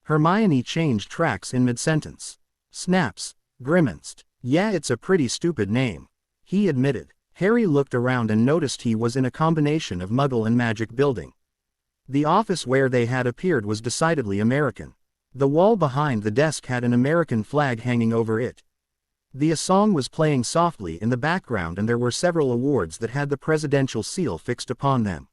Hermione changed tracks in mid-sentence. Snaps grimaced. Yeah, it's a pretty stupid name, he admitted. Harry looked around and noticed he was in a combination of Muggle and magic building. The office where they had appeared was decidedly American. The wall behind the desk had an American flag hanging over it. The song was playing softly in the background and there were several awards that had the presidential seal fixed upon them.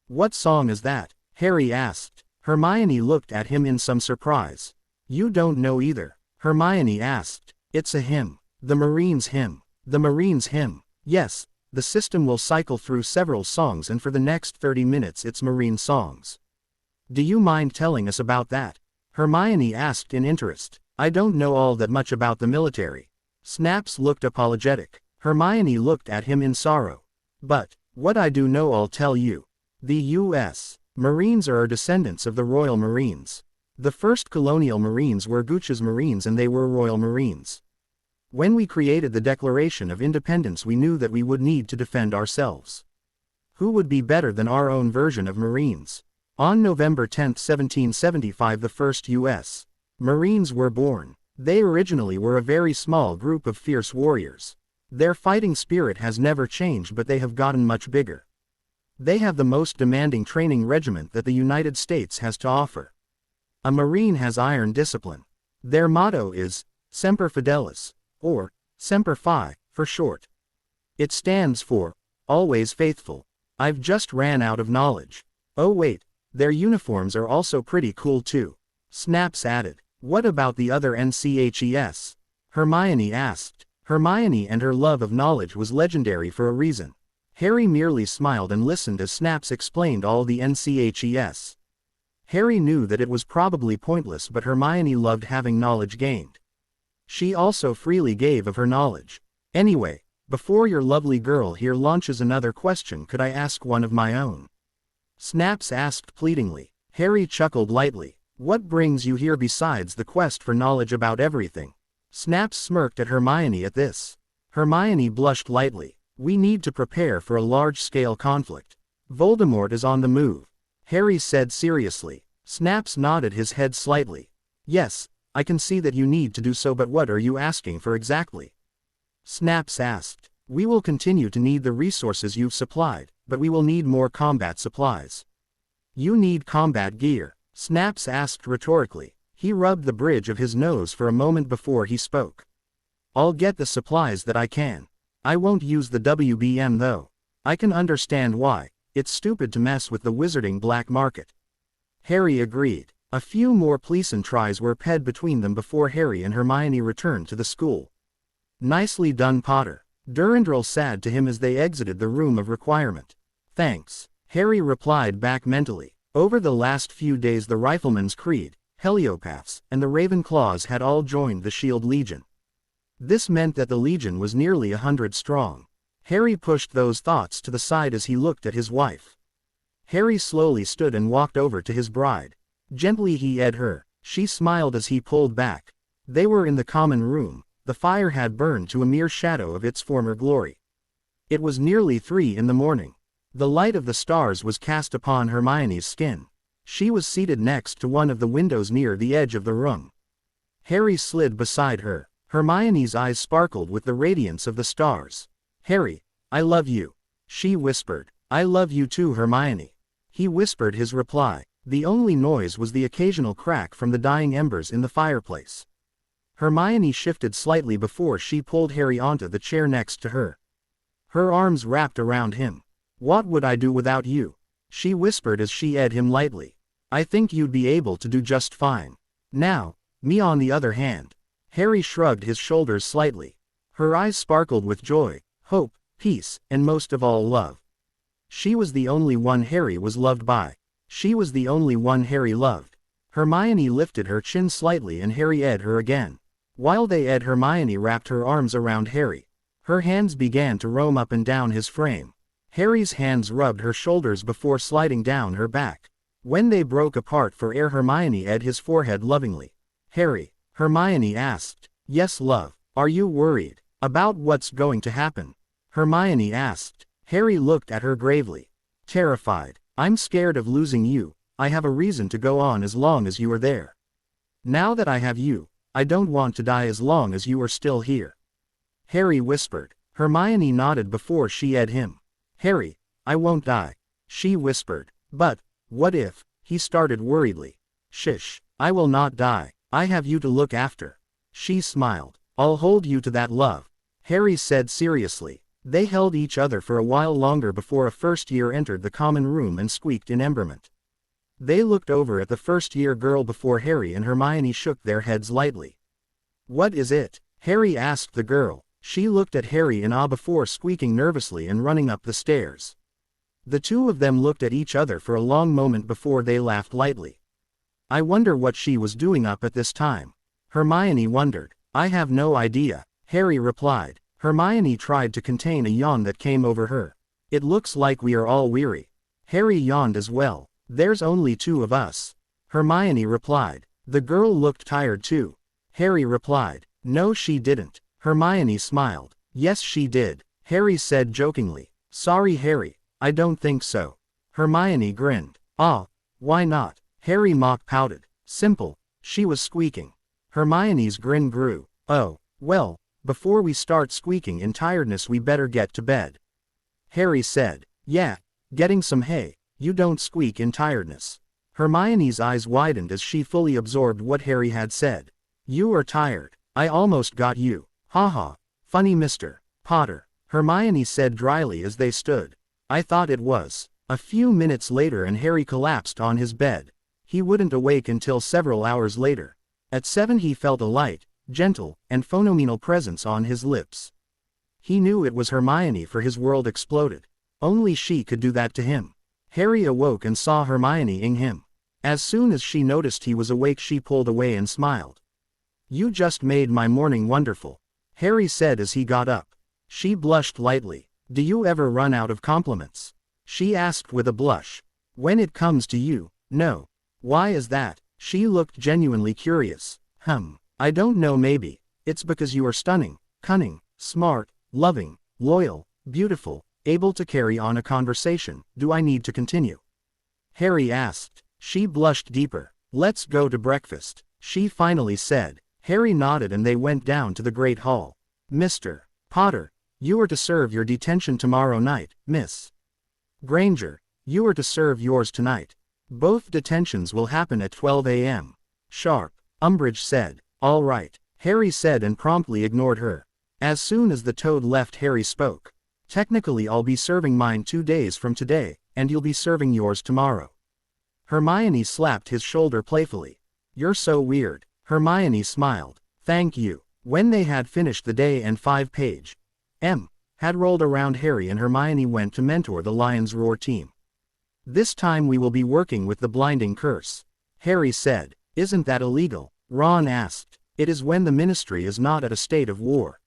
What song is that? Harry asked. Hermione looked at him in some surprise. You don't know either? Hermione asked. It's a hymn. The Marines' hymn. The Marines' hymn. Yes, the system will cycle through several songs and for the next 30 minutes it's Marine songs. Do you mind telling us about that? Hermione asked in interest. I don't know all that much about the military. Snaps looked apologetic. Hermione looked at him in sorrow. But what I do know I'll tell you. The U.S. Marines are descendants of the Royal Marines. The first colonial Marines were Gooch's Marines and they were Royal Marines. When we created the Declaration of Independence we knew that we would need to defend ourselves. Who would be better than our own version of Marines? On November 10, 1775 the first U.S. Marines were born. They originally were a very small group of fierce warriors. Their fighting spirit has never changed but they have gotten much bigger. They have the most demanding training regiment that the United States has to offer. A Marine has iron discipline. Their motto is, Semper Fidelis, or, Semper Fi, for short. It stands for, always faithful. I've just ran out of knowledge. Oh wait, their uniforms are also pretty cool too. Snaps added. What about the other NCHES? Hermione asked. Hermione and her love of knowledge was legendary for a reason. Harry merely smiled and listened as Snaps explained all the NCHES. Harry knew that it was probably pointless, but Hermione loved having knowledge gained. She also freely gave of her knowledge. Anyway, before your lovely girl here launches another question, could I ask one of my own? Snaps asked pleadingly. Harry chuckled lightly. What brings you here besides the quest for knowledge about everything? Snaps smirked at Hermione at this. Hermione blushed lightly. We need to prepare for a large-scale conflict. Voldemort is on the move, Harry said seriously. Snaps nodded his head slightly. Yes, I can see that you need to do so, but what are you asking for exactly? Snaps asked. We will continue to need the resources you've supplied, but we will need more combat supplies. You need combat gear, Snaps asked rhetorically. He rubbed the bridge of his nose for a moment before he spoke. I'll get the supplies that I can. I won't use the WBM though. I can understand why. It's stupid to mess with the wizarding black market. Harry agreed. A few more pleasant tries were ped between them before Harry and Hermione returned to the school. Nicely done, Potter, Durandal said to him as they exited the room of requirement. Thanks, Harry replied back mentally. Over the last few days the Rifleman's Creed, Heliopaths, and the Ravenclaws had all joined the Shield Legion. This meant that the Legion was nearly 100 strong. Harry pushed those thoughts to the side as he looked at his wife. Harry slowly stood and walked over to his bride. Gently he eyed her. She smiled as he pulled back. They were in the common room. The fire had burned to a mere shadow of its former glory. It was nearly 3 in the morning. The light of the stars was cast upon Hermione's skin. She was seated next to one of the windows near the edge of the room. Harry slid beside her. Hermione's eyes sparkled with the radiance of the stars. Harry, I love you, she whispered. I love you too, Hermione. He whispered his reply. The only noise was the occasional crack from the dying embers in the fireplace. Hermione shifted slightly before she pulled Harry onto the chair next to her. Her arms wrapped around him. What would I do without you? She whispered as she eyed him lightly. I think you'd be able to do just fine. Now, me on the other hand. Harry shrugged his shoulders slightly. Her eyes sparkled with joy, hope, peace, and most of all love. She was the only one Harry was loved by. She was the only one Harry loved. Hermione lifted her chin slightly and Harry eyed her again. While they eyed, Hermione wrapped her arms around Harry. Her hands began to roam up and down his frame. Harry's hands rubbed her shoulders before sliding down her back. When they broke apart for air, Hermione eyed his forehead lovingly. Harry, Hermione asked. Yes, love. Are you worried about what's going to happen? Hermione asked. Harry looked at her gravely. Terrified. I'm scared of losing you. I have a reason to go on as long as you are there. Now that I have you, I don't want to die as long as you are still here. Harry whispered. Hermione nodded before she eyed him. Harry, I won't die, she whispered. But, what if? He started worriedly. Shish, I will not die. I have you to look after. She smiled. I'll hold you to that, love, Harry said seriously. They held each other for a while longer before a first-year entered the common room and squeaked in emberment. They looked over at the first-year girl before Harry and Hermione shook their heads lightly. What is it? Harry asked the girl. She looked at Harry in awe before squeaking nervously and running up the stairs. The two of them looked at each other for a long moment before they laughed lightly. I wonder what she was doing up at this time. Hermione wondered. I have no idea, Harry replied. Hermione tried to contain a yawn that came over her. It looks like we are all weary. Harry yawned as well. There's only 2 of us, Hermione replied. The girl looked tired too. Harry replied. No, she didn't. Hermione smiled. Yes, she did, Harry said jokingly. Sorry, Harry, I don't think so. Hermione grinned. Ah, why not? Harry mock pouted. Simple, she was squeaking. Hermione's grin grew. Oh, well, before we start squeaking in tiredness we better get to bed. Harry said. Yeah, getting some hay. You don't squeak in tiredness. Hermione's eyes widened as she fully absorbed what Harry had said. You are tired. I almost got you. Haha, funny Mr. Potter, Hermione said dryly as they stood. I thought it was. A few minutes later and Harry collapsed on his bed. He wouldn't awake until several hours later. At 7 he felt a light, gentle, and phenomenal presence on his lips. He knew it was Hermione, for his world exploded. Only she could do that to him. Harry awoke and saw Hermione ing him. As soon as she noticed he was awake, she pulled away and smiled. "You just made my morning wonderful," Harry said as he got up. She blushed lightly. "Do you ever run out of compliments?" she asked with a blush. "When it comes to you, no." "Why is that?" She looked genuinely curious. I don't know, maybe it's because you are stunning, cunning, smart, loving, loyal, beautiful, able to carry on a conversation. Do I need to continue?" Harry asked. She blushed deeper. "Let's go to breakfast," she finally said. Harry nodded and they went down to the Great Hall. "Mr. Potter, you are to serve your detention tomorrow night. Miss Granger, you are to serve yours tonight. Both detentions will happen at 12 a.m. sharp," Umbridge said. "All right," Harry said and promptly ignored her. As soon as the toad left, Harry spoke. "Technically I'll be serving mine 2 days from today, and you'll be serving yours tomorrow." Hermione slapped his shoulder playfully. "You're so weird." Hermione smiled. "Thank you." When they had finished the day and 5-page had rolled around, Harry and Hermione went to mentor the Lion's Roar team. "This time we will be working with the blinding curse," Harry said. "Isn't that illegal?" Ron asked. "It is when the Ministry is not at a state of war.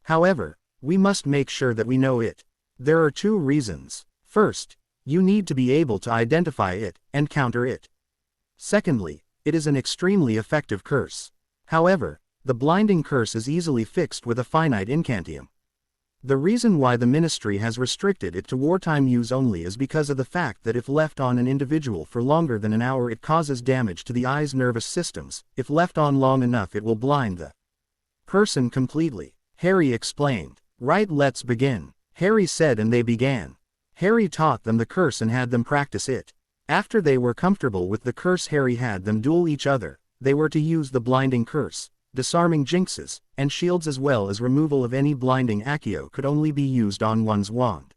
However, we must make sure that we know it. There are 2 reasons. First, you need to be able to identify it and counter it. Secondly, it is an extremely effective curse. However, the blinding curse is easily fixed with a finite incantium. The reason why the Ministry has restricted it to wartime use only is because of the fact that if left on an individual for longer than an hour, it causes damage to the eye's nervous systems. If left on long enough, it will blind the person completely," Harry explained. "Right, let's begin," Harry said, and they began. Harry taught them the curse and had them practice it. After they were comfortable with the curse, Harry had them duel each other. They were to use the blinding curse, disarming jinxes, and shields, as well as removal of any blinding accio could only be used on one's wand.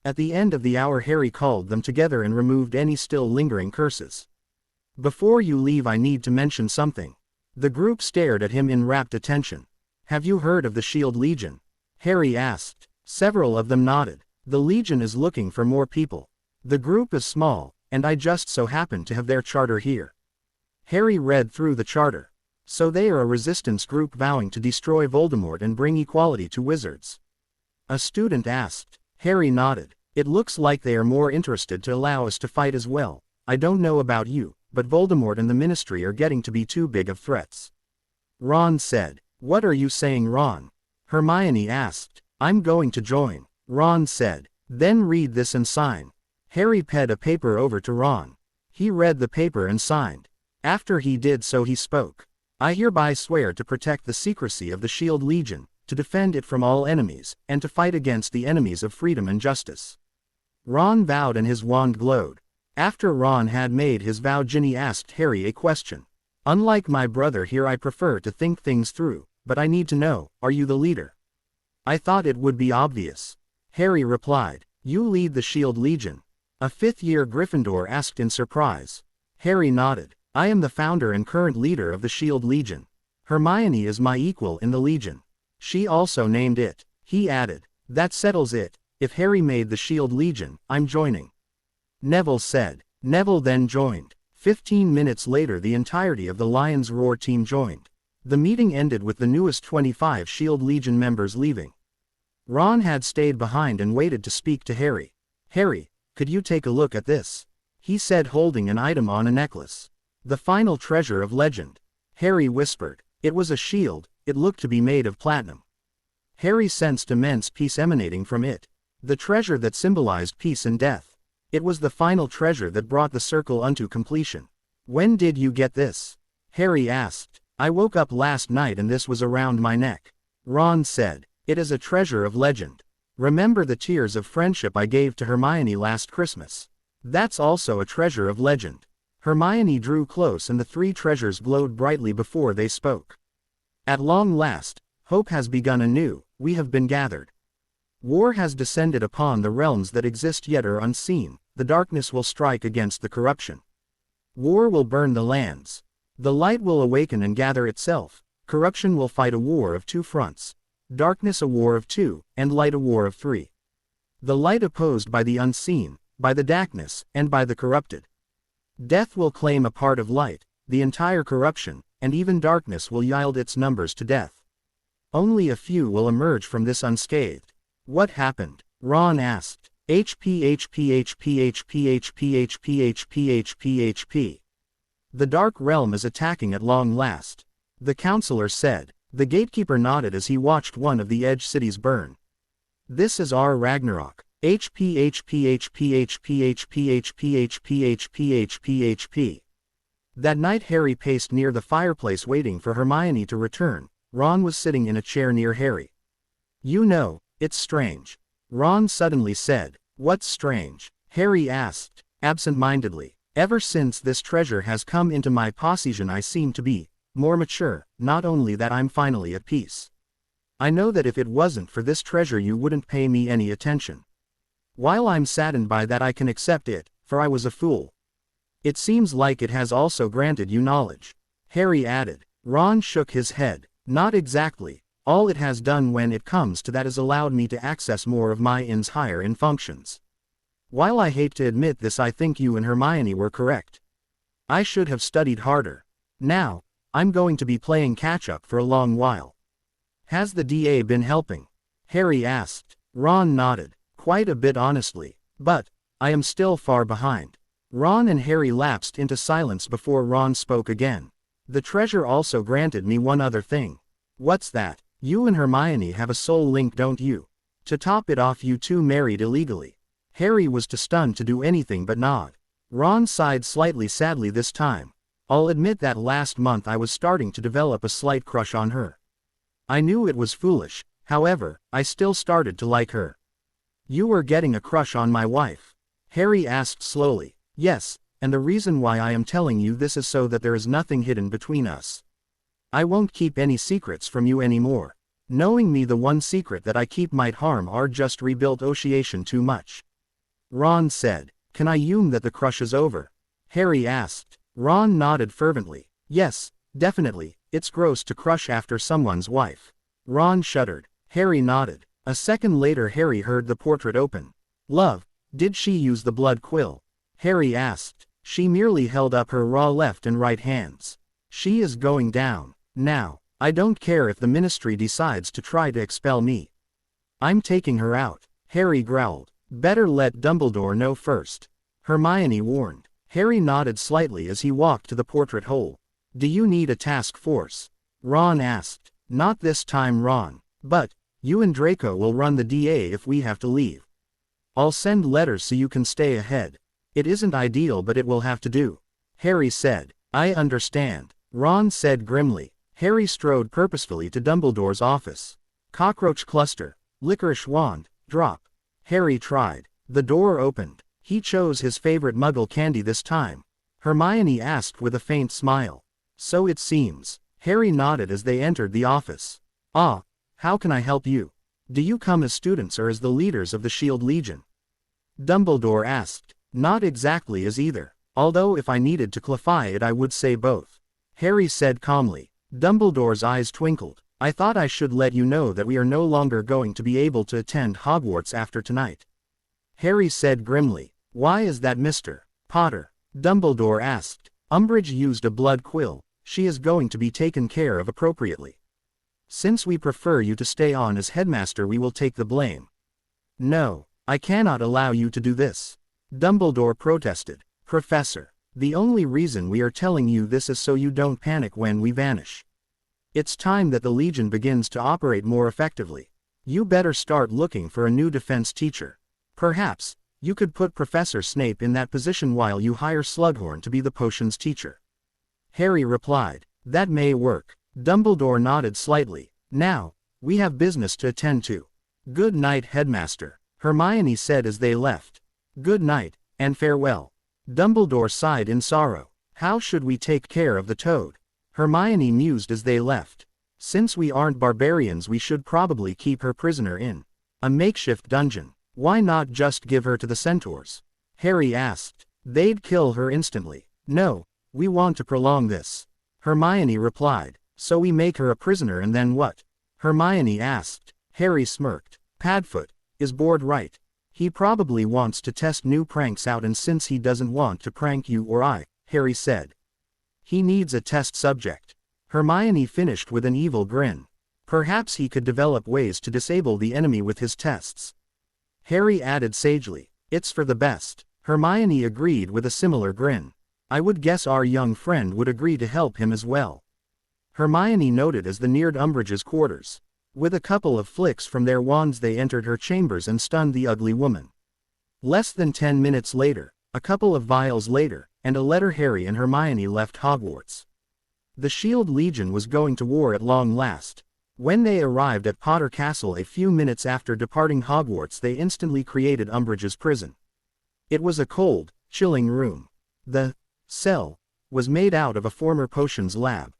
At the end of the hour, Harry called them together and removed any still lingering curses. "Before you leave, I need to mention something." The group stared at him in rapt attention. "Have you heard of the Shield Legion?" Harry asked. Several of them nodded. "The Legion is looking for more people. The group is small, and I just so happen to have their charter here." Harry read through the charter. "So they are a resistance group vowing to destroy Voldemort and bring equality to wizards?" a student asked. Harry nodded. "It looks like they are more interested to allow us to fight as well. I don't know about you, but Voldemort and the Ministry are getting to be too big of threats." Ron said. "What are you saying, Ron?" Hermione asked. "I'm going to join," Ron said. "Then read this and sign." Harry passed a paper over to Ron. He read the paper and signed. After he did so, he spoke. "I hereby swear to protect the secrecy of the Shield Legion, to defend it from all enemies, and to fight against the enemies of freedom and justice." Ron vowed and his wand glowed. After Ron had made his vow, Ginny asked Harry a question. "Unlike my brother here, I prefer to think things through, but I need to know, are you the leader?" "I thought it would be obvious," Harry replied. "You lead the Shield Legion?" a 5th-year Gryffindor asked in surprise. Harry nodded. "I am the founder and current leader of the Shield Legion. Hermione is my equal in the Legion. She also named it," he added. "That settles it. If Harry made the Shield Legion, I'm joining," Neville said. Neville then joined. 15 minutes later, the entirety of the Lion's Roar team joined. The meeting ended with the newest 25 Shield Legion members leaving. Ron had stayed behind and waited to speak to Harry. "Harry, could you take a look at this?" he said, holding an item on a necklace. "The final treasure of legend," Harry whispered. It was a shield. It looked to be made of platinum. Harry sensed immense peace emanating from it. The treasure that symbolized peace and death. It was the final treasure that brought the circle unto completion. "When did you get this?" Harry asked. "I woke up last night and this was around my neck," Ron said. "It is a treasure of legend. Remember the tears of friendship I gave to Hermione last Christmas? That's also a treasure of legend." Hermione drew close and the 3 treasures glowed brightly before they spoke. "At long last, hope has begun anew. We have been gathered. War has descended upon the realms that exist yet are unseen. The darkness will strike against the corruption. War will burn the lands. The light will awaken and gather itself. Corruption will fight a war of two fronts. Darkness a war of two, and light a war of three. The light opposed by the unseen, by the darkness, and by the corrupted. Death will claim a part of light, the entire corruption, and even darkness will yield its numbers to death. Only a few will emerge from this unscathed. What happened? Ron asked. HP. The Dark Realm is attacking at long last. The counselor said. The gatekeeper nodded as he watched one of the Edge cities burn. This is our Ragnarok. HP. That night Harry paced near the fireplace waiting for Hermione to return. Ron was sitting in a chair near Harry. You know, it's strange. Ron suddenly said. What's strange? Harry asked, absent-mindedly. Ever since this treasure has come into my possession I seem to be more mature, not only that I'm finally at peace. I know that if it wasn't for this treasure you wouldn't pay me any attention. While I'm saddened by that I can accept it, for I was a fool. It seems like it has also granted you knowledge. Harry added. Ron shook his head. Not exactly. All it has done when it comes to that is allowed me to access more of my in's higher functions. While I hate to admit this I think you and Hermione were correct. I should have studied harder. Now, I'm going to be playing catch-up for a long while. Has the DA been helping? Harry asked. Ron nodded. Quite a bit honestly. But, I am still far behind. Ron and Harry lapsed into silence before Ron spoke again. The treasure also granted me one other thing. What's that? You and Hermione have a soul link, don't you? To top it off you two married illegally. Harry was too stunned to do anything but nod. Ron sighed slightly sadly this time. I'll admit that last month I was starting to develop a slight crush on her. I knew it was foolish, however, I still started to like her. You were getting a crush on my wife? Harry asked slowly. Yes, and the reason why I am telling you this is so that there is nothing hidden between us. I won't keep any secrets from you anymore. Knowing me, the one secret that I keep might harm our just rebuilt ocean too much. Ron said. Can I assume that the crush is over? Harry asked. Ron nodded fervently. Yes, definitely, it's gross to crush after someone's wife. Ron shuddered. Harry nodded. A second later Harry heard the portrait open. Love, did she use the blood quill? Harry asked. She merely held up her raw left and right hands. She is going down. Now, I don't care if the ministry decides to try to expel me. I'm taking her out. Harry growled. Better let Dumbledore know first. Hermione warned. Harry nodded slightly as he walked to the portrait hole. Do you need a task force? Ron asked. Not this time, Ron. But, you and Draco will run the DA if we have to leave. I'll send letters so you can stay ahead. It isn't ideal but it will have to do. Harry said. I understand. Ron said grimly. Harry strode purposefully to Dumbledore's office. Cockroach cluster. Licorice wand. Drop. Harry tried. The door opened. He chose his favorite Muggle candy this time. Hermione asked with a faint smile. So it seems. Harry nodded as they entered the office. Ah, how can I help you? Do you come as students or as the leaders of the Shield Legion? Dumbledore asked. Not exactly as either. Although if I needed to clarify it I would say both. Harry said calmly. Dumbledore's eyes twinkled. I thought I should let you know that we are no longer going to be able to attend Hogwarts after tonight. Harry said grimly. Why is that, Mr. Potter? Dumbledore asked. Umbridge used a blood quill. She is going to be taken care of appropriately. Since we prefer you to stay on as headmaster we will take the blame. No, I cannot allow you to do this. Dumbledore protested. Professor, the only reason we are telling you this is so you don't panic when we vanish. It's time that the Legion begins to operate more effectively. You better start looking for a new defense teacher. Perhaps, you could put Professor Snape in that position while you hire Slughorn to be the potions teacher. Harry replied. That may work. Dumbledore nodded slightly. Now, we have business to attend to. Good night, Headmaster, Hermione said as they left. Good night, and farewell. Dumbledore sighed in sorrow. How should we take care of the toad? Hermione mused as they left. Since we aren't barbarians we should probably keep her prisoner in a makeshift dungeon. Why not just give her to the centaurs? Harry asked. They'd kill her instantly. No, we want to prolong this. Hermione replied. So we make her a prisoner and then what? Hermione asked. Harry smirked. Padfoot is bored, right? He probably wants to test new pranks out, and since he doesn't want to prank you or I, Harry said. He needs a test subject. Hermione finished with an evil grin. Perhaps he could develop ways to disable the enemy with his tests. Harry added sagely. It's for the best. Hermione agreed with a similar grin. I would guess our young friend would agree to help him as well. Hermione noted as they neared Umbridge's quarters. With a couple of flicks from their wands they entered her chambers and stunned the ugly woman. Less than 10 minutes later, a couple of vials later, and a letter, Harry and Hermione left Hogwarts. The Shield Legion was going to war at long last. When they arrived at Potter Castle a few minutes after departing Hogwarts, they instantly created Umbridge's prison. It was a cold, chilling room. The cell was made out of a former potions lab.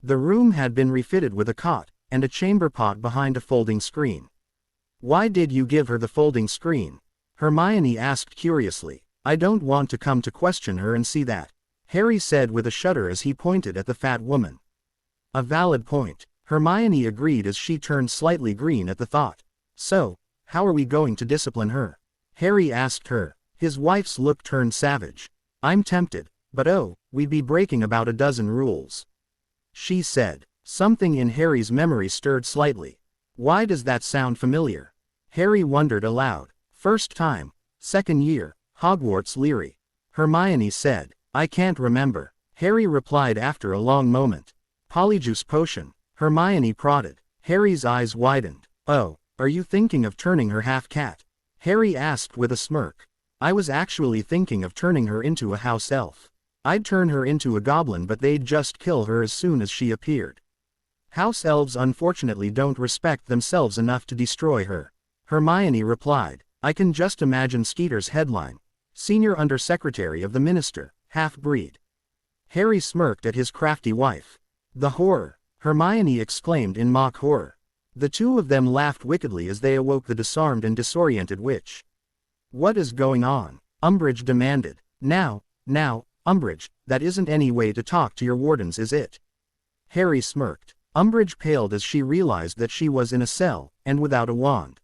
The room had been refitted with a cot and a chamber pot behind a folding screen. Why did you give her the folding screen? Hermione asked curiously. I don't want to come to question her and see that, Harry said with a shudder as he pointed at the fat woman. A valid point, Hermione agreed as she turned slightly green at the thought. So, how are we going to discipline her? Harry asked her. His wife's look turned savage. I'm tempted, but we'd be breaking about a dozen rules. She said. Something in Harry's memory stirred slightly. Why does that sound familiar? Harry wondered aloud. First time, second year, Hogwarts leery. Hermione said. I can't remember. Harry replied after a long moment. Polyjuice potion. Hermione prodded. Harry's eyes widened. Oh, are you thinking of turning her half-cat? Harry asked with a smirk. I was actually thinking of turning her into a house elf. I'd turn her into a goblin, but they'd just kill her as soon as she appeared. House elves unfortunately don't respect themselves enough to destroy her. Hermione replied. I can just imagine Skeeter's headline. Senior Undersecretary of the Minister, half-breed. Harry smirked at his crafty wife. The horror! Hermione exclaimed in mock horror. The two of them laughed wickedly as they awoke the disarmed and disoriented witch. What is going on? Umbridge demanded. Now, Umbridge, that isn't any way to talk to your wardens, is it? Harry smirked. Umbridge paled as she realized that she was in a cell, and without a wand.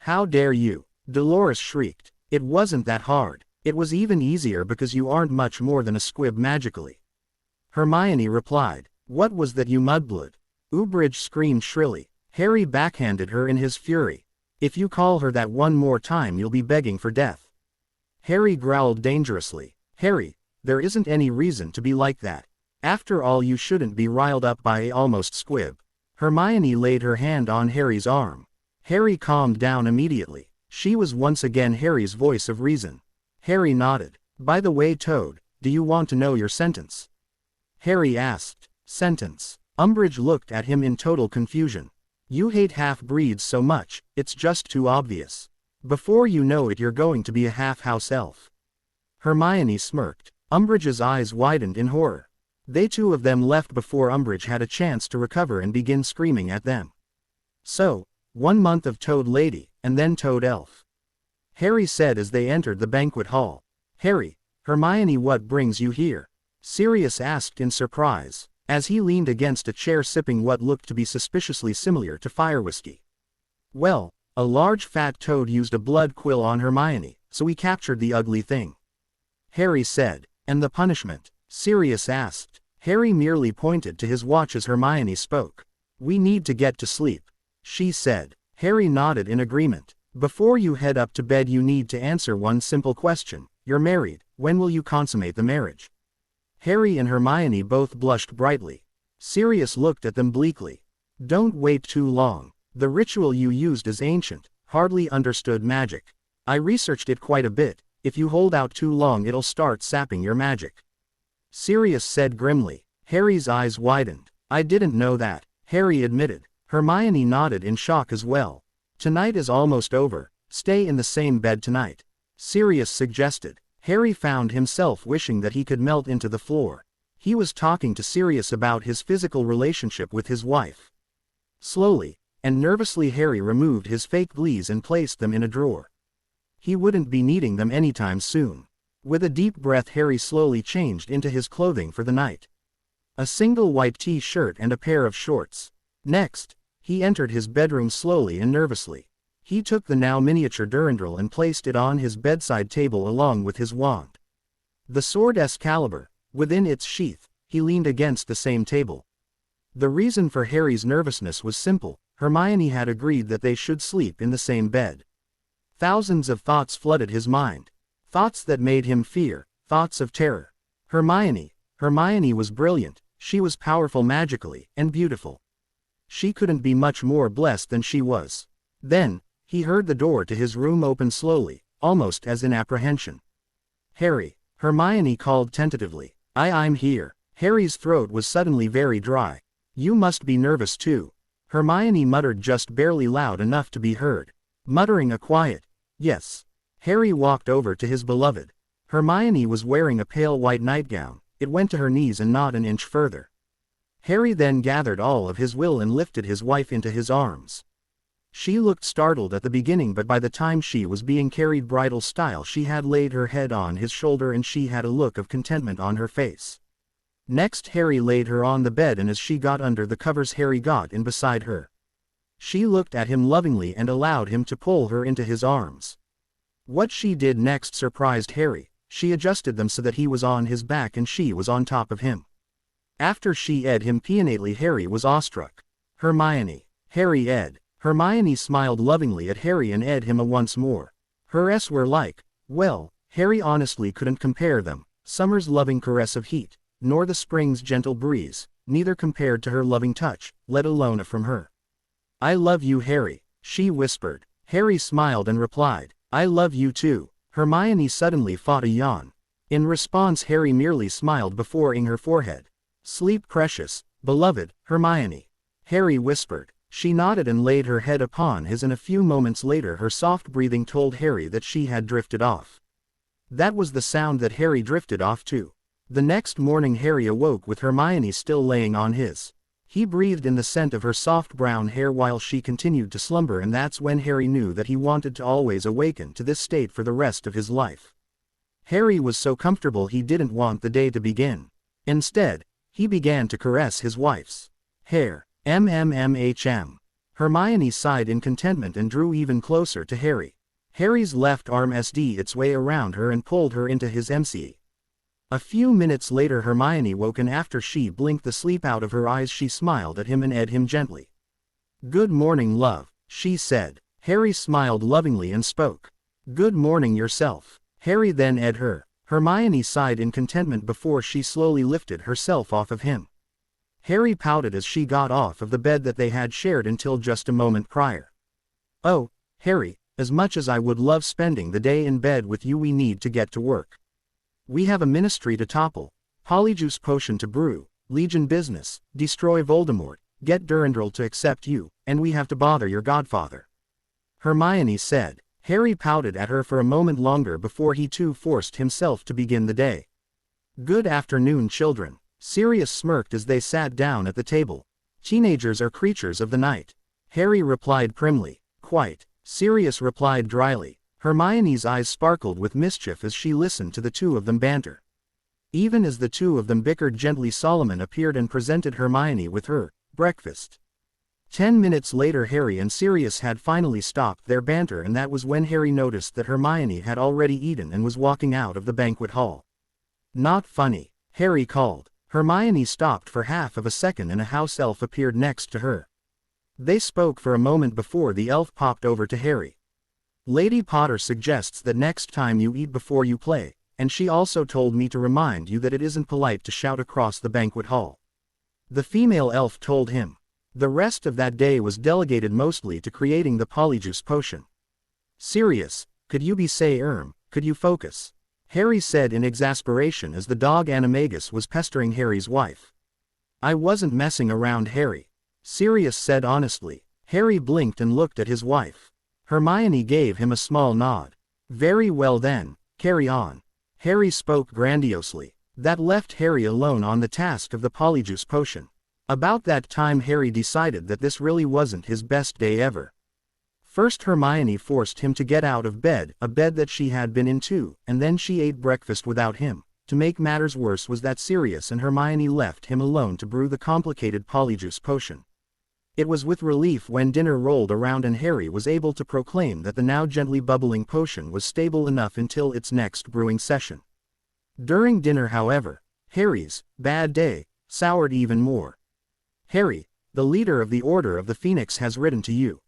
How dare you? Dolores shrieked. It wasn't that hard. It was even easier because you aren't much more than a squib magically. Hermione replied. What was that, you mudblood? Umbridge screamed shrilly. Harry backhanded her in his fury. If you call her that one more time you'll be begging for death. Harry growled dangerously. Harry, there isn't any reason to be like that. After all, you shouldn't be riled up by a almost squib. Hermione laid her hand on Harry's arm. Harry calmed down immediately. She was once again Harry's voice of reason. Harry nodded. By the way, Toad, do you want to know your sentence? Harry asked. Sentence. Umbridge looked at him in total confusion. You hate half-breeds so much, it's just too obvious. Before you know it, you're going to be a half-house elf. Hermione smirked. Umbridge's eyes widened in horror. They two of them left before Umbridge had a chance to recover and begin screaming at them. So, 1 month of Toad Lady, and then Toad Elf. Harry said as they entered the banquet hall. Harry, Hermione, what brings you here? Sirius asked in surprise, as he leaned against a chair sipping what looked to be suspiciously similar to fire whiskey. Well, a large fat toad used a blood quill on Hermione, so we captured the ugly thing. Harry said. And the punishment? Sirius asked. Harry merely pointed to his watch as Hermione spoke. We need to get to sleep, she said. Harry nodded in agreement. Before you head up to bed you need to answer one simple question. You're married, when will you consummate the marriage? Harry and Hermione both blushed brightly. Sirius looked at them bleakly. Don't wait too long. The ritual you used is ancient, hardly understood magic. I researched it quite a bit. If you hold out too long it'll start sapping your magic. Sirius said grimly. Harry's eyes widened. I didn't know that, Harry admitted. Hermione nodded in shock as well. Tonight is almost over. Stay in the same bed tonight, Sirius suggested. Harry found himself wishing that he could melt into the floor. He was talking to Sirius about his physical relationship with his wife. Slowly and nervously Harry removed his fake glees and placed them in a drawer. He wouldn't be needing them anytime soon. With a deep breath Harry slowly changed into his clothing for the night. A single white t-shirt and a pair of shorts. Next, he entered his bedroom slowly and nervously. He took the now miniature Durandal and placed it on his bedside table along with his wand. The sword Excalibur, within its sheath, he leaned against the same table. The reason for Harry's nervousness was simple: Hermione had agreed that they should sleep in the same bed. Thousands of thoughts flooded his mind. Thoughts that made him fear, thoughts of terror. Hermione was brilliant, she was powerful magically, and beautiful. She couldn't be much more blessed than she was. Then, he heard the door to his room open slowly, almost as in apprehension. "Harry," Hermione called tentatively. I'm here." Harry's throat was suddenly very dry. "You must be nervous too." Hermione muttered just barely loud enough to be heard. Muttering a quiet, "Yes." Harry walked over to his beloved. Hermione was wearing a pale white nightgown. It went to her knees and not an inch further. Harry then gathered all of his will and lifted his wife into his arms. She looked startled at the beginning, but by the time she was being carried bridal style, she had laid her head on his shoulder and she had a look of contentment on her face. Next, Harry laid her on the bed, and as she got under the covers, Harry got in beside her. She looked at him lovingly and allowed him to pull her into his arms. What she did next surprised Harry. She adjusted them so that he was on his back and she was on top of him. After she ed him pianately, Harry was awestruck. "Hermione." "Harry ed." Hermione smiled lovingly at Harry and ed him once more. Hers were like, well, Harry honestly couldn't compare them. Summer's loving caress of heat, nor the spring's gentle breeze, neither compared to her loving touch, let alone from her. "I love you, Harry," she whispered. Harry smiled and replied, "I love you too." Hermione suddenly fought a yawn. In response, Harry merely smiled before ing her forehead. "Sleep, precious, beloved, Hermione," Harry whispered. She nodded and laid her head upon his, and a few moments later her soft breathing told Harry that she had drifted off. That was the sound that Harry drifted off to. The next morning Harry awoke with Hermione still laying on his. He breathed in the scent of her soft brown hair while she continued to slumber, and that's when Harry knew that he wanted to always awaken to this state for the rest of his life. Harry was so comfortable he didn't want the day to begin. Instead, he began to caress his wife's hair. Hermione sighed in contentment and drew even closer to Harry. Harry's left arm sd its way around her and pulled her into his MC. A few minutes later Hermione woke, and after she blinked the sleep out of her eyes she smiled at him and ed him gently. "Good morning, love," she said. Harry smiled lovingly and spoke. "Good morning yourself." Harry then ed her. Hermione sighed in contentment before she slowly lifted herself off of him. Harry pouted as she got off of the bed that they had shared until just a moment prior. "Oh, Harry, as much as I would love spending the day in bed with you, we need to get to work. We have a ministry to topple, Polyjuice potion to brew, Legion business, destroy Voldemort, get Durandal to accept you, and we have to bother your godfather," Hermione said. Harry pouted at her for a moment longer before he too forced himself to begin the day. "Good afternoon, children." Sirius smirked as they sat down at the table. "Teenagers are creatures of the night," Harry replied primly. "Quite," Sirius replied dryly. Hermione's eyes sparkled with mischief as she listened to the two of them banter. Even as the two of them bickered gently, Solomon appeared and presented Hermione with her breakfast. 10 minutes later Harry and Sirius had finally stopped their banter, and that was when Harry noticed that Hermione had already eaten and was walking out of the banquet hall. "Not funny," Harry called. Hermione stopped for half of a second and a house elf appeared next to her. They spoke for a moment before the elf popped over to Harry. "Lady Potter suggests that next time you eat before you play, and she also told me to remind you that it isn't polite to shout across the banquet hall," the female elf told him. The rest of that day was delegated mostly to creating the Polyjuice potion. "Sirius, could you could you focus?" Harry said in exasperation as the dog Animagus was pestering Harry's wife. "I wasn't messing around, Harry," Sirius said honestly. Harry blinked and looked at his wife. Hermione gave him a small nod. "Very well then, carry on," Harry spoke grandiosely. That left Harry alone on the task of the Polyjuice potion. About that time Harry decided that this really wasn't his best day ever. First Hermione forced him to get out of bed, a bed that she had been in too, and then she ate breakfast without him, To make matters worse was that Sirius and Hermione left him alone to brew the complicated polyjuice potion. It was with relief when dinner rolled around and Harry was able to proclaim that the now gently bubbling potion was stable enough until its next brewing session. During dinner, however, Harry's bad day soured even more. "Harry, the leader of the Order of the Phoenix has written to you,"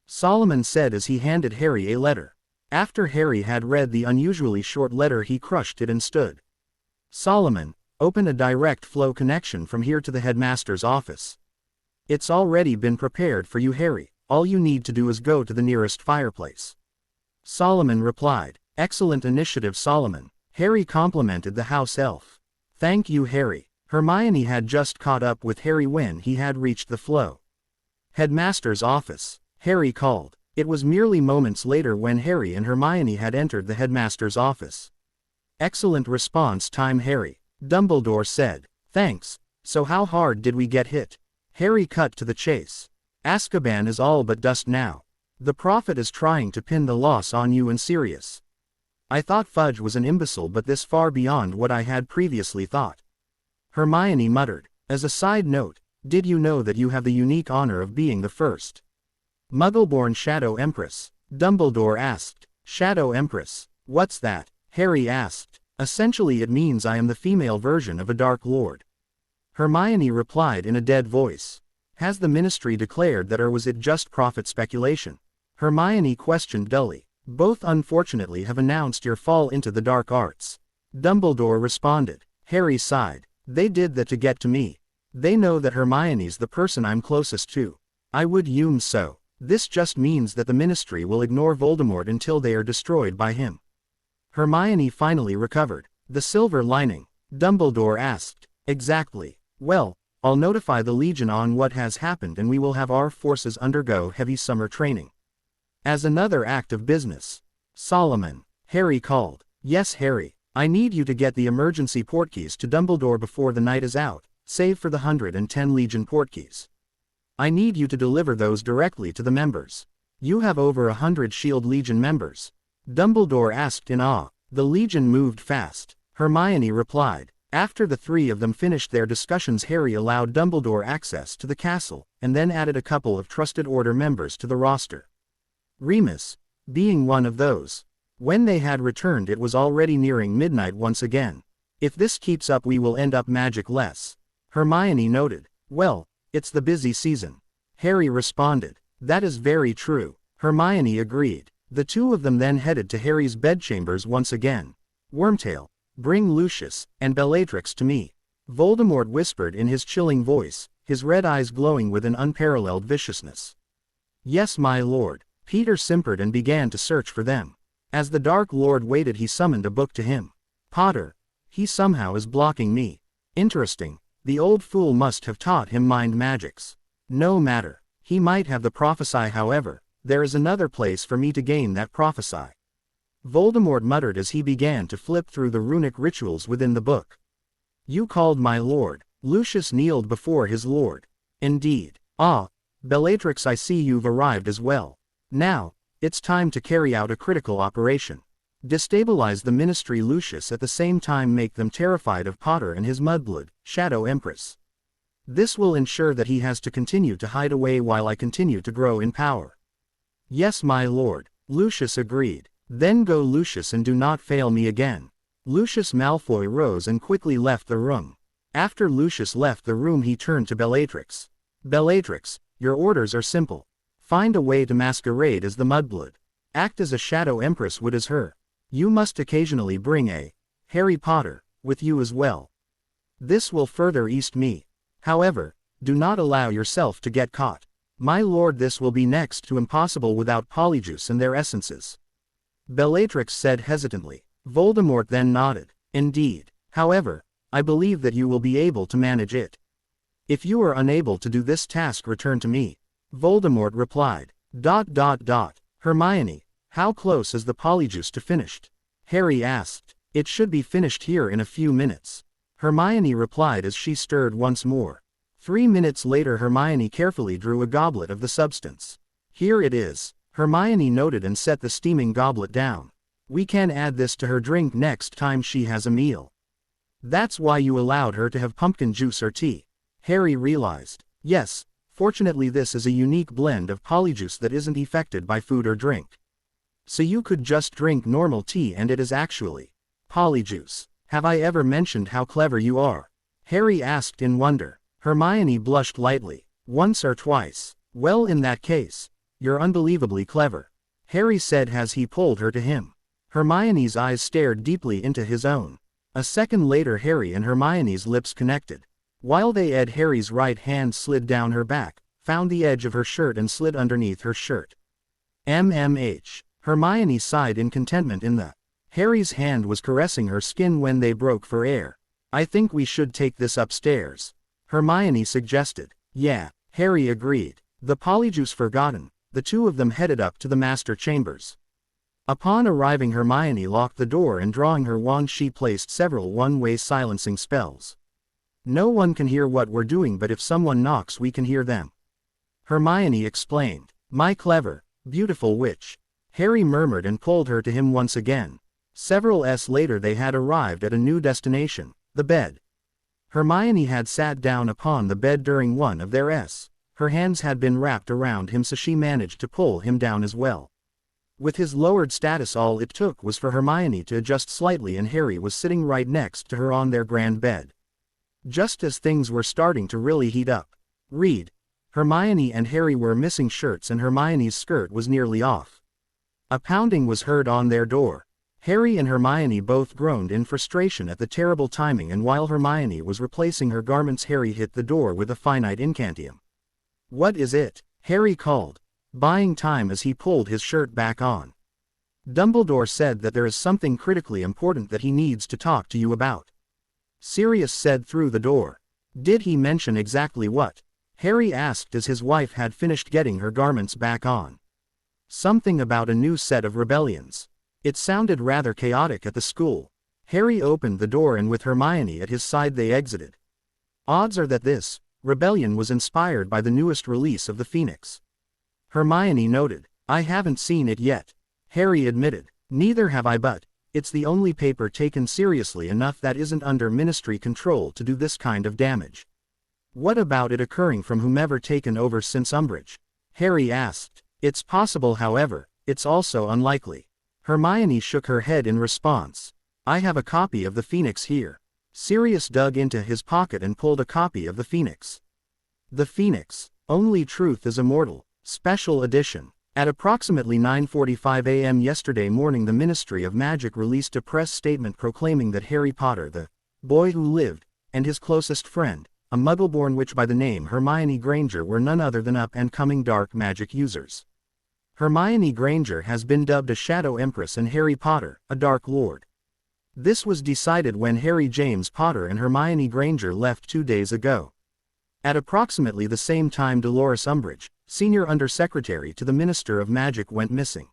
Solomon said as he handed Harry a letter. After Harry had read the unusually short letter, he crushed it and stood. "Solomon, open a direct flow connection from here to the headmaster's office. It's already been prepared for you, Harry. All you need to do is go to the nearest fireplace." Solomon replied. "Excellent initiative, Solomon." Harry complimented the house elf. "Thank you, Harry." Hermione had just caught up with Harry when he had reached the flow headmaster's office. Harry called. It was merely moments later when Harry and Hermione had entered the headmaster's office. "Excellent response time, Harry," Dumbledore said. "Thanks. So how hard did we get hit?" Harry cut to the chase. "Azkaban is all but dust now. The Prophet is trying to pin the loss on you and Sirius. I thought Fudge was an imbecile, but this far beyond what I had previously thought." Hermione muttered. "As a side note, did you know that you have the unique honor of being the first Muggle-born Shadow Empress?" Dumbledore asked. "Shadow Empress? What's that?" Harry asked. "Essentially it means I am the female version of a Dark Lord," Hermione replied in a dead voice. "Has the Ministry declared that, or was it just Prophet speculation?" Hermione questioned dully. "Both unfortunately have announced your fall into the dark arts," Dumbledore responded. Harry sighed. "They did that to get to me. They know that Hermione's the person I'm closest to. I would assume so. This just means that the Ministry will ignore Voldemort until they are destroyed by him." Hermione finally recovered. "The silver lining?" Dumbledore asked. "Exactly. Well, I'll notify the Legion on what has happened and we will have our forces undergo heavy summer training." As another act of business, "Solomon," Harry called. "Yes, Harry. I need you to get the emergency portkeys to Dumbledore before the night is out, save for the 110 Legion portkeys. I need you to deliver those directly to the members. You have over 100 Shield Legion members." Dumbledore asked in awe. "The Legion moved fast," Hermione replied. After the three of them finished their discussions, Harry allowed Dumbledore access to the castle, and then added a couple of trusted Order members to the roster. Remus being one of those. When they had returned, it was already nearing midnight once again. "If this keeps up, we will end up magic-less," Hermione noted. "Well, it's the busy season," Harry responded. "That is very true," Hermione agreed. The two of them then headed to Harry's bedchambers once again. "Wormtail, bring Lucius and Bellatrix to me," Voldemort whispered in his chilling voice, his red eyes glowing with an unparalleled viciousness. "Yes, my lord." Peter simpered and began to search for them. As the Dark Lord waited, he summoned a book to him. "Potter. He somehow is blocking me. Interesting. The old fool must have taught him mind magics. No matter. He might have the prophecy, however. There is another place for me to gain that prophecy," Voldemort muttered as he began to flip through the runic rituals within the book. "You called my lord." Lucius kneeled before his lord. "Indeed. Ah, Bellatrix, I see you've arrived as well. Now, it's time to carry out a critical operation. Destabilize the Ministry, Lucius, at the same time make them terrified of Potter and his mudblood, Shadow Empress. This will ensure that he has to continue to hide away while I continue to grow in power." "Yes, my lord," Lucius agreed. "Then go, Lucius, and do not fail me again." Lucius Malfoy rose and quickly left the room. After Lucius left the room, he turned to Bellatrix. "Bellatrix, your orders are simple. Find a way to masquerade as the mudblood. Act as a Shadow Empress would as her. You must occasionally bring a Harry Potter with you as well. This will further ease me. However, do not allow yourself to get caught. My lord, this will be next to impossible without polyjuice and their essences," Bellatrix said hesitantly. Voldemort then nodded. "Indeed. However, I believe that you will be able to manage it. If you are unable to do this task, return to me," Voldemort replied. "Hermione, how close is the polyjuice to finished?" Harry asked. "It should be finished here in a few minutes," Hermione replied as she stirred once more. 3 minutes later, Hermione carefully drew a goblet of the substance. "Here it is," Hermione noted and set the steaming goblet down. "We can add this to her drink next time she has a meal." That's why you allowed her to have pumpkin juice or tea. Harry realized. Yes, fortunately this is a unique blend of polyjuice that isn't affected by food or drink. So you could just drink normal tea and it is actually polyjuice. Have I ever mentioned how clever you are? Harry asked in wonder. Hermione blushed lightly. Once or twice. Well, in that case, you're unbelievably clever, Harry said as he pulled her to him. Hermione's eyes stared deeply into his own. A second later Harry and Hermione's lips connected. While they ed, Harry's right hand slid down her back, found the edge of her shirt and slid underneath her shirt. MMH. Hermione sighed in contentment in the. Harry's hand was caressing her skin when they broke for air. I think we should take this upstairs, Hermione suggested. Yeah, Harry agreed. The polyjuice forgotten, the two of them headed up to the master chambers. Upon arriving, Hermione locked the door and drawing her wand she placed several one-way silencing spells. No one can hear what we're doing, but if someone knocks we can hear them, Hermione explained. My clever, beautiful witch, Harry murmured and pulled her to him once again. Several s later they had arrived at a new destination, the bed. Hermione had sat down upon the bed during one of their s. Her hands had been wrapped around him, so she managed to pull him down as well. With his lowered status, all it took was for Hermione to adjust slightly and Harry was sitting right next to her on their grand bed. Just as things were starting to really heat up. Read. Hermione and Harry were missing shirts and Hermione's skirt was nearly off. A pounding was heard on their door. Harry and Hermione both groaned in frustration at the terrible timing, and while Hermione was replacing her garments, Harry hit the door with a finite incantium. What is it? Harry called, buying time as he pulled his shirt back on. Dumbledore said that there is something critically important that he needs to talk to you about, Sirius said through the door. Did he mention exactly what? Harry asked as his wife had finished getting her garments back on. Something about a new set of rebellions. It sounded rather chaotic at the school. Harry opened the door and with Hermione at his side they exited. Odds are that this rebellion was inspired by the newest release of the Phoenix, Hermione noted. I haven't seen it yet, Harry admitted. Neither have I, but it's the only paper taken seriously enough that isn't under ministry control to do this kind of damage. What about it occurring from whomever taken over since Umbridge? Harry asked. It's possible, however, it's also unlikely. Hermione shook her head in response. I have a copy of the Phoenix here. Sirius dug into his pocket and pulled a copy of the Phoenix. The Phoenix, Only Truth is Immortal, Special Edition. At approximately 9:45 a.m. yesterday morning, the Ministry of Magic released a press statement proclaiming that Harry Potter, the boy who lived, and his closest friend, a Muggle-born witch by the name Hermione Granger, were none other than up-and-coming dark magic users. Hermione Granger has been dubbed a Shadow Empress and Harry Potter, a Dark Lord. This was decided when Harry James Potter and Hermione Granger left 2 days ago. At approximately the same time, Dolores Umbridge, Senior Undersecretary to the Minister of Magic, went missing.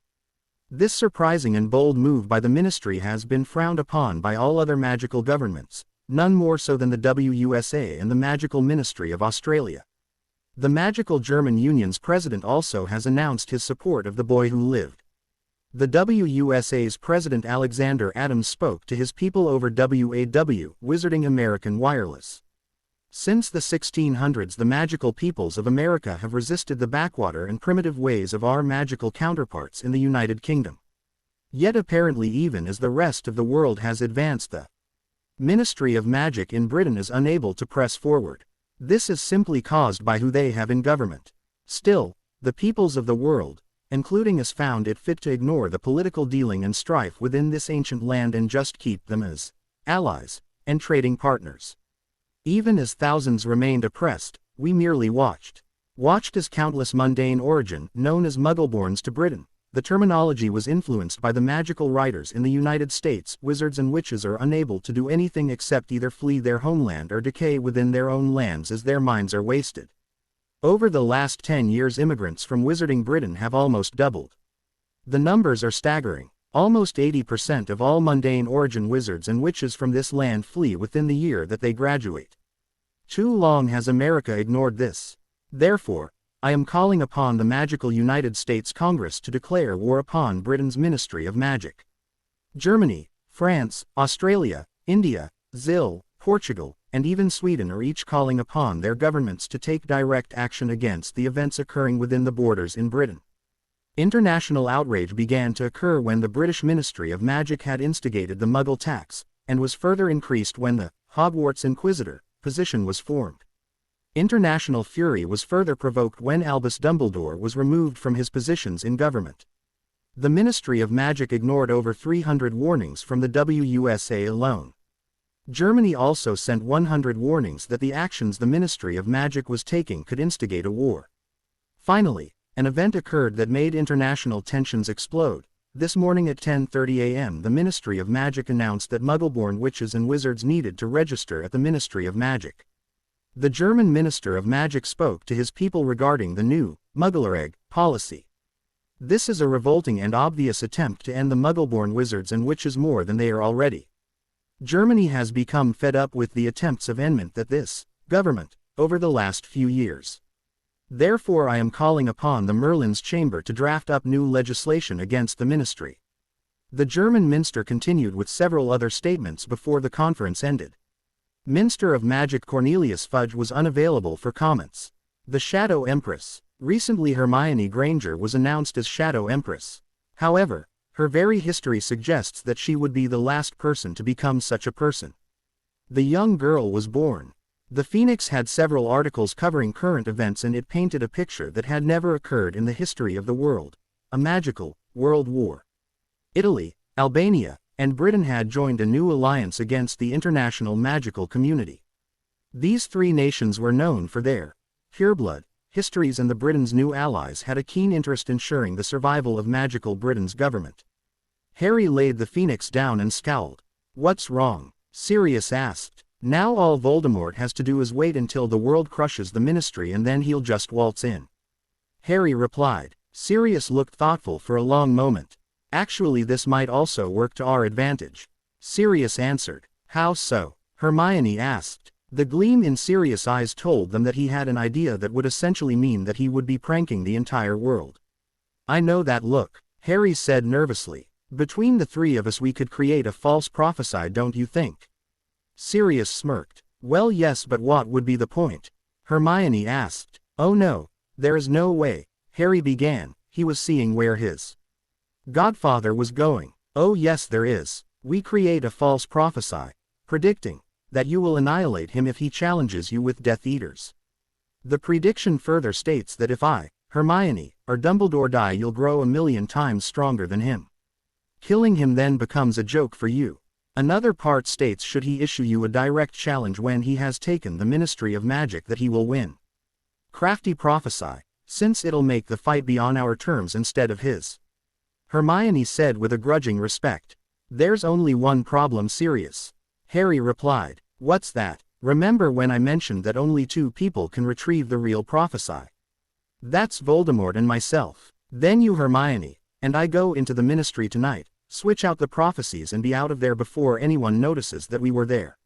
This surprising and bold move by the Ministry has been frowned upon by all other magical governments, none more so than the WUSA and the Magical Ministry of Australia. The Magical German Union's president also has announced his support of the boy who lived. The WUSA's President Alexander Adams spoke to his people over WAW, Wizarding American Wireless. Since the 1600s, the magical peoples of America have resisted the backwater and primitive ways of our magical counterparts in the United Kingdom. Yet apparently, even as the rest of the world has advanced, the Ministry of Magic in Britain is unable to press forward. This is simply caused by who they have in government. Still, the peoples of the world, including us, found it fit to ignore the political dealing and strife within this ancient land and just keep them as allies and trading partners. Even as thousands remained oppressed, we merely watched. Watched as countless mundane origin, known as Muggleborns to Britain. The terminology was influenced by the magical writers in the United States. Wizards and witches are unable to do anything except either flee their homeland or decay within their own lands as their minds are wasted. Over the last 10 years, immigrants from Wizarding Britain have almost doubled. The numbers are staggering. Almost 80% of all mundane origin wizards and witches from this land flee within the year that they graduate. Too long has America ignored this. Therefore, I am calling upon the magical United States Congress to declare war upon Britain's Ministry of Magic. Germany, France, Australia, India, Brazil, Portugal, and even Sweden are each calling upon their governments to take direct action against the events occurring within the borders in Britain. International outrage began to occur when the British Ministry of Magic had instigated the Muggle tax, and was further increased when the Hogwarts Inquisitor position was formed. International fury was further provoked when Albus Dumbledore was removed from his positions in government. The Ministry of Magic ignored over 300 warnings from the WUSA alone. Germany also sent 100 warnings that the actions the Ministry of Magic was taking could instigate a war. Finally, an event occurred that made international tensions explode. This morning at 10:30 a.m. the Ministry of Magic announced that Muggle-born witches and wizards needed to register at the Ministry of Magic. The German Minister of Magic spoke to his people regarding the new Mugglereg policy. This is a revolting and obvious attempt to end the Muggle-born wizards and witches more than they are already. Germany has become fed up with the attempts of amendment that this government over the last few years. Therefore I am calling upon the Merlin's Chamber to draft up new legislation against the ministry. The German minister continued with several other statements before the conference ended. Minister of Magic Cornelius Fudge was unavailable for comments. The Shadow Empress. Recently Hermione Granger was announced as Shadow Empress. However, her very history suggests that she would be the last person to become such a person. The young girl was born. The Phoenix had several articles covering current events and it painted a picture that had never occurred in the history of the world, a magical world war. Italy, Albania, and Britain had joined a new alliance against the international magical community. These three nations were known for their pureblood histories, and the Britain's new allies had a keen interest in ensuring the survival of magical Britain's government. Harry laid the Phoenix down and scowled. "What's wrong?" Sirius asked. "Now all Voldemort has to do is wait until the world crushes the ministry and then he'll just waltz in," Harry replied. Sirius looked thoughtful for a long moment. "Actually this might also work to our advantage," Sirius answered. "How so?" Hermione asked. The gleam in Sirius' eyes told them that he had an idea that would essentially mean that he would be pranking the entire world. "I know that look," Harry said nervously. "Between the three of us we could create a false prophecy, don't you think?" Sirius smirked. "Well yes, but what would be the point?" Hermione asked. "Oh no, there is no way," Harry began. He was seeing where his godfather was going. "Oh yes there is. We create a false prophecy, predicting that you will annihilate him if he challenges you with Death Eaters. The prediction further states that if I, Hermione, or Dumbledore die you'll grow 1,000,000 times stronger than him. Killing him then becomes a joke for you. Another part states should he issue you a direct challenge when he has taken the Ministry of Magic that he will win. Crafty prophesy, since it'll make the fight be on our terms instead of his," Hermione said with a grudging respect. "There's only one problem, Sirius," Harry replied. "What's that?" "Remember when I mentioned that only 2 people can retrieve the real prophecy? That's Voldemort and myself. Then you, Hermione, and I go into the ministry tonight, switch out the prophecies and be out of there before anyone notices that we were there,"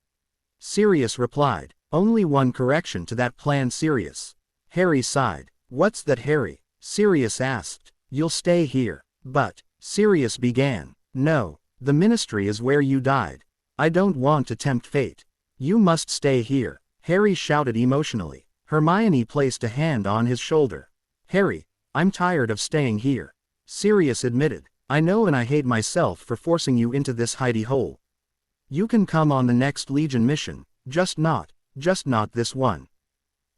Sirius replied. "Only one correction to that plan, Sirius," Harry sighed. "What's that, Harry?" Sirius asked. "You'll stay here." "But," Sirius began. "No, the ministry is where you died. I don't want to tempt fate. You must stay here," Harry shouted emotionally. Hermione placed a hand on his shoulder. "Harry, I'm tired of staying here," Sirius admitted. "I know, and I hate myself for forcing you into this hidey hole. You can come on the next Legion mission, just not this one.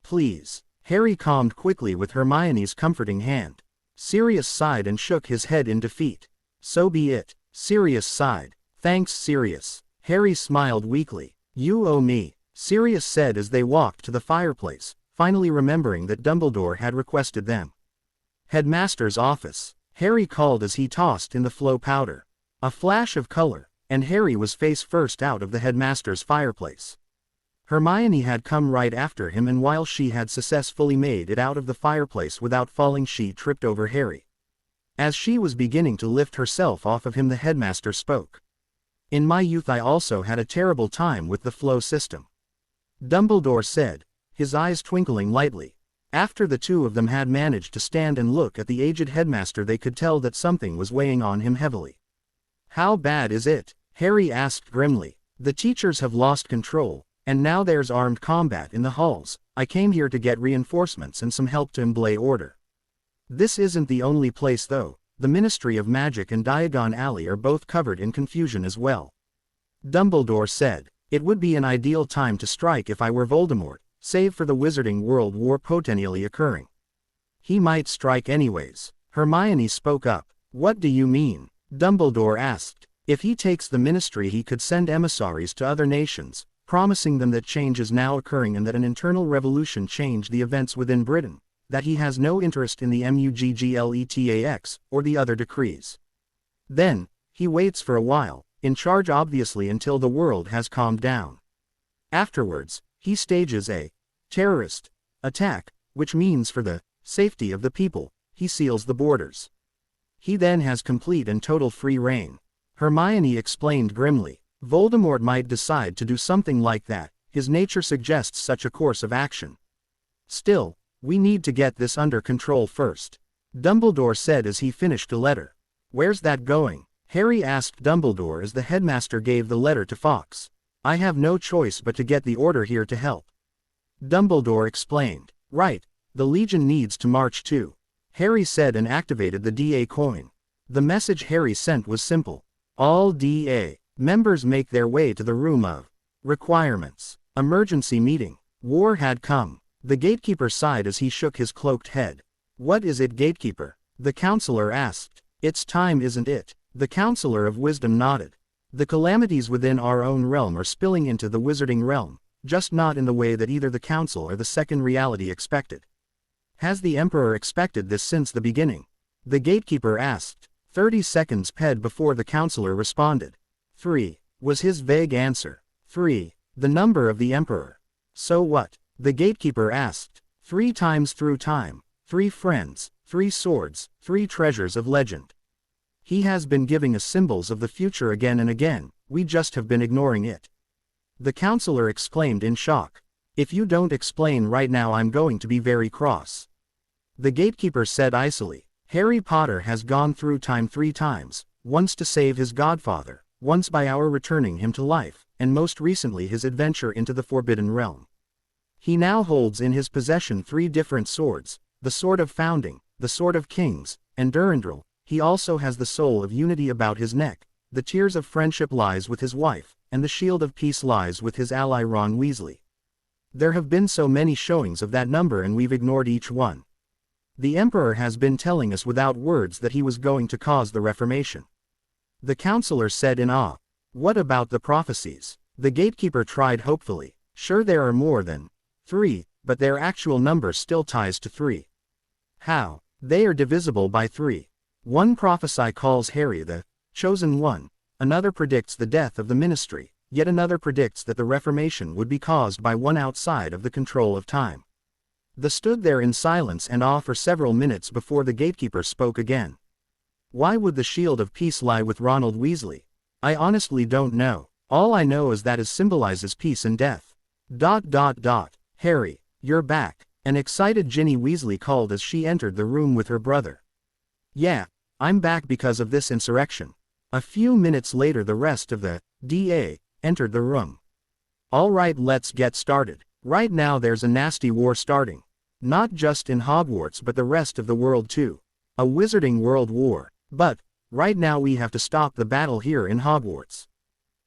Please." Harry calmed quickly with Hermione's comforting hand. Sirius sighed and shook his head in defeat. "So be it," Sirius sighed. "Thanks, Sirius." Harry smiled weakly. "You owe me," Sirius said as they walked to the fireplace, finally remembering that Dumbledore had requested them. "Headmaster's office," Harry called as he tossed in the flow powder. A flash of color, and Harry was face first out of the headmaster's fireplace. Hermione had come right after him, and while she had successfully made it out of the fireplace without falling, she tripped over Harry. As she was beginning to lift herself off of him, the headmaster spoke. "In my youth I also had a terrible time with the flow system," Dumbledore said, his eyes twinkling lightly. After the two of them had managed to stand and look at the aged headmaster, they could tell that something was weighing on him heavily. "How bad is it?" Harry asked grimly. The teachers have lost control, and now there's armed combat in the halls. I came here to get reinforcements and some help to embellish order. This isn't the only place though. The Ministry of Magic and Diagon Alley are both covered in confusion as well. Dumbledore said, "It would be an ideal time to strike if I were Voldemort, save for the Wizarding World War potentially occurring." "He might strike anyways." Hermione spoke up. "What do you mean?" Dumbledore asked. "If he takes the Ministry, he could send emissaries to other nations, promising them that change is now occurring and that an internal revolution changed the events within Britain, that he has no interest in the MUGGLETAX, or the other decrees. Then, he waits for a while, in charge obviously until the world has calmed down. Afterwards, he stages a terrorist attack, which means for the safety of the people, he seals the borders. He then has complete and total free reign." Hermione explained grimly. "Voldemort might decide to do something like that, his nature suggests such a course of action. Still, we need to get this under control first," Dumbledore said as he finished the letter. "Where's that going?" Harry asked Dumbledore as the headmaster gave the letter to Fawkes. "I have no choice but to get the order here to help." Dumbledore explained. "Right, the Legion needs to march too," Harry said and activated the DA coin. The message Harry sent was simple. "All DA members make their way to the room of requirements. Emergency meeting." War had come. The gatekeeper sighed as he shook his cloaked head. "What is it, gatekeeper?" the counselor asked. "It's time, isn't it?" The counselor of wisdom nodded. "The calamities within our own realm are spilling into the wizarding realm, just not in the way that either the council or the second reality expected." "Has the Emperor expected this since the beginning?" the gatekeeper asked. 30 seconds passed before the counselor responded. 3, was his vague answer. 3, the number of the Emperor. "So what?" the gatekeeper asked. 3 times through time, 3 friends, 3 swords, 3 treasures of legend. He has been giving us symbols of the future again and again, we just have been ignoring it." The counselor exclaimed in shock. "If you don't explain right now, I'm going to be very cross." The gatekeeper said icily. "Harry Potter has gone through time 3 times, once to save his godfather, once by our returning him to life, and most recently his adventure into the Forbidden Realm. He now holds in his possession 3 different swords, the Sword of Founding, the Sword of Kings, and Durandal. He also has the Soul of Unity about his neck, the Tears of Friendship lies with his wife, and the Shield of Peace lies with his ally Ron Weasley. There have been so many showings of that number and we've ignored each one. The Emperor has been telling us without words that he was going to cause the Reformation." The counselor said in awe. "What about the prophecies?" The gatekeeper tried hopefully. "Sure, there are more than 3, but their actual number still ties to 3. How? They are divisible by 3. One prophecy calls Harry the chosen one, another predicts the death of the Ministry, yet another predicts that the Reformation would be caused by one outside of the control of time." They stood there in silence and awe for several minutes before the gatekeeper spoke again. "Why would the Shield of Peace lie with Ronald Weasley? I honestly don't know. All I know is that it symbolizes peace and death. ... Harry, you're back," an excited Ginny Weasley called as she entered the room with her brother. "Yeah, I'm back because of this insurrection." A few minutes later the rest of the DA entered the room. "All right, let's get started. Right now there's a nasty war starting. Not just in Hogwarts but the rest of the world too. A wizarding world war. But, right now we have to stop the battle here in Hogwarts.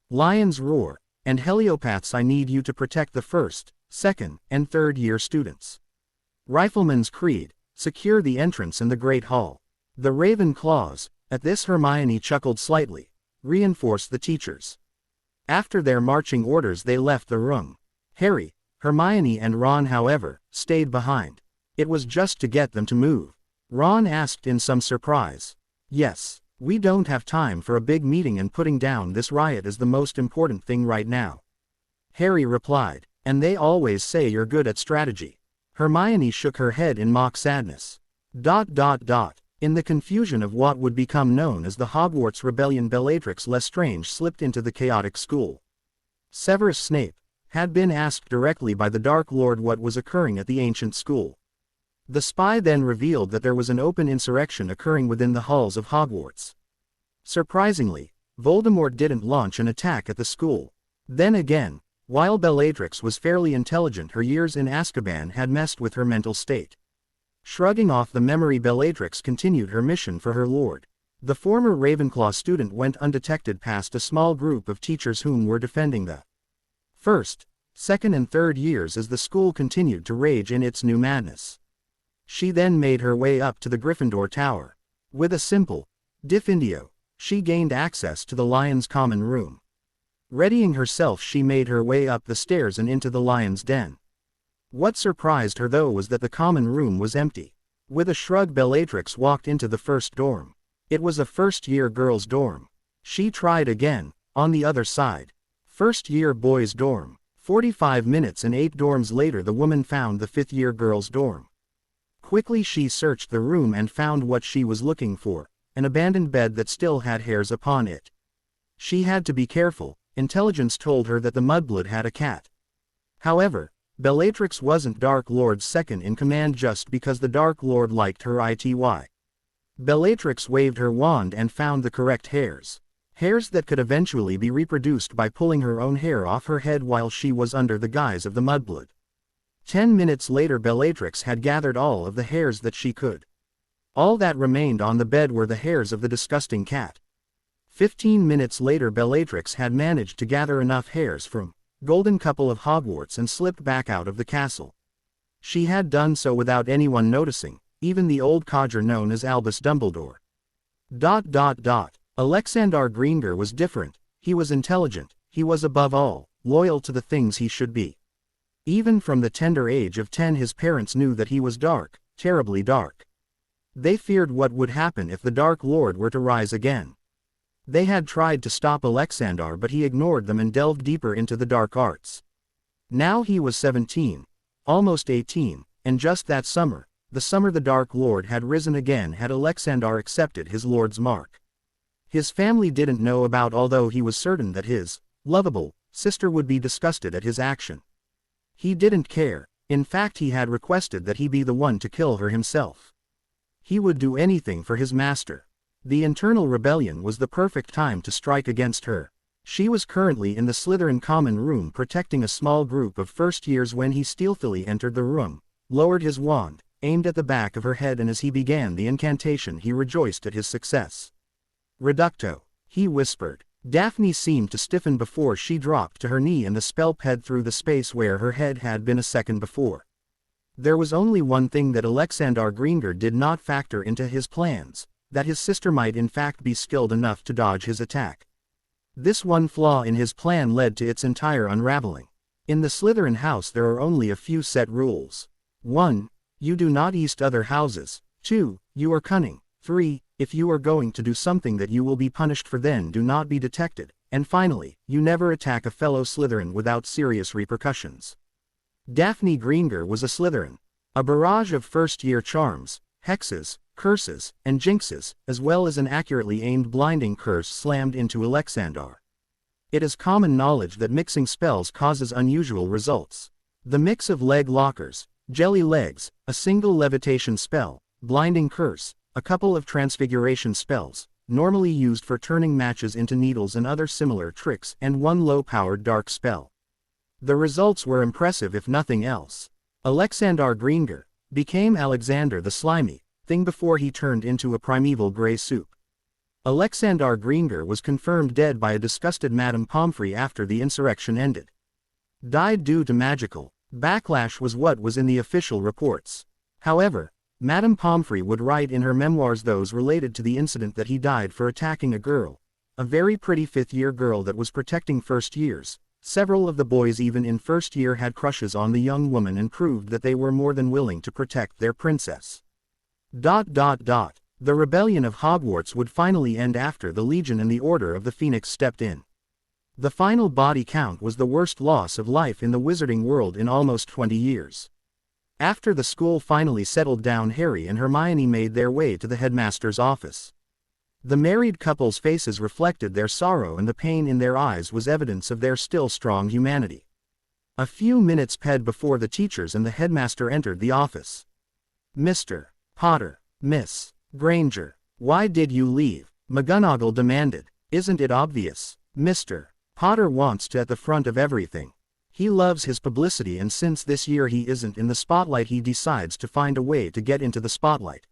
Lions roar, and heliopaths, I need you to protect the 1st, 2nd, and 3rd year students. Rifleman's creed, secure the entrance in the Great Hall. The Ravenclaws," at this Hermione chuckled slightly, "reinforce the teachers." After their marching orders they left the room. Harry, Hermione and Ron, however, stayed behind. It was just to get them to move. Ron asked in some surprise. "Yes, we don't have time for a big meeting, and putting down this riot is the most important thing right now," Harry replied. "And they always say you're good at strategy." Hermione shook her head in mock sadness. In the confusion of what would become known as the Hogwarts Rebellion, Bellatrix Lestrange slipped into the chaotic school. Severus Snape had been asked directly by the Dark Lord what was occurring at the ancient school. The spy then revealed that there was an open insurrection occurring within the halls of Hogwarts. Surprisingly, Voldemort didn't launch an attack at the school. Then again, while Bellatrix was fairly intelligent, her years in Azkaban had messed with her mental state. Shrugging off the memory, Bellatrix continued her mission for her lord. The former Ravenclaw student went undetected past a small group of teachers whom were defending the first, second and third years as the school continued to rage in its new madness. She then made her way up to the Gryffindor Tower. With a simple diffindio, she gained access to the Lion's common room. Readying herself, she made her way up the stairs and into the lion's den. What surprised her though was that the common room was empty. With a shrug, Bellatrix walked into the first dorm. It was a first-year girls' dorm. She tried again, on the other side. First-year boys' dorm. 45 minutes and 8 dorms later, the woman found the fifth-year girls' dorm. Quickly she searched the room and found what she was looking for, an abandoned bed that still had hairs upon it. She had to be careful. Intelligence told her that the mudblood had a cat. However, Bellatrix wasn't Dark Lord's second in command just because the Dark Lord liked her ity. Bellatrix waved her wand and found the correct hairs. Hairs that could eventually be reproduced by pulling her own hair off her head while she was under the guise of the mudblood. 10 minutes later, Bellatrix had gathered all of the hairs that she could. All that remained on the bed were the hairs of the disgusting cat. 15 minutes later, Bellatrix had managed to gather enough hairs from Golden Couple of Hogwarts and slipped back out of the castle. She had done so without anyone noticing, even the old codger known as Albus Dumbledore. Alexander Greenger was different. He was intelligent. He was above all loyal to the things he should be. Even from the tender age of 10, his parents knew that he was dark, terribly dark. They feared what would happen if the Dark Lord were to rise again. They had tried to stop Alexander, but he ignored them and delved deeper into the dark arts. Now he was 17, almost 18, and just that summer, the summer the Dark Lord had risen again, had Alexander accepted his lord's mark. His family didn't know about, although he was certain that his lovable sister would be disgusted at his action. He didn't care. In fact, he had requested that he be the one to kill her himself. He would do anything for his master. The internal rebellion was the perfect time to strike against her. She was currently in the Slytherin common room protecting a small group of first years when he stealthily entered the room, lowered his wand, aimed at the back of her head, and as he began the incantation he rejoiced at his success. Reducto, he whispered. Daphne seemed to stiffen before she dropped to her knee and the spell ped through the space where her head had been a second before. There was only one thing that Alexander Greenger did not factor into his plans, that his sister might in fact be skilled enough to dodge his attack. This one flaw in his plan led to its entire unraveling. In the Slytherin house there are only a few set rules. 1. You do not east other houses. 2. You are cunning. 3. If you are going to do something that you will be punished for, then do not be detected. And finally, you never attack a fellow Slytherin without serious repercussions. Daphne Greenger was a Slytherin. A barrage of first-year charms, hexes, curses, and jinxes, as well as an accurately aimed blinding curse slammed into Alexander. It is common knowledge that mixing spells causes unusual results. The mix of leg lockers, jelly legs, a single levitation spell, blinding curse, a couple of transfiguration spells, normally used for turning matches into needles and other similar tricks, and one low-powered dark spell. The results were impressive if nothing else. Alexander Greenger became Alexander the Slimy thing before he turned into a primeval gray soup. Alexander Greenger was confirmed dead by a disgusted Madame Pomfrey after the insurrection ended. Died due to magical backlash was what was in the official reports. However, Madame Pomfrey would write in her memoirs those related to the incident that he died for attacking a girl, a very pretty fifth-year girl that was protecting first years. Several of the boys even in first year had crushes on the young woman and proved that they were more than willing to protect their princess. The rebellion of Hogwarts would finally end after the Legion and the Order of the Phoenix stepped in. The final body count was the worst loss of life in the wizarding world in almost 20 years. After the school finally settled down, Harry and Hermione made their way to the headmaster's office. The married couple's faces reflected their sorrow, and the pain in their eyes was evidence of their still strong humanity. A few minutes passed before the teachers and the headmaster entered the office. "Mr. Potter, Miss Granger, why did you leave?" McGonagall demanded. "Isn't it obvious, Mr. Potter wants to at the front of everything. He loves his publicity, and since this year he isn't in the spotlight, he decides to find a way to get into the spotlight.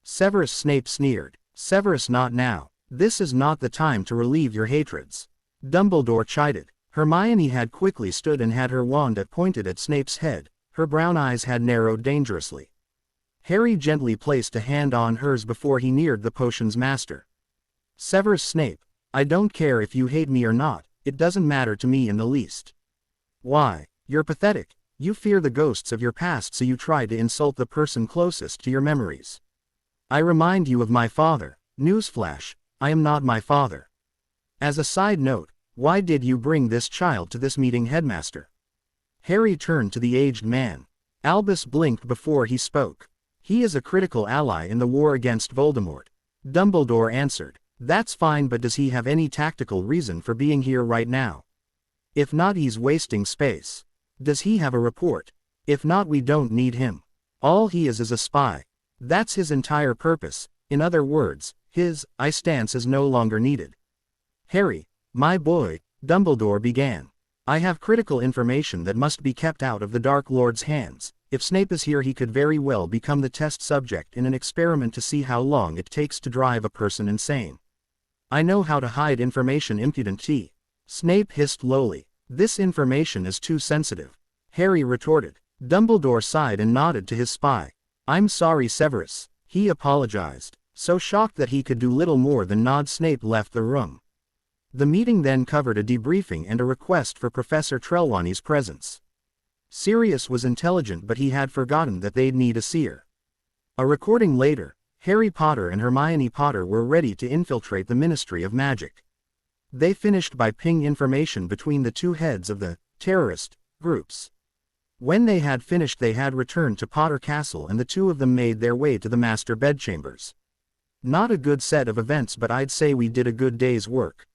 Severus Snape sneered. Severus, not now. This is not the time to relieve your hatreds. Dumbledore chided. Hermione had quickly stood and had her wand pointed at Snape's head. Her brown eyes had narrowed dangerously. Harry gently placed a hand on hers before he neared the potion's master. Severus Snape, I don't care if you hate me or not, it doesn't matter to me in the least. Why, you're pathetic. You fear the ghosts of your past, so you try to insult the person closest to your memories. I remind you of my father. Newsflash, I am not my father. As a side note, why did you bring this child to this meeting, headmaster? Harry turned to the aged man. Albus blinked before he spoke. He is a critical ally in the war against Voldemort. Dumbledore answered. That's fine, but does he have any tactical reason for being here right now? If not, he's wasting space. Does he have a report? If not, we don't need him. All he is a spy. That's his entire purpose. In other words, his stance is no longer needed. Harry, my boy, Dumbledore began. I have critical information that must be kept out of the Dark Lord's hands. If Snape is here, he could very well become the test subject in an experiment to see how long it takes to drive a person insane. I know how to hide information, impudent T. Snape hissed lowly. This information is too sensitive. Harry retorted. Dumbledore sighed and nodded to his spy. I'm sorry, Severus. He apologized. So shocked that he could do little more than nod, Snape left the room. The meeting then covered a debriefing and a request for Professor Trelawney's presence. Sirius was intelligent, but he had forgotten that they'd need a seer. A recording later, Harry Potter and Hermione Potter were ready to infiltrate the Ministry of Magic. They finished by pinging information between the two heads of the terrorist groups. When they had finished, they had returned to Potter Castle, and the two of them made their way to the master bedchambers. Not a good set of events, but I'd say we did a good day's work.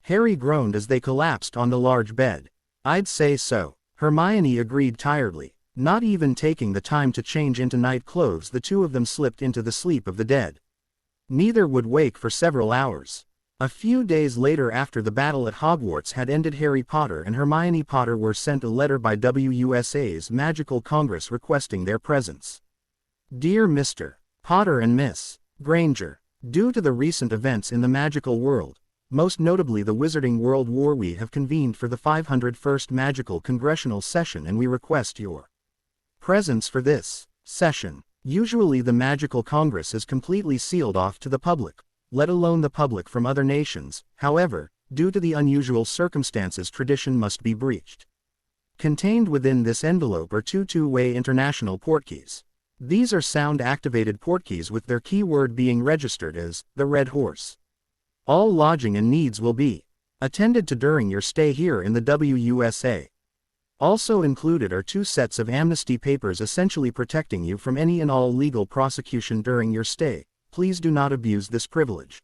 Harry groaned as they collapsed on the large bed. I'd say so. Hermione agreed tiredly. Not even taking the time to change into night clothes, the two of them slipped into the sleep of the dead. Neither would wake for several hours. A few days later, after the battle at Hogwarts had ended, Harry Potter and Hermione Potter were sent a letter by WUSA's Magical Congress requesting their presence. Dear Mr. Potter and Miss Granger, due to the recent events in the magical world, most notably the Wizarding World War, we have convened for the 501st Magical Congressional Session, and we request your presence for this session. Usually the Magical Congress is completely sealed off to the public, let alone the public from other nations. However, due to the unusual circumstances, tradition must be breached. Contained within this envelope are two two-way international portkeys. These are sound-activated portkeys, with their keyword being registered as the Red Horse. All lodging and needs will be attended to during your stay here in the WUSA. Also included are 2 sets of amnesty papers, essentially protecting you from any and all legal prosecution during your stay. Please do not abuse this privilege.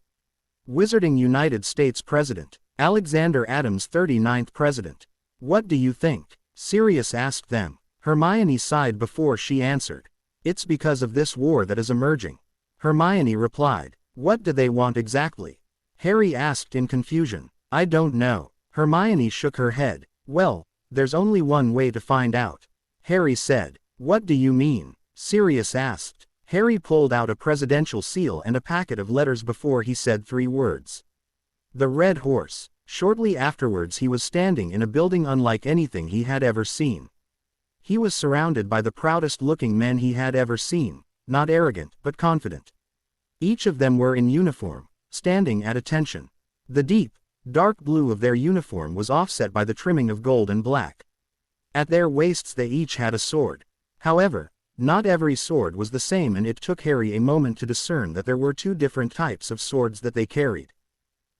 Wizarding United States President Alexander Adams, 39th President. What do you think? Sirius asked them. Hermione sighed before she answered. It's because of this war that is emerging. Hermione replied. What do they want exactly? Harry asked in confusion. I don't know. Hermione shook her head. Well, there's only one way to find out. Harry said. What do you mean? Sirius asked. Harry pulled out a presidential seal and a packet of letters before he said 3 words. The Red Horse. Shortly afterwards, he was standing in a building unlike anything he had ever seen. He was surrounded by the proudest-looking men he had ever seen, not arrogant but confident. Each of them were in uniform, standing at attention. The deep, dark blue of their uniform was offset by the trimming of gold and black. At their waists they each had a sword. However, not every sword was the same, and it took Harry a moment to discern that there were 2 different types of swords that they carried.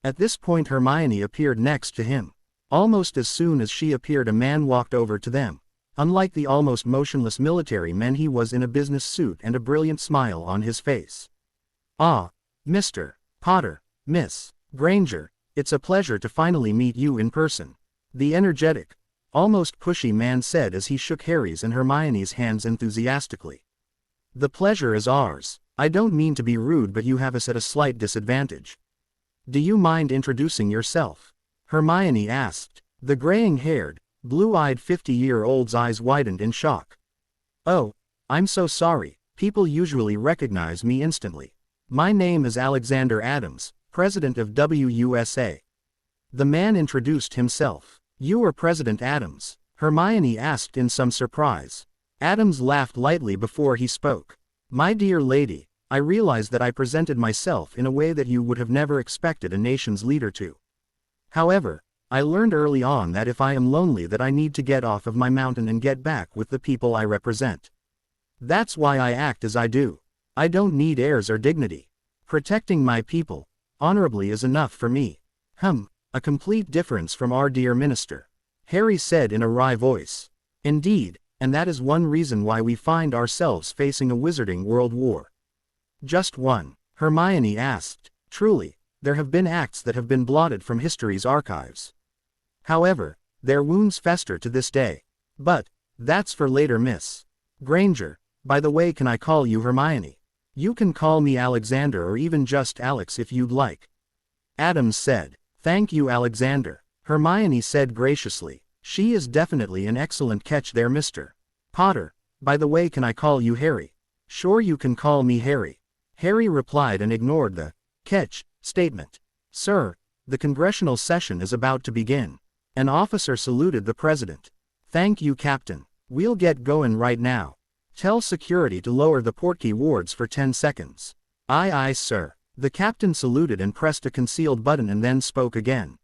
At this point, Hermione appeared next to him. Almost as soon as she appeared, a man walked over to them. Unlike the almost motionless military men, he was in a business suit and a brilliant smile on his face. Ah, Mr. Potter, Miss Granger, it's a pleasure to finally meet you in person. The energetic, almost pushy man said as he shook Harry's and Hermione's hands enthusiastically. The pleasure is ours. I don't mean to be rude, but you have us at a slight disadvantage. Do you mind introducing yourself? Hermione asked. The graying-haired, blue-eyed 50-year-old's eyes widened in shock. Oh, I'm so sorry, people usually recognize me instantly. My name is Alexander Adams, president of WUSA. The man introduced himself. You are President Adams? Hermione asked in some surprise. Adams laughed lightly before he spoke. My dear lady, I realize that I presented myself in a way that you would have never expected a nation's leader to. However, I learned early on that if I am lonely that I need to get off of my mountain and get back with the people I represent. That's why I act as I do. I don't need airs or dignity. Protecting my people, honorably is enough for me. A complete difference from our dear minister. Harry said in a wry voice. Indeed, and that is one reason why we find ourselves facing a wizarding world war. Just one? Hermione asked. Truly, there have been acts that have been blotted from history's archives. However, their wounds fester to this day. But, that's for later, Miss Granger. By the way, can I call you Hermione? You can call me Alexander or even just Alex if you'd like. Adams said. Thank you, Alexander. Hermione said graciously. She is definitely an excellent catch there, Mr. Potter. By the way, can I call you Harry? Sure, you can call me Harry. Harry replied and ignored the catch statement. Sir, the congressional session is about to begin. An officer saluted the president. Thank you, Captain. We'll get going right now. Tell security to lower the portkey wards for 10 seconds. Aye, aye, sir. The captain saluted and pressed a concealed button and then spoke again.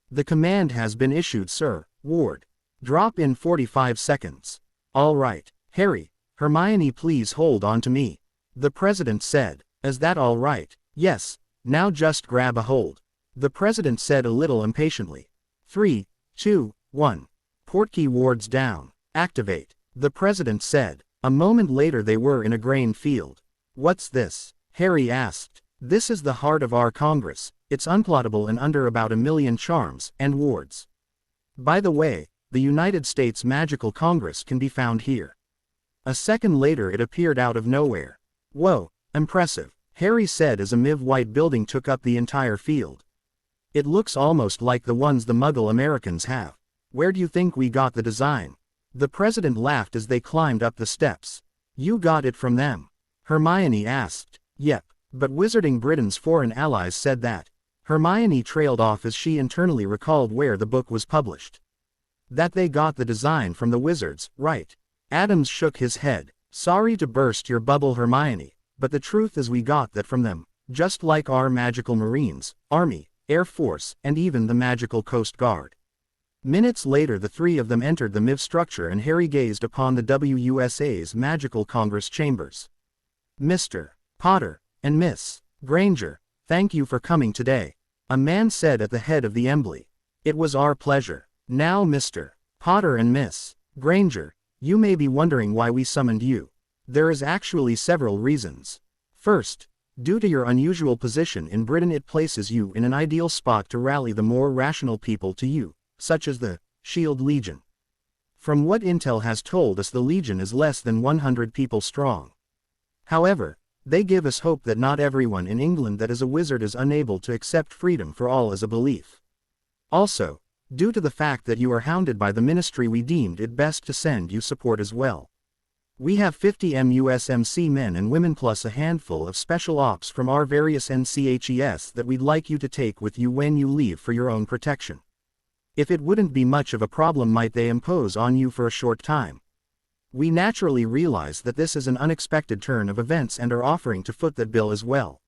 The command has been issued, sir. Ward. Drop in 45 seconds. All right. Harry, Hermione, please hold on to me. The president said. Is that all right? Yes. Now just grab a hold. The president said a little impatiently. 3, 2, 1. Portkey wards down. Activate. The president said. A moment later they were in a grain field. What's this? Harry asked. This is the heart of our Congress. It's unplottable and under about 1 million charms and wards. By the way, the United States Magical Congress can be found here. A second later it appeared out of nowhere. Whoa, impressive, Harry said as a MIV-white building took up the entire field. It looks almost like the ones the Muggle Americans have. Where do you think we got the design? The president laughed as they climbed up the steps. You got it from them? Hermione asked. Yep. But Wizarding Britain's foreign allies said that. Hermione trailed off as she internally recalled where the book was published. That they got the design from the wizards, right? Adams shook his head. Sorry to burst your bubble, Hermione, but the truth is we got that from them, just like our magical Marines, Army, Air Force, and even the magical Coast Guard. Minutes later the three of them entered the MIV structure and Harry gazed upon the WUSA's Magical Congress chambers. Mr. Potter and Miss Granger, thank you for coming today, a man said at the head of the assembly. It was our pleasure. Now, Mr. Potter and Miss Granger, you may be wondering why we summoned you. There is actually several reasons. First, due to your unusual position in Britain, it places you in an ideal spot to rally the more rational people to you, such as the Shield Legion. From what intel has told us, the Legion is less than 100 people strong. However, they give us hope that not everyone in England that is a wizard is unable to accept freedom for all as a belief. Also, due to the fact that you are hounded by the ministry, we deemed it best to send you support as well. We have 50 MUSMC men and women plus a handful of special ops from our various NCHES that we'd like you to take with you when you leave for your own protection. If it wouldn't be much of a problem, might they impose on you for a short time? We naturally realize that this is an unexpected turn of events and are offering to foot that bill as well.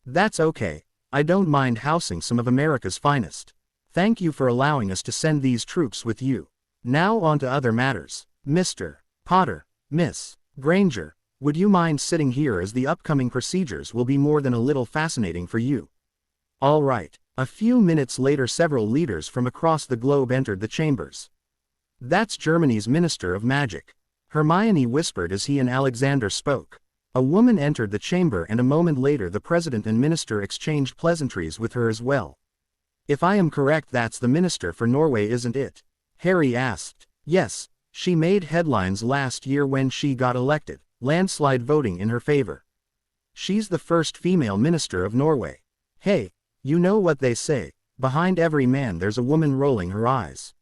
That's okay. I don't mind housing some of America's finest. Thank you for allowing us to send these troops with you. Now on to other matters. Mr. Potter, Miss Granger, would you mind sitting here as the upcoming procedures will be more than a little fascinating for you? All right. A few minutes later several leaders from across the globe entered the chambers. That's Germany's Minister of Magic, Hermione whispered as he and Alexander spoke. A woman entered the chamber and a moment later the president and minister exchanged pleasantries with her as well. If I am correct, that's the minister for Norway, isn't it? Harry asked. Yes, she made headlines last year when she got elected, landslide voting in her favor. She's the first female minister of Norway. Hey, you know what they say, Behind every man there's a woman rolling her eyes.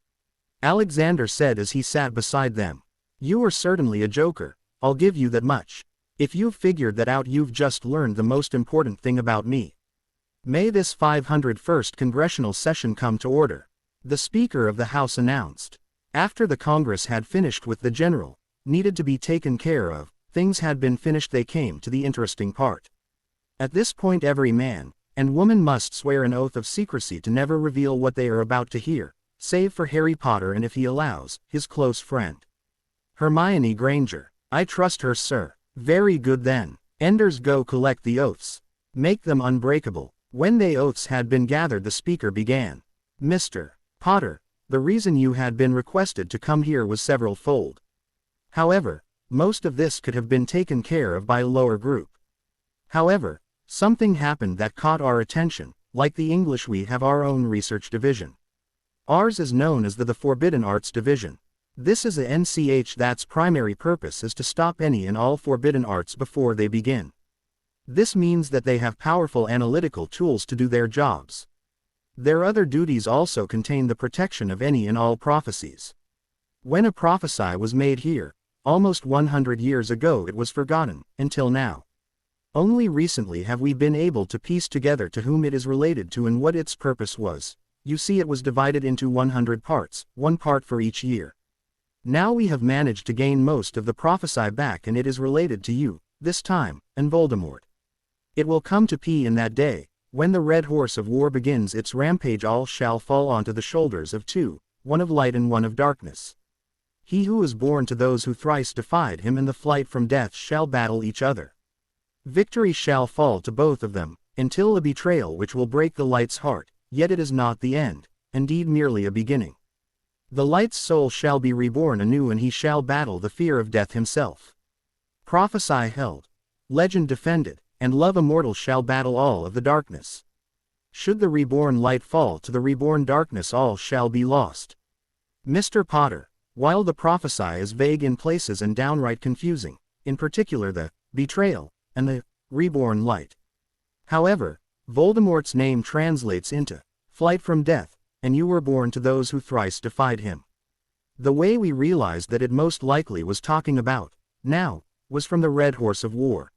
Alexander said as he sat beside them. You are certainly a joker, I'll give you that much. If you've figured that out, you've just learned the most important thing about me. May this 501st congressional session come to order. The Speaker of the House announced. After the Congress had finished with the general, needed to be taken care of, things had been finished, they came to the interesting part. At this point every man and woman must swear an oath of secrecy to never reveal what they are about to hear, save for Harry Potter and, if he allows, his close friend, Hermione Granger. I trust her, sir. Very good then. Enders, go collect the oaths. Make them unbreakable. When the oaths had been gathered, the Speaker began. Mr. Potter, the reason you had been requested to come here was several-fold. However, most of this could have been taken care of by a lower group. However, something happened that caught our attention. Like the English, we have our own research division. Ours is known as the Forbidden Arts Division. This is a NCH that's primary purpose is to stop any and all forbidden arts before they begin. This means that they have powerful analytical tools to do their jobs. Their other duties also contain the protection of any and all prophecies. When a prophecy was made here, almost 100 years ago, it was forgotten, until now. Only recently have we been able to piece together to whom it is related to and what its purpose was. You see, it was divided into 100 parts, one part for each year. Now we have managed to gain most of the prophecy back, and it is related to you, this time, and Voldemort. It will come to be in that day, when the red horse of war begins its rampage, all shall fall onto the shoulders of two, one of light and one of darkness. He who is born to those who thrice defied him in the flight from death shall battle each other. Victory shall fall to both of them, until a betrayal which will break the light's heart, yet it is not the end, indeed merely a beginning. The light's soul shall be reborn anew, and he shall battle the fear of death himself. Prophesy held, legend defended, and love immortal shall battle all of the darkness. Should the reborn light fall to the reborn darkness, all shall be lost. Mr. Potter, while the prophesy is vague in places and downright confusing, in particular the betrayal and the reborn light. However, Voldemort's name translates into flight from death, and you were born to those who thrice defied him. The way we realized that it most likely was talking about, now, was from the red horse of war.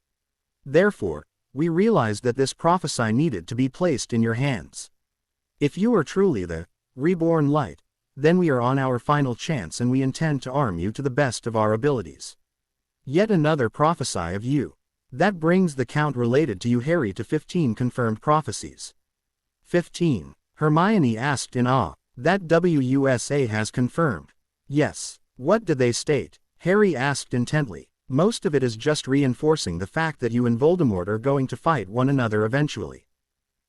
Therefore, we realized that this prophecy needed to be placed in your hands. If you are truly the reborn light, then we are on our final chance, and we intend to arm you to the best of our abilities. Yet another prophecy of you. That brings the count related to you, Harry, to 15 confirmed prophecies. 15. Hermione asked in awe. That WUSA has confirmed. Yes. What did they state? Harry asked intently. Most of it is just reinforcing the fact that you and Voldemort are going to fight one another eventually.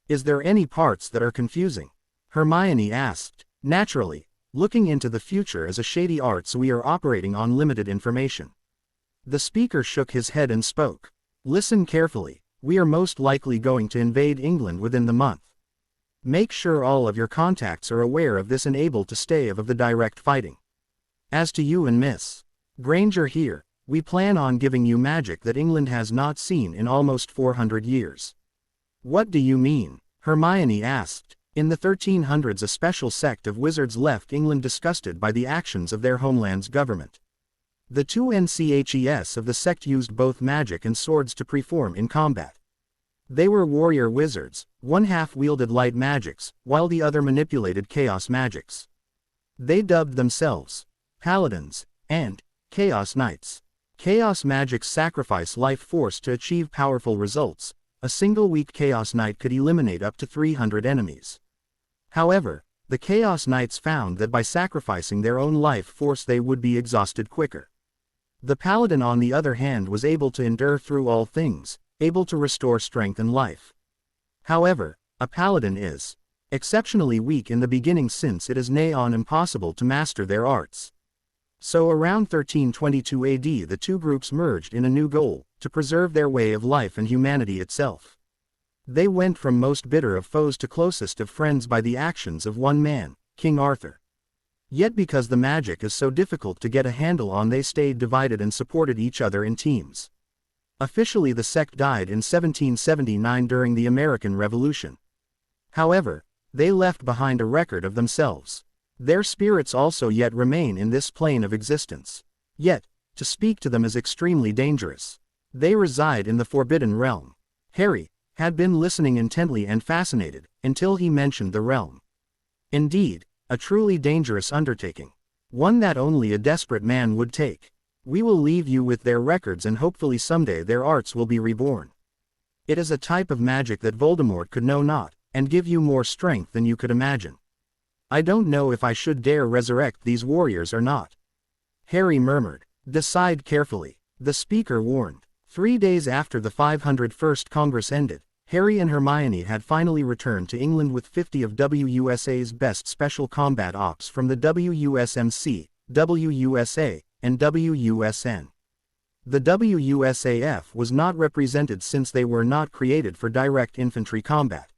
Is there any parts that are confusing? Hermione asked. Naturally. Looking into the future is a shady art, so we are operating on limited information. The Speaker shook his head and spoke. Listen carefully. We are most likely going to invade England within the month. Make sure all of your contacts are aware of this and able to stay out of the direct fighting. As to you and Miss Granger here, we plan on giving you magic that England has not seen in almost 400 years. What do you mean? Hermione asked. In the 1300s, a special sect of wizards left England disgusted by the actions of their homeland's government. The two NCHES of the sect used both magic and swords to perform in combat. They were warrior wizards, one half wielded light magics, while the other manipulated chaos magics. They dubbed themselves paladins and chaos knights. Chaos magics sacrifice life force to achieve powerful results. A single weak chaos knight could eliminate up to 300 enemies. However, the chaos knights found that by sacrificing their own life force they would be exhausted quicker. The paladin, on the other hand, was able to endure through all things, able to restore strength and life. However, a paladin is exceptionally weak in the beginning, since it is nigh on impossible to master their arts. So around 1322 AD the two groups merged in a new goal, to preserve their way of life and humanity itself. They went from most bitter of foes to closest of friends by the actions of one man, King Arthur. Yet because the magic is so difficult to get a handle on, they stayed divided and supported each other in teams. Officially the sect died in 1779 during the American Revolution. However, They left behind a record of themselves. Their spirits also yet remain in this plane of existence. Yet, to speak to them is extremely dangerous. They reside in the forbidden realm. Harry had been listening intently and fascinated, until he mentioned the realm. Indeed, a truly dangerous undertaking. One that only a desperate man would take. We will leave you with their records and hopefully someday their arts will be reborn. It is a type of magic that Voldemort could know not, and give you more strength than you could imagine. I don't know if I should dare resurrect these warriors or not. Harry murmured. Decide carefully, the speaker warned. 3 days after the 501st Congress ended, Harry and Hermione had finally returned to England with 50 of WUSA's best special combat ops from the WUSMC, WUSA, and WUSN. The WUSAF was not represented since they were not created for direct infantry combat.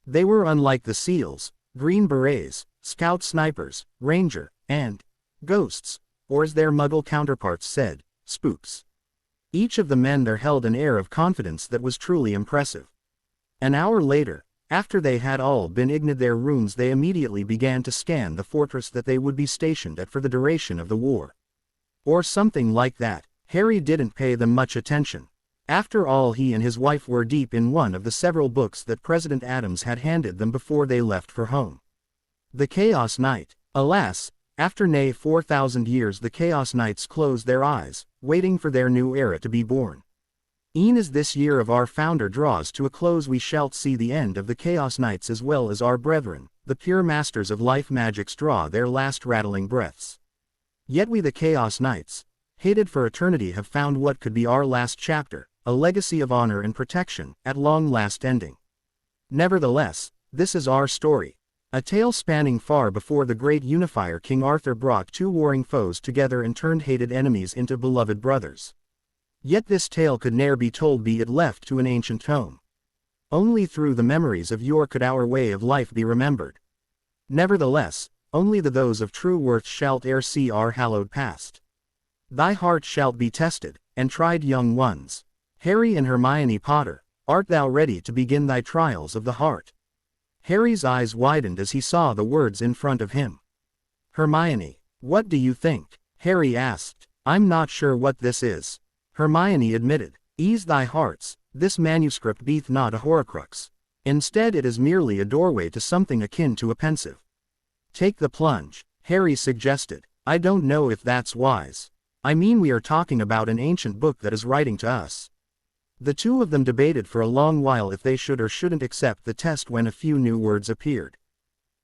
They were unlike the SEALs, Green Berets, Scout Snipers, Ranger, and Ghosts, or as their Muggle counterparts said, Spooks. Each of the men there held an air of confidence that was truly impressive. An hour later, after they had all been ignited their rooms, they immediately began to scan the fortress that they would be stationed at for the duration of the war. Or something like that. Harry didn't pay them much attention. After all, he and his wife were deep in one of the several books that President Adams had handed them before they left for home. The Chaos Knight. Alas, after nigh 4,000 years the Chaos Knights closed their eyes, waiting for their new era to be born. E'en as this year of our founder draws to a close, we shall see the end of the Chaos Knights as well as our brethren, the pure masters of life magics, draw their last rattling breaths. Yet we the Chaos Knights, hated for eternity, have found what could be our last chapter, a legacy of honor and protection, at long last ending. Nevertheless, this is our story. A tale spanning far before the great unifier King Arthur brought two warring foes together and turned hated enemies into beloved brothers. Yet this tale could ne'er be told be it left to an ancient tome. Only through the memories of yore could our way of life be remembered. Nevertheless, only those of true worth shalt e'er see our hallowed past. Thy heart shalt be tested, and tried, young ones. Harry and Hermione Potter, art thou ready to begin thy trials of the heart? Harry's eyes widened as he saw the words in front of him. Hermione, what do you think? Harry asked. I'm not sure what this is. Hermione admitted. Ease thy hearts, this manuscript be'th not a Horcrux. Instead it is merely a doorway to something akin to a pensive. Take the plunge, Harry suggested. I don't know if that's wise. I mean, we are talking about an ancient book that is writing to us. The two of them debated for a long while if they should or shouldn't accept the test when a few new words appeared.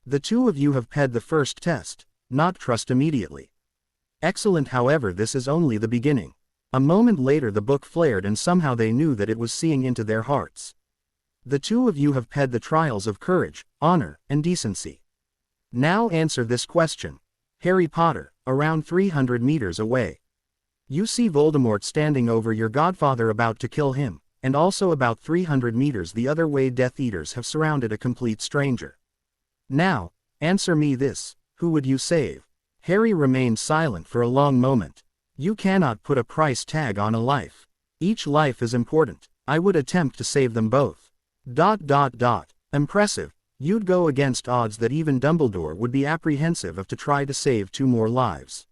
The two of you have ped the first test, not trust immediately. Excellent, however, this is only the beginning. A moment later the book flared and somehow they knew that it was seeing into their hearts. The two of you have ped the trials of courage, honor, and decency. Now answer this question. Harry Potter, around 300 meters away. You see Voldemort standing over your godfather about to kill him, and also about 300 meters the other way Death Eaters have surrounded a complete stranger. Now, answer me this, who would you save? Harry remained silent for a long moment. You cannot put a price tag on a life. Each life is important. I would attempt to save them both. ... Impressive. You'd go against odds that even Dumbledore would be apprehensive of to try to save 2 more lives.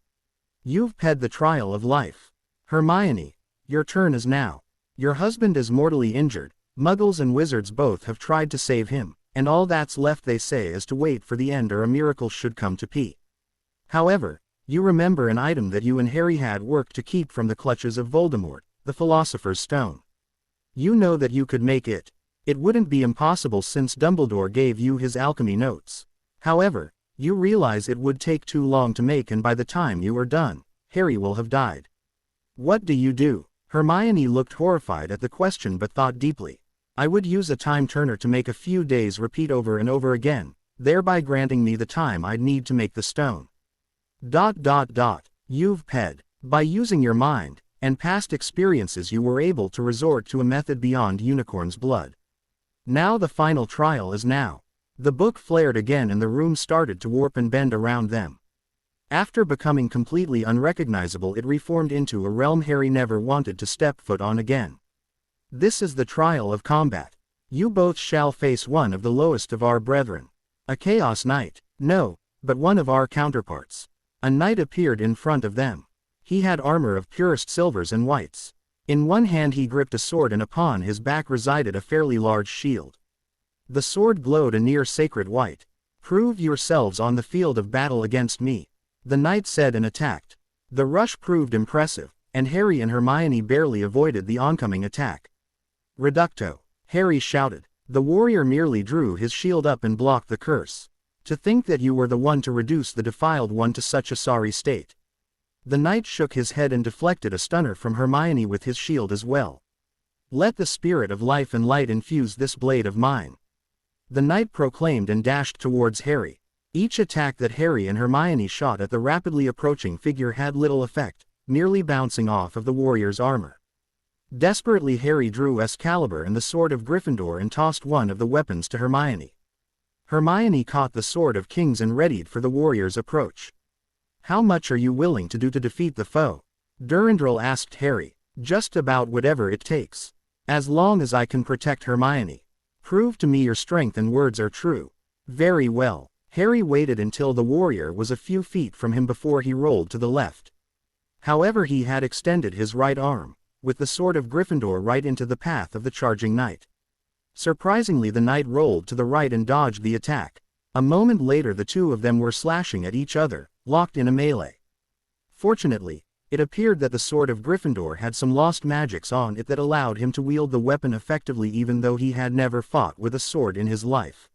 You've ped the trial of life. Hermione, your turn is now. Your husband is mortally injured, Muggles and wizards both have tried to save him, and all that's left, they say, is to wait for the end or a miracle should come to P. However, you remember an item that you and Harry had worked to keep from the clutches of Voldemort, the Philosopher's Stone. You know that you could make it. It wouldn't be impossible since Dumbledore gave you his alchemy notes. However, you realize it would take too long to make, and by the time you are done, Harry will have died. What do you do? Hermione looked horrified at the question but thought deeply. I would use a time turner to make a few days repeat over and over again, thereby granting me the time I'd need to make the stone. ... You've ped. By using your mind, and past experiences you were able to resort to a method beyond unicorn's blood. Now the final trial is now. The book flared again and the room started to warp and bend around them. After becoming completely unrecognizable, it reformed into a realm Harry never wanted to step foot on again. This is the trial of combat. You both shall face one of the lowest of our brethren. A Chaos Knight? No, but one of our counterparts. A knight appeared in front of them. He had armor of purest silvers and whites. In one hand he gripped a sword and upon his back resided a fairly large shield. The sword glowed a near sacred white. "Prove yourselves on the field of battle against me," the knight said and attacked. The rush proved impressive, and Harry and Hermione barely avoided the oncoming attack. "Reducto!" Harry shouted. The warrior merely drew his shield up and blocked the curse. "To think that you were the one to reduce the defiled one to such a sorry state." The knight shook his head and deflected a stunner from Hermione with his shield as well. "Let the spirit of life and light infuse this blade of mine," the knight proclaimed and dashed towards Harry. Each attack that Harry and Hermione shot at the rapidly approaching figure had little effect, merely bouncing off of the warrior's armor. Desperately Harry drew Excalibur and the sword of Gryffindor and tossed one of the weapons to Hermione. Hermione caught the sword of Kings and readied for the warrior's approach. "How much are you willing to do to defeat the foe?" Durandal asked Harry. "Just about whatever it takes. As long as I can protect Hermione. Prove to me your strength and words are true." "Very well." Harry waited until the warrior was a few feet from him before he rolled to the left. However, he had extended his right arm, with the sword of Gryffindor right into the path of the charging knight. Surprisingly, the knight rolled to the right and dodged the attack. A moment later the two of them were slashing at each other, locked in a melee. Fortunately, it appeared that the sword of Gryffindor had some lost magics on it that allowed him to wield the weapon effectively even though he had never fought with a sword in his life.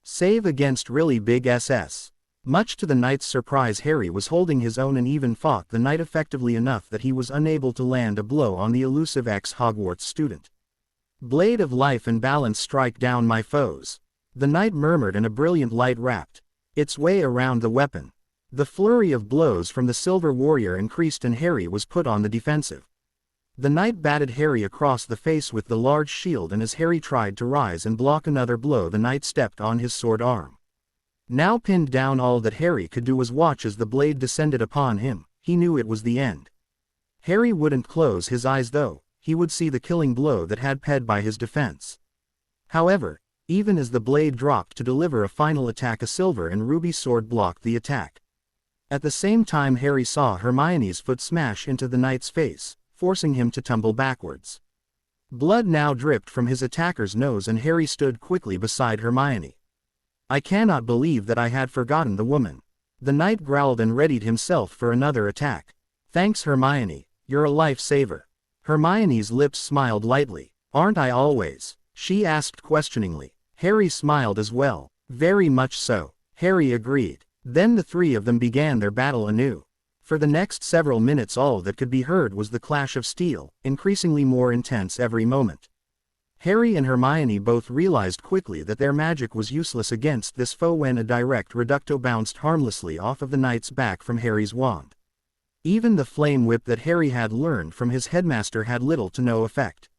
Save against really big SS. Much to the knight's surprise, Harry was holding his own and even fought the knight effectively enough that he was unable to land a blow on the elusive ex-Hogwarts student. "Blade of life and balance, strike down my foes," the knight murmured, and a brilliant light wrapped its way around the weapon. The flurry of blows from the silver warrior increased and Harry was put on the defensive. The knight batted Harry across the face with the large shield, and as Harry tried to rise and block another blow, the knight stepped on his sword arm. Now pinned down, all that Harry could do was watch as the blade descended upon him. He knew it was the end. Harry wouldn't close his eyes though. He would see the killing blow that had paid by his defense. However, even as the blade dropped to deliver a final attack, a silver and ruby sword blocked the attack. At the same time, Harry saw Hermione's foot smash into the knight's face, forcing him to tumble backwards. Blood now dripped from his attacker's nose and Harry stood quickly beside Hermione. "I cannot believe that I had forgotten the woman." The knight growled and readied himself for another attack. "Thanks, Hermione, you're a lifesaver." Hermione's lips smiled lightly. "Aren't I always?" she asked questioningly. Harry smiled as well. "Very much so," Harry agreed. Then the three of them began their battle anew. For the next several minutes all that could be heard was the clash of steel, increasingly more intense every moment. Harry and Hermione both realized quickly that their magic was useless against this foe when a direct reducto bounced harmlessly off of the knight's back from Harry's wand. Even the flame whip that Harry had learned from his headmaster had little to no effect.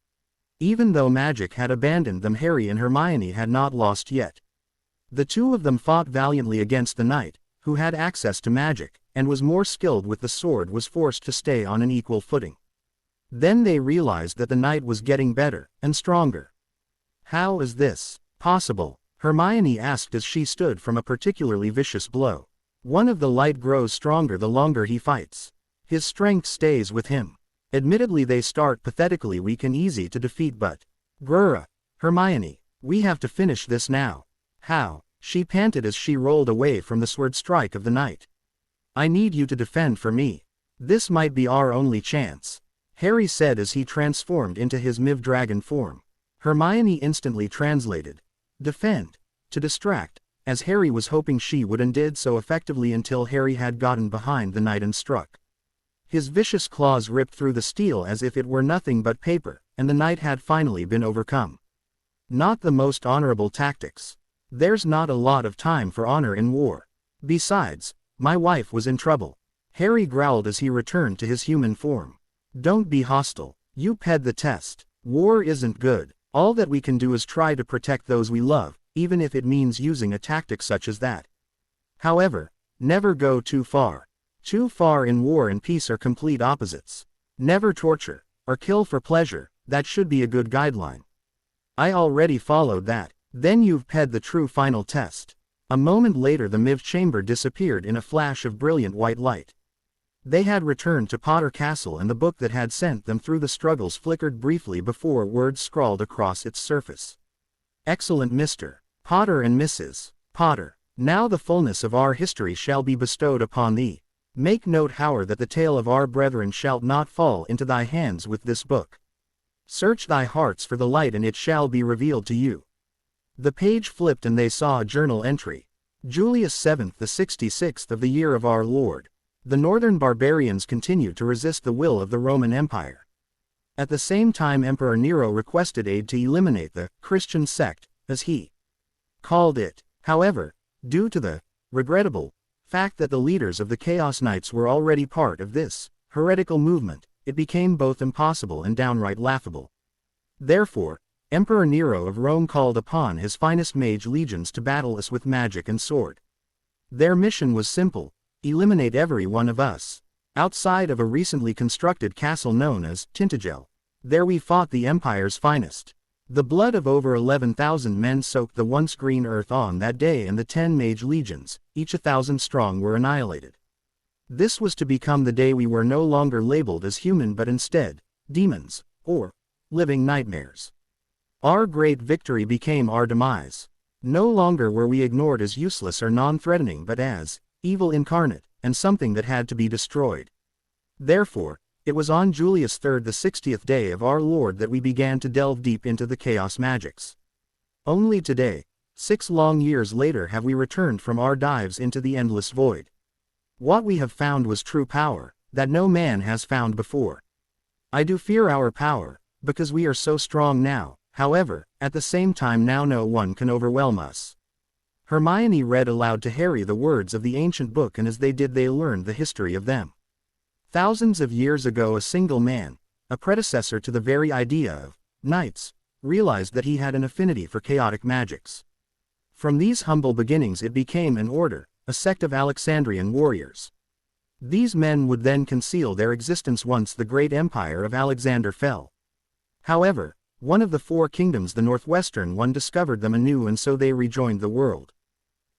Even though magic had abandoned them, Harry and Hermione had not lost yet. The two of them fought valiantly against the knight, who had access to magic, and was more skilled with the sword, was forced to stay on an equal footing. Then they realized that the knight was getting better, and stronger. "How is this possible?" Hermione asked as she stood from a particularly vicious blow. "One of the light grows stronger the longer he fights. His strength stays with him. Admittedly they start pathetically weak and easy to defeat, but grr, Hermione, we have to finish this now." "How?" she panted as she rolled away from the sword strike of the knight. "I need you to defend for me. This might be our only chance," Harry said as he transformed into his Miv dragon form. Hermione instantly translated defend to distract, as Harry was hoping she would, and did so effectively until Harry had gotten behind the knight and struck. His vicious claws ripped through the steel as if it were nothing but paper, and the knight had finally been overcome. Not the most honorable tactics. There's not a lot of time for honor in war. Besides, my wife was in trouble. Harry growled as he returned to his human form. "Don't be hostile. You ped the test. War isn't good. All that we can do is try to protect those we love, even if it means using a tactic such as that. However, never go too far. Too far in war and peace are complete opposites. Never torture, or kill for pleasure. That should be a good guideline." "I already followed that." "Then you've ped the true final test." A moment later the MIV chamber disappeared in a flash of brilliant white light. They had returned to Potter Castle and the book that had sent them through the struggles flickered briefly before words scrawled across its surface. Excellent Mr. Potter and Mrs. Potter, now the fullness of our history shall be bestowed upon thee. Make note, however, that the tale of our brethren shall not fall into thy hands with this book. Search thy hearts for the light and it shall be revealed to you. The page flipped and they saw a journal entry. Julius 7th, the 66th of the year of our Lord. The northern barbarians continued to resist the will of the Roman Empire. At the same time Emperor Nero requested aid to eliminate the Christian sect, as he called it. However, due to the regrettable fact that the leaders of the Chaos Knights were already part of this heretical movement, it became both impossible and downright laughable. Therefore, Emperor Nero of Rome called upon his finest mage legions to battle us with magic and sword. Their mission was simple: eliminate every one of us. Outside of a recently constructed castle known as Tintagel, there we fought the Empire's finest. The blood of over 11,000 men soaked the once green earth on that day, and the 10 mage legions, each 1,000 strong, were annihilated. This was to become the day we were no longer labeled as human but instead demons, or living nightmares. Our great victory became our demise. No longer were we ignored as useless or non-threatening but as evil incarnate, and something that had to be destroyed. Therefore, it was on Julius 3rd, the 60th day of our Lord, that we began to delve deep into the chaos magics. Only today, 6 long years later, have we returned from our dives into the endless void. What we have found was true power, that no man has found before. I do fear our power, because we are so strong now. However, at the same time now no one can overwhelm us. Hermione read aloud to Harry the words of the ancient book, and as they did they learned the history of them. Thousands of years ago a single man, a predecessor to the very idea of knights, realized that he had an affinity for chaotic magics. From these humble beginnings it became an order, a sect of Alexandrian warriors. These men would then conceal their existence once the great empire of Alexander fell. However, one of the 4 kingdoms, the northwestern one, discovered them anew, and so they rejoined the world.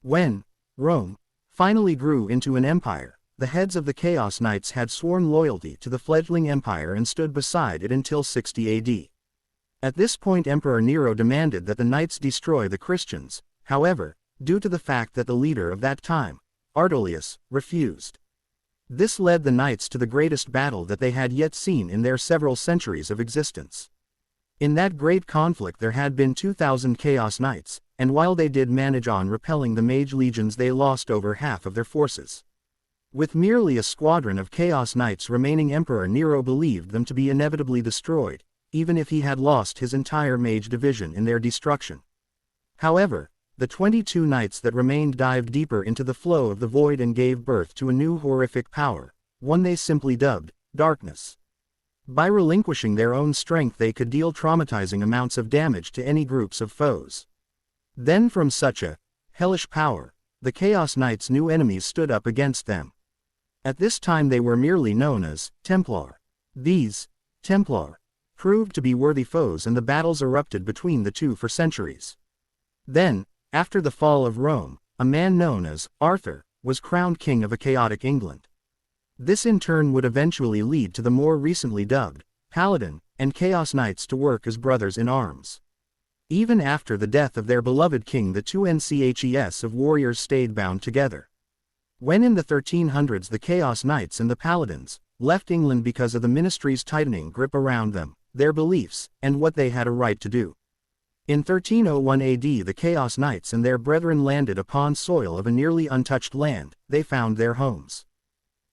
When Rome finally grew into an empire, the heads of the Chaos Knights had sworn loyalty to the fledgling empire and stood beside it until 60 AD. At this point Emperor Nero demanded that the knights destroy the Christians. However, due to the fact that the leader of that time, Ardolius, refused. This led the knights to the greatest battle that they had yet seen in their several centuries of existence. In that great conflict there had been 2,000 Chaos Knights, and while they did manage on repelling the mage legions, they lost over half of their forces. With merely a squadron of Chaos Knights remaining, Emperor Nero believed them to be inevitably destroyed, even if he had lost his entire mage division in their destruction. However, the 22 knights that remained dived deeper into the flow of the void and gave birth to a new horrific power, one they simply dubbed darkness. By relinquishing their own strength they could deal traumatizing amounts of damage to any groups of foes. Then from such a hellish power, the Chaos Knights' new enemies stood up against them. At this time they were merely known as Templar. These Templar proved to be worthy foes, and the battles erupted between the two for centuries. Then, after the fall of Rome, a man known as Arthur was crowned king of a chaotic England. This in turn would eventually lead to the more recently dubbed Paladin and Chaos Knights to work as brothers in arms. Even after the death of their beloved king, the two NCHES of warriors stayed bound together. When in the 1300s the Chaos Knights and the Paladins left England because of the ministry's tightening grip around them, their beliefs, and what they had a right to do. In 1301 AD the Chaos Knights and their brethren landed upon soil of a nearly untouched land. They found their homes.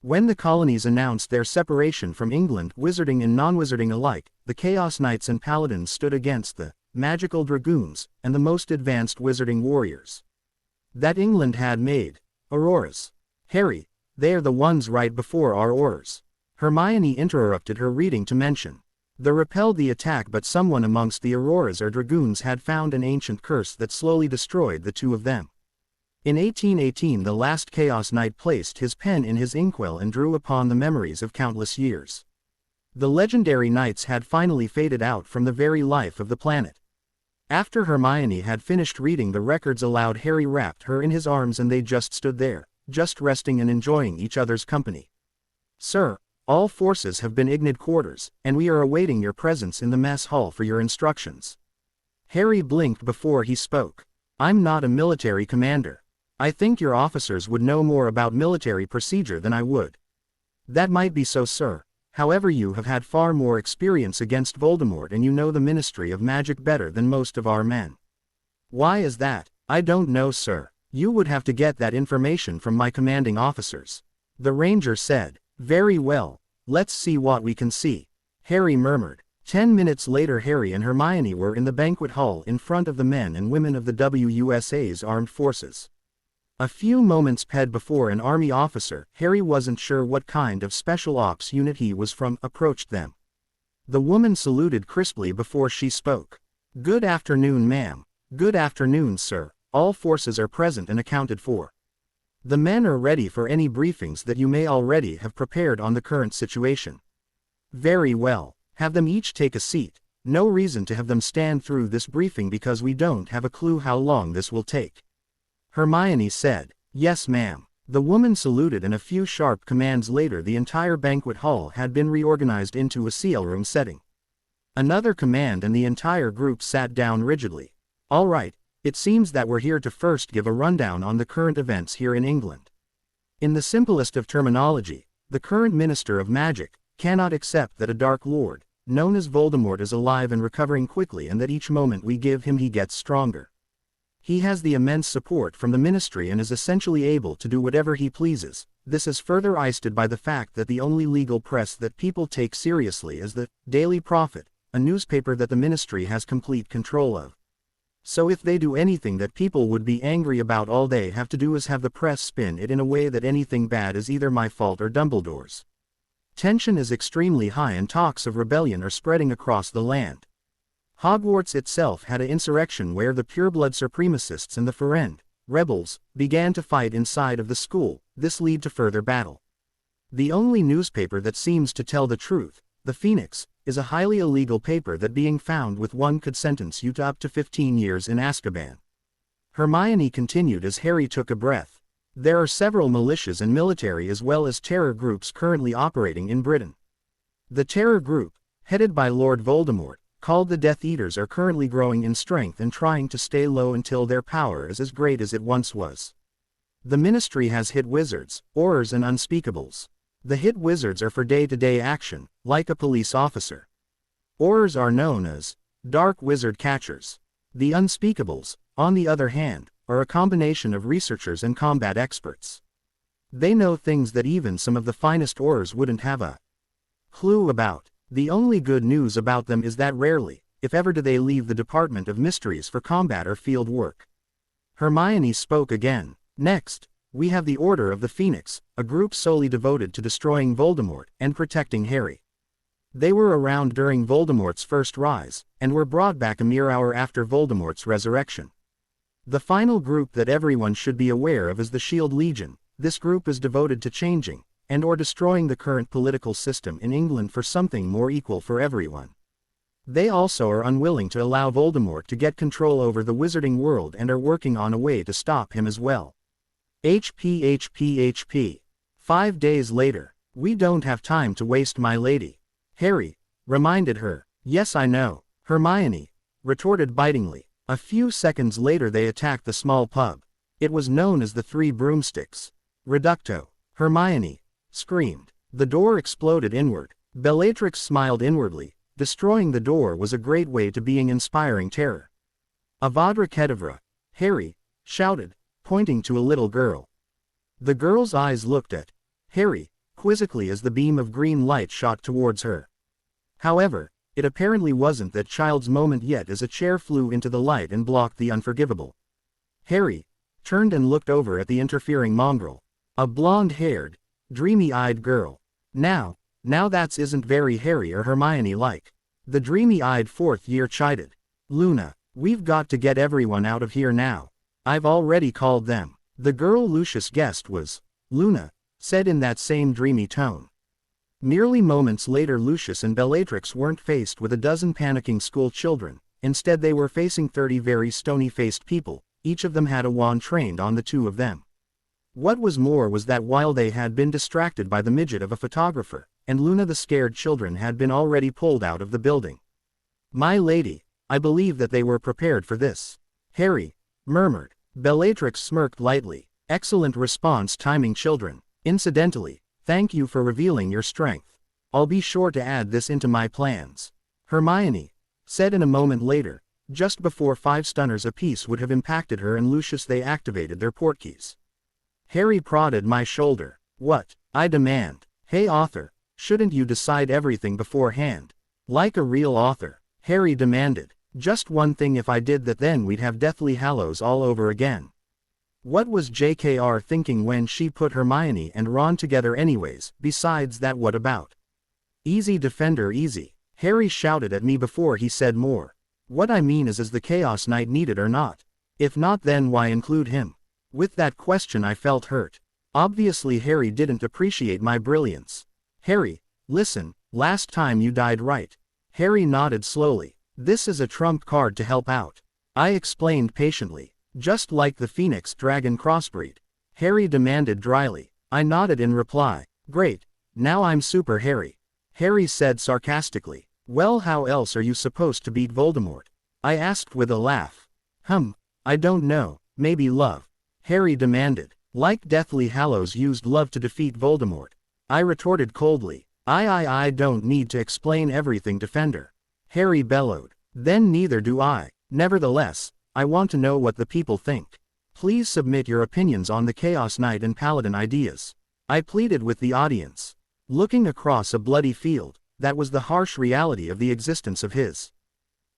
When the colonies announced their separation from England, wizarding and non-wizarding alike, the Chaos Knights and Paladins stood against the magical dragoons and the most advanced wizarding warriors that England had made. Auroras. Harry, they are the ones right before our auras. Hermione interrupted her reading to mention. They repelled the attack, but someone amongst the Auroras or dragoons had found an ancient curse that slowly destroyed the two of them. In 1818 the last Chaos Knight placed his pen in his inkwell and drew upon the memories of countless years. The legendary knights had finally faded out from the very life of the planet. After Hermione had finished reading the records aloud, Harry wrapped her in his arms and they just stood there, just resting and enjoying each other's company. "Sir, all forces have been ignited quarters, and we are awaiting your presence in the mess hall for your instructions." Harry blinked before he spoke. "I'm not a military commander. I think your officers would know more about military procedure than I would." "That might be so, sir. However, you have had far more experience against Voldemort and you know the Ministry of Magic better than most of our men." "Why is that?" "I don't know, sir. You would have to get that information from my commanding officers." The Ranger said. "Very well. Let's see what we can see," Harry murmured. 10 minutes later, Harry and Hermione were in the banquet hall in front of the men and women of the WUSA's armed forces. A few moments before an army officer, Harry wasn't sure what kind of special ops unit he was from, approached them. The woman saluted crisply before she spoke. "Good afternoon, ma'am." "Good afternoon, sir. All forces are present and accounted for. The men are ready for any briefings that you may already have prepared on the current situation." "Very well. Have them each take a seat. No reason to have them stand through this briefing because we don't have a clue how long this will take," Hermione said. "Yes, ma'am." The woman saluted and a few sharp commands later the entire banquet hall had been reorganized into a CL room setting. Another command and the entire group sat down rigidly. "All right, it seems that we're here to first give a rundown on the current events here in England. In the simplest of terminology, the current Minister of Magic cannot accept that a Dark Lord, known as Voldemort, is alive and recovering quickly and that each moment we give him he gets stronger. He has the immense support from the Ministry and is essentially able to do whatever he pleases. This is further eisted by the fact that the only legal press that people take seriously is the Daily Prophet, a newspaper that the Ministry has complete control of. So if they do anything that people would be angry about, all they have to do is have the press spin it in a way that anything bad is either my fault or Dumbledore's. Tension is extremely high and talks of rebellion are spreading across the land. Hogwarts itself had an insurrection where the pureblood supremacists and the Friend rebels began to fight inside of the school. This led to further battle. The only newspaper that seems to tell the truth, the Phoenix, is a highly illegal paper that being found with one could sentence you to up to 15 years in Azkaban. Hermione continued as Harry took a breath. There are several militias and military as well as terror groups currently operating in Britain. The terror group, headed by Lord Voldemort, called the Death Eaters, are currently growing in strength and trying to stay low until their power is as great as it once was. The Ministry has hit wizards, aurors and unspeakables. The hit wizards are for day-to-day action, like a police officer. Aurors are known as dark wizard catchers. The unspeakables, on the other hand, are a combination of researchers and combat experts. They know things that even some of the finest aurors wouldn't have a clue about. The only good news about them is that rarely, if ever, do they leave the Department of Mysteries for combat or field work. Hermione spoke again. "Next, we have the Order of the Phoenix, a group solely devoted to destroying Voldemort and protecting Harry. They were around during Voldemort's first rise, and were brought back a mere hour after Voldemort's resurrection. The final group that everyone should be aware of is the Shield Legion. This group is devoted to changing and or destroying the current political system in England for something more equal for everyone. They also are unwilling to allow Voldemort to get control over the wizarding world and are working on a way to stop him as well." HP. 5 days later. "We don't have time to waste, my lady," Harry reminded her. "Yes, I know," Hermione retorted bitingly. A few seconds later they attacked the small pub. It was known as the Three Broomsticks. "Reducto!" Hermione screamed. The door exploded inward. Bellatrix smiled inwardly. Destroying the door was a great way to being inspiring terror. "Avada Kedavra!" Harry shouted, pointing to a little girl. The girl's eyes looked at Harry quizzically as the beam of green light shot towards her. However, it apparently wasn't that child's moment yet as a chair flew into the light and blocked the unforgivable. Harry turned and looked over at the interfering mongrel. A blonde-haired, dreamy-eyed girl. Now that isn't very Harry or Hermione-like. The dreamy-eyed fourth year chided. "Luna, we've got to get everyone out of here now. I've already called them." The girl Lucius guessed was Luna said in that same dreamy tone. Merely moments later Lucius and Bellatrix weren't faced with a dozen panicking school children, Instead they were facing 30 very stony-faced people, each of them had a wand trained on the two of them. What was more was that while they had been distracted by the midget of a photographer, and Luna the scared children had been already pulled out of the building. "My lady, I believe that they were prepared for this," Harry murmured. Bellatrix smirked lightly. "Excellent response, timing children. Incidentally, thank you for revealing your strength. I'll be sure to add this into my plans," Hermione said in a moment later, just before 5 stunners apiece would have impacted her and Lucius. They activated their portkeys. Harry prodded my shoulder. "What?" I demand. "Hey author, shouldn't you decide everything beforehand? Like a real author," Harry demanded. "Just one thing, if I did that then we'd have Deathly Hallows all over again." What was JKR thinking when she put Hermione and Ron together anyways? Besides that, what about? "Easy Defender, easy," Harry shouted at me before he said more. "What I mean is the Chaos Knight needed or not? If not, then why include him?" With that question I felt hurt. Obviously Harry didn't appreciate my brilliance. "Harry, listen, last time you died, right?" Harry nodded slowly. "This is a trump card to help out," I explained patiently. "Just like the Phoenix Dragon crossbreed?" Harry demanded dryly. I nodded in reply. "Great, now I'm Super Harry," Harry said sarcastically. "Well, how else are you supposed to beat Voldemort?" I asked with a laugh. I don't know, maybe love," Harry demanded. "Like Deathly Hallows used love to defeat Voldemort," I retorted coldly. I don't need to explain everything, Defender," Harry bellowed. "Then neither do I. Nevertheless, I want to know what the people think. Please submit your opinions on the Chaos Knight and Paladin ideas," I pleaded with the audience. Looking across a bloody field, that was the harsh reality of the existence of his.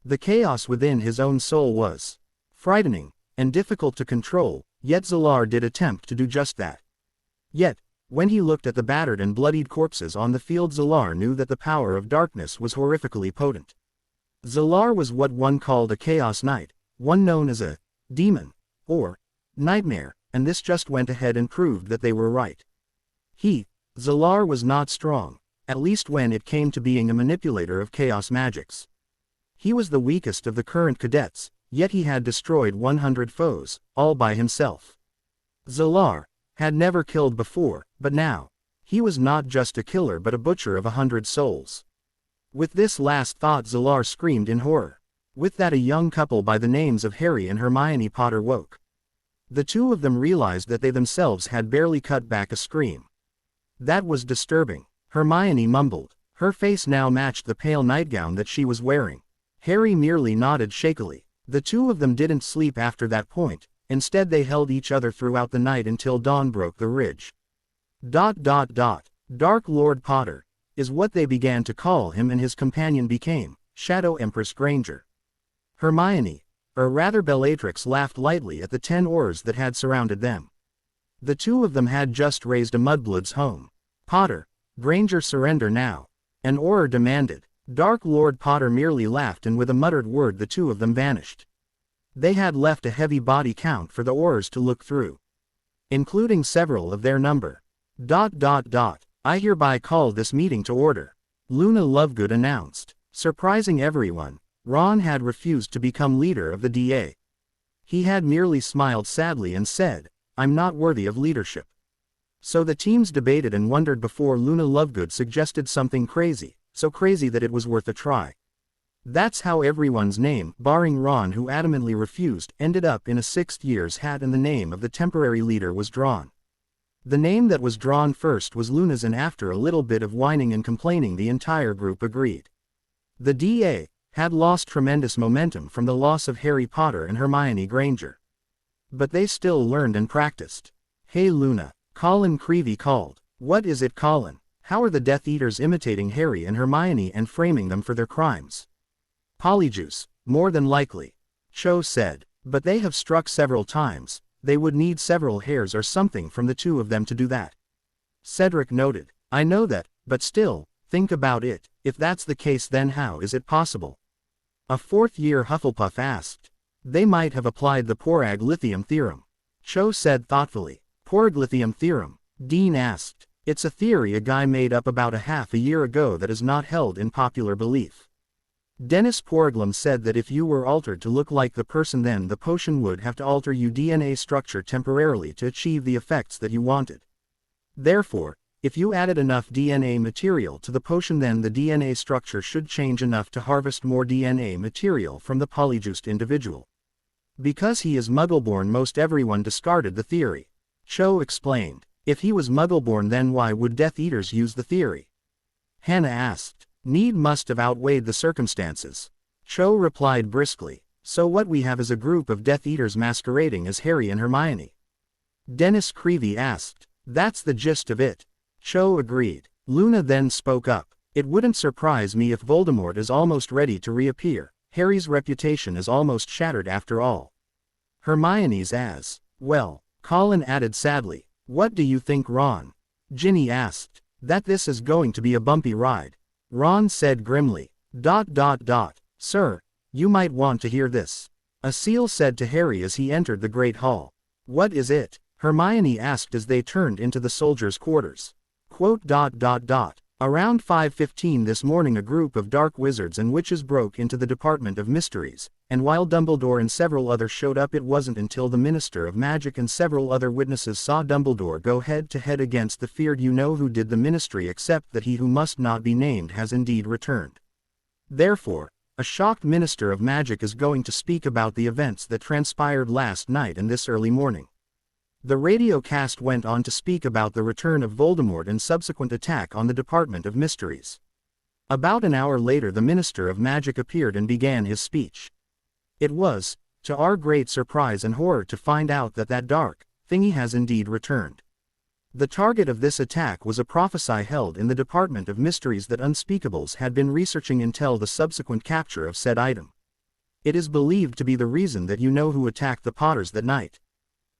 The chaos within his own soul was frightening and difficult to control, yet Zalar did attempt to do just that. Yet, when he looked at the battered and bloodied corpses on the field, Zalar knew that the power of darkness was horrifically potent. Zalar was what one called a Chaos Knight, one known as a demon, or nightmare, and this just went ahead and proved that they were right. Zalar was not strong, at least when it came to being a manipulator of chaos magics. He was the weakest of the current cadets, yet he had destroyed 100 foes, all by himself. Zalar had never killed before, but now, he was not just a killer but a butcher of 100 souls. With this last thought, Zalar screamed in horror. With that, a young couple by the names of Harry and Hermione Potter woke. The two of them realized that they themselves had barely cut back a scream. "That was disturbing," Hermione mumbled. Her face now matched the pale nightgown that she was wearing. Harry merely nodded shakily. The two of them didn't sleep after that point, instead they held each other throughout the night until dawn broke the ridge. Dark Lord Potter is what they began to call him, and his companion became Shadow Empress Granger. Hermione, or rather Bellatrix, laughed lightly at the 10 Aurors that had surrounded them. The two of them had just raised a mudblood's home. "Potter, Granger, surrender now," an Auror demanded. Dark Lord Potter merely laughed, and with a muttered word the two of them vanished. They had left a heavy body count for the Aurors to look through, including several of their number. I hereby call this meeting to order," Luna Lovegood announced. Surprising everyone, Ron had refused to become leader of the DA. He had merely smiled sadly and said, "I'm not worthy of leadership." So the teams debated and wondered before Luna Lovegood suggested something crazy, so crazy that it was worth a try. That's how everyone's name, barring Ron who adamantly refused, ended up in a 6th year's hat, and the name of the temporary leader was drawn. The name that was drawn first was Luna's, and after a little bit of whining and complaining the entire group agreed. The DA had lost tremendous momentum from the loss of Harry Potter and Hermione Granger. But they still learned and practiced. "Hey Luna," Colin Creevy called. "What is it, Colin? How are the Death Eaters imitating Harry and Hermione and framing them for their crimes?" "Polyjuice, more than likely," Cho said. "But they have struck several times. They would need several hairs or something from the two of them to do that," Cedric noted. "I know that, but still, think about it. If that's the case, then how is it possible?" A 4th-year Hufflepuff asked. "They might have applied the Porag lithium theorem," Cho said thoughtfully. "Porag lithium theorem?" Dean asked. "It's a theory a guy made up about a half a year ago that is not held in popular belief." Dennis Porglum said that if you were altered to look like the person, then the potion would have to alter your DNA structure temporarily to achieve the effects that you wanted. Therefore, if you added enough DNA material to the potion, then the DNA structure should change enough to harvest more DNA material from the polyjuiced individual. Because he is Muggleborn, most everyone discarded the theory. Cho explained. If he was Muggleborn, then why would Death Eaters use the theory? Hannah asked. Need must have outweighed the circumstances. Cho replied briskly. So what we have is a group of Death Eaters masquerading as Harry and Hermione. Dennis Creevy asked. That's the gist of it. Cho agreed. Luna then spoke up. It wouldn't surprise me if Voldemort is almost ready to reappear. Harry's reputation is almost shattered after all. Hermione's as well. Colin added sadly. What do you think, Ron? Ginny asked. That this is going to be a bumpy ride. Ron said grimly. ... Sir, you might want to hear this. A seal said to Harry as he entered the Great Hall. What is it? Hermione asked as they turned into the soldiers' quarters. Quote ... Around 5:15 this morning a group of dark wizards and witches broke into the Department of Mysteries, and while Dumbledore and several others showed up, it wasn't until the Minister of Magic and several other witnesses saw Dumbledore go head-to-head against the feared you-know-who did the Ministry except that he who must not be named has indeed returned. Therefore, a shocked Minister of Magic is going to speak about the events that transpired last night and this early morning. The radio cast went on to speak about the return of Voldemort and subsequent attack on the Department of Mysteries. About an hour later the Minister of Magic appeared and began his speech. It was, to our great surprise and horror, to find out that that dark thingy has indeed returned. The target of this attack was a prophecy held in the Department of Mysteries that Unspeakables had been researching until the subsequent capture of said item. It is believed to be the reason that you-know-who attacked the Potters that night.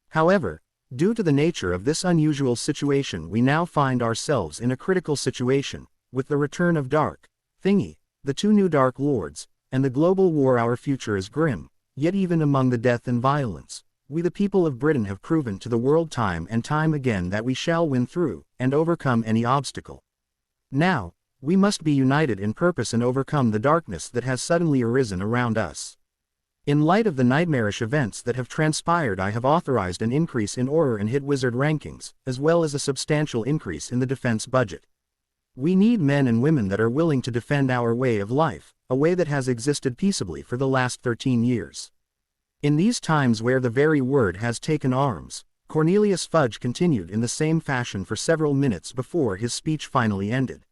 However, due to the nature of this unusual situation, we now find ourselves in a critical situation, with the return of Dark Thingy, the two new Dark Lords, and the global war. Our future is grim, yet even among the death and violence, we the people of Britain have proven to the world time and time again that we shall win through, and overcome any obstacle. Now, we must be united in purpose and overcome the darkness that has suddenly arisen around us. In light of the nightmarish events that have transpired, I have authorized an increase in Auror and Hit Wizard rankings, as well as a substantial increase in the defense budget. We need men and women that are willing to defend our way of life, a way that has existed peaceably for the last 13 years. In these times where the very word has taken arms, Cornelius Fudge continued in the same fashion for several minutes before his speech finally ended.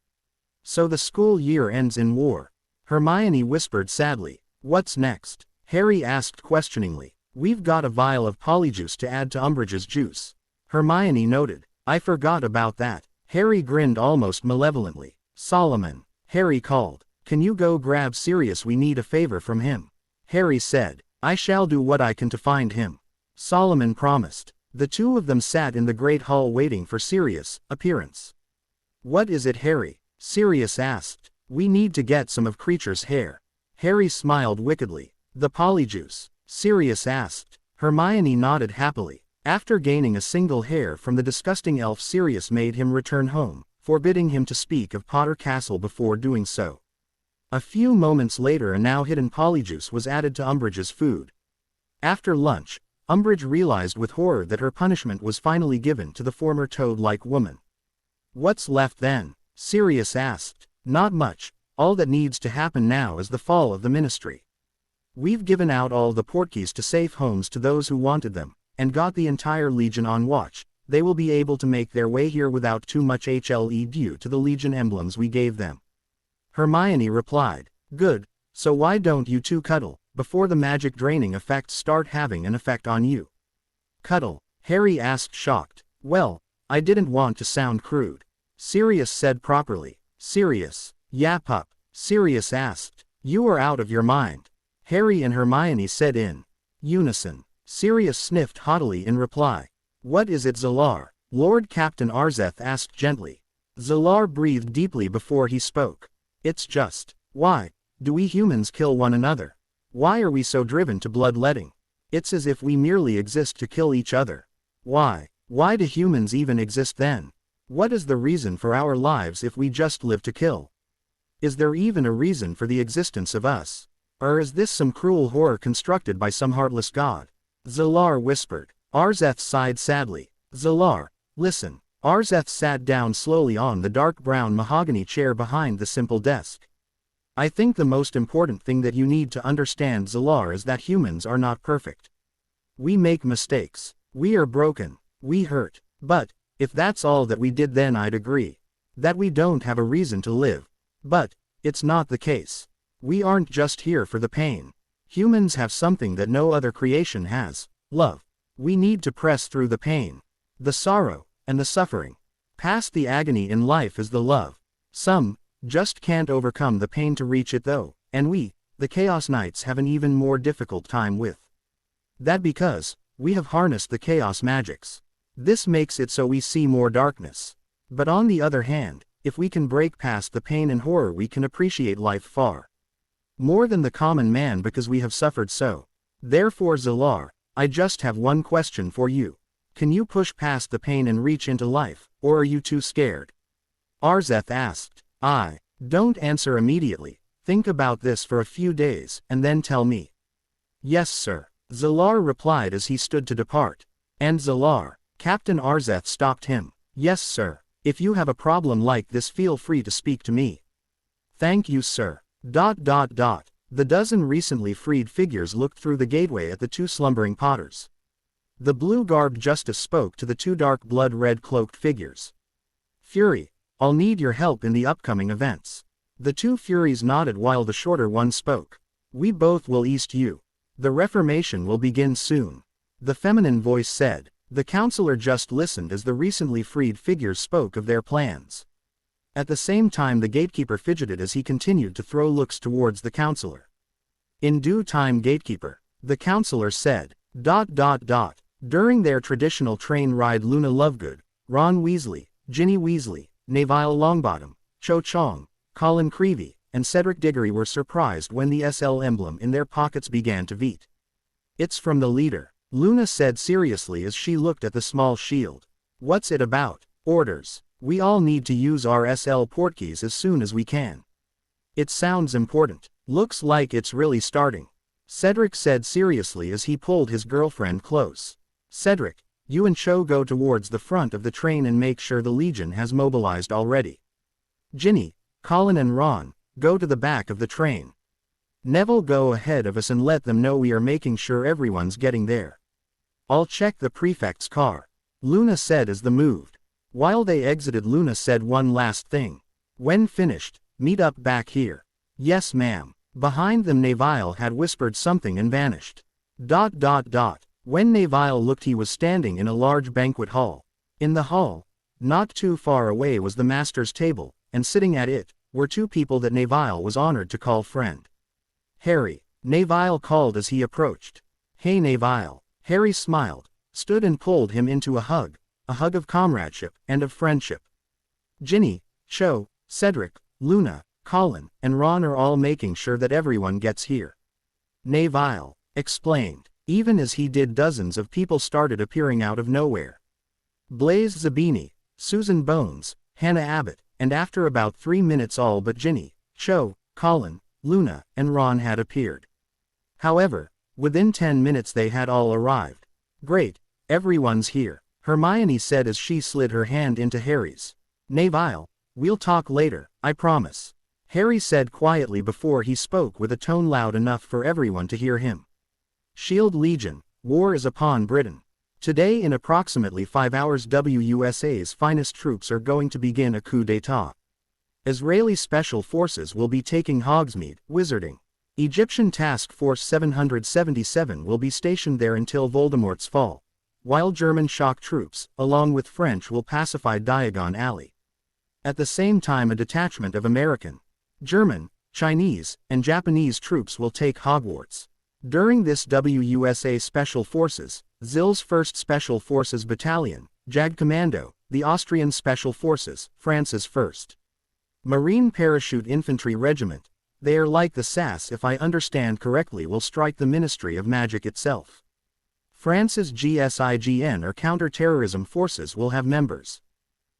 So the school year ends in war. Hermione whispered sadly. What's next? Harry asked questioningly. We've got a vial of polyjuice to add to Umbridge's juice. Hermione noted. I forgot about that. Harry grinned almost malevolently. Solomon, Harry called. Can you go grab Sirius? We need a favor from him. Harry said. I shall do what I can to find him. Solomon promised. The two of them sat in the great hall waiting for Sirius' appearance. What is it, Harry? Sirius asked. We need to get some of Creature's hair. Harry smiled wickedly. The polyjuice? Sirius asked. Hermione nodded happily. After gaining a single hair from the disgusting elf, Sirius made him return home, forbidding him to speak of Potter Castle before doing so. A few moments later a now hidden polyjuice was added to Umbridge's food. After lunch, Umbridge realized with horror that her punishment was finally given to the former toad-like woman. What's left then? Sirius asked. Not much. All that needs to happen now is the fall of the Ministry. We've given out all the portkeys to safe homes to those who wanted them, and got the entire Legion on watch. They will be able to make their way here without too much HLE due to the Legion emblems we gave them. Hermione replied. Good, so why don't you two cuddle, before the magic draining effects start having an effect on you? Cuddle? Harry asked, shocked. Well, I didn't want to sound crude. Sirius said properly. Sirius? Yeah, pup. Sirius asked. You are out of your mind. Harry and Hermione said in unison. Sirius sniffed haughtily in reply. What is it, Zalar? Lord Captain Arzeth asked gently. Zalar breathed deeply before he spoke. It's just, why do we humans kill one another? Why are we so driven to bloodletting? It's as if we merely exist to kill each other. Why do humans even exist then? What is the reason for our lives if we just live to kill? Is there even a reason for the existence of us? Or is this some cruel horror constructed by some heartless god? Zalar whispered. Arzeth sighed sadly. Zalar, listen. Arzeth sat down slowly on the dark brown mahogany chair behind the simple desk. I think the most important thing that you need to understand, Zalar, is that humans are not perfect. We make mistakes. We are broken. We hurt. But, if that's all that we did, then I'd agree. That we don't have a reason to live. But, it's not the case. We aren't just here for the pain. Humans have something that no other creation has: love. We need to press through the pain, the sorrow, and the suffering. Past the agony in life is the love. Some just can't overcome the pain to reach it though, and we, the Chaos Knights, have an even more difficult time with that because we have harnessed the chaos magics. This makes it so we see more darkness. But on the other hand, if we can break past the pain and horror, we can appreciate life far more than the common man because we have suffered so. Therefore, Zalar, I just have one question for you. Can you push past the pain and reach into life, or are you too scared? Arzeth asked. Don't answer immediately. Think about this for a few days, and then tell me. Yes, sir, Zalar replied as he stood to depart. And Zalar, Captain Arzeth stopped him. Yes, sir. If you have a problem like this, feel free to speak to me. Thank you, sir. The dozen recently freed figures looked through the gateway at the two slumbering Potters. The blue-garbed Justice spoke to the two dark blood-red cloaked figures. Fury, I'll need your help in the upcoming events. The two Furies nodded while the shorter one spoke. We both will east you. The Reformation will begin soon. The feminine voice said. The counselor just listened as the recently freed figures spoke of their plans. At the same time, the gatekeeper fidgeted as he continued to throw looks towards the counselor. In due time, gatekeeper, the counselor said. During their traditional train ride, Luna Lovegood, Ron Weasley, Ginny Weasley, Neville Longbottom, Cho Chang, Colin Creevey, and Cedric Diggory were surprised when the SL emblem in their pockets began to beat. It's from the leader, Luna said seriously as she looked at the small shield. What's it about? Orders. We all need to use our SL portkeys as soon as we can. It sounds important. Looks like it's really starting, Cedric said seriously as he pulled his girlfriend close. Cedric, you and Cho go towards the front of the train and make sure the Legion has mobilized already. Ginny, Colin and Ron, go to the back of the train. Neville, go ahead of us and let them know we are making sure everyone's getting there. I'll check the prefect's car, Luna said as they moved. While they exited, Luna said one last thing. When finished, meet up back here. Yes, ma'am. Behind them, Neville had whispered something and vanished. When Neville looked, he was standing in a large banquet hall. In the hall, not too far away, was the master's table, and sitting at it were two people that Neville was honored to call friend. Harry, Neville called as he approached. Hey, Neville. Harry smiled, stood and pulled him into a hug of comradeship and of friendship. Ginny, Cho, Cedric, Luna, Colin, and Ron are all making sure that everyone gets here, Neville explained. Even as he did, dozens of people started appearing out of nowhere. Blaise Zabini, Susan Bones, Hannah Abbott, and after about 3 minutes all but Ginny, Cho, Colin, Luna, and Ron had appeared. However, within 10 minutes they had all arrived. Great, everyone's here, Hermione said as she slid her hand into Harry's. Neville, we'll talk later, I promise, Harry said quietly before he spoke with a tone loud enough for everyone to hear him. Shield Legion, war is upon Britain. Today, in approximately 5 hours, WUSA's finest troops are going to begin a coup d'état. Israeli special forces will be taking Hogsmeade, Wizarding. Egyptian Task Force 777 will be stationed there until Voldemort's fall, while German shock troops, along with French, will pacify Diagon Alley. At the same time, a detachment of American, German, Chinese, and Japanese troops will take Hogwarts. During this, WUSA Special Forces, ZIL's 1st Special Forces Battalion, JAG Commando, the Austrian Special Forces, France's 1st Marine Parachute Infantry Regiment, they are like the SAS, if I understand correctly, will strike the Ministry of Magic itself. France's GSIGN or counter-terrorism forces will have members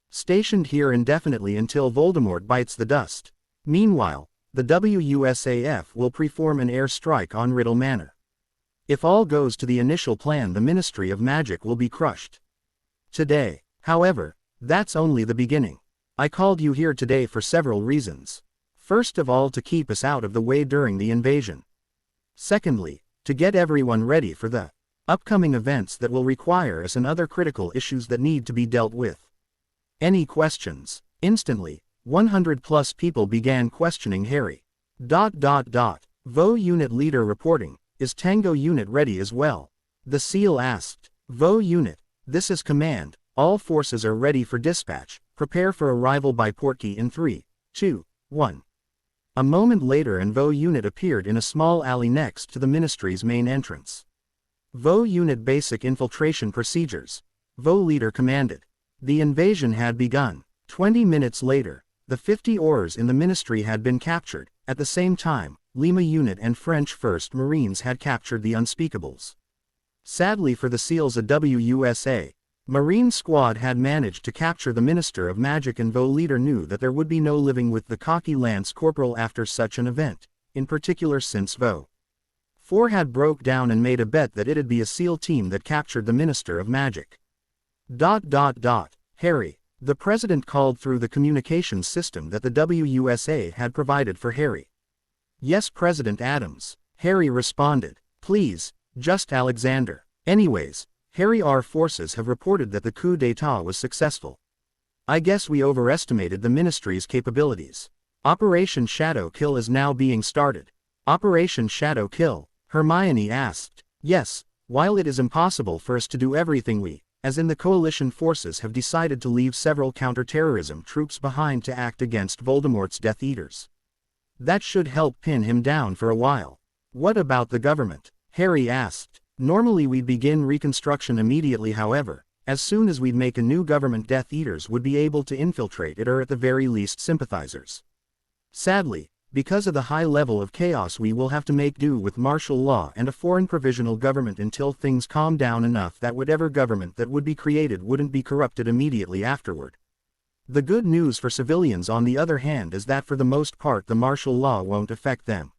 stationed here indefinitely until Voldemort bites the dust. Meanwhile, the WUSAF will perform an air strike on Riddle Manor. If all goes to the initial plan, the Ministry of Magic will be crushed. Today, however, that's only the beginning. I called you here today for several reasons. First of all, to keep us out of the way during the invasion. Secondly, to get everyone ready for the upcoming events that will require us and other critical issues that need to be dealt with. Any questions? Instantly, 100+ people began questioning Harry. Vo unit leader reporting, is Tango unit ready as well? The SEAL asked. Vo unit, this is command, all forces are ready for dispatch, prepare for arrival by portkey in 3, 2, 1. A moment later and Vo unit appeared in a small alley next to the ministry's main entrance. Vo unit basic infiltration procedures. Vo leader commanded. The invasion had begun. 20 minutes later, the 50 Aurors in the ministry had been captured. At the same time, Lima unit and French 1st Marines had captured the unspeakables. Sadly for the SEALs, a WUSA Marine squad had managed to capture the Minister of Magic, and Vo leader knew that there would be no living with the cocky Lance Corporal after such an event, in particular since Vo 4 had broke down and made a bet that it'd be a SEAL team that captured the Minister of Magic. Harry. The President called through the communications system that the WUSA had provided for Harry. Yes, President Adams, Harry responded. Please, just Alexander. Anyways, Harry, our forces have reported that the coup d'etat was successful. I guess we overestimated the ministry's capabilities. Operation Shadow Kill is now being started. Operation Shadow Kill? Hermione asked. Yes, while it is impossible for us to do everything, we, as in the coalition forces, have decided to leave several counterterrorism troops behind to act against Voldemort's Death Eaters. That should help pin him down for a while. What about the government? Harry asked. Normally we'd begin reconstruction immediately, however, as soon as we'd make a new government, Death Eaters would be able to infiltrate it, or at the very least sympathizers. Sadly, because of the high level of chaos, we will have to make do with martial law and a foreign provisional government until things calm down enough that whatever government that would be created wouldn't be corrupted immediately afterward. The good news for civilians, on the other hand, is that for the most part the martial law won't affect them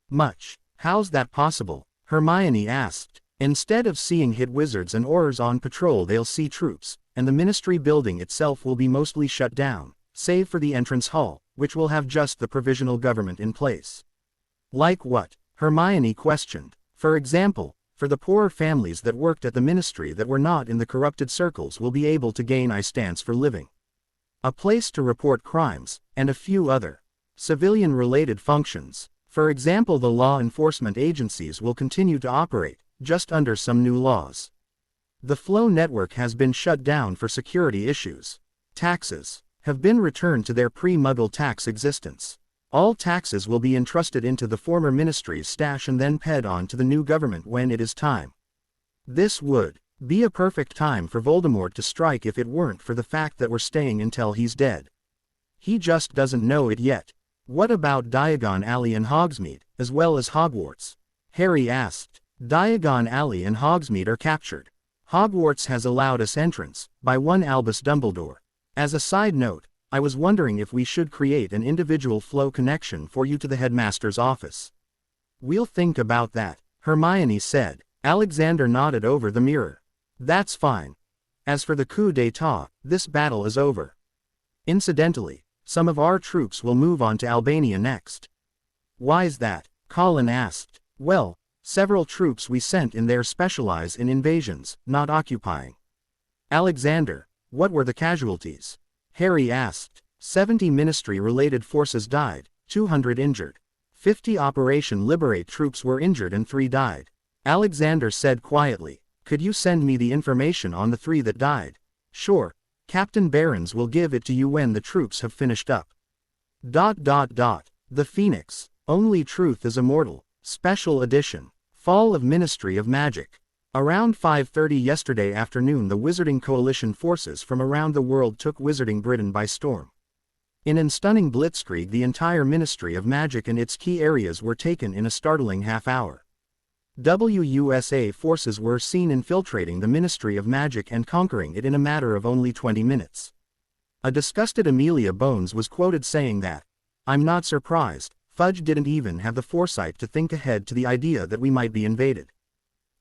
much. How's that possible? Hermione asked. Instead of seeing hit wizards and Aurors on patrol, they'll see troops, and the ministry building itself will be mostly shut down, save for the entrance hall, which will have just the provisional government in place. Like what? Hermione questioned. For example, for the poorer families that worked at the ministry that were not in the corrupted circles will be able to gain a stance for living, a place to report crimes, and a few other civilian-related functions. For example, the law enforcement agencies will continue to operate, just under some new laws. The Flow network has been shut down for security issues. Taxes have been returned to their pre-Muggle tax existence. All taxes will be entrusted into the former ministry's stash and then paid on to the new government when it is time. This would be a perfect time for Voldemort to strike if it weren't for the fact that we're staying until he's dead. He just doesn't know it yet. What about Diagon Alley and Hogsmeade, as well as Hogwarts? Harry asked. Diagon Alley and Hogsmeade are captured. Hogwarts has allowed us entrance, by one Albus Dumbledore. As a side note, I was wondering if we should create an individual flow connection for you to the headmaster's office. We'll think about that, Hermione said. Alexander nodded over the mirror. That's fine. As for the coup d'etat, this battle is over. Incidentally, some of our troops will move on to Albania next. Why's that? Colin asked. Well, several troops we sent in there specialize in invasions, not occupying. Alexander, what were the casualties? Harry asked. 70 ministry-related forces died, 200 injured. 50 Operation Liberate troops were injured and 3 died. Alexander said quietly. Could you send me the information on the 3 that died? Sure. Captain Barons will give it to you when the troops have finished up. The Phoenix. Only Truth is Immortal. Special Edition. Fall of Ministry of Magic. Around 5:30 yesterday afternoon, the Wizarding Coalition forces from around the world took Wizarding Britain by storm. In an stunning blitzkrieg, the entire Ministry of Magic and its key areas were taken in a startling half-hour. WUSA forces were seen infiltrating the Ministry of Magic and conquering it in a matter of only 20 minutes. A disgusted Amelia Bones was quoted saying that, I'm not surprised. Fudge didn't even have the foresight to think ahead to the idea that we might be invaded.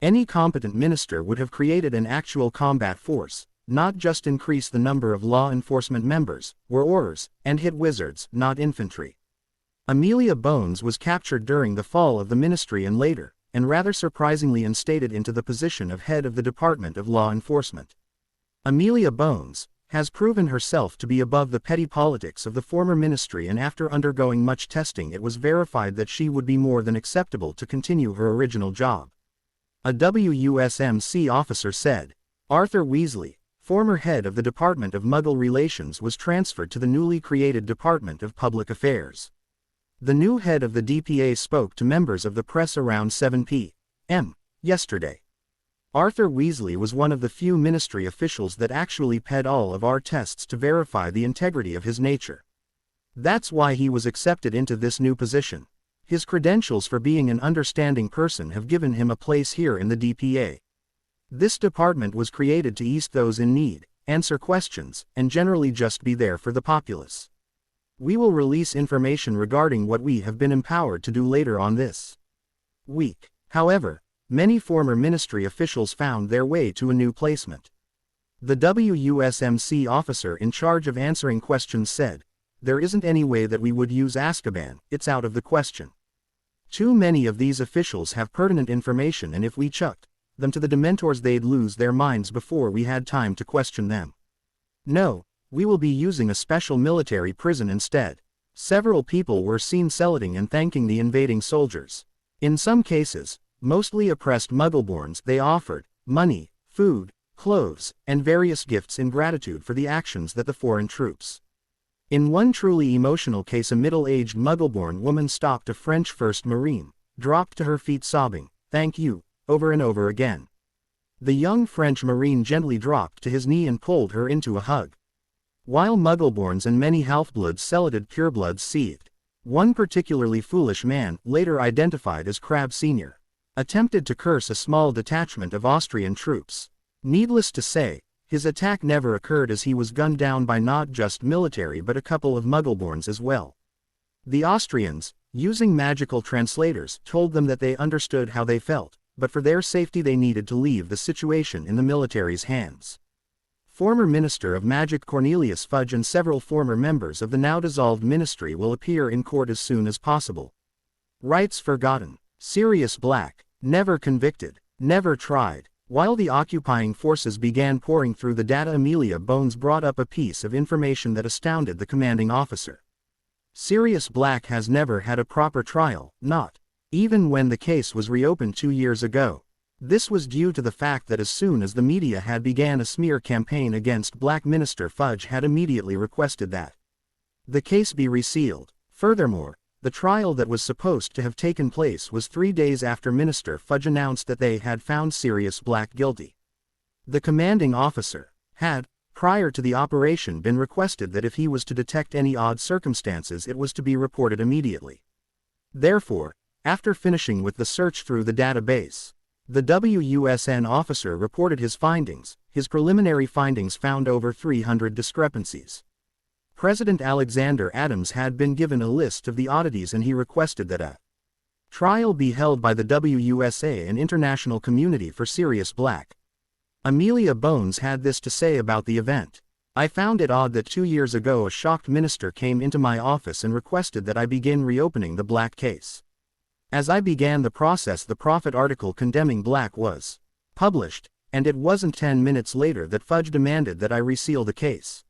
Any competent minister would have created an actual combat force, not just increase the number of law enforcement members, were Aurors, and hit wizards, not infantry. Amelia Bones was captured during the fall of the ministry and later, and rather surprisingly instated into the position of head of the Department of Law Enforcement. Amelia Bones has proven herself to be above the petty politics of the former ministry, and after undergoing much testing it was verified that she would be more than acceptable to continue her original job. A WUSMC officer said. Arthur Weasley, former head of the Department of Muggle Relations, was transferred to the newly created Department of Public Affairs. The new head of the DPA spoke to members of the press around 7 p.m. yesterday. Arthur Weasley was one of the few ministry officials that actually passed all of our tests to verify the integrity of his nature. That's why he was accepted into this new position. His credentials for being an understanding person have given him a place here in the DPA. This department was created to ease those in need, answer questions, and generally just be there for the populace. We will release information regarding what we have been empowered to do later on this week. However, many former ministry officials found their way to a new placement. The WUSMC officer in charge of answering questions said, "There isn't any way that we would use Azkaban, it's out of the question. Too many of these officials have pertinent information, and if we chucked them to the Dementors they'd lose their minds before we had time to question them. No, we will be using a special military prison instead." Several people were seen saluting and thanking the invading soldiers. In some cases, mostly oppressed Muggleborns, they offered money, food, clothes, and various gifts in gratitude for the actions that the foreign troops. In one truly emotional case, a middle-aged Muggleborn woman stopped a French 1st Marine, dropped to her feet sobbing, "Thank you," over and over again. The young French Marine gently dropped to his knee and pulled her into a hug. While Muggleborns and many half-bloods saluted, purebloods seethed. One particularly foolish man, later identified as Crabbe Sr., attempted to curse a small detachment of Austrian troops. Needless to say, his attack never occurred, as he was gunned down by not just military but a couple of Muggleborns as well. The Austrians, using magical translators, told them that they understood how they felt, but for their safety they needed to leave the situation in the military's hands. Former Minister of Magic Cornelius Fudge and several former members of the now-dissolved ministry will appear in court as soon as possible. Rights forgotten. Sirius Black. Never convicted. Never tried. While the occupying forces began pouring through the data, Amelia Bones brought up a piece of information that astounded the commanding officer. Sirius Black has never had a proper trial, not even when the case was reopened 2 years ago. This was due to the fact that as soon as the media had began a smear campaign against Black, Minister Fudge had immediately requested that the case be resealed. Furthermore, the trial that was supposed to have taken place was 3 days after Minister Fudge announced that they had found Sirius Black guilty. The commanding officer had, prior to the operation, been requested that if he was to detect any odd circumstances it was to be reported immediately. Therefore, after finishing with the search through the database, the WUSN officer reported his findings. His preliminary findings found over 300 discrepancies. President Alexander Adams had been given a list of the oddities, and he requested that a trial be held by the WUSA and international community for Sirius Black. Amelia Bones had this to say about the event. "I found it odd that 2 years ago a shocked minister came into my office and requested that I begin reopening the Black case. As I began the process, the Prophet article condemning Black was published, and it wasn't 10 minutes later that Fudge demanded that I reseal the case.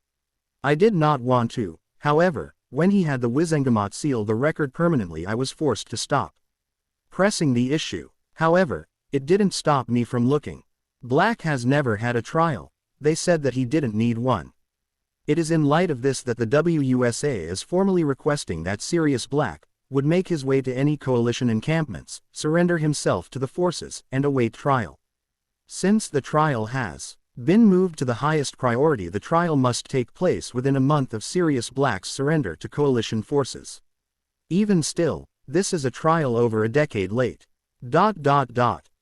I did not want to. However, when he had the Wizengamot seal the record permanently, I was forced to stop pressing the issue. However, it didn't stop me from looking. Black has never had a trial. They said that he didn't need one. It is in light of this that the WUSA is formally requesting that Sirius Black would make his way to any coalition encampments, surrender himself to the forces, and await trial. Since the trial has been moved to the highest priority, the trial must take place within a month of Sirius Black's surrender to coalition forces. Even still, this is a trial over a decade late.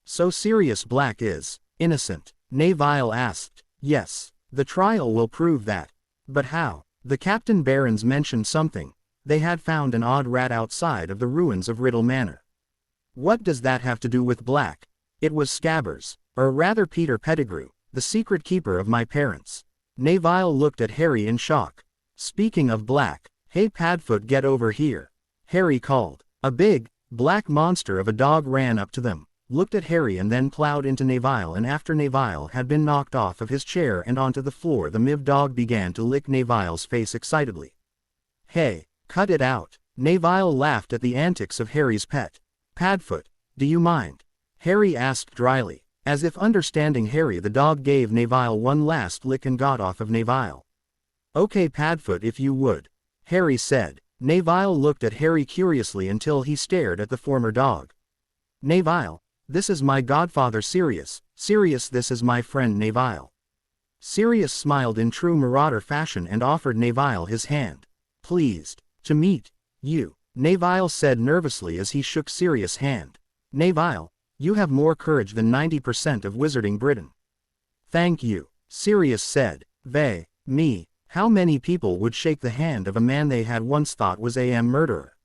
So Sirius Black is innocent? Neville asked. Yes, the trial will prove that. But how? The Captain Barons mentioned something. They had found an odd rat outside of the ruins of Riddle Manor. What does that have to do with Black? It was Scabbers, or rather Peter Pettigrew, the secret keeper of my parents. Neville looked at Harry in shock. Speaking of Black, hey Padfoot, get over here, Harry called. A big, black monster of a dog ran up to them, looked at Harry and then plowed into Neville, and after Neville had been knocked off of his chair and onto the floor, the Miv dog began to lick Neville's face excitedly. Hey, cut it out. Neville laughed at the antics of Harry's pet. Padfoot, do you mind? Harry asked dryly. As if understanding Harry, the dog gave Neville one last lick and got off of Neville. Okay Padfoot, if you would, Harry said. Neville looked at Harry curiously until he stared at the former dog. Neville, this is my godfather Sirius. Sirius, this is my friend Neville. Sirius smiled in true marauder fashion and offered Neville his hand. Pleased to meet you, Neville said nervously as he shook Sirius' hand. Neville, you have more courage than 90% of Wizarding Britain. Thank you, Sirius said. Me, how many people would shake the hand of a man they had once thought was a murderer?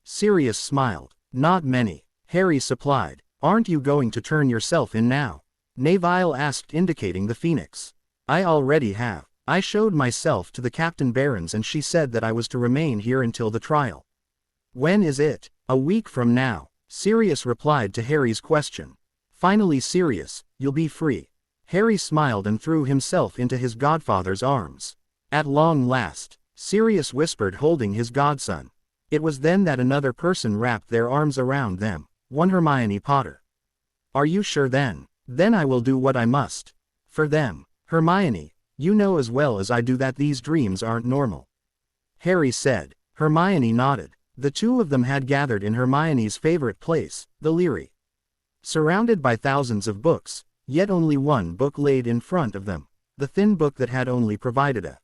Sirius smiled. Not many, Harry supplied. Aren't you going to turn yourself in now? Neville asked, indicating the Phoenix. I already have. I showed myself to the Captain Barons and she said that I was to remain here until the trial. When is it? A week from now, Sirius replied to Harry's question. Finally Sirius, you'll be free. Harry smiled and threw himself into his godfather's arms. At long last, Sirius whispered, holding his godson. It was then that another person wrapped their arms around them, one Hermione Potter. Are you sure then? Then I will do what I must. For them. Hermione, you know as well as I do that these dreams aren't normal. Harry said. Hermione nodded. The two of them had gathered in Hermione's favorite place, the Leary. Surrounded by thousands of books, yet only one book laid in front of them, the thin book that had only provided a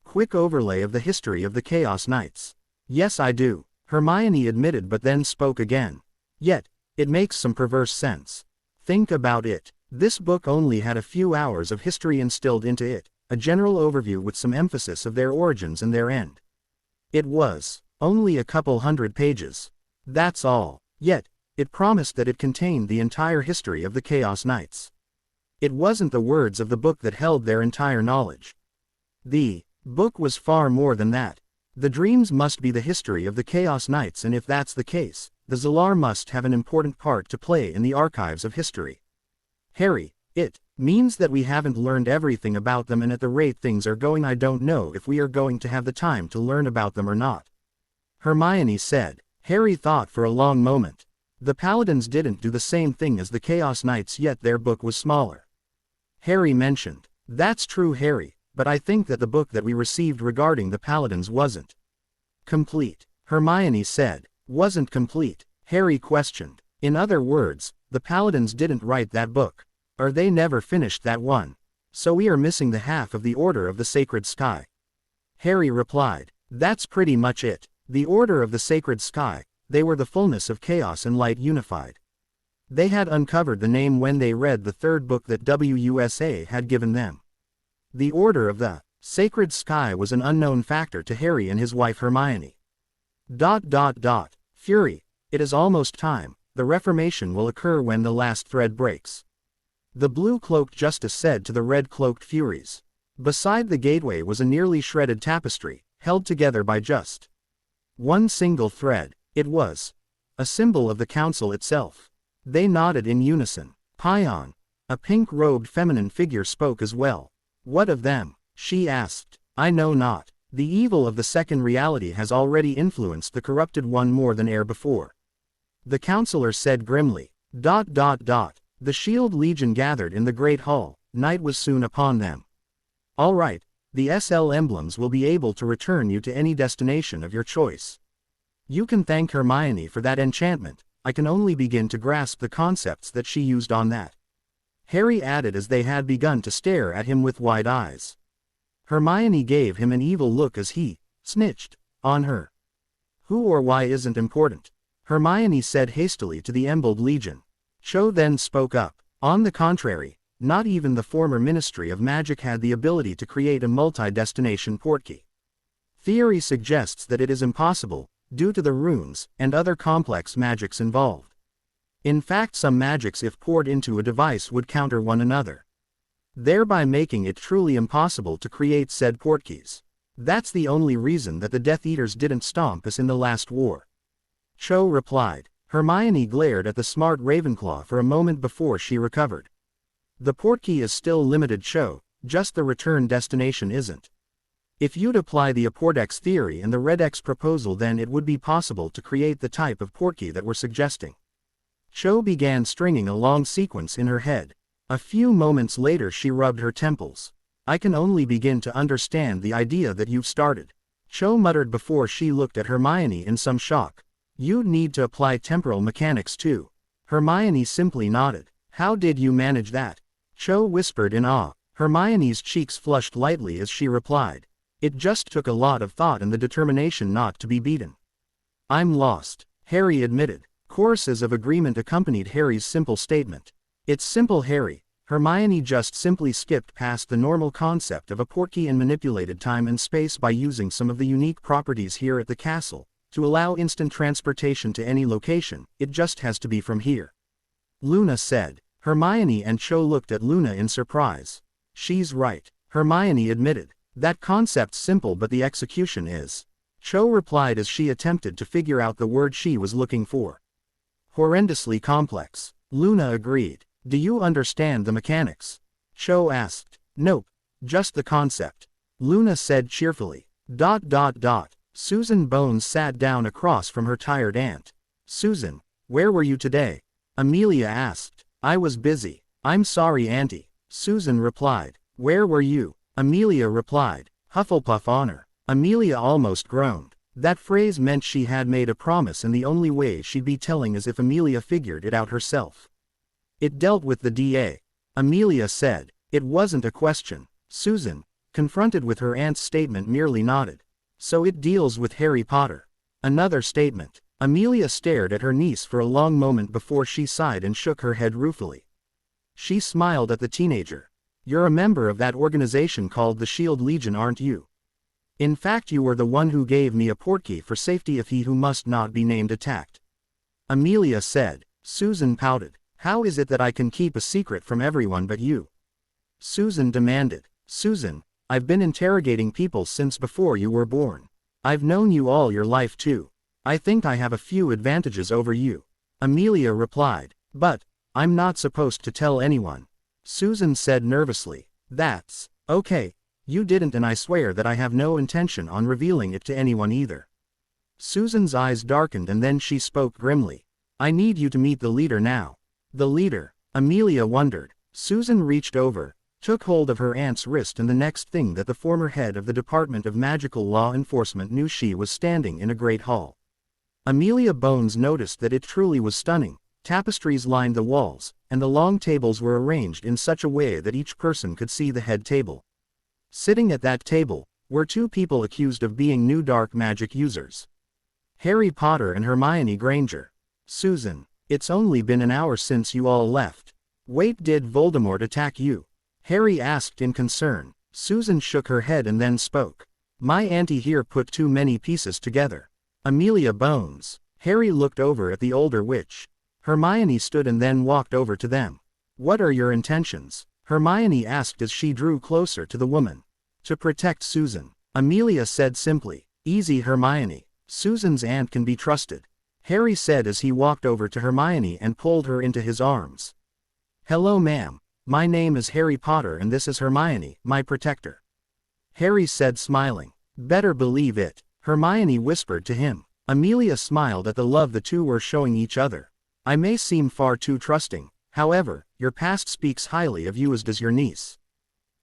quick overlay of the history of the Chaos Knights. Yes, I do, Hermione admitted, but then spoke again. Yet, it makes some perverse sense. Think about it. This book only had a few hours of history instilled into it, a general overview with some emphasis of their origins and their end. It was only a couple hundred pages. That's all. Yet, it promised that it contained the entire history of the Chaos Knights. It wasn't the words of the book that held their entire knowledge. The book was far more than that. The dreams must be the history of the Chaos Knights, and if that's the case, the Xalar must have an important part to play in the archives of history. Harry, it means that we haven't learned everything about them, and at the rate things are going I don't know if we are going to have the time to learn about them or not. Hermione said. Harry thought for a long moment. The Paladins didn't do the same thing as the Chaos Knights, yet their book was smaller. Harry mentioned. That's true Harry, but I think that the book that we received regarding the Paladins wasn't complete. Hermione said. Wasn't complete? Harry questioned. In other words, the Paladins didn't write that book. Or they never finished that one. So we are missing the half of the Order of the Sacred Sky. Harry replied. That's pretty much it. The Order of the Sacred Sky, they were the fullness of chaos and light unified. They had uncovered the name when they read the third book that WUSA had given them. The Order of the Sacred Sky was an unknown factor to Harry and his wife Hermione. Fury, it is almost time. The Reformation will occur when the last thread breaks. The blue-cloaked Justice said to the red-cloaked Furies. Beside the gateway was a nearly shredded tapestry, held together by just one single thread. It was a symbol of the council itself. They nodded in unison. Pion, a pink-robed feminine figure, spoke as well. What of them? She asked. I know not. The evil of the second reality has already influenced the corrupted one more than e'er before. The counselor said grimly. The Shield Legion gathered in the Great Hall. Night was soon upon them. All right, the SL emblems will be able to return you to any destination of your choice. You can thank Hermione for that enchantment. I can only begin to grasp the concepts that she used on that. Harry added as they had begun to stare at him with wide eyes. Hermione gave him an evil look as he snitched on her. Who or why isn't important, Hermione said hastily to the Embled Legion. Cho then spoke up. On the contrary, not even the former Ministry of Magic had the ability to create a multi-destination portkey. Theory suggests that it is impossible, due to the runes and other complex magics involved. In fact, some magics if poured into a device would counter one another, thereby making it truly impossible to create said portkeys. That's the only reason that the Death Eaters didn't stomp us in the last war. Cho replied. Hermione glared at the smart Ravenclaw for a moment before she recovered. The portkey is still limited, Cho, just the return destination isn't. If you'd apply the Aportex theory and the Redex proposal, then it would be possible to create the type of portkey that we're suggesting. Cho began stringing a long sequence in her head. A few moments later she rubbed her temples. I can only begin to understand the idea that you've started, Cho muttered before she looked at Hermione in some shock. You'd need to apply temporal mechanics too. Hermione simply nodded. How did you manage that? Cho whispered in awe. Hermione's cheeks flushed lightly as she replied. It just took a lot of thought and the determination not to be beaten. I'm lost, Harry admitted. Choruses of agreement accompanied Harry's simple statement. It's simple, Harry. Hermione just simply skipped past the normal concept of a portkey and manipulated time and space by using some of the unique properties here at the castle. To allow instant transportation to any location, it just has to be from here. Luna said. Hermione and Cho looked at Luna in surprise. She's right, Hermione admitted. That concept's simple but the execution is. Cho replied as she attempted to figure out the word she was looking for. Horrendously complex. Luna agreed. Do you understand the mechanics? Cho asked. Nope, just the concept. Luna said cheerfully. ... Susan Bones sat down across from her tired aunt. Susan, where were you today? Amelia asked. I was busy. I'm sorry, Auntie. Susan replied. Where were you? Amelia replied. Hufflepuff honor. Amelia almost groaned. That phrase meant she had made a promise and the only way she'd be telling is if Amelia figured it out herself. It dealt with the DA. Amelia said. It wasn't a question. Susan, confronted with her aunt's statement, merely nodded. So it deals with Harry Potter. Another statement. Amelia stared at her niece for a long moment before she sighed and shook her head ruefully. She smiled at the teenager. You're a member of that organization called the Shield Legion, aren't you? In fact, you were the one who gave me a portkey for safety if he who must not be named attacked. Amelia said. Susan pouted. How is it that I can keep a secret from everyone but you? Susan demanded. Susan, I've been interrogating people since before you were born. I've known you all your life too. I think I have a few advantages over you. Amelia replied. But, I'm not supposed to tell anyone. Susan said nervously. That's okay. You didn't, and I swear that I have no intention on revealing it to anyone either. Susan's eyes darkened and then she spoke grimly. I need you to meet the leader now. The leader? Amelia wondered. Susan reached over, took hold of her aunt's wrist, and the next thing that the former head of the Department of Magical Law Enforcement knew, she was standing in a great hall. Amelia Bones noticed that it truly was stunning. Tapestries lined the walls, and the long tables were arranged in such a way that each person could see the head table. Sitting at that table were two people accused of being new dark magic users. Harry Potter and Hermione Granger. Susan, it's only been an hour since you all left. Wait, did Voldemort attack you? Harry asked in concern. Susan shook her head and then spoke. My auntie here put too many pieces together. Amelia Bones. Harry looked over at the older witch. Hermione stood and then walked over to them. What are your intentions? Hermione asked as she drew closer to the woman. To protect Susan. Amelia said simply. Easy, Hermione. Susan's aunt can be trusted. Harry said as he walked over to Hermione and pulled her into his arms. Hello, ma'am. My name is Harry Potter and this is Hermione, my protector. Harry said, smiling. Better believe it, Hermione whispered to him. Amelia smiled at the love the two were showing each other. I may seem far too trusting, however, your past speaks highly of you, as does your niece.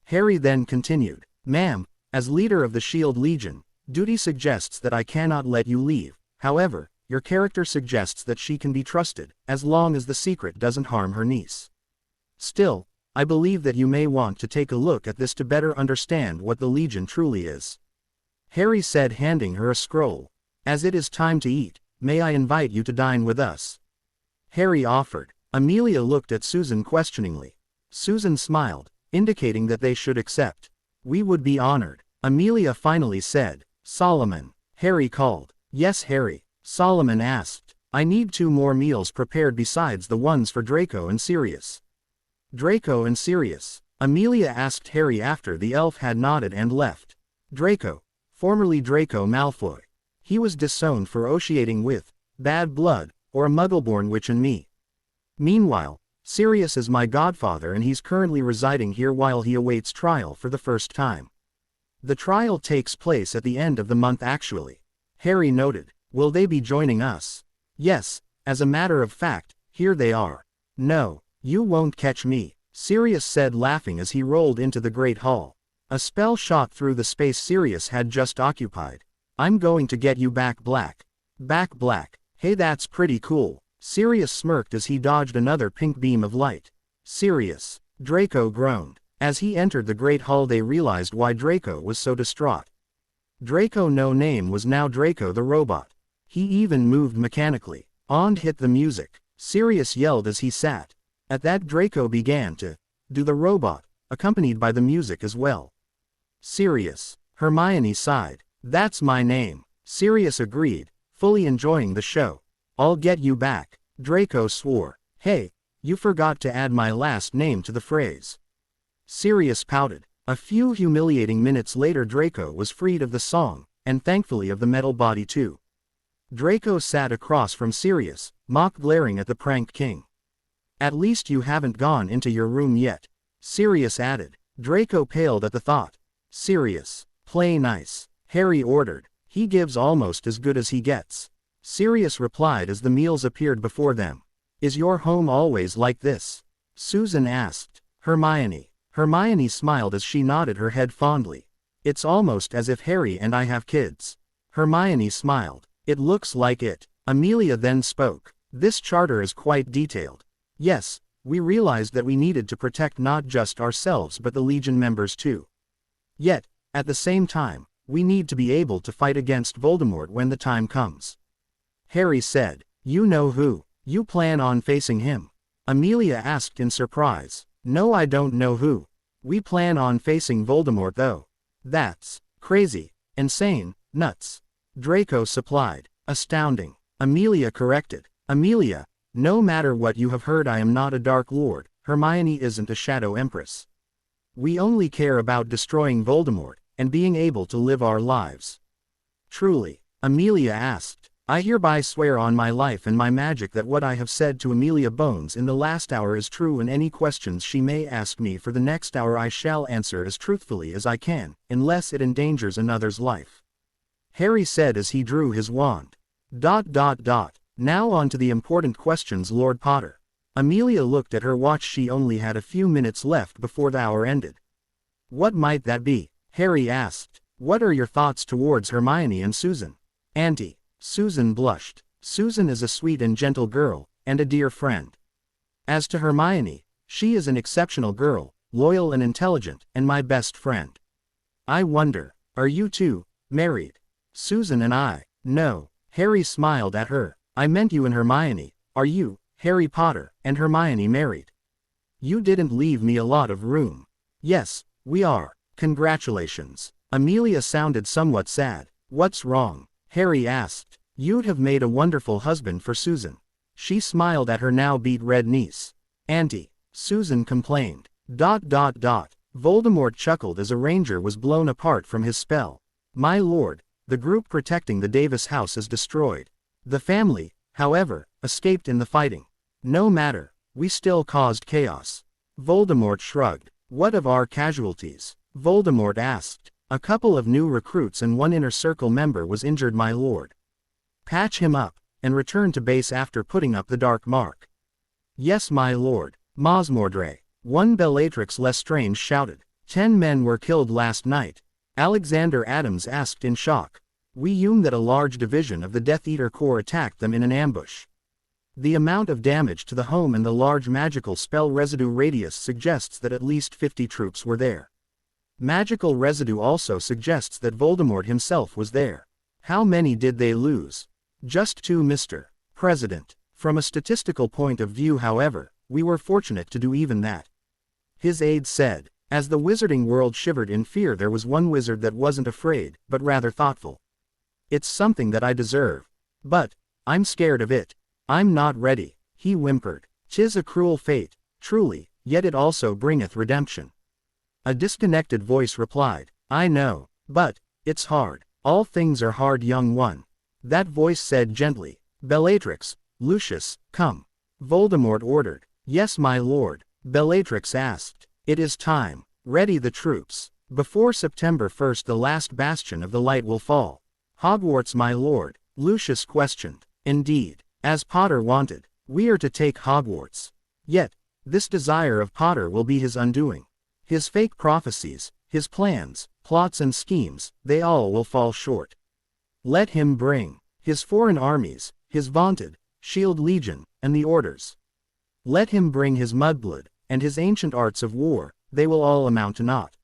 Harry then continued. Ma'am, as leader of the Shield Legion, duty suggests that I cannot let you leave. However, your character suggests that she can be trusted, as long as the secret doesn't harm her niece. Still, I believe that you may want to take a look at this to better understand what the Legion truly is. Harry said, handing her a scroll. As it is time to eat, may I invite you to dine with us? Harry offered. Amelia looked at Susan questioningly. Susan smiled, indicating that they should accept. We would be honored, Amelia finally said. Solomon. Harry called. Yes, Harry. Solomon asked. I need 2 more meals prepared besides the ones for Draco and Sirius. Draco and Sirius. Amelia asked Harry after the elf had nodded and left. Draco. Formerly Draco Malfoy. He was disowned for associating with bad blood, or a Muggleborn witch and me. Meanwhile, Sirius is my godfather and he's currently residing here while he awaits trial for the first time. The trial takes place at the end of the month actually. Harry noted. Will they be joining us? Yes, as a matter of fact, here they are. No, you won't catch me, Sirius said laughing as he rolled into the Great Hall. A spell shot through the space Sirius had just occupied. I'm going to get you back Black. Back Black. Hey, that's pretty cool. Sirius smirked as he dodged another pink beam of light. Sirius. Draco groaned. As he entered the Great Hall they realized why Draco was so distraught. Draco No Name was now Draco the robot. He even moved mechanically. And hit the music. Sirius yelled as he sat. At that Draco began to do the robot, accompanied by the music as well. Sirius. Hermione sighed. That's my name. Sirius agreed, fully enjoying the show. I'll get you back. Draco swore. Hey, you forgot to add my last name to the phrase. Sirius pouted. A few humiliating minutes later Draco was freed of the song, and thankfully of the metal body too. Draco sat across from Sirius, mock glaring at the prank king. At least you haven't gone into your room yet, Sirius added. Draco paled at the thought. Sirius. Play nice. Harry ordered. He gives almost as good as he gets. Sirius replied as the meals appeared before them. Is your home always like this? Susan asked. Hermione. Hermione smiled as she nodded her head fondly. It's almost as if Harry and I have kids. Hermione smiled. It looks like it. Amelia then spoke. This charter is quite detailed. Yes, we realized that we needed to protect not just ourselves but the Legion members too. Yet, at the same time, we need to be able to fight against Voldemort when the time comes. Harry said. You know who? You plan on facing him? Amelia asked in surprise. No, I don't know who. We plan on facing Voldemort though. That's crazy, insane, nuts. Draco supplied. Astounding. Amelia corrected. Amelia, no matter what you have heard, I am not a Dark Lord. Hermione isn't a Shadow Empress. We only care about destroying Voldemort, and being able to live our lives. Truly? Amelia asked. I hereby swear on my life and my magic that what I have said to Amelia Bones in the last hour is true, and any questions she may ask me for the next hour I shall answer as truthfully as I can, unless it endangers another's life. Harry said as he drew his wand. ... Now on to the important questions, Lord Potter. Amelia looked at her watch. She only had a few minutes left before the hour ended. What might that be? Harry asked. What are your thoughts towards Hermione and Susan? Auntie. Susan blushed. Susan is a sweet and gentle girl, and a dear friend. As to Hermione, she is an exceptional girl, loyal and intelligent, and my best friend. I wonder, are you two married? Susan and I. No. Harry smiled at her. I meant you and Hermione. Are you, Harry Potter, and Hermione married? You didn't leave me a lot of room. Yes, we are. Congratulations. Amelia sounded somewhat sad. What's wrong? Harry asked. You'd have made a wonderful husband for Susan. She smiled at her now beet red niece. Auntie. Susan complained. ... Voldemort chuckled as a ranger was blown apart from his spell. My lord, the group protecting the Davis house is destroyed. The family, however, escaped in the fighting. No matter, we still caused chaos. Voldemort shrugged. What of our casualties? Voldemort asked. A couple of new recruits and one inner circle member was injured, my lord. Patch him up, and return to base after putting up the dark mark. Yes, my lord. Mosmordre. One Bellatrix Lestrange shouted. 10 men were killed last night. Alexander Adams asked in shock. We assume that a large division of the Death Eater Corps attacked them in an ambush. The amount of damage to the home and the large magical spell residue radius suggests that at least 50 troops were there. Magical residue also suggests that Voldemort himself was there. How many did they lose? Just 2, Mr. President. From a statistical point of view, however, we were fortunate to do even that. His aide said. As the wizarding world shivered in fear, there was one wizard that wasn't afraid, but rather thoughtful. It's something that I deserve. But I'm scared of it. I'm not ready, he whimpered. 'Tis a cruel fate, truly, yet it also bringeth redemption. A disconnected voice replied, I know, but it's hard. All things are hard, young one. That voice said gently, Bellatrix, Lucius, come. Voldemort ordered. Yes, my lord, Bellatrix asked. It is time. Ready the troops. Before September 1st the last bastion of the light will fall. Hogwarts, my lord, Lucius questioned. Indeed, as Potter wanted, we are to take Hogwarts. Yet, this desire of Potter will be his undoing. His fake prophecies, his plans, plots and schemes, they all will fall short. Let him bring his foreign armies, his vaunted shield legion, and the orders. Let him bring his mudblood, and his ancient arts of war, they will all amount to naught.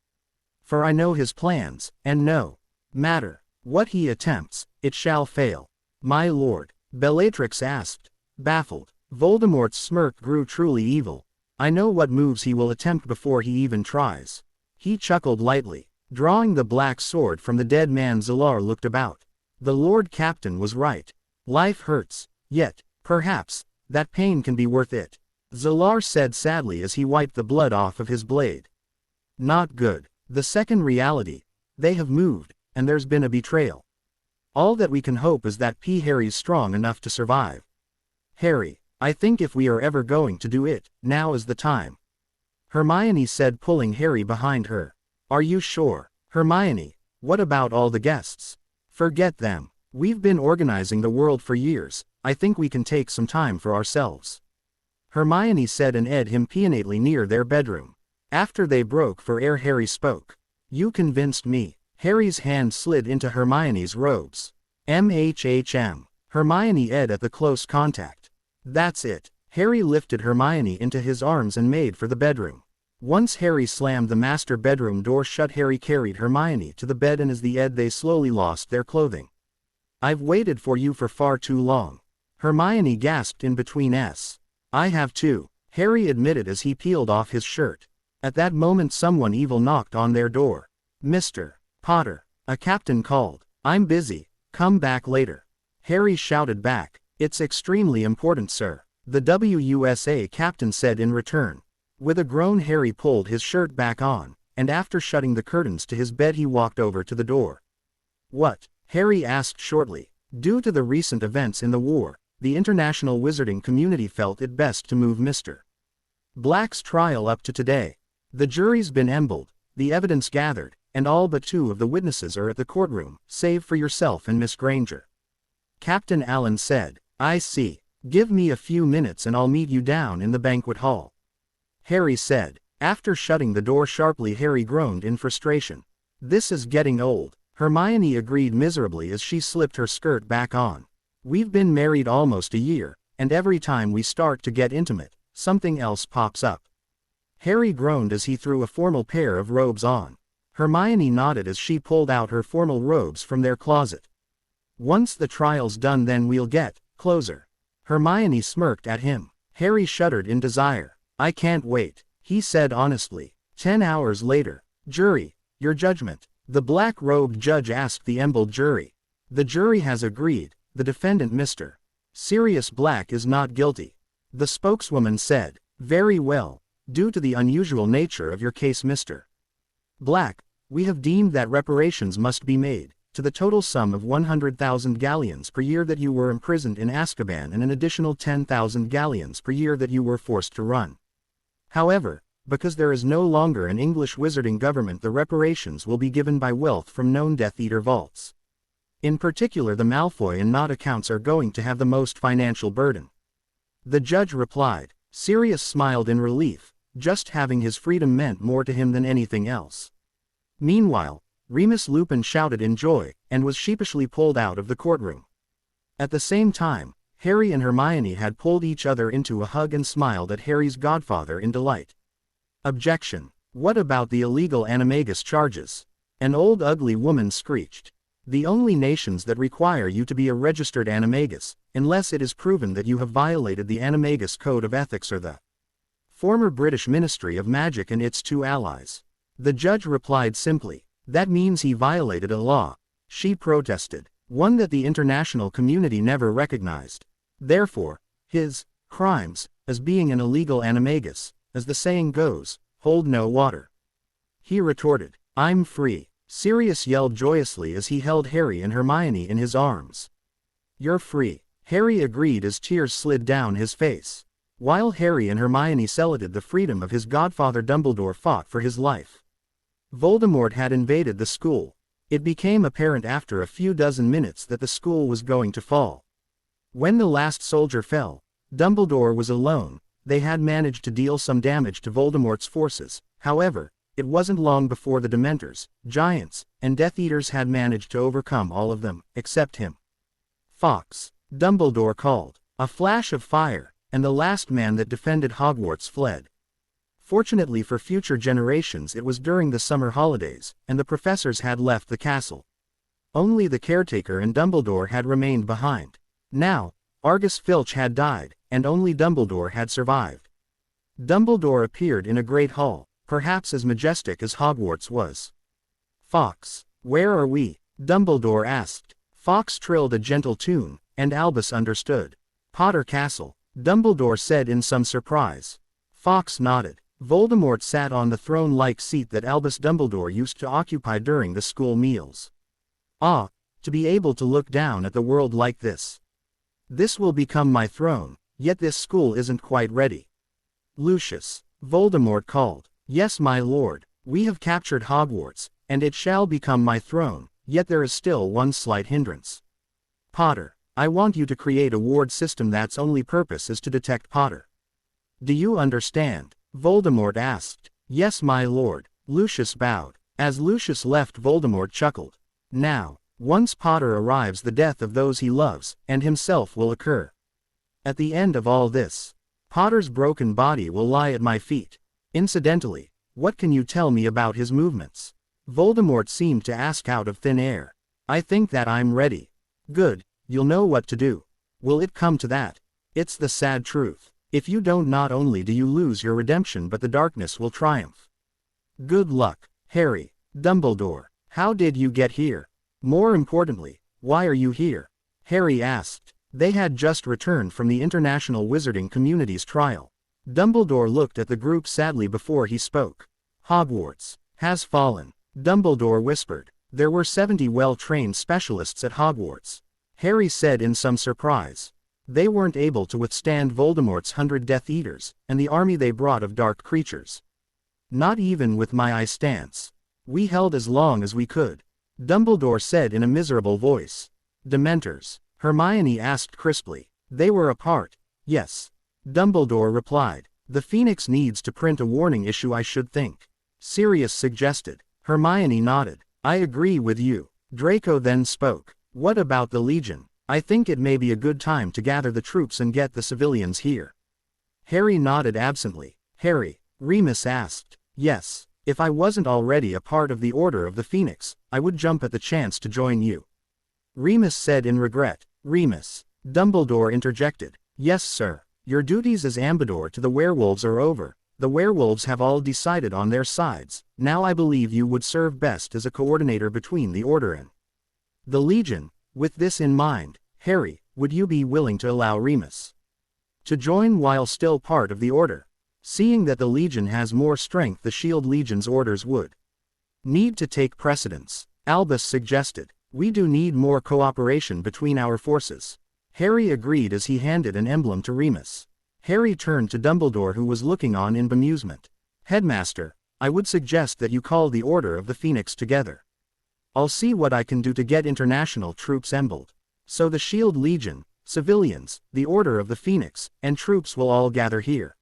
For I know his plans, and no matter what he attempts, it shall fail. My lord, Bellatrix asked, baffled. Voldemort's smirk grew truly evil. I know what moves he will attempt before he even tries. He chuckled lightly. Drawing the black sword from the dead man, Zallar looked about. The Lord Captain was right. Life hurts, yet, perhaps, that pain can be worth it. Zallar said sadly as he wiped the blood off of his blade. Not good. The second reality. They have moved, and there's been a betrayal. All that we can hope is that Harry's strong enough to survive. Harry, I think if we are ever going to do it, now is the time. Hermione said, pulling Harry behind her. Are you sure? Hermione, what about all the guests? Forget them. We've been organizing the world for years. I think we can take some time for ourselves. Hermione said and led him pianately near their bedroom. After they broke for air, Harry spoke. You convinced me. Harry's hand slid into Hermione's robes. MHHM. Hermione ed at the close contact. That's it. Harry lifted Hermione into his arms and made for the bedroom. Once Harry slammed the master bedroom door shut, Harry carried Hermione to the bed, and as they slowly lost their clothing. I've waited for you for far too long. Hermione gasped in between s. I have too, Harry admitted as he peeled off his shirt. At that moment someone evil knocked on their door. Mr. Potter, a captain called. I'm busy, come back later. Harry shouted back. It's extremely important, sir, the WUSA captain said in return. With a groan, Harry pulled his shirt back on, and after shutting the curtains to his bed he walked over to the door. What? Harry asked shortly. Due to the recent events in the war, the international wizarding community felt it best to move Mr. Black's trial up to today. The jury's been embled, the evidence gathered, and all but 2 of the witnesses are at the courtroom, save for yourself and Miss Granger. Captain Allen said, I see. Give me a few minutes and I'll meet you down in the banquet hall. Harry said. After shutting the door sharply, Harry groaned in frustration. This is getting old. Hermione agreed miserably as she slipped her skirt back on. We've been married almost a year, and every time we start to get intimate, something else pops up. Harry groaned as he threw a formal pair of robes on. Hermione nodded as she pulled out her formal robes from their closet. Once the trial's done, then we'll get closer. Hermione smirked at him. Harry shuddered in desire. I can't wait, he said honestly. 10 hours later. Jury, your judgment. The black-robed judge asked the embled jury. The jury has agreed. The defendant, Mr. Sirius Black, is not guilty. The spokeswoman said. Very well. Due to the unusual nature of your case, Mr. Black, we have deemed that reparations must be made, to the total sum of 100,000 galleons per year that you were imprisoned in Azkaban and an additional 10,000 galleons per year that you were forced to run. However, because there is no longer an English wizarding government, the reparations will be given by wealth from known Death Eater vaults. In particular, the Malfoy and Nott accounts are going to have the most financial burden. The judge replied. Sirius smiled in relief. Just having his freedom meant more to him than anything else. Meanwhile, Remus Lupin shouted in joy, and was sheepishly pulled out of the courtroom. At the same time, Harry and Hermione had pulled each other into a hug and smiled at Harry's godfather in delight. Objection. What about the illegal animagus charges? An old ugly woman screeched. The only nations that require you to be a registered animagus, unless it is proven that you have violated the Animagus Code of Ethics, are the former British Ministry of Magic and its 2 allies. The judge replied simply, "That means he violated a law." She protested, one that the international community never recognized. Therefore, his crimes, as being an illegal animagus, as the saying goes, hold no water. He retorted, "I'm free." Sirius yelled joyously as he held Harry and Hermione in his arms. "You're free," Harry agreed as tears slid down his face. While Harry and Hermione celebrated the freedom of his godfather, Dumbledore fought for his life. Voldemort had invaded the school. It became apparent after a few dozen minutes that the school was going to fall. When the last soldier fell, Dumbledore was alone. They had managed to deal some damage to Voldemort's forces. However, it wasn't long before the Dementors, Giants, and Death Eaters had managed to overcome all of them, except him. "Fawkes," Dumbledore called. A flash of fire, and the last man that defended Hogwarts fled. Fortunately for future generations, it was during the summer holidays, and the professors had left the castle. Only the caretaker and Dumbledore had remained behind. Now, Argus Filch had died, and only Dumbledore had survived. Dumbledore appeared in a great hall, perhaps as majestic as Hogwarts was. "Fawkes, where are we?" Dumbledore asked. Fawkes trilled a gentle tune, and Albus understood. "Potter Castle," Dumbledore said in some surprise. Fawkes nodded. Voldemort sat on the throne-like seat that Albus Dumbledore used to occupy during the school meals. "Ah, to be able to look down at the world like this. This will become my throne, yet this school isn't quite ready." "Lucius," Voldemort called. "Yes, my lord, we have captured Hogwarts, and it shall become my throne, yet there is still one slight hindrance. Potter, I want you to create a ward system that's only purpose is to detect Potter. Do you understand?" Voldemort asked. "Yes, my lord," Lucius bowed. As Lucius left, Voldemort chuckled. "Now, once Potter arrives, the death of those he loves, and himself will occur. At the end of all this, Potter's broken body will lie at my feet. Incidentally, what can you tell me about his movements?" Voldemort seemed to ask out of thin air. "I think that I'm ready." "Good, you'll know what to do. Will it come to that? It's the sad truth. If you don't, not only do you lose your redemption, but the darkness will triumph." "Good luck, Harry." "Dumbledore, how did you get here? More importantly, why are you here?" Harry asked. They had just returned from the international wizarding community's trial. Dumbledore looked at the group sadly before he spoke. "Hogwarts has fallen," Dumbledore whispered. "There were 70 well-trained specialists at Hogwarts," Harry said in some surprise. "They weren't able to withstand Voldemort's 100 Death Eaters, and the army they brought of dark creatures. Not even with my eye stance. We held as long as we could," Dumbledore said in a miserable voice. "Dementors?" Hermione asked crisply. "They were a part." "Yes," Dumbledore replied. "The Phoenix needs to print a warning issue, I should think," Sirius suggested. Hermione nodded. "I agree with you." Draco then spoke. "What about the Legion? I think it may be a good time to gather the troops and get the civilians here." Harry nodded absently. "Harry," Remus asked. "Yes, if I wasn't already a part of the Order of the Phoenix, I would jump at the chance to join you," Remus said in regret. "Remus," Dumbledore interjected. "Yes, sir. Your duties as ambassador to the werewolves are over. The werewolves have all decided on their sides. Now I believe you would serve best as a coordinator between the Order and the Legion. With this in mind, Harry, would you be willing to allow Remus to join while still part of the Order? Seeing that the Legion has more strength, the Shield Legion's orders would need to take precedence," Albus suggested. "We do need more cooperation between our forces." Harry agreed as he handed an emblem to Remus. Harry turned to Dumbledore, who was looking on in bemusement. "Headmaster, I would suggest that you call the Order of the Phoenix together. I'll see what I can do to get international troops assembled. So the Shield Legion, civilians, the Order of the Phoenix, and troops will all gather here?"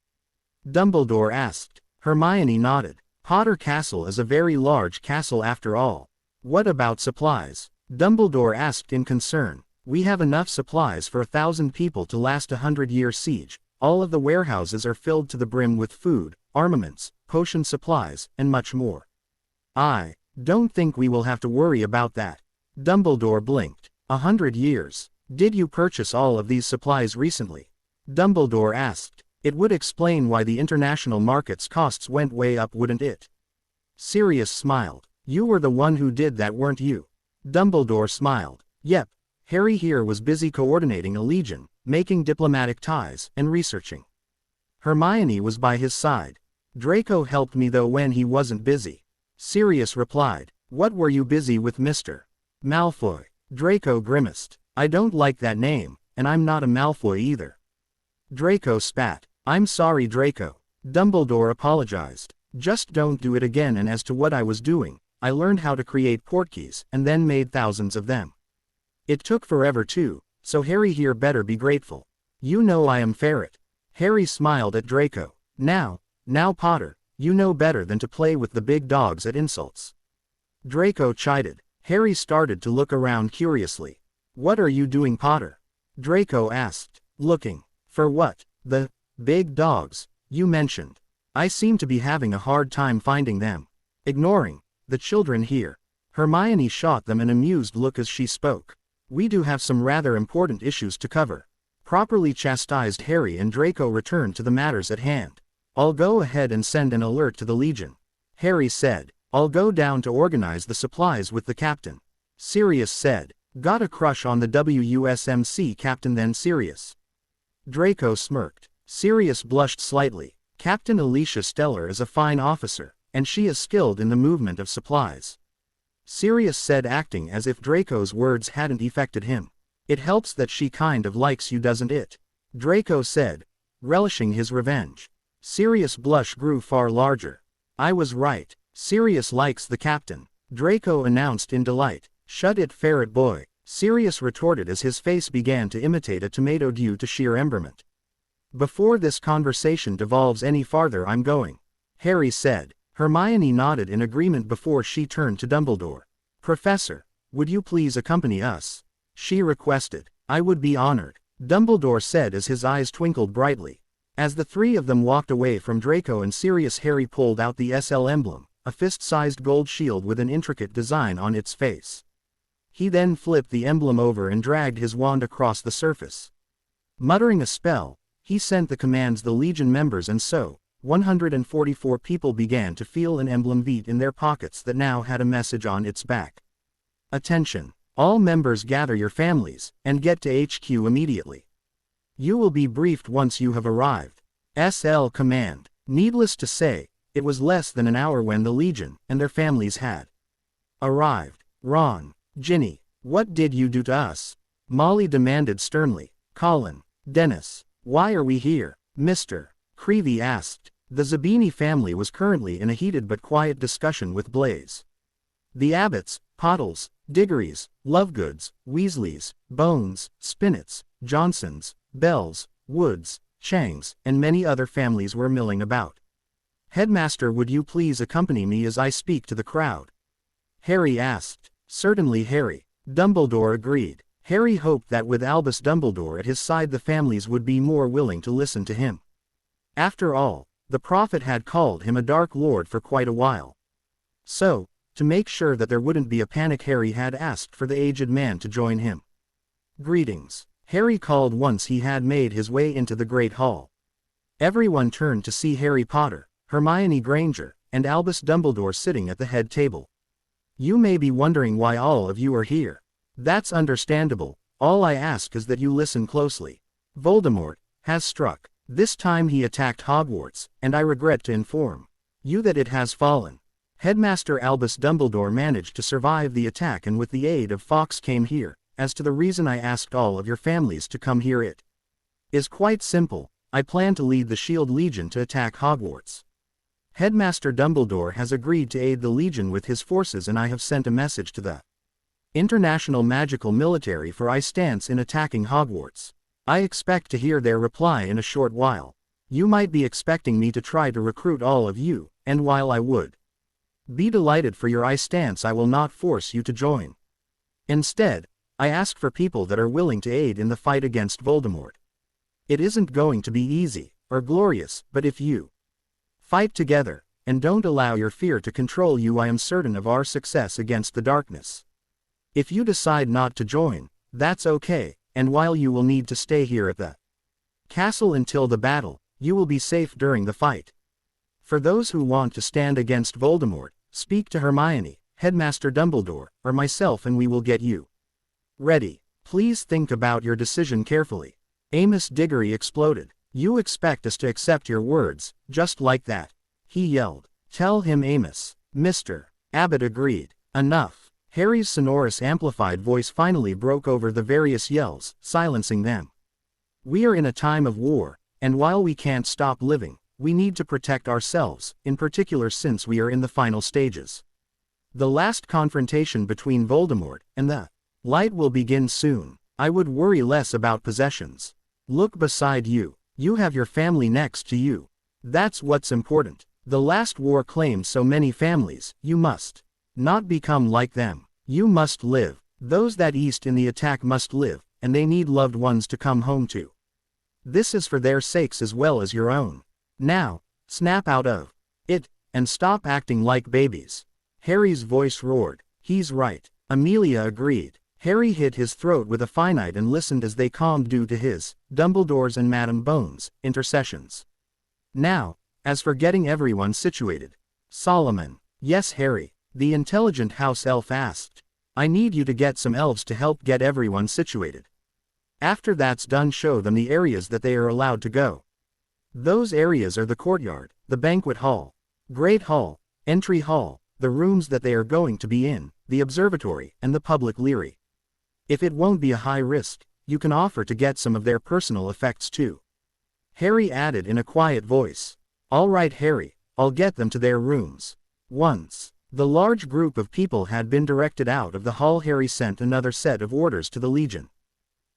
Dumbledore asked. Hermione nodded. "Potter Castle is a very large castle after all." "What about supplies?" Dumbledore asked in concern. "We have enough supplies for 1,000 people to last a 100-year siege. All of the warehouses are filled to the brim with food, armaments, potion supplies, and much more. I don't think we will have to worry about that." Dumbledore blinked. 100 years. "Did you purchase all of these supplies recently?" Dumbledore asked. "It would explain why the international market's costs went way up, wouldn't it?" Sirius smiled. You were the one who did that, weren't you? Dumbledore smiled. Yep. Harry here was busy coordinating a legion, making diplomatic ties, and researching. Hermione was by his side. Draco helped me though when he wasn't busy. Sirius replied. What were you busy with, Mr. Malfoy? Draco grimaced. I don't like that name, and I'm not a Malfoy either. Draco spat. I'm sorry, Draco. Dumbledore apologized. Just don't do it again. And as to what I was doing, I learned how to create portkeys and then made thousands of them. It took forever too, so Harry here better be grateful. You know I am Ferret. Harry smiled at Draco. Now Potter, you know better than to play with the big dogs at insults. Draco chided. Harry started to look around curiously. What are you doing, Potter? Draco asked. Looking. For what? The big dogs you mentioned. I seem to be having a hard time finding them. Ignoring the children here. Hermione shot them an amused look as she spoke. We do have some rather important issues to cover. Properly chastised, Harry and Draco returned to the matters at hand. I'll go ahead and send an alert to the Legion. Harry said. I'll go down to organize the supplies with the captain. Sirius said. Got a crush on the WUSMC captain then, Sirius? Draco smirked. Sirius blushed slightly. Captain Alicia Stellar is a fine officer, and she is skilled in the movement of supplies. Sirius said, acting as if Draco's words hadn't affected him. It helps that she kind of likes you, doesn't it? Draco said, relishing his revenge. Sirius' blush grew far larger. I was right. Sirius likes the captain. Draco announced in delight. Shut it, ferret boy, Sirius retorted as his face began to imitate a tomato due to sheer emberment. Before this conversation devolves any farther, I'm going, Harry said. Hermione nodded in agreement before she turned to Dumbledore. Professor, would you please accompany us? She requested. I would be honored, Dumbledore said as his eyes twinkled brightly. As the three of them walked away from Draco and Sirius, Harry pulled out the SL emblem, a fist-sized gold shield with an intricate design on its face. He then flipped the emblem over and dragged his wand across the surface. Muttering a spell, he sent the commands the Legion members, and so 144 people began to feel an emblem beat in their pockets that now had a message on its back. Attention! All members, gather your families, and get to HQ immediately. You will be briefed once you have arrived. SL command. Needless to say, it was less than an hour when the Legion and their families had arrived. Ron, Ginny, what did you do to us? Molly demanded sternly. Colin, Dennis, why are we here? Mr. Creevy asked. The Zabini family was currently in a heated but quiet discussion with Blaze. The Abbotts, Pottles, Diggorys, Lovegoods, Weasleys, Bones, Spinnets, Johnsons, Bells, Woods, Changs, and many other families were milling about. Headmaster, would you please accompany me as I speak to the crowd? Harry asked. Certainly, Harry. Dumbledore agreed. Harry hoped that with Albus Dumbledore at his side the families would be more willing to listen to him. After all, the Prophet had called him a Dark Lord for quite a while. So, to make sure that there wouldn't be a panic, Harry had asked for the aged man to join him. Greetings, Harry called once he had made his way into the Great Hall. Everyone turned to see Harry Potter, Hermione Granger, and Albus Dumbledore sitting at the head table. You may be wondering why all of you are here. That's understandable. All I ask is that you listen closely. Voldemort has struck. This time he attacked Hogwarts, and I regret to inform you that it has fallen. Headmaster Albus Dumbledore managed to survive the attack, and with the aid of Fawkes came here. As to the reason I asked all of your families to come here, it is quite simple. I plan to lead the Shield Legion to attack Hogwarts. Headmaster Dumbledore has agreed to aid the Legion with his forces, and I have sent a message to the International Magical Military for I stance in attacking Hogwarts. I expect to hear their reply in a short while. You might be expecting me to try to recruit all of you, and while I would be delighted for your I stance, I will not force you to join. Instead, I ask for people that are willing to aid in the fight against Voldemort. It isn't going to be easy or glorious, but if you fight together, and don't allow your fear to control you, I am certain of our success against the darkness. If you decide not to join, that's okay, and while you will need to stay here at the castle until the battle, you will be safe during the fight. For those who want to stand against Voldemort, Speak to Hermione, Headmaster Dumbledore, or myself and we will get you ready. Please think about your decision carefully. Amos Diggory exploded. You expect us to accept your words, just like that? He yelled. Tell him, Amos. Mr. Abbott agreed. Enough. Harry's sonorous amplified voice finally broke over the various yells, silencing them. We are in a time of war, and while we can't stop living, we need to protect ourselves, in particular since we are in the final stages. The last confrontation between Voldemort and the Light will begin soon. I would worry less about possessions. Look beside you. You have your family next to you. That's what's important. The last war claimed so many families. You must not become like them. You must live. Those that east in the attack must live, and they need loved ones to come home to. This is for their sakes as well as your own. Now, snap out of it, and stop acting like babies. Harry's voice roared. He's right. Amelia agreed. Harry hit his throat with a finite and listened as they calmed due to his, Dumbledore's and Madame Bones, intercessions. Now, as for getting everyone situated. Solomon. Yes, Harry, the intelligent house elf asked. I need you to get some elves to help get everyone situated. After that's done, show them the areas that they are allowed to go. Those areas are the courtyard, the banquet hall, great hall, entry hall, the rooms that they are going to be in, the observatory, and the public leery. If it won't be a high risk, you can offer to get some of their personal effects too. Harry added in a quiet voice. All right, Harry, I'll get them to their rooms. Once the large group of people had been directed out of the hall, Harry sent another set of orders to the Legion.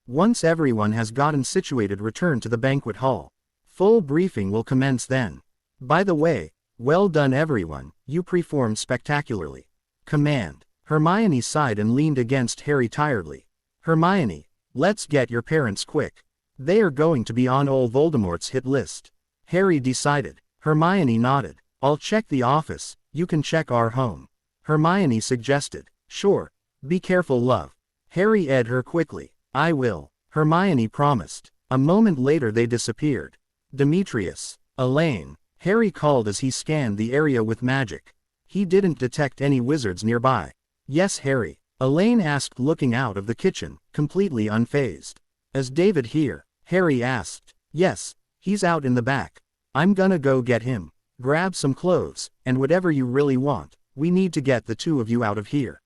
Once everyone has gotten situated, return to the banquet hall. Full briefing will commence then. By the way, well done everyone, you performed spectacularly. Command. Hermione sighed and leaned against Harry tiredly. Hermione, let's get your parents quick. They are going to be on old Voldemort's hit list. Harry decided. Hermione nodded. I'll check the office, you can check our home. Hermione suggested. Sure. Be careful, love. Harry eyed her quickly. I will. Hermione promised. A moment later they disappeared. Demetrius. Elaine. Harry called as he scanned the area with magic. He didn't detect any wizards nearby. Yes, Harry. Elaine asked, looking out of the kitchen, completely unfazed. Is David here? Harry asked. Yes, he's out in the back. I'm gonna go get him. Grab some clothes, and whatever you really want. We need to get the two of you out of here.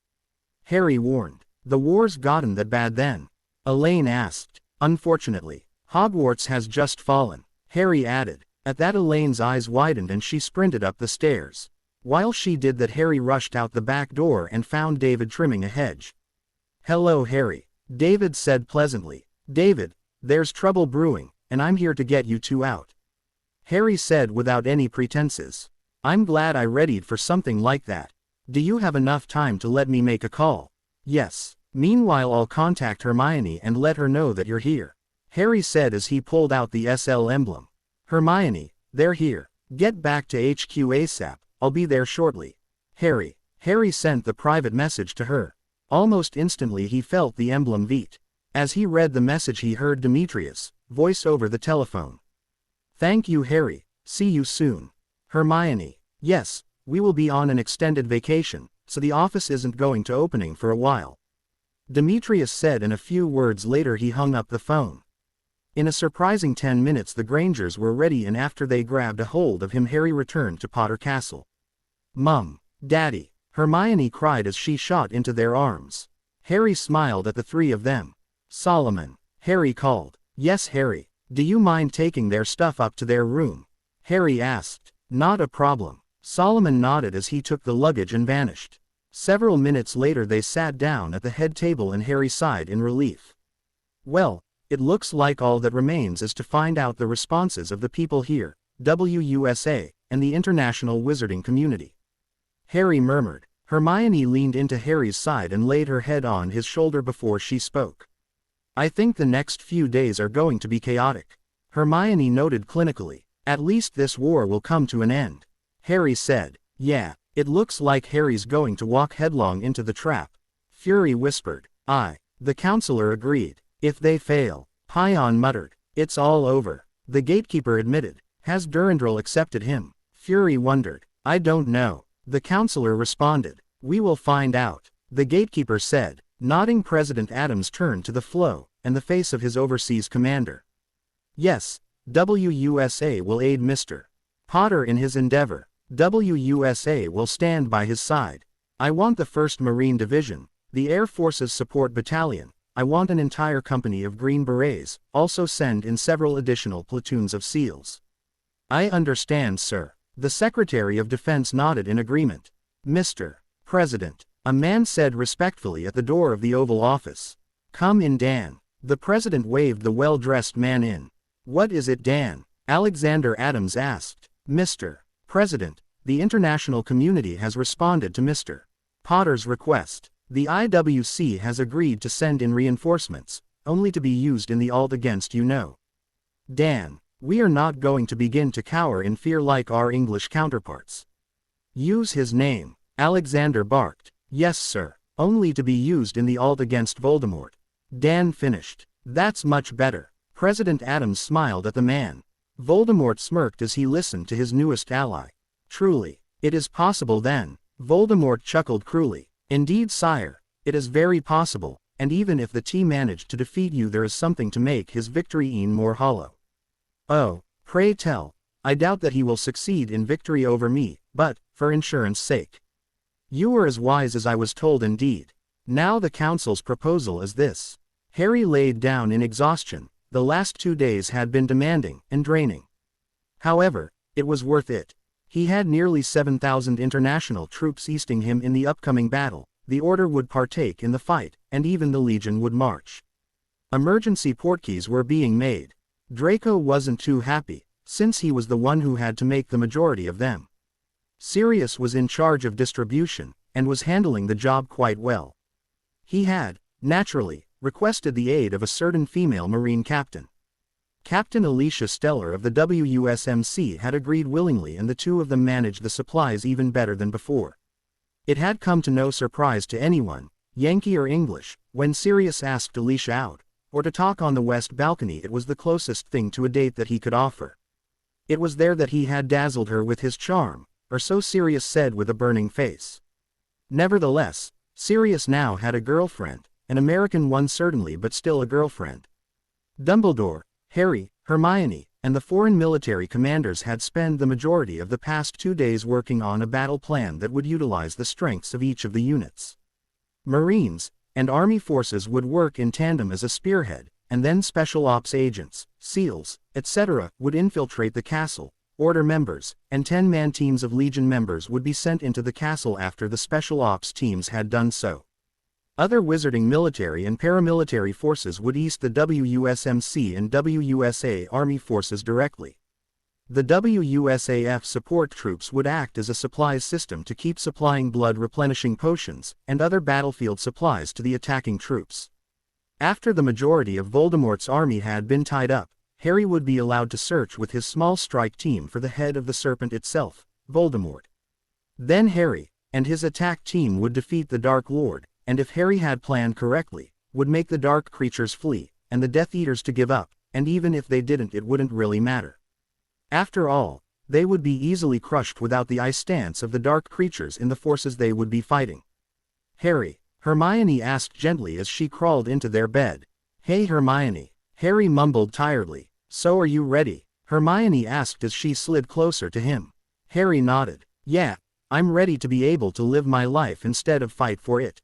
Harry warned. The war's gotten that bad then? Elaine asked. Unfortunately. Hogwarts has just fallen. Harry added. At that, Elaine's eyes widened and she sprinted up the stairs. While she did that, Harry rushed out the back door and found David trimming a hedge. Hello, Harry. David said pleasantly. David, there's trouble brewing, and I'm here to get you two out. Harry said without any pretenses. I'm glad I readied for something like that. Do you have enough time to let me make a call? Yes. Meanwhile, I'll contact Hermione and let her know that you're here. Harry said as he pulled out the SL emblem. Hermione, they're here. Get back to HQ ASAP. I'll be there shortly. Harry. Harry sent the private message to her. Almost instantly he felt the emblem beat. As he read the message he heard Demetrius' voice over the telephone. Thank you, Harry. See you soon. Hermione. Yes, we will be on an extended vacation, so the office isn't going to opening for a while. Demetrius said, and a few words later he hung up the phone. In a surprising 10 minutes the Grangers were ready, and after they grabbed a hold of him, Harry returned to Potter Castle. Mum. Daddy. Hermione cried as she shot into their arms. Harry smiled at the three of them. Solomon. Harry called. Yes, Harry. Do you mind taking their stuff up to their room? Harry asked. Not a problem. Solomon nodded as he took the luggage and vanished. Several minutes later they sat down at the head table and Harry sighed in relief. Well, it looks like all that remains is to find out the responses of the people here, WUSA, and the international wizarding community. Harry murmured. Hermione leaned into Harry's side and laid her head on his shoulder before she spoke. I think the next few days are going to be chaotic. Hermione noted clinically. At least this war will come to an end. Harry said. Yeah, it looks like Harry's going to walk headlong into the trap. Fury whispered. Aye. The counselor agreed. If they fail. Pion muttered. It's all over. The gatekeeper admitted. Has Durandal accepted him? Fury wondered. I don't know. The counselor responded. We will find out. The gatekeeper said, nodding. President Adams turned to the flow, and the face of his overseas commander. Yes, WUSA will aid Mr. Potter in his endeavor. WUSA will stand by his side. I want the 1st Marine Division, the Air Force's Support Battalion. I want an entire company of Green Berets, also send in several additional platoons of SEALs. I understand, sir. The Secretary of Defense nodded in agreement. Mr. President, a man said respectfully at the door of the Oval Office. Come in, Dan. The President waved the well-dressed man in. What is it, Dan? Alexander Adams asked. Mr. President, the international community has responded to Mr. Potter's request. The IWC has agreed to send in reinforcements, only to be used in the alt against Dan. We are not going to begin to cower in fear like our English counterparts. Use his name, Alexander barked. Yes, sir. Only to be used in the alt against Voldemort. Dan finished. That's much better. President Adams smiled at the man. Voldemort smirked as he listened to his newest ally. Truly, it is possible then. Voldemort chuckled cruelly. Indeed, sire, it is very possible, and even if the T managed to defeat you, there is something to make his victory e'en more hollow. Oh, pray tell. I doubt that he will succeed in victory over me, but, for insurance sake. You were as wise as I was told indeed. Now the council's proposal is this. Harry laid down in exhaustion. The last 2 days had been demanding and draining. However, it was worth it. He had nearly 7,000 international troops easting him in the upcoming battle. The Order would partake in the fight, and even the Legion would march. Emergency portkeys were being made. Draco wasn't too happy, since he was the one who had to make the majority of them. Sirius was in charge of distribution, and was handling the job quite well. He had, naturally, requested the aid of a certain female Marine captain. Captain Alicia Stellar of the WUSMC had agreed willingly, and the two of them managed the supplies even better than before. It had come to no surprise to anyone, Yankee or English, when Sirius asked Alicia out, or to talk on the west balcony. It was the closest thing to a date that he could offer. It was there that he had dazzled her with his charm, or so Sirius said with a burning face. Nevertheless, Sirius now had a girlfriend, an American one certainly, but still a girlfriend. Dumbledore, Harry, Hermione, and the foreign military commanders had spent the majority of the past 2 days working on a battle plan that would utilize the strengths of each of the units. Marines and Army forces would work in tandem as a spearhead, and then Special Ops agents, SEALs, etc. would infiltrate the castle. Order members and 10-man teams of Legion members would be sent into the castle after the Special Ops teams had done so. Other wizarding military and paramilitary forces would east the WUSMC and WUSA Army forces directly. The WUSAF support troops would act as a supplies system to keep supplying blood replenishing potions and other battlefield supplies to the attacking troops. After the majority of Voldemort's army had been tied up, Harry would be allowed to search with his small strike team for the head of the serpent itself, Voldemort. Then Harry and his attack team would defeat the Dark Lord, and if Harry had planned correctly, would make the dark creatures flee, and the Death Eaters to give up, and even if they didn't, it wouldn't really matter. After all, they would be easily crushed without the ice stance of the dark creatures in the forces they would be fighting. Harry, Hermione asked gently as she crawled into their bed. Hey Hermione. Harry mumbled tiredly. So are you ready? Hermione asked as she slid closer to him. Harry nodded. Yeah, I'm ready to be able to live my life instead of fight for it.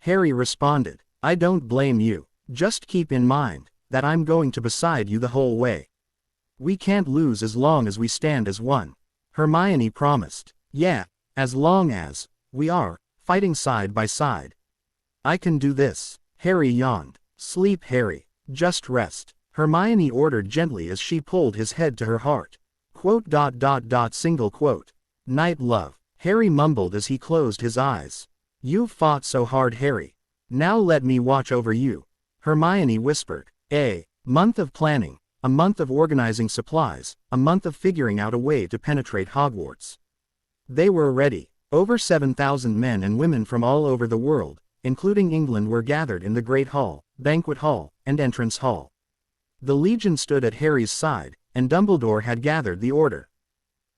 Harry responded. I don't blame you. Just keep in mind that I'm going to beside you the whole way. We can't lose as long as we stand as one. Hermione promised. Yeah, as long as we are fighting side by side. I can do this. Harry yawned. Sleep, Harry. Just rest. Hermione ordered gently as she pulled his head to her heart. Single quote. Night, love. Harry mumbled as he closed his eyes. You've fought so hard, Harry. Now let me watch over you. Hermione whispered. A month of planning, a month of organizing supplies, a month of figuring out a way to penetrate Hogwarts. They were ready. Over 7,000 men and women from all over the world, including England, were gathered in the Great Hall, Banquet Hall, and Entrance Hall. The Legion stood at Harry's side, and Dumbledore had gathered the Order.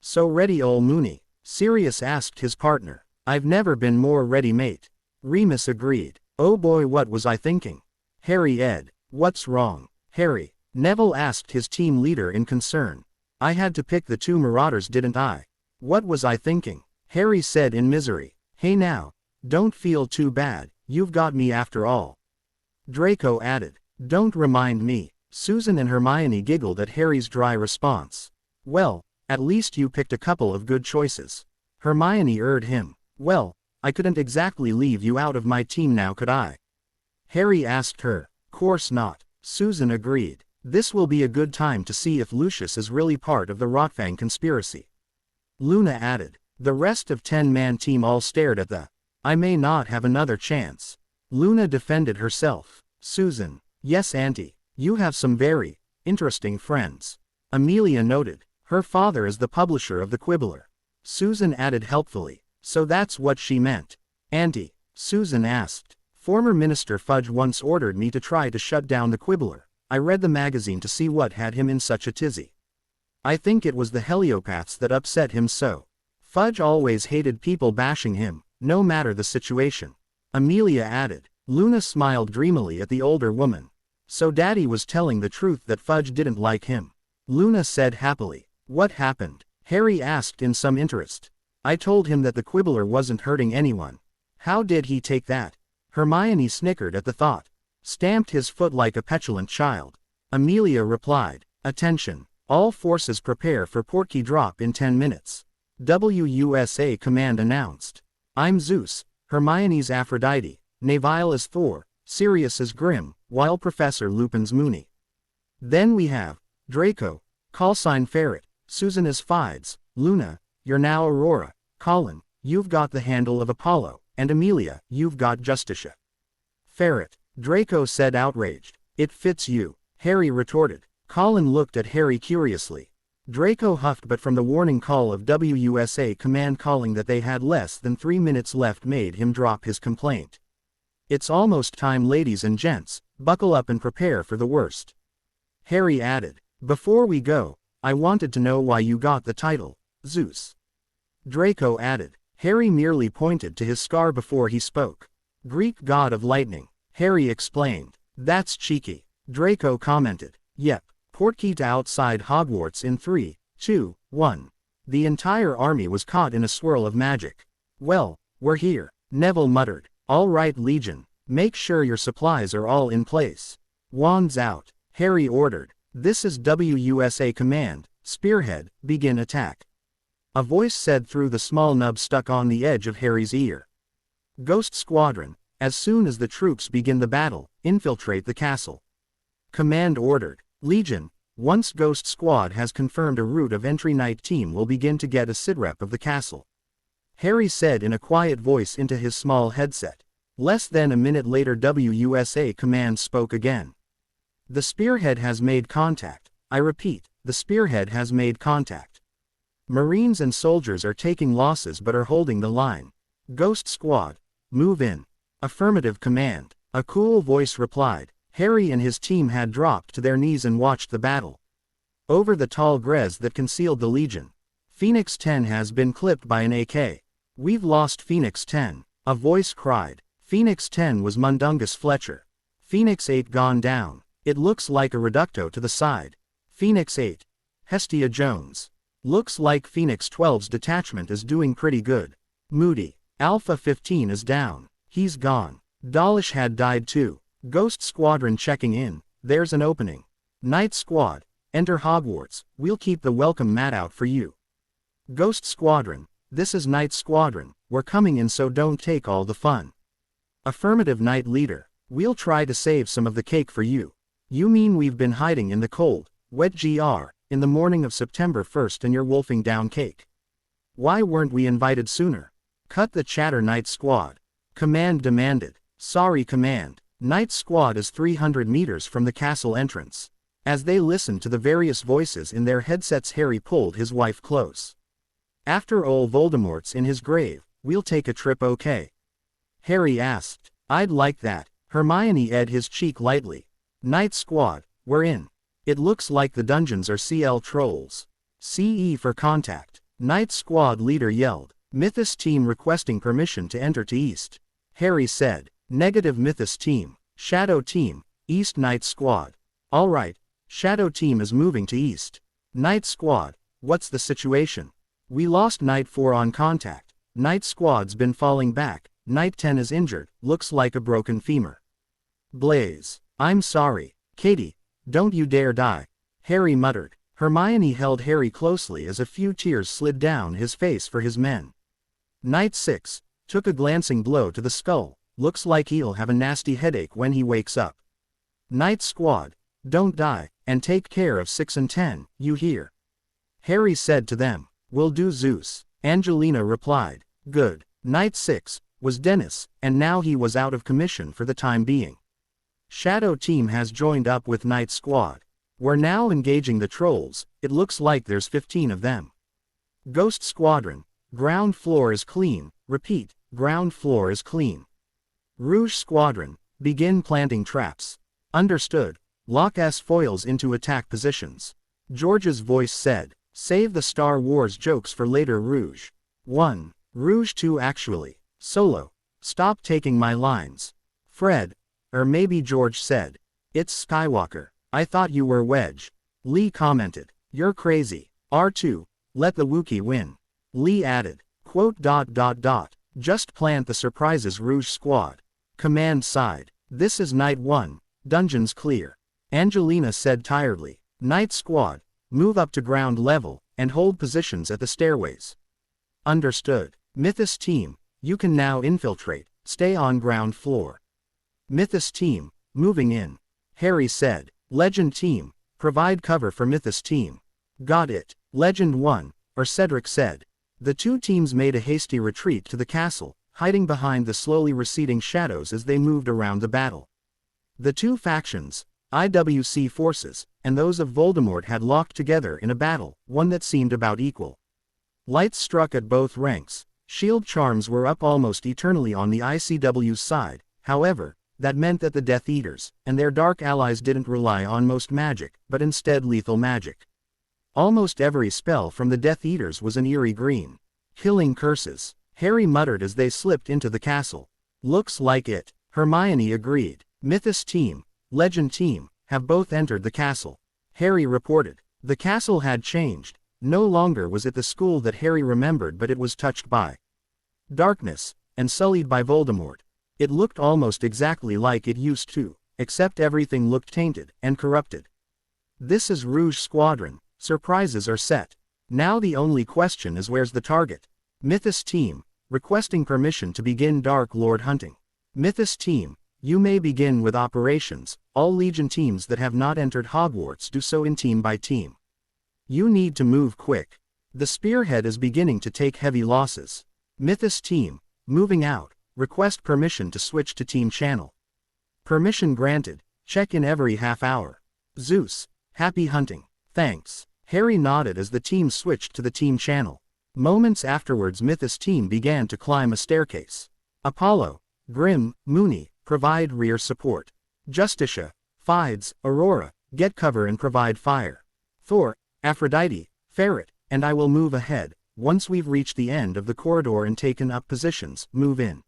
So ready, Ol Mooney. Sirius asked his partner. I've never been more ready, mate. Remus agreed. Oh boy, what was I thinking? Harry Ed. What's wrong? Harry. Neville asked his team leader in concern. I had to pick the two marauders, didn't I? What was I thinking? Harry said in misery. Hey now. Don't feel too bad, you've got me after all. Draco added. Don't remind me. Susan and Hermione giggled at Harry's dry response. Well, at least you picked a couple of good choices. Hermione urged him. Well, I couldn't exactly leave you out of my team now, could I? Harry asked her. Course not. Susan agreed. This will be a good time to see if Lucius is really part of the Rotfang conspiracy. Luna added. The rest of 10-man team all stared at the I may not have another chance. Luna defended herself. Susan. Yes, Auntie. You have some very interesting friends. Amelia noted. Her father is the publisher of the Quibbler. Susan added helpfully. So that's what she meant. Auntie. Susan asked. Former Minister Fudge once ordered me to try to shut down the Quibbler. I read the magazine to see what had him in such a tizzy. I think it was the heliopaths that upset him so. Fudge always hated people bashing him, no matter the situation. Amelia added. Luna smiled dreamily at the older woman. So Daddy was telling the truth that Fudge didn't like him. Luna said happily. What happened? Harry asked in some interest. I told him that the Quibbler wasn't hurting anyone. How did he take that? Hermione snickered at the thought. Stamped his foot like a petulant child. Amelia replied. Attention. All forces prepare for Portkey drop in 10 minutes. WUSA command announced. I'm Zeus, Hermione's Aphrodite, Neville is Thor, Sirius is Grimm, while Professor Lupin's Moony. Then we have Draco, callsign Ferret, Susan is Fides, Luna, you're now Aurora, Colin, you've got the handle of Apollo, and Amelia, you've got Justicia. Ferret, Draco said outraged. It fits you, Harry retorted. Colin looked at Harry curiously. Draco huffed, but from the warning call of WUSA command calling that they had less than 3 minutes left made him drop his complaint. It's almost time, ladies and gents, buckle up and prepare for the worst. Harry added. Before we go, I wanted to know why you got the title, Zeus. Draco added. Harry merely pointed to his scar before he spoke. Greek god of lightning, Harry explained. That's cheeky. Draco commented. Yep. Portkey to outside Hogwarts in 3, 2, 1. The entire army was caught in a swirl of magic. Well, we're here, Neville muttered. All right, Legion, make sure your supplies are all in place. Wands out, Harry ordered. This is WUSA command, Spearhead, begin attack. A voice said through the small nub stuck on the edge of Harry's ear. Ghost Squadron, as soon as the troops begin the battle, infiltrate the castle. Command ordered. Legion, once Ghost Squad has confirmed a route of entry, night team will begin to get a sitrep of the castle. Harry said in a quiet voice into his small headset. Less than a minute later WUSA command spoke again. The Spearhead has made contact. I repeat, the Spearhead has made contact. Marines and soldiers are taking losses but are holding the line. Ghost Squad, move in. Affirmative command. A cool voice replied. Harry and his team had dropped to their knees and watched the battle. Over the tall grez that concealed the Legion. Phoenix 10 has been clipped by an AK. We've lost Phoenix 10, a voice cried. Phoenix 10 was Mundungus Fletcher. Phoenix 8 gone down. It looks like a reducto to the side. Phoenix 8. Hestia Jones. Looks like Phoenix 12's detachment is doing pretty good. Moody. Alpha 15 is down. He's gone. Dawlish had died too. Ghost Squadron checking in, there's an opening. Night Squad, enter Hogwarts, we'll keep the welcome mat out for you. Ghost Squadron, this is Night Squadron, we're coming in so don't take all the fun. Affirmative Night Leader, we'll try to save some of the cake for you. You mean we've been hiding in the cold, wet GR, in the morning of September 1st and you're wolfing down cake? Why weren't we invited sooner? Cut the chatter, Night Squad. Command demanded. Sorry, Command. Night Squad is 300 meters from the castle entrance. As they listened to the various voices in their headsets, Harry pulled his wife close. After old Voldemort's in his grave, we'll take a trip, okay? Harry asked. I'd like that. Hermione edged his cheek lightly. Night Squad, we're in. It looks like the dungeons are CL trolls. CE for contact. Night Squad leader yelled. Mythos team requesting permission to enter to East. Harry said. Negative Mythos team. Shadow team, East Night Squad. Alright, Shadow team is moving to East. Night Squad, what's the situation? We lost Night 4 on contact. Night Squad's been falling back. Night 10 is injured, looks like a broken femur. Blaze. I'm sorry. Katie, don't you dare die. Harry muttered. Hermione held Harry closely as a few tears slid down his face for his men. Night 6 took a glancing blow to the skull. Looks like he'll have a nasty headache when he wakes up. Night Squad, don't die, and take care of 6 and 10, you hear? Harry said to them. Will do, Zeus. Angelina replied. Good. Night 6 was Dennis, and now he was out of commission for the time being. Shadow team has joined up with Night Squad. We're now engaging the trolls. It looks like there's 15 of them. Ghost Squadron, ground floor is clean. Repeat, ground floor is clean. Rouge Squadron, begin planting traps. Understood. Lock S foils into attack positions. George's voice said. Save the Star Wars jokes for later, Rouge. 1. Rouge 2 actually. Solo. Stop taking my lines. Fred. Or maybe George said. It's Skywalker. I thought you were Wedge. Lee commented. You're crazy. R2. Let the Wookiee win. Lee added. Quote. Just plant the surprises, Rouge Squad. Command side. This is Night 1. Dungeons clear. Angelina said tiredly. Night Squad, move up to ground level, and hold positions at the stairways. Understood. Mythos team, you can now infiltrate, stay on ground floor. Mythos team, moving in. Harry said. Legend team, provide cover for Mythos team. Got it. Legend 1, or Cedric said. The two teams made a hasty retreat to the castle, hiding behind the slowly receding shadows as they moved around the battle. The two factions, IWC forces, and those of Voldemort had locked together in a battle, one that seemed about equal. Lights struck at both ranks. Shield charms were up almost eternally on the ICW's side. However, that meant that the Death Eaters and their dark allies didn't rely on most magic, but instead lethal magic. Almost every spell from the Death Eaters was an eerie green. Killing curses. Harry muttered as they slipped into the castle. Looks like it. Hermione agreed. Mythos team, Legend team, have both entered the castle. Harry reported. The castle had changed. No longer was it the school that Harry remembered, but it was touched by darkness, and sullied by Voldemort. It looked almost exactly like it used to, except everything looked tainted and corrupted. This is Rouge Squadron. Surprises are set. Now the only question is, where's the target? Mythos team, requesting permission to begin Dark Lord hunting. Mythos team, you may begin with operations. All Legion teams that have not entered Hogwarts do so in team by team. You need to move quick. The spearhead is beginning to take heavy losses. Mythos team, moving out, request permission to switch to team channel. Permission granted, check in every half hour. Zeus, happy hunting. Thanks. Harry nodded as the team switched to the team channel. Moments afterwards, Mythos team began to climb a staircase. Apollo, Grim, Moony, provide rear support. Justicia, Fides, Aurora, get cover and provide fire. Thor, Aphrodite, Ferret, and I will move ahead. Once we've reached the end of the corridor and taken up positions, move in.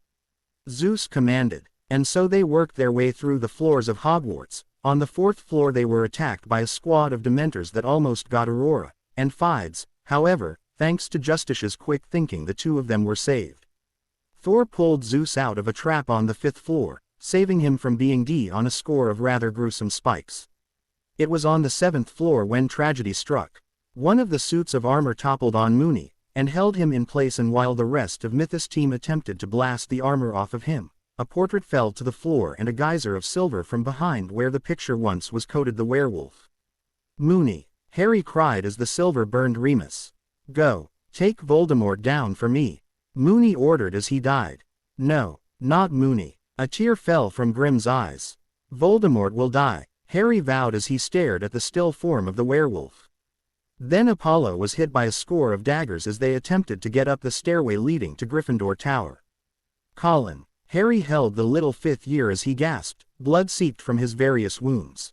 Zeus commanded. And so they worked their way through the floors of Hogwarts. On the 4th floor they were attacked by a squad of Dementors that almost got Aurora and Fides. However, thanks to Justicia's quick thinking, the two of them were saved. Thor pulled Zeus out of a trap on the 5th floor, saving him from being D on a score of rather gruesome spikes. It was on the 7th floor when tragedy struck. One of the suits of armor toppled on Moony, and held him in place, and while the rest of Mythos team attempted to blast the armor off of him, a portrait fell to the floor and a geyser of silver from behind where the picture once was coated the werewolf. Moony, Harry cried as the silver burned Remus. Go, take Voldemort down for me. Moony ordered as he died. No, not Moony. A tear fell from Grim's eyes. Voldemort will die, Harry vowed as he stared at the still form of the werewolf. Then Apollo was hit by a score of daggers as they attempted to get up the stairway leading to Gryffindor Tower. Colin. Harry held the little 5th year as he gasped, blood seeped from his various wounds.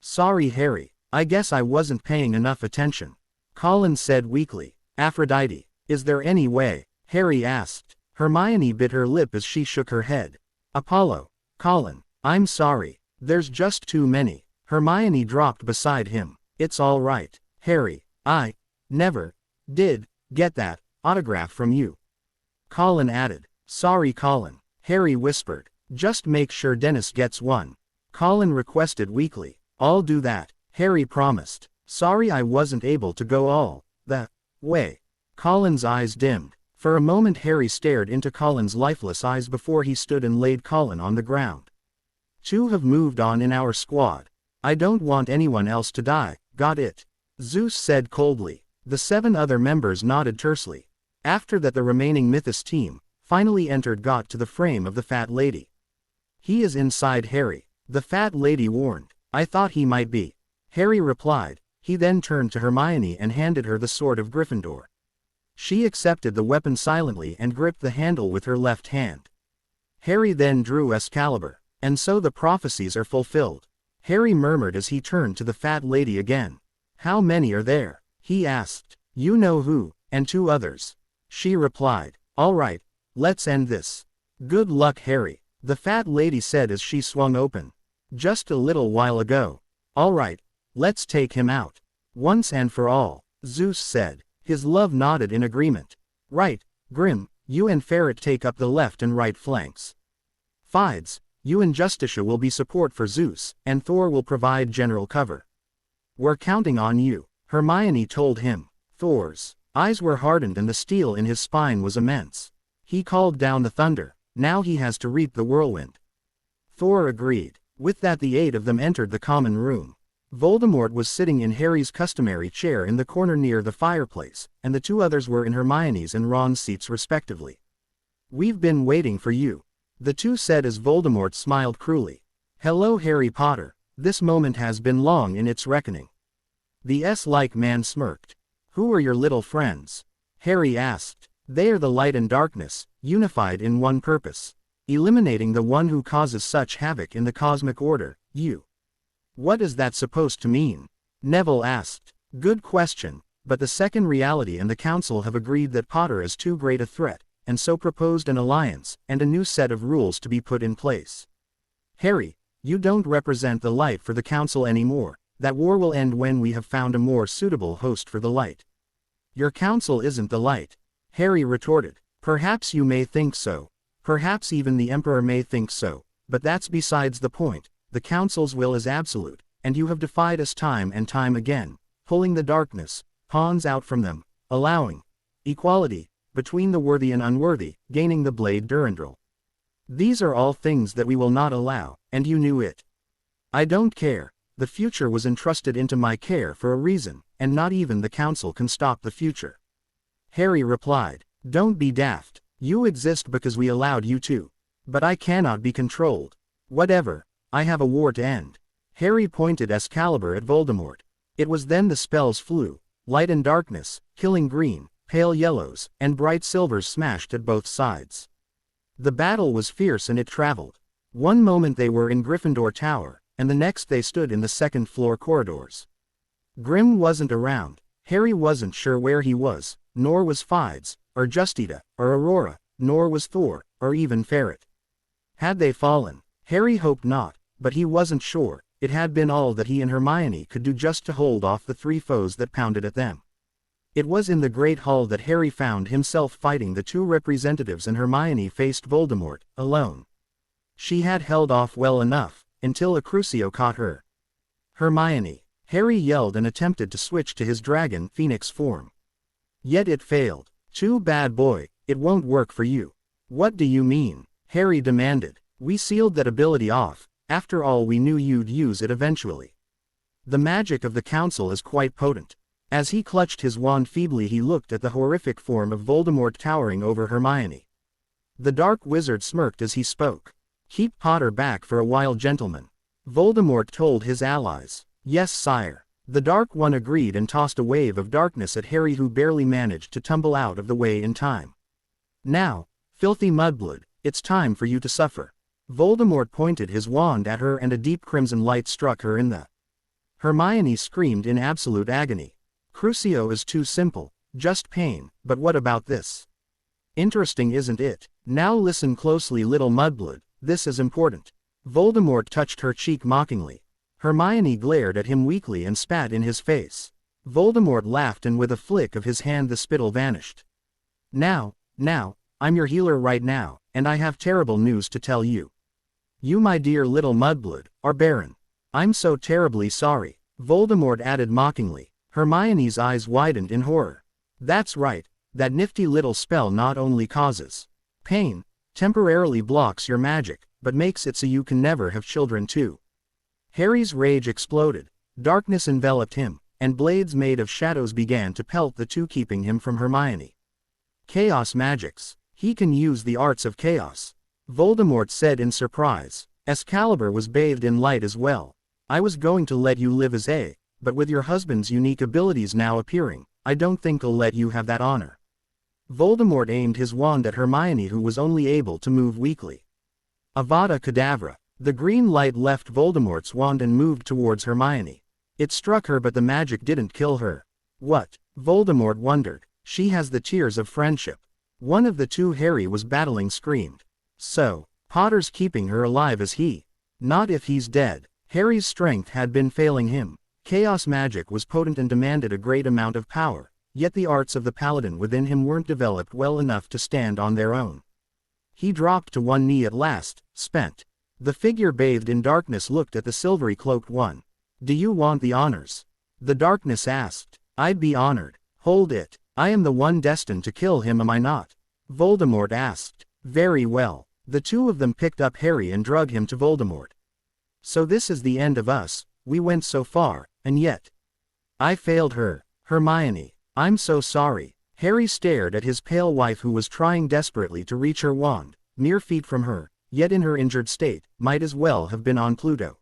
Sorry, Harry, I guess I wasn't paying enough attention. Colin said weakly. Aphrodite, is there any way? Harry asked. Hermione bit her lip as she shook her head. Apollo. Colin. I'm sorry. There's just too many. Hermione dropped beside him. It's all right, Harry. I never did get that autograph from you. Colin added. Sorry, Colin. Harry whispered. Just make sure Dennis gets one. Colin requested weakly. I'll do that, Harry promised. Sorry I wasn't able to go all the way. Colin's eyes dimmed. For a moment Harry stared into Colin's lifeless eyes before he stood and laid Colin on the ground. Two have moved on in our squad. I don't want anyone else to die, got it? Zeus said coldly. The 7 other members nodded tersely. After that the remaining Mythos team finally got to the frame of the fat lady. He is inside, Harry. The fat lady warned. I thought he might be. Harry replied. He then turned to Hermione and handed her the sword of Gryffindor. She accepted the weapon silently and gripped the handle with her left hand. Harry then drew Excalibur. And so the prophecies are fulfilled. Harry murmured as he turned to the fat lady again. How many are there? He asked. You know who, and 2 others. She replied. All right, let's end this. Good luck, Harry, the fat lady said as she swung open. Just a little while ago. All right, let's take him out. Once and for all, Zeus said. His love nodded in agreement. Right, Grim, you and Ferret take up the left and right flanks. Fides, you and Justicia will be support for Zeus, and Thor will provide general cover. We're counting on you, Hermione told him. Thor's eyes were hardened and the steel in his spine was immense. He called down the thunder. Now he has to reap the whirlwind. Thor agreed. With that the 8 of them entered the common room. Voldemort was sitting in Harry's customary chair in the corner near the fireplace, and the 2 others were in Hermione's and Ron's seats respectively. We've been waiting for you, the 2 said as Voldemort smiled cruelly. Hello, Harry Potter, this moment has been long in its reckoning. The S-like man smirked. Who are your little friends? Harry asked. They are the light and darkness, unified in one purpose. Eliminating the one who causes such havoc in the cosmic order, you. What is that supposed to mean? Neville asked. Good question, but the second reality and the council have agreed that Potter is too great a threat, and so proposed an alliance, and a new set of rules to be put in place. Harry, you don't represent the light for the council anymore. That war will end when we have found a more suitable host for the light. Your council isn't the light, Harry retorted. Perhaps you may think so. Perhaps even the Emperor may think so, but that's besides the point. The council's will is absolute, and you have defied us time and time again, pulling the darkness, pawns out from them, allowing equality between the worthy and unworthy, gaining the blade Durandal. These are all things that we will not allow, and you knew it. I don't care. The future was entrusted into my care for a reason, and not even the council can stop the future. Harry replied. Don't be daft. You exist because we allowed you to. But I cannot be controlled. Whatever. I have a war to end. Harry pointed Excalibur at Voldemort. It was then the spells flew. Light and darkness, killing green, pale yellows, and bright silvers smashed at both sides. The battle was fierce and it traveled. One moment they were in Gryffindor Tower, and the next they stood in the second-floor corridors. Grim wasn't around. Harry wasn't sure where he was, nor was Fides, or Justita, or Aurora, nor was Thor, or even Ferret. Had they fallen? Harry hoped not, but he wasn't sure. It had been all that he and Hermione could do just to hold off the 3 foes that pounded at them. It was in the Great Hall that Harry found himself fighting the 2 representatives and Hermione faced Voldemort, alone. She had held off well enough, until a Crucio caught her. Hermione. Harry yelled and attempted to switch to his dragon phoenix form. Yet it failed. Too bad, boy, it won't work for you. What do you mean? Harry demanded. We sealed that ability off. After all, we knew you'd use it eventually. The magic of the council is quite potent. As he clutched his wand feebly, he looked at the horrific form of Voldemort towering over Hermione. The dark wizard smirked as he spoke. Keep Potter back for a while, gentlemen. Voldemort told his allies. Yes, sire. The Dark One agreed and tossed a wave of darkness at Harry, who barely managed to tumble out of the way in time. Now, filthy mudblood, it's time for you to suffer. Voldemort pointed his wand at her and a deep crimson light struck her in the. Hermione screamed in absolute agony. Crucio is too simple. Just pain, but what about this? Interesting, isn't it? Now listen closely, little mudblood, this is important. Voldemort touched her cheek mockingly. Hermione glared at him weakly and spat in his face. Voldemort laughed, and with a flick of his hand the spittle vanished. Now, I'm your healer right now, and I have terrible news to tell you. You, my dear little mudblood, are barren. I'm so terribly sorry, Voldemort added mockingly. Hermione's eyes widened in horror. That's right, that nifty little spell not only causes pain, temporarily blocks your magic, but makes it so you can never have children too. Harry's rage exploded. Darkness enveloped him, and blades made of shadows began to pelt the two, keeping him from Hermione. Chaos magics. He can use the arts of chaos, Voldemort said in surprise. Excalibur was bathed in light as well. I was going to let you live as a, but with your husband's unique abilities now appearing, I don't think I'll let you have that honor. Voldemort aimed his wand at Hermione, who was only able to move weakly. Avada Kedavra. The green light left Voldemort's wand and moved towards Hermione. It struck her, but the magic didn't kill her. What? Voldemort wondered. She has the tears of friendship. One of the two Harry was battling screamed. So, Potter's keeping her alive, is he? Not if he's dead. Harry's strength had been failing him. Chaos magic was potent and demanded a great amount of power, yet the arts of the paladin within him weren't developed well enough to stand on their own. He dropped to one knee at last, spent. The figure bathed in darkness looked at the silvery cloaked one. Do you want the honors? The darkness asked. I'd be honored. Hold it. I am the one destined to kill him, am I not? Voldemort asked. Very well. The two of them picked up Harry and dragged him to Voldemort. So this is the end of us. We went so far, and yet I failed her. Hermione, I'm so sorry. Harry stared at his pale wife, who was trying desperately to reach her wand, mere feet from her, yet in her injured state, might as well have been on Pluto.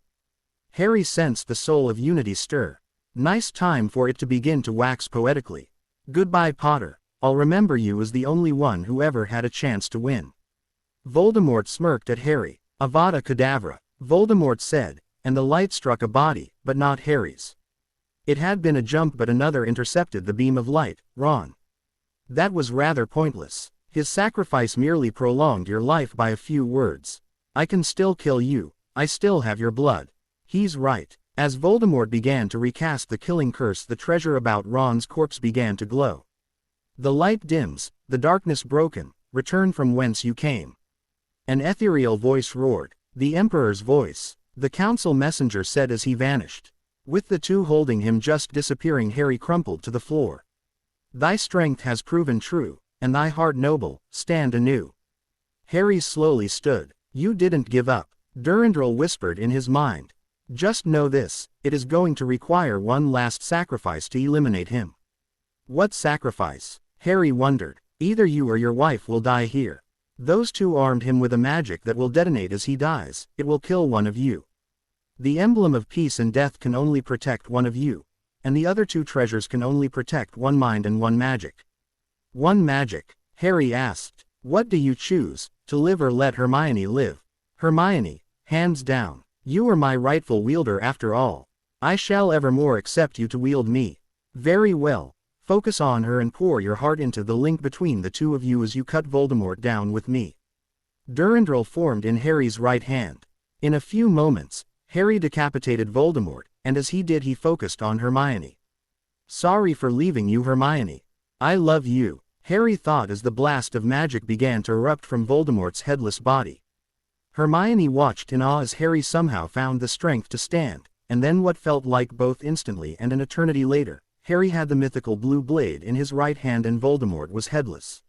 Harry sensed the soul of unity stir. Nice time for it to begin to wax poetically. Goodbye, Potter. I'll remember you as the only one who ever had a chance to win. Voldemort smirked at Harry. Avada Kedavra, Voldemort said, and the light struck a body, but not Harry's. It had been a jump, but another intercepted the beam of light. Ron. That was rather pointless. His sacrifice merely prolonged your life by a few words. I can still kill you. I still have your blood. He's right. As Voldemort began to recast the killing curse, the treasure about Ron's corpse began to glow. The light dims, the darkness broken, return from whence you came. An ethereal voice roared. The Emperor's voice. The council messenger said as he vanished. With the two holding him just disappearing, Harry crumpled to the floor. Thy strength has proven true, and thy heart noble. Stand anew. Harry slowly stood. You didn't give up. Durandal whispered in his mind. Just know this, it is going to require one last sacrifice to eliminate him. What sacrifice? Harry wondered. Either you or your wife will die here. Those two armed him with a magic that will detonate as he dies. It will kill one of you. The emblem of peace and death can only protect one of you, and the other two treasures can only protect one mind and one magic. One magic? Harry asked. What do you choose, to live or let Hermione live? Hermione, hands down. You are my rightful wielder after all. I shall evermore accept you to wield me. Very well. Focus on her and pour your heart into the link between the two of you as you cut Voldemort down with me. Durandal formed in Harry's right hand. In a few moments, Harry decapitated Voldemort, and as he did he focused on Hermione. Sorry for leaving you, Hermione. I love you, Harry thought as the blast of magic began to erupt from Voldemort's headless body. Hermione watched in awe as Harry somehow found the strength to stand, and then what felt like both instantly and an eternity later, Harry had the mythical blue blade in his right hand and Voldemort was headless.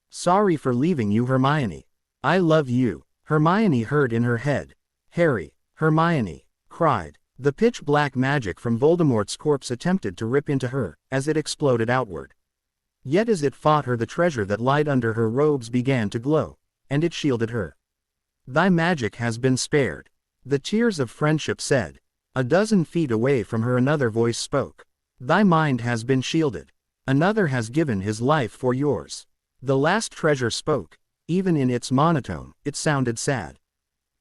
Sorry for leaving you, Hermione. I love you, Hermione heard in her head. Harry, Hermione, cried. The pitch-black magic from Voldemort's corpse attempted to rip into her, as it exploded outward. Yet as it fought her, the treasure that lied under her robes began to glow, and it shielded her. Thy magic has been spared. The tears of friendship said. A dozen feet away from her another voice spoke. Thy mind has been shielded. Another has given his life for yours. The last treasure spoke. Even in its monotone, it sounded sad.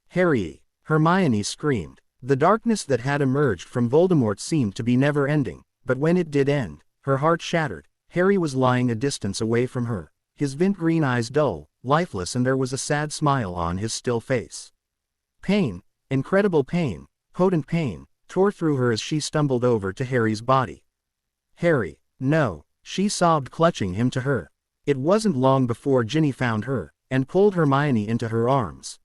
Harry, Hermione screamed. The darkness that had emerged from Voldemort seemed to be never ending, but when it did end, her heart shattered. Harry was lying a distance away from her, his vint green eyes dull, lifeless, and there was a sad smile on his still face. Pain, incredible pain, potent pain, tore through her as she stumbled over to Harry's body. Harry, no, she sobbed, clutching him to her. It wasn't long before Ginny found her, and pulled Hermione into her arms.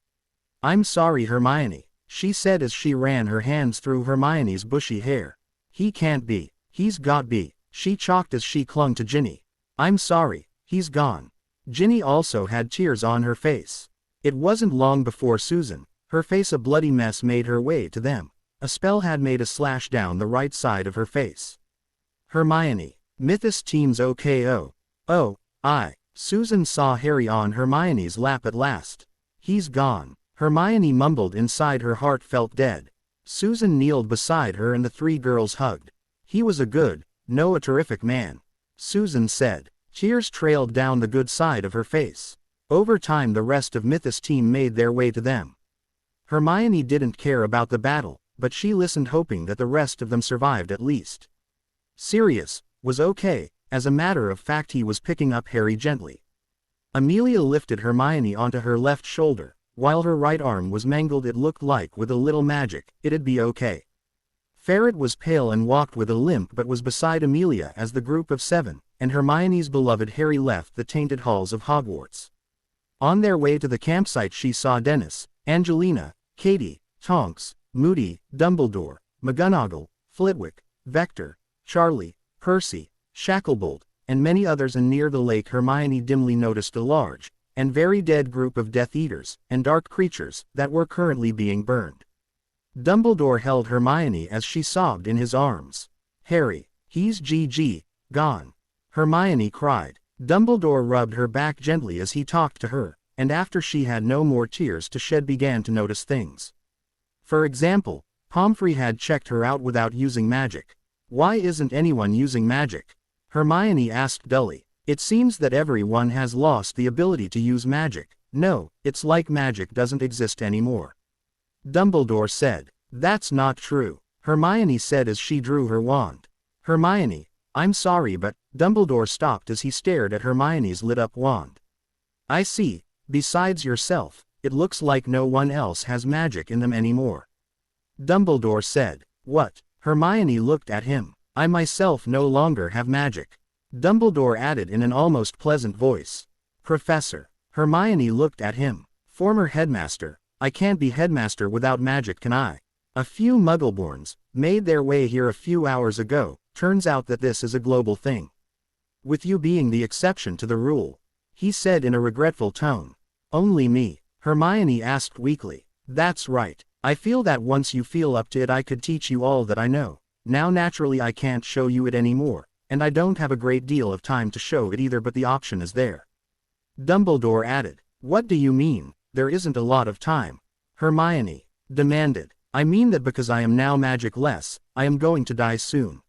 "I'm sorry, Hermione," she said as she ran her hands through Hermione's bushy hair. "He can't be, he's got be," she choked as she clung to Ginny. "I'm sorry, he's gone." Ginny also had tears on her face. It wasn't long before Susan, her face a bloody mess, made her way to them. A spell had made a slash down the right side of her face. "Hermione, Mythos team's okay. Oh, Susan saw Harry on Hermione's lap at last. "He's gone," Hermione mumbled inside, her heart felt dead. Susan kneeled beside her and the three girls hugged. "He was a terrific man," Susan said. Tears trailed down the good side of her face. Over time the rest of Mythos team made their way to them. Hermione didn't care about the battle, but she listened, hoping that the rest of them survived at least. Sirius was okay. As a matter of fact, he was picking up Harry gently. Amelia lifted Hermione onto her left shoulder, while her right arm was mangled. It looked like with a little magic, it'd be okay. Ferret was pale and walked with a limp, but was beside Amelia as the group of 7, and Hermione's beloved Harry left the tainted halls of Hogwarts. On their way to the campsite she saw Dennis, Angelina, Katie, Tonks, Moody, Dumbledore, McGonagall, Flitwick, Vector, Charlie, Percy, Shacklebolt, and many others, and near the lake Hermione dimly noticed a large, and very dead group of Death Eaters, and dark creatures, that were currently being burned. Dumbledore held Hermione as she sobbed in his arms. "Harry, he's gone," Hermione cried. Dumbledore rubbed her back gently as he talked to her, and after she had no more tears to shed began to notice things. For example, Pomfrey had checked her out without using magic. "Why isn't anyone using magic?" Hermione asked dully. "It seems that everyone has lost the ability to use magic." "No, it's like magic doesn't exist anymore," Dumbledore said. "That's not true," Hermione said as she drew her wand. "Hermione, I'm sorry, but..." Dumbledore stopped as he stared at Hermione's lit-up wand. "I see, besides yourself, it looks like no one else has magic in them anymore," Dumbledore said. "What?" Hermione looked at him. "I myself no longer have magic," Dumbledore added in an almost pleasant voice. "Professor," Hermione looked at him. "Former headmaster, I can't be headmaster without magic, can I? A few Muggleborns made their way here a few hours ago. Turns out that this is a global thing, with you being the exception to the rule," he said in a regretful tone. "Only me?" Hermione asked weakly. "That's right. I feel that once you feel up to it I could teach you all that I know. Now naturally I can't show you it anymore, and I don't have a great deal of time to show it either, but the option is there," Dumbledore added. "What do you mean, there isn't a lot of time?" Hermione demanded. "I mean that because I am now magic-less, I am going to die soon.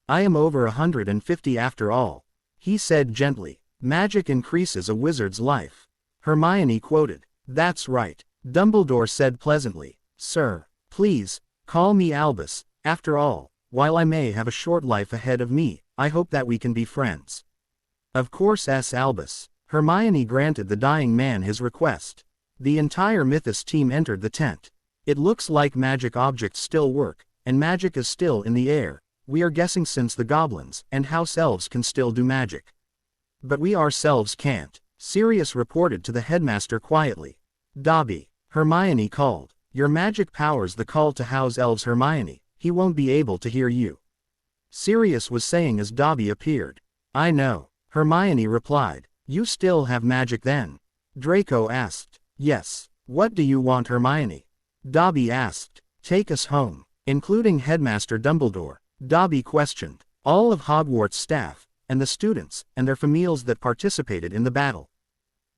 I am over 150 after all," he said gently. "Magic increases a wizard's life," Hermione quoted. "That's right," Dumbledore said pleasantly. "Sir, please, call me Albus. After all, while I may have a short life ahead of me, I hope that we can be friends." "Of course, Albus," Hermione granted the dying man his request. The entire Mythos team entered the tent. "It looks like magic objects still work, and magic is still in the air. We are guessing since the goblins and house elves can still do magic. But we ourselves can't," Sirius reported to the headmaster quietly. "Dobby," Hermione called. "Your magic powers the call to house elves, Hermione. He won't be able to hear you," Sirius was saying as Dobby appeared. "I know," Hermione replied. "You still have magic then?" Draco asked. "Yes. What do you want, Hermione?" Dobby asked. "Take us home, including Headmaster Dumbledore," Dobby questioned. "All of Hogwarts staff, and the students, and their families that participated in the battle.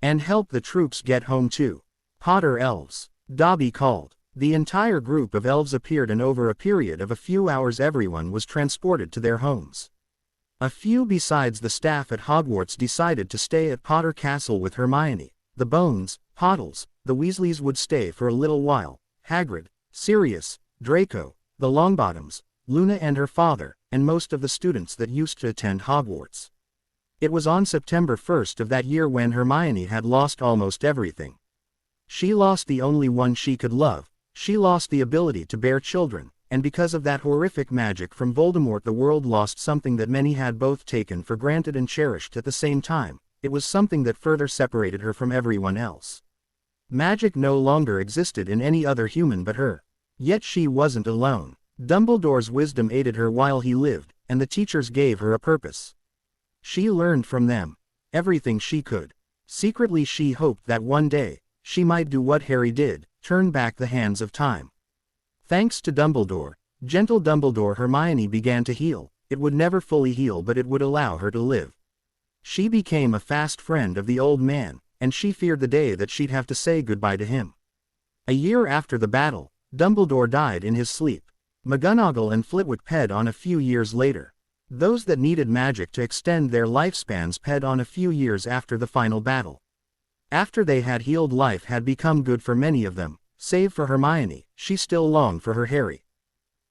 And help the troops get home too. Potter elves," Dobby called. The entire group of elves appeared, and over a period of a few hours everyone was transported to their homes. A few besides the staff at Hogwarts decided to stay at Potter Castle with Hermione. The Bones, Pottles, the Weasleys would stay for a little while. Hagrid, Sirius, Draco, the Longbottoms, Luna and her father, and most of the students that used to attend Hogwarts. It was on September 1st of that year when Hermione had lost almost everything. She lost the only one she could love, she lost the ability to bear children, and because of that horrific magic from Voldemort the world lost something that many had both taken for granted and cherished at the same time. It was something that further separated her from everyone else. Magic no longer existed in any other human but her. Yet she wasn't alone. Dumbledore's wisdom aided her while he lived, and the teachers gave her a purpose. She learned from them everything she could. Secretly she hoped that one day, she might do what Harry did, turn back the hands of time. Thanks to Dumbledore, gentle Dumbledore, Hermione began to heal. It would never fully heal, but it would allow her to live. She became a fast friend of the old man, and she feared the day that she'd have to say goodbye to him. A year after the battle, Dumbledore died in his sleep. McGonagall and Flitwick ped on a few years later. Those that needed magic to extend their lifespans ped on a few years after the final battle. After they had healed, life had become good for many of them, save for Hermione. She still longed for her Harry.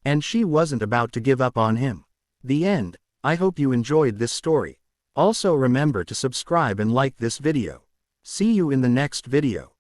And she wasn't about to give up on him. The end. I hope you enjoyed this story. Also remember to subscribe and like this video. See you in the next video.